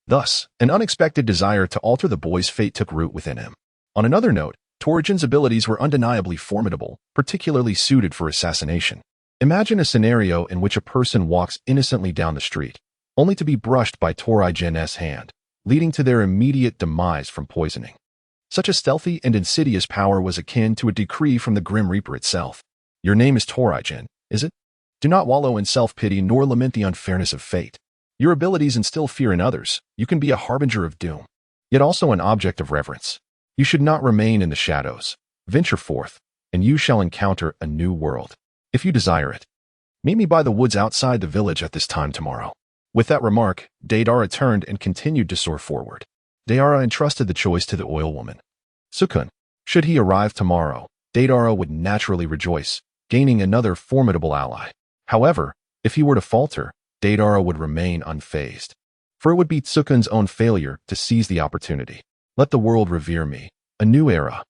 Thus, an unexpected desire to alter the boy's fate took root within him. On another note, Toraijin's abilities were undeniably formidable, particularly suited for assassination. Imagine a scenario in which a person walks innocently down the street, only to be brushed by Toraijin's hand, leading to their immediate demise from poisoning. Such a stealthy and insidious power was akin to a decree from the Grim Reaper itself. "Your name is Toraijin, is it? Do not wallow in self-pity nor lament the unfairness of fate. Your abilities instill fear in others. You can be a harbinger of doom, yet also an object of reverence. You should not remain in the shadows. Venture forth, and you shall encounter a new world. If you desire it, meet me by the woods outside the village at this time tomorrow." With that remark, Deidara turned and continued to soar forward. Deidara entrusted the choice to the oil woman. Sukun. Should he arrive tomorrow, Deidara would naturally rejoice, gaining another formidable ally. However, if he were to falter, Deidara would remain unfazed. For it would be Tsukun's own failure to seize the opportunity. "Let the world revere me. A new era."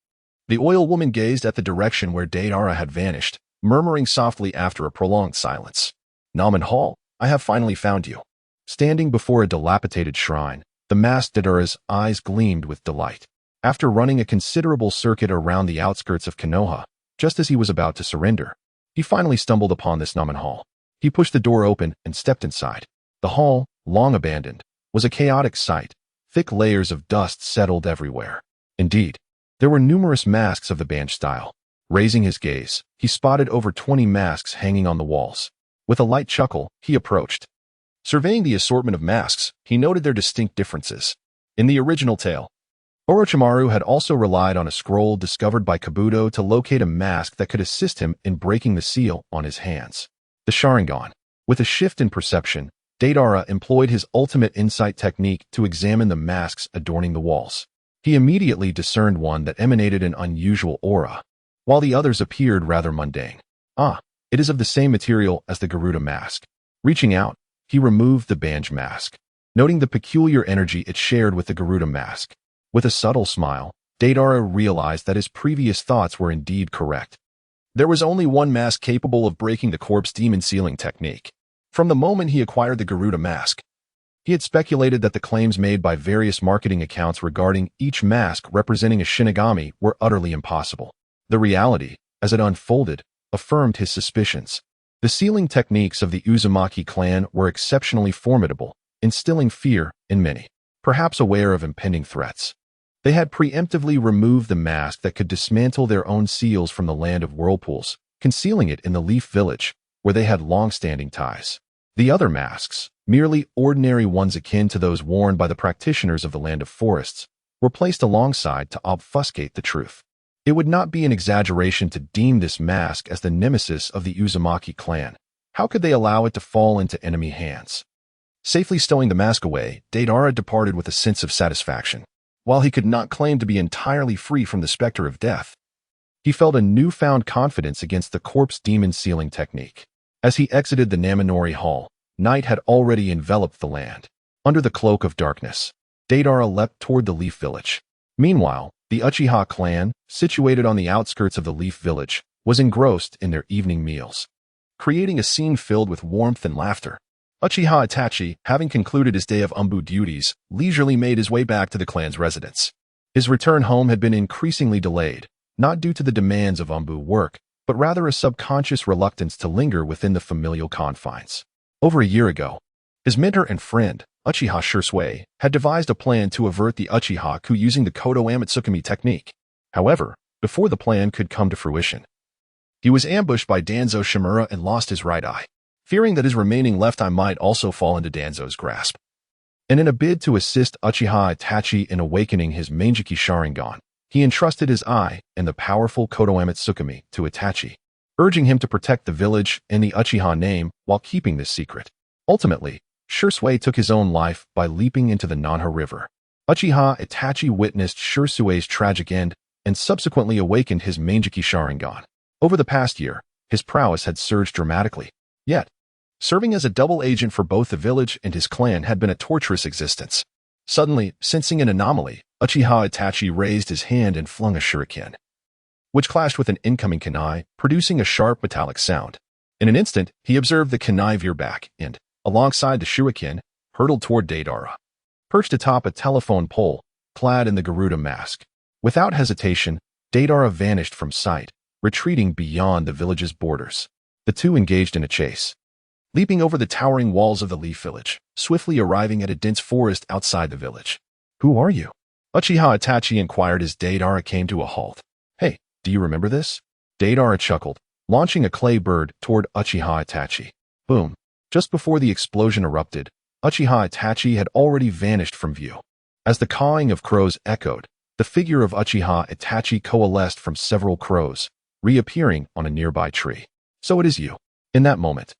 The oil woman gazed at the direction where Deidara had vanished, murmuring softly after a prolonged silence. "Naman Hall, I have finally found you." Standing before a dilapidated shrine, the masked Deidara's eyes gleamed with delight. After running a considerable circuit around the outskirts of Konoha, just as he was about to surrender, he finally stumbled upon this Naman Hall. He pushed the door open and stepped inside. The hall, long abandoned, was a chaotic sight. Thick layers of dust settled everywhere. Indeed, there were numerous masks of the band style. Raising his gaze, he spotted over 20 masks hanging on the walls. With a light chuckle, he approached. Surveying the assortment of masks, he noted their distinct differences. In the original tale, Orochimaru had also relied on a scroll discovered by Kabuto to locate a mask that could assist him in breaking the seal on his hands. The Sharingan. With a shift in perception, Deidara employed his ultimate insight technique to examine the masks adorning the walls. He immediately discerned one that emanated an unusual aura, while the others appeared rather mundane. It is of the same material as the Garuda mask. Reaching out, he removed the Banj mask, noting the peculiar energy it shared with the Garuda mask. With a subtle smile, Deidara realized that his previous thoughts were indeed correct. There was only one mask capable of breaking the corpse demon sealing technique. From the moment he acquired the Garuda mask, he had speculated that the claims made by various marketing accounts regarding each mask representing a Shinigami were utterly impossible. The reality, as it unfolded, affirmed his suspicions. The sealing techniques of the Uzumaki clan were exceptionally formidable, instilling fear in many. Perhaps aware of impending threats, they had preemptively removed the mask that could dismantle their own seals from the land of whirlpools, concealing it in the Leaf Village, where they had long-standing ties. The other masks, merely ordinary ones akin to those worn by the practitioners of the Land of Forests, were placed alongside to obfuscate the truth. It would not be an exaggeration to deem this mask as the nemesis of the Uzumaki clan. How could they allow it to fall into enemy hands? Safely stowing the mask away, Deidara departed with a sense of satisfaction. While he could not claim to be entirely free from the specter of death, he felt a newfound confidence against the corpse demon sealing technique. As he exited the Naminori Hall, night had already enveloped the land. Under the cloak of darkness, Deidara leapt toward the Leaf Village. Meanwhile, the Uchiha clan, situated on the outskirts of the Leaf Village, was engrossed in their evening meals, creating a scene filled with warmth and laughter. Uchiha Itachi, having concluded his day of umbu duties, leisurely made his way back to the clan's residence. His return home had been increasingly delayed, not due to the demands of umbu work, but rather a subconscious reluctance to linger within the familial confines. Over a year ago, his mentor and friend, Uchiha Shursui, had devised a plan to avert the Uchiha coup using the Kodo Amatsukami technique. However, before the plan could come to fruition, he was ambushed by Danzo Shimura and lost his right eye, fearing that his remaining left eye might also fall into Danzo's grasp. And in a bid to assist Uchiha Itachi in awakening his Manjiki Sharingan, he entrusted his eye and the powerful Kodo Amatsukami to Itachi, urging him to protect the village and the Uchiha name while keeping this secret. Ultimately, Shursui took his own life by leaping into the Nanha River. Uchiha Itachi witnessed Shursui's tragic end and subsequently awakened his Manjiki Sharingan. Over the past year, his prowess had surged dramatically. Yet, serving as a double agent for both the village and his clan had been a torturous existence. Suddenly, sensing an anomaly, Uchiha Itachi raised his hand and flung a shuriken, which clashed with an incoming kunai, producing a sharp metallic sound. In an instant, he observed the kunai veer back and, alongside the shuriken, hurtled toward Deidara, perched atop a telephone pole, clad in the Garuda mask. Without hesitation, Deidara vanished from sight, retreating beyond the village's borders. The two engaged in a chase, leaping over the towering walls of the Leaf Village, swiftly arriving at a dense forest outside the village. "Who are you?" Uchiha Itachi inquired as Deidara came to a halt. "Hey, do you remember this?" Deidara chuckled, launching a clay bird toward Uchiha Itachi. Boom. Just before the explosion erupted, Uchiha Itachi had already vanished from view. As the cawing of crows echoed, the figure of Uchiha Itachi coalesced from several crows, reappearing on a nearby tree. "So it is you." In that moment,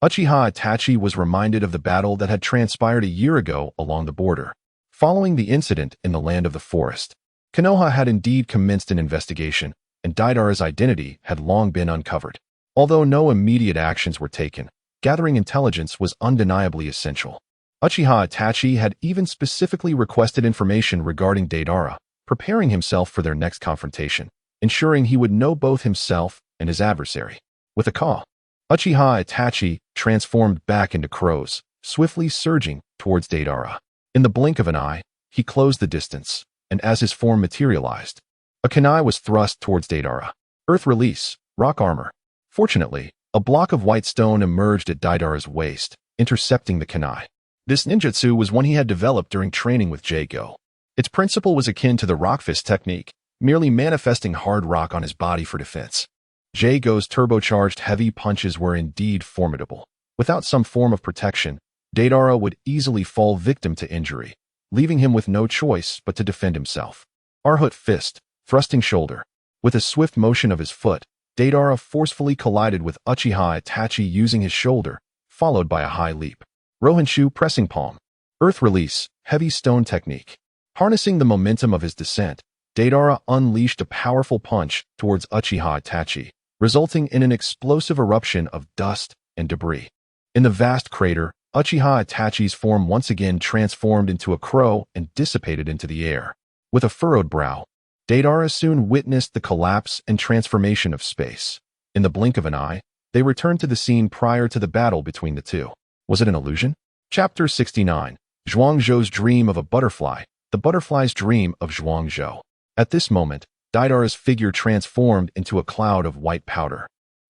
Uchiha Itachi was reminded of the battle that had transpired a year ago along the border. Following the incident in the Land of the Forest, Konoha had indeed commenced an investigation, and Deidara's identity had long been uncovered. Although no immediate actions were taken, gathering intelligence was undeniably essential. Uchiha Itachi had even specifically requested information regarding Deidara, preparing himself for their next confrontation, ensuring he would know both himself and his adversary. With a caw, Uchiha Itachi transformed back into crows, swiftly surging towards Deidara. In the blink of an eye, he closed the distance, and as his form materialized, a kunai was thrust towards Deidara. Earth release, rock armor. Fortunately, a block of white stone emerged at Deidara's waist, intercepting the kunai. This ninjutsu was one he had developed during training with Jago. Its principle was akin to the rock fist technique, merely manifesting hard rock on his body for defense. Jago's turbocharged heavy punches were indeed formidable. Without some form of protection, Deidara would easily fall victim to injury, leaving him with no choice but to defend himself. Arhut fist, thrusting shoulder. With a swift motion of his foot, Deidara forcefully collided with Uchiha Itachi using his shoulder, followed by a high leap. Rohenshu pressing palm. Earth release, heavy stone technique. Harnessing the momentum of his descent, Deidara unleashed a powerful punch towards Uchiha Itachi, resulting in an explosive eruption of dust and debris. In the vast crater, Uchiha Itachi's form once again transformed into a crow and dissipated into the air. With a furrowed brow, Deidara soon witnessed the collapse and transformation of space. In the blink of an eye, they returned to the scene prior to the battle between the two. Was it an illusion? Chapter 69. Zhuangzhou's Dream of a Butterfly, the Butterfly's Dream of Zhuangzhou. At this moment, Deidara's figure transformed into a cloud of white powder,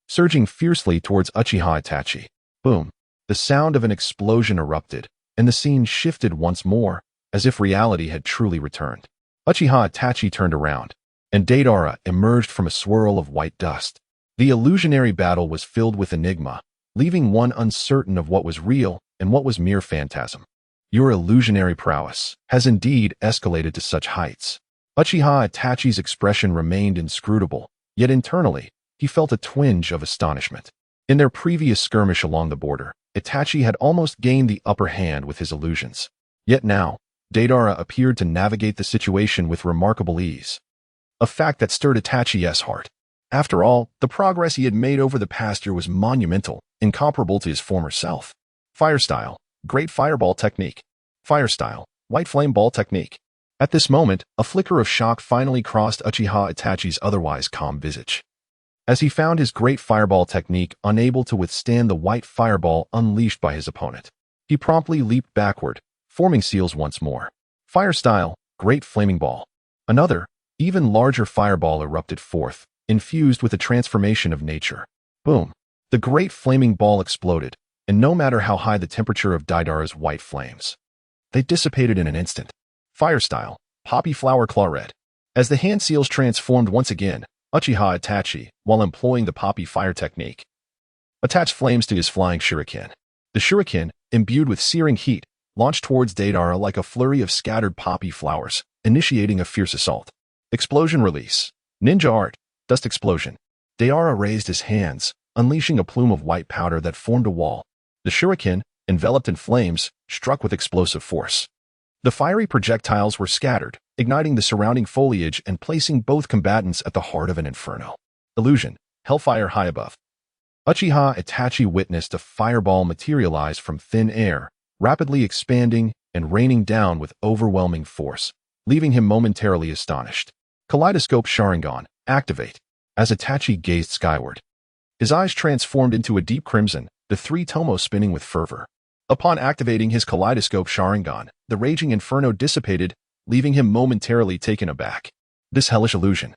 surging fiercely towards Uchiha Itachi. Boom! The sound of an explosion erupted, and the scene shifted once more, as if reality had truly returned. Uchiha Itachi turned around, and Deidara emerged from a swirl of white dust. The illusionary battle was filled with enigma, leaving one uncertain of what was real and what was mere phantasm. Your illusionary prowess has indeed escalated to such heights. Uchiha Itachi's expression remained inscrutable, yet internally, he felt a twinge of astonishment. In their previous skirmish along the border, Itachi had almost gained the upper hand with his illusions. Yet now, Deidara appeared to navigate the situation with remarkable ease, a fact that stirred Itachi's heart. After all, the progress he had made over the past year was monumental, incomparable to his former self. Fire style, great fireball technique. Fire style, white flame ball technique. At this moment, a flicker of shock finally crossed Uchiha Itachi's otherwise calm visage, as he found his great fireball technique unable to withstand the white fireball unleashed by his opponent. He promptly leaped backward, forming seals once more. Fire style, great flaming ball. Another, even larger fireball erupted forth, infused with a transformation of nature. Boom! The great flaming ball exploded, and no matter how high the temperature of Deidara's white flames, they dissipated in an instant. Fire style, poppy flower claw red. As the hand seals transformed once again, Uchiha Itachi, while employing the poppy fire technique, attached flames to his flying shuriken. The shuriken, imbued with searing heat, launched towards Deidara like a flurry of scattered poppy flowers, initiating a fierce assault. Explosion release. Ninja art. Dust explosion. Deidara raised his hands, unleashing a plume of white powder that formed a wall. The shuriken, enveloped in flames, struck with explosive force. The fiery projectiles were scattered, igniting the surrounding foliage and placing both combatants at the heart of an inferno. Illusion. Hellfire high above. Uchiha Itachi witnessed a fireball materialize from thin air, rapidly expanding and raining down with overwhelming force, leaving him momentarily astonished. Kaleidoscope Sharingan, activate. As Itachi gazed skyward, his eyes transformed into a deep crimson, the three tomo spinning with fervor. Upon activating his Kaleidoscope Sharingan, the raging inferno dissipated, leaving him momentarily taken aback. This hellish illusion,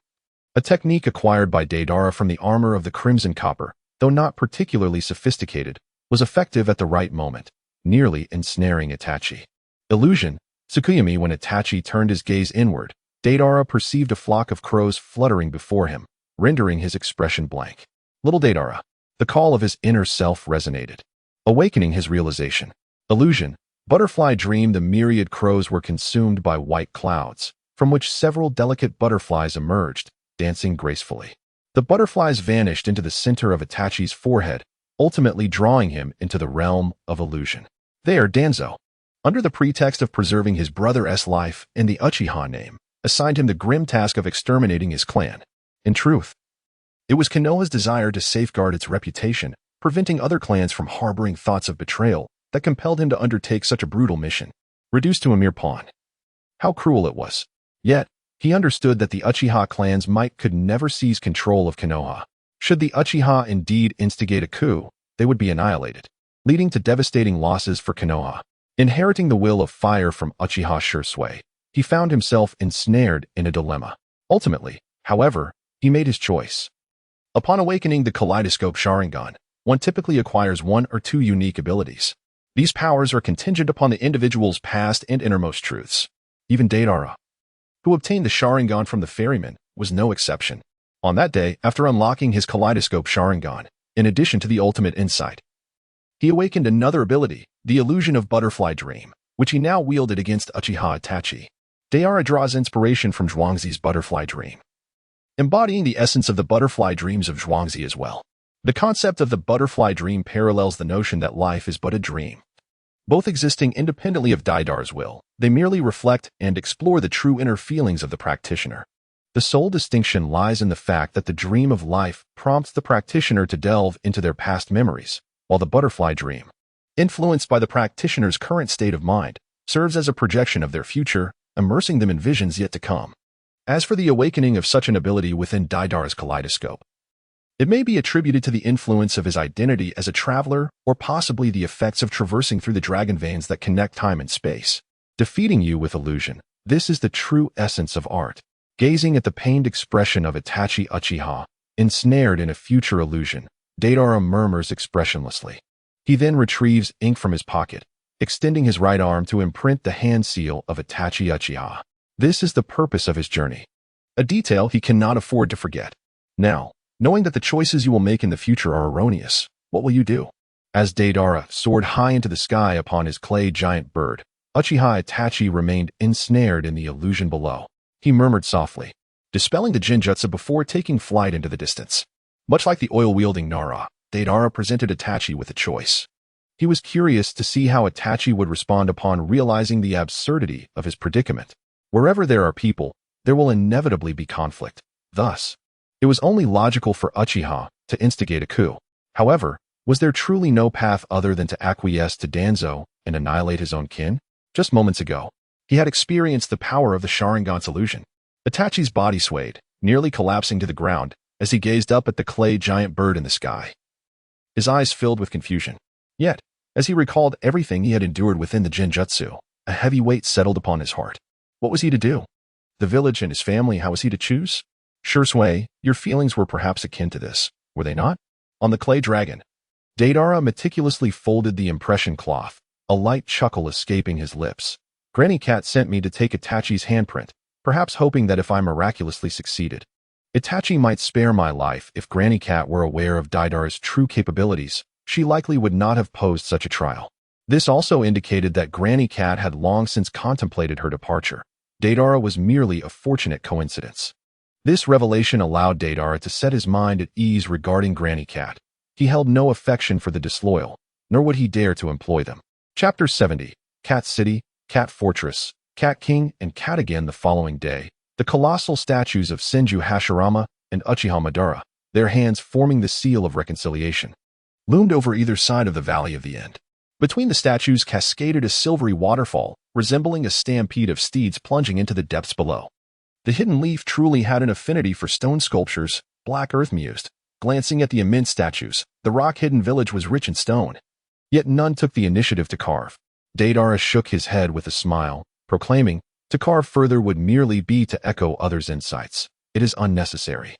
a technique acquired by Deidara from the armor of the Crimson Copper, though not particularly sophisticated, was effective at the right moment, nearly ensnaring Itachi. Illusion. Tsukuyami. When Itachi turned his gaze inward, Deidara perceived a flock of crows fluttering before him, rendering his expression blank. Little Deidara. The call of his inner self resonated, awakening his realization. Illusion. Butterfly dream. The myriad crows were consumed by white clouds, from which several delicate butterflies emerged, dancing gracefully. The butterflies vanished into the center of Itachi's forehead, ultimately drawing him into the realm of illusion. There, Danzo, under the pretext of preserving his brother's life and the Uchiha name, assigned him the grim task of exterminating his clan. In truth, it was Konoha's desire to safeguard its reputation, preventing other clans from harboring thoughts of betrayal, that compelled him to undertake such a brutal mission. Reduced to a mere pawn. How cruel it was. Yet, he understood that the Uchiha clan's might could never seize control of Konoha. Should the Uchiha indeed instigate a coup, they would be annihilated, leading to devastating losses for Konoha. Inheriting the will of fire from Uchiha Shursui, he found himself ensnared in a dilemma. Ultimately, however, he made his choice. Upon awakening the Kaleidoscope Sharingan, one typically acquires one or two unique abilities. These powers are contingent upon the individual's past and innermost truths. Even Deidara, who obtained the Sharingan from the ferryman, was no exception. On that day, after unlocking his Kaleidoscope Sharingan, in addition to the ultimate insight, he awakened another ability, the illusion of butterfly dream, which he now wielded against Uchiha Itachi. Deidara draws inspiration from Zhuangzi's butterfly dream, embodying the essence of the butterfly dreams of Zhuangzi as well. The concept of the butterfly dream parallels the notion that life is but a dream. Both existing independently of Deidara's will, they merely reflect and explore the true inner feelings of the practitioner. The sole distinction lies in the fact that the dream of life prompts the practitioner to delve into their past memories, while the butterfly dream, influenced by the practitioner's current state of mind, serves as a projection of their future, immersing them in visions yet to come. As for the awakening of such an ability within Deidara's kaleidoscope, it may be attributed to the influence of his identity as a traveler or possibly the effects of traversing through the dragon veins that connect time and space, defeating you with illusion. This is the true essence of art. Gazing at the pained expression of Itachi Uchiha, ensnared in a future illusion, Deidara murmurs expressionlessly. He then retrieves ink from his pocket, extending his right arm to imprint the hand seal of Itachi Uchiha. This is the purpose of his journey, a detail he cannot afford to forget. Now, knowing that the choices you will make in the future are erroneous, what will you do? As Deidara soared high into the sky upon his clay giant bird, Uchiha Itachi remained ensnared in the illusion below. He murmured softly, dispelling the jinjutsu before taking flight into the distance. Much like the oil-wielding Nara, Deidara presented Itachi with a choice. He was curious to see how Itachi would respond upon realizing the absurdity of his predicament. Wherever there are people, there will inevitably be conflict. Thus, it was only logical for Uchiha to instigate a coup. However, was there truly no path other than to acquiesce to Danzo and annihilate his own kin? Just moments ago, he had experienced the power of the Sharingan's illusion. Itachi's body swayed, nearly collapsing to the ground as he gazed up at the clay giant bird in the sky. His eyes filled with confusion. Yet, as he recalled everything he had endured within the Jinjutsu, a heavy weight settled upon his heart. What was he to do? The village and his family, how was he to choose? Sure Sway, your feelings were perhaps akin to this, were they not? On the clay dragon, Deidara meticulously folded the impression cloth, a light chuckle escaping his lips. Granny Cat sent me to take Itachi's handprint, perhaps hoping that if I miraculously succeeded, Itachi might spare my life. If Granny Cat were aware of Deidara's true capabilities, she likely would not have posed such a trial. This also indicated that Granny Cat had long since contemplated her departure. Deidara was merely a fortunate coincidence. This revelation allowed Deidara to set his mind at ease regarding Granny Cat. He held no affection for the disloyal, nor would he dare to employ them. Chapter 70, Cat City, Cat Fortress, Cat King, and Cat again. The following day, the colossal statues of Senju Hashirama and Uchiha Madara, their hands forming the seal of reconciliation, loomed over either side of the Valley of the End. Between the statues cascaded a silvery waterfall, resembling a stampede of steeds plunging into the depths below. The hidden leaf truly had an affinity for stone sculptures, Black Earth mused. Glancing at the immense statues, the rock-hidden village was rich in stone. Yet none took the initiative to carve. Deidara shook his head with a smile, proclaiming, to carve further would merely be to echo others' insights. It is unnecessary.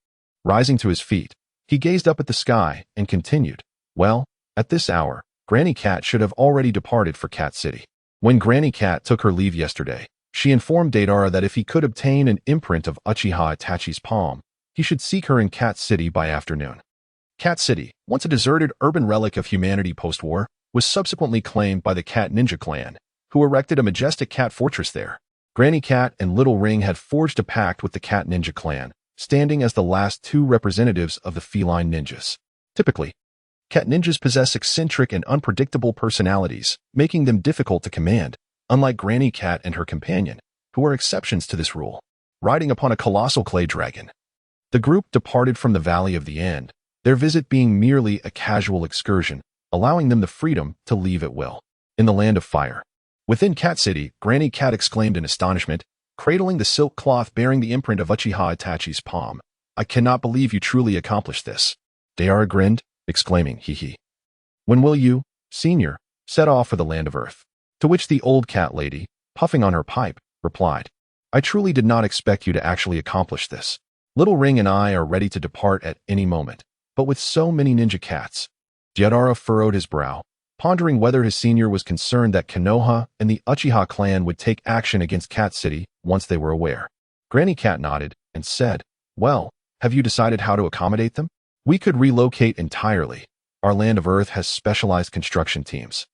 Rising to his feet, he gazed up at the sky and continued, well, at this hour, Granny Cat should have already departed for Cat City. When Granny Cat took her leave yesterday, she informed Deidara that if he could obtain an imprint of Uchiha Itachi's palm, he should seek her in Cat City by afternoon. Cat City, once a deserted urban relic of humanity post-war, was subsequently claimed by the Cat Ninja clan, who erected a majestic cat fortress there. Granny Cat and Little Ring had forged a pact with the Cat Ninja clan, standing as the last two representatives of the feline ninjas. Typically, cat ninjas possess eccentric and unpredictable personalities, making them difficult to command, unlike Granny Cat and her companion, who are exceptions to this rule. Riding upon a colossal clay dragon, the group departed from the Valley of the End, their visit being merely a casual excursion, allowing them the freedom to leave at will. In the Land of Fire, within Cat City, Granny Cat exclaimed in astonishment, cradling the silk cloth bearing the imprint of Uchiha Itachi's palm. I cannot believe you truly accomplished this. Deidara grinned, exclaiming, hee hee. When will you, senior, set off for the Land of Earth? To which the old cat lady, puffing on her pipe, replied, I truly did not expect you to actually accomplish this. Little Ring and I are ready to depart at any moment, but with so many ninja cats. Deidara furrowed his brow, pondering whether his senior was concerned that Konoha and the Uchiha clan would take action against Cat City once they were aware. Granny Cat nodded and said, well, have you decided how to accommodate them? We could relocate entirely. Our Land of Earth has specialized construction teams,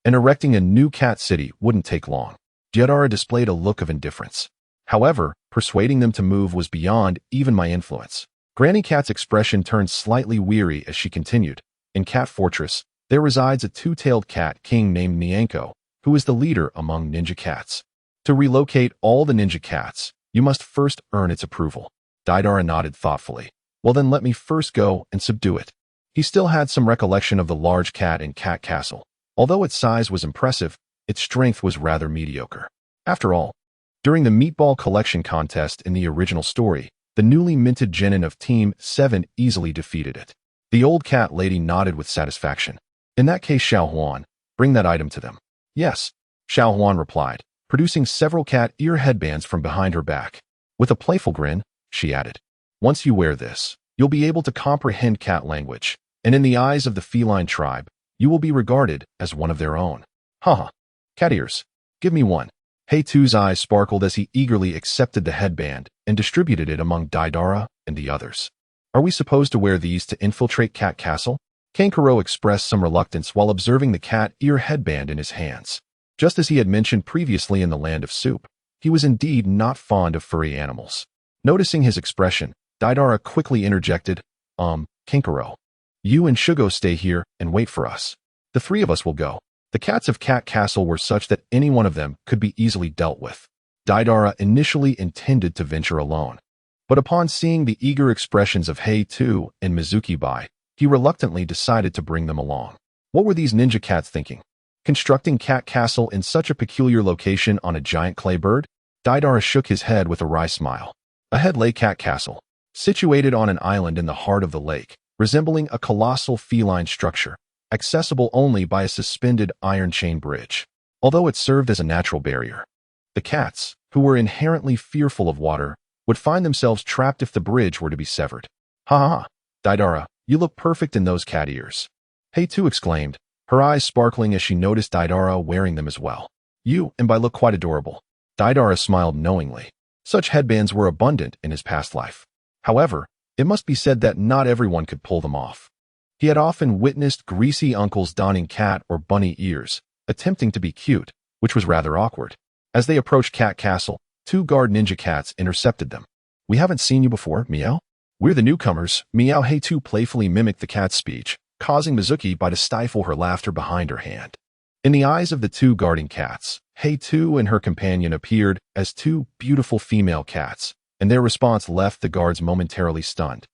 and erecting a new Cat City wouldn't take long. Deidara displayed a look of indifference. However, persuading them to move was beyond even my influence. Granny Cat's expression turned slightly weary as she continued. In Cat Fortress, there resides a two-tailed cat king named Nyanko, who is the leader among ninja cats. To relocate all the ninja cats, you must first earn its approval. Deidara nodded thoughtfully. Well then let me first go and subdue it. He still had some recollection of the large cat in Cat Castle. Although its size was impressive, its strength was rather mediocre. After all, during the meatball collection contest in the original story, the newly minted genin of Team 7 easily defeated it. The old cat lady nodded with satisfaction. In that case, Xiao Huan, bring that item to them. Yes, Xiao Huan replied, producing several cat ear headbands from behind her back. With a playful grin, she added, once you wear this, you'll be able to comprehend cat language, and in the eyes of the feline tribe, you will be regarded as one of their own. Haha, cat ears, give me one. Hei-Tu's eyes sparkled as he eagerly accepted the headband and distributed it among Deidara and the others. Are we supposed to wear these to infiltrate Cat Castle? Kankuro expressed some reluctance while observing the cat ear headband in his hands. Just as he had mentioned previously in the Land of Soup, he was indeed not fond of furry animals. Noticing his expression, Deidara quickly interjected, Kankuro, you and Shugo stay here and wait for us. The three of us will go. The cats of Cat Castle were such that any one of them could be easily dealt with. Deidara initially intended to venture alone, but upon seeing the eager expressions of Hei-Tu and Mizuki-bai, he reluctantly decided to bring them along. What were these ninja cats thinking? Constructing Cat Castle in such a peculiar location on a giant clay bird? Deidara shook his head with a wry smile. Ahead lay Cat Castle, situated on an island in the heart of the lake, resembling a colossal feline structure, accessible only by a suspended iron chain bridge. Although it served as a natural barrier, the cats, who were inherently fearful of water, would find themselves trapped if the bridge were to be severed. Ha ha ha, Deidara, you look perfect in those cat ears. Hei-Tu exclaimed, her eyes sparkling as she noticed Deidara wearing them as well. You and I look quite adorable. Deidara smiled knowingly. Such headbands were abundant in his past life. However, it must be said that not everyone could pull them off. He had often witnessed greasy uncles donning cat or bunny ears, attempting to be cute, which was rather awkward. As they approached Cat Castle, two guard ninja cats intercepted them. We haven't seen you before, Meow. We're the newcomers. Meow. Hei-Tu playfully mimicked the cat's speech, causing Mizuki-bai to stifle her laughter behind her hand. In the eyes of the two guarding cats, Hei-Tu and her companion appeared as two beautiful female cats, and their response left the guards momentarily stunned,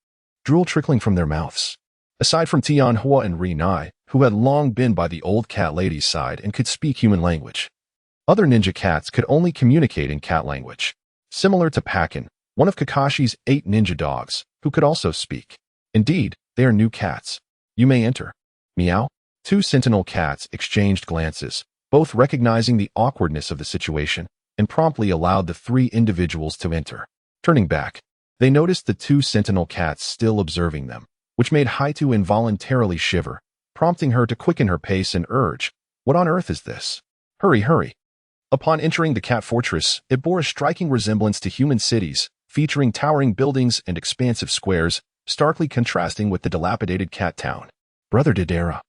drool trickling from their mouths. Aside from Tianhua and Rinai, who had long been by the old cat lady's side and could speak human language, other ninja cats could only communicate in cat language. Similar to Pakin, one of Kakashi's 8 ninja dogs, who could also speak. Indeed, they are new cats. You may enter. Meow. Two sentinel cats exchanged glances, both recognizing the awkwardness of the situation, and promptly allowed the 3 individuals to enter. Turning back, they noticed the 2 sentinel cats still observing them, which made Hei-Tu involuntarily shiver, prompting her to quicken her pace and urge, what on earth is this? Hurry, hurry. Upon entering the cat fortress, it bore a striking resemblance to human cities, featuring towering buildings and expansive squares, starkly contrasting with the dilapidated cat town. Brother Deidara,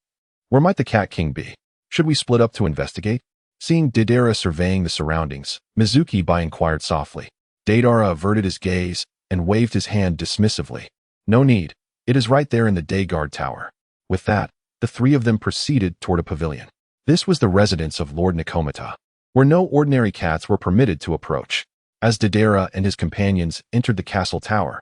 where might the Cat King be? Should we split up to investigate? Seeing Deidara surveying the surroundings, Mizuki-bai inquired softly. Deidara averted his gaze and waved his hand dismissively. No need. It is right there in the day guard tower. With that, the 3 of them proceeded toward a pavilion. This was the residence of Lord Nakomata, where no ordinary cats were permitted to approach. As Deidara and his companions entered the castle tower,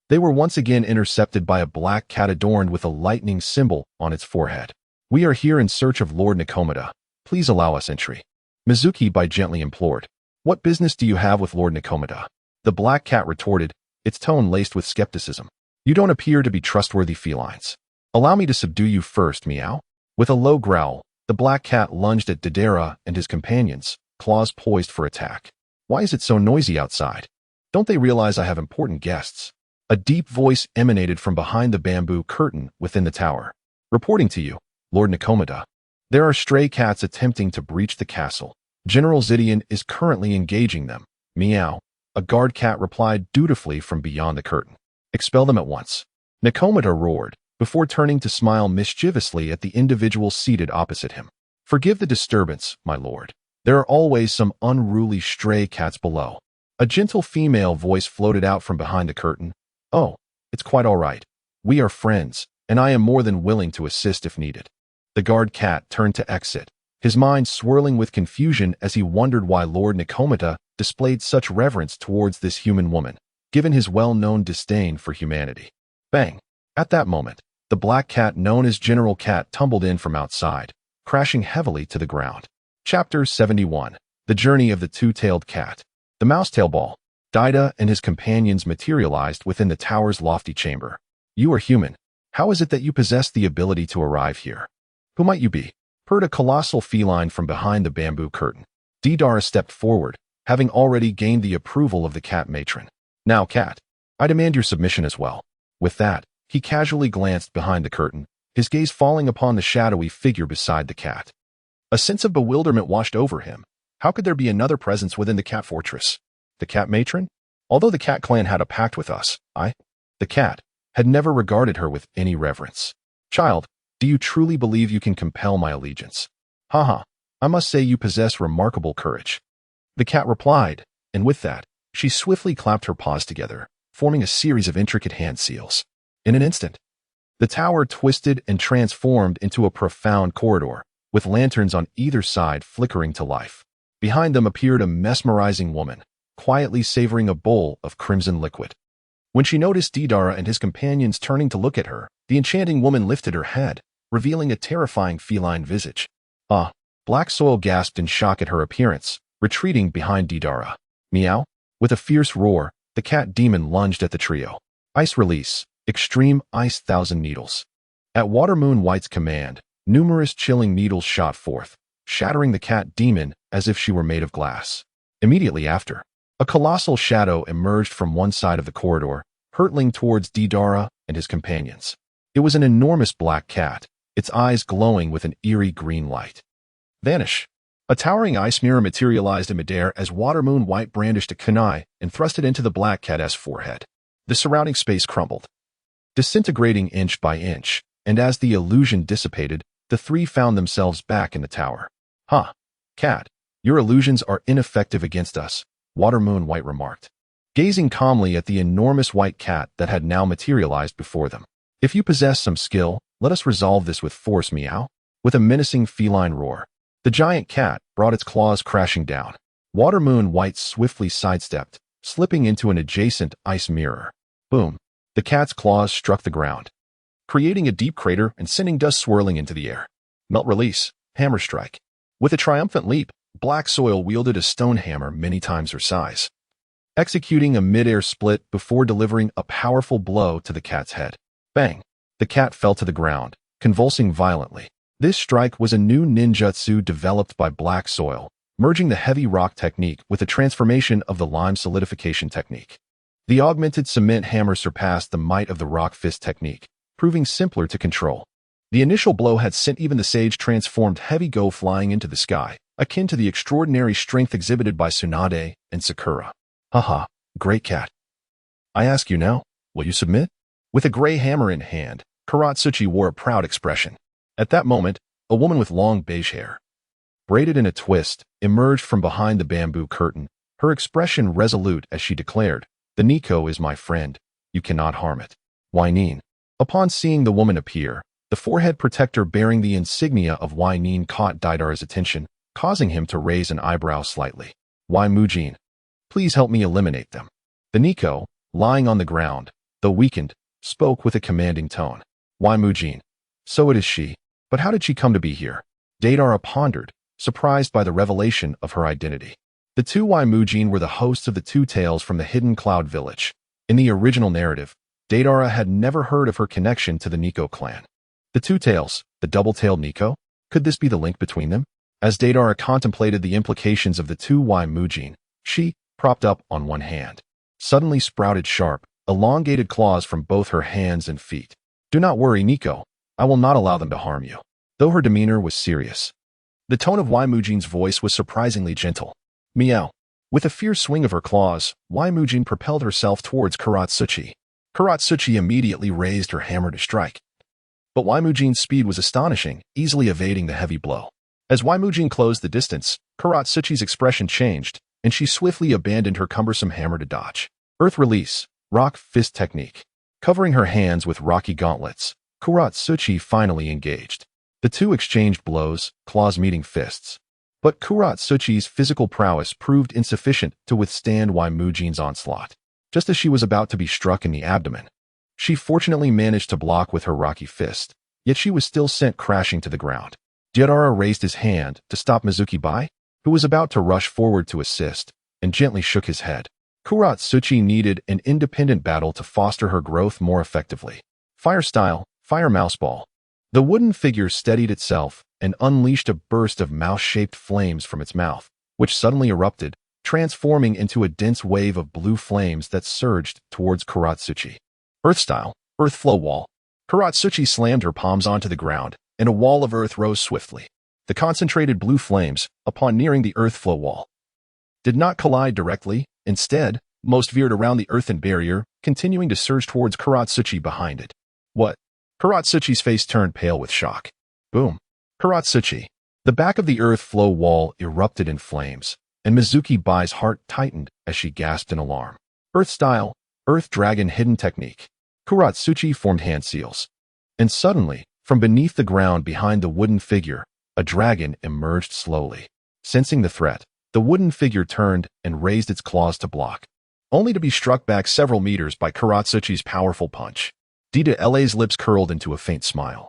they were once again intercepted by a black cat adorned with a lightning symbol on its forehead. We are here in search of Lord Nakomata. Please allow us entry. Mizuki-bai gently implored. What business do you have with Lord Nakomata? The black cat retorted, its tone laced with skepticism. You don't appear to be trustworthy felines. Allow me to subdue you first, Meow. With a low growl, the black cat lunged at Deidara and his companions, claws poised for attack. Why is it so noisy outside? Don't they realize I have important guests? A deep voice emanated from behind the bamboo curtain within the tower. Reporting to you, Lord Nakomata. There are stray cats attempting to breach the castle. General Zidian is currently engaging them. Meow. A guard cat replied dutifully from beyond the curtain. Expel them at once. Nakomata roared, before turning to smile mischievously at the individual seated opposite him. Forgive the disturbance, my lord. There are always some unruly stray cats below. A gentle female voice floated out from behind the curtain. "Oh, it's quite all right. We are friends, and I am more than willing to assist if needed." The guard cat turned to exit, his mind swirling with confusion as he wondered why Lord Nikomata displayed such reverence towards this human woman, given his well-known disdain for humanity. Bang! At that moment, the black cat known as General Cat tumbled in from outside, crashing heavily to the ground. Chapter 71. The Journey of the Two-Tailed Cat. The mousetail ball. Deida and his companions materialized within the tower's lofty chamber. "You are human. How is it that you possess the ability to arrive here? Who might you be?" heard a colossal feline from behind the bamboo curtain. Deidara stepped forward, having already gained the approval of the cat matron. "Now, cat, I demand your submission as well." With that, he casually glanced behind the curtain, his gaze falling upon the shadowy figure beside the cat. A sense of bewilderment washed over him. How could there be another presence within the cat fortress? The cat matron? Although the cat clan had a pact with us, the cat, had never regarded her with any reverence. "Child, do you truly believe you can compel my allegiance?" "Haha, I must say you possess remarkable courage." The cat replied, and with that, she swiftly clapped her paws together, forming a series of intricate hand seals. In an instant, the tower twisted and transformed into a profound corridor, with lanterns on either side flickering to life. Behind them appeared a mesmerizing woman, quietly savoring a bowl of crimson liquid. When she noticed Deidara and his companions turning to look at her, the enchanting woman lifted her head, revealing a terrifying feline visage. "Ah!" Black Soil gasped in shock at her appearance, retreating behind Deidara. "Meow!" With a fierce roar, the cat demon lunged at the trio. Ice release. Extreme ice 1,000 needles. At Watermoon White's command, numerous chilling needles shot forth, shattering the cat demon as if she were made of glass. Immediately after, a colossal shadow emerged from one side of the corridor, hurtling towards Deidara and his companions. It was an enormous black cat, its eyes glowing with an eerie green light. "Vanish!" A towering ice mirror materialized in midair as Watermoon White brandished a kunai and thrust it into the black cat's forehead. The surrounding space crumbled, disintegrating inch by inch, and as the illusion dissipated, the three found themselves back in the tower. "Huh, cat, your illusions are ineffective against us," Watermoon White remarked, gazing calmly at the enormous white cat that had now materialized before them. "If you possess some skill, let us resolve this with force, meow." With a menacing feline roar, the giant cat brought its claws crashing down. Watermoon White swiftly sidestepped, slipping into an adjacent ice mirror. Boom! The cat's claws struck the ground, creating a deep crater and sending dust swirling into the air. Melt release, hammer strike. With a triumphant leap, Black Soil wielded a stone hammer many times her size, executing a mid-air split before delivering a powerful blow to the cat's head. Bang! The cat fell to the ground, convulsing violently. This strike was a new ninjutsu developed by Black Soil, merging the heavy rock technique with the transformation of the lime solidification technique. The augmented cement hammer surpassed the might of the rock fist technique, proving simpler to control. The initial blow had sent even the sage-transformed heavy go flying into the sky, akin to the extraordinary strength exhibited by Tsunade and Sakura. "Haha, great cat. I ask you now, will you submit?" With a gray hammer in hand, Karatsuchi wore a proud expression. At that moment, a woman with long beige hair, braided in a twist, emerged from behind the bamboo curtain, her expression resolute as she declared, "The Nico is my friend. You cannot harm it." Wyneen. Upon seeing the woman appear, the forehead protector bearing the insignia of Wyneen caught Deidara's attention, causing him to raise an eyebrow slightly. "Why, Mujin? Please help me eliminate them." The Nico, lying on the ground, though weakened, spoke with a commanding tone. "Why, Mujin? So it is she. But how did she come to be here?" Deidara pondered, surprised by the revelation of her identity. The two Waimujin were the hosts of the Two Tails from the Hidden Cloud Village. In the original narrative, Deidara had never heard of her connection to the Nico clan. The Two Tails, the double-tailed Nico? Could this be the link between them? As Deidara contemplated the implications of the two Waimujin, she, propped up on one hand, suddenly sprouted sharp, elongated claws from both her hands and feet. "Do not worry, Nico. I will not allow them to harm you." Though her demeanor was serious, the tone of Waimujin's voice was surprisingly gentle. "Meow." With a fierce swing of her claws, Waimujin propelled herself towards Karatsuchi. Karatsuchi immediately raised her hammer to strike. But Waimujin's speed was astonishing, easily evading the heavy blow. As Waimujin closed the distance, Karatsuchi's expression changed, and she swiftly abandoned her cumbersome hammer to dodge. Earth release, rock fist technique. Covering her hands with rocky gauntlets, Kuratsuchi finally engaged. The two exchanged blows, claws meeting fists. But Kuratsuchi's physical prowess proved insufficient to withstand Waimujin's onslaught. Just as she was about to be struck in the abdomen, she fortunately managed to block with her rocky fist, yet she was still sent crashing to the ground. Deidara raised his hand to stop Mizuki Bai, who was about to rush forward to assist, and gently shook his head. Kuratsuchi needed an independent battle to foster her growth more effectively. Fire style, fire mouse ball. The wooden figure steadied itself and unleashed a burst of mouse-shaped flames from its mouth, which suddenly erupted, transforming into a dense wave of blue flames that surged towards Kuratsuchi. Earth style, earth flow wall. Kuratsuchi slammed her palms onto the ground, and a wall of earth rose swiftly. The concentrated blue flames, upon nearing the earth flow wall, did not collide directly. Instead, most veered around the earthen barrier, continuing to surge towards Kuratsuchi behind it. What? Kuratsuchi's face turned pale with shock. Boom. Kuratsuchi. The back of the earth flow wall erupted in flames, and Mizuki Bai's heart tightened as she gasped in alarm. Earth style, earth dragon hidden technique. Kuratsuchi formed hand seals. And suddenly, from beneath the ground behind the wooden figure, a dragon emerged slowly. Sensing the threat, the wooden figure turned and raised its claws to block, only to be struck back several meters by Kuratsuchi's powerful punch. Deidara's lips curled into a faint smile,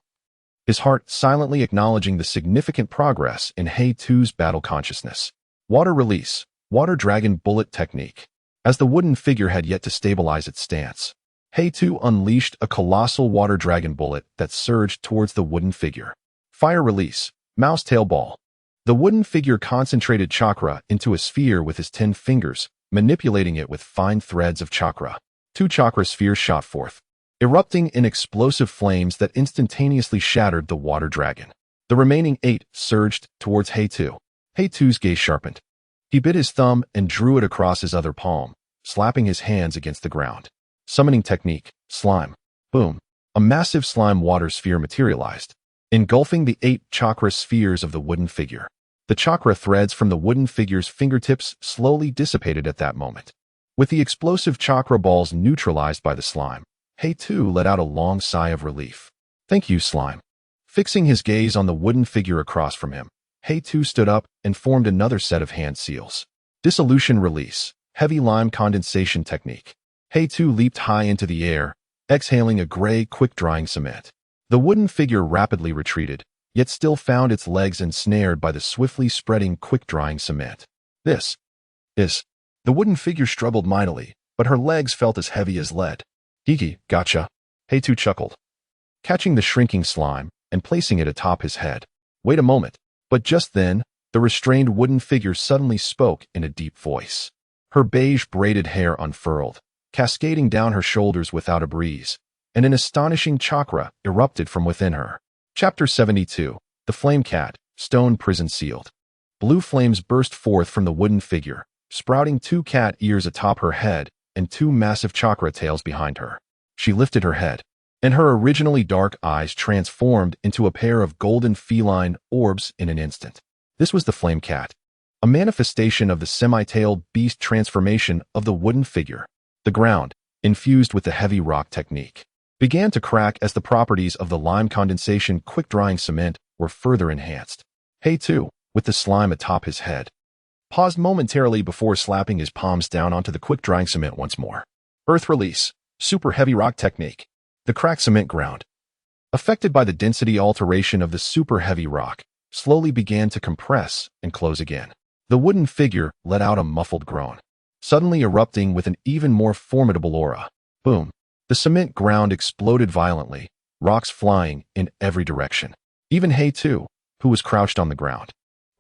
his heart silently acknowledging the significant progress in Hei-2's battle consciousness. Water release, water dragon bullet technique. As the wooden figure had yet to stabilize its stance, Hei-2 unleashed a colossal water dragon bullet that surged towards the wooden figure. Fire release, mouse tail ball. The wooden figure concentrated chakra into a sphere with his 10 fingers, manipulating it with fine threads of chakra. 2 chakra spheres shot forth, erupting in explosive flames that instantaneously shattered the water dragon. The remaining 8 surged towards Hei-2. Hei-2's gaze sharpened. He bit his thumb and drew it across his other palm, slapping his hands against the ground. Summoning technique, slime. Boom. A massive slime water sphere materialized, engulfing the 8 chakra spheres of the wooden figure. The chakra threads from the wooden figure's fingertips slowly dissipated at that moment. With the explosive chakra balls neutralized by the slime, Hei-2 let out a long sigh of relief. Thank you, slime. Fixing his gaze on the wooden figure across from him, Hei-2 stood up and formed another set of hand seals. Dissolution release, heavy lime condensation technique. Hei-2 leaped high into the air, exhaling a gray, quick-drying cement. The wooden figure rapidly retreated, yet still found its legs ensnared by the swiftly spreading, quick-drying cement. This is... The wooden figure struggled mightily, but her legs felt as heavy as lead. Hiki, gotcha. Hei-2 chuckled, catching the shrinking slime and placing it atop his head. Wait a moment. But just then, the restrained wooden figure suddenly spoke in a deep voice. Her beige braided hair unfurled, cascading down her shoulders without a breeze, and an astonishing chakra erupted from within her. Chapter 72. The Flame Cat, Stone Prison Sealed. Blue flames burst forth from the wooden figure, sprouting 2 cat ears atop her head and 2 massive chakra tails behind her. She lifted her head, and her originally dark eyes transformed into a pair of golden feline orbs in an instant. This was the Flame Cat, a manifestation of the semi-tailed beast transformation of the wooden figure. The ground, infused with the heavy rock technique, began to crack as the properties of the lime condensation quick-drying cement were further enhanced. Hei-2, with the slime atop his head, paused momentarily before slapping his palms down onto the quick-drying cement once more. Earth release, super heavy rock technique. The cracked cement ground, affected by the density alteration of the super heavy rock, slowly began to compress and close again. The wooden figure let out a muffled groan, suddenly erupting with an even more formidable aura. Boom. The cement ground exploded violently, rocks flying in every direction. Even Hei-2, who was crouched on the ground,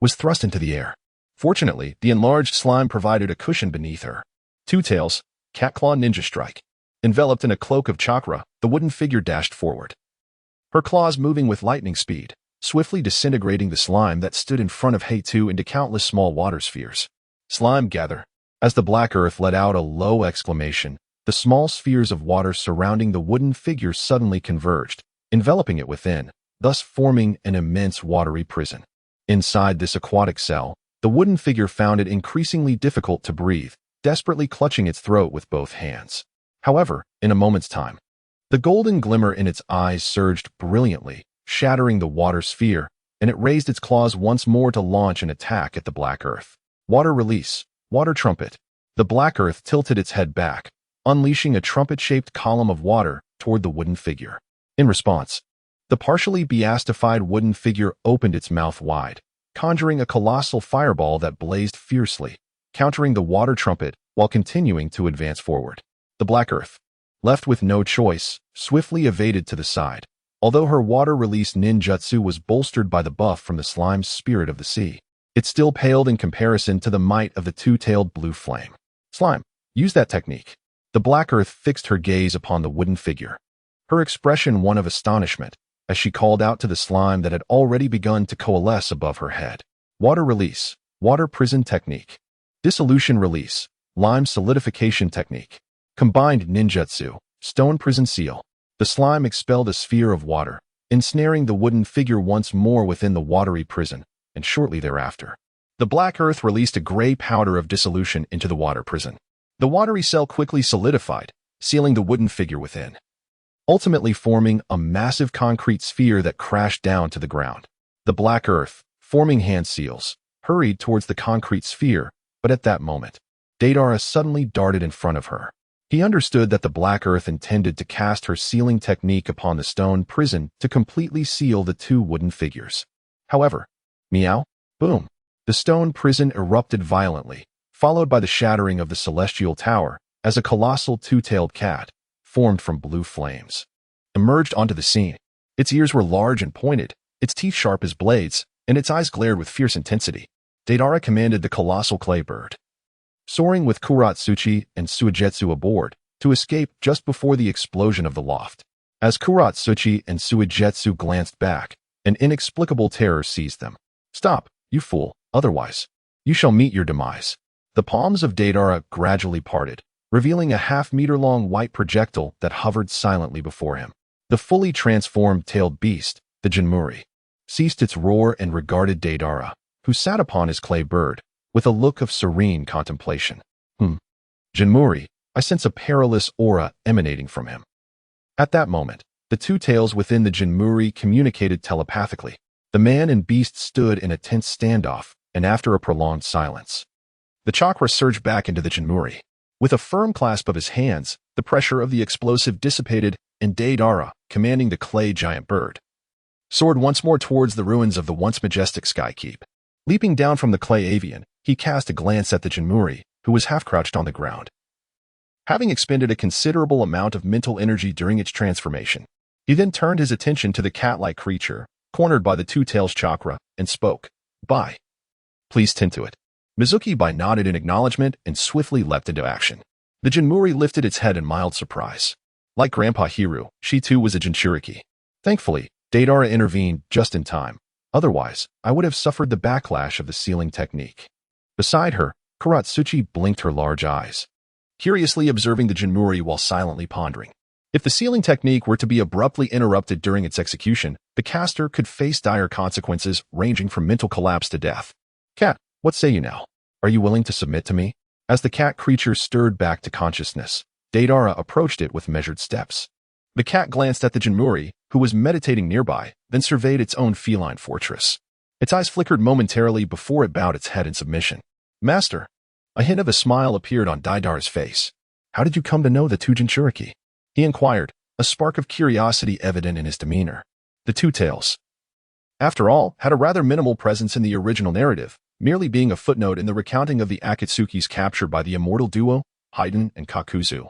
was thrust into the air. Fortunately, the enlarged slime provided a cushion beneath her. 2 tails, cat claw ninja strike. Enveloped in a cloak of chakra, the wooden figure dashed forward, her claws moving with lightning speed, swiftly disintegrating the slime that stood in front of Hei-2 into countless small water spheres. Slime gather. As the black earth let out a low exclamation, the small spheres of water surrounding the wooden figure suddenly converged, enveloping it within, thus forming an immense watery prison. Inside this aquatic cell, The wooden figure found it increasingly difficult to breathe, desperately clutching its throat with both hands. However, in a moment's time, the golden glimmer in its eyes surged brilliantly, shattering the water sphere, and it raised its claws once more to launch an attack at the Black Earth. Water release, water trumpet. The Black Earth tilted its head back, unleashing a trumpet-shaped column of water toward the wooden figure. In response, the partially beastified wooden figure opened its mouth wide, conjuring a colossal fireball that blazed fiercely, countering the water trumpet while continuing to advance forward. The Black Earth, left with no choice, swiftly evaded to the side, although her water-release ninjutsu was bolstered by the buff from the slime's spirit of the sea. It still paled in comparison to the might of the two-tailed blue flame. Slime, use that technique. The Black Earth fixed her gaze upon the wooden figure, her expression one of astonishment, as she called out to the slime that had already begun to coalesce above her head. Water release, water prison technique. Dissolution release, lime solidification technique. Combined ninjutsu, stone prison seal. The slime expelled a sphere of water, ensnaring the wooden figure once more within the watery prison, and shortly thereafter, the Black Earth released a gray powder of dissolution into the water prison. The watery cell quickly solidified, sealing the wooden figure within, ultimately forming a massive concrete sphere that crashed down to the ground. The Black Earth, forming hand seals, hurried towards the concrete sphere, but at that moment, Deidara suddenly darted in front of her. He understood that the Black Earth intended to cast her sealing technique upon the stone prison to completely seal the two wooden figures. However, meow, boom, the stone prison erupted violently, followed by the shattering of the celestial tower as a colossal two-tailed cat, formed from blue flames, emerged onto the scene. Its ears were large and pointed, its teeth sharp as blades, and its eyes glared with fierce intensity. Deidara commanded the colossal clay bird, soaring with Kuratsuchi and Suigetsu aboard, to escape just before the explosion of the loft. As Kuratsuchi and Suigetsu glanced back, an inexplicable terror seized them. Stop, you fool, otherwise you shall meet your demise. The palms of Deidara gradually parted, revealing a half-meter-long white projectile that hovered silently before him. The fully transformed tailed beast, the Jinmuri, ceased its roar and regarded Deidara, who sat upon his clay bird, with a look of serene contemplation. Jinmuri, I sense a perilous aura emanating from him. At that moment, the two tails within the Jinmuri communicated telepathically. The man and beast stood in a tense standoff, and after a prolonged silence, the chakra surged back into the Jinmuri. With a firm clasp of his hands, the pressure of the explosive dissipated, and Deidara, commanding the clay giant bird, soared once more towards the ruins of the once majestic sky keep. Leaping down from the clay avian, he cast a glance at the Jinmuri, who was half-crouched on the ground. Having expended a considerable amount of mental energy during its transformation, he then turned his attention to the cat-like creature, cornered by the two-tails chakra, and spoke. Bye. Please tend to it. Mizuki Bai nodded in acknowledgement and swiftly leapt into action. The Jinmuri lifted its head in mild surprise. Like Grandpa Hiru, she too was a Jinchuriki. Thankfully, Deidara intervened just in time. Otherwise, I would have suffered the backlash of the sealing technique. Beside her, Kuratsuchi blinked her large eyes, curiously observing the Jinmuri while silently pondering. If the sealing technique were to be abruptly interrupted during its execution, the caster could face dire consequences ranging from mental collapse to death. Cat, what say you now? Are you willing to submit to me? As the cat creature stirred back to consciousness, Deidara approached it with measured steps. The cat glanced at the Jinmuri, who was meditating nearby, then surveyed its own feline fortress. Its eyes flickered momentarily before it bowed its head in submission. Master. A hint of a smile appeared on Deidara's face. How did you come to know the two Jinchuriki? He inquired, a spark of curiosity evident in his demeanor. The two tails, after all, had a rather minimal presence in the original narrative, merely being a footnote in the recounting of the Akatsuki's capture by the immortal duo, Haiden and Kakuzu,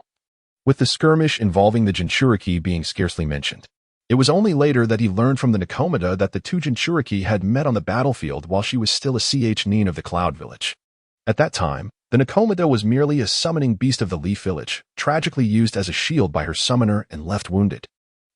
with the skirmish involving the Jinchuriki being scarcely mentioned. It was only later that he learned from the Nakomata that the two Jinchuriki had met on the battlefield while she was still a nin of the Cloud Village. At that time, the Nakomata was merely a summoning beast of the Leaf Village, tragically used as a shield by her summoner and left wounded.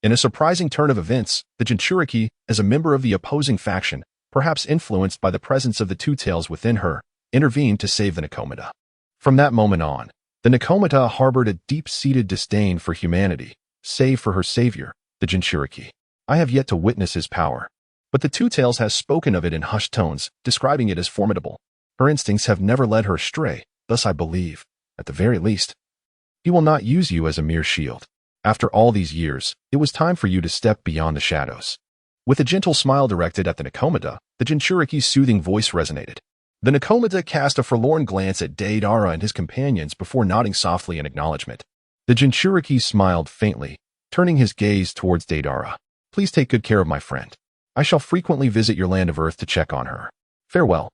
In a surprising turn of events, the Jinchuriki, as a member of the opposing faction, perhaps influenced by the presence of the two tails within her, intervened to save the Nakomata. From that moment on, the Nakomata harbored a deep-seated disdain for humanity, save for her savior, the Jinchuriki. I have yet to witness his power, but the two tails has spoken of it in hushed tones, describing it as formidable. Her instincts have never led her astray, thus I believe, at the very least, he will not use you as a mere shield. After all these years, it was time for you to step beyond the shadows. With a gentle smile directed at the Nakomata, the Jinchuriki's soothing voice resonated. The Nakomata cast a forlorn glance at Deidara and his companions before nodding softly in acknowledgement. The Jinchuriki smiled faintly, turning his gaze towards Deidara. Please take good care of my friend. I shall frequently visit your land of Earth to check on her. Farewell.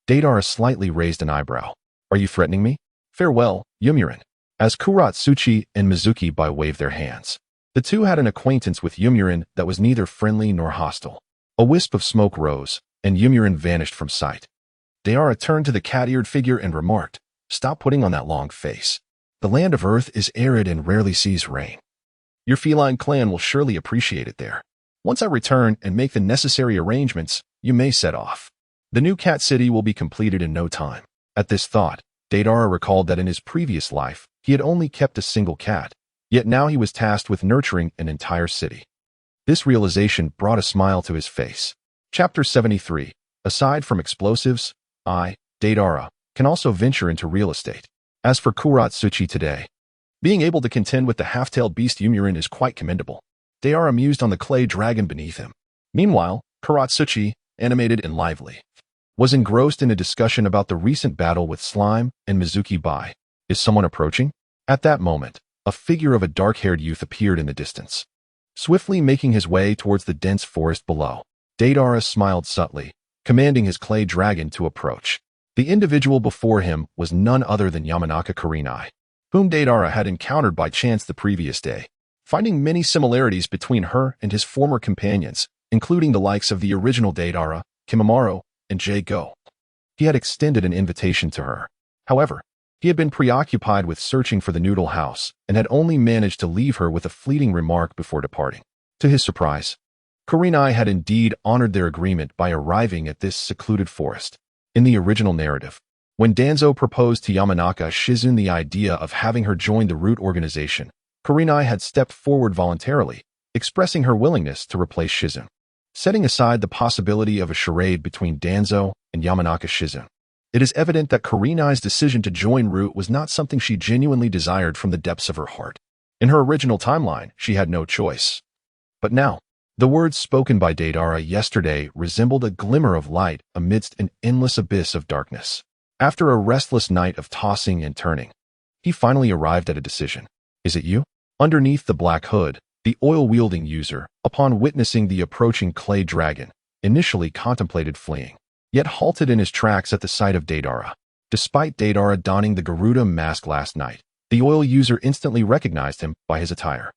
Deidara slightly raised an eyebrow. Are you threatening me? Farewell, Yomurin. As Kuratsuchi and Mizuki waved their hands. The two had an acquaintance with Yomurin that was neither friendly nor hostile. A wisp of smoke rose, and Yomurin vanished from sight. Deidara turned to the cat-eared figure and remarked, Stop putting on that long face. The land of Earth is arid and rarely sees rain. Your feline clan will surely appreciate it there. Once I return and make the necessary arrangements, you may set off. The new cat city will be completed in no time. At this thought, Deidara recalled that in his previous life, he had only kept a single cat, yet now he was tasked with nurturing an entire city. This realization brought a smile to his face. Chapter 73. Aside from explosives, I, Deidara, can also venture into real estate. As for Kuratsuchi today, being able to contend with the half-tailed beast Yomurin is quite commendable. Deidara mused on the clay dragon beneath him. Meanwhile, Kuratsuchi, animated and lively, was engrossed in a discussion about the recent battle with Slime and Mizuki Bai. Is someone approaching? At that moment, a figure of a dark-haired youth appeared in the distance, swiftly making his way towards the dense forest below. Deidara smiled subtly, commanding his clay dragon to approach. The individual before him was none other than Yamanaka Kurenai, whom Deidara had encountered by chance the previous day, finding many similarities between her and his former companions, including the likes of the original Deidara, Kimimaro, and J-Go. He had extended an invitation to her. However, he had been preoccupied with searching for the Noodle House and had only managed to leave her with a fleeting remark before departing. To his surprise, Kurenai had indeed honored their agreement by arriving at this secluded forest. In the original narrative, when Danzo proposed to Yamanaka Shizun the idea of having her join the Root organization, Kurenai had stepped forward voluntarily, expressing her willingness to replace Shizun, setting aside the possibility of a charade between Danzo and Yamanaka Shizun. It is evident that Kurenai's decision to join Root was not something she genuinely desired from the depths of her heart. In her original timeline, she had no choice. But now, the words spoken by Deidara yesterday resembled a glimmer of light amidst an endless abyss of darkness. After a restless night of tossing and turning, he finally arrived at a decision. Is it you? Underneath the black hood, the oil-wielding user, upon witnessing the approaching clay dragon, initially contemplated fleeing, yet halted in his tracks at the sight of Deidara. Despite Deidara donning the Garuda mask last night, the oil user instantly recognized him by his attire.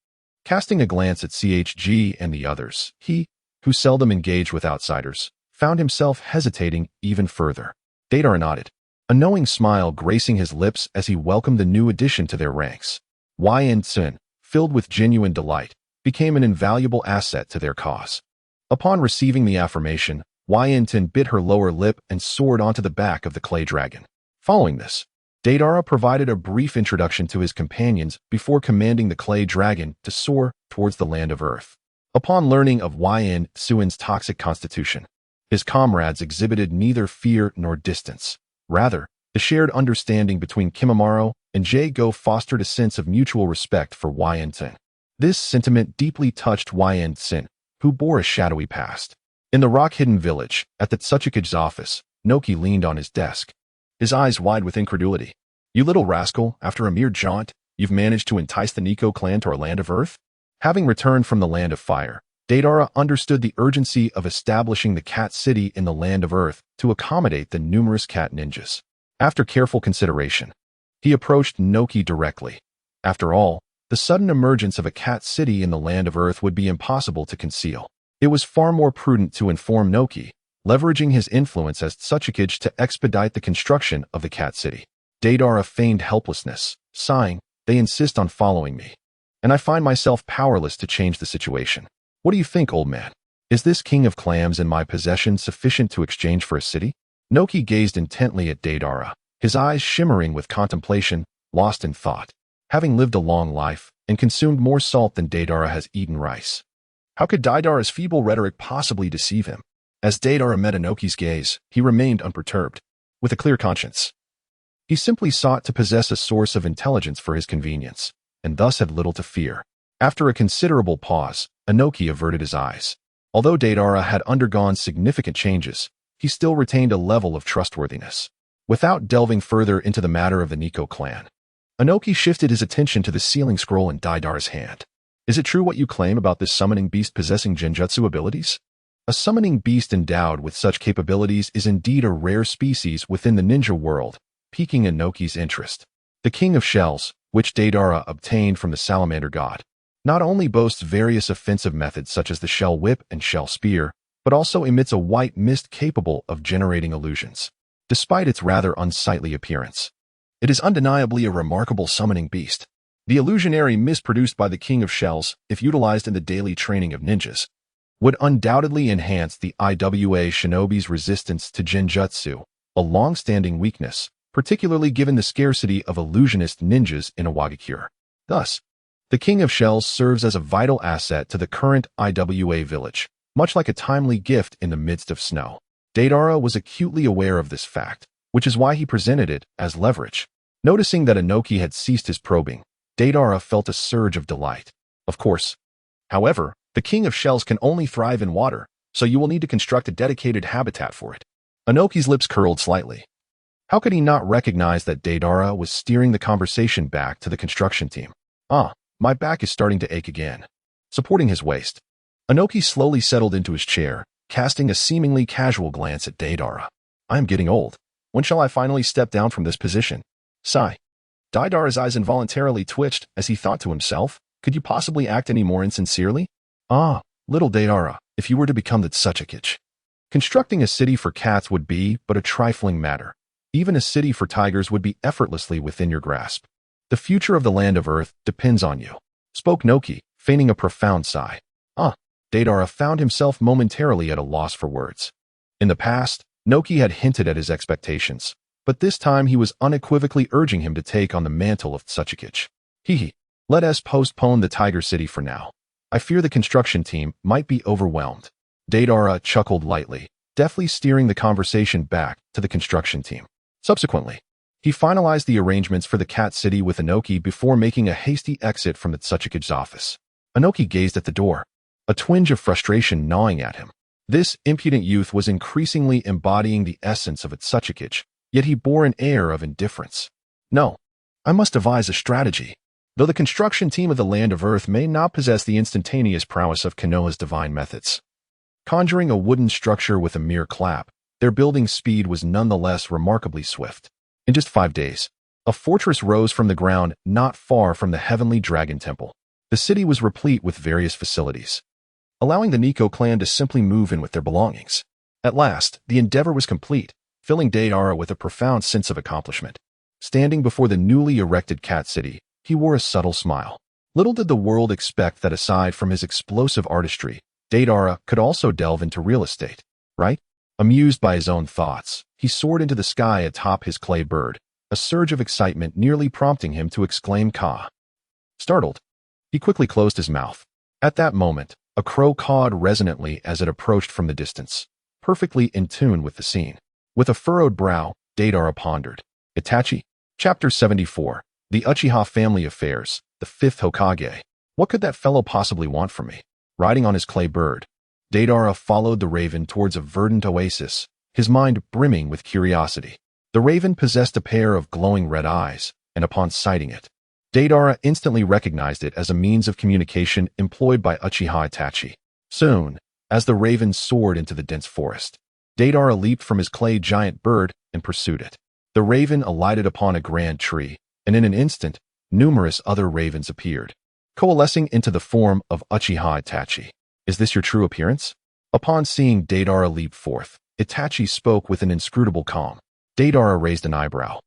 Casting a glance at CHG and the others, he, who seldom engaged with outsiders, found himself hesitating even further. Deidara nodded, a knowing smile gracing his lips as he welcomed the new addition to their ranks. Yin, filled with genuine delight, became an invaluable asset to their cause. Upon receiving the affirmation, Yin bit her lower lip and soared onto the back of the clay dragon. Following this, Deidara provided a brief introduction to his companions before commanding the clay dragon to soar towards the land of Earth. Upon learning of Yin Suin's toxic constitution, his comrades exhibited neither fear nor distance. Rather, the shared understanding between Kimimaro and J-Go fostered a sense of mutual respect for Yin. This sentiment deeply touched Yin, who bore a shadowy past. In the rock-hidden village, at the Tsuchikage's office, Noki leaned on his desk, his eyes wide with incredulity. You little rascal, after a mere jaunt, you've managed to entice the Nico clan to our land of Earth? Having returned from the land of fire, Deidara understood the urgency of establishing the cat city in the land of Earth to accommodate the numerous cat ninjas. After careful consideration, he approached Noki directly. After all, the sudden emergence of a cat city in the land of Earth would be impossible to conceal. It was far more prudent to inform Noki, leveraging his influence as Tsuchikage to expedite the construction of the cat city. Deidara feigned helplessness, sighing, They insist on following me, and I find myself powerless to change the situation. What do you think, old man? Is this king of clams in my possession sufficient to exchange for a city? Noki gazed intently at Deidara, his eyes shimmering with contemplation, lost in thought. Having lived a long life and consumed more salt than Deidara has eaten rice, how could Deidara's feeble rhetoric possibly deceive him? As Deidara met Noki's gaze, he remained unperturbed. with a clear conscience. He simply sought to possess a source of intelligence for his convenience, and thus had little to fear. After a considerable pause, Inoki averted his eyes. Although Deidara had undergone significant changes, he still retained a level of trustworthiness. Without delving further into the matter of the Nico clan, Inoki shifted his attention to the sealing scroll in Deidara's hand. Is it true what you claim about this summoning beast possessing genjutsu abilities? A summoning beast endowed with such capabilities is indeed a rare species within the ninja world, piquing Inoki's interest. The King of Shells, which Deidara obtained from the salamander god, not only boasts various offensive methods such as the shell whip and shell spear, but also emits a white mist capable of generating illusions. Despite its rather unsightly appearance, it is undeniably a remarkable summoning beast. The illusionary mist produced by the King of Shells, if utilized in the daily training of ninjas, would undoubtedly enhance the IWA shinobi's resistance to genjutsu, a long-standing weakness, particularly given the scarcity of illusionist ninjas in Iwagakure. Thus, the King of Shells serves as a vital asset to the current IWA village, much like a timely gift in the midst of snow. Deidara was acutely aware of this fact, which is why he presented it as leverage. Noticing that Inoki had ceased his probing, Deidara felt a surge of delight. Of course. However, the King of Shells can only thrive in water, so you will need to construct a dedicated habitat for it. Inoki's lips curled slightly. How could he not recognize that Deidara was steering the conversation back to the construction team? My back is starting to ache again. Supporting his waist, Inoki slowly settled into his chair, casting a seemingly casual glance at Deidara. I am getting old. When shall I finally step down from this position? Sigh. Deidara's eyes involuntarily twitched as he thought to himself, could you possibly act any more insincerely? Little Deidara, if you were to become the Tsuchikage. Constructing a city for cats would be but a trifling matter. Even a city for tigers would be effortlessly within your grasp. The future of the land of Earth depends on you, spoke Noki, feigning a profound sigh. Deidara found himself momentarily at a loss for words. In the past, Noki had hinted at his expectations, but this time he was unequivocally urging him to take on the mantle of Tsuchikage. Let us postpone the Tiger City for now. I fear the construction team might be overwhelmed. Deidara chuckled lightly, deftly steering the conversation back to the construction team. Subsequently, he finalized the arrangements for the Cat City with Inoki before making a hasty exit from the Tsuchikage's office. Inoki gazed at the door, a twinge of frustration gnawing at him. This impudent youth was increasingly embodying the essence of a Tsuchikage, yet he bore an air of indifference. No, I must devise a strategy. Though the construction team of the Land of Earth may not possess the instantaneous prowess of Konoha's divine methods, conjuring a wooden structure with a mere clap, their building speed was nonetheless remarkably swift. In just 5 days, a fortress rose from the ground not far from the Heavenly Dragon Temple. The city was replete with various facilities, allowing the Nico clan to simply move in with their belongings. At last, the endeavor was complete, filling Deidara with a profound sense of accomplishment. Standing before the newly erected Cat City, he wore a subtle smile. Little did the world expect that aside from his explosive artistry, Deidara could also delve into real estate, right? Amused by his own thoughts, he soared into the sky atop his clay bird, a surge of excitement nearly prompting him to exclaim "Ka!" Startled, he quickly closed his mouth. At that moment, a crow cawed resonantly as it approached from the distance, perfectly in tune with the scene. With a furrowed brow, Deidara pondered. Itachi? Chapter 74. The Uchiha Family Affairs, the 5th Hokage. What could that fellow possibly want from me? Riding on his clay bird, Deidara followed the raven towards a verdant oasis, his mind brimming with curiosity. The raven possessed a pair of glowing red eyes, and upon sighting it, Deidara instantly recognized it as a means of communication employed by Uchiha Itachi. Soon, as the raven soared into the dense forest, Deidara leaped from his clay giant bird and pursued it. The raven alighted upon a grand tree, and in an instant, numerous other ravens appeared, coalescing into the form of Uchiha Itachi. Is this your true appearance? Upon seeing Deidara leap forth, Itachi spoke with an inscrutable calm. Deidara raised an eyebrow,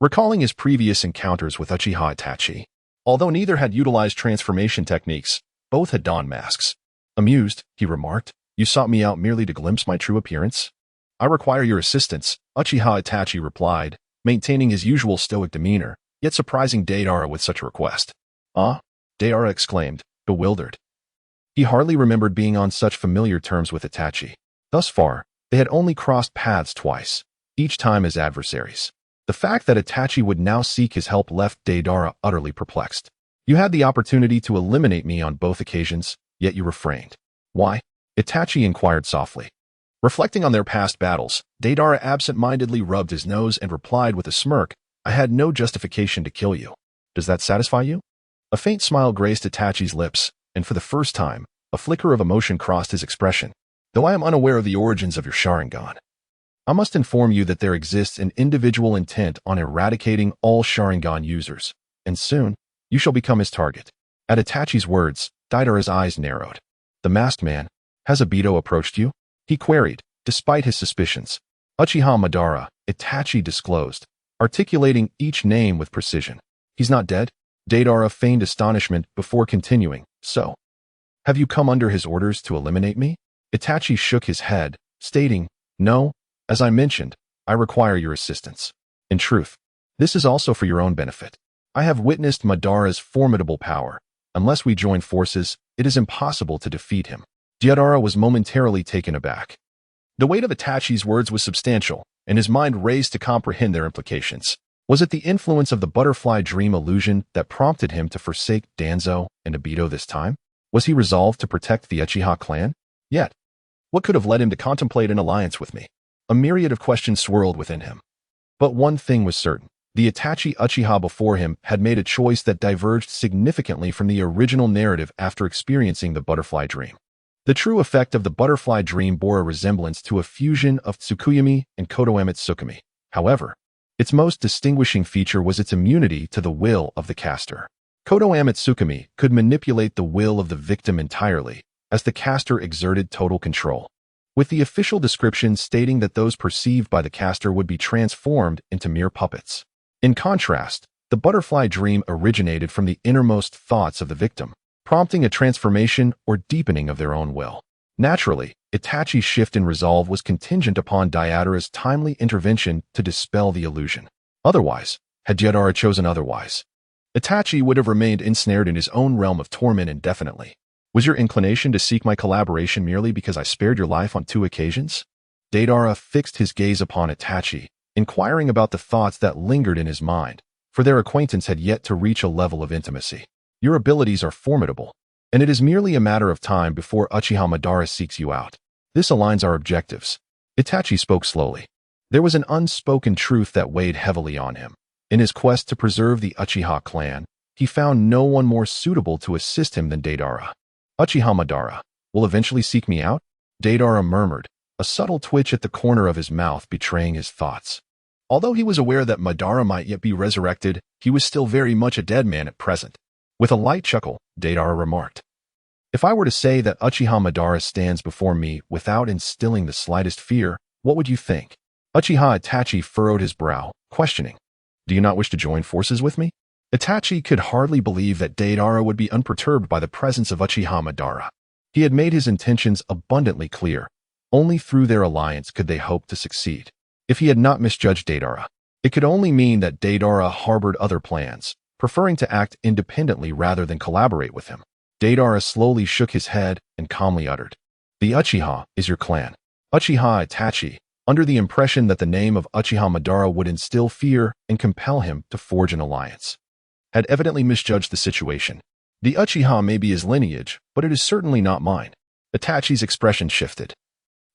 recalling his previous encounters with Uchiha Itachi. Although neither had utilized transformation techniques, both had donned masks. Amused, he remarked, "You sought me out merely to glimpse my true appearance?" "I require your assistance," Uchiha Itachi replied, maintaining his usual stoic demeanor, yet surprising Deidara with such a request. Deidara exclaimed, bewildered. He hardly remembered being on such familiar terms with Itachi. Thus far, they had only crossed paths twice, each time as adversaries. The fact that Itachi would now seek his help left Deidara utterly perplexed. You had the opportunity to eliminate me on both occasions, yet you refrained. Why? Itachi inquired softly. Reflecting on their past battles, Deidara absent-mindedly rubbed his nose and replied with a smirk, I had no justification to kill you. Does that satisfy you? A faint smile graced Itachi's lips, and for the first time, a flicker of emotion crossed his expression. Though I am unaware of the origins of your Sharingan, I must inform you that there exists an individual intent on eradicating all Sharingan users, and soon, you shall become his target. At Itachi's words, Deidara's eyes narrowed. The masked man, has Obito approached you? He queried, despite his suspicions. Uchiha Madara, Itachi disclosed, articulating each name with precision. He's not dead? Deidara feigned astonishment before continuing. So, have you come under his orders to eliminate me? Itachi shook his head, stating, No, as I mentioned, I require your assistance. In truth, this is also for your own benefit. I have witnessed Madara's formidable power. Unless we join forces, it is impossible to defeat him. Deidara was momentarily taken aback. The weight of Itachi's words was substantial, and his mind raced to comprehend their implications. Was it the influence of the butterfly dream illusion that prompted him to forsake Danzo and Obito this time? Was he resolved to protect the Uchiha clan? Yet, what could have led him to contemplate an alliance with me? A myriad of questions swirled within him. But one thing was certain. The Itachi Uchiha before him had made a choice that diverged significantly from the original narrative after experiencing the butterfly dream. The true effect of the butterfly dream bore a resemblance to a fusion of Tsukuyomi and Kotoeme Tsukumi. However, its most distinguishing feature was its immunity to the will of the caster. Kotoeme Tsukumi could manipulate the will of the victim entirely, as the caster exerted total control, with the official description stating that those perceived by the caster would be transformed into mere puppets. In contrast, the butterfly dream originated from the innermost thoughts of the victim, prompting a transformation or deepening of their own will. Naturally, Itachi's shift in resolve was contingent upon Deidara's timely intervention to dispel the illusion. Otherwise, had Deidara chosen otherwise, Itachi would have remained ensnared in his own realm of torment indefinitely. Was your inclination to seek my collaboration merely because I spared your life on 2 occasions? Deidara fixed his gaze upon Itachi, inquiring about the thoughts that lingered in his mind, for their acquaintance had yet to reach a level of intimacy. Your abilities are formidable, and it is merely a matter of time before Uchiha Madara seeks you out. This aligns our objectives. Itachi spoke slowly. There was an unspoken truth that weighed heavily on him. In his quest to preserve the Uchiha clan, he found no one more suitable to assist him than Deidara. Uchiha Madara will eventually seek me out? Deidara murmured, a subtle twitch at the corner of his mouth betraying his thoughts. Although he was aware that Madara might yet be resurrected, he was still very much a dead man at present. With a light chuckle, Deidara remarked, If I were to say that Uchiha Madara stands before me without instilling the slightest fear, what would you think? Uchiha Itachi furrowed his brow, questioning, Do you not wish to join forces with me? Itachi could hardly believe that Deidara would be unperturbed by the presence of Uchiha Madara. He had made his intentions abundantly clear. Only through their alliance could they hope to succeed. If he had not misjudged Deidara, it could only mean that Deidara harbored other plans, preferring to act independently rather than collaborate with him. Deidara slowly shook his head and calmly uttered, The Uchiha is your clan. Uchiha Itachi, under the impression that the name of Uchiha Madara would instill fear and compel him to forge an alliance, had evidently misjudged the situation. The Uchiha may be his lineage, but it is certainly not mine. Itachi's expression shifted.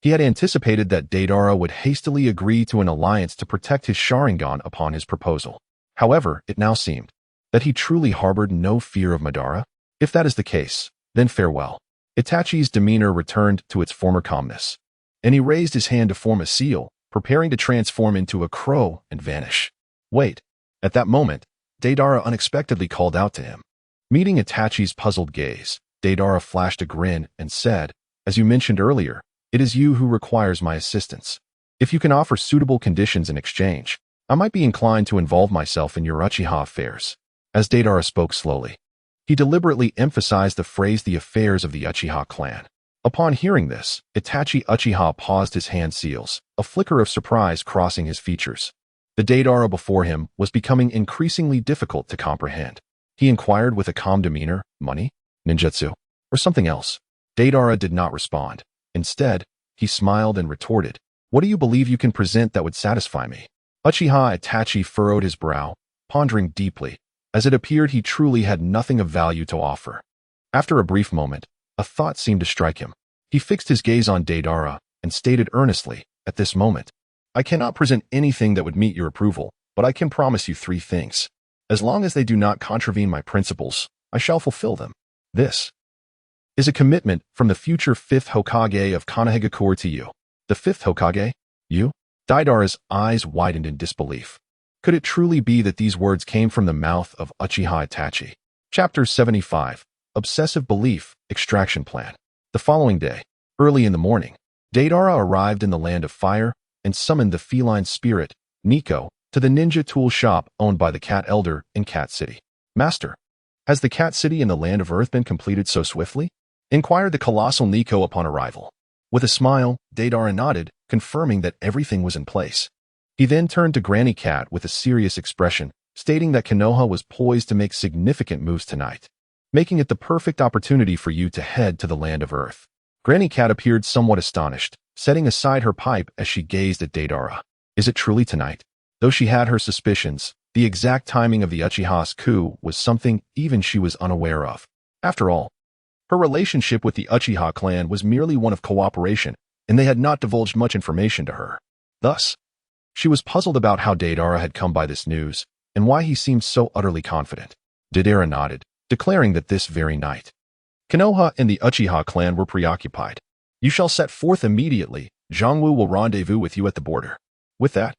He had anticipated that Deidara would hastily agree to an alliance to protect his Sharingan upon his proposal. However, it now seemed that he truly harbored no fear of Madara. If that is the case, then farewell. Itachi's demeanor returned to its former calmness, and he raised his hand to form a seal, preparing to transform into a crow and vanish. Wait. At that moment, Deidara unexpectedly called out to him. Meeting Itachi's puzzled gaze, Deidara flashed a grin and said, As you mentioned earlier, it is you who requires my assistance. If you can offer suitable conditions in exchange, I might be inclined to involve myself in your Uchiha affairs. As Deidara spoke slowly, he deliberately emphasized the phrase the affairs of the Uchiha clan. Upon hearing this, Itachi Uchiha paused his hand seals, a flicker of surprise crossing his features. The Deidara before him was becoming increasingly difficult to comprehend. He inquired with a calm demeanor, money, ninjutsu, or something else. Deidara did not respond. Instead, he smiled and retorted, What do you believe you can present that would satisfy me? Uchiha Itachi furrowed his brow, pondering deeply, as it appeared he truly had nothing of value to offer. After a brief moment, a thought seemed to strike him. He fixed his gaze on Deidara and stated earnestly, "At this moment, I cannot present anything that would meet your approval, but I can promise you 3 things. As long as they do not contravene my principles, I shall fulfill them. This is a commitment from the future 5th Hokage of Konohagakure to you." The 5th Hokage? You? Deidara's eyes widened in disbelief. Could it truly be that these words came from the mouth of Uchiha Itachi? Chapter 75. Obsessive Belief, Extraction Plan. The following day, early in the morning, Deidara arrived in the Land of Fire and summoned the feline spirit, Nico, to the ninja tool shop owned by the Cat Elder in Cat City. "Master, has the Cat City in the Land of Earth been completed so swiftly?" inquired the colossal Nico upon arrival. With a smile, Deidara nodded, confirming that everything was in place. He then turned to Granny Cat with a serious expression, stating that Konoha was poised to make significant moves tonight, making it the perfect opportunity for you to head to the Land of Earth. Granny Cat appeared somewhat astonished, setting aside her pipe as she gazed at Deidara. Is it truly tonight? Though she had her suspicions, the exact timing of the Uchiha's coup was something even she was unaware of. After all, her relationship with the Uchiha clan was merely one of cooperation, and they had not divulged much information to her. Thus, she was puzzled about how Deidara had come by this news, and why he seemed so utterly confident. Deidara nodded, declaring that this very night, Konoha and the Uchiha clan were preoccupied. "You shall set forth immediately. Zhongwu will rendezvous with you at the border." With that,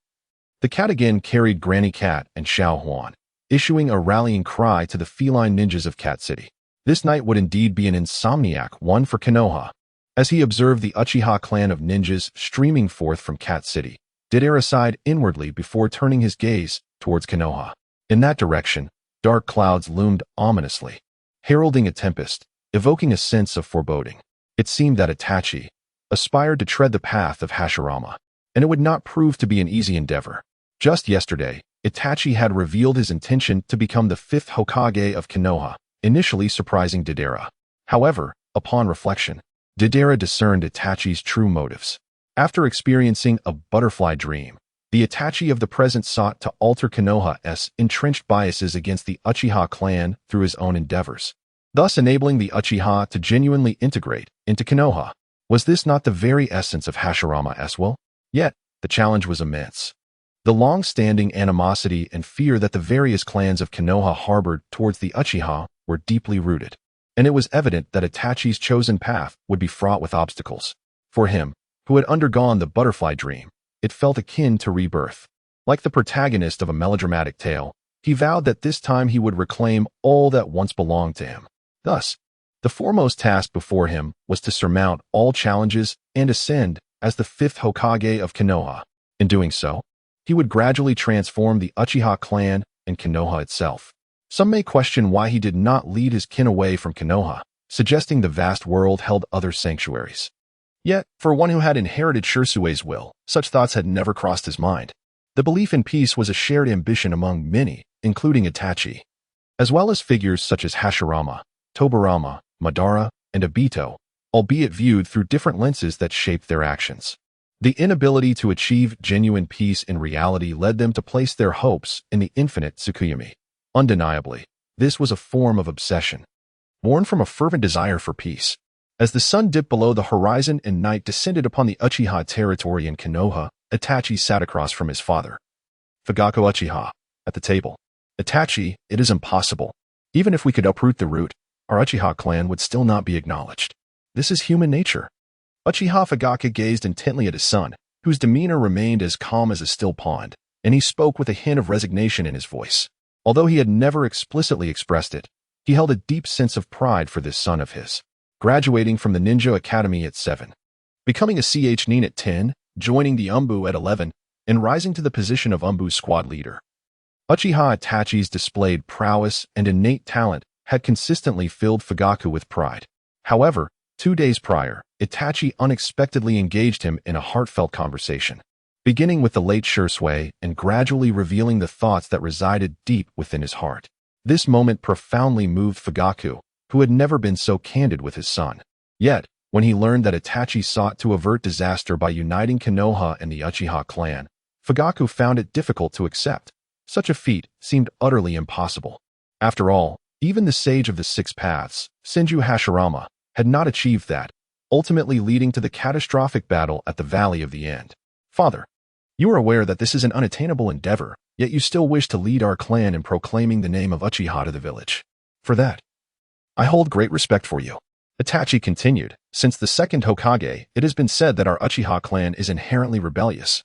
the cat again carried Granny Cat and Xiao Huan, issuing a rallying cry to the feline ninjas of Cat City. This night would indeed be an insomniac one for Konoha. As he observed the Uchiha clan of ninjas streaming forth from Cat City, Deidara sighed inwardly before turning his gaze towards Konoha. In that direction, dark clouds loomed ominously, heralding a tempest, evoking a sense of foreboding. It seemed that Itachi aspired to tread the path of Hashirama, and it would not prove to be an easy endeavor. Just yesterday, Itachi had revealed his intention to become the 5th Hokage of Konoha, initially surprising Deidara. However, upon reflection, Deidara discerned Itachi's true motives. After experiencing a butterfly dream, the Itachi of the present sought to alter Konoha's entrenched biases against the Uchiha clan through his own endeavors, thus enabling the Uchiha to genuinely integrate into Konoha. Was this not the very essence of Hashirama's will? Yet, the challenge was immense. The long-standing animosity and fear that the various clans of Konoha harbored towards the Uchiha were deeply rooted, and it was evident that Itachi's chosen path would be fraught with obstacles. For him, who had undergone the butterfly dream, it felt akin to rebirth. Like the protagonist of a melodramatic tale, he vowed that this time he would reclaim all that once belonged to him. Thus, the foremost task before him was to surmount all challenges and ascend as the 5th Hokage of Konoha. In doing so, he would gradually transform the Uchiha clan and Konoha itself. Some may question why he did not lead his kin away from Konoha, suggesting the vast world held other sanctuaries. Yet, for one who had inherited Shirsue's will, such thoughts had never crossed his mind. The belief in peace was a shared ambition among many, including Itachi, as well as figures such as Hashirama, Tobirama, Madara, and Obito, albeit viewed through different lenses that shaped their actions. The inability to achieve genuine peace in reality led them to place their hopes in the infinite Tsukuyomi. Undeniably, this was a form of obsession, born from a fervent desire for peace. As the sun dipped below the horizon and night descended upon the Uchiha territory in Konoha, Itachi sat across from his father, Fugaku Uchiha, at the table. "Itachi, it is impossible. Even if we could uproot the root, our Uchiha clan would still not be acknowledged. This is human nature." Uchiha Fugaku gazed intently at his son, whose demeanor remained as calm as a still pond, and he spoke with a hint of resignation in his voice. Although he had never explicitly expressed it, he held a deep sense of pride for this son of his. Graduating from the Ninja Academy at 7, becoming a nin at 10, joining the Umbu at 11, and rising to the position of Umbu's squad leader. Uchiha Itachi's displayed prowess and innate talent had consistently filled Fugaku with pride. However, 2 days prior, Itachi unexpectedly engaged him in a heartfelt conversation, beginning with the late Shursui and gradually revealing the thoughts that resided deep within his heart. This moment profoundly moved Fugaku, who had never been so candid with his son. Yet, When he learned that Itachi sought to avert disaster by uniting Konoha and the Uchiha clan, Fugaku found it difficult to accept. Such a feat seemed utterly impossible. After all, even the sage of the Six Paths, Senju Hashirama, had not achieved that, ultimately leading to the catastrophic battle at the Valley of the End. Father, you are aware that this is an unattainable endeavor, yet you still wish to lead our clan in proclaiming the name of Uchiha to the village. For that, I hold great respect for you. Itachi continued, since the second Hokage, it has been said that our Uchiha clan is inherently rebellious.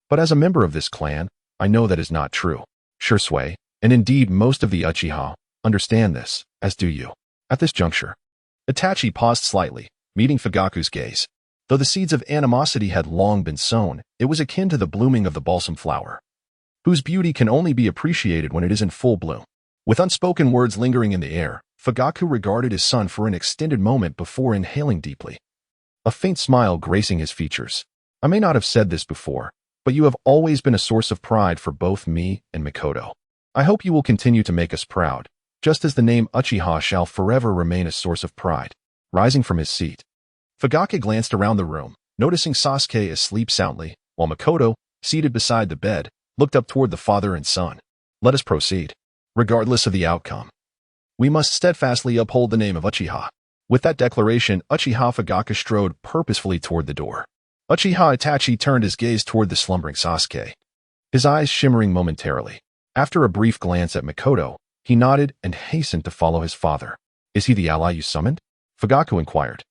But as a member of this clan, I know that is not true. Shursui, and indeed most of the Uchiha, understand this, as do you. At this juncture, Itachi paused slightly, meeting Fugaku's gaze. Though the seeds of animosity had long been sown, it was akin to the blooming of the balsam flower, whose beauty can only be appreciated when it is in full bloom. With unspoken words lingering in the air, Fugaku regarded his son for an extended moment before inhaling deeply. A faint smile gracing his features. I may not have said this before, but you have always been a source of pride for both me and Mikoto. I hope you will continue to make us proud, just as the name Uchiha shall forever remain a source of pride. Rising from his seat, Fugaku glanced around the room, noticing Sasuke asleep soundly, while Mikoto, seated beside the bed, looked up toward the father and son. Let us proceed. Regardless of the outcome, we must steadfastly uphold the name of Uchiha. With that declaration, Uchiha Fugaku strode purposefully toward the door. Uchiha Itachi turned his gaze toward the slumbering Sasuke, his eyes shimmering momentarily. After a brief glance at Mikoto, he nodded and hastened to follow his father. Is he the ally you summoned? Fugaku inquired,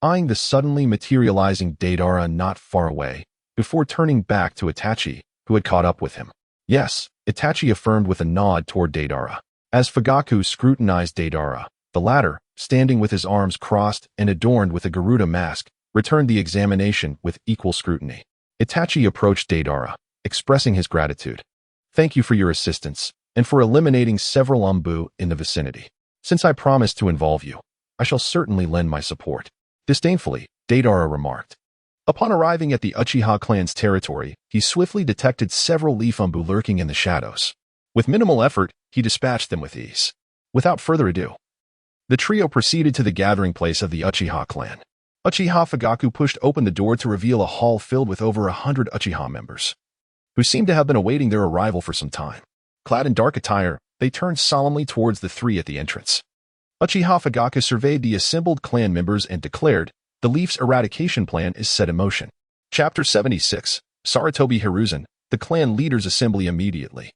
eyeing the suddenly materializing Deidara not far away, before turning back to Itachi, who had caught up with him. Yes, Itachi affirmed with a nod toward Deidara. As Fugaku scrutinized Deidara, the latter, standing with his arms crossed and adorned with a Garuda mask, returned the examination with equal scrutiny. Itachi approached Deidara, expressing his gratitude. Thank you for your assistance, and for eliminating several Umbu in the vicinity. Since I promised to involve you, I shall certainly lend my support. Disdainfully, Deidara remarked. Upon arriving at the Uchiha clan's territory, he swiftly detected several leaf Umbu lurking in the shadows. With minimal effort, he dispatched them with ease. Without further ado, the trio proceeded to the gathering place of the Uchiha clan. Uchiha Fugaku pushed open the door to reveal a hall filled with over 100 Uchiha members, who seemed to have been awaiting their arrival for some time. Clad in dark attire, they turned solemnly towards the three at the entrance. Uchiha Fugaku surveyed the assembled clan members and declared, the Leaf's eradication plan is set in motion. Chapter 76, Sarutobi Hiruzen, the clan leaders assembly immediately.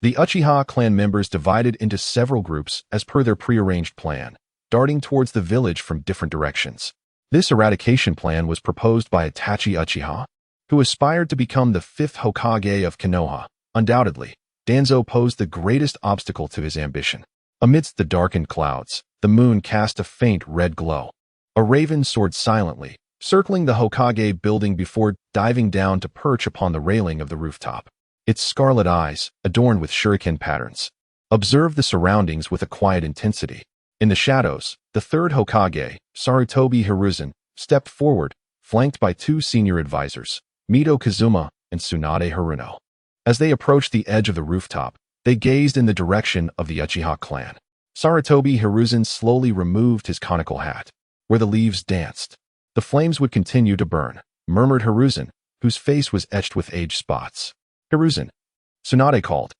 The Uchiha clan members divided into several groups as per their prearranged plan, darting towards the village from different directions. This eradication plan was proposed by Itachi Uchiha, who aspired to become the 5th Hokage of Konoha. Undoubtedly, Danzo posed the greatest obstacle to his ambition. Amidst the darkened clouds, the moon cast a faint red glow. A raven soared silently, circling the Hokage building before diving down to perch upon the railing of the rooftop. Its scarlet eyes, adorned with shuriken patterns, observed the surroundings with a quiet intensity. In the shadows, the third Hokage, Sarutobi Hiruzen, stepped forward, flanked by two senior advisors, Mito Kazuma and Tsunade Haruno. As they approached the edge of the rooftop, they gazed in the direction of the Uchiha clan. Sarutobi Hiruzen slowly removed his conical hat, where the leaves danced. The flames would continue to burn, murmured Hiruzen, whose face was etched with age spots. Hiruzen, Tsunade called,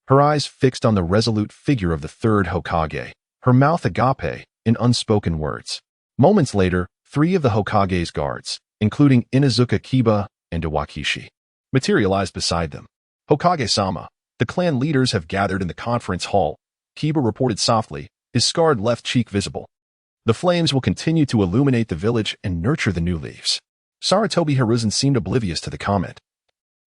her eyes fixed on the resolute figure of the third Hokage, her mouth agape in unspoken words. Moments later, 3 of the Hokage's guards, including Inuzuka Kiba and Iwakishi, materialized beside them. Hokage-sama, the clan leaders have gathered in the conference hall, Kiba reported softly, his scarred left cheek visible. The flames will continue to illuminate the village and nurture the new leaves. Sarutobi Hiruzen seemed oblivious to the comment,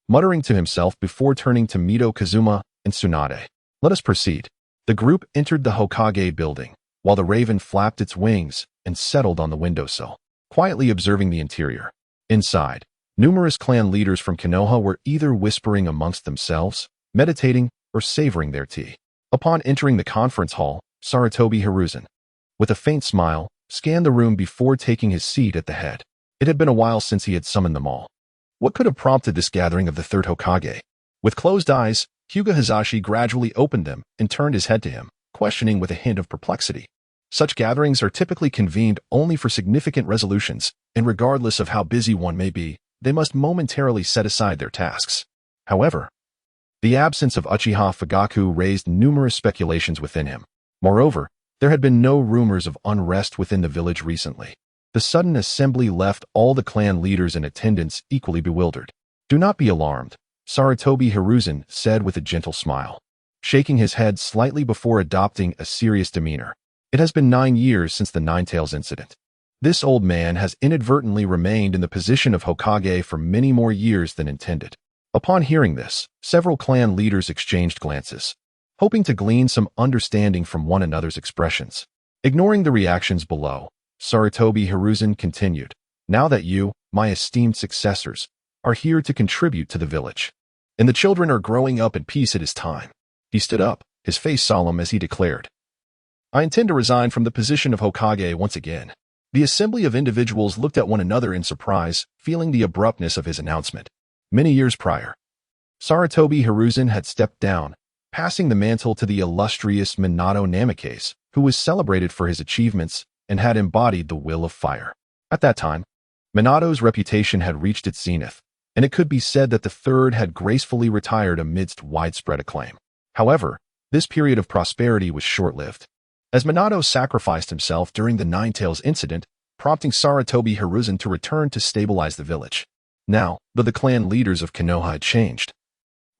muttering to himself before turning to Mito Kazuma and Tsunade. Let us proceed. The group entered the Hokage building, while the raven flapped its wings and settled on the windowsill, quietly observing the interior. Inside, numerous clan leaders from Konoha were either whispering amongst themselves, meditating, or savoring their tea. Upon entering the conference hall, Sarutobi Hiruzen, with a faint smile, scanned the room before taking his seat at the head. It had been a while since he had summoned them all. What could have prompted this gathering of the third Hokage? With closed eyes, Hyuga Hizashi gradually opened them and turned his head to him, questioning with a hint of perplexity. Such gatherings are typically convened only for significant resolutions, and regardless of how busy one may be, they must momentarily set aside their tasks. However, the absence of Uchiha Fugaku raised numerous speculations within him. Moreover, there had been no rumors of unrest within the village recently. The sudden assembly left all the clan leaders in attendance equally bewildered. "Do not be alarmed," Sarutobi Hiruzen said with a gentle smile, shaking his head slightly before adopting a serious demeanor. "It has been 9 years since the Ninetales incident. This old man has inadvertently remained in the position of Hokage for many more years than intended." Upon hearing this, several clan leaders exchanged glances, hoping to glean some understanding from one another's expressions. Ignoring the reactions below, Sarutobi Hiruzen continued, "Now that you, my esteemed successors, are here to contribute to the village, and the children are growing up in peace, it is time." He stood up, his face solemn as he declared, "I intend to resign from the position of Hokage once again." The assembly of individuals looked at one another in surprise, feeling the abruptness of his announcement. Many years prior, Sarutobi Hiruzen had stepped down, passing the mantle to the illustrious Minato Namikaze, who was celebrated for his achievements and had embodied the will of fire. At that time, Minato's reputation had reached its zenith, and it could be said that the third had gracefully retired amidst widespread acclaim. However, this period of prosperity was short-lived, as Minato sacrificed himself during the Ninetales incident, prompting Sarutobi Hiruzen to return to stabilize the village. Now, though the clan leaders of Konoha had changed,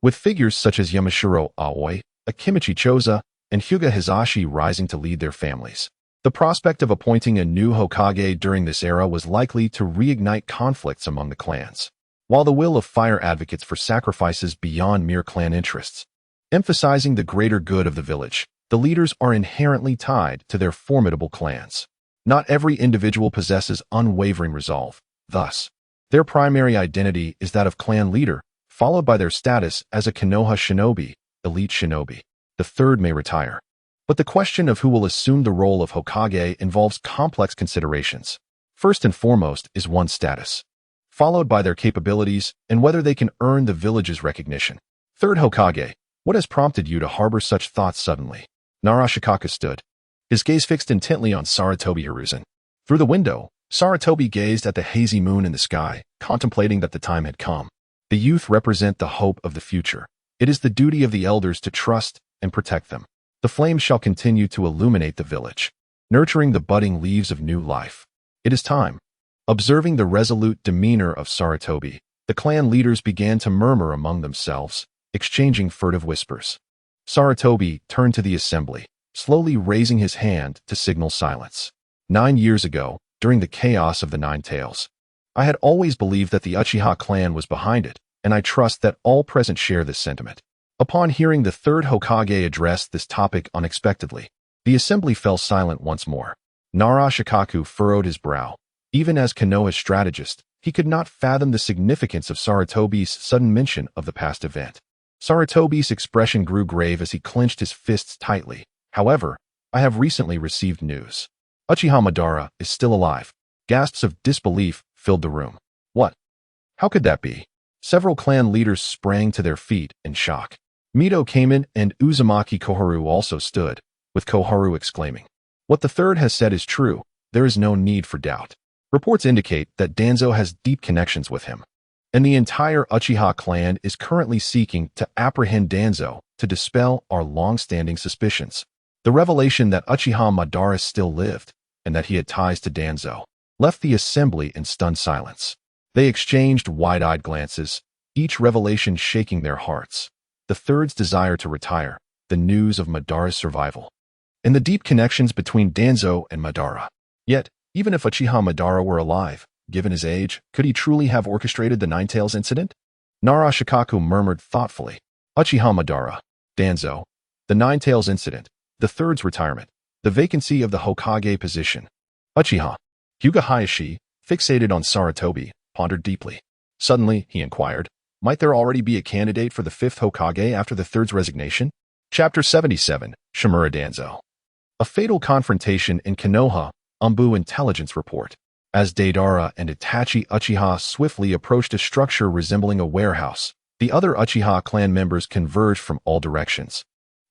with figures such as Yamashiro Aoi, Akimichi Choza, and Hyuga Hizashi rising to lead their families, the prospect of appointing a new Hokage during this era was likely to reignite conflicts among the clans. While the will of fire advocates for sacrifices beyond mere clan interests, emphasizing the greater good of the village, the leaders are inherently tied to their formidable clans. Not every individual possesses unwavering resolve. Thus, their primary identity is that of clan leader, followed by their status as a Konoha shinobi, elite shinobi. The third may retire, but the question of who will assume the role of Hokage involves complex considerations. First and foremost is one's status, followed by their capabilities and whether they can earn the village's recognition. Third Hokage, what has prompted you to harbor such thoughts suddenly? Narashikaka stood, his gaze fixed intently on Sarutobi Hiruzen. Through the window, Sarutobi gazed at the hazy moon in the sky, contemplating that the time had come. The youth represent the hope of the future. It is the duty of the elders to trust and protect them. The flames shall continue to illuminate the village, nurturing the budding leaves of new life. It is time. Observing the resolute demeanor of Sarutobi, the clan leaders began to murmur among themselves, exchanging furtive whispers. Sarutobi turned to the assembly, slowly raising his hand to signal silence. 9 years ago, during the chaos of the Ninetales, I had always believed that the Uchiha clan was behind it, and I trust that all present share this sentiment. Upon hearing the third Hokage address this topic unexpectedly, the assembly fell silent once more. Nara Shikaku furrowed his brow. Even as Konoha's strategist, he could not fathom the significance of Sarutobi's sudden mention of the past event. Sarutobi's expression grew grave as he clenched his fists tightly. "However, I have recently received news. Uchiha Madara is still alive." Gasps of disbelief filled the room. "What? How could that be?" Several clan leaders sprang to their feet in shock. Mito came in and Uzumaki Koharu also stood, with Koharu exclaiming, "What the third has said is true. There is no need for doubt. Reports indicate that Danzo has deep connections with him, and the entire Uchiha clan is currently seeking to apprehend Danzo to dispel our long-standing suspicions." The revelation that Uchiha Madara still lived, and that he had ties to Danzo, left the assembly in stunned silence. They exchanged wide-eyed glances, each revelation shaking their hearts. The third's desire to retire, the news of Madara's survival, and the deep connections between Danzo and Madara. Yet, even if Uchiha Madara were alive, given his age, could he truly have orchestrated the Ninetales incident? Nara Shikaku murmured thoughtfully. Uchiha Madara, Danzo, the Ninetales incident, the third's retirement, the vacancy of the Hokage position. Uchiha. Hyuga Hayashi, fixated on Sarutobi, pondered deeply. Suddenly, he inquired, might there already be a candidate for the fifth Hokage after the third's resignation? Chapter 77, Shimura Danzo. A fatal confrontation in Konoha, Umbu intelligence report. As Deidara and Itachi Uchiha swiftly approached a structure resembling a warehouse, the other Uchiha clan members converged from all directions,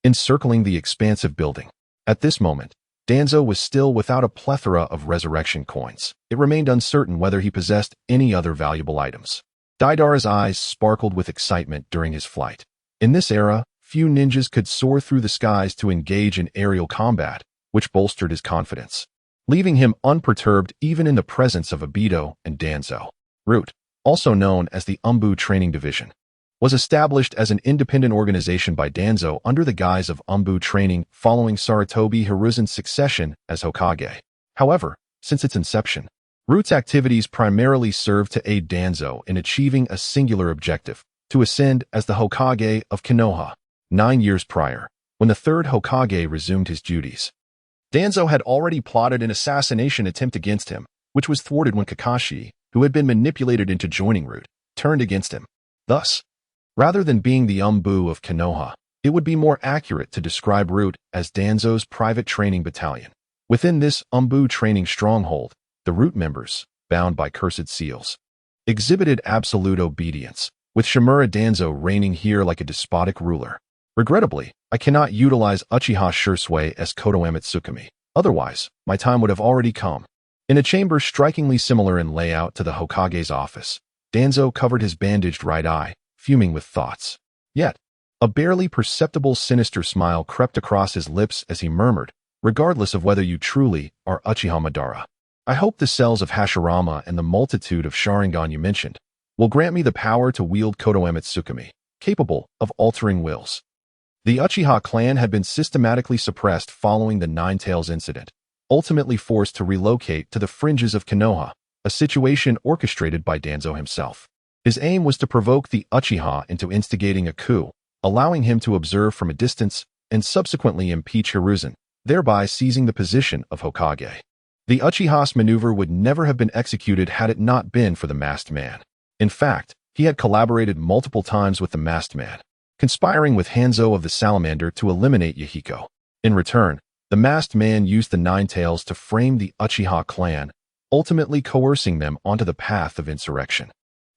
encircling the expansive building. At this moment, Danzo was still without a plethora of resurrection coins. It remained uncertain whether he possessed any other valuable items. Deidara's eyes sparkled with excitement during his flight. In this era, few ninjas could soar through the skies to engage in aerial combat, which bolstered his confidence, leaving him unperturbed even in the presence of Obito and Danzo. Root, also known as the Umbu Training Division, was established as an independent organization by Danzo under the guise of Umbu Training following Sarutobi Hiruzen's succession as Hokage. However, since its inception, Root's activities primarily served to aid Danzo in achieving a singular objective, to ascend as the Hokage of Konoha. 9 years prior, when the third Hokage resumed his duties, Danzo had already plotted an assassination attempt against him, which was thwarted when Kakashi, who had been manipulated into joining Root, turned against him. Thus, rather than being the Umbu of Konoha, it would be more accurate to describe Root as Danzo's private training battalion. Within this Umbu training stronghold, the Root members, bound by cursed seals, exhibited absolute obedience, with Shimura Danzo reigning here like a despotic ruler. Regrettably, I cannot utilize Uchiha Shursui as Kodoame Tsukumi. Otherwise, my time would have already come. In a chamber strikingly similar in layout to the Hokage's office, Danzo covered his bandaged right eye, fuming with thoughts. Yet, a barely perceptible sinister smile crept across his lips as he murmured, "Regardless of whether you truly are Uchiha Madara, I hope the cells of Hashirama and the multitude of Sharingan you mentioned will grant me the power to wield Kodoame Tsukumi, capable of altering wills." The Uchiha clan had been systematically suppressed following the Nine Tails incident, ultimately forced to relocate to the fringes of Konoha, a situation orchestrated by Danzo himself. His aim was to provoke the Uchiha into instigating a coup, allowing him to observe from a distance and subsequently impeach Hiruzen, thereby seizing the position of Hokage. The Uchiha's maneuver would never have been executed had it not been for the Masked Man. In fact, he had collaborated multiple times with the Masked Man, conspiring with Hanzo of the Salamander to eliminate Yahiko. In return, the Masked Man used the Nine Tails to frame the Uchiha clan, ultimately coercing them onto the path of insurrection.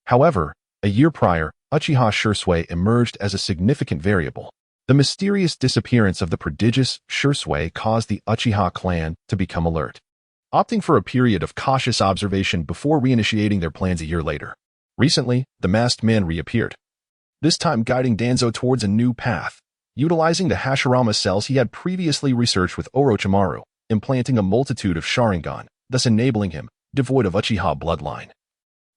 However, a year prior, Uchiha Shursui emerged as a significant variable. The mysterious disappearance of the prodigious Shursui caused the Uchiha clan to become alert, opting for a period of cautious observation before reinitiating their plans a year later. Recently, the Masked Man reappeared, this time guiding Danzo towards a new path, utilizing the Hashirama cells he had previously researched with Orochimaru, implanting a multitude of Sharingan, thus enabling him, devoid of Uchiha bloodline,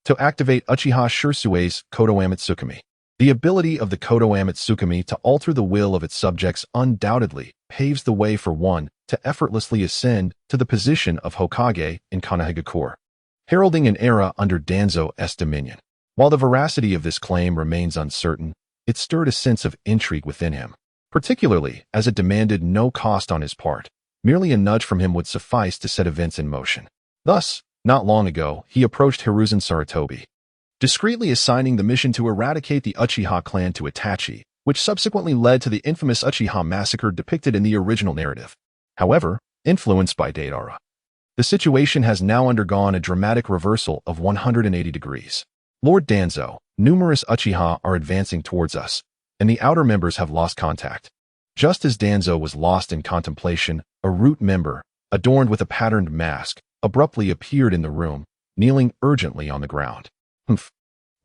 to activate Uchiha Shursui's Kodoame Tsukumi. The ability of the Kodoame Tsukumi to alter the will of its subjects undoubtedly paves the way for one to effortlessly ascend to the position of Hokage in Konohagakure, heralding an era under Danzo's dominion. While the veracity of this claim remains uncertain, it stirred a sense of intrigue within him, particularly as it demanded no cost on his part. Merely a nudge from him would suffice to set events in motion. Thus, not long ago, he approached Hiruzen Sarutobi, discreetly assigning the mission to eradicate the Uchiha clan to Itachi, which subsequently led to the infamous Uchiha massacre depicted in the original narrative. However, influenced by Deidara, the situation has now undergone a dramatic reversal of 180 degrees. Lord Danzo, numerous Uchiha are advancing towards us, and the outer members have lost contact. Just as Danzo was lost in contemplation, a Root member, adorned with a patterned mask, abruptly appeared in the room, kneeling urgently on the ground.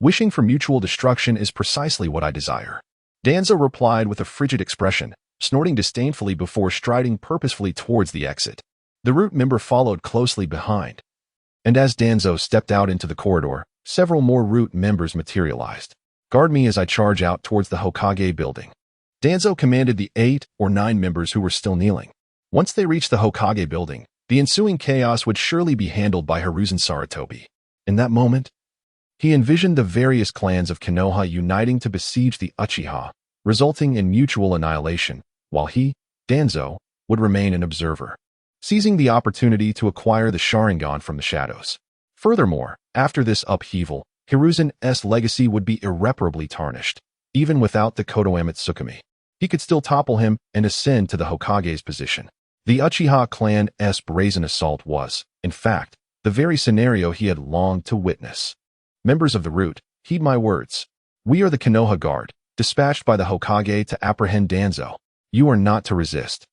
Wishing for mutual destruction is precisely what I desire. Danzo replied with a frigid expression, snorting disdainfully before striding purposefully towards the exit. The Root member followed closely behind, and as Danzo stepped out into the corridor, several more Root members materialized. "Guard me as I charge out towards the Hokage building," Danzo commanded the 8 or 9 members who were still kneeling. Once they reached the Hokage building, the ensuing chaos would surely be handled by Hiruzen Sarutobi. In that moment, he envisioned the various clans of Konoha uniting to besiege the Uchiha, resulting in mutual annihilation, while he, Danzo, would remain an observer, seizing the opportunity to acquire the Sharingan from the shadows. Furthermore, after this upheaval, Hiruzen's legacy would be irreparably tarnished. Even without the Kodoame Tsukumi, he could still topple him and ascend to the Hokage's position. The Uchiha clan's brazen assault was, in fact, the very scenario he had longed to witness. Members of the Root, heed my words. We are the Konoha Guard, dispatched by the Hokage to apprehend Danzo. You are not to resist.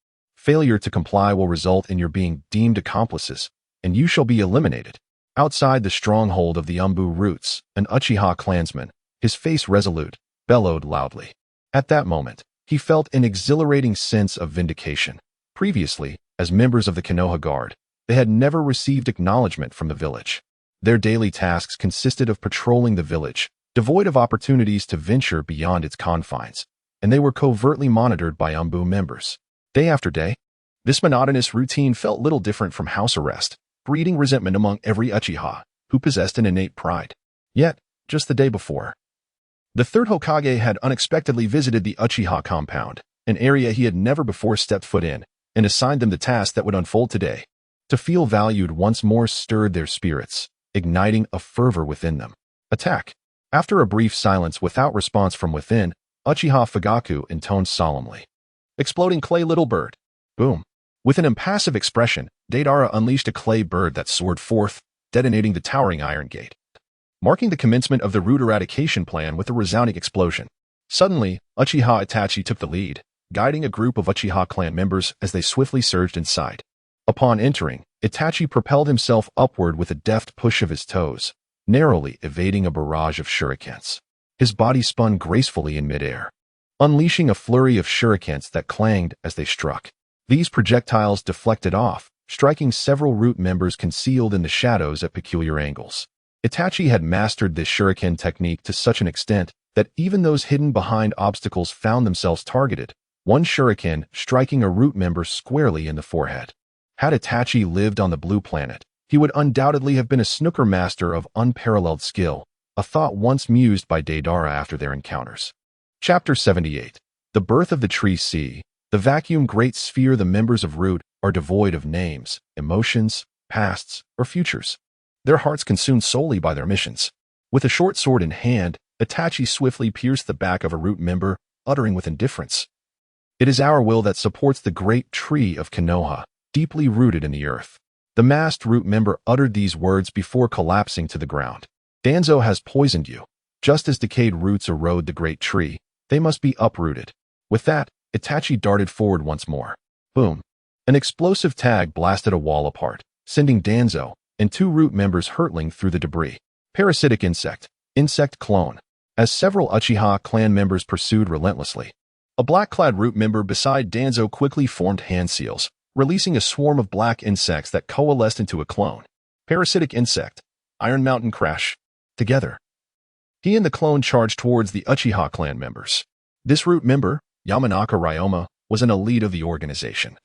Failure to comply will result in your being deemed accomplices, and you shall be eliminated. Outside the stronghold of the Umbu roots, an Uchiha clansman, his face resolute, bellowed loudly. At that moment, he felt an exhilarating sense of vindication. Previously, as members of the Konoha Guard, they had never received acknowledgement from the village. Their daily tasks consisted of patrolling the village, devoid of opportunities to venture beyond its confines, and they were covertly monitored by Umbu members. Day after day, this monotonous routine felt little different from house arrest, breeding resentment among every Uchiha who possessed an innate pride. Yet, just the day before, the third Hokage had unexpectedly visited the Uchiha compound, an area he had never before stepped foot in, and assigned them the task that would unfold today. To feel valued once more stirred their spirits, igniting a fervor within them. Attack. After a brief silence without response from within, Uchiha Fugaku intoned solemnly. Exploding clay little bird. Boom. With an impassive expression, Deidara unleashed a clay bird that soared forth, detonating the towering iron gate, marking the commencement of the root eradication plan with a resounding explosion. Suddenly, Uchiha Itachi took the lead, guiding a group of Uchiha clan members as they swiftly surged inside. Upon entering, Itachi propelled himself upward with a deft push of his toes, narrowly evading a barrage of shurikens. His body spun gracefully in midair, unleashing a flurry of shurikens that clanged as they struck. These projectiles deflected off, striking several root members concealed in the shadows at peculiar angles. Itachi had mastered this shuriken technique to such an extent that even those hidden behind obstacles found themselves targeted, one shuriken striking a root member squarely in the forehead. Had Itachi lived on the blue planet, he would undoubtedly have been a snooker master of unparalleled skill, a thought once mused by Deidara after their encounters. Chapter 78. The Birth of the Tree Sea. The vacuum great sphere. The members of Root are devoid of names, emotions, pasts, or futures. Their hearts consumed solely by their missions. With a short sword in hand, Itachi swiftly pierced the back of a Root member, uttering with indifference, "It is our will that supports the great tree of Konoha, deeply rooted in the earth." The masked Root member uttered these words before collapsing to the ground. "Danzo has poisoned you. Just as decayed roots erode the great tree, they must be uprooted." With that, Itachi darted forward once more. Boom. An explosive tag blasted a wall apart, sending Danzo and two Root members hurtling through the debris. Parasitic insect. Insect clone. As several Uchiha clan members pursued relentlessly, a black-clad Root member beside Danzo quickly formed hand seals, releasing a swarm of black insects that coalesced into a clone. Parasitic insect. Iron Mountain crash. Together, he and the clone charged towards the Uchiha clan members. This Root member, Yamanaka Ryoma, was an elite of the organization,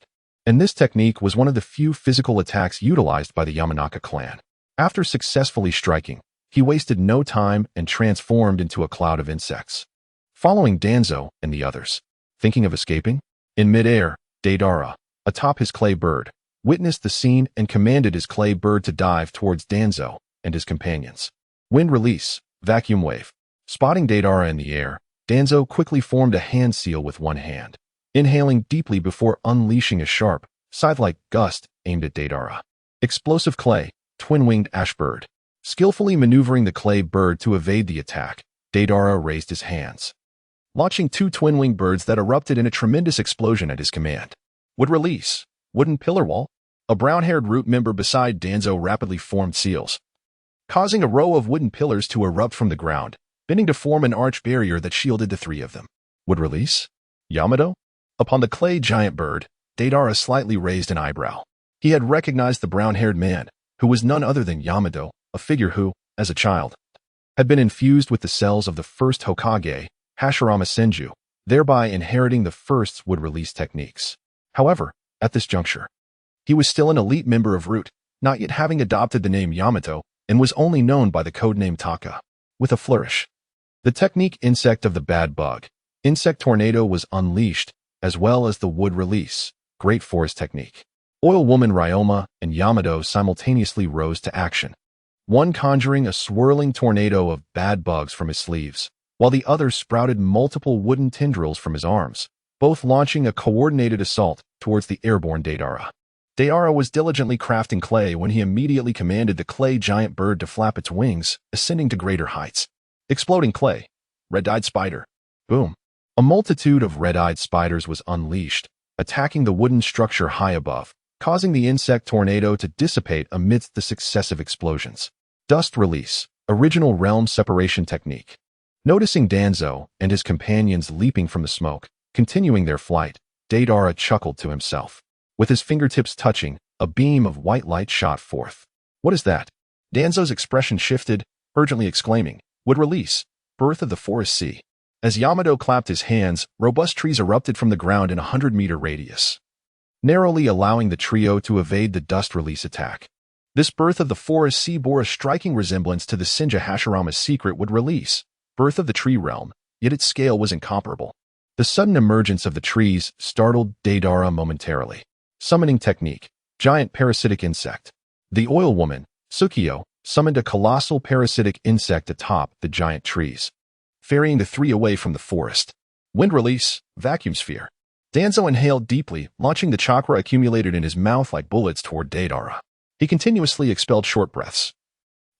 and this technique was one of the few physical attacks utilized by the Yamanaka clan. After successfully striking, he wasted no time and transformed into a cloud of insects, following Danzo and the others. Thinking of escaping? In midair, Deidara, atop his clay bird, witnessed the scene and commanded his clay bird to dive towards Danzo and his companions. Wind release, vacuum wave. Spotting Deidara in the air, Danzo quickly formed a hand seal with one hand, inhaling deeply before unleashing a sharp, scythe-like gust aimed at Deidara. Explosive clay, twin-winged ash bird. Skillfully maneuvering the clay bird to evade the attack, Deidara raised his hands, launching two twin-winged birds that erupted in a tremendous explosion at his command. Would release. Wooden pillar wall. A brown-haired Root member beside Danzo rapidly formed seals, causing a row of wooden pillars to erupt from the ground, bending to form an arch barrier that shielded the three of them. Would release. Yamato? Upon the clay giant bird, Deidara slightly raised an eyebrow. He had recognized the brown-haired man, who was none other than Yamato, a figure who, as a child, had been infused with the cells of the first Hokage, Hashirama Senju, thereby inheriting the first's would-release techniques. However, at this juncture, he was still an elite member of Root, not yet having adopted the name Yamato, and was only known by the codename Taka. With a flourish, the technique Insect of the Bad Bug, Insect Tornado, was unleashed, as well as the Wood Release, Great Forest technique. Oil Woman Ryoma and Yamato simultaneously rose to action, one conjuring a swirling tornado of bad bugs from his sleeves, while the other sprouted multiple wooden tendrils from his arms, both launching a coordinated assault towards the airborne Deidara. Deidara was diligently crafting clay when he immediately commanded the clay giant bird to flap its wings, ascending to greater heights. Exploding clay. Red-eyed spider. Boom. A multitude of red-eyed spiders was unleashed, attacking the wooden structure high above, causing the insect tornado to dissipate amidst the successive explosions. Dust release, original realm separation technique. Noticing Danzo and his companions leaping from the smoke, continuing their flight, Deidara chuckled to himself. With his fingertips touching, a beam of white light shot forth. What is that? Danzo's expression shifted, urgently exclaiming, "Would release, birth of the forest sea." As Yamato clapped his hands, robust trees erupted from the ground in a 100-meter radius, narrowly allowing the trio to evade the dust release attack. This birth of the forest sea bore a striking resemblance to the Shinja Hashirama's secret would release, birth of the tree realm, yet its scale was incomparable. The sudden emergence of the trees startled Deidara momentarily. Summoning technique, giant parasitic insect. The oil woman, Tsukio, summoned a colossal parasitic insect atop the giant trees, ferrying the three away from the forest. Wind release, vacuum sphere. Danzo inhaled deeply, launching the chakra accumulated in his mouth like bullets toward Deidara. He continuously expelled short breaths,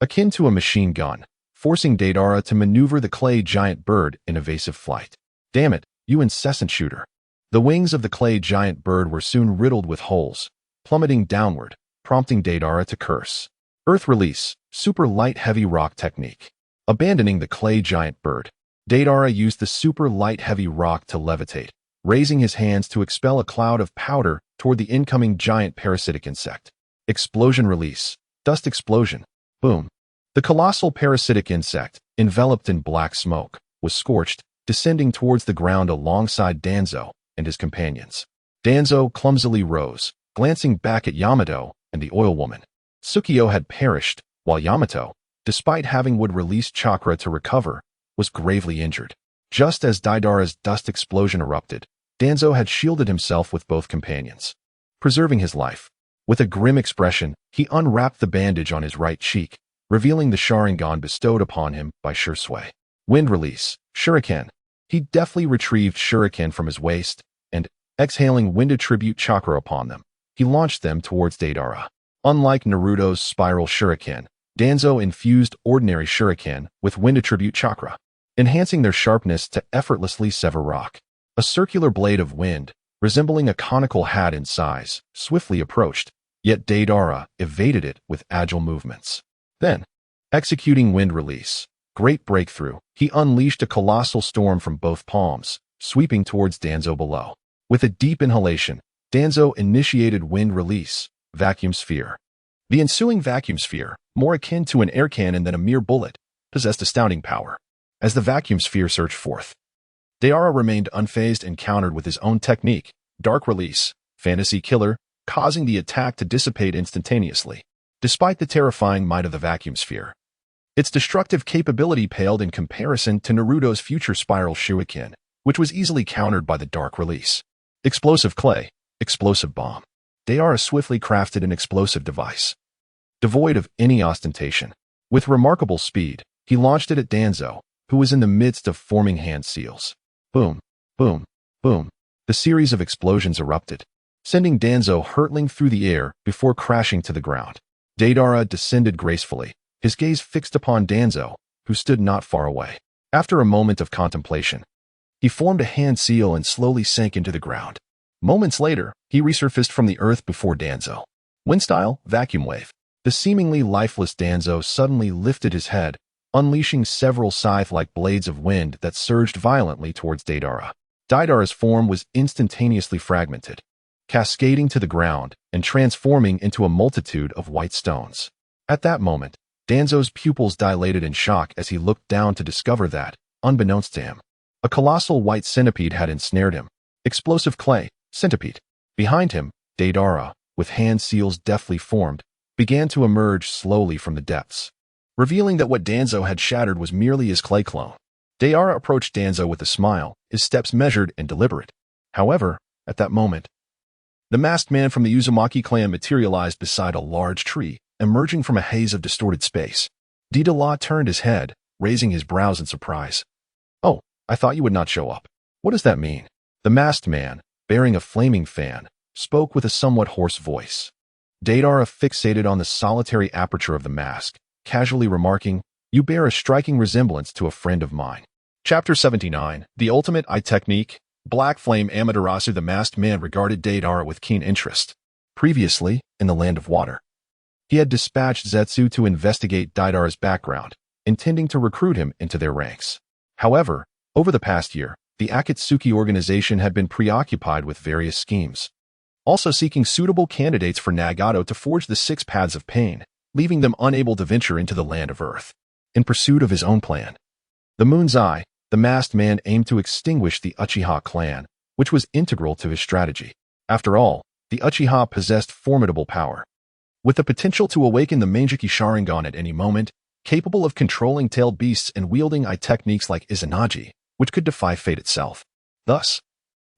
akin to a machine gun, forcing Deidara to maneuver the clay giant bird in evasive flight. Damn it, you incessant shooter. The wings of the clay giant bird were soon riddled with holes, plummeting downward, prompting Deidara to curse. Earth release, super light heavy rock technique. Abandoning the clay giant bird, Deidara used the super light heavy rock to levitate, raising his hands to expel a cloud of powder toward the incoming giant parasitic insect. Explosion release, dust explosion, boom. The colossal parasitic insect, enveloped in black smoke, was scorched, descending towards the ground alongside Danzo and his companions. Danzo clumsily rose, glancing back at Yamato and the oil woman. Tsukio had perished, while Yamato, despite having would release chakra to recover, was gravely injured. Just as Deidara's dust explosion erupted, Danzo had shielded himself with both companions, preserving his life. With a grim expression, he unwrapped the bandage on his right cheek, revealing the Sharingan bestowed upon him by Shursui. Wind release, shuriken. He deftly retrieved shuriken from his waist, and, exhaling wind attribute chakra upon them, he launched them towards Deidara. Unlike Naruto's spiral shuriken, Danzo infused ordinary shuriken with wind attribute chakra, enhancing their sharpness to effortlessly sever rock. A circular blade of wind, resembling a conical hat in size, swiftly approached, yet Deidara evaded it with agile movements. Then, executing wind release, great breakthrough, he unleashed a colossal storm from both palms, sweeping towards Danzo below. With a deep inhalation, Danzo initiated wind release, vacuum sphere. The ensuing vacuum sphere, more akin to an air cannon than a mere bullet, possessed astounding power. As the vacuum sphere surged forth, Deidara remained unfazed and countered with his own technique, dark release, fantasy killer, causing the attack to dissipate instantaneously. Despite the terrifying might of the vacuum sphere, its destructive capability paled in comparison to Naruto's future spiral shuriken, which was easily countered by the dark release. Explosive clay, explosive bomb. Deidara swiftly crafted an explosive device, devoid of any ostentation. With remarkable speed, he launched it at Danzo, who was in the midst of forming hand seals. Boom, boom, boom. The series of explosions erupted, sending Danzo hurtling through the air before crashing to the ground. Deidara descended gracefully, his gaze fixed upon Danzo, who stood not far away. After a moment of contemplation, he formed a hand seal and slowly sank into the ground. Moments later, he resurfaced from the earth before Danzo. Wind style, vacuum wave. The seemingly lifeless Danzo suddenly lifted his head, unleashing several scythe-like blades of wind that surged violently towards Deidara. Deidara's form was instantaneously fragmented, cascading to the ground and transforming into a multitude of white stones. At that moment, Danzo's pupils dilated in shock as he looked down to discover that, unbeknownst to him, a colossal white centipede had ensnared him. Explosive clay, centipede. Behind him, Deidara, with hand seals deftly formed, began to emerge slowly from the depths, revealing that what Danzo had shattered was merely his clay clone. Deidara approached Danzo with a smile, his steps measured and deliberate. However, at that moment, the masked man from the Uzumaki clan materialized beside a large tree, emerging from a haze of distorted space. Deidara turned his head, raising his brows in surprise. "Oh, I thought you would not show up. What does that mean?" The masked man, bearing a flaming fan, spoke with a somewhat hoarse voice. Deidara fixated on the solitary aperture of the mask, casually remarking, "You bear a striking resemblance to a friend of mine." Chapter 79, The Ultimate Eye Technique. Black Flame Amaterasu, the masked man, regarded Deidara with keen interest. Previously, in the Land of Water, he had dispatched Zetsu to investigate Deidara's background, intending to recruit him into their ranks. However, over the past year, the Akatsuki organization had been preoccupied with various schemes, also seeking suitable candidates for Nagato to forge the Six Paths of Pain, leaving them unable to venture into the land of Earth in pursuit of his own plan. The Moon's Eye, the masked man, aimed to extinguish the Uchiha clan, which was integral to his strategy. After all, the Uchiha possessed formidable power, with the potential to awaken the Manjiki Sharingan at any moment, capable of controlling tailed beasts and wielding techniques like Izanagi, which could defy fate itself. Thus,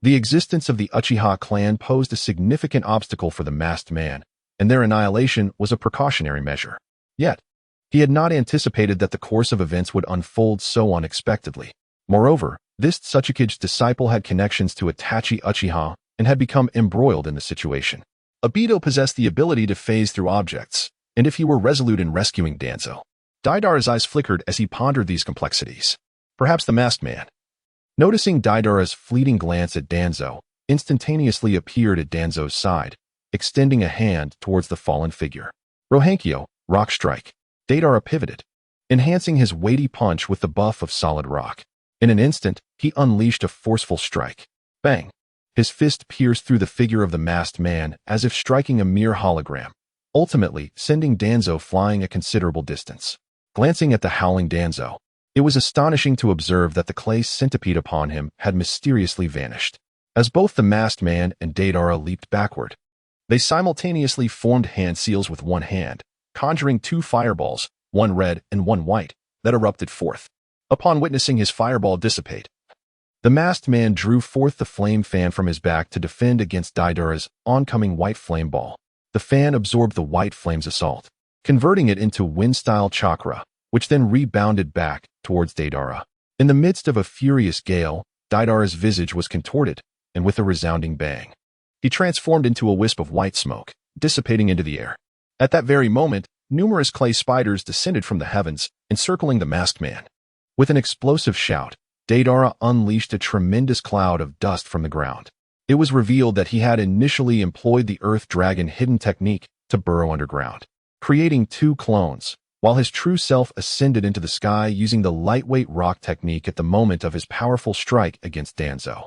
the existence of the Uchiha clan posed a significant obstacle for the masked man, and their annihilation was a precautionary measure. Yet, he had not anticipated that the course of events would unfold so unexpectedly. Moreover, this Tsuchikage's disciple had connections to Itachi Uchiha and had become embroiled in the situation. Obito possessed the ability to phase through objects, and if he were resolute in rescuing Danzo, Deidara's eyes flickered as he pondered these complexities. Perhaps the masked man, noticing Deidara's fleeting glance at Danzo, instantaneously appeared at Danzo's side, extending a hand towards the fallen figure. Rohankyo, rock strike. Deidara pivoted, enhancing his weighty punch with the buff of solid rock. In an instant, he unleashed a forceful strike. Bang! His fist pierced through the figure of the masked man as if striking a mere hologram, ultimately sending Danzo flying a considerable distance. Glancing at the howling Danzo, it was astonishing to observe that the clay centipede upon him had mysteriously vanished. As both the masked man and Deidara leaped backward, they simultaneously formed hand seals with one hand, conjuring two fireballs, one red and one white, that erupted forth. Upon witnessing his fireball dissipate, the masked man drew forth the flame fan from his back to defend against Deidara's oncoming white flame ball. The fan absorbed the white flame's assault, converting it into wind-style chakra, which then rebounded back towards Deidara. In the midst of a furious gale, Deidara's visage was contorted, and with a resounding bang, he transformed into a wisp of white smoke, dissipating into the air. At that very moment, numerous clay spiders descended from the heavens, encircling the masked man. With an explosive shout, Deidara unleashed a tremendous cloud of dust from the ground. It was revealed that he had initially employed the Earth Dragon hidden technique to burrow underground, creating two clones, while his true self ascended into the sky using the lightweight rock technique at the moment of his powerful strike against Danzo.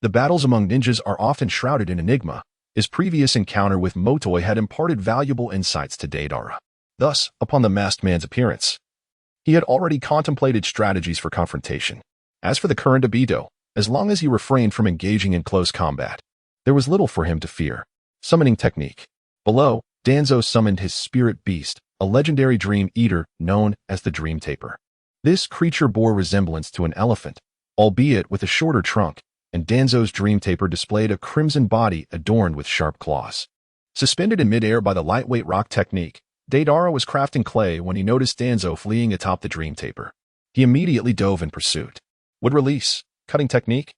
The battles among ninjas are often shrouded in enigma. His previous encounter with Motoi had imparted valuable insights to Deidara. Thus, upon the masked man's appearance, he had already contemplated strategies for confrontation. As for the current Obito, as long as he refrained from engaging in close combat, there was little for him to fear. Summoning technique. Below, Danzo summoned his spirit beast, a legendary dream eater known as the Dream Taper. This creature bore resemblance to an elephant, albeit with a shorter trunk, and Danzo's Dream Taper displayed a crimson body adorned with sharp claws. Suspended in midair by the lightweight rock technique, Deidara was crafting clay when he noticed Danzo fleeing atop the Dream Taper. He immediately dove in pursuit. Would release. Cutting technique.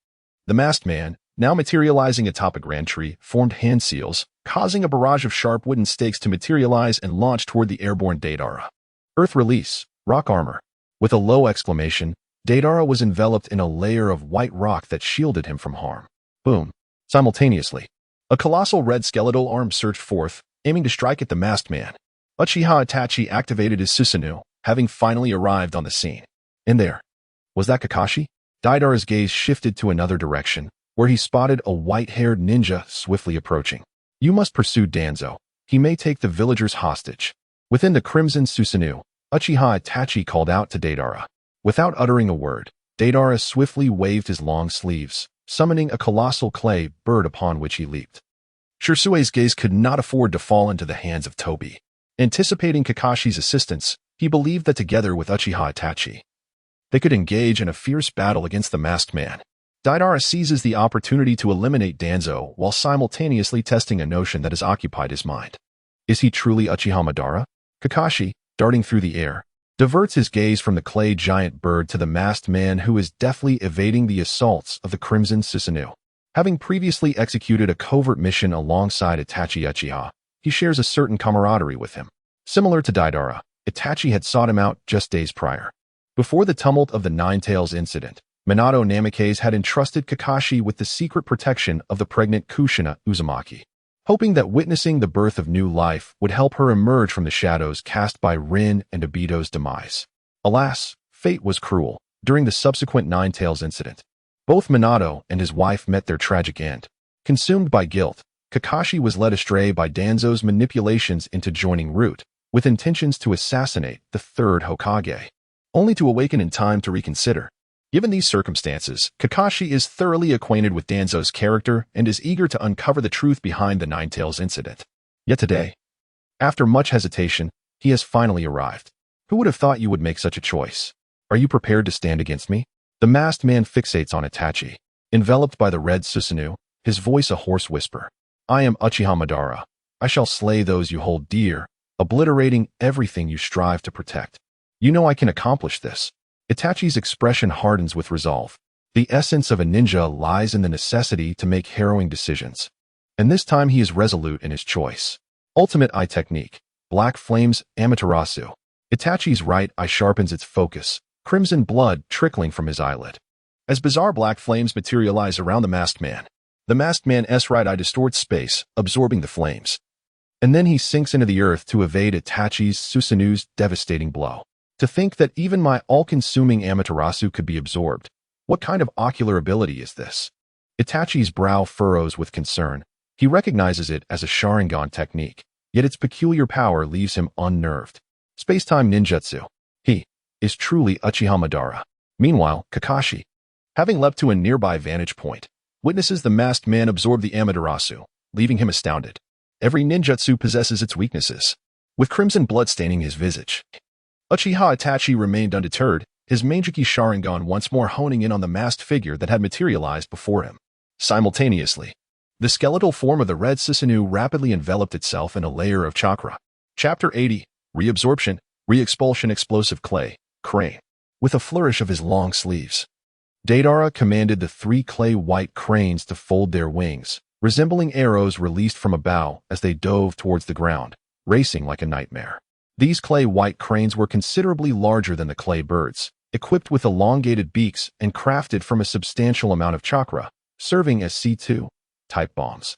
The masked man, now materializing atop a grand tree, formed hand seals, causing a barrage of sharp wooden stakes to materialize and launch toward the airborne Deidara. Earth release. Rock armor. With a low exclamation, Deidara was enveloped in a layer of white rock that shielded him from harm. Boom. Simultaneously, a colossal red skeletal arm surged forth, aiming to strike at the masked man. Uchiha Itachi activated his Susanoo, having finally arrived on the scene. In there. Was that Kakashi? Deidara's gaze shifted to another direction, where he spotted a white-haired ninja swiftly approaching. You must pursue Danzo. He may take the villagers hostage. Within the crimson Susanoo, Uchiha Itachi called out to Deidara. Without uttering a word, Deidara swiftly waved his long sleeves, summoning a colossal clay bird upon which he leaped. Shirsue's gaze could not afford to fall into the hands of Tobi. Anticipating Kakashi's assistance, he believed that together with Uchiha Itachi, they could engage in a fierce battle against the masked man. Deidara seizes the opportunity to eliminate Danzo while simultaneously testing a notion that has occupied his mind. Is he truly Uchiha Madara? Kakashi, darting through the air, diverts his gaze from the clay giant bird to the masked man who is deftly evading the assaults of the crimson Susanoo. Having previously executed a covert mission alongside Itachi Uchiha, he shares a certain camaraderie with him. Similar to Deidara, Itachi had sought him out just days prior. Before the tumult of the Nine Tails incident, Minato Namikaze had entrusted Kakashi with the secret protection of the pregnant Kushina Uzumaki, hoping that witnessing the birth of new life would help her emerge from the shadows cast by Rin and Obito's demise. Alas, fate was cruel. During the subsequent Nine Tails incident, both Minato and his wife met their tragic end. Consumed by guilt, Kakashi was led astray by Danzo's manipulations into joining Root, with intentions to assassinate the third Hokage, only to awaken in time to reconsider. Given these circumstances, Kakashi is thoroughly acquainted with Danzo's character and is eager to uncover the truth behind the Nine Tails incident. Yet today, after much hesitation, he has finally arrived. Who would have thought you would make such a choice? Are you prepared to stand against me? The masked man fixates on Itachi. Enveloped by the red Susanoo, his voice a hoarse whisper. I am Uchiha Madara. I shall slay those you hold dear, obliterating everything you strive to protect. You know I can accomplish this. Itachi's expression hardens with resolve. The essence of a ninja lies in the necessity to make harrowing decisions. And this time he is resolute in his choice. Ultimate eye technique. Black flames Amaterasu. Itachi's right eye sharpens its focus, crimson blood trickling from his eyelid. As bizarre black flames materialize around the masked man's right eye distorts space, absorbing the flames. And then he sinks into the earth to evade Itachi's Susanoo's devastating blow. To think that even my all-consuming Amaterasu could be absorbed. What kind of ocular ability is this? Itachi's brow furrows with concern. He recognizes it as a Sharingan technique, yet its peculiar power leaves him unnerved. Space-time ninjutsu. He is truly Uchiha Madara. Meanwhile, Kakashi, having leapt to a nearby vantage point, witnesses the masked man absorb the Amaterasu, leaving him astounded. Every ninjutsu possesses its weaknesses. With crimson blood staining his visage, Uchiha Itachi remained undeterred, his Manjiki Sharingan once more honing in on the masked figure that had materialized before him. Simultaneously, the skeletal form of the red Susanoo rapidly enveloped itself in a layer of chakra. Chapter 80, Reabsorption, Re-expulsion Explosive Clay, Crane. With a flourish of his long sleeves, Deidara commanded the three clay-white cranes to fold their wings, resembling arrows released from a bow as they dove towards the ground, racing like a nightmare. These clay-white cranes were considerably larger than the clay birds, equipped with elongated beaks and crafted from a substantial amount of chakra, serving as C2-type bombs.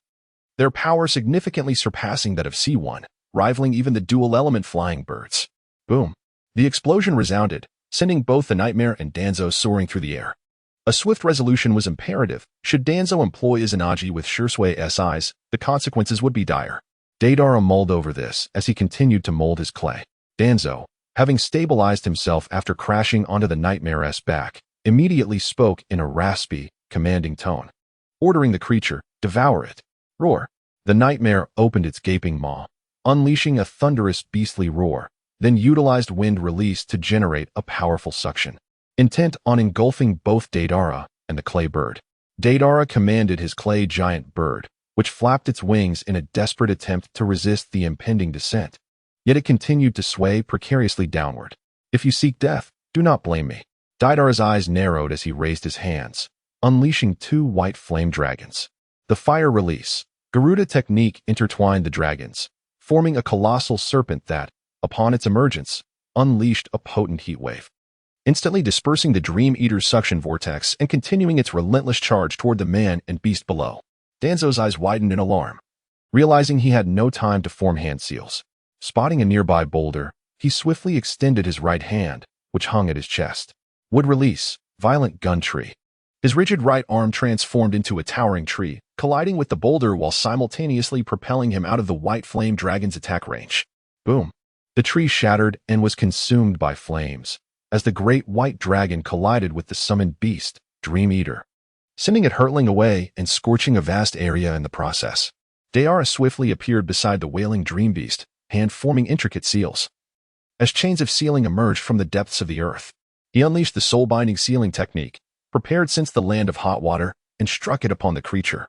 Their power significantly surpassing that of C1, rivaling even the dual-element flying birds. Boom! The explosion resounded, sending both the Nightmare and Danzo soaring through the air. A swift resolution was imperative. Should Danzo employ Izanagi with Shursui SIs, the consequences would be dire. Deidara mulled over this as he continued to mold his clay. Danzo, having stabilized himself after crashing onto the Nightmare's back, immediately spoke in a raspy, commanding tone, ordering the creature, devour it. Roar. The Nightmare opened its gaping maw, unleashing a thunderous beastly roar, then utilized wind release to generate a powerful suction, intent on engulfing both Deidara and the clay bird. Deidara commanded his clay giant bird, which flapped its wings in a desperate attempt to resist the impending descent. Yet it continued to sway precariously downward. If you seek death, do not blame me. Deidara's eyes narrowed as he raised his hands, unleashing two white flame dragons. The fire release, Garuda technique intertwined the dragons, forming a colossal serpent that, upon its emergence, unleashed a potent heat wave, instantly dispersing the Dream Eater's suction vortex and continuing its relentless charge toward the man and beast below. Danzo's eyes widened in alarm, realizing he had no time to form hand seals. Spotting a nearby boulder, he swiftly extended his right hand, which hung at his chest. Would release, violent gun tree. His rigid right arm transformed into a towering tree, colliding with the boulder while simultaneously propelling him out of the white flame dragon's attack range. Boom. The tree shattered and was consumed by flames, as the great white dragon collided with the summoned beast, Dream Eater, sending it hurtling away and scorching a vast area in the process. Deidara swiftly appeared beside the wailing dream beast, hand forming intricate seals. As chains of sealing emerged from the depths of the earth, he unleashed the soul-binding sealing technique, prepared since the land of hot water, and struck it upon the creature.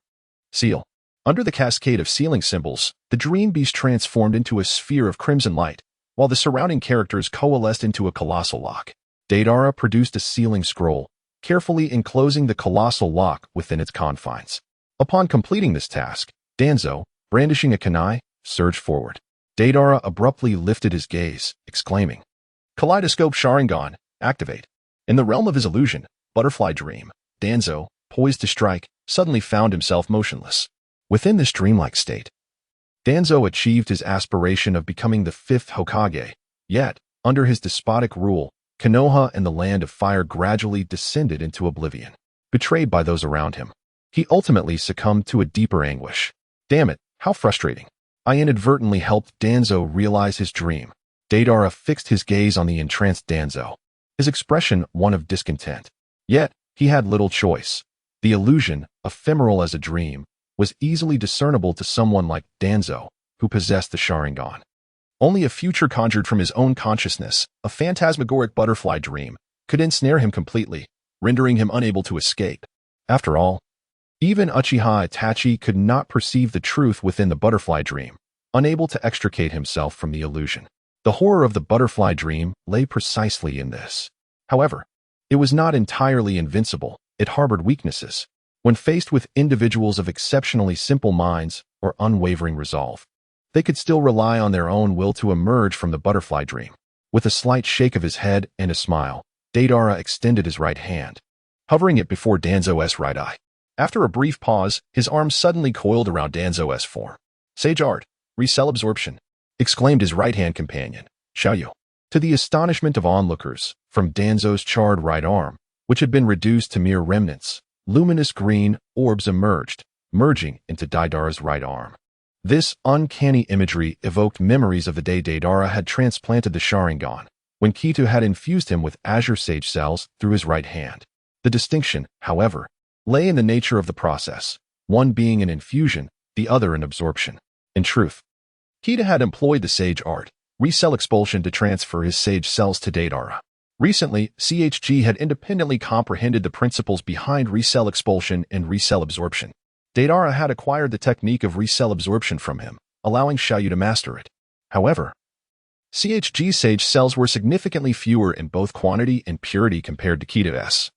Seal. Under the cascade of sealing symbols, the dream beast transformed into a sphere of crimson light, while the surrounding characters coalesced into a colossal lock. Deidara produced a sealing scroll, carefully enclosing the colossal lock within its confines. Upon completing this task, Danzo, brandishing a kunai, surged forward. Deidara abruptly lifted his gaze, exclaiming, Kaleidoscope Sharingan, activate. In the realm of his illusion, butterfly dream, Danzo, poised to strike, suddenly found himself motionless. Within this dreamlike state, Danzo achieved his aspiration of becoming the fifth Hokage, yet, under his despotic rule, Konoha and the Land of Fire gradually descended into oblivion. Betrayed by those around him, he ultimately succumbed to a deeper anguish. Damn it, how frustrating. I inadvertently helped Danzo realize his dream. Deidara fixed his gaze on the entranced Danzo, his expression one of discontent. Yet, he had little choice. The illusion, ephemeral as a dream, was easily discernible to someone like Danzo, who possessed the Sharingan. Only a future conjured from his own consciousness, a phantasmagoric butterfly dream, could ensnare him completely, rendering him unable to escape. After all, even Uchiha Itachi could not perceive the truth within the butterfly dream, unable to extricate himself from the illusion. The horror of the butterfly dream lay precisely in this. However, it was not entirely invincible. It harbored weaknesses. When faced with individuals of exceptionally simple minds or unwavering resolve, they could still rely on their own will to emerge from the butterfly dream. With a slight shake of his head and a smile, Deidara extended his right hand, hovering it before Danzo's right eye. After a brief pause, his arms suddenly coiled around Danzo's form. Sage art, recell absorption, exclaimed his right-hand companion, Xiaoyu. To the astonishment of onlookers, from Danzo's charred right arm, which had been reduced to mere remnants, luminous green orbs emerged, merging into Deidara's right arm. This uncanny imagery evoked memories of the day Deidara had transplanted the Sharingan, when Kitu had infused him with azure sage cells through his right hand. The distinction, however, lay in the nature of the process, one being an infusion, the other an absorption. In truth, Kitu had employed the sage art, recell expulsion, to transfer his sage cells to Deidara. Recently, CHG had independently comprehended the principles behind recell expulsion and recell absorption. Deidara had acquired the technique of recell absorption from him, allowing Xiaoyu to master it. However, CHG's sage cells were significantly fewer in both quantity and purity compared to Kitu's,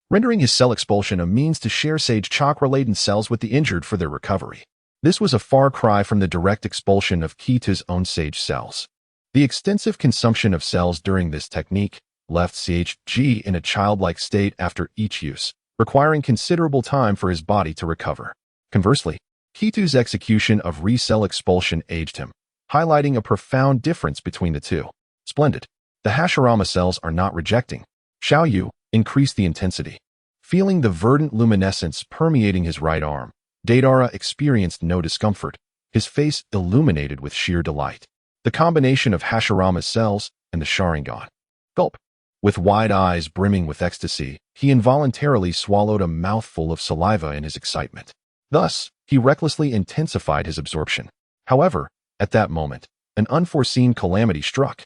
rendering his cell expulsion a means to share sage chakra-laden cells with the injured for their recovery. This was a far cry from the direct expulsion of Kitu's own sage cells. The extensive consumption of cells during this technique left CHG in a childlike state after each use, requiring considerable time for his body to recover. Conversely, Kitu's execution of recell expulsion aged him, highlighting a profound difference between the two. Splendid. The Hashirama cells are not rejecting. Xiaoyu increased the intensity. Feeling the verdant luminescence permeating his right arm, Deidara experienced no discomfort, his face illuminated with sheer delight. The combination of Hashirama's cells and the Sharingan. Gulp. With wide eyes brimming with ecstasy, he involuntarily swallowed a mouthful of saliva in his excitement. Thus, he recklessly intensified his absorption. However, at that moment, an unforeseen calamity struck.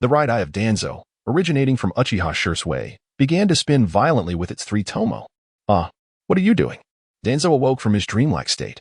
The right eye of Danzo, originating from Uchiha Itachi, began to spin violently with its three tomo. What are you doing? Danzo awoke from his dreamlike state.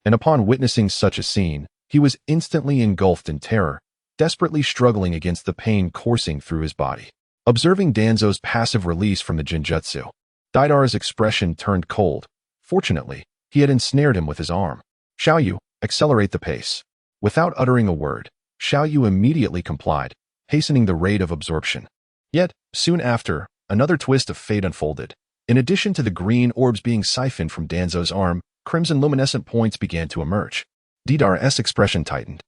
And upon witnessing such a scene, he was instantly engulfed in terror, desperately struggling against the pain coursing through his body. Observing Danzo's passive release from the Genjutsu, Deidara's expression turned cold. Fortunately, he had ensnared him with his arm. Xiaoyu, accelerate the pace. Without uttering a word, Xiaoyu immediately complied, hastening the rate of absorption. Yet, soon after, another twist of fate unfolded. In addition to the green orbs being siphoned from Danzo's arm, crimson luminescent points began to emerge. Deidara's expression tightened.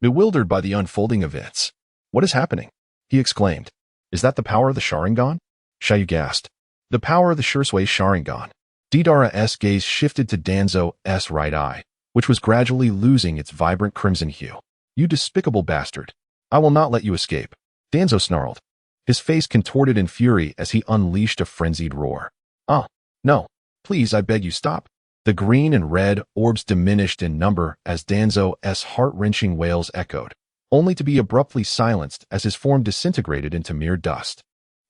Bewildered by the unfolding events. What is happening? He exclaimed. Is that the power of the Sharingan? Xiaoyu gasped. The power of the Shursui Sharingan. Deidara's gaze shifted to Danzo's right eye, which was gradually losing its vibrant crimson hue. You despicable bastard. I will not let you escape. Danzo snarled, his face contorted in fury as he unleashed a frenzied roar. No. Please, I beg you, stop. The green and red orbs diminished in number as Danzo's heart-wrenching wails echoed, only to be abruptly silenced as his form disintegrated into mere dust.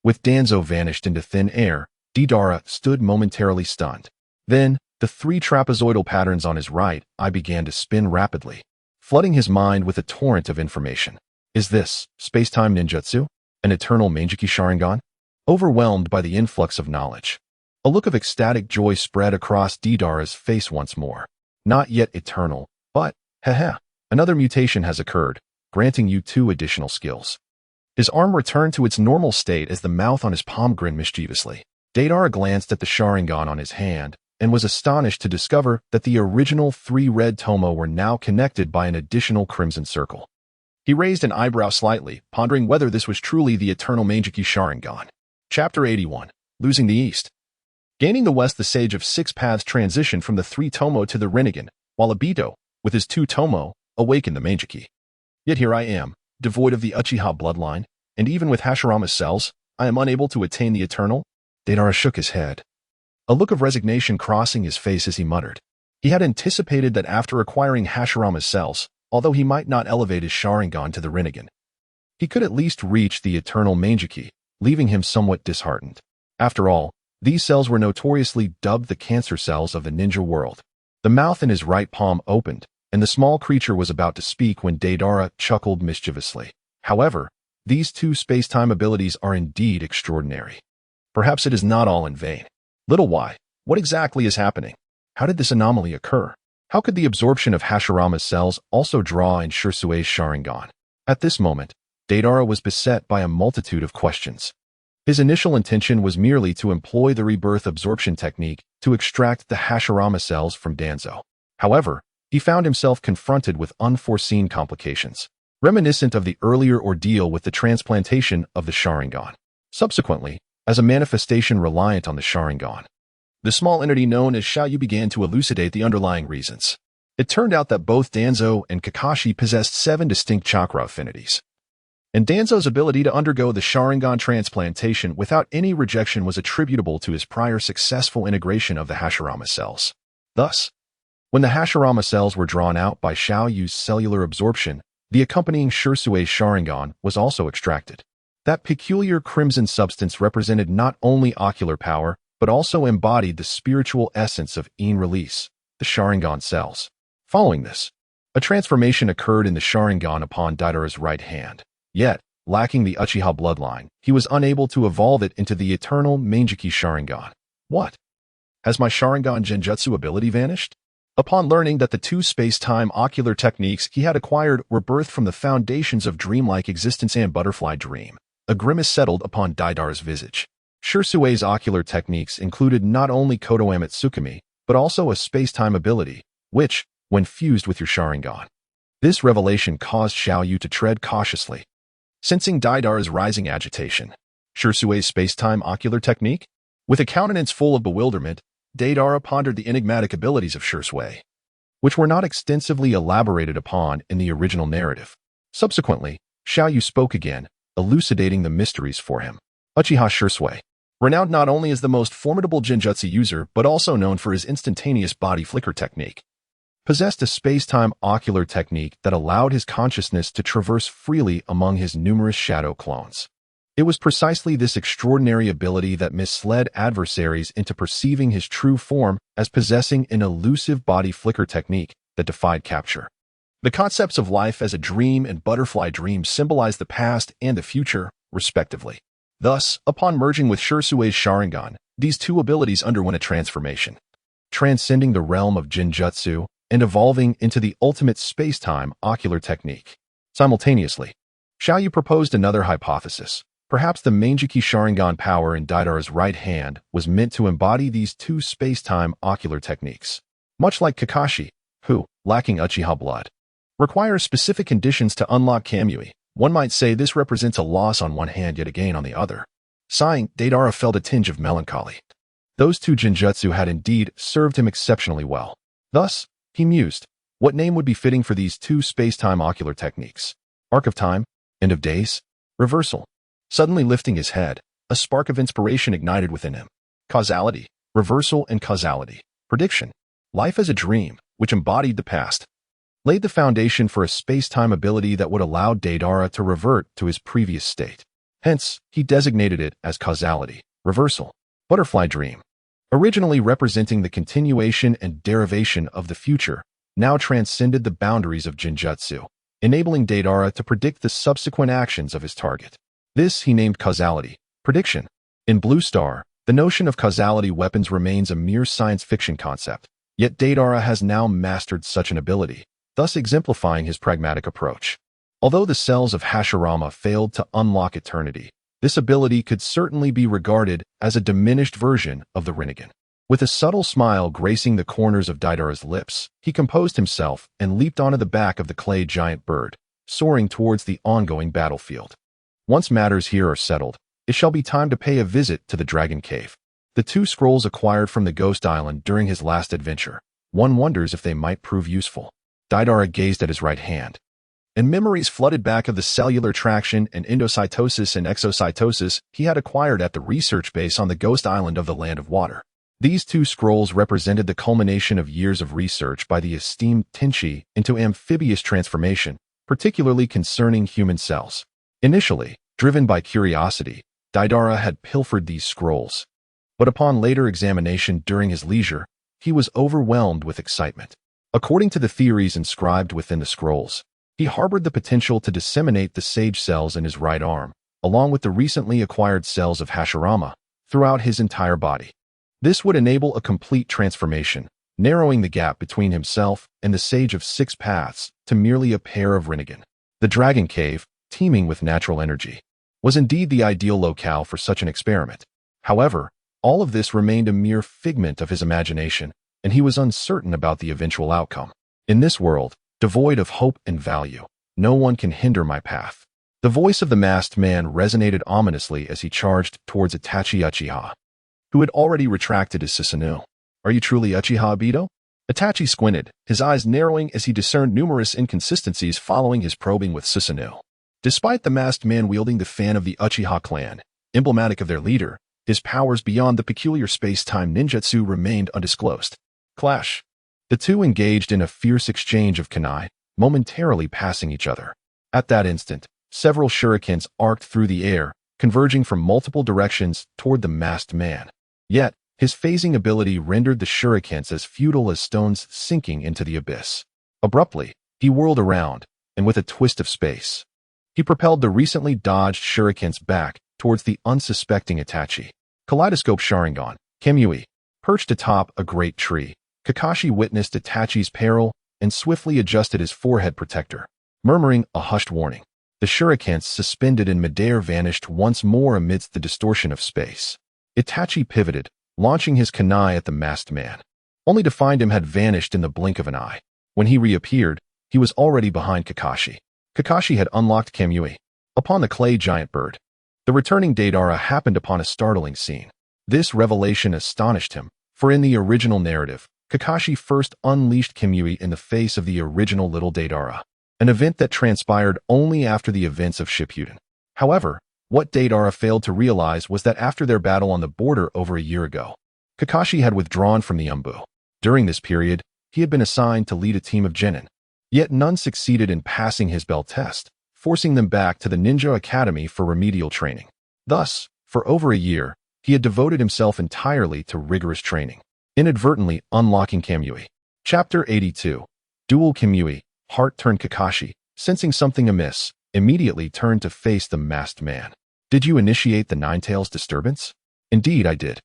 With Danzo vanished into thin air, Deidara stood momentarily stunned. Then, the three trapezoidal patterns on his right eye began to spin rapidly, flooding his mind with a torrent of information. Is this space-time ninjutsu? An eternal Mangeki Sharingan? Overwhelmed by the influx of knowledge, a look of ecstatic joy spread across Deidara's face once more. Not yet eternal, but, another mutation has occurred, granting you 2 additional skills. His arm returned to its normal state as the mouth on his palm grinned mischievously. Deidara glanced at the Sharingan on his hand and was astonished to discover that the original 3 red tomo were now connected by an additional crimson circle. He raised an eyebrow slightly, pondering whether this was truly the eternal Meijiki Sharingan. Chapter 81. Losing the East. Gaining the West, the Sage of 6 Paths transitioned from the 3 tomo to the Rinnegan, while Obito, with his 2 tomo, awakened the Meijiki. Yet here I am, devoid of the Uchiha bloodline, and even with Hashirama's cells, I am unable to attain the eternal? Deidara shook his head, a look of resignation crossing his face as he muttered. He had anticipated that after acquiring Hashirama's cells, although he might not elevate his Sharingan to the Rinnegan, he could at least reach the eternal Meijiki, leaving him somewhat disheartened. After all, these cells were notoriously dubbed the cancer cells of the ninja world. The mouth in his right palm opened, and the small creature was about to speak when Deidara chuckled mischievously. However, these 2 space-time abilities are indeed extraordinary. Perhaps it is not all in vain. Little Y, what exactly is happening? How did this anomaly occur? How could the absorption of Hashirama's cells also draw in Shursue's Sharingan? At this moment, Deidara was beset by a multitude of questions. His initial intention was merely to employ the rebirth absorption technique to extract the Hashirama cells from Danzo. However, he found himself confronted with unforeseen complications, reminiscent of the earlier ordeal with the transplantation of the Sharingan. Subsequently, as a manifestation reliant on the Sharingan, the small entity known as Xiaoyu began to elucidate the underlying reasons. It turned out that both Danzo and Kakashi possessed 7 distinct chakra affinities, and Danzo's ability to undergo the Sharingan transplantation without any rejection was attributable to his prior successful integration of the Hashirama cells. Thus, when the Hashirama cells were drawn out by Xiaoyu's cellular absorption, the accompanying Shursue's Sharingan was also extracted. That peculiar crimson substance represented not only ocular power, but also embodied the spiritual essence of in-release, the Sharingan cells. Following this, a transformation occurred in the Sharingan upon Deidara's right hand. Yet, lacking the Uchiha bloodline, he was unable to evolve it into the eternal Meijiki Sharingan. What? Has my Sharingan Genjutsu ability vanished? Upon learning that the 2 space-time ocular techniques he had acquired were birthed from the foundations of dreamlike existence and butterfly dream, a grimace settled upon Deidara's visage. Shursue's ocular techniques included not only Kodoame Tsukumi, but also a space-time ability, which, when fused with your Sharingan. This revelation caused Xiaoyu to tread cautiously. Sensing Deidara's rising agitation, Shursue's space-time ocular technique? With a countenance full of bewilderment, Deidara pondered the enigmatic abilities of Shursue, which were not extensively elaborated upon in the original narrative. Subsequently, Xiaoyu spoke again, elucidating the mysteries for him. Uchiha Shursue, renowned not only as the most formidable Genjutsu user but also known for his instantaneous body flicker technique, possessed a space-time ocular technique that allowed his consciousness to traverse freely among his numerous shadow clones. It was precisely this extraordinary ability that misled adversaries into perceiving his true form as possessing an elusive body flicker technique that defied capture. The concepts of life as a dream and butterfly dream symbolize the past and the future, respectively. Thus, upon merging with Shursue's Sharingan, these 2 abilities underwent a transformation, transcending the realm of Genjutsu and evolving into the ultimate space-time ocular technique. Simultaneously, Xiaoyu proposed another hypothesis. Perhaps the Meijiki Sharingan power in Deidara's right hand was meant to embody these 2 space-time ocular techniques. Much like Kakashi, who, lacking Uchiha blood, requires specific conditions to unlock Kamui, one might say this represents a loss on one hand yet a gain on the other. Sighing, Deidara felt a tinge of melancholy. Those 2 Genjutsu had indeed served him exceptionally well. Thus, he mused, what name would be fitting for these 2 space-time ocular techniques? Arc of time? End of days? Reversal? Suddenly lifting his head, a spark of inspiration ignited within him. Causality, reversal and causality. Prediction. Life as a dream, which embodied the past, laid the foundation for a space-time ability that would allow Deidara to revert to his previous state. Hence, he designated it as causality, reversal, butterfly dream. Originally representing the continuation and derivation of the future, now transcended the boundaries of Genjutsu, enabling Deidara to predict the subsequent actions of his target. This he named causality, prediction. In Blue Star, the notion of causality weapons remains a mere science fiction concept, yet Deidara has now mastered such an ability, thus exemplifying his pragmatic approach. Although the cells of Hashirama failed to unlock eternity, This ability could certainly be regarded as a diminished version of the Rinnegan. With a subtle smile gracing the corners of Deidara's lips, he composed himself and leaped onto the back of the clay giant bird, soaring towards the ongoing battlefield. Once matters here are settled, it shall be time to pay a visit to the Dragon Cave. The 2 scrolls acquired from the Ghost Island during his last adventure. One wonders if they might prove useful. Deidara gazed at his right hand, and memories flooded back of the cellular traction and endocytosis and exocytosis he had acquired at the research base on the Ghost Island of the Land of Water. These 2 scrolls represented the culmination of years of research by the esteemed Tenchi into amphibious transformation, particularly concerning human cells. Initially, driven by curiosity, Deidara had pilfered these scrolls. But upon later examination during his leisure, he was overwhelmed with excitement. According to the theories inscribed within the scrolls, he harbored the potential to disseminate the sage cells in his right arm, along with the recently acquired cells of Hashirama, throughout his entire body. This would enable a complete transformation, narrowing the gap between himself and the Sage of 6 Paths to merely a pair of Rinnegan. The Dragon Cave, teeming with natural energy, was indeed the ideal locale for such an experiment. However, all of this remained a mere figment of his imagination, and he was uncertain about the eventual outcome. In this world, devoid of hope and value, no one can hinder my path. The voice of the masked man resonated ominously as he charged towards Itachi Uchiha, who had already retracted his Susanoo. Are you truly Uchiha Obito? Itachi squinted, his eyes narrowing as he discerned numerous inconsistencies following his probing with Susanoo. Despite the masked man wielding the fan of the Uchiha clan, emblematic of their leader, his powers beyond the peculiar space-time ninjutsu remained undisclosed. Clash. The 2 engaged in a fierce exchange of kunai, momentarily passing each other. At that instant, several shurikens arced through the air, converging from multiple directions toward the masked man. Yet, his phasing ability rendered the shurikens as futile as stones sinking into the abyss. Abruptly, he whirled around, and with a twist of space, he propelled the recently dodged shurikens back towards the unsuspecting Itachi. Kaleidoscope Sharingan, Kamui. Perched atop a great tree, Kakashi witnessed Itachi's peril and swiftly adjusted his forehead protector. Murmuring a hushed warning, the shurikens suspended in midair vanished once more amidst the distortion of space. Itachi pivoted, launching his kunai at the masked man, only to find him had vanished in the blink of an eye. When he reappeared, he was already behind Kakashi. Kakashi had unlocked Kamui upon the clay giant bird. The returning Deidara happened upon a startling scene. This revelation astonished him, for in the original narrative, Kakashi first unleashed Kamui in the face of the original little Deidara, an event that transpired only after the events of Shippuden. However, what Deidara failed to realize was that after their battle on the border over a year ago, Kakashi had withdrawn from the Umbu. During this period, he had been assigned to lead a team of genin. Yet none succeeded in passing his bell test, forcing them back to the Ninja Academy for remedial training. Thus, for over a year, he had devoted himself entirely to rigorous training, inadvertently unlocking Kamui. Chapter 82. Dual Kamui. Heart-turned Kakashi, sensing something amiss, immediately turned to face the masked man. Did you initiate the Ninetales disturbance? Indeed I did,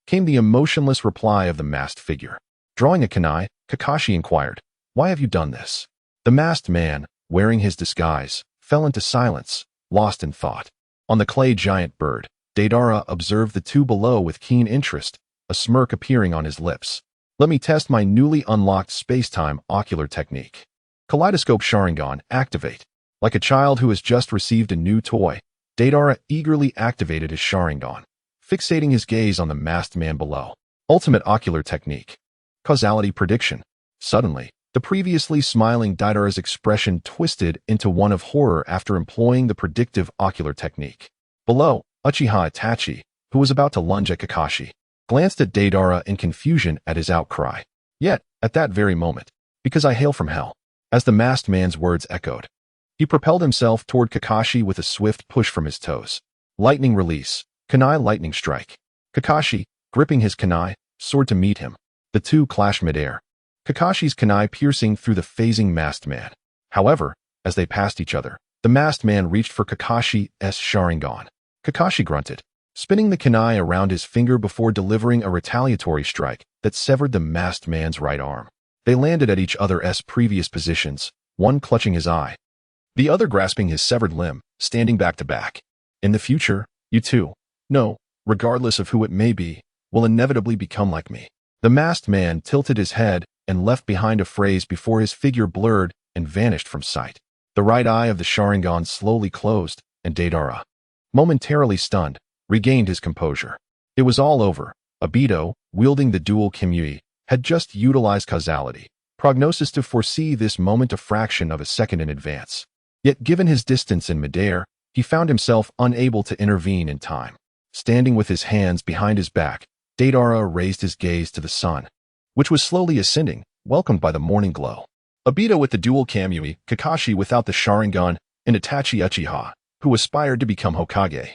came the emotionless reply of the masked figure. Drawing a kunai, Kakashi inquired, why have you done this? The masked man, wearing his disguise, fell into silence, lost in thought. On the clay giant bird, Deidara observed the 2 below with keen interest, a smirk appearing on his lips. Let me test my newly unlocked space-time ocular technique. Kaleidoscope Sharingan, activate. Like a child who has just received a new toy, Deidara eagerly activated his Sharingan, fixating his gaze on the masked man below. Ultimate ocular technique. Causality prediction. Suddenly, the previously smiling Deidara's expression twisted into one of horror after employing the predictive ocular technique. Below, Uchiha Itachi, who was about to lunge at Kakashi, glanced at Deidara in confusion at his outcry. Yet, at that very moment, because I hail from hell, as the masked man's words echoed, he propelled himself toward Kakashi with a swift push from his toes. Lightning release, kunai lightning strike. Kakashi, gripping his kunai, soared to meet him. The 2 clashed midair, Kakashi's kunai piercing through the phasing masked man. However, as they passed each other, the masked man reached for Kakashi's Sharingan. Kakashi grunted, spinning the kunai around his finger before delivering a retaliatory strike that severed the masked man's right arm. They landed at each other's previous positions, one clutching his eye, the other grasping his severed limb, standing back to back. In the future, You too. No, regardless of who it may be, will inevitably become like me. The masked man tilted his head and left behind a phrase before his figure blurred and vanished from sight. The right eye of the Sharingan slowly closed, and Deidara, momentarily stunned, regained his composure. It was all over. Obito, wielding the dual Kamui, had just utilized causality, prognosis to foresee this moment a fraction of a second in advance. Yet given his distance in midair, he found himself unable to intervene in time. Standing with his hands behind his back, Deidara raised his gaze to the sun, which was slowly ascending, welcomed by the morning glow. Obito with the dual Kamui, Kakashi without the Sharingan, and Itachi Uchiha, who aspired to become Hokage,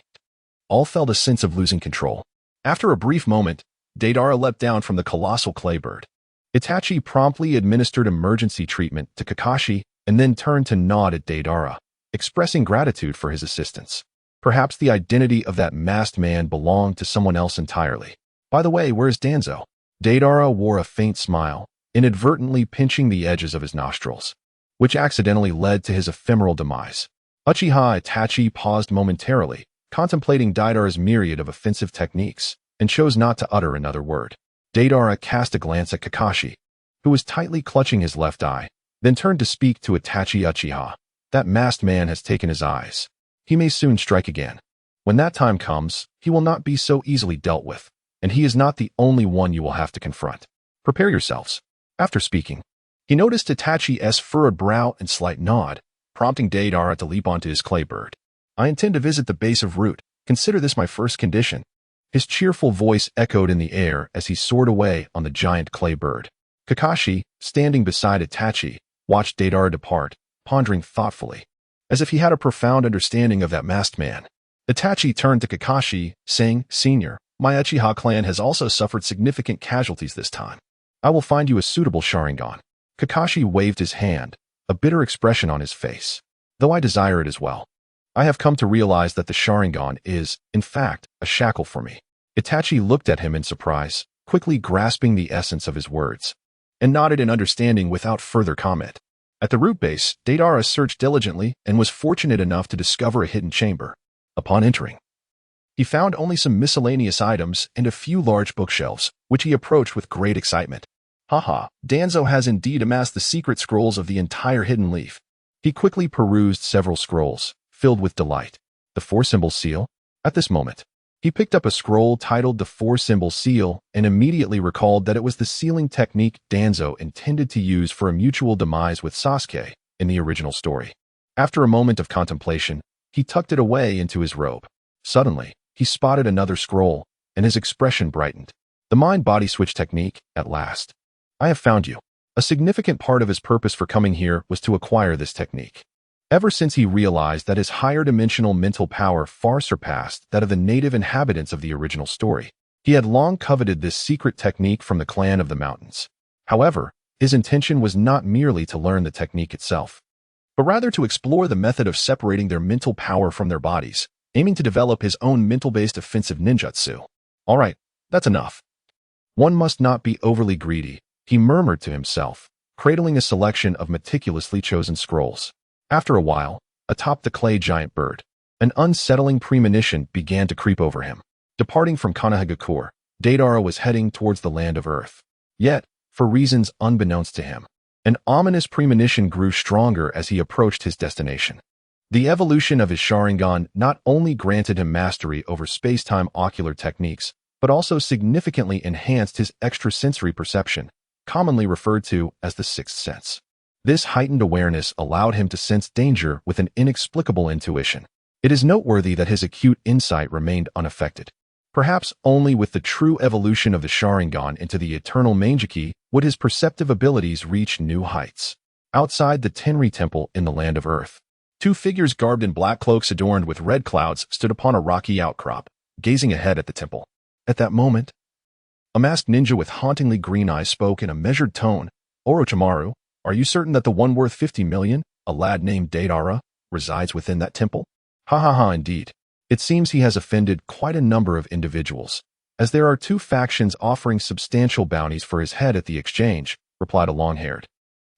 all felt a sense of losing control. After a brief moment, Deidara leapt down from the colossal clay bird. Itachi promptly administered emergency treatment to Kakashi and then turned to nod at Deidara, expressing gratitude for his assistance. Perhaps the identity of that masked man belonged to someone else entirely. By the way, where's Danzo? Deidara wore a faint smile, inadvertently pinching the edges of his nostrils, which accidentally led to his ephemeral demise. Uchiha Itachi paused momentarily, contemplating Deidara's myriad of offensive techniques, and chose not to utter another word. Deidara cast a glance at Kakashi, who was tightly clutching his left eye, then turned to speak to Itachi Uchiha. That masked man has taken his eyes. He may soon strike again. When that time comes, he will not be so easily dealt with, and he is not the only one you will have to confront. Prepare yourselves. After speaking, he noticed Itachi's furrowed brow and slight nod, prompting Deidara to leap onto his clay bird. I intend to visit the base of root. Consider this my first condition. His cheerful voice echoed in the air as he soared away on the giant clay bird. Kakashi, standing beside Itachi, watched Deidara depart, pondering thoughtfully, as if he had a profound understanding of that masked man. Itachi turned to Kakashi, saying, "Senior, my Uchiha clan has also suffered significant casualties this time. I will find you a suitable Sharingan." Kakashi waved his hand, a bitter expression on his face. "Though I desire it as well. I have come to realize that the Sharingan is, in fact, a shackle for me." Itachi looked at him in surprise, quickly grasping the essence of his words, and nodded in understanding without further comment. At the root base, Deidara searched diligently and was fortunate enough to discover a hidden chamber. Upon entering, he found only some miscellaneous items and a few large bookshelves, which he approached with great excitement. Haha, Danzo has indeed amassed the secret scrolls of the entire hidden leaf. He quickly perused several scrolls, filled with delight. The four-symbol seal? At this moment, he picked up a scroll titled the four-symbol seal and immediately recalled that it was the sealing technique Danzo intended to use for a mutual demise with Sasuke in the original story. After a moment of contemplation, he tucked it away into his robe. Suddenly, he spotted another scroll, and his expression brightened. The mind-body switch technique, at last. I have found you. A significant part of his purpose for coming here was to acquire this technique. Ever since he realized that his higher-dimensional mental power far surpassed that of the native inhabitants of the original story, he had long coveted this secret technique from the clan of the mountains. However, his intention was not merely to learn the technique itself, but rather to explore the method of separating their mental power from their bodies, aiming to develop his own mental-based offensive ninjutsu. All right, that's enough. One must not be overly greedy, he murmured to himself, cradling a selection of meticulously chosen scrolls. After a while, atop the clay giant bird, an unsettling premonition began to creep over him. Departing from Konohagakure, Deidara was heading towards the land of Earth. Yet, for reasons unbeknownst to him, an ominous premonition grew stronger as he approached his destination. The evolution of his Sharingan not only granted him mastery over space-time ocular techniques, but also significantly enhanced his extrasensory perception, commonly referred to as the sixth sense. This heightened awareness allowed him to sense danger with an inexplicable intuition. It is noteworthy that his acute insight remained unaffected. Perhaps only with the true evolution of the Sharingan into the eternal Manjiki would his perceptive abilities reach new heights. Outside the Tenri Temple in the land of Earth, two figures garbed in black cloaks adorned with red clouds stood upon a rocky outcrop, gazing ahead at the temple. At that moment, a masked ninja with hauntingly green eyes spoke in a measured tone. "Orochimaru, are you certain that the one worth 50 million, a lad named Deidara, resides within that temple?" "Ha ha ha, indeed. It seems he has offended quite a number of individuals, as there are two factions offering substantial bounties for his head at the exchange," replied a long-haired,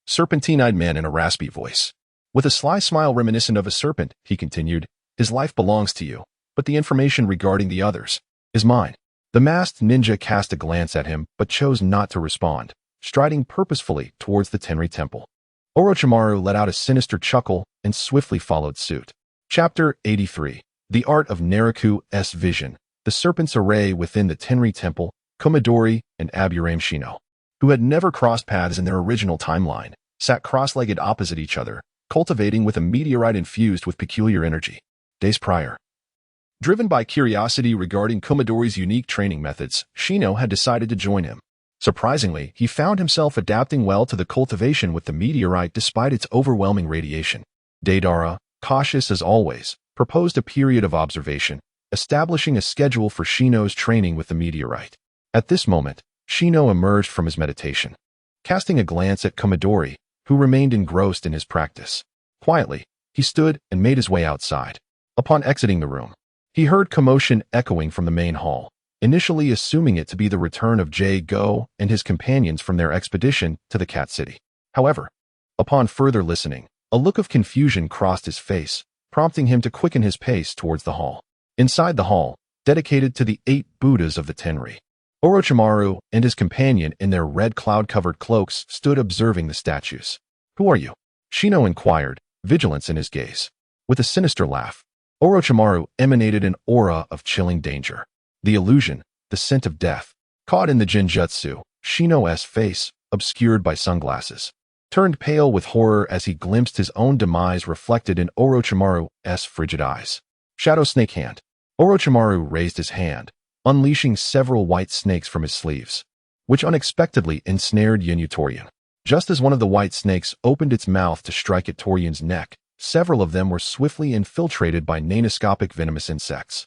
serpentine-eyed man in a raspy voice. With a sly smile reminiscent of a serpent, he continued, "His life belongs to you. but the information regarding the others is mine. The masked ninja cast a glance at him, but chose not to respond, striding purposefully towards the Tenri Temple. Orochimaru let out a sinister chuckle and swiftly followed suit. Chapter 83. The Art of Naruto's Vision. The serpent's array within the Tenri Temple, Komodori and Aburame Shino, who had never crossed paths in their original timeline, sat cross-legged opposite each other, cultivating with a meteorite infused with peculiar energy. Days prior, driven by curiosity regarding Komodori's unique training methods, Shino had decided to join him. Surprisingly, he found himself adapting well to the cultivation with the meteorite despite its overwhelming radiation. Deidara, cautious as always, proposed a period of observation, establishing a schedule for Shino's training with the meteorite. At this moment, Shino emerged from his meditation, casting a glance at Komodori, who remained engrossed in his practice. Quietly, he stood and made his way outside. Upon exiting the room, he heard commotion echoing from the main hall, initially assuming it to be the return of Go and his companions from their expedition to the Cat City. However, upon further listening, a look of confusion crossed his face, prompting him to quicken his pace towards the hall. Inside the hall, dedicated to the 8 Buddhas of the Tenri, Orochimaru and his companion in their red cloud-covered cloaks stood observing the statues. "Who are you?" Shino inquired, vigilance in his gaze. With a sinister laugh, Orochimaru emanated an aura of chilling danger. The illusion, the scent of death, caught in the Genjutsu, Shino's face, obscured by sunglasses, turned pale with horror as he glimpsed his own demise reflected in Orochimaru's frigid eyes. Shadow Snake Hand. Orochimaru raised his hand, unleashing several white snakes from his sleeves, which unexpectedly ensnared Yunyu Torian. Just as one of the white snakes opened its mouth to strike at Torian's neck, several of them were swiftly infiltrated by nanoscopic venomous insects,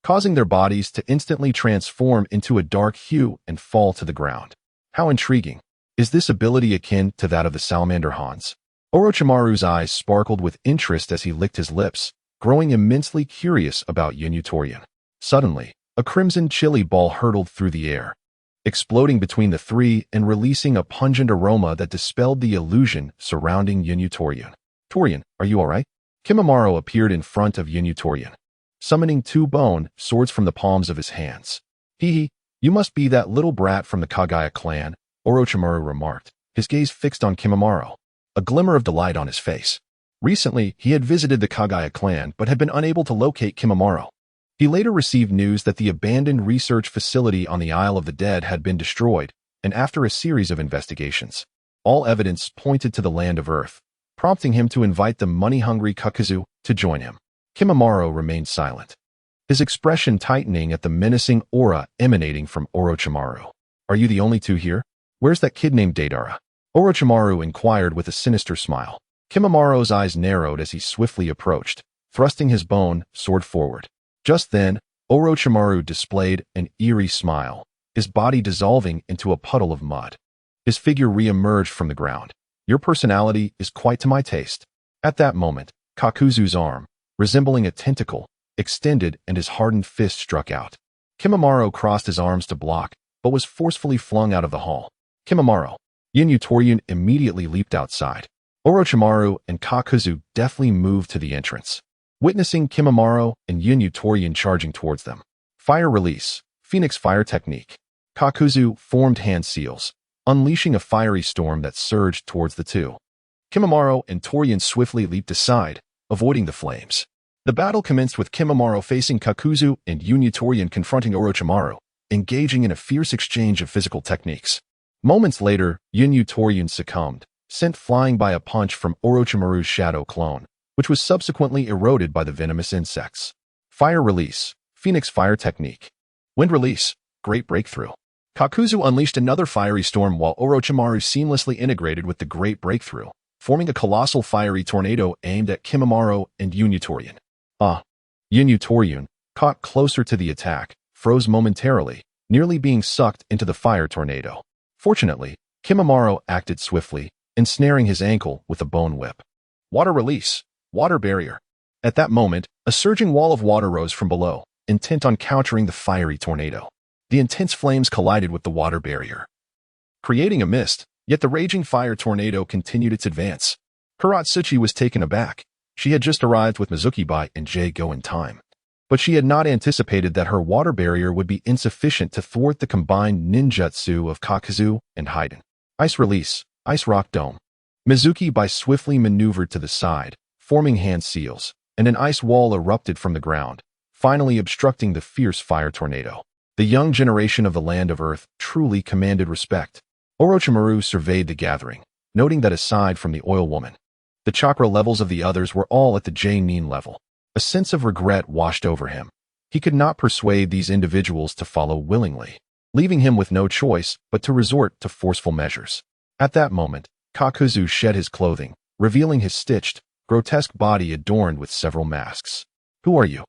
causing their bodies to instantly transform into a dark hue and fall to the ground. How intriguing. Is this ability akin to that of the salamander Hans? Orochimaru's eyes sparkled with interest as he licked his lips, growing immensely curious about Yunyu Torian. Suddenly, a crimson chili ball hurtled through the air, exploding between the three and releasing a pungent aroma that dispelled the illusion surrounding Yunyu Torian. "Torian, are you alright?" Kimimaro appeared in front of Yunyu Torian, summoning 2 bone swords from the palms of his hands. "Hee, you must be that little brat from the Kagaya clan," Orochimaru remarked, his gaze fixed on Kimimaro, a glimmer of delight on his face. Recently, he had visited the Kagaya clan but had been unable to locate Kimimaro. He later received news that the abandoned research facility on the Isle of the Dead had been destroyed, and after a series of investigations, all evidence pointed to the Land of Earth, prompting him to invite the money-hungry Kakuzu to join him. Kimimaro remained silent, his expression tightening at the menacing aura emanating from Orochimaru. "Are you the only 2 here? Where's that kid named Deidara?" Orochimaru inquired with a sinister smile. Kimimaro's eyes narrowed as he swiftly approached, thrusting his bone sword forward. Just then, Orochimaru displayed an eerie smile, his body dissolving into a puddle of mud. His figure re-emerged from the ground. "Your personality is quite to my taste." At that moment, Kakuzu's arm, resembling a tentacle, extended and his hardened fist struck out. Kimimaro crossed his arms to block, but was forcefully flung out of the hall. "Kimimaro!" Yunyu Torian immediately leaped outside. Orochimaru and Kakuzu deftly moved to the entrance, witnessing Kimimaro and Yunyu Torian charging towards them. Fire release, Phoenix Fire technique. Kakuzu formed hand seals, unleashing a fiery storm that surged towards the 2. Kimimaro and Torian swiftly leaped aside, avoiding the flames. The battle commenced with Kimimaro facing Kakuzu and Yunyu Torian confronting Orochimaru, engaging in a fierce exchange of physical techniques. Moments later, Yunyu Torian succumbed, sent flying by a punch from Orochimaru's shadow clone, which was subsequently eroded by the venomous insects. Fire release, Phoenix Fire technique. Wind release, Great Breakthrough. Kakuzu unleashed another fiery storm while Orochimaru seamlessly integrated with the Great Breakthrough, forming a colossal fiery tornado aimed at Kimimaro and Yunyu Torian. Yunyu Torian, caught closer to the attack, froze momentarily, nearly being sucked into the fire tornado. Fortunately, Kimimaro acted swiftly, ensnaring his ankle with a bone whip. Water release, Water barrier. At that moment, a surging wall of water rose from below, intent on countering the fiery tornado. The intense flames collided with the water barrier, creating a mist, yet the raging fire tornado continued its advance. Kuratsuchi was taken aback. She had just arrived with Mizuki-bai and Go in time. But she had not anticipated that her water barrier would be insufficient to thwart the combined ninjutsu of Kakazu and Haiden. Ice release, ice rock dome. Mizuki Bai swiftly maneuvered to the side, forming hand seals, and an ice wall erupted from the ground, finally obstructing the fierce fire tornado. The young generation of the Land of Earth truly commanded respect. Orochimaru surveyed the gathering, noting that aside from the oil woman, the chakra levels of the others were all at the J-Nin level. A sense of regret washed over him. He could not persuade these individuals to follow willingly, leaving him with no choice but to resort to forceful measures. At that moment, Kakuzu shed his clothing, revealing his stitched, grotesque body adorned with several masks. "Who are you?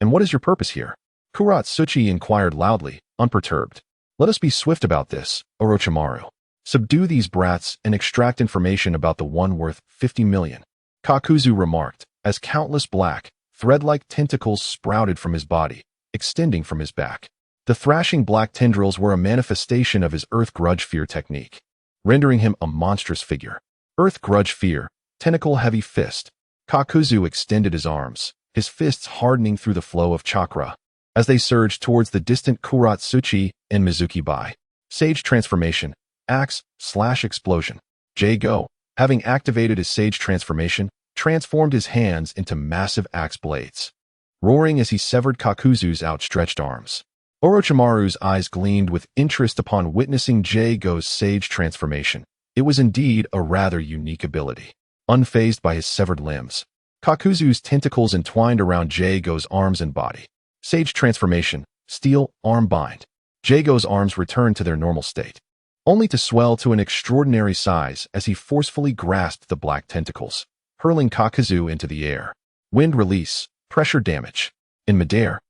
And what is your purpose here?" Kuratsuchi inquired loudly, unperturbed. "Let us be swift about this, Orochimaru. Subdue these brats and extract information about the one worth 50 million. Kakuzu remarked, as countless black, thread-like tentacles sprouted from his body, extending from his back. The thrashing black tendrils were a manifestation of his Earth Grudge Fear technique, rendering him a monstrous figure. Earth Grudge Fear, tentacle-heavy fist. Kakuzu extended his arms, his fists hardening through the flow of chakra, as they surged towards the distant Kuratsuchi and Mizuki Bai. Sage transformation, axe/explosion. J-Go, having activated his sage transformation, transformed his hands into massive axe blades, roaring as he severed Kakuzu's outstretched arms. Orochimaru's eyes gleamed with interest upon witnessing J-Go's sage transformation. It was indeed a rather unique ability. Unfazed by his severed limbs, Kakuzu's tentacles entwined around J-Go's arms and body. Sage transformation, steel arm bind. J-Go's arms returned to their normal state, only to swell to an extraordinary size as he forcefully grasped the black tentacles, hurling Kakuzu into the air. Wind release, pressure damage. In midair,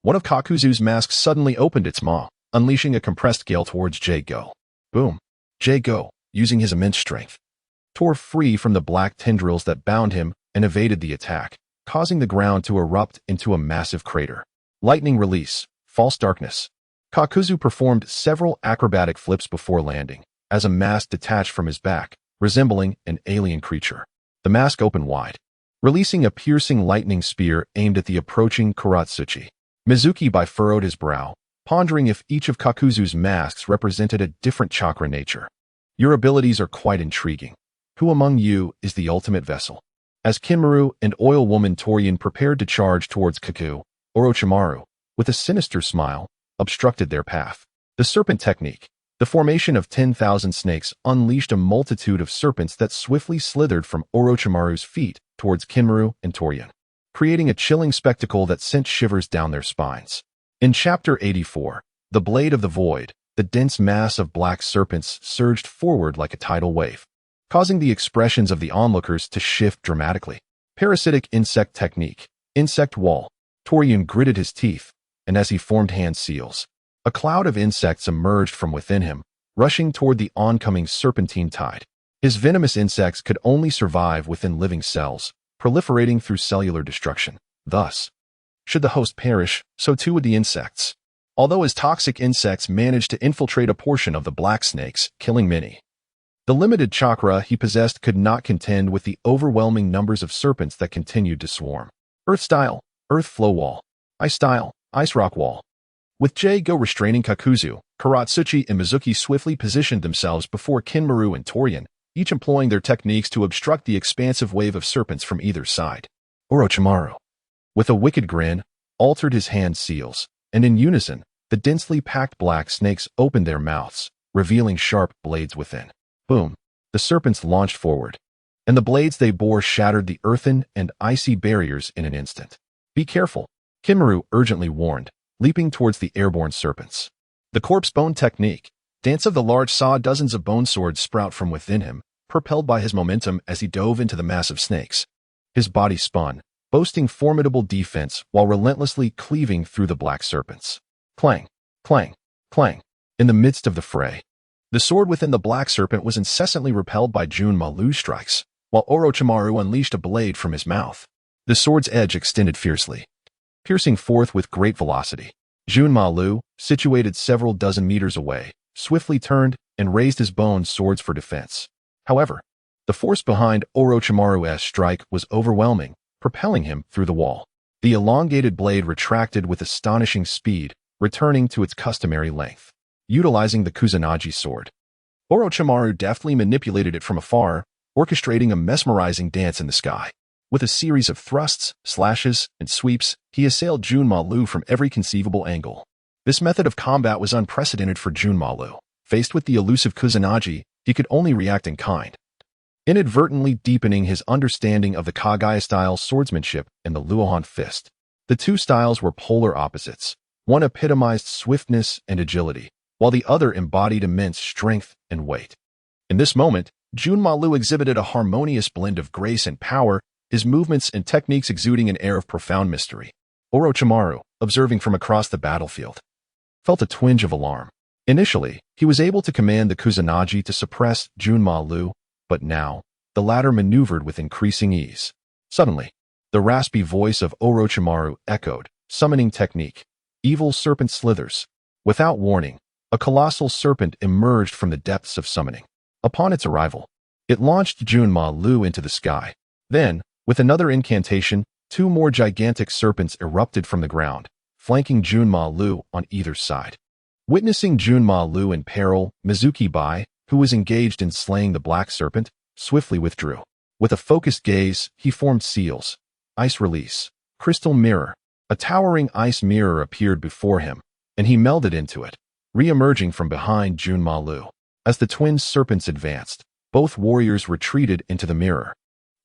one of Kakuzu's masks suddenly opened its maw, unleashing a compressed gale towards J-Go. Boom. J-Go, using his immense strength, tore free from the black tendrils that bound him and evaded the attack, causing the ground to erupt into a massive crater. Lightning release, false darkness. Kakuzu performed several acrobatic flips before landing, as a mask detached from his back, resembling an alien creature. The mask opened wide, releasing a piercing lightning spear aimed at the approaching Kuratsuchi. Mizuki Bai furrowed his brow, pondering if each of Kakuzu's masks represented a different chakra nature. "Your abilities are quite intriguing. Who among you is the ultimate vessel?" As Kinmaru and Oil Woman Torian prepared to charge towards Kaku, Orochimaru, with a sinister smile, obstructed their path. The serpent technique. The formation of 10,000 snakes unleashed a multitude of serpents that swiftly slithered from Orochimaru's feet towards Kinmaru and Torian, creating a chilling spectacle that sent shivers down their spines. In Chapter 84, The Blade of the Void, the dense mass of black serpents surged forward like a tidal wave, causing the expressions of the onlookers to shift dramatically. Parasitic insect technique. Insect wall. Torian gritted his teeth, and as he formed hand seals, a cloud of insects emerged from within him, rushing toward the oncoming serpentine tide. His venomous insects could only survive within living cells, proliferating through cellular destruction. Thus, should the host perish, so too would the insects. Although his toxic insects managed to infiltrate a portion of the black snakes, killing many, the limited chakra he possessed could not contend with the overwhelming numbers of serpents that continued to swarm. Earth style, earth flow wall. Ice style, ice rock wall. With J-Go restraining Kakuzu, Kuratsuchi and Mizuki swiftly positioned themselves before Kinmaru and Torian, each employing their techniques to obstruct the expansive wave of serpents from either side. Orochimaru, with a wicked grin, altered his hand seals, and in unison, the densely packed black snakes opened their mouths, revealing sharp blades within. Boom! The serpents launched forward, and the blades they bore shattered the earthen and icy barriers in an instant. "Be careful," Kinmaru urgently warned, leaping towards the airborne serpents. The corpse bone technique. Dance of the large saw dozens of bone swords sprout from within him, propelled by his momentum as he dove into the massive snakes. His body spun, boasting formidable defense while relentlessly cleaving through the black serpents. Clang, clang, clang. In the midst of the fray, the sword within the black serpent was incessantly repelled by Jun Malu's strikes, while Orochimaru unleashed a blade from his mouth. The sword's edge extended fiercely, piercing forth with great velocity. Jun Malu, situated several dozen meters away, swiftly turned and raised his bone swords for defense. However, the force behind Orochimaru's strike was overwhelming, propelling him through the wall. The elongated blade retracted with astonishing speed, returning to its customary length. Utilizing the Kusanagi sword, Orochimaru deftly manipulated it from afar, orchestrating a mesmerizing dance in the sky. With a series of thrusts, slashes, and sweeps, he assailed Junmalu from every conceivable angle. This method of combat was unprecedented for Junmalu. Faced with the elusive Kusanagi, he could only react in kind, inadvertently deepening his understanding of the Kage-style swordsmanship and the Luohan fist. The two styles were polar opposites. One epitomized swiftness and agility, while the other embodied immense strength and weight. In this moment, Junmalu exhibited a harmonious blend of grace and power, his movements and techniques exuding an air of profound mystery. Orochimaru, observing from across the battlefield, felt a twinge of alarm. Initially, he was able to command the Kusanagi to suppress Junmalu, but now, the latter maneuvered with increasing ease. Suddenly, the raspy voice of Orochimaru echoed, summoning technique. Evil serpent slithers. Without warning, a colossal serpent emerged from the depths of summoning. Upon its arrival, it launched Junmalu into the sky. Then, with another incantation, two more gigantic serpents erupted from the ground, flanking Junmalu on either side. Witnessing Junmalu in peril, Mizuki Bai, who was engaged in slaying the black serpent, swiftly withdrew. With a focused gaze, he formed seals. Ice release. Crystal mirror. A towering ice mirror appeared before him, and he melded into it, re-emerging from behind Junmalu. As the twin serpents advanced, both warriors retreated into the mirror,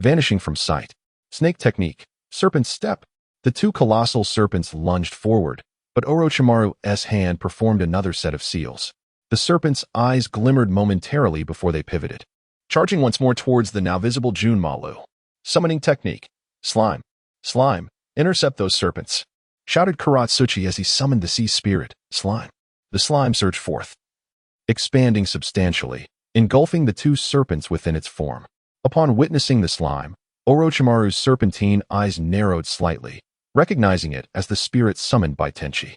vanishing from sight. Snake technique. Serpent step. The two colossal serpents lunged forward, but Orochimaru's hand performed another set of seals. The serpent's eyes glimmered momentarily before they pivoted, charging once more towards the now visible Junmalu. Summoning technique. Slime. Slime. Intercept those serpents, shouted Kuratsuchi as he summoned the sea spirit, Slime. The slime surged forth, expanding substantially, engulfing the two serpents within its form. Upon witnessing the slime, Orochimaru's serpentine eyes narrowed slightly, recognizing it as the spirit summoned by Tenchi.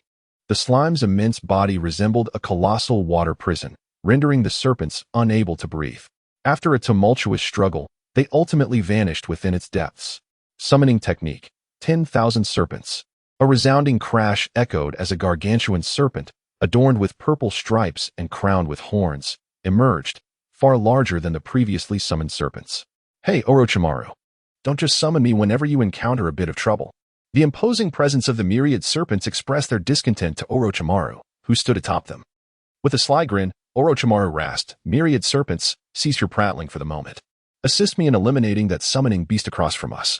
The slime's immense body resembled a colossal water prison, rendering the serpents unable to breathe. After a tumultuous struggle, they ultimately vanished within its depths. Summoning technique. 10,000 serpents. A resounding crash echoed as a gargantuan serpent, adorned with purple stripes and crowned with horns, emerged, far larger than the previously summoned serpents. Hey, Orochimaru. Don't just summon me whenever you encounter a bit of trouble. The imposing presence of the myriad serpents expressed their discontent to Orochimaru, who stood atop them. With a sly grin, Orochimaru rasped, Myriad serpents, cease your prattling for the moment. Assist me in eliminating that summoning beast across from us,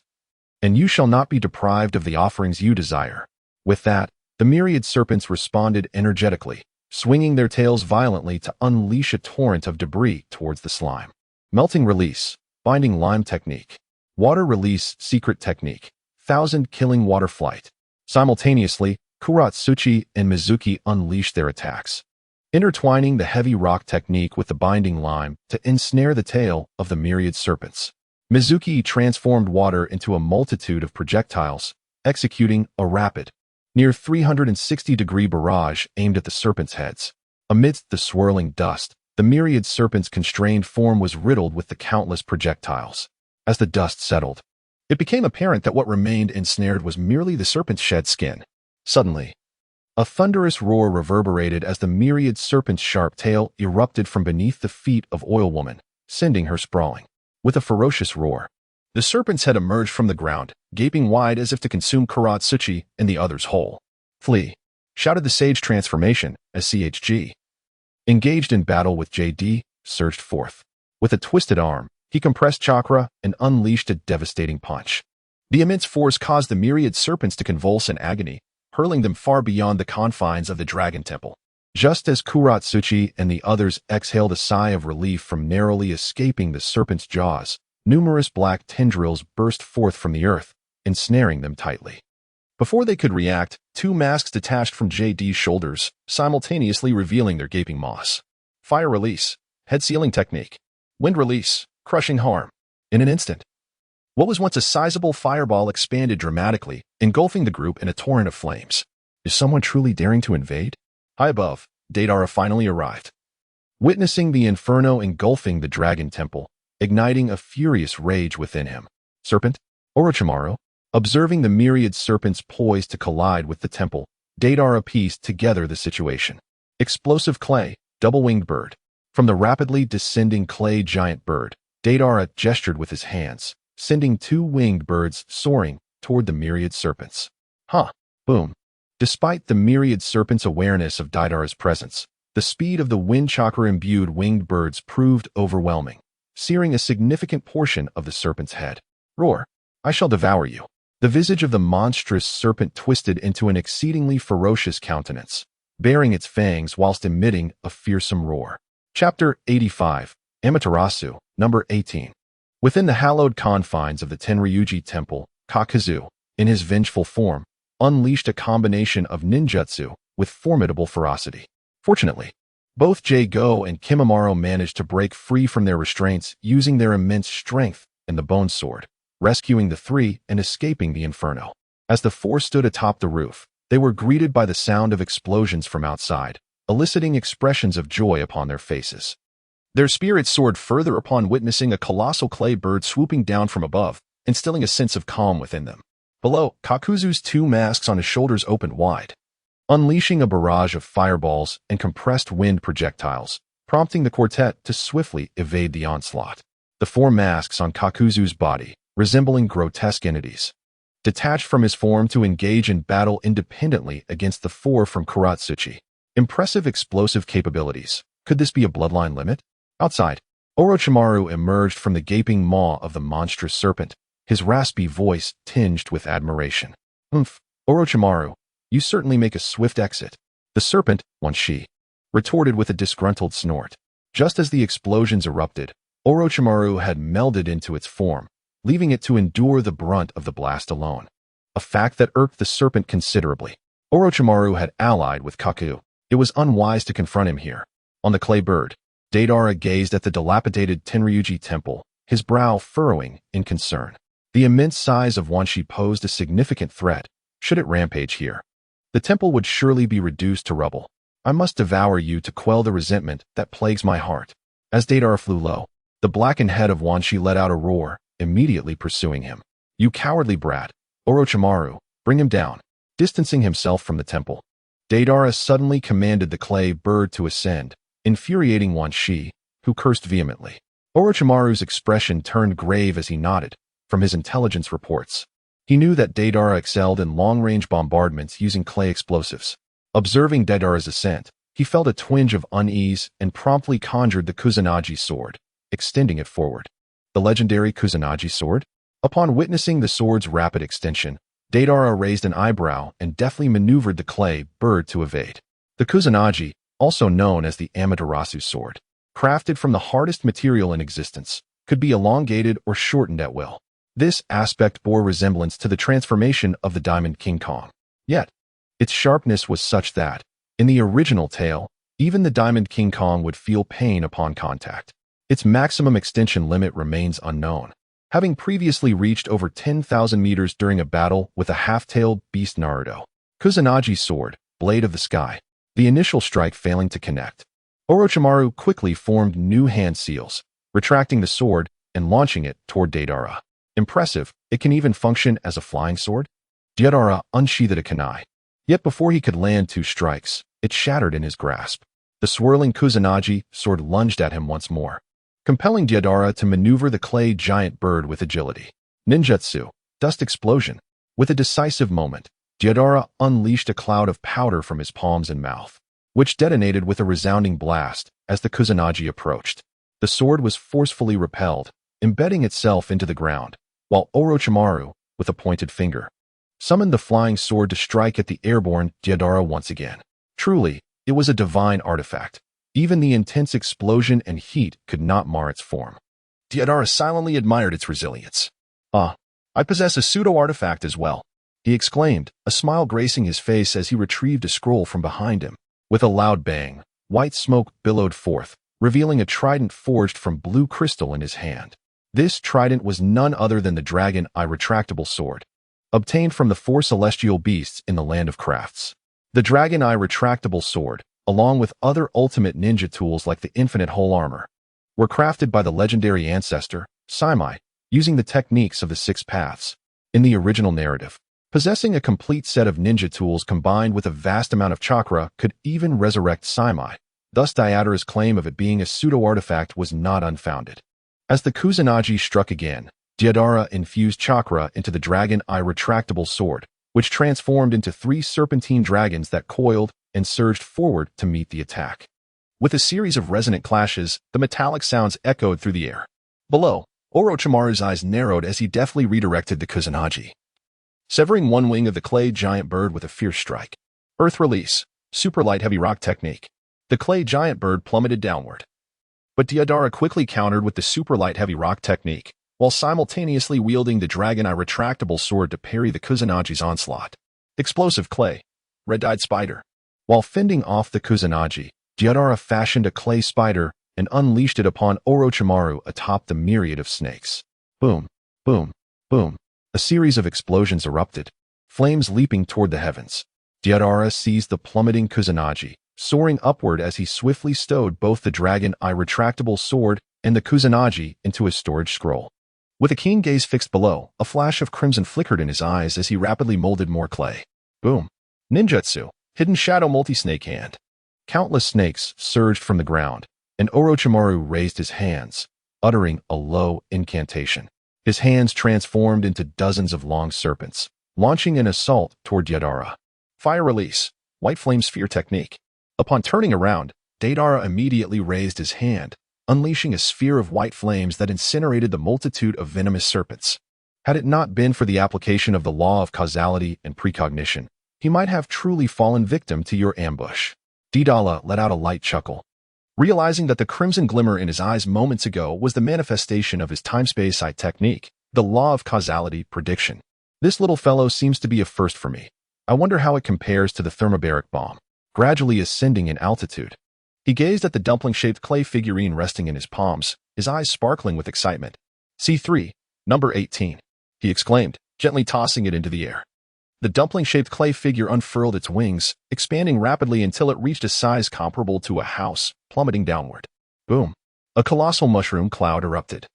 and you shall not be deprived of the offerings you desire. With that, the myriad serpents responded energetically, swinging their tails violently to unleash a torrent of debris towards the slime. Melting release. Binding lime technique. Water release secret technique. 1,000 killing water flight. Simultaneously, Kuratsuchi and Mizuki unleashed their attacks, intertwining the heavy rock technique with the binding lime to ensnare the tail of the myriad serpents. Mizuki transformed water into a multitude of projectiles, executing a rapid, near 360-degree barrage aimed at the serpents' heads. Amidst the swirling dust, the myriad serpents' constrained form was riddled with the countless projectiles. As the dust settled, it became apparent that what remained ensnared was merely the serpent's shed skin. Suddenly, a thunderous roar reverberated as the myriad serpent's sharp tail erupted from beneath the feet of Oil Woman, sending her sprawling. With a ferocious roar, the serpents had emerged from the ground, gaping wide as if to consume Kuratsuchi and the others whole. Flee! Shouted the sage transformation as CHG, engaged in battle with JD, surged forth. With a twisted arm, he compressed chakra and unleashed a devastating punch. The immense force caused the myriad serpents to convulse in agony, hurling them far beyond the confines of the Dragon Temple. Just as Kuratsuchi and the others exhaled a sigh of relief from narrowly escaping the serpent's jaws, numerous black tendrils burst forth from the earth, ensnaring them tightly. Before they could react, two masks detached from JD's shoulders, simultaneously revealing their gaping maws. Fire release. Head sealing technique. Wind release. Crushing harm. In an instant, what was once a sizable fireball expanded dramatically, engulfing the group in a torrent of flames. Is someone truly daring to invade? High above, Deidara finally arrived. Witnessing the inferno engulfing the Dragon Temple, igniting a furious rage within him. Serpent? Orochimaru? Observing the myriad serpents poised to collide with the temple, Deidara pieced together the situation. Explosive clay, double-winged bird. From the rapidly descending clay giant bird, Deidara gestured with his hands, sending two winged birds soaring toward the myriad serpents. Huh. Boom. Despite the myriad serpents' awareness of Deidara's presence, the speed of the wind chakra-imbued winged birds proved overwhelming, searing a significant portion of the serpent's head. Roar. I shall devour you. The visage of the monstrous serpent twisted into an exceedingly ferocious countenance, baring its fangs whilst emitting a fearsome roar. Chapter 85, Amaterasu, number 18. Within the hallowed confines of the Tenryuji Temple, Kakashi, in his vengeful form, unleashed a combination of ninjutsu with formidable ferocity. Fortunately, both Jago and Kimimaro managed to break free from their restraints using their immense strength and the bone sword, rescuing the three and escaping the inferno. As the four stood atop the roof, they were greeted by the sound of explosions from outside, eliciting expressions of joy upon their faces. Their spirits soared further upon witnessing a colossal clay bird swooping down from above, instilling a sense of calm within them. Below, Kakuzu's two masks on his shoulders opened wide, unleashing a barrage of fireballs and compressed wind projectiles, prompting the quartet to swiftly evade the onslaught. The four masks on Kakuzu's body, resembling grotesque entities, detached from his form to engage in battle independently against the four from Kuratsuchi. Impressive explosive capabilities. Could this be a bloodline limit? Outside, Orochimaru emerged from the gaping maw of the monstrous serpent, his raspy voice tinged with admiration. Orochimaru, you certainly make a swift exit. The serpent, Wanshi, retorted with a disgruntled snort. Just as the explosions erupted, Orochimaru had melded into its form, leaving it to endure the brunt of the blast alone. A fact that irked the serpent considerably. Orochimaru had allied with Kaku. It was unwise to confront him here. On the clay bird, Deidara gazed at the dilapidated Tenryuji temple, his brow furrowing in concern. The immense size of Wanshi posed a significant threat. Should it rampage here, the temple would surely be reduced to rubble. I must devour you to quell the resentment that plagues my heart. As Deidara flew low, the blackened head of Wanshi let out a roar, immediately pursuing him. You cowardly brat, Orochimaru, bring him down. Distancing himself from the temple, Deidara suddenly commanded the clay bird to ascend, infuriating Wanshi, who cursed vehemently. Orochimaru's expression turned grave as he nodded. From his intelligence reports, he knew that Deidara excelled in long-range bombardments using clay explosives. Observing Deidara's ascent, he felt a twinge of unease and promptly conjured the Kusanagi sword, extending it forward. The legendary Kusanagi sword? Upon witnessing the sword's rapid extension, Deidara raised an eyebrow and deftly maneuvered the clay bird to evade. The Kusanagi, also known as the Amaterasu sword, crafted from the hardest material in existence, could be elongated or shortened at will. This aspect bore resemblance to the transformation of the Diamond King Kong. Yet, its sharpness was such that, in the original tale, even the Diamond King Kong would feel pain upon contact. Its maximum extension limit remains unknown, having previously reached over 10,000 meters during a battle with a half-tailed beast Naruto. Kusanagi sword, blade of the sky, the initial strike failing to connect. Orochimaru quickly formed new hand seals, retracting the sword and launching it toward Deidara. Impressive, it can even function as a flying sword? Deidara unsheathed a kunai. Yet before he could land two strikes, it shattered in his grasp. The swirling Kusanagi sword lunged at him once more, compelling Deidara to maneuver the clay giant bird with agility. Ninjutsu, dust explosion. With a decisive moment, Deidara unleashed a cloud of powder from his palms and mouth, which detonated with a resounding blast as the Kusanagi approached. The sword was forcefully repelled, embedding itself into the ground, while Orochimaru, with a pointed finger, summoned the flying sword to strike at the airborne Deidara once again. Truly, it was a divine artifact. Even the intense explosion and heat could not mar its form. Deidara silently admired its resilience. I possess a pseudo-artifact as well, he exclaimed, a smile gracing his face as he retrieved a scroll from behind him. With a loud bang, white smoke billowed forth, revealing a trident forged from blue crystal in his hand. This trident was none other than the Dragon Eye retractable sword, obtained from the four celestial beasts in the land of crafts. The Dragon Eye retractable sword, along with other ultimate ninja tools like the infinite whole armor, were crafted by the legendary ancestor, Saimai, using the techniques of the six paths. In the original narrative, possessing a complete set of ninja tools combined with a vast amount of chakra could even resurrect Saimai. Thus, Deidara's claim of it being a pseudo-artifact was not unfounded. As the Kusanagi struck again, Deidara infused chakra into the Dragon Eye retractable sword, which transformed into 3 serpentine dragons that coiled and surged forward to meet the attack. With a series of resonant clashes, the metallic sounds echoed through the air. Below, Orochimaru's eyes narrowed as he deftly redirected the Kusanagi, severing one wing of the clay giant bird with a fierce strike. Earth release, super light heavy rock technique. The clay giant bird plummeted downward. But Deidara quickly countered with the super light heavy rock technique, while simultaneously wielding the Dragon Eye retractable sword to parry the Kusanagi's onslaught. Explosive clay, red-eyed spider. While fending off the Kusanagi, Deidara fashioned a clay spider and unleashed it upon Orochimaru atop the myriad of snakes. Boom, boom, boom. A series of explosions erupted, flames leaping toward the heavens. Deidara seized the plummeting Kusanagi, soaring upward as he swiftly stowed both the Dragon Eye retractable sword and the Kusanagi into a storage scroll. With a keen gaze fixed below, a flash of crimson flickered in his eyes as he rapidly molded more clay. Boom. Ninjutsu, hidden shadow multi-snake hand. Countless snakes surged from the ground, and Orochimaru raised his hands, uttering a low incantation. His hands transformed into dozens of long serpents, launching an assault toward Deidara. Fire release, white flame sphere technique. Upon turning around, Deidara immediately raised his hand, unleashing a sphere of white flames that incinerated the multitude of venomous serpents. Had it not been for the application of the law of causality and precognition, he might have truly fallen victim to your ambush. Deidara let out a light chuckle, realizing that the crimson glimmer in his eyes moments ago was the manifestation of his time-space sight technique, the law of causality prediction. This little fellow seems to be a first for me. I wonder how it compares to the thermobaric bomb, gradually ascending in altitude. He gazed at the dumpling-shaped clay figurine resting in his palms, his eyes sparkling with excitement. C3, number 18, he exclaimed, gently tossing it into the air. The dumpling-shaped clay figure unfurled its wings, expanding rapidly until it reached a size comparable to a house, plummeting downward. Boom! A colossal mushroom cloud erupted,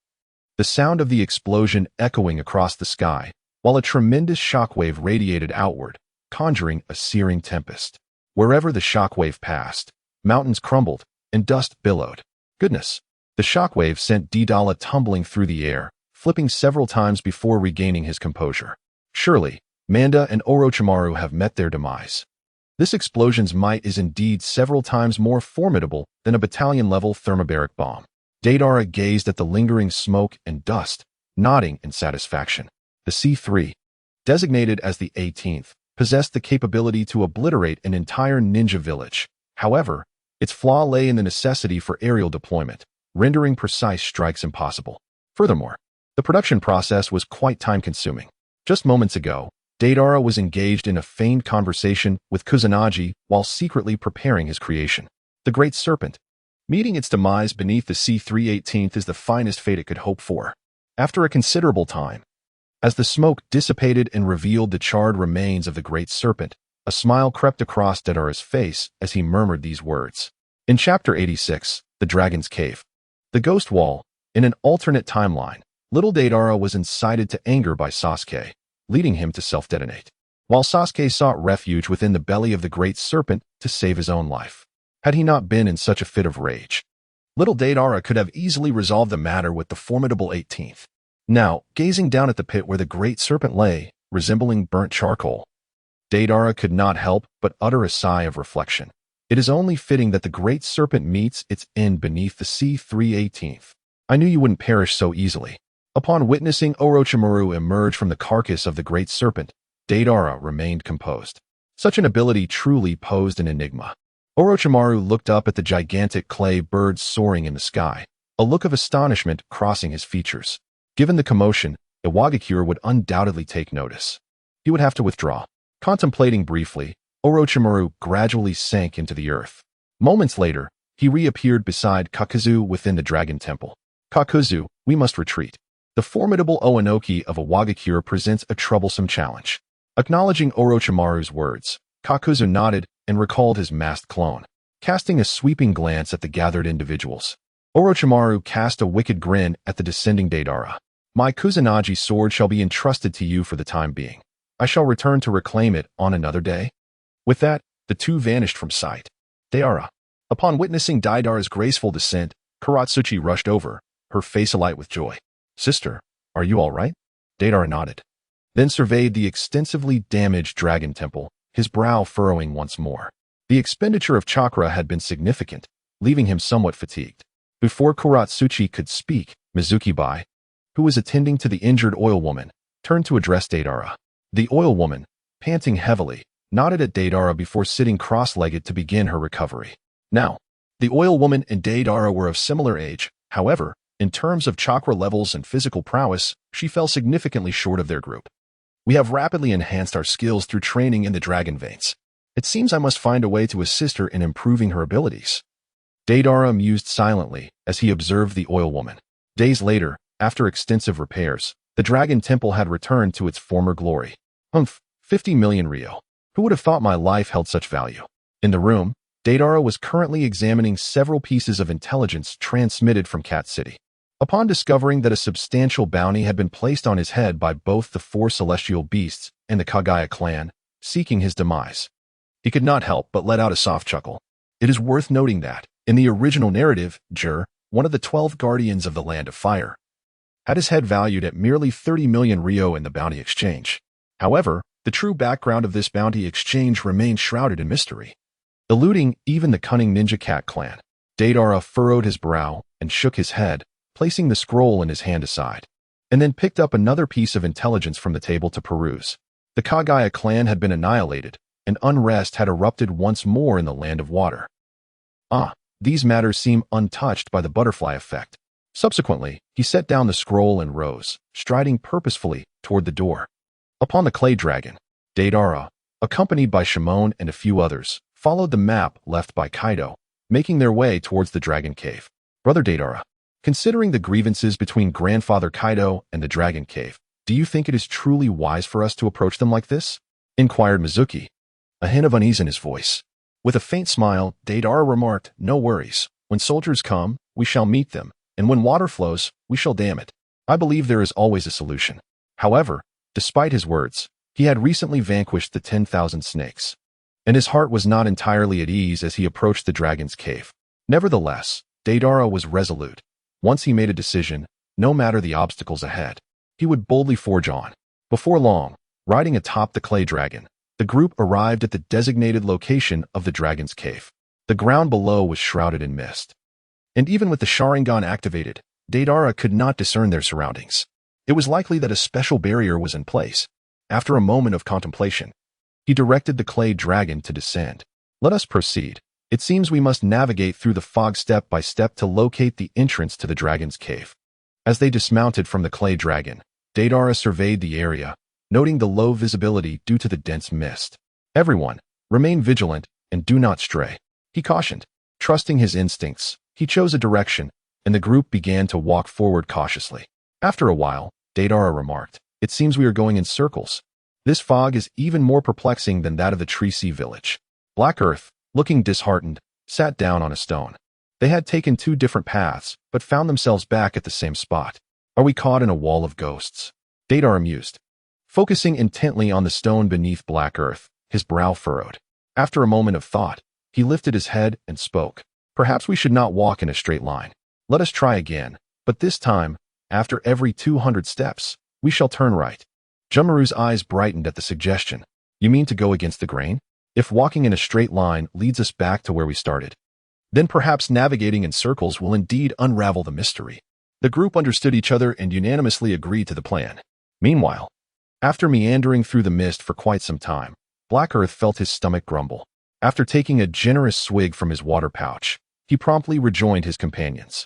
the sound of the explosion echoing across the sky, while a tremendous shockwave radiated outward, conjuring a searing tempest. Wherever the shockwave passed, mountains crumbled, and dust billowed. Goodness! The shockwave sent Deidara tumbling through the air, flipping several times before regaining his composure. Surely, Manda and Orochimaru have met their demise. This explosion's might is indeed several times more formidable than a battalion-level thermobaric bomb. Deidara gazed at the lingering smoke and dust, nodding in satisfaction. The C3, designated as the 18th, possessed the capability to obliterate an entire ninja village. However, its flaw lay in the necessity for aerial deployment, rendering precise strikes impossible. Furthermore, the production process was quite time-consuming. Just moments ago, Deidara was engaged in a feigned conversation with Kusanagi while secretly preparing his creation, the Great Serpent. Meeting its demise beneath the C318th is the finest fate it could hope for. After a considerable time, as the smoke dissipated and revealed the charred remains of the Great Serpent, a smile crept across Deidara's face as he murmured these words. In Chapter 86, The Dragon's Cave, the Ghost Wall, in an alternate timeline, little Deidara was incited to anger by Sasuke, leading him to self-detonate, while Sasuke sought refuge within the belly of the Great Serpent to save his own life. Had he not been in such a fit of rage, little Deidara could have easily resolved the matter with the formidable 18th. Now, gazing down at the pit where the Great Serpent lay, resembling burnt charcoal, Deidara could not help but utter a sigh of reflection. It is only fitting that the Great Serpent meets its end beneath the C318th. I knew you wouldn't perish so easily. Upon witnessing Orochimaru emerge from the carcass of the Great Serpent, Deidara remained composed. Such an ability truly posed an enigma. Orochimaru looked up at the gigantic clay bird soaring in the sky, a look of astonishment crossing his features. Given the commotion, Iwagakure would undoubtedly take notice. He would have to withdraw. Contemplating briefly, Orochimaru gradually sank into the earth. Moments later, he reappeared beside Kakazu within the Dragon Temple. Kakazu, we must retreat. The formidable Oinoki of Iwagakure presents a troublesome challenge. Acknowledging Orochimaru's words, Kakazu nodded and recalled his masked clone. Casting a sweeping glance at the gathered individuals, Orochimaru cast a wicked grin at the descending Deidara. My Kusanagi sword shall be entrusted to you for the time being. I shall return to reclaim it on another day." With that, the two vanished from sight. Deidara. Upon witnessing Deidara's graceful descent, Kuratsuchi rushed over, her face alight with joy. "Sister, are you all right?" Deidara nodded, then surveyed the extensively damaged dragon temple, his brow furrowing once more. The expenditure of chakra had been significant, leaving him somewhat fatigued. Before Kuratsuchi could speak, Mizuki-bai, who was attending to the injured oil woman, turned to address Deidara. The oil woman, panting heavily, nodded at Deidara before sitting cross-legged to begin her recovery. Now, the oil woman and Deidara were of similar age. However, in terms of chakra levels and physical prowess, she fell significantly short of their group. "We have rapidly enhanced our skills through training in the dragon veins. It seems I must find a way to assist her in improving her abilities." Deidara mused silently as he observed the oil woman. Days later, after extensive repairs, the dragon temple had returned to its former glory. 50 million Rio. Who would have thought my life held such value? In the room, Deidara was currently examining several pieces of intelligence transmitted from Cat City. Upon discovering that a substantial bounty had been placed on his head by both the four celestial beasts and the Kagaya clan, seeking his demise, he could not help but let out a soft chuckle. It is worth noting that, in the original narrative, Jur, one of the 12 guardians of the Land of Fire, had his head valued at merely 30 million Rio in the bounty exchange. However, the true background of this bounty exchange remained shrouded in mystery, eluding even the cunning ninja cat clan. Deidara furrowed his brow and shook his head, placing the scroll in his hand aside, and then picked up another piece of intelligence from the table to peruse. The Kagaya clan had been annihilated, and unrest had erupted once more in the Land of Water. These matters seem untouched by the butterfly effect. Subsequently, he set down the scroll and rose, striding purposefully toward the door. Upon the clay dragon, Deidara, accompanied by Shimon and a few others, followed the map left by Kaido, making their way towards the dragon cave. "Brother Deidara, considering the grievances between Grandfather Kaido and the dragon cave, do you think it is truly wise for us to approach them like this?" inquired Mizuki, a hint of unease in his voice. With a faint smile, Deidara remarked, "No worries. When soldiers come, we shall meet them, and when water flows, we shall dam it. I believe there is always a solution." However, despite his words, he had recently vanquished the 10,000 snakes, and his heart was not entirely at ease as he approached the dragon's cave. Nevertheless, Deidara was resolute. Once he made a decision, no matter the obstacles ahead, he would boldly forge on. Before long, riding atop the clay dragon, the group arrived at the designated location of the dragon's cave. The ground below was shrouded in mist, and even with the Sharingan activated, Deidara could not discern their surroundings. It was likely that a special barrier was in place. After a moment of contemplation, he directed the clay dragon to descend. "Let us proceed. It seems we must navigate through the fog step by step to locate the entrance to the dragon's cave." As they dismounted from the clay dragon, Deidara surveyed the area, noting the low visibility due to the dense mist. "Everyone, remain vigilant and do not stray," he cautioned. Trusting his instincts, he chose a direction, and the group began to walk forward cautiously. After a while, Deidara remarked, "It seems we are going in circles. This fog is even more perplexing than that of the Tree Sea village." Black Earth, looking disheartened, sat down on a stone. They had taken two different paths, but found themselves back at the same spot. "Are we caught in a wall of ghosts?" Deidara mused. Focusing intently on the stone beneath Black Earth, his brow furrowed. After a moment of thought, he lifted his head and spoke. "Perhaps we should not walk in a straight line. Let us try again, but this time, after every 200 steps, we shall turn right." Jumaru's eyes brightened at the suggestion. "You mean to go against the grain? If walking in a straight line leads us back to where we started, then perhaps navigating in circles will indeed unravel the mystery." The group understood each other and unanimously agreed to the plan. Meanwhile, after meandering through the mist for quite some time, Black Earth felt his stomach grumble. After taking a generous swig from his water pouch, he promptly rejoined his companions.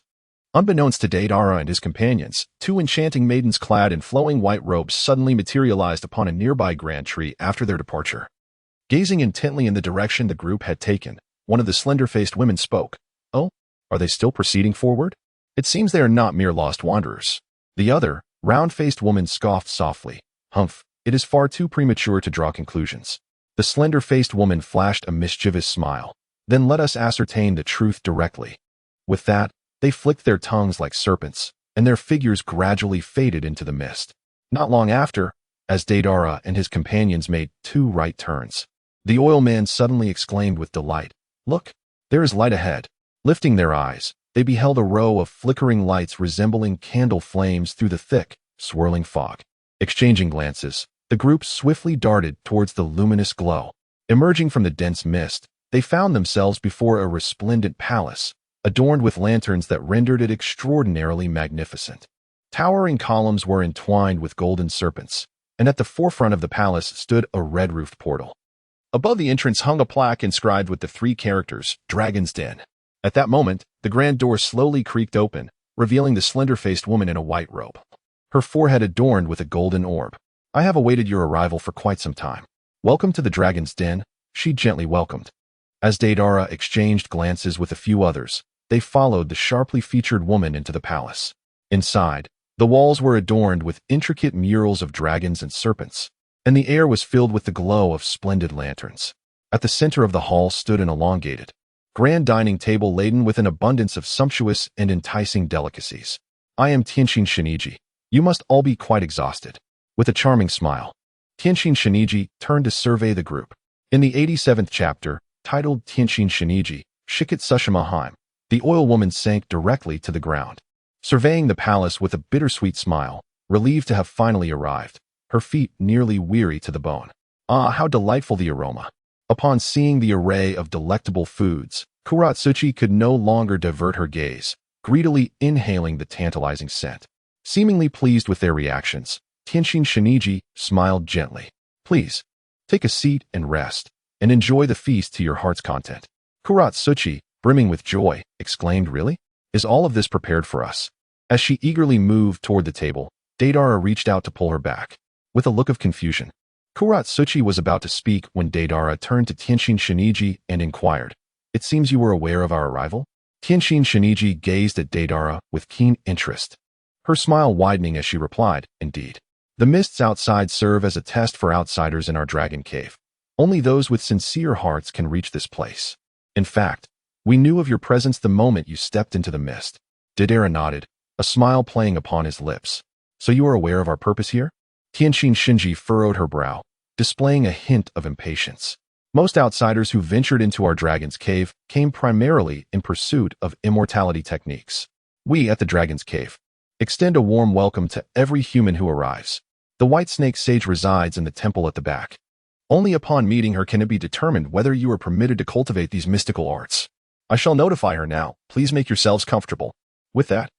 Unbeknownst to Deidara and his companions, two enchanting maidens clad in flowing white robes suddenly materialized upon a nearby grand tree after their departure. Gazing intently in the direction the group had taken, one of the slender-faced women spoke. "Oh, are they still proceeding forward? It seems they are not mere lost wanderers." The other, round-faced woman scoffed softly. "Humph, it is far too premature to draw conclusions." The slender-faced woman flashed a mischievous smile. "Then let us ascertain the truth directly." With that, they flicked their tongues like serpents, and their figures gradually faded into the mist. Not long after, as Deidara and his companions made 2 right turns, the oil man suddenly exclaimed with delight, "Look, there is light ahead." Lifting their eyes, they beheld a row of flickering lights resembling candle flames through the thick, swirling fog. Exchanging glances, the group swiftly darted towards the luminous glow. Emerging from the dense mist, they found themselves before a resplendent palace, adorned with lanterns that rendered it extraordinarily magnificent. Towering columns were entwined with golden serpents, and at the forefront of the palace stood a red-roofed portal. Above the entrance hung a plaque inscribed with the 3 characters, Dragon's Den. At that moment, the grand door slowly creaked open, revealing the slender-faced woman in a white robe, her forehead adorned with a golden orb. "I have awaited your arrival for quite some time. Welcome to the Dragon's Den," she gently welcomed. As Deidara exchanged glances with a few others, they followed the sharply featured woman into the palace. Inside, the walls were adorned with intricate murals of dragons and serpents, and the air was filled with the glow of splendid lanterns. At the center of the hall stood an elongated, grand dining table laden with an abundance of sumptuous and enticing delicacies. "I am Tenshin Shiniji. You must all be quite exhausted." With a charming smile, Tenshin Shiniji turned to survey the group. In the 87th chapter, titled Tenshin Shiniji, Shikit Tsushima Heim, the oil woman sank directly to the ground, surveying the palace with a bittersweet smile, relieved to have finally arrived, her feet nearly weary to the bone. Ah, how delightful the aroma! Upon seeing the array of delectable foods, Kuratsuchi could no longer divert her gaze, greedily inhaling the tantalizing scent. Seemingly pleased with their reactions, Tenshin Shiniji smiled gently. "Please, take a seat and rest, and enjoy the feast to your heart's content." Kuratsuchi, brimming with joy, exclaimed, "Really? Is all of this prepared for us?" As she eagerly moved toward the table, Deidara reached out to pull her back. With a look of confusion, Kuratsuchi was about to speak when Deidara turned to Tenshin Shiniji and inquired, "It seems you were aware of our arrival?" Tenshin Shiniji gazed at Deidara with keen interest, her smile widening as she replied, "Indeed. The mists outside serve as a test for outsiders in our dragon cave. Only those with sincere hearts can reach this place. In fact, we knew of your presence the moment you stepped into the mist." Deidara nodded, a smile playing upon his lips. "So you are aware of our purpose here?" Tenshin Shinji furrowed her brow, displaying a hint of impatience. "Most outsiders who ventured into our dragon's cave came primarily in pursuit of immortality techniques. We at the dragon's cave extend a warm welcome to every human who arrives. The White Snake Sage resides in the temple at the back. Only upon meeting her can it be determined whether you are permitted to cultivate these mystical arts. I shall notify her now. Please make yourselves comfortable." With that,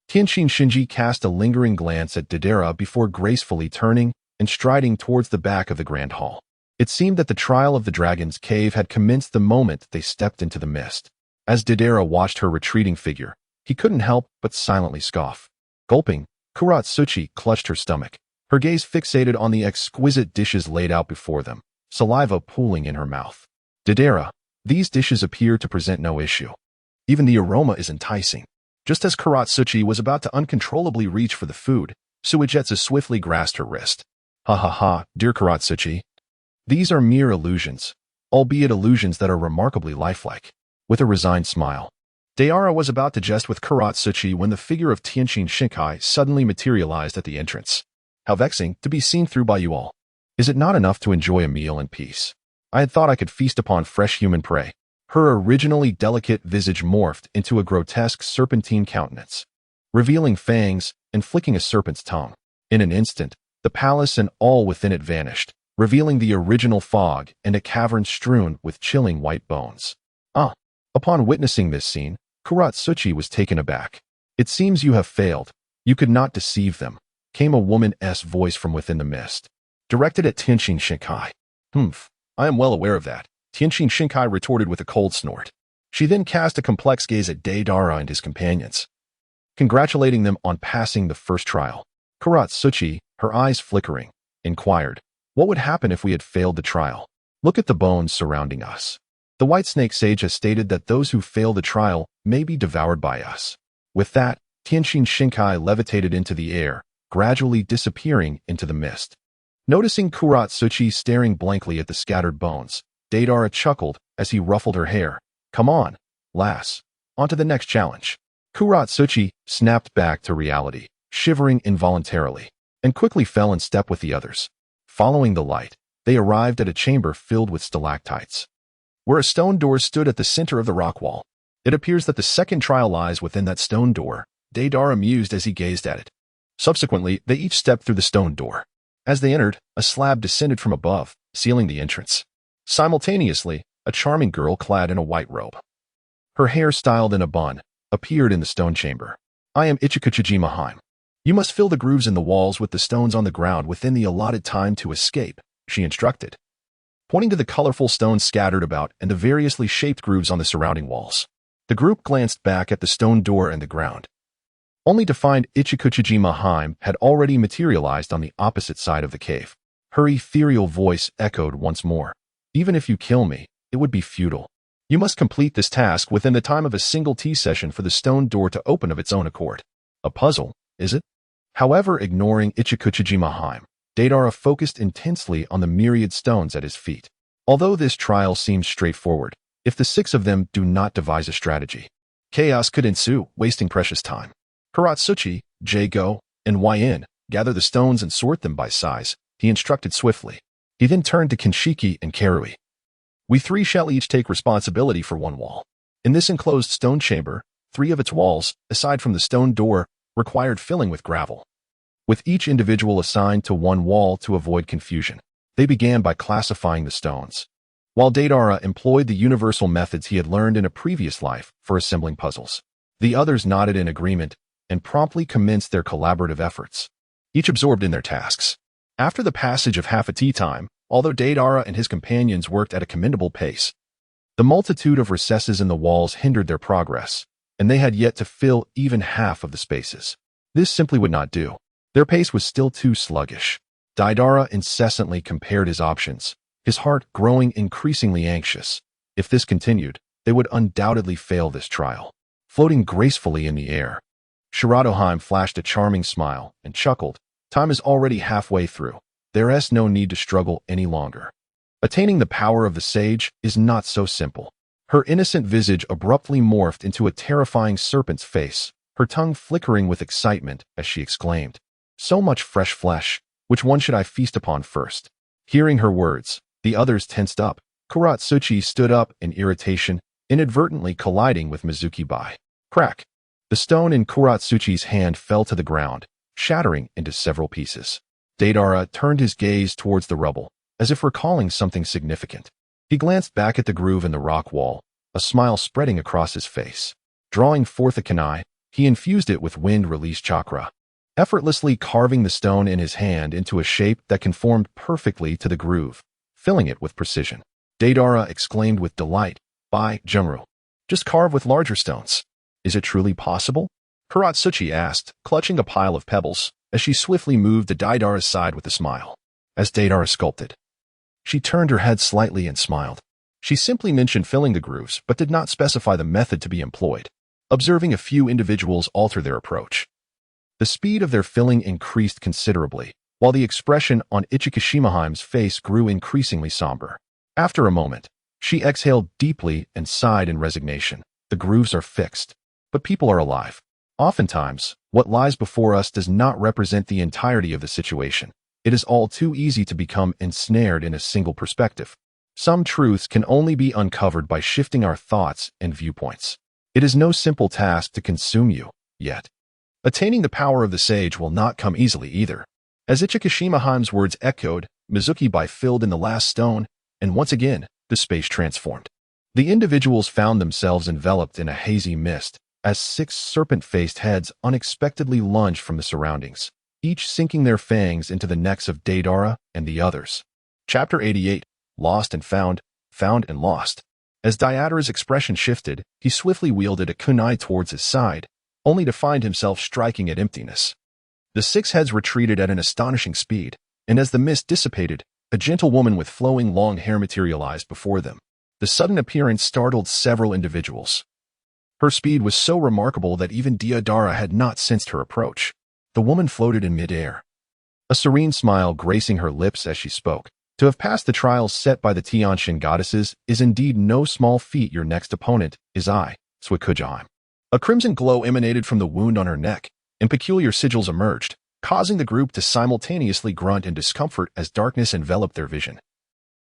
Tenshin Shinji cast a lingering glance at Deidara before gracefully turning and striding towards the back of the grand hall. It seemed that the trial of the dragon's cave had commenced the moment they stepped into the mist. As Deidara watched her retreating figure, he couldn't help but silently scoff. Gulping, Kuratsuchi clutched her stomach, her gaze fixated on the exquisite dishes laid out before them, saliva pooling in her mouth. "Deidara, these dishes appear to present no issue. Even the aroma is enticing." Just as Kuratsuchi was about to uncontrollably reach for the food, Suigetsu swiftly grasped her wrist. "Ha ha ha, dear Kuratsuchi. These are mere illusions, albeit illusions that are remarkably lifelike." With a resigned smile, Deidara was about to jest with Kuratsuchi when the figure of Tenshin Shinkai suddenly materialized at the entrance. "How vexing to be seen through by you all. Is it not enough to enjoy a meal in peace? I had thought I could feast upon fresh human prey." Her originally delicate visage morphed into a grotesque serpentine countenance, revealing fangs and flicking a serpent's tongue. In an instant, the palace and all within it vanished, revealing the original fog and a cavern strewn with chilling white bones. Upon witnessing this scene, Kuratsuchi was taken aback. "It seems you have failed. You could not deceive them," came a woman's voice from within the mist, directed at Tenshin Shinkai. "Humph, I am well aware of that," Tenshin Shinkai retorted with a cold snort. She then cast a complex gaze at Deidara and his companions, congratulating them on passing the first trial. Kuratsuchi, her eyes flickering, inquired, "What would happen if we had failed the trial? Look at the bones surrounding us. The White Snake Sage has stated that those who fail the trial may be devoured by us." With that, Tenshin Shinkai levitated into the air, gradually disappearing into the mist. Noticing Kuratsuchi staring blankly at the scattered bones, Deidara chuckled as he ruffled her hair. "Come on, lass. On to the next challenge." Kuratsuchi snapped back to reality, shivering involuntarily, and quickly fell in step with the others. Following the light, they arrived at a chamber filled with stalactites, where a stone door stood at the center of the rock wall. It appears that the second trial lies within that stone door, Deidara mused as he gazed at it. Subsequently, they each stepped through the stone door. As they entered, a slab descended from above, sealing the entrance. Simultaneously, a charming girl clad in a white robe, her hair styled in a bun, appeared in the stone chamber. I am Uchiha Itachi. You must fill the grooves in the walls with the stones on the ground within the allotted time to escape, she instructed, pointing to the colorful stones scattered about and the variously shaped grooves on the surrounding walls. The group glanced back at the stone door and the ground, only to find Uchiha Itachi had already materialized on the opposite side of the cave. Her ethereal voice echoed once more. Even if you kill me, it would be futile. You must complete this task within the time of a single tea session for the stone door to open of its own accord. A puzzle, is it? However, ignoring Uchiha Itachi, Deidara focused intensely on the myriad stones at his feet. Although this trial seems straightforward, if the 6 of them do not devise a strategy, chaos could ensue, wasting precious time. Kuratsuchi, Go, and Yn, gather the stones and sort them by size, he instructed swiftly. He then turned to Kinshiki and Karui. We 3 shall each take responsibility for one wall. In this enclosed stone chamber, 3 of its walls, aside from the stone door, required filling with gravel, with each individual assigned to one wall to avoid confusion. They began by classifying the stones, while Deidara employed the universal methods he had learned in a previous life for assembling puzzles. The others nodded in agreement and promptly commenced their collaborative efforts, each absorbed in their tasks. After the passage of half a tea time, although Deidara and his companions worked at a commendable pace, the multitude of recesses in the walls hindered their progress, and they had yet to fill even half of the spaces. This simply would not do. Their pace was still too sluggish. Deidara incessantly compared his options, his heart growing increasingly anxious. If this continued, they would undoubtedly fail this trial. Floating gracefully in the air, Shiradoheim flashed a charming smile and chuckled. Time is already halfway through. There is no need to struggle any longer. Attaining the power of the sage is not so simple. Her innocent visage abruptly morphed into a terrifying serpent's face, her tongue flickering with excitement as she exclaimed, "So much fresh flesh. Which one should I feast upon first?" Hearing her words, the others tensed up. Kuratsuchi stood up in irritation, inadvertently colliding with Mizuki-bai. Crack! The stone in Kuratsuchi's hand fell to the ground, shattering into several pieces. Deidara turned his gaze towards the rubble, as if recalling something significant. He glanced back at the groove in the rock wall, a smile spreading across his face. Drawing forth a kunai, he infused it with wind-release chakra, effortlessly carving the stone in his hand into a shape that conformed perfectly to the groove, filling it with precision. Deidara exclaimed with delight, "By Jumru, just carve with larger stones. Is it truly possible?" Kuratsuchi asked, clutching a pile of pebbles, as she swiftly moved to Deidara's side with a smile. As Deidara sculpted, she turned her head slightly and smiled. She simply mentioned filling the grooves, but did not specify the method to be employed. Observing a few individuals alter their approach, the speed of their filling increased considerably, while the expression on Ichikishimaheim's face grew increasingly somber. After a moment, she exhaled deeply and sighed in resignation. The grooves are fixed, but people are alive. Oftentimes, what lies before us does not represent the entirety of the situation. It is all too easy to become ensnared in a single perspective. Some truths can only be uncovered by shifting our thoughts and viewpoints. It is no simple task to consume you, yet. Attaining the power of the sage will not come easily either. As Ichikishimaheim's words echoed, Mizuki-bai filled in the last stone, and once again, the space transformed. The individuals found themselves enveloped in a hazy mist, as 6 serpent-faced heads unexpectedly lunged from the surroundings, each sinking their fangs into the necks of Deidara and the others. Chapter 88, Lost and Found, Found and Lost. As Deidara's expression shifted, he swiftly wielded a kunai towards his side, only to find himself striking at emptiness. The 6 heads retreated at an astonishing speed, and as the mist dissipated, a gentle woman with flowing long hair materialized before them. The sudden appearance startled several individuals. Her speed was so remarkable that even Deidara had not sensed her approach. The woman floated in midair, a serene smile gracing her lips as she spoke. To have passed the trials set by the Tianshin goddesses is indeed no small feat. Your next opponent is I, Suikujaheim. A crimson glow emanated from the wound on her neck, and peculiar sigils emerged, causing the group to simultaneously grunt in discomfort as darkness enveloped their vision.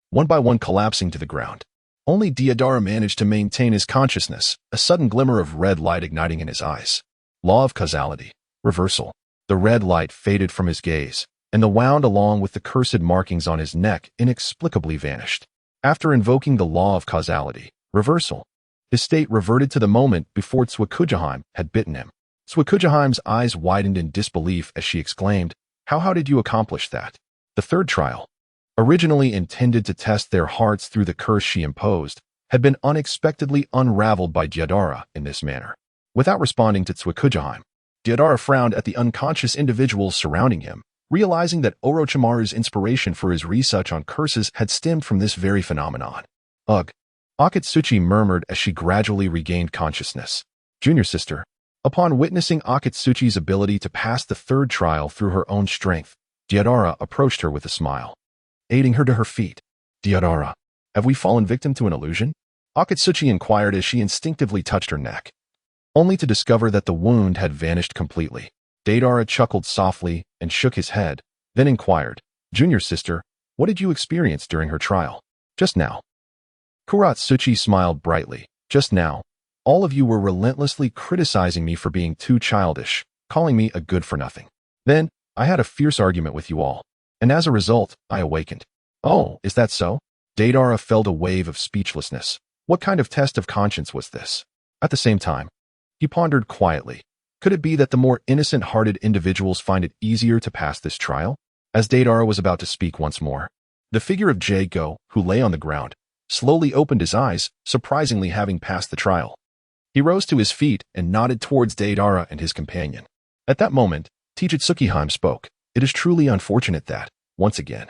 One by one collapsing to the ground. Only Deidara managed to maintain his consciousness, a sudden glimmer of red light igniting in his eyes. Law of causality. Reversal. The red light faded from his gaze, and the wound along with the cursed markings on his neck inexplicably vanished. After invoking the law of causality, reversal, his state reverted to the moment before Tsukujiheim had bitten him. Tsukujiheim's eyes widened in disbelief as she exclaimed, How did you accomplish that? The third trial, originally intended to test their hearts through the curse she imposed, had been unexpectedly unraveled by Deidara in this manner. Without responding to Tsukujiheim, Deidara frowned at the unconscious individuals surrounding him, realizing that Orochimaru's inspiration for his research on curses had stemmed from this very phenomenon. Ugh, Akatsuchi murmured as she gradually regained consciousness. Junior sister. Upon witnessing Akatsuchi's ability to pass the third trial through her own strength, Deidara approached her with a smile, aiding her to her feet. Deidara, have we fallen victim to an illusion? Akatsuchi inquired as she instinctively touched her neck, only to discover that the wound had vanished completely. Deidara chuckled softly and shook his head, then inquired, Junior sister, what did you experience during her trial? Just now. Kuratsuchi smiled brightly. Just now, all of you were relentlessly criticizing me for being too childish, calling me a good-for-nothing. Then, I had a fierce argument with you all, and as a result, I awakened. Oh, is that so? Deidara felt a wave of speechlessness. What kind of test of conscience was this? At the same time, he pondered quietly. Could it be that the more innocent-hearted individuals find it easier to pass this trial? As Deidara was about to speak once more, the figure of Jago, who lay on the ground, slowly opened his eyes, surprisingly having passed the trial. He rose to his feet and nodded towards Deidara and his companion. At that moment, Tsukujiheim spoke. It is truly unfortunate that, once again,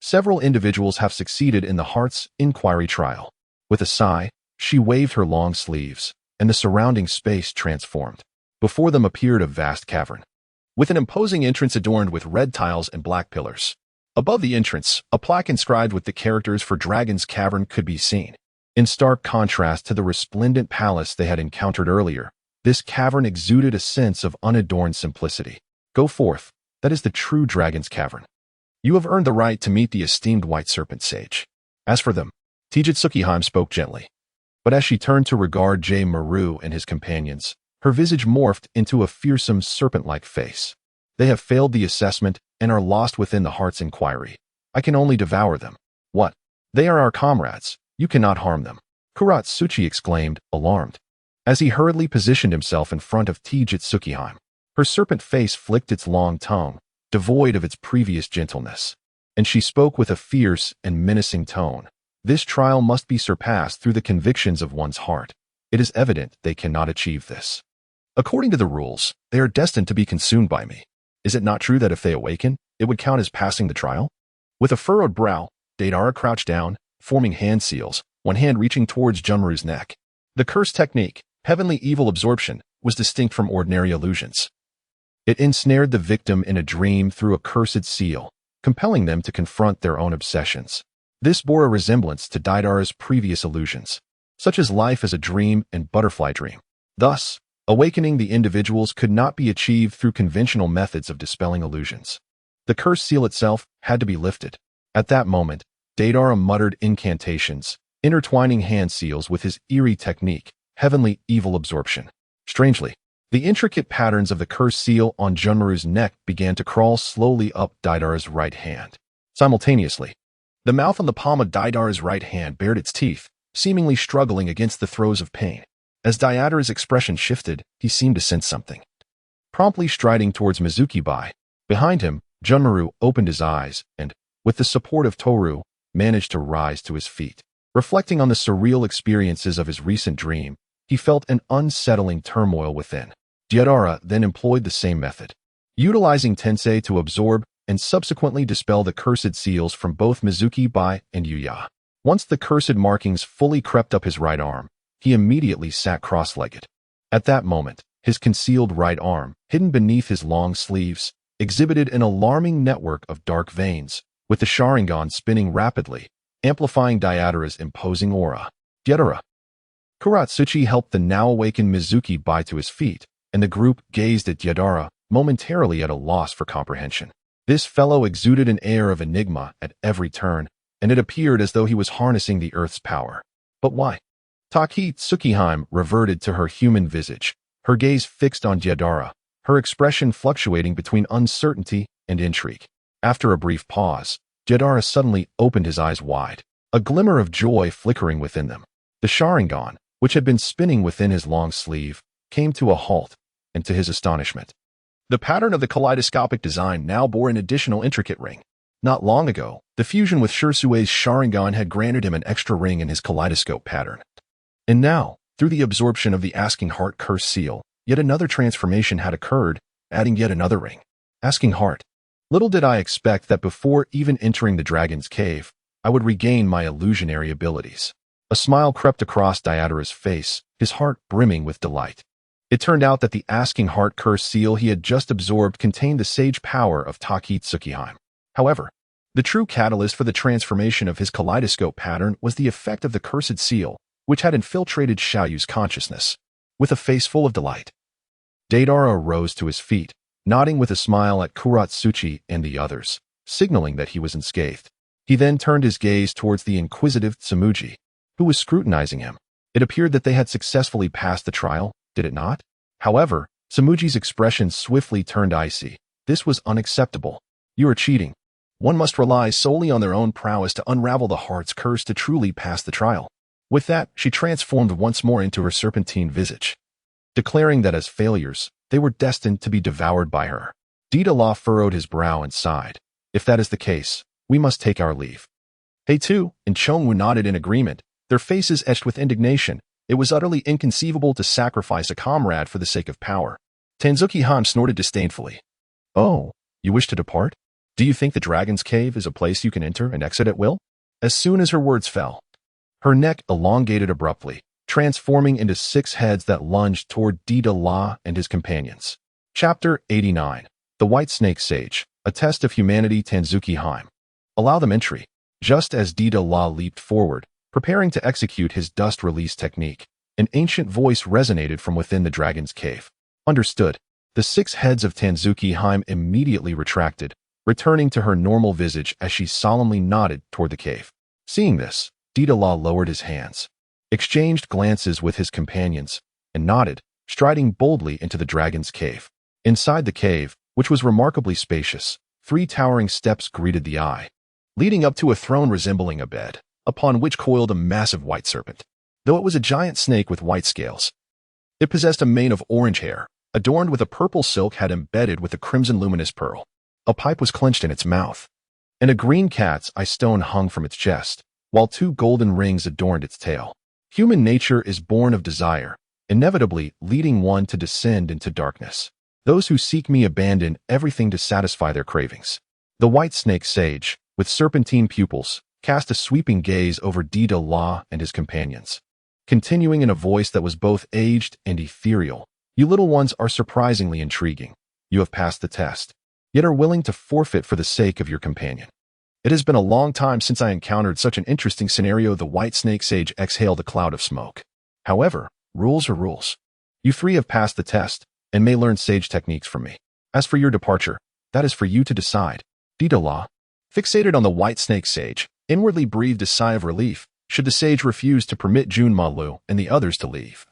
several individuals have succeeded in the heart's inquiry trial. With a sigh, she waved her long sleeves, and the surrounding space transformed. Before them appeared a vast cavern, with an imposing entrance adorned with red tiles and black pillars. Above the entrance, a plaque inscribed with the characters for Dragon's Cavern could be seen. In stark contrast to the resplendent palace they had encountered earlier, this cavern exuded a sense of unadorned simplicity. Go forth, that is the true Dragon's Cavern. You have earned the right to meet the esteemed White Serpent Sage. As for them, Tsukujiheim spoke gently. But as she turned to regard Maru and his companions, her visage morphed into a fearsome serpent-like face. They have failed the assessment and are lost within the heart's inquiry. I can only devour them. What? They are our comrades. You cannot harm them. Kuratsuchi exclaimed, alarmed. As he hurriedly positioned himself in front of Tsukujiheim, her serpent face flicked its long tongue, devoid of its previous gentleness. And she spoke with a fierce and menacing tone. This trial must be surpassed through the convictions of one's heart. It is evident they cannot achieve this. According to the rules, they are destined to be consumed by me. Is it not true that if they awaken, it would count as passing the trial? With a furrowed brow, Deidara crouched down, forming hand seals, one hand reaching towards Junmaru's neck. The curse technique, heavenly evil absorption, was distinct from ordinary illusions. It ensnared the victim in a dream through a cursed seal, compelling them to confront their own obsessions. This bore a resemblance to Deidara's previous illusions, such as life as a dream and butterfly dream. Thus, awakening the individuals could not be achieved through conventional methods of dispelling illusions. The curse seal itself had to be lifted. At that moment, Deidara muttered incantations, intertwining hand seals with his eerie technique, heavenly evil absorption. Strangely, the intricate patterns of the curse seal on Junmaru's neck began to crawl slowly up Deidara's right hand. Simultaneously, the mouth on the palm of Deidara's right hand bared its teeth, seemingly struggling against the throes of pain. As Deidara's expression shifted, he seemed to sense something. Promptly striding towards Mizuki-bai, behind him, Junmaru opened his eyes and, with the support of Toru, managed to rise to his feet. Reflecting on the surreal experiences of his recent dream, he felt an unsettling turmoil within. Deidara then employed the same method, utilizing tensei to absorb and subsequently dispel the cursed seals from both Mizuki-bai and Yuya. Once the cursed markings fully crept up his right arm, he immediately sat cross-legged. At that moment, his concealed right arm, hidden beneath his long sleeves, exhibited an alarming network of dark veins, with the Sharingan spinning rapidly, amplifying Deidara's imposing aura. Deidara, Kuratsuchi helped the now-awakened Mizuki bite to his feet, and the group gazed at Deidara, momentarily at a loss for comprehension. This fellow exuded an air of enigma at every turn, and it appeared as though he was harnessing the Earth's power. But why? Tsukihime reverted to her human visage, her gaze fixed on Deidara, her expression fluctuating between uncertainty and intrigue. After a brief pause, Deidara suddenly opened his eyes wide, a glimmer of joy flickering within them. The Sharingan, which had been spinning within his long sleeve, came to a halt, and to his astonishment, the pattern of the kaleidoscopic design now bore an additional intricate ring. Not long ago, the fusion with Shirsue's Sharingan had granted him an extra ring in his kaleidoscope pattern. And now, through the absorption of the Asking Heart curse seal, yet another transformation had occurred, adding yet another ring. Asking Heart. Little did I expect that before even entering the dragon's cave, I would regain my illusionary abilities. A smile crept across Deidara's face, his heart brimming with delight. It turned out that the Asking Heart curse seal he had just absorbed contained the sage power of Tsukihime. However, the true catalyst for the transformation of his kaleidoscope pattern was the effect of the cursed seal, which had infiltrated Xiaoyu's consciousness. With a face full of delight, Deidara rose to his feet, nodding with a smile at Kuratsuchi and the others, signaling that he was unscathed. He then turned his gaze towards the inquisitive Tsumuji, who was scrutinizing him. It appeared that they had successfully passed the trial, did it not? However, Tsumuji's expression swiftly turned icy. This was unacceptable. You are cheating. One must rely solely on their own prowess to unravel the heart's curse to truly pass the trial. With that, she transformed once more into her serpentine visage, declaring that as failures, they were destined to be devoured by her. Deidara furrowed his brow and sighed. If that is the case, we must take our leave. Heitu and Chongwu nodded in agreement, their faces etched with indignation. It was utterly inconceivable to sacrifice a comrade for the sake of power. Tsukihime snorted disdainfully. Oh, you wish to depart? Do you think the dragon's cave is a place you can enter and exit at will? As soon as her words fell, her neck elongated abruptly, transforming into 6 heads that lunged toward Deidara and his companions. Chapter 89. The White Snake Sage, a Test of Humanity. Tsukihime. Allow them entry. Just as Deidara leaped forward, preparing to execute his dust release technique, an ancient voice resonated from within the dragon's cave. Understood. The 6 heads of Tsukihime immediately retracted, returning to her normal visage as she solemnly nodded toward the cave. Seeing this, Deidara lowered his hands, exchanged glances with his companions, and nodded, striding boldly into the dragon's cave. Inside the cave, which was remarkably spacious, 3 towering steps greeted the eye, leading up to a throne resembling a bed, upon which coiled a massive white serpent. Though it was a giant snake with white scales, it possessed a mane of orange hair, adorned with a purple silk had embedded with a crimson luminous pearl. A pipe was clenched in its mouth, and a green cat's eye stone hung from its chest, while 2 golden rings adorned its tail. Human nature is born of desire, inevitably leading one to descend into darkness. Those who seek me abandon everything to satisfy their cravings. The white snake sage, with serpentine pupils, cast a sweeping gaze over Deidara and his companions, continuing in a voice that was both aged and ethereal. You little ones are surprisingly intriguing. You have passed the test, yet are willing to forfeit for the sake of your companion. It has been a long time since I encountered such an interesting scenario. The white snake sage exhaled a cloud of smoke. However, rules are rules. You 3 have passed the test, and may learn sage techniques from me. As for your departure, that is for you to decide. Deidara, fixated on the white snake sage, inwardly breathed a sigh of relief. Should the sage refuse to permit Junmalu and the others to leave,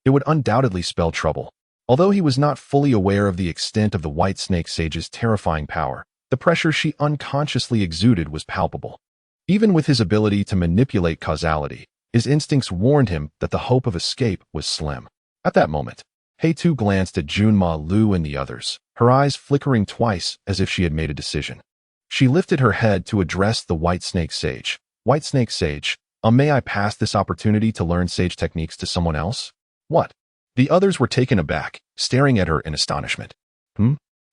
it would undoubtedly spell trouble. Although he was not fully aware of the extent of the white snake sage's terrifying power, the pressure she unconsciously exuded was palpable. Even with his ability to manipulate causality, his instincts warned him that the hope of escape was slim. At that moment, Heitu glanced at Junmalu and the others, her eyes flickering twice as if she had made a decision. She lifted her head to address the white snake sage. White snake sage, may I pass this opportunity to learn sage techniques to someone else? What? The others were taken aback, staring at her in astonishment.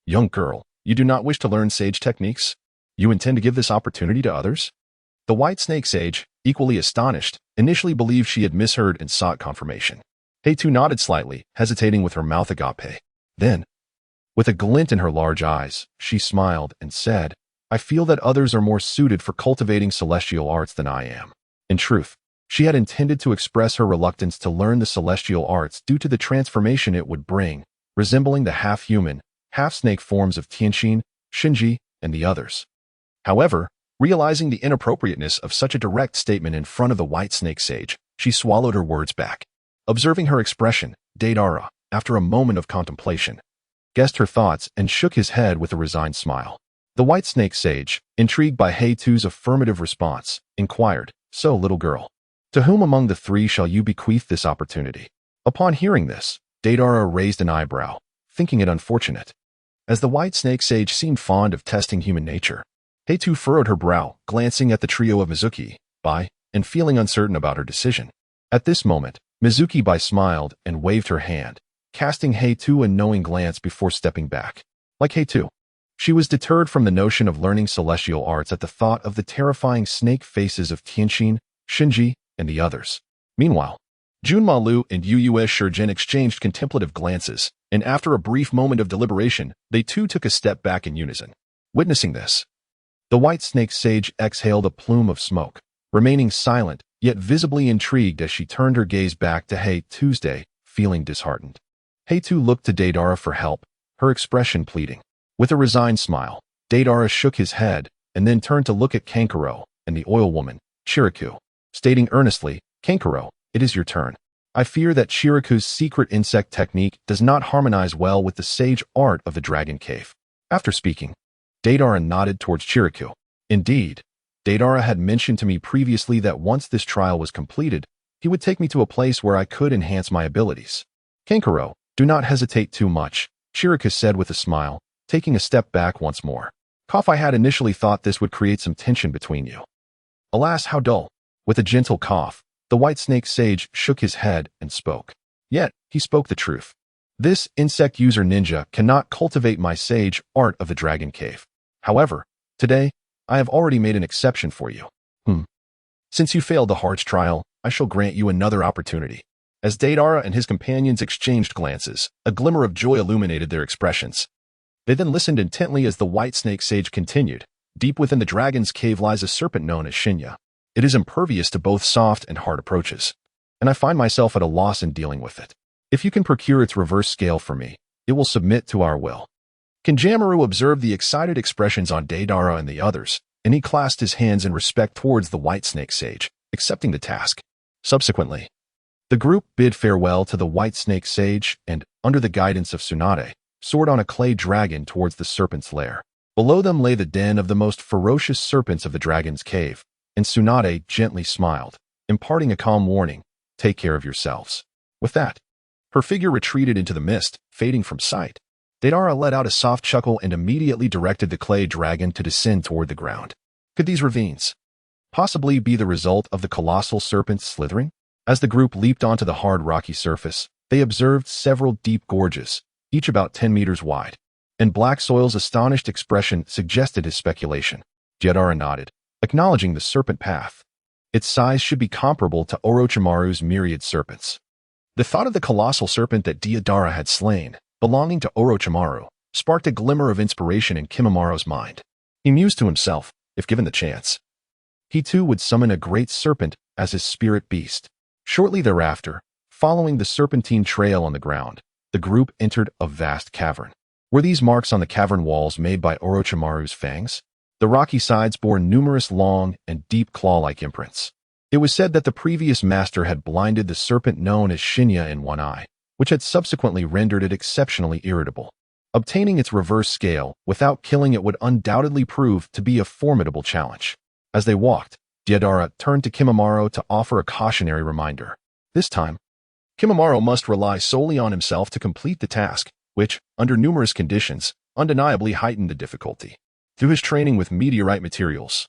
Young girl, you do not wish to learn sage techniques? You intend to give this opportunity to others? The white snake sage, equally astonished, initially believed she had misheard and sought confirmation. Heitu nodded slightly, hesitating with her mouth agape. Then, with a glint in her large eyes, she smiled and said, I feel that others are more suited for cultivating celestial arts than I am. In truth, She had intended to express her reluctance to learn the celestial arts due to the transformation it would bring, resembling the half-human, half-snake forms of Tianxin, Shinji, and the others. However, realizing the inappropriateness of such a direct statement in front of the white snake sage, she swallowed her words back. Observing her expression, Deidara, after a moment of contemplation, guessed her thoughts and shook his head with a resigned smile. The white snake sage, intrigued by Heitu's affirmative response, inquired, "So, little girl, to whom among the three shall you bequeath this opportunity?" Upon hearing this, Deidara raised an eyebrow, thinking it unfortunate. As the white snake sage seemed fond of testing human nature, Heitu furrowed her brow, glancing at the trio of Mizuki, Bai, and feeling uncertain about her decision. At this moment, Mizuki Bai smiled and waved her hand, casting Heitu a knowing glance before stepping back. Like Heitu, she was deterred from the notion of learning celestial arts at the thought of the terrifying snake faces of Tianxin, Shinji, and the others. Meanwhile, Junma Lu and Yu Shurjin exchanged contemplative glances, and after a brief moment of deliberation, they too took a step back in unison. Witnessing this, the white snake sage exhaled a plume of smoke, remaining silent, yet visibly intrigued as she turned her gaze back to Tuesday, feeling disheartened. Heitu looked to Deidara for help, her expression pleading. With a resigned smile, Deidara shook his head and then turned to look at Kankuro and the oil woman, Chiriku, stating earnestly, "Kankuro, it is your turn. I fear that Chiriku's secret insect technique does not harmonize well with the sage art of the dragon cave." After speaking, Deidara nodded towards Chiriku. Indeed, Deidara had mentioned to me previously that once this trial was completed, he would take me to a place where I could enhance my abilities. "Kankuro, do not hesitate too much," Chiriku said with a smile, taking a step back once more. "I had initially thought this would create some tension between you. Alas, how dull." With a gentle cough, the white snake sage shook his head and spoke. Yet, he spoke the truth. "This insect user ninja cannot cultivate my sage art of the dragon cave. However, today, I have already made an exception for you. Since you failed the Hearts trial, I shall grant you another opportunity." As Deidara and his companions exchanged glances, a glimmer of joy illuminated their expressions. They then listened intently as the white snake sage continued. "Deep within the dragon's cave lies a serpent known as Shinya. It is impervious to both soft and hard approaches, and I find myself at a loss in dealing with it. If you can procure its reverse scale for me, it will submit to our will." Kinjamaru observed the excited expressions on Deidara and the others, and he clasped his hands in respect towards the white snake sage, accepting the task. Subsequently, the group bid farewell to the white snake sage and, under the guidance of Tsunade, soared on a clay dragon towards the serpent's lair. Below them lay the den of the most ferocious serpents of the dragon's cave, and Tsunade gently smiled, imparting a calm warning, "Take care of yourselves." With that, her figure retreated into the mist, fading from sight. Deidara let out a soft chuckle and immediately directed the clay dragon to descend toward the ground. Could these ravines possibly be the result of the colossal serpent's slithering? As the group leaped onto the hard rocky surface, they observed several deep gorges, each about 10 meters wide, and Black Soil's astonished expression suggested his speculation. Deidara nodded, acknowledging the serpent path. Its size should be comparable to Orochimaru's myriad serpents. The thought of the colossal serpent that Deidara had slain, belonging to Orochimaru, sparked a glimmer of inspiration in Kimamaru's mind. He mused to himself, if given the chance, he too would summon a great serpent as his spirit beast. Shortly thereafter, following the serpentine trail on the ground, the group entered a vast cavern. Were these marks on the cavern walls made by Orochimaru's fangs? The rocky sides bore numerous long and deep claw-like imprints. It was said that the previous master had blinded the serpent known as Shinya in one eye, which had subsequently rendered it exceptionally irritable. Obtaining its reverse scale without killing it would undoubtedly prove to be a formidable challenge. As they walked, Deidara turned to Kimamaru to offer a cautionary reminder. This time, Kimamaru must rely solely on himself to complete the task, which, under numerous conditions, undeniably heightened the difficulty. Through his training with meteorite materials,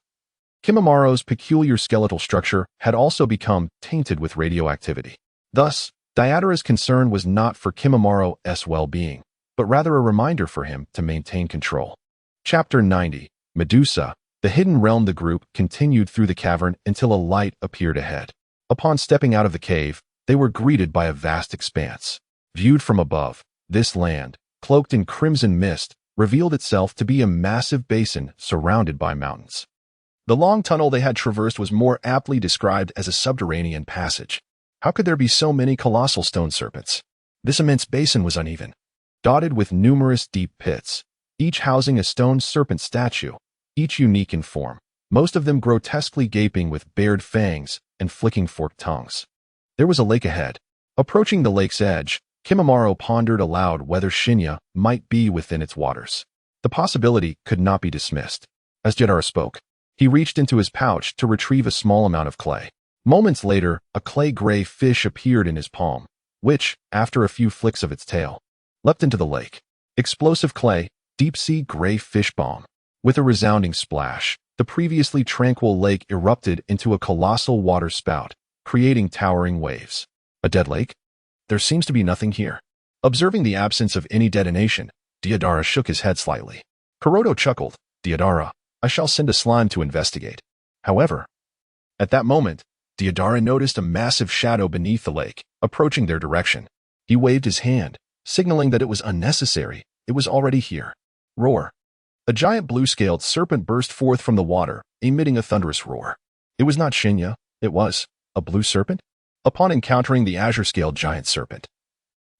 Kimamaru's peculiar skeletal structure had also become tainted with radioactivity. Thus, Deidara's concern was not for Kimamaru's well-being, but rather a reminder for him to maintain control. Chapter 90, Medusa, the hidden realm. The group continued through the cavern until a light appeared ahead. Upon stepping out of the cave, they were greeted by a vast expanse. Viewed from above, this land, cloaked in crimson mist, revealed itself to be a massive basin surrounded by mountains. The long tunnel they had traversed was more aptly described as a subterranean passage. How could there be so many colossal stone serpents? This immense basin was uneven, dotted with numerous deep pits, each housing a stone serpent statue, each unique in form, most of them grotesquely gaping with bared fangs and flicking forked tongues. There was a lake ahead. Approaching the lake's edge, Kimimaro pondered aloud whether Shinya might be within its waters. The possibility could not be dismissed. As Deidara spoke, he reached into his pouch to retrieve a small amount of clay. Moments later, a clay-gray fish appeared in his palm, which, after a few flicks of its tail, leapt into the lake. Explosive clay, deep-sea gray fish bomb. With a resounding splash, the previously tranquil lake erupted into a colossal water spout, creating towering waves. A dead lake? There seems to be nothing here. Observing the absence of any detonation, Deidara shook his head slightly. Kuroto chuckled. Deidara, I shall send a slime to investigate. However, at that moment, Deidara noticed a massive shadow beneath the lake, approaching their direction. He waved his hand, signaling that it was unnecessary. It was already here. Roar. A giant blue-scaled serpent burst forth from the water, emitting a thunderous roar. It was not Shinya, it was a blue serpent? Upon encountering the azure-scaled giant serpent,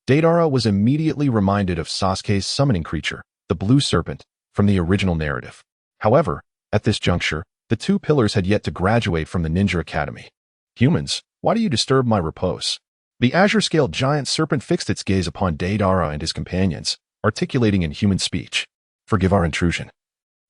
Deidara was immediately reminded of Sasuke's summoning creature, the blue serpent, from the original narrative. However, at this juncture, the two pillars had yet to graduate from the ninja academy. Humans, why do you disturb my repose? The azure-scaled giant serpent fixed its gaze upon Deidara and his companions, articulating in human speech. Forgive our intrusion.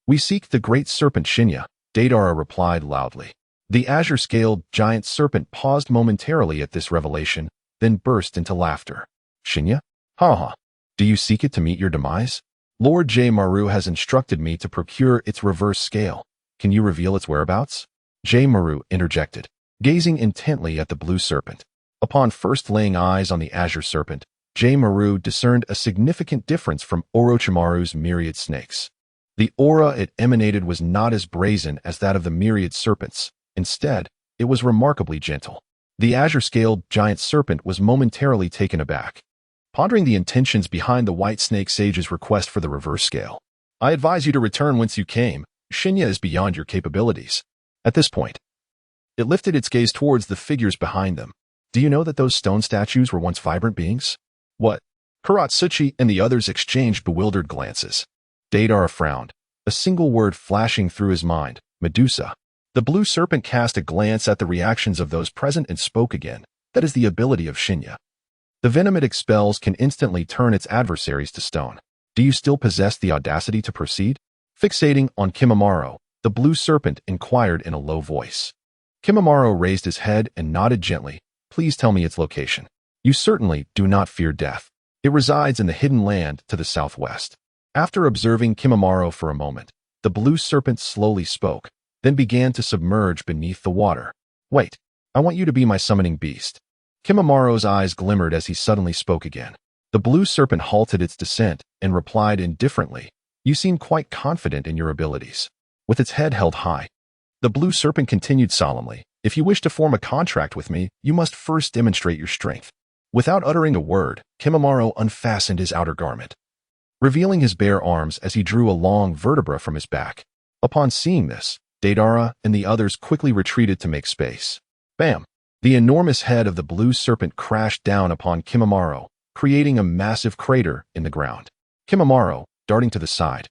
We seek the great serpent Shinya, Deidara replied loudly. The azure-scaled giant serpent paused momentarily at this revelation, then burst into laughter. Shinya? Ha ha. Do you seek it to meet your demise? Lord J. Maru has instructed me to procure its reverse scale. Can you reveal its whereabouts? J. Maru interjected, gazing intently at the blue serpent. Upon first laying eyes on the azure serpent, J. Maru discerned a significant difference from Orochimaru's myriad snakes. The aura it emanated was not as brazen as that of the myriad serpents. Instead, it was remarkably gentle. The azure-scaled giant serpent was momentarily taken aback, pondering the intentions behind the white snake sage's request for the reverse scale. I advise you to return whence you came. Shinya is beyond your capabilities. At this point, it lifted its gaze towards the figures behind them. Do you know that those stone statues were once vibrant beings? What? Kuratsuchi and the others exchanged bewildered glances. Deidara frowned, a single word flashing through his mind, Medusa. The blue serpent cast a glance at the reactions of those present and spoke again. That is the ability of Shinya. The venom it expels can instantly turn its adversaries to stone. Do you still possess the audacity to proceed? Fixating on Kimimaro, the blue serpent inquired in a low voice. Kimimaro raised his head and nodded gently. Please tell me its location. You certainly do not fear death. It resides in the hidden land to the southwest. After observing Kimimaro for a moment, the blue serpent slowly spoke, then began to submerge beneath the water. Wait, I want you to be my summoning beast. Kimimaro's eyes glimmered as he suddenly spoke again. The blue serpent halted its descent and replied indifferently, You seem quite confident in your abilities. With its head held high, the blue serpent continued solemnly, If you wish to form a contract with me, you must first demonstrate your strength. Without uttering a word, Kimimaro unfastened his outer garment, revealing his bare arms as he drew a long vertebra from his back. Upon seeing this, Deidara and the others quickly retreated to make space. Bam! The enormous head of the blue serpent crashed down upon Kimimaro, creating a massive crater in the ground. Kimimaro, darting to the side,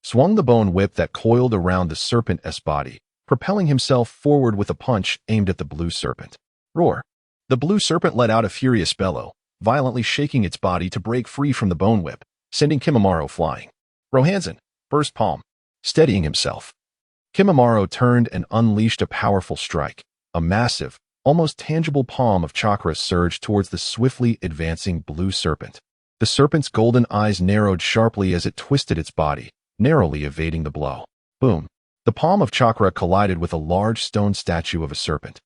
swung the bone whip that coiled around the serpent's body, propelling himself forward with a punch aimed at the blue serpent. Roar! The blue serpent let out a furious bellow, violently shaking its body to break free from the bone whip, sending Kimimaro flying. Rohansen, burst palm. Steadying himself, Kimimaro turned and unleashed a powerful strike. A massive, almost tangible palm of chakra surged towards the swiftly advancing blue serpent. The serpent's golden eyes narrowed sharply as it twisted its body, narrowly evading the blow. Boom! The palm of chakra collided with a large stone statue of a serpent,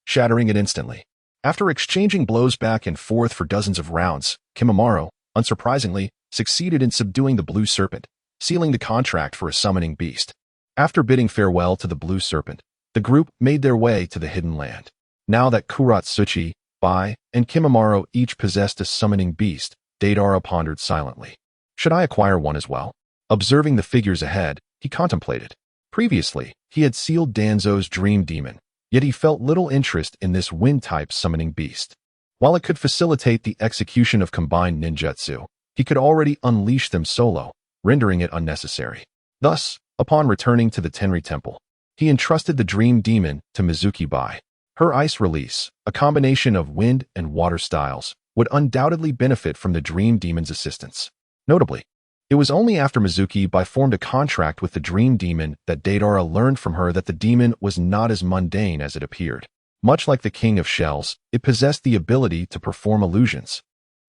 shattering it instantly. After exchanging blows back and forth for dozens of rounds, Kimimaro, unsurprisingly, succeeded in subduing the blue serpent, sealing the contract for a summoning beast. After bidding farewell to the blue serpent, the group made their way to the hidden land. Now that Kuratsuchi, Bai, and Kimimaro each possessed a summoning beast, Deidara pondered silently. Should I acquire one as well? Observing the figures ahead, he contemplated. Previously, he had sealed Danzo's dream demon, yet he felt little interest in this wind-type summoning beast. While it could facilitate the execution of combined ninjutsu, he could already unleash them solo, rendering it unnecessary. Thus, upon returning to the Tenri Temple, he entrusted the dream demon to Mizuki Bai. Her ice release, a combination of wind and water styles, would undoubtedly benefit from the dream demon's assistance. Notably, it was only after Mizuki Bai formed a contract with the dream demon that Deidara learned from her that the demon was not as mundane as it appeared. Much like the King of Shells, it possessed the ability to perform illusions.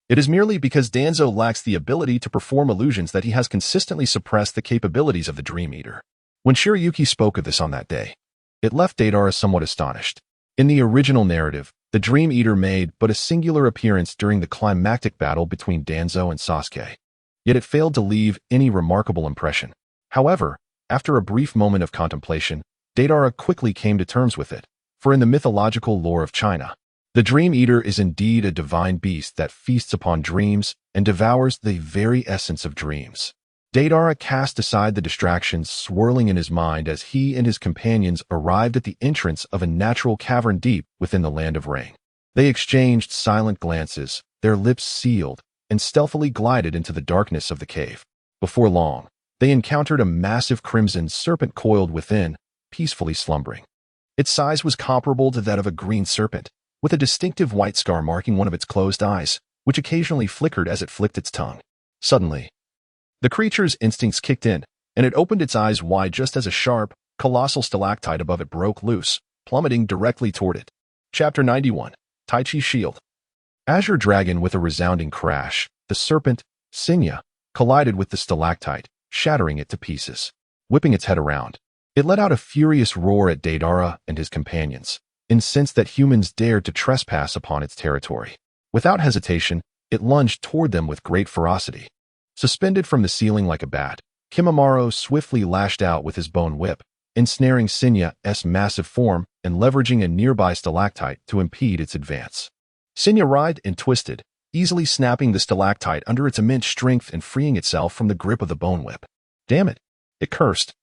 It is merely because Danzo lacks the ability to perform illusions that he has consistently suppressed the capabilities of the Dream Eater. When Shirayuki spoke of this on that day, it left Deidara somewhat astonished. In the original narrative, the Dream Eater made but a singular appearance during the climactic battle between Danzo and Sasuke. Yet it failed to leave any remarkable impression. However, after a brief moment of contemplation, Deidara quickly came to terms with it, for in the mythological lore of China, the Dream Eater is indeed a divine beast that feasts upon dreams and devours the very essence of dreams. Deidara cast aside the distractions swirling in his mind as he and his companions arrived at the entrance of a natural cavern deep within the land of rain. They exchanged silent glances, their lips sealed, and stealthily glided into the darkness of the cave. Before long, they encountered a massive crimson serpent coiled within, peacefully slumbering. Its size was comparable to that of a green serpent, with a distinctive white scar marking one of its closed eyes, which occasionally flickered as it flicked its tongue. Suddenly, the creature's instincts kicked in, and it opened its eyes wide just as a sharp, colossal stalactite above it broke loose, plummeting directly toward it. Chapter 91. Tai Chi's Shield. Azure Dragon with a resounding crash, the serpent, Sinya, collided with the stalactite, shattering it to pieces. Whipping its head around, it let out a furious roar at Deidara and his companions, incensed that humans dared to trespass upon its territory. Without hesitation, it lunged toward them with great ferocity. Suspended from the ceiling like a bat, Kimimaro swiftly lashed out with his bone whip, ensnaring Sinya's massive form and leveraging a nearby stalactite to impede its advance. Sinya writhed and twisted, easily snapping the stalactite under its immense strength and freeing itself from the grip of the bone whip. Damn it! It cursed.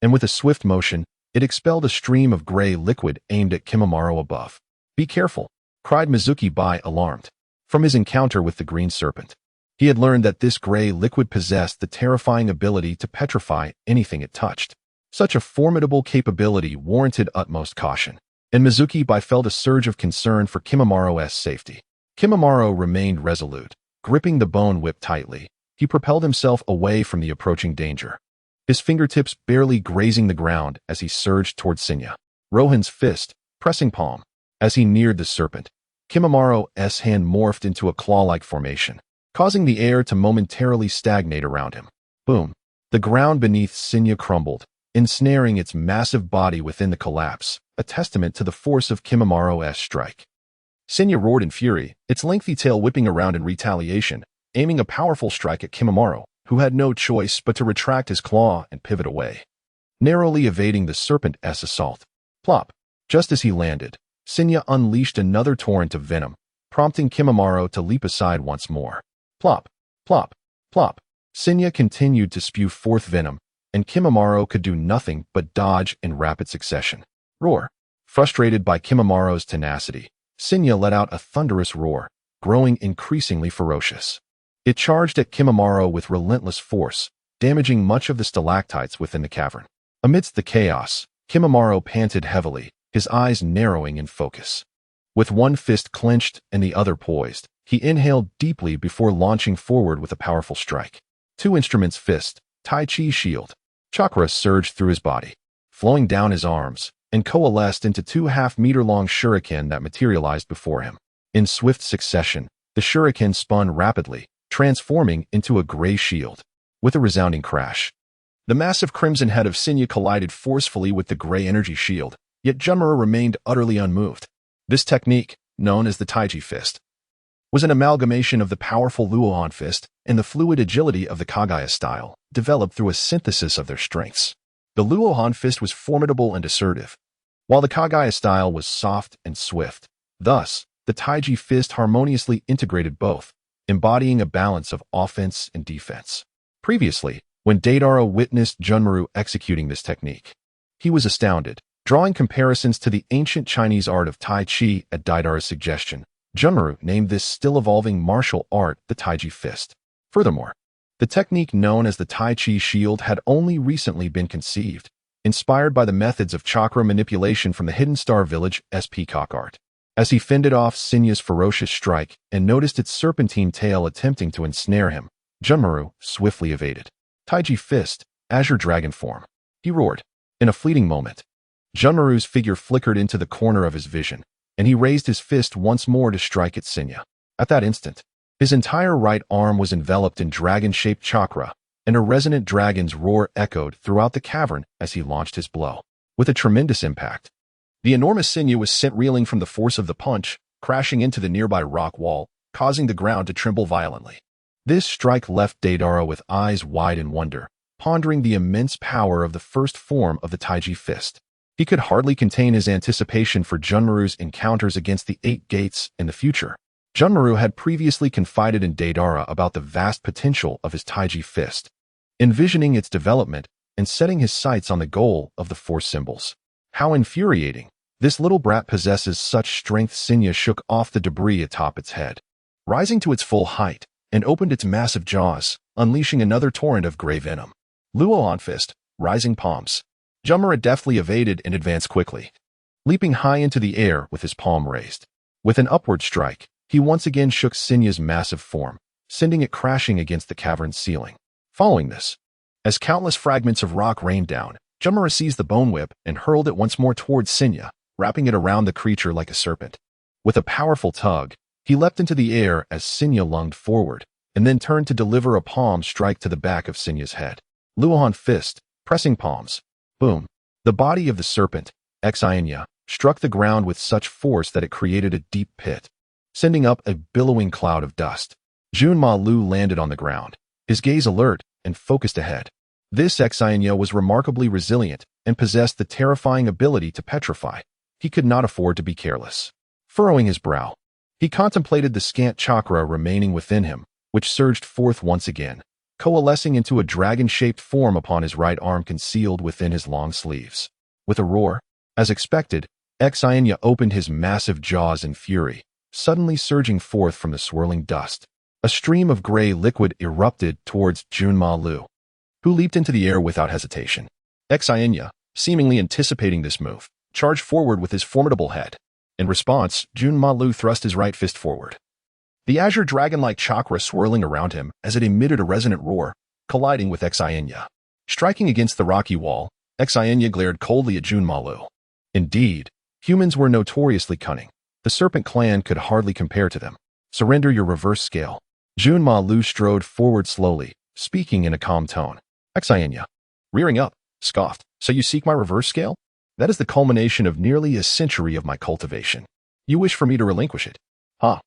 And with a swift motion, it expelled a stream of gray liquid aimed at Kimimaro above. "Be careful," cried Mizuki Bai, alarmed. From his encounter with the green serpent, he had learned that this gray liquid possessed the terrifying ability to petrify anything it touched. Such a formidable capability warranted utmost caution, and Mizuki Bai felt a surge of concern for Kimimaro's safety. Kimimaro remained resolute. Gripping the bone whip tightly, he propelled himself away from the approaching danger, his fingertips barely grazing the ground as he surged toward Sinya. Rohan's fist, pressing palm. As he neared the serpent, Kimimaro's hand morphed into a claw-like formation, causing the air to momentarily stagnate around him. Boom! The ground beneath Sinya crumbled, ensnaring its massive body within the collapse, a testament to the force of Kimimaro's strike. Sinya roared in fury, its lengthy tail whipping around in retaliation, aiming a powerful strike at Kimimaro, who had no choice but to retract his claw and pivot away, narrowly evading the serpent's assault. Plop! Just as he landed, Sinya unleashed another torrent of venom, prompting Kimimaro to leap aside once more. Plop! Plop! Plop! Sinya continued to spew forth venom, and Kimimaro could do nothing but dodge in rapid succession. Roar! Frustrated by Kimimaro's tenacity, Sinya let out a thunderous roar, growing increasingly ferocious. It charged at Kimimaro with relentless force, damaging much of the stalactites within the cavern. Amidst the chaos, Kimimaro panted heavily, his eyes narrowing in focus. With one fist clenched and the other poised, he inhaled deeply before launching forward with a powerful strike. 2 instruments fist, Tai Chi's shield. Chakra surged through his body, flowing down his arms, and coalesced into 2 half-meter-long shuriken that materialized before him. In swift succession, the shuriken spun rapidly, transforming into a gray shield. With a resounding crash, the massive crimson head of Sinya collided forcefully with the gray energy shield, yet Junmura remained utterly unmoved. This technique, known as the Taiji Fist, was an amalgamation of the powerful Luohan Fist and the fluid agility of the Kagaya style, developed through a synthesis of their strengths. The Luohan Fist was formidable and assertive, while the Kagaya style was soft and swift. Thus, the Taiji Fist harmoniously integrated both, embodying a balance of offense and defense. Previously, when Deidara witnessed Junmura executing this technique, He was astounded. Drawing comparisons to the ancient Chinese art of Tai Chi at Deidara's suggestion, Junmaru named this still-evolving martial art the Taiji fist. Furthermore, the technique known as the Tai Chi shield had only recently been conceived, inspired by the methods of chakra manipulation from the Hidden Star Village's peacock art. As he fended off Sinya's ferocious strike and noticed its serpentine tail attempting to ensnare him, Junmaru swiftly evaded. Taiji fist, azure dragon form. He roared. In a fleeting moment, Junmaru's figure flickered into the corner of his vision, and he raised his fist once more to strike at Sinya. At that instant, his entire right arm was enveloped in dragon-shaped chakra, and a resonant dragon's roar echoed throughout the cavern as he launched his blow. With a tremendous impact, the enormous Sinya was sent reeling from the force of the punch, crashing into the nearby rock wall, causing the ground to tremble violently. This strike left Deidara with eyes wide in wonder, pondering the immense power of the first form of the Taiji fist. He could hardly contain his anticipation for Junmaru's encounters against the Eight Gates in the future. Junmaru had previously confided in Deidara about the vast potential of his Taiji fist, envisioning its development and setting his sights on the goal of the four symbols. How infuriating! This little brat possesses such strength. Sinya shook off the debris atop its head, rising to its full height, and opened its massive jaws, unleashing another torrent of gray venom. Luohan fist, rising palms. Junmaru deftly evaded and advanced quickly, leaping high into the air with his palm raised. With an upward strike, he once again shook Sinya's massive form, sending it crashing against the cavern's ceiling. Following this, as countless fragments of rock rained down, Junmaru seized the bone whip and hurled it once more towards Sinya, wrapping it around the creature like a serpent. With a powerful tug, he leapt into the air as Sinya lunged forward, and then turned to deliver a palm strike to the back of Sinya's head. Luohan fist, pressing palms. Boom. The body of the serpent, Xinya, struck the ground with such force that it created a deep pit, sending up a billowing cloud of dust. Junma Lu landed on the ground, his gaze alert and focused ahead. This Xinya was remarkably resilient and possessed the terrifying ability to petrify. He could not afford to be careless. Furrowing his brow, he contemplated the scant chakra remaining within him, which surged forth once again, coalescing into a dragon-shaped form upon his right arm concealed within his long sleeves. With a roar, as expected, Xinya opened his massive jaws in fury, suddenly surging forth from the swirling dust. A stream of gray liquid erupted towards Junma Lu, who leaped into the air without hesitation. Xinya, seemingly anticipating this move, charged forward with his formidable head. In response, Junma Lu thrust his right fist forward, the azure dragon-like chakra swirling around him as it emitted a resonant roar, colliding with Xinya. Striking against the rocky wall, Xinya glared coldly at Junma Lu. Indeed, humans were notoriously cunning. The serpent clan could hardly compare to them. Surrender your reverse scale. Junma Lu strode forward slowly, speaking in a calm tone. Xinya, rearing up, scoffed. So you seek my reverse scale? That is the culmination of nearly a century of my cultivation. You wish for me to relinquish it? Huh?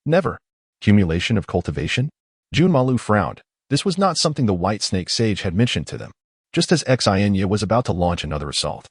Never. Accumulation of cultivation? Junma Lu frowned. This was not something the White Snake Sage had mentioned to them. Just as Xinya was about to launch another assault,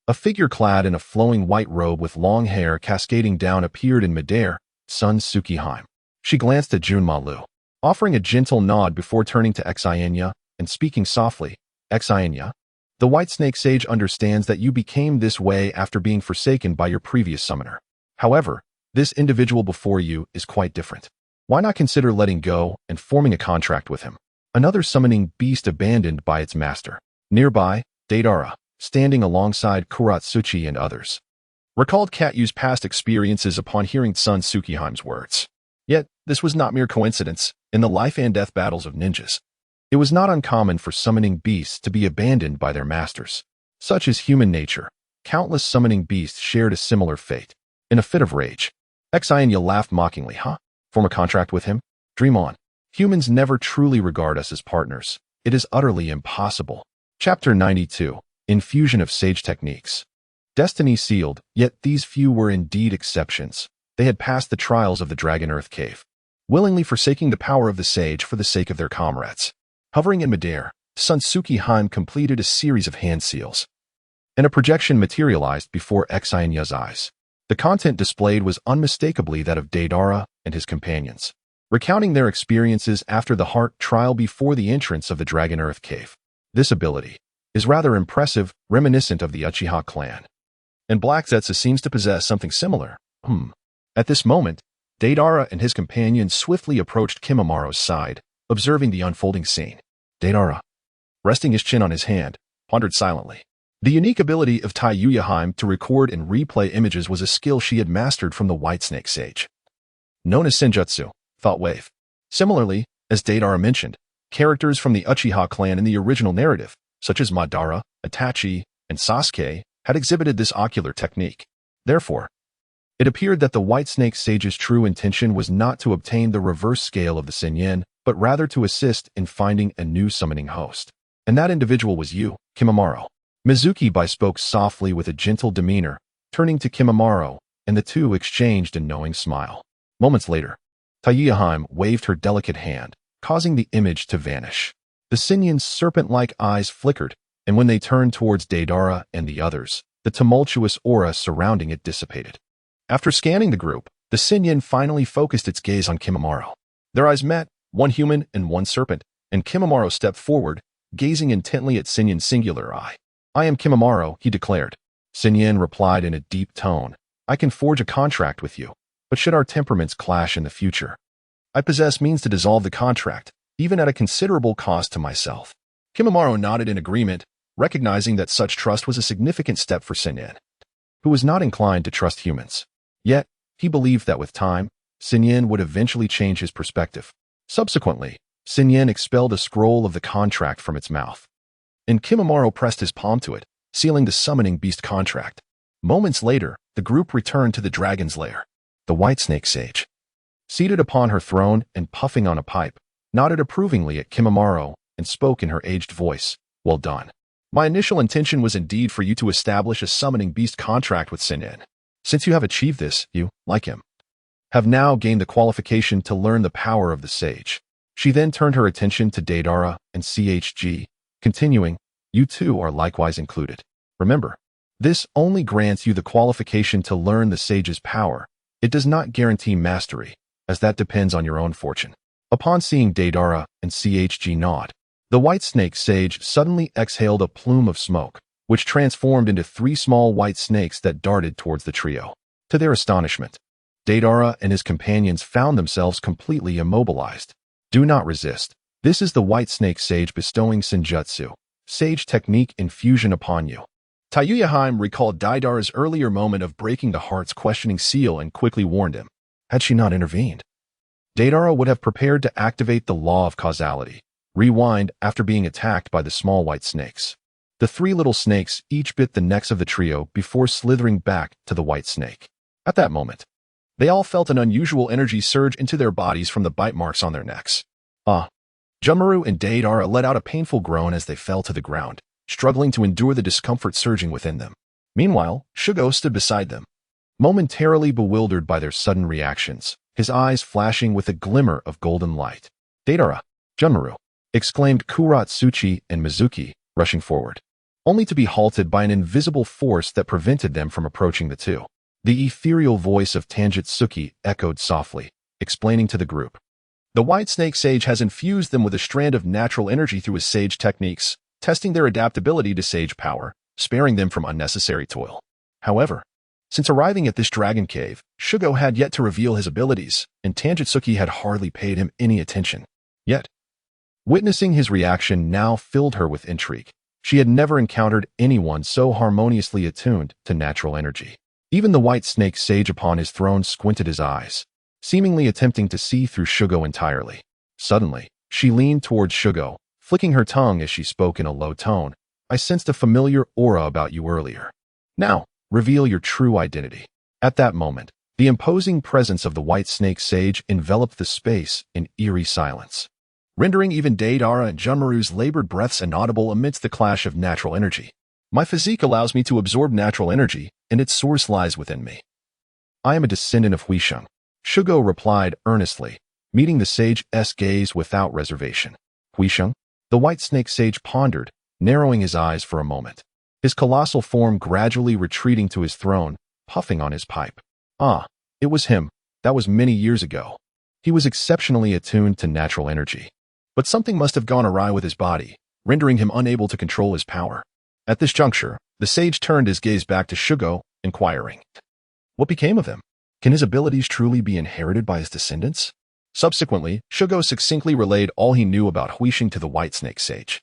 a figure clad in a flowing white robe with long hair cascading down appeared in midair, Sun Tsukihime. She glanced at Junma Lu, offering a gentle nod before turning to Xinya and speaking softly. Xinya, the White Snake Sage understands that you became this way after being forsaken by your previous summoner. However, this individual before you is quite different. Why not consider letting go and forming a contract with him? Another summoning beast abandoned by its master. Nearby, Deidara, standing alongside Kuratsuchi and others, recalled Katyu's past experiences upon hearing Sun Tsukihime's words. Yet, this was not mere coincidence. In the life and death battles of ninjas, it was not uncommon for summoning beasts to be abandoned by their masters. Such is human nature. Countless summoning beasts shared a similar fate. In a fit of rage, Xinya laughed mockingly. Huh? Form a contract with him? Dream on. Humans never truly regard us as partners. It is utterly impossible. Chapter 92. Infusion of Sage Techniques. Destiny sealed, yet these few were indeed exceptions. They had passed the trials of the Dragon Earth Cave, willingly forsaking the power of the sage for the sake of their comrades. Hovering in midair, Sun Tsukihime completed a series of hand seals, and a projection materialized before Xinya's eyes. The content displayed was unmistakably that of Deidara and his companions, recounting their experiences after the heart trial before the entrance of the Dragon Earth Cave. This ability, is rather impressive, reminiscent of the Uchiha clan. And Black Zetsu seems to possess something similar. At this moment, Deidara and his companion swiftly approached Kimamaro's side, observing the unfolding scene. Deidara, resting his chin on his hand, pondered silently. The unique ability of Taiyuya to record and replay images was a skill she had mastered from the Whitesnake Sage, known as Senjutsu, Thought Wave. Similarly, as Deidara mentioned, characters from the Uchiha clan in the original narrative, such as Madara, Itachi, and Sasuke, had exhibited this ocular technique. Therefore, it appeared that the Whitesnake Sage's true intention was not to obtain the reverse scale of the Senyin, but rather to assist in finding a new summoning host. And that individual was you, Kimamaro. Mizuki spoke softly with a gentle demeanor, turning to Kimamaro, and the two exchanged a knowing smile. Moments later, Taiyuya waved her delicate hand, causing the image to vanish. The Senyin's serpent-like eyes flickered, and when they turned towards Deidara and the others, the tumultuous aura surrounding it dissipated. After scanning the group, the Senyin finally focused its gaze on Kimamaro. Their eyes met, one human and one serpent, and Kimamaro stepped forward, gazing intently at Senyin's singular eye. I am Kimamaro, he declared. Senyin replied in a deep tone. I can forge a contract with you, but should our temperaments clash in the future, I possess means to dissolve the contract, even at a considerable cost to myself. Kimamaro nodded in agreement, recognizing that such trust was a significant step for Senyin, who was not inclined to trust humans. Yet, he believed that with time, Senyin would eventually change his perspective. Subsequently, Senyin expelled a scroll of the contract from its mouth, and Kimamaro pressed his palm to it, sealing the summoning beast contract. Moments later, the group returned to the dragon's lair. The Whitesnake Sage, seated upon her throne and puffing on a pipe, nodded approvingly at Kimamaro and spoke in her aged voice. Well done. My initial intention was indeed for you to establish a summoning beast contract with Senyin. Since you have achieved this, you, like him, have now gained the qualification to learn the power of the sage. She then turned her attention to Deidara and CHG, continuing, you too are likewise included. Remember, this only grants you the qualification to learn the sage's power. It does not guarantee mastery, as that depends on your own fortune. Upon seeing Deidara and CHG nod, the Whitesnake Sage suddenly exhaled a plume of smoke, which transformed into 3 small white snakes that darted towards the trio. To their astonishment, Deidara and his companions found themselves completely immobilized. Do not resist. This is the Whitesnake Sage bestowing Senjutsu, sage technique infusion upon you. Taiyuya recalled Deidara's earlier moment of breaking the heart's questioning seal and quickly warned him. Had she not intervened, Deidara would have prepared to activate the law of causality, rewind after being attacked by the small white snakes. The 3 little snakes each bit the necks of the trio before slithering back to the white snake. At that moment, they all felt an unusual energy surge into their bodies from the bite marks on their necks. Junmaru and Deidara let out a painful groan as they fell to the ground, struggling to endure the discomfort surging within them. Meanwhile, Shugo stood beside them, momentarily bewildered by their sudden reactions, his eyes flashing with a glimmer of golden light. Deidara, Junmaru, exclaimed Kuratsuchi and Mizuki, rushing forward, only to be halted by an invisible force that prevented them from approaching the two. The ethereal voice of Tanjitsuki echoed softly, explaining to the group. The Whitesnake Sage has infused them with a strand of natural energy through his sage techniques, testing their adaptability to sage power, sparing them from unnecessary toil. However, since arriving at this dragon cave, Shugo had yet to reveal his abilities, and Tanjitsuki had hardly paid him any attention. Yet, witnessing his reaction now filled her with intrigue. She had never encountered anyone so harmoniously attuned to natural energy. Even the Whitesnake Sage upon his throne squinted his eyes, seemingly attempting to see through Shugo entirely. Suddenly, she leaned towards Shugo, flicking her tongue as she spoke in a low tone. I sensed a familiar aura about you earlier. Now, reveal your true identity. At that moment, the imposing presence of the Whitesnake Sage enveloped the space in eerie silence, rendering even Deidara and Junmaru's labored breaths inaudible amidst the clash of natural energy. My physique allows me to absorb natural energy, and its source lies within me. I am a descendant of Huisheng, Shugo replied earnestly, meeting the sage's gaze without reservation. Huisheng? The Whitesnake Sage pondered, narrowing his eyes for a moment, his colossal form gradually retreating to his throne, puffing on his pipe. It was him. That was many years ago. He was exceptionally attuned to natural energy. But something must have gone awry with his body, rendering him unable to control his power. At this juncture, the sage turned his gaze back to Shugo, inquiring, "What became of him? Can his abilities truly be inherited by his descendants?" Subsequently, Shugo succinctly relayed all he knew about Huishing to the White Snake Sage.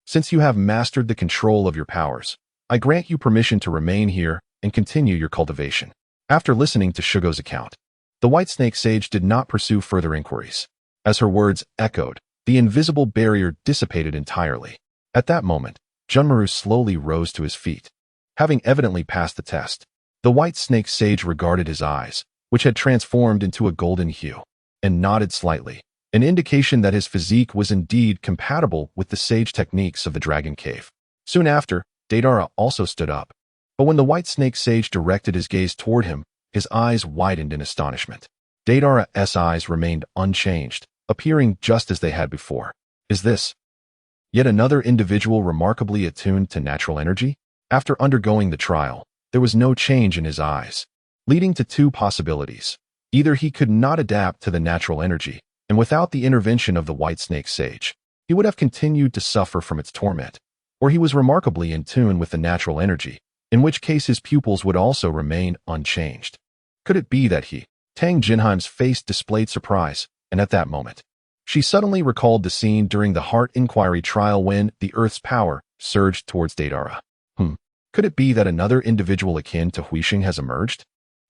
Since you have mastered the control of your powers, I grant you permission to remain here and continue your cultivation." After listening to Shugo's account, the White Snake Sage did not pursue further inquiries. As her words echoed, the invisible barrier dissipated entirely. At that moment, Junmaru slowly rose to his feet. Having evidently passed the test, the White Snake Sage regarded his eyes, which had transformed into a golden hue, and nodded slightly, an indication that his physique was indeed compatible with the sage techniques of the Dragon Cave. Soon after, Deidara also stood up, but when the White Snake Sage directed his gaze toward him, his eyes widened in astonishment. Deidara's eyes remained unchanged, appearing just as they had before. Is this yet another individual remarkably attuned to natural energy? After undergoing the trial, there was no change in his eyes, leading to two possibilities. Either he could not adapt to the natural energy, and without the intervention of the White Snake Sage, he would have continued to suffer from its torment, or he was remarkably in tune with the natural energy, in which case his pupils would also remain unchanged. Could it be that Tang Jinheim's face displayed surprise, and at that moment, she suddenly recalled the scene during the heart inquiry trial when the Earth's power surged towards Deidara. Could it be that another individual akin to Huishing has emerged?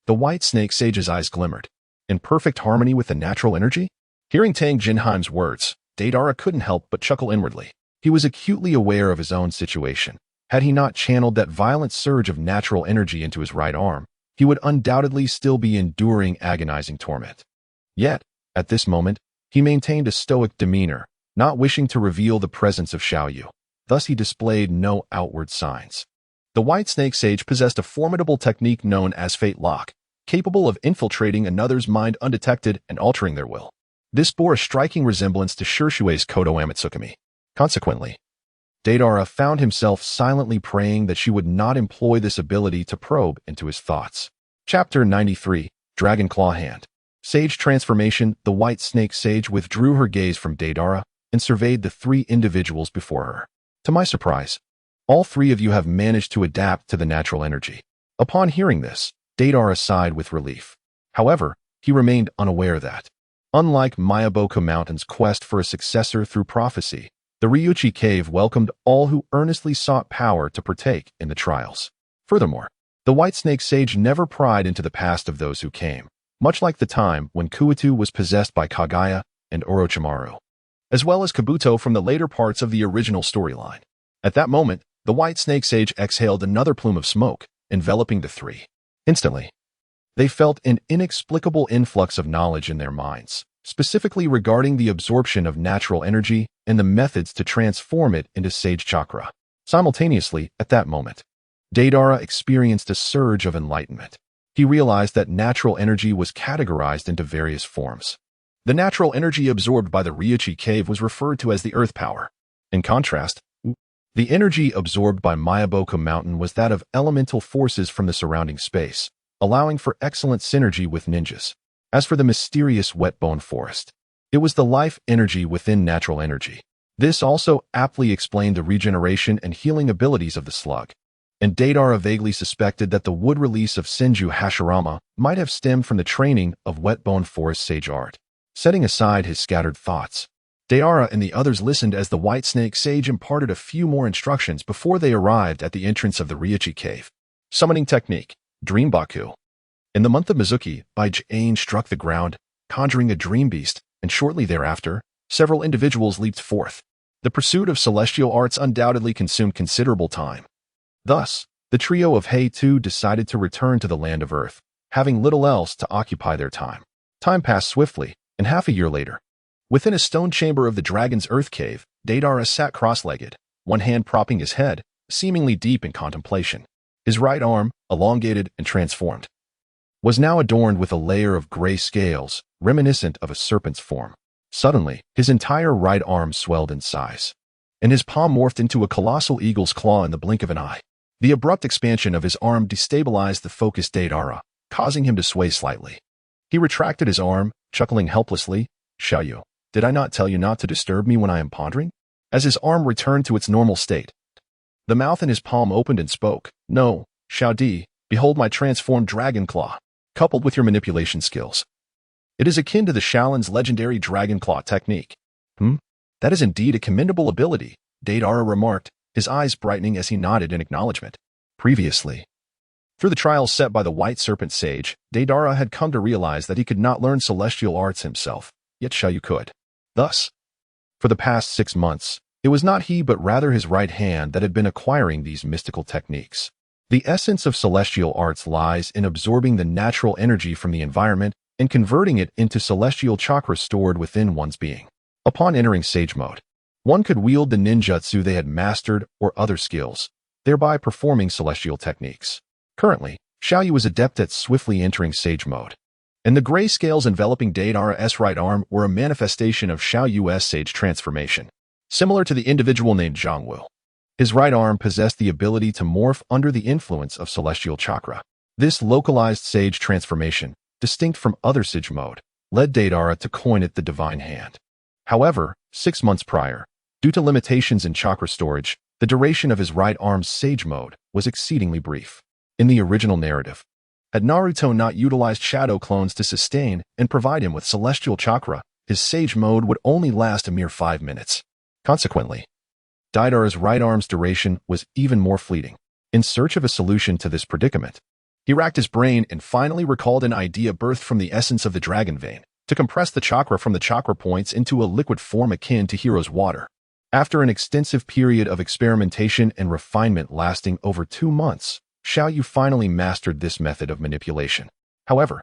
The White Snake Sage's eyes glimmered, in perfect harmony with the natural energy. Hearing Tang Jinheim's words, Deidara couldn't help but chuckle inwardly. He was acutely aware of his own situation. Had he not channeled that violent surge of natural energy into his right arm, he would undoubtedly still be enduring agonizing torment. Yet, at this moment, he maintained a stoic demeanor, not wishing to reveal the presence of Xiaoyu. Thus he displayed no outward signs. The White Snake Sage possessed a formidable technique known as Fate Lock, capable of infiltrating another's mind undetected and altering their will. This bore a striking resemblance to Shirshue's Kodo Amatsukami. Consequently, Deidara found himself silently praying that she would not employ this ability to probe into his thoughts. Chapter 93, Dragon Claw Hand. Sage Transformation. The White Snake Sage withdrew her gaze from Deidara and surveyed the three individuals before her. To my surprise, all three of you have managed to adapt to the natural energy. Upon hearing this, Deidara sighed with relief. However, he remained unaware that, unlike Mayaboku Mountain's quest for a successor through prophecy, the Ryuchi Cave welcomed all who earnestly sought power to partake in the trials. Furthermore, the White Snake Sage never pried into the past of those who came, much like the time when Kuitu was possessed by Kaguya and Orochimaru, as well as Kabuto from the later parts of the original storyline. At that moment, the White Snake Sage exhaled another plume of smoke, enveloping the three. Instantly, they felt an inexplicable influx of knowledge in their minds, specifically regarding the absorption of natural energy and the methods to transform it into sage chakra. Simultaneously, at that moment, Deidara experienced a surge of enlightenment. He realized that natural energy was categorized into various forms. The natural energy absorbed by the Ryuchi Cave was referred to as the earth power. In contrast, the energy absorbed by Mayaboku Mountain was that of elemental forces from the surrounding space, allowing for excellent synergy with ninjas. As for the mysterious wet-bone forest, it was the life energy within natural energy. This also aptly explained the regeneration and healing abilities of the slug. And Deidara vaguely suspected that the wood release of Senju Hashirama might have stemmed from the training of wet-bone forest sage art. Setting aside his scattered thoughts, Deidara and the others listened as the White Snake Sage imparted a few more instructions before they arrived at the entrance of the Ryuchi Cave. Summoning Technique, Dream Baku. In the month of Mizuki, Baijin struck the ground, conjuring a dream beast, and shortly thereafter, several individuals leaped forth. The pursuit of celestial arts undoubtedly consumed considerable time. Thus, the trio of Hei-Tu decided to return to the land of Earth, having little else to occupy their time. Time passed swiftly, and half a year later, within a stone chamber of the Dragon's Earth Cave, Deidara sat cross-legged, one hand propping his head, seemingly deep in contemplation. His right arm, elongated and transformed, was now adorned with a layer of gray scales, reminiscent of a serpent's form. Suddenly, his entire right arm swelled in size, and his palm morphed into a colossal eagle's claw in the blink of an eye. The abrupt expansion of his arm destabilized the focused Deidara, causing him to sway slightly. He retracted his arm, chuckling helplessly. "Xiaoyu, did I not tell you not to disturb me when I am pondering?" As his arm returned to its normal state, the mouth in his palm opened and spoke. "No, Xiao Di, behold my transformed dragon claw, coupled with your manipulation skills. It is akin to the Shaolin's legendary dragon claw technique." That is indeed a commendable ability, Deidara remarked, his eyes brightening as he nodded in acknowledgement. Previously, through the trials set by the White Serpent Sage, Deidara had come to realize that he could not learn celestial arts himself, yet Xiaoyu could. Thus, for the past 6 months, it was not he but rather his right hand that had been acquiring these mystical techniques. The essence of celestial arts lies in absorbing the natural energy from the environment and converting it into celestial chakra stored within one's being. Upon entering Sage Mode, one could wield the ninjutsu they had mastered or other skills, thereby performing celestial techniques. Currently, Xiaoyu was adept at swiftly entering Sage Mode, and the gray scales enveloping Deidara's right arm were a manifestation of Xiaoyu's Sage transformation. Similar to the individual named Zhangwu, his right arm possessed the ability to morph under the influence of celestial chakra. This localized Sage transformation, distinct from other Sage Mode, led Deidara to coin it the Divine Hand. However, 6 months prior, due to limitations in chakra storage, the duration of his right arm's Sage Mode was exceedingly brief. In the original narrative, had Naruto not utilized shadow clones to sustain and provide him with celestial chakra, his Sage Mode would only last a mere 5 minutes. Consequently, Deidara's right arm's duration was even more fleeting. In search of a solution to this predicament, he racked his brain and finally recalled an idea birthed from the essence of the dragon vein, to compress the chakra from the chakra points into a liquid form akin to Hero's water. After an extensive period of experimentation and refinement lasting over 2 months, Xiaoyu finally mastered this method of manipulation. However,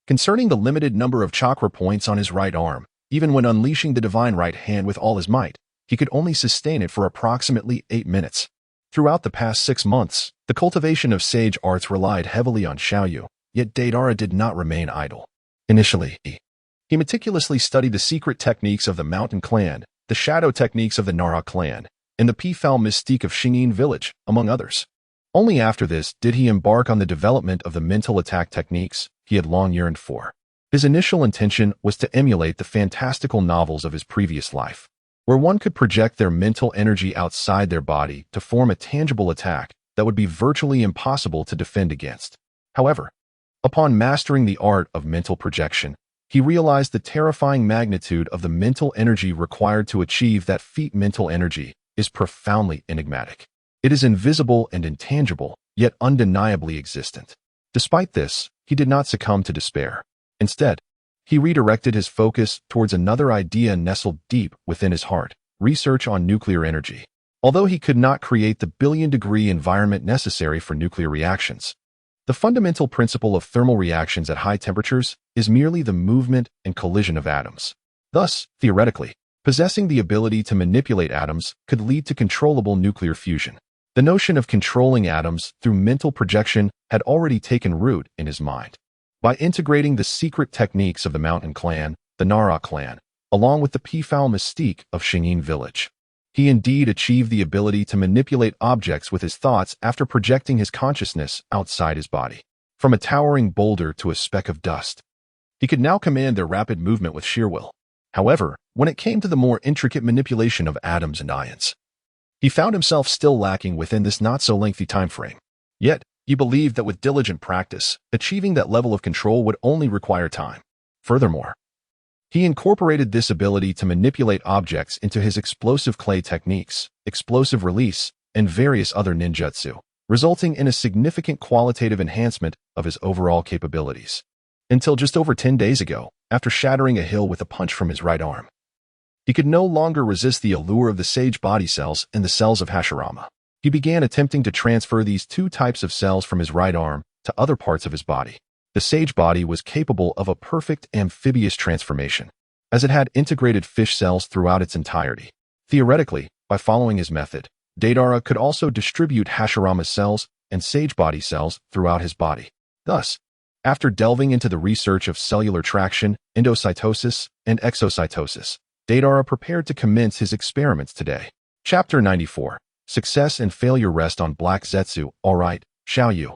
concerning the limited number of chakra points on his right arm, even when unleashing the divine right hand with all his might, he could only sustain it for approximately 8 minutes. Throughout the past 6 months, the cultivation of sage arts relied heavily on Xiaoyu, yet Deidara did not remain idle. Initially, he meticulously studied the secret techniques of the Mountain Clan, the shadow techniques of the Nara clan, and the peafowl mystique of Xingyin village, among others. Only after this did he embark on the development of the mental attack techniques he had long yearned for. His initial intention was to emulate the fantastical novels of his previous life, where one could project their mental energy outside their body to form a tangible attack that would be virtually impossible to defend against. However, upon mastering the art of mental projection, he realized the terrifying magnitude of the mental energy required to achieve that feat. Mental energy is profoundly enigmatic. It is invisible and intangible, yet undeniably existent. Despite this, he did not succumb to despair. Instead, he redirected his focus towards another idea nestled deep within his heart: research on nuclear energy. Although he could not create the billion-degree environment necessary for nuclear reactions, the fundamental principle of thermal reactions at high temperatures is merely the movement and collision of atoms. Thus, theoretically, possessing the ability to manipulate atoms could lead to controllable nuclear fusion. The notion of controlling atoms through mental projection had already taken root in his mind. By integrating the secret techniques of the Mountain Clan, the Nara clan, along with the peafowl mystique of Xingyin village, he indeed achieved the ability to manipulate objects with his thoughts after projecting his consciousness outside his body. From a towering boulder to a speck of dust, he could now command their rapid movement with sheer will. However, when it came to the more intricate manipulation of atoms and ions, he found himself still lacking within this not-so-lengthy time frame. Yet, he believed that with diligent practice, achieving that level of control would only require time. Furthermore, he incorporated this ability to manipulate objects into his explosive clay techniques, explosive release, and various other ninjutsu, resulting in a significant qualitative enhancement of his overall capabilities. Until just over 10 days ago, after shattering a hill with a punch from his right arm, he could no longer resist the allure of the sage body cells and the cells of Hashirama. He began attempting to transfer these 2 types of cells from his right arm to other parts of his body. The sage body was capable of a perfect amphibious transformation, as it had integrated fish cells throughout its entirety. Theoretically, by following his method, Deidara could also distribute Hashirama's cells and sage body cells throughout his body. Thus, after delving into the research of cellular traction, endocytosis, and exocytosis, Deidara prepared to commence his experiments today. Chapter 94. Success and failure rest on Black Zetsu. All right, Xiaoyu.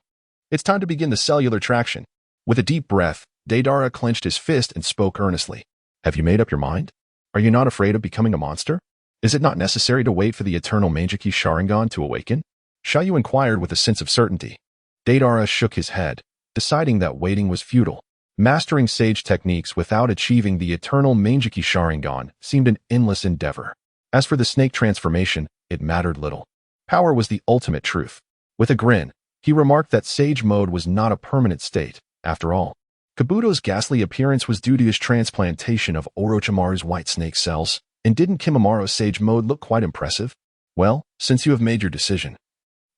It's time to begin the cellular traction. With a deep breath, Deidara clenched his fist and spoke earnestly. Have you made up your mind? Are you not afraid of becoming a monster? Is it not necessary to wait for the eternal Meijiki Sharingan to awaken? Xiaoyu inquired with a sense of certainty. Deidara shook his head, deciding that waiting was futile. Mastering sage techniques without achieving the eternal Meijiki Sharingan seemed an endless endeavor. As for the snake transformation, it mattered little. Power was the ultimate truth. With a grin, he remarked that sage mode was not a permanent state, after all. Kabuto's ghastly appearance was due to his transplantation of Orochimaru's white snake cells, and didn't Kimimara's sage mode look quite impressive? Well, since you have made your decision,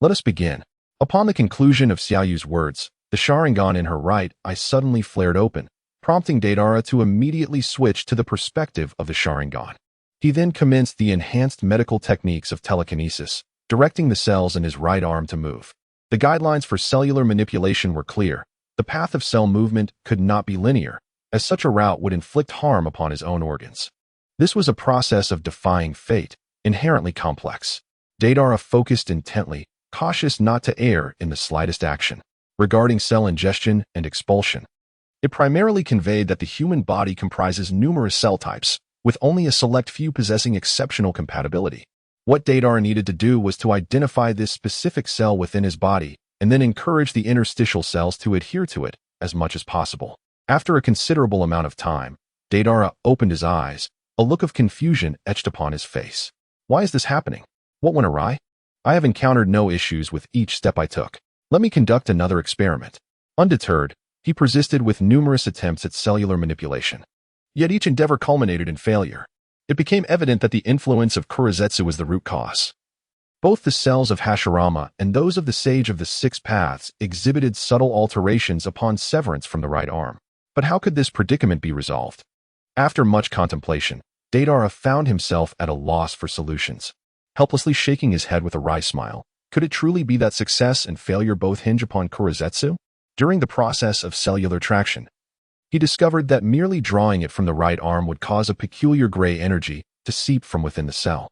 let us begin. Upon the conclusion of Xiaoyu's words, the Sharingan in her right eye suddenly flared open, prompting Deidara to immediately switch to the perspective of the Sharingan. He then commenced the enhanced medical techniques of telekinesis, directing the cells in his right arm to move. The guidelines for cellular manipulation were clear. The path of cell movement could not be linear, as such a route would inflict harm upon his own organs. This was a process of defying fate, inherently complex. Deidara focused intently, cautious not to err in the slightest action. Regarding cell ingestion and expulsion, it primarily conveyed that the human body comprises numerous cell types, with only a select few possessing exceptional compatibility. What Deidara needed to do was to identify this specific cell within his body, and then encourage the interstitial cells to adhere to it as much as possible. After a considerable amount of time, Deidara opened his eyes, a look of confusion etched upon his face. Why is this happening? What went awry? I have encountered no issues with each step I took. Let me conduct another experiment. Undeterred, he persisted with numerous attempts at cellular manipulation. Yet each endeavor culminated in failure. It became evident that the influence of Kurizetsu was the root cause. Both the cells of Hashirama and those of the Sage of the Six Paths exhibited subtle alterations upon severance from the right arm. But how could this predicament be resolved? After much contemplation, Deidara found himself at a loss for solutions. Helplessly shaking his head with a wry smile, could it truly be that success and failure both hinge upon Kurizetsu? During the process of cellular traction, he discovered that merely drawing it from the right arm would cause a peculiar gray energy to seep from within the cell.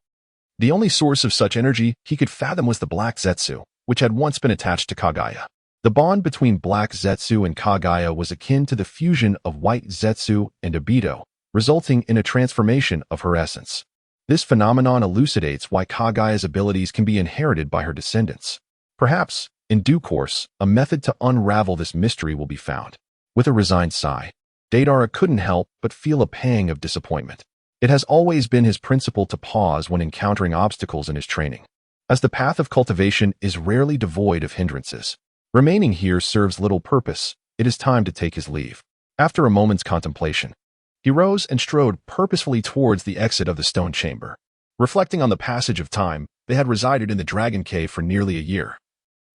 The only source of such energy he could fathom was the Black Zetsu, which had once been attached to Kaguya. The bond between Black Zetsu and Kaguya was akin to the fusion of White Zetsu and Obito, resulting in a transformation of her essence. This phenomenon elucidates why Kaguya's abilities can be inherited by her descendants. Perhaps, in due course, a method to unravel this mystery will be found. With a resigned sigh, Deidara couldn't help but feel a pang of disappointment. It has always been his principle to pause when encountering obstacles in his training. As the path of cultivation is rarely devoid of hindrances, remaining here serves little purpose. It is time to take his leave. After a moment's contemplation, he rose and strode purposefully towards the exit of the stone chamber. Reflecting on the passage of time, they had resided in the Dragon Cave for nearly a year.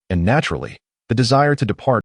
And naturally, the desire to depart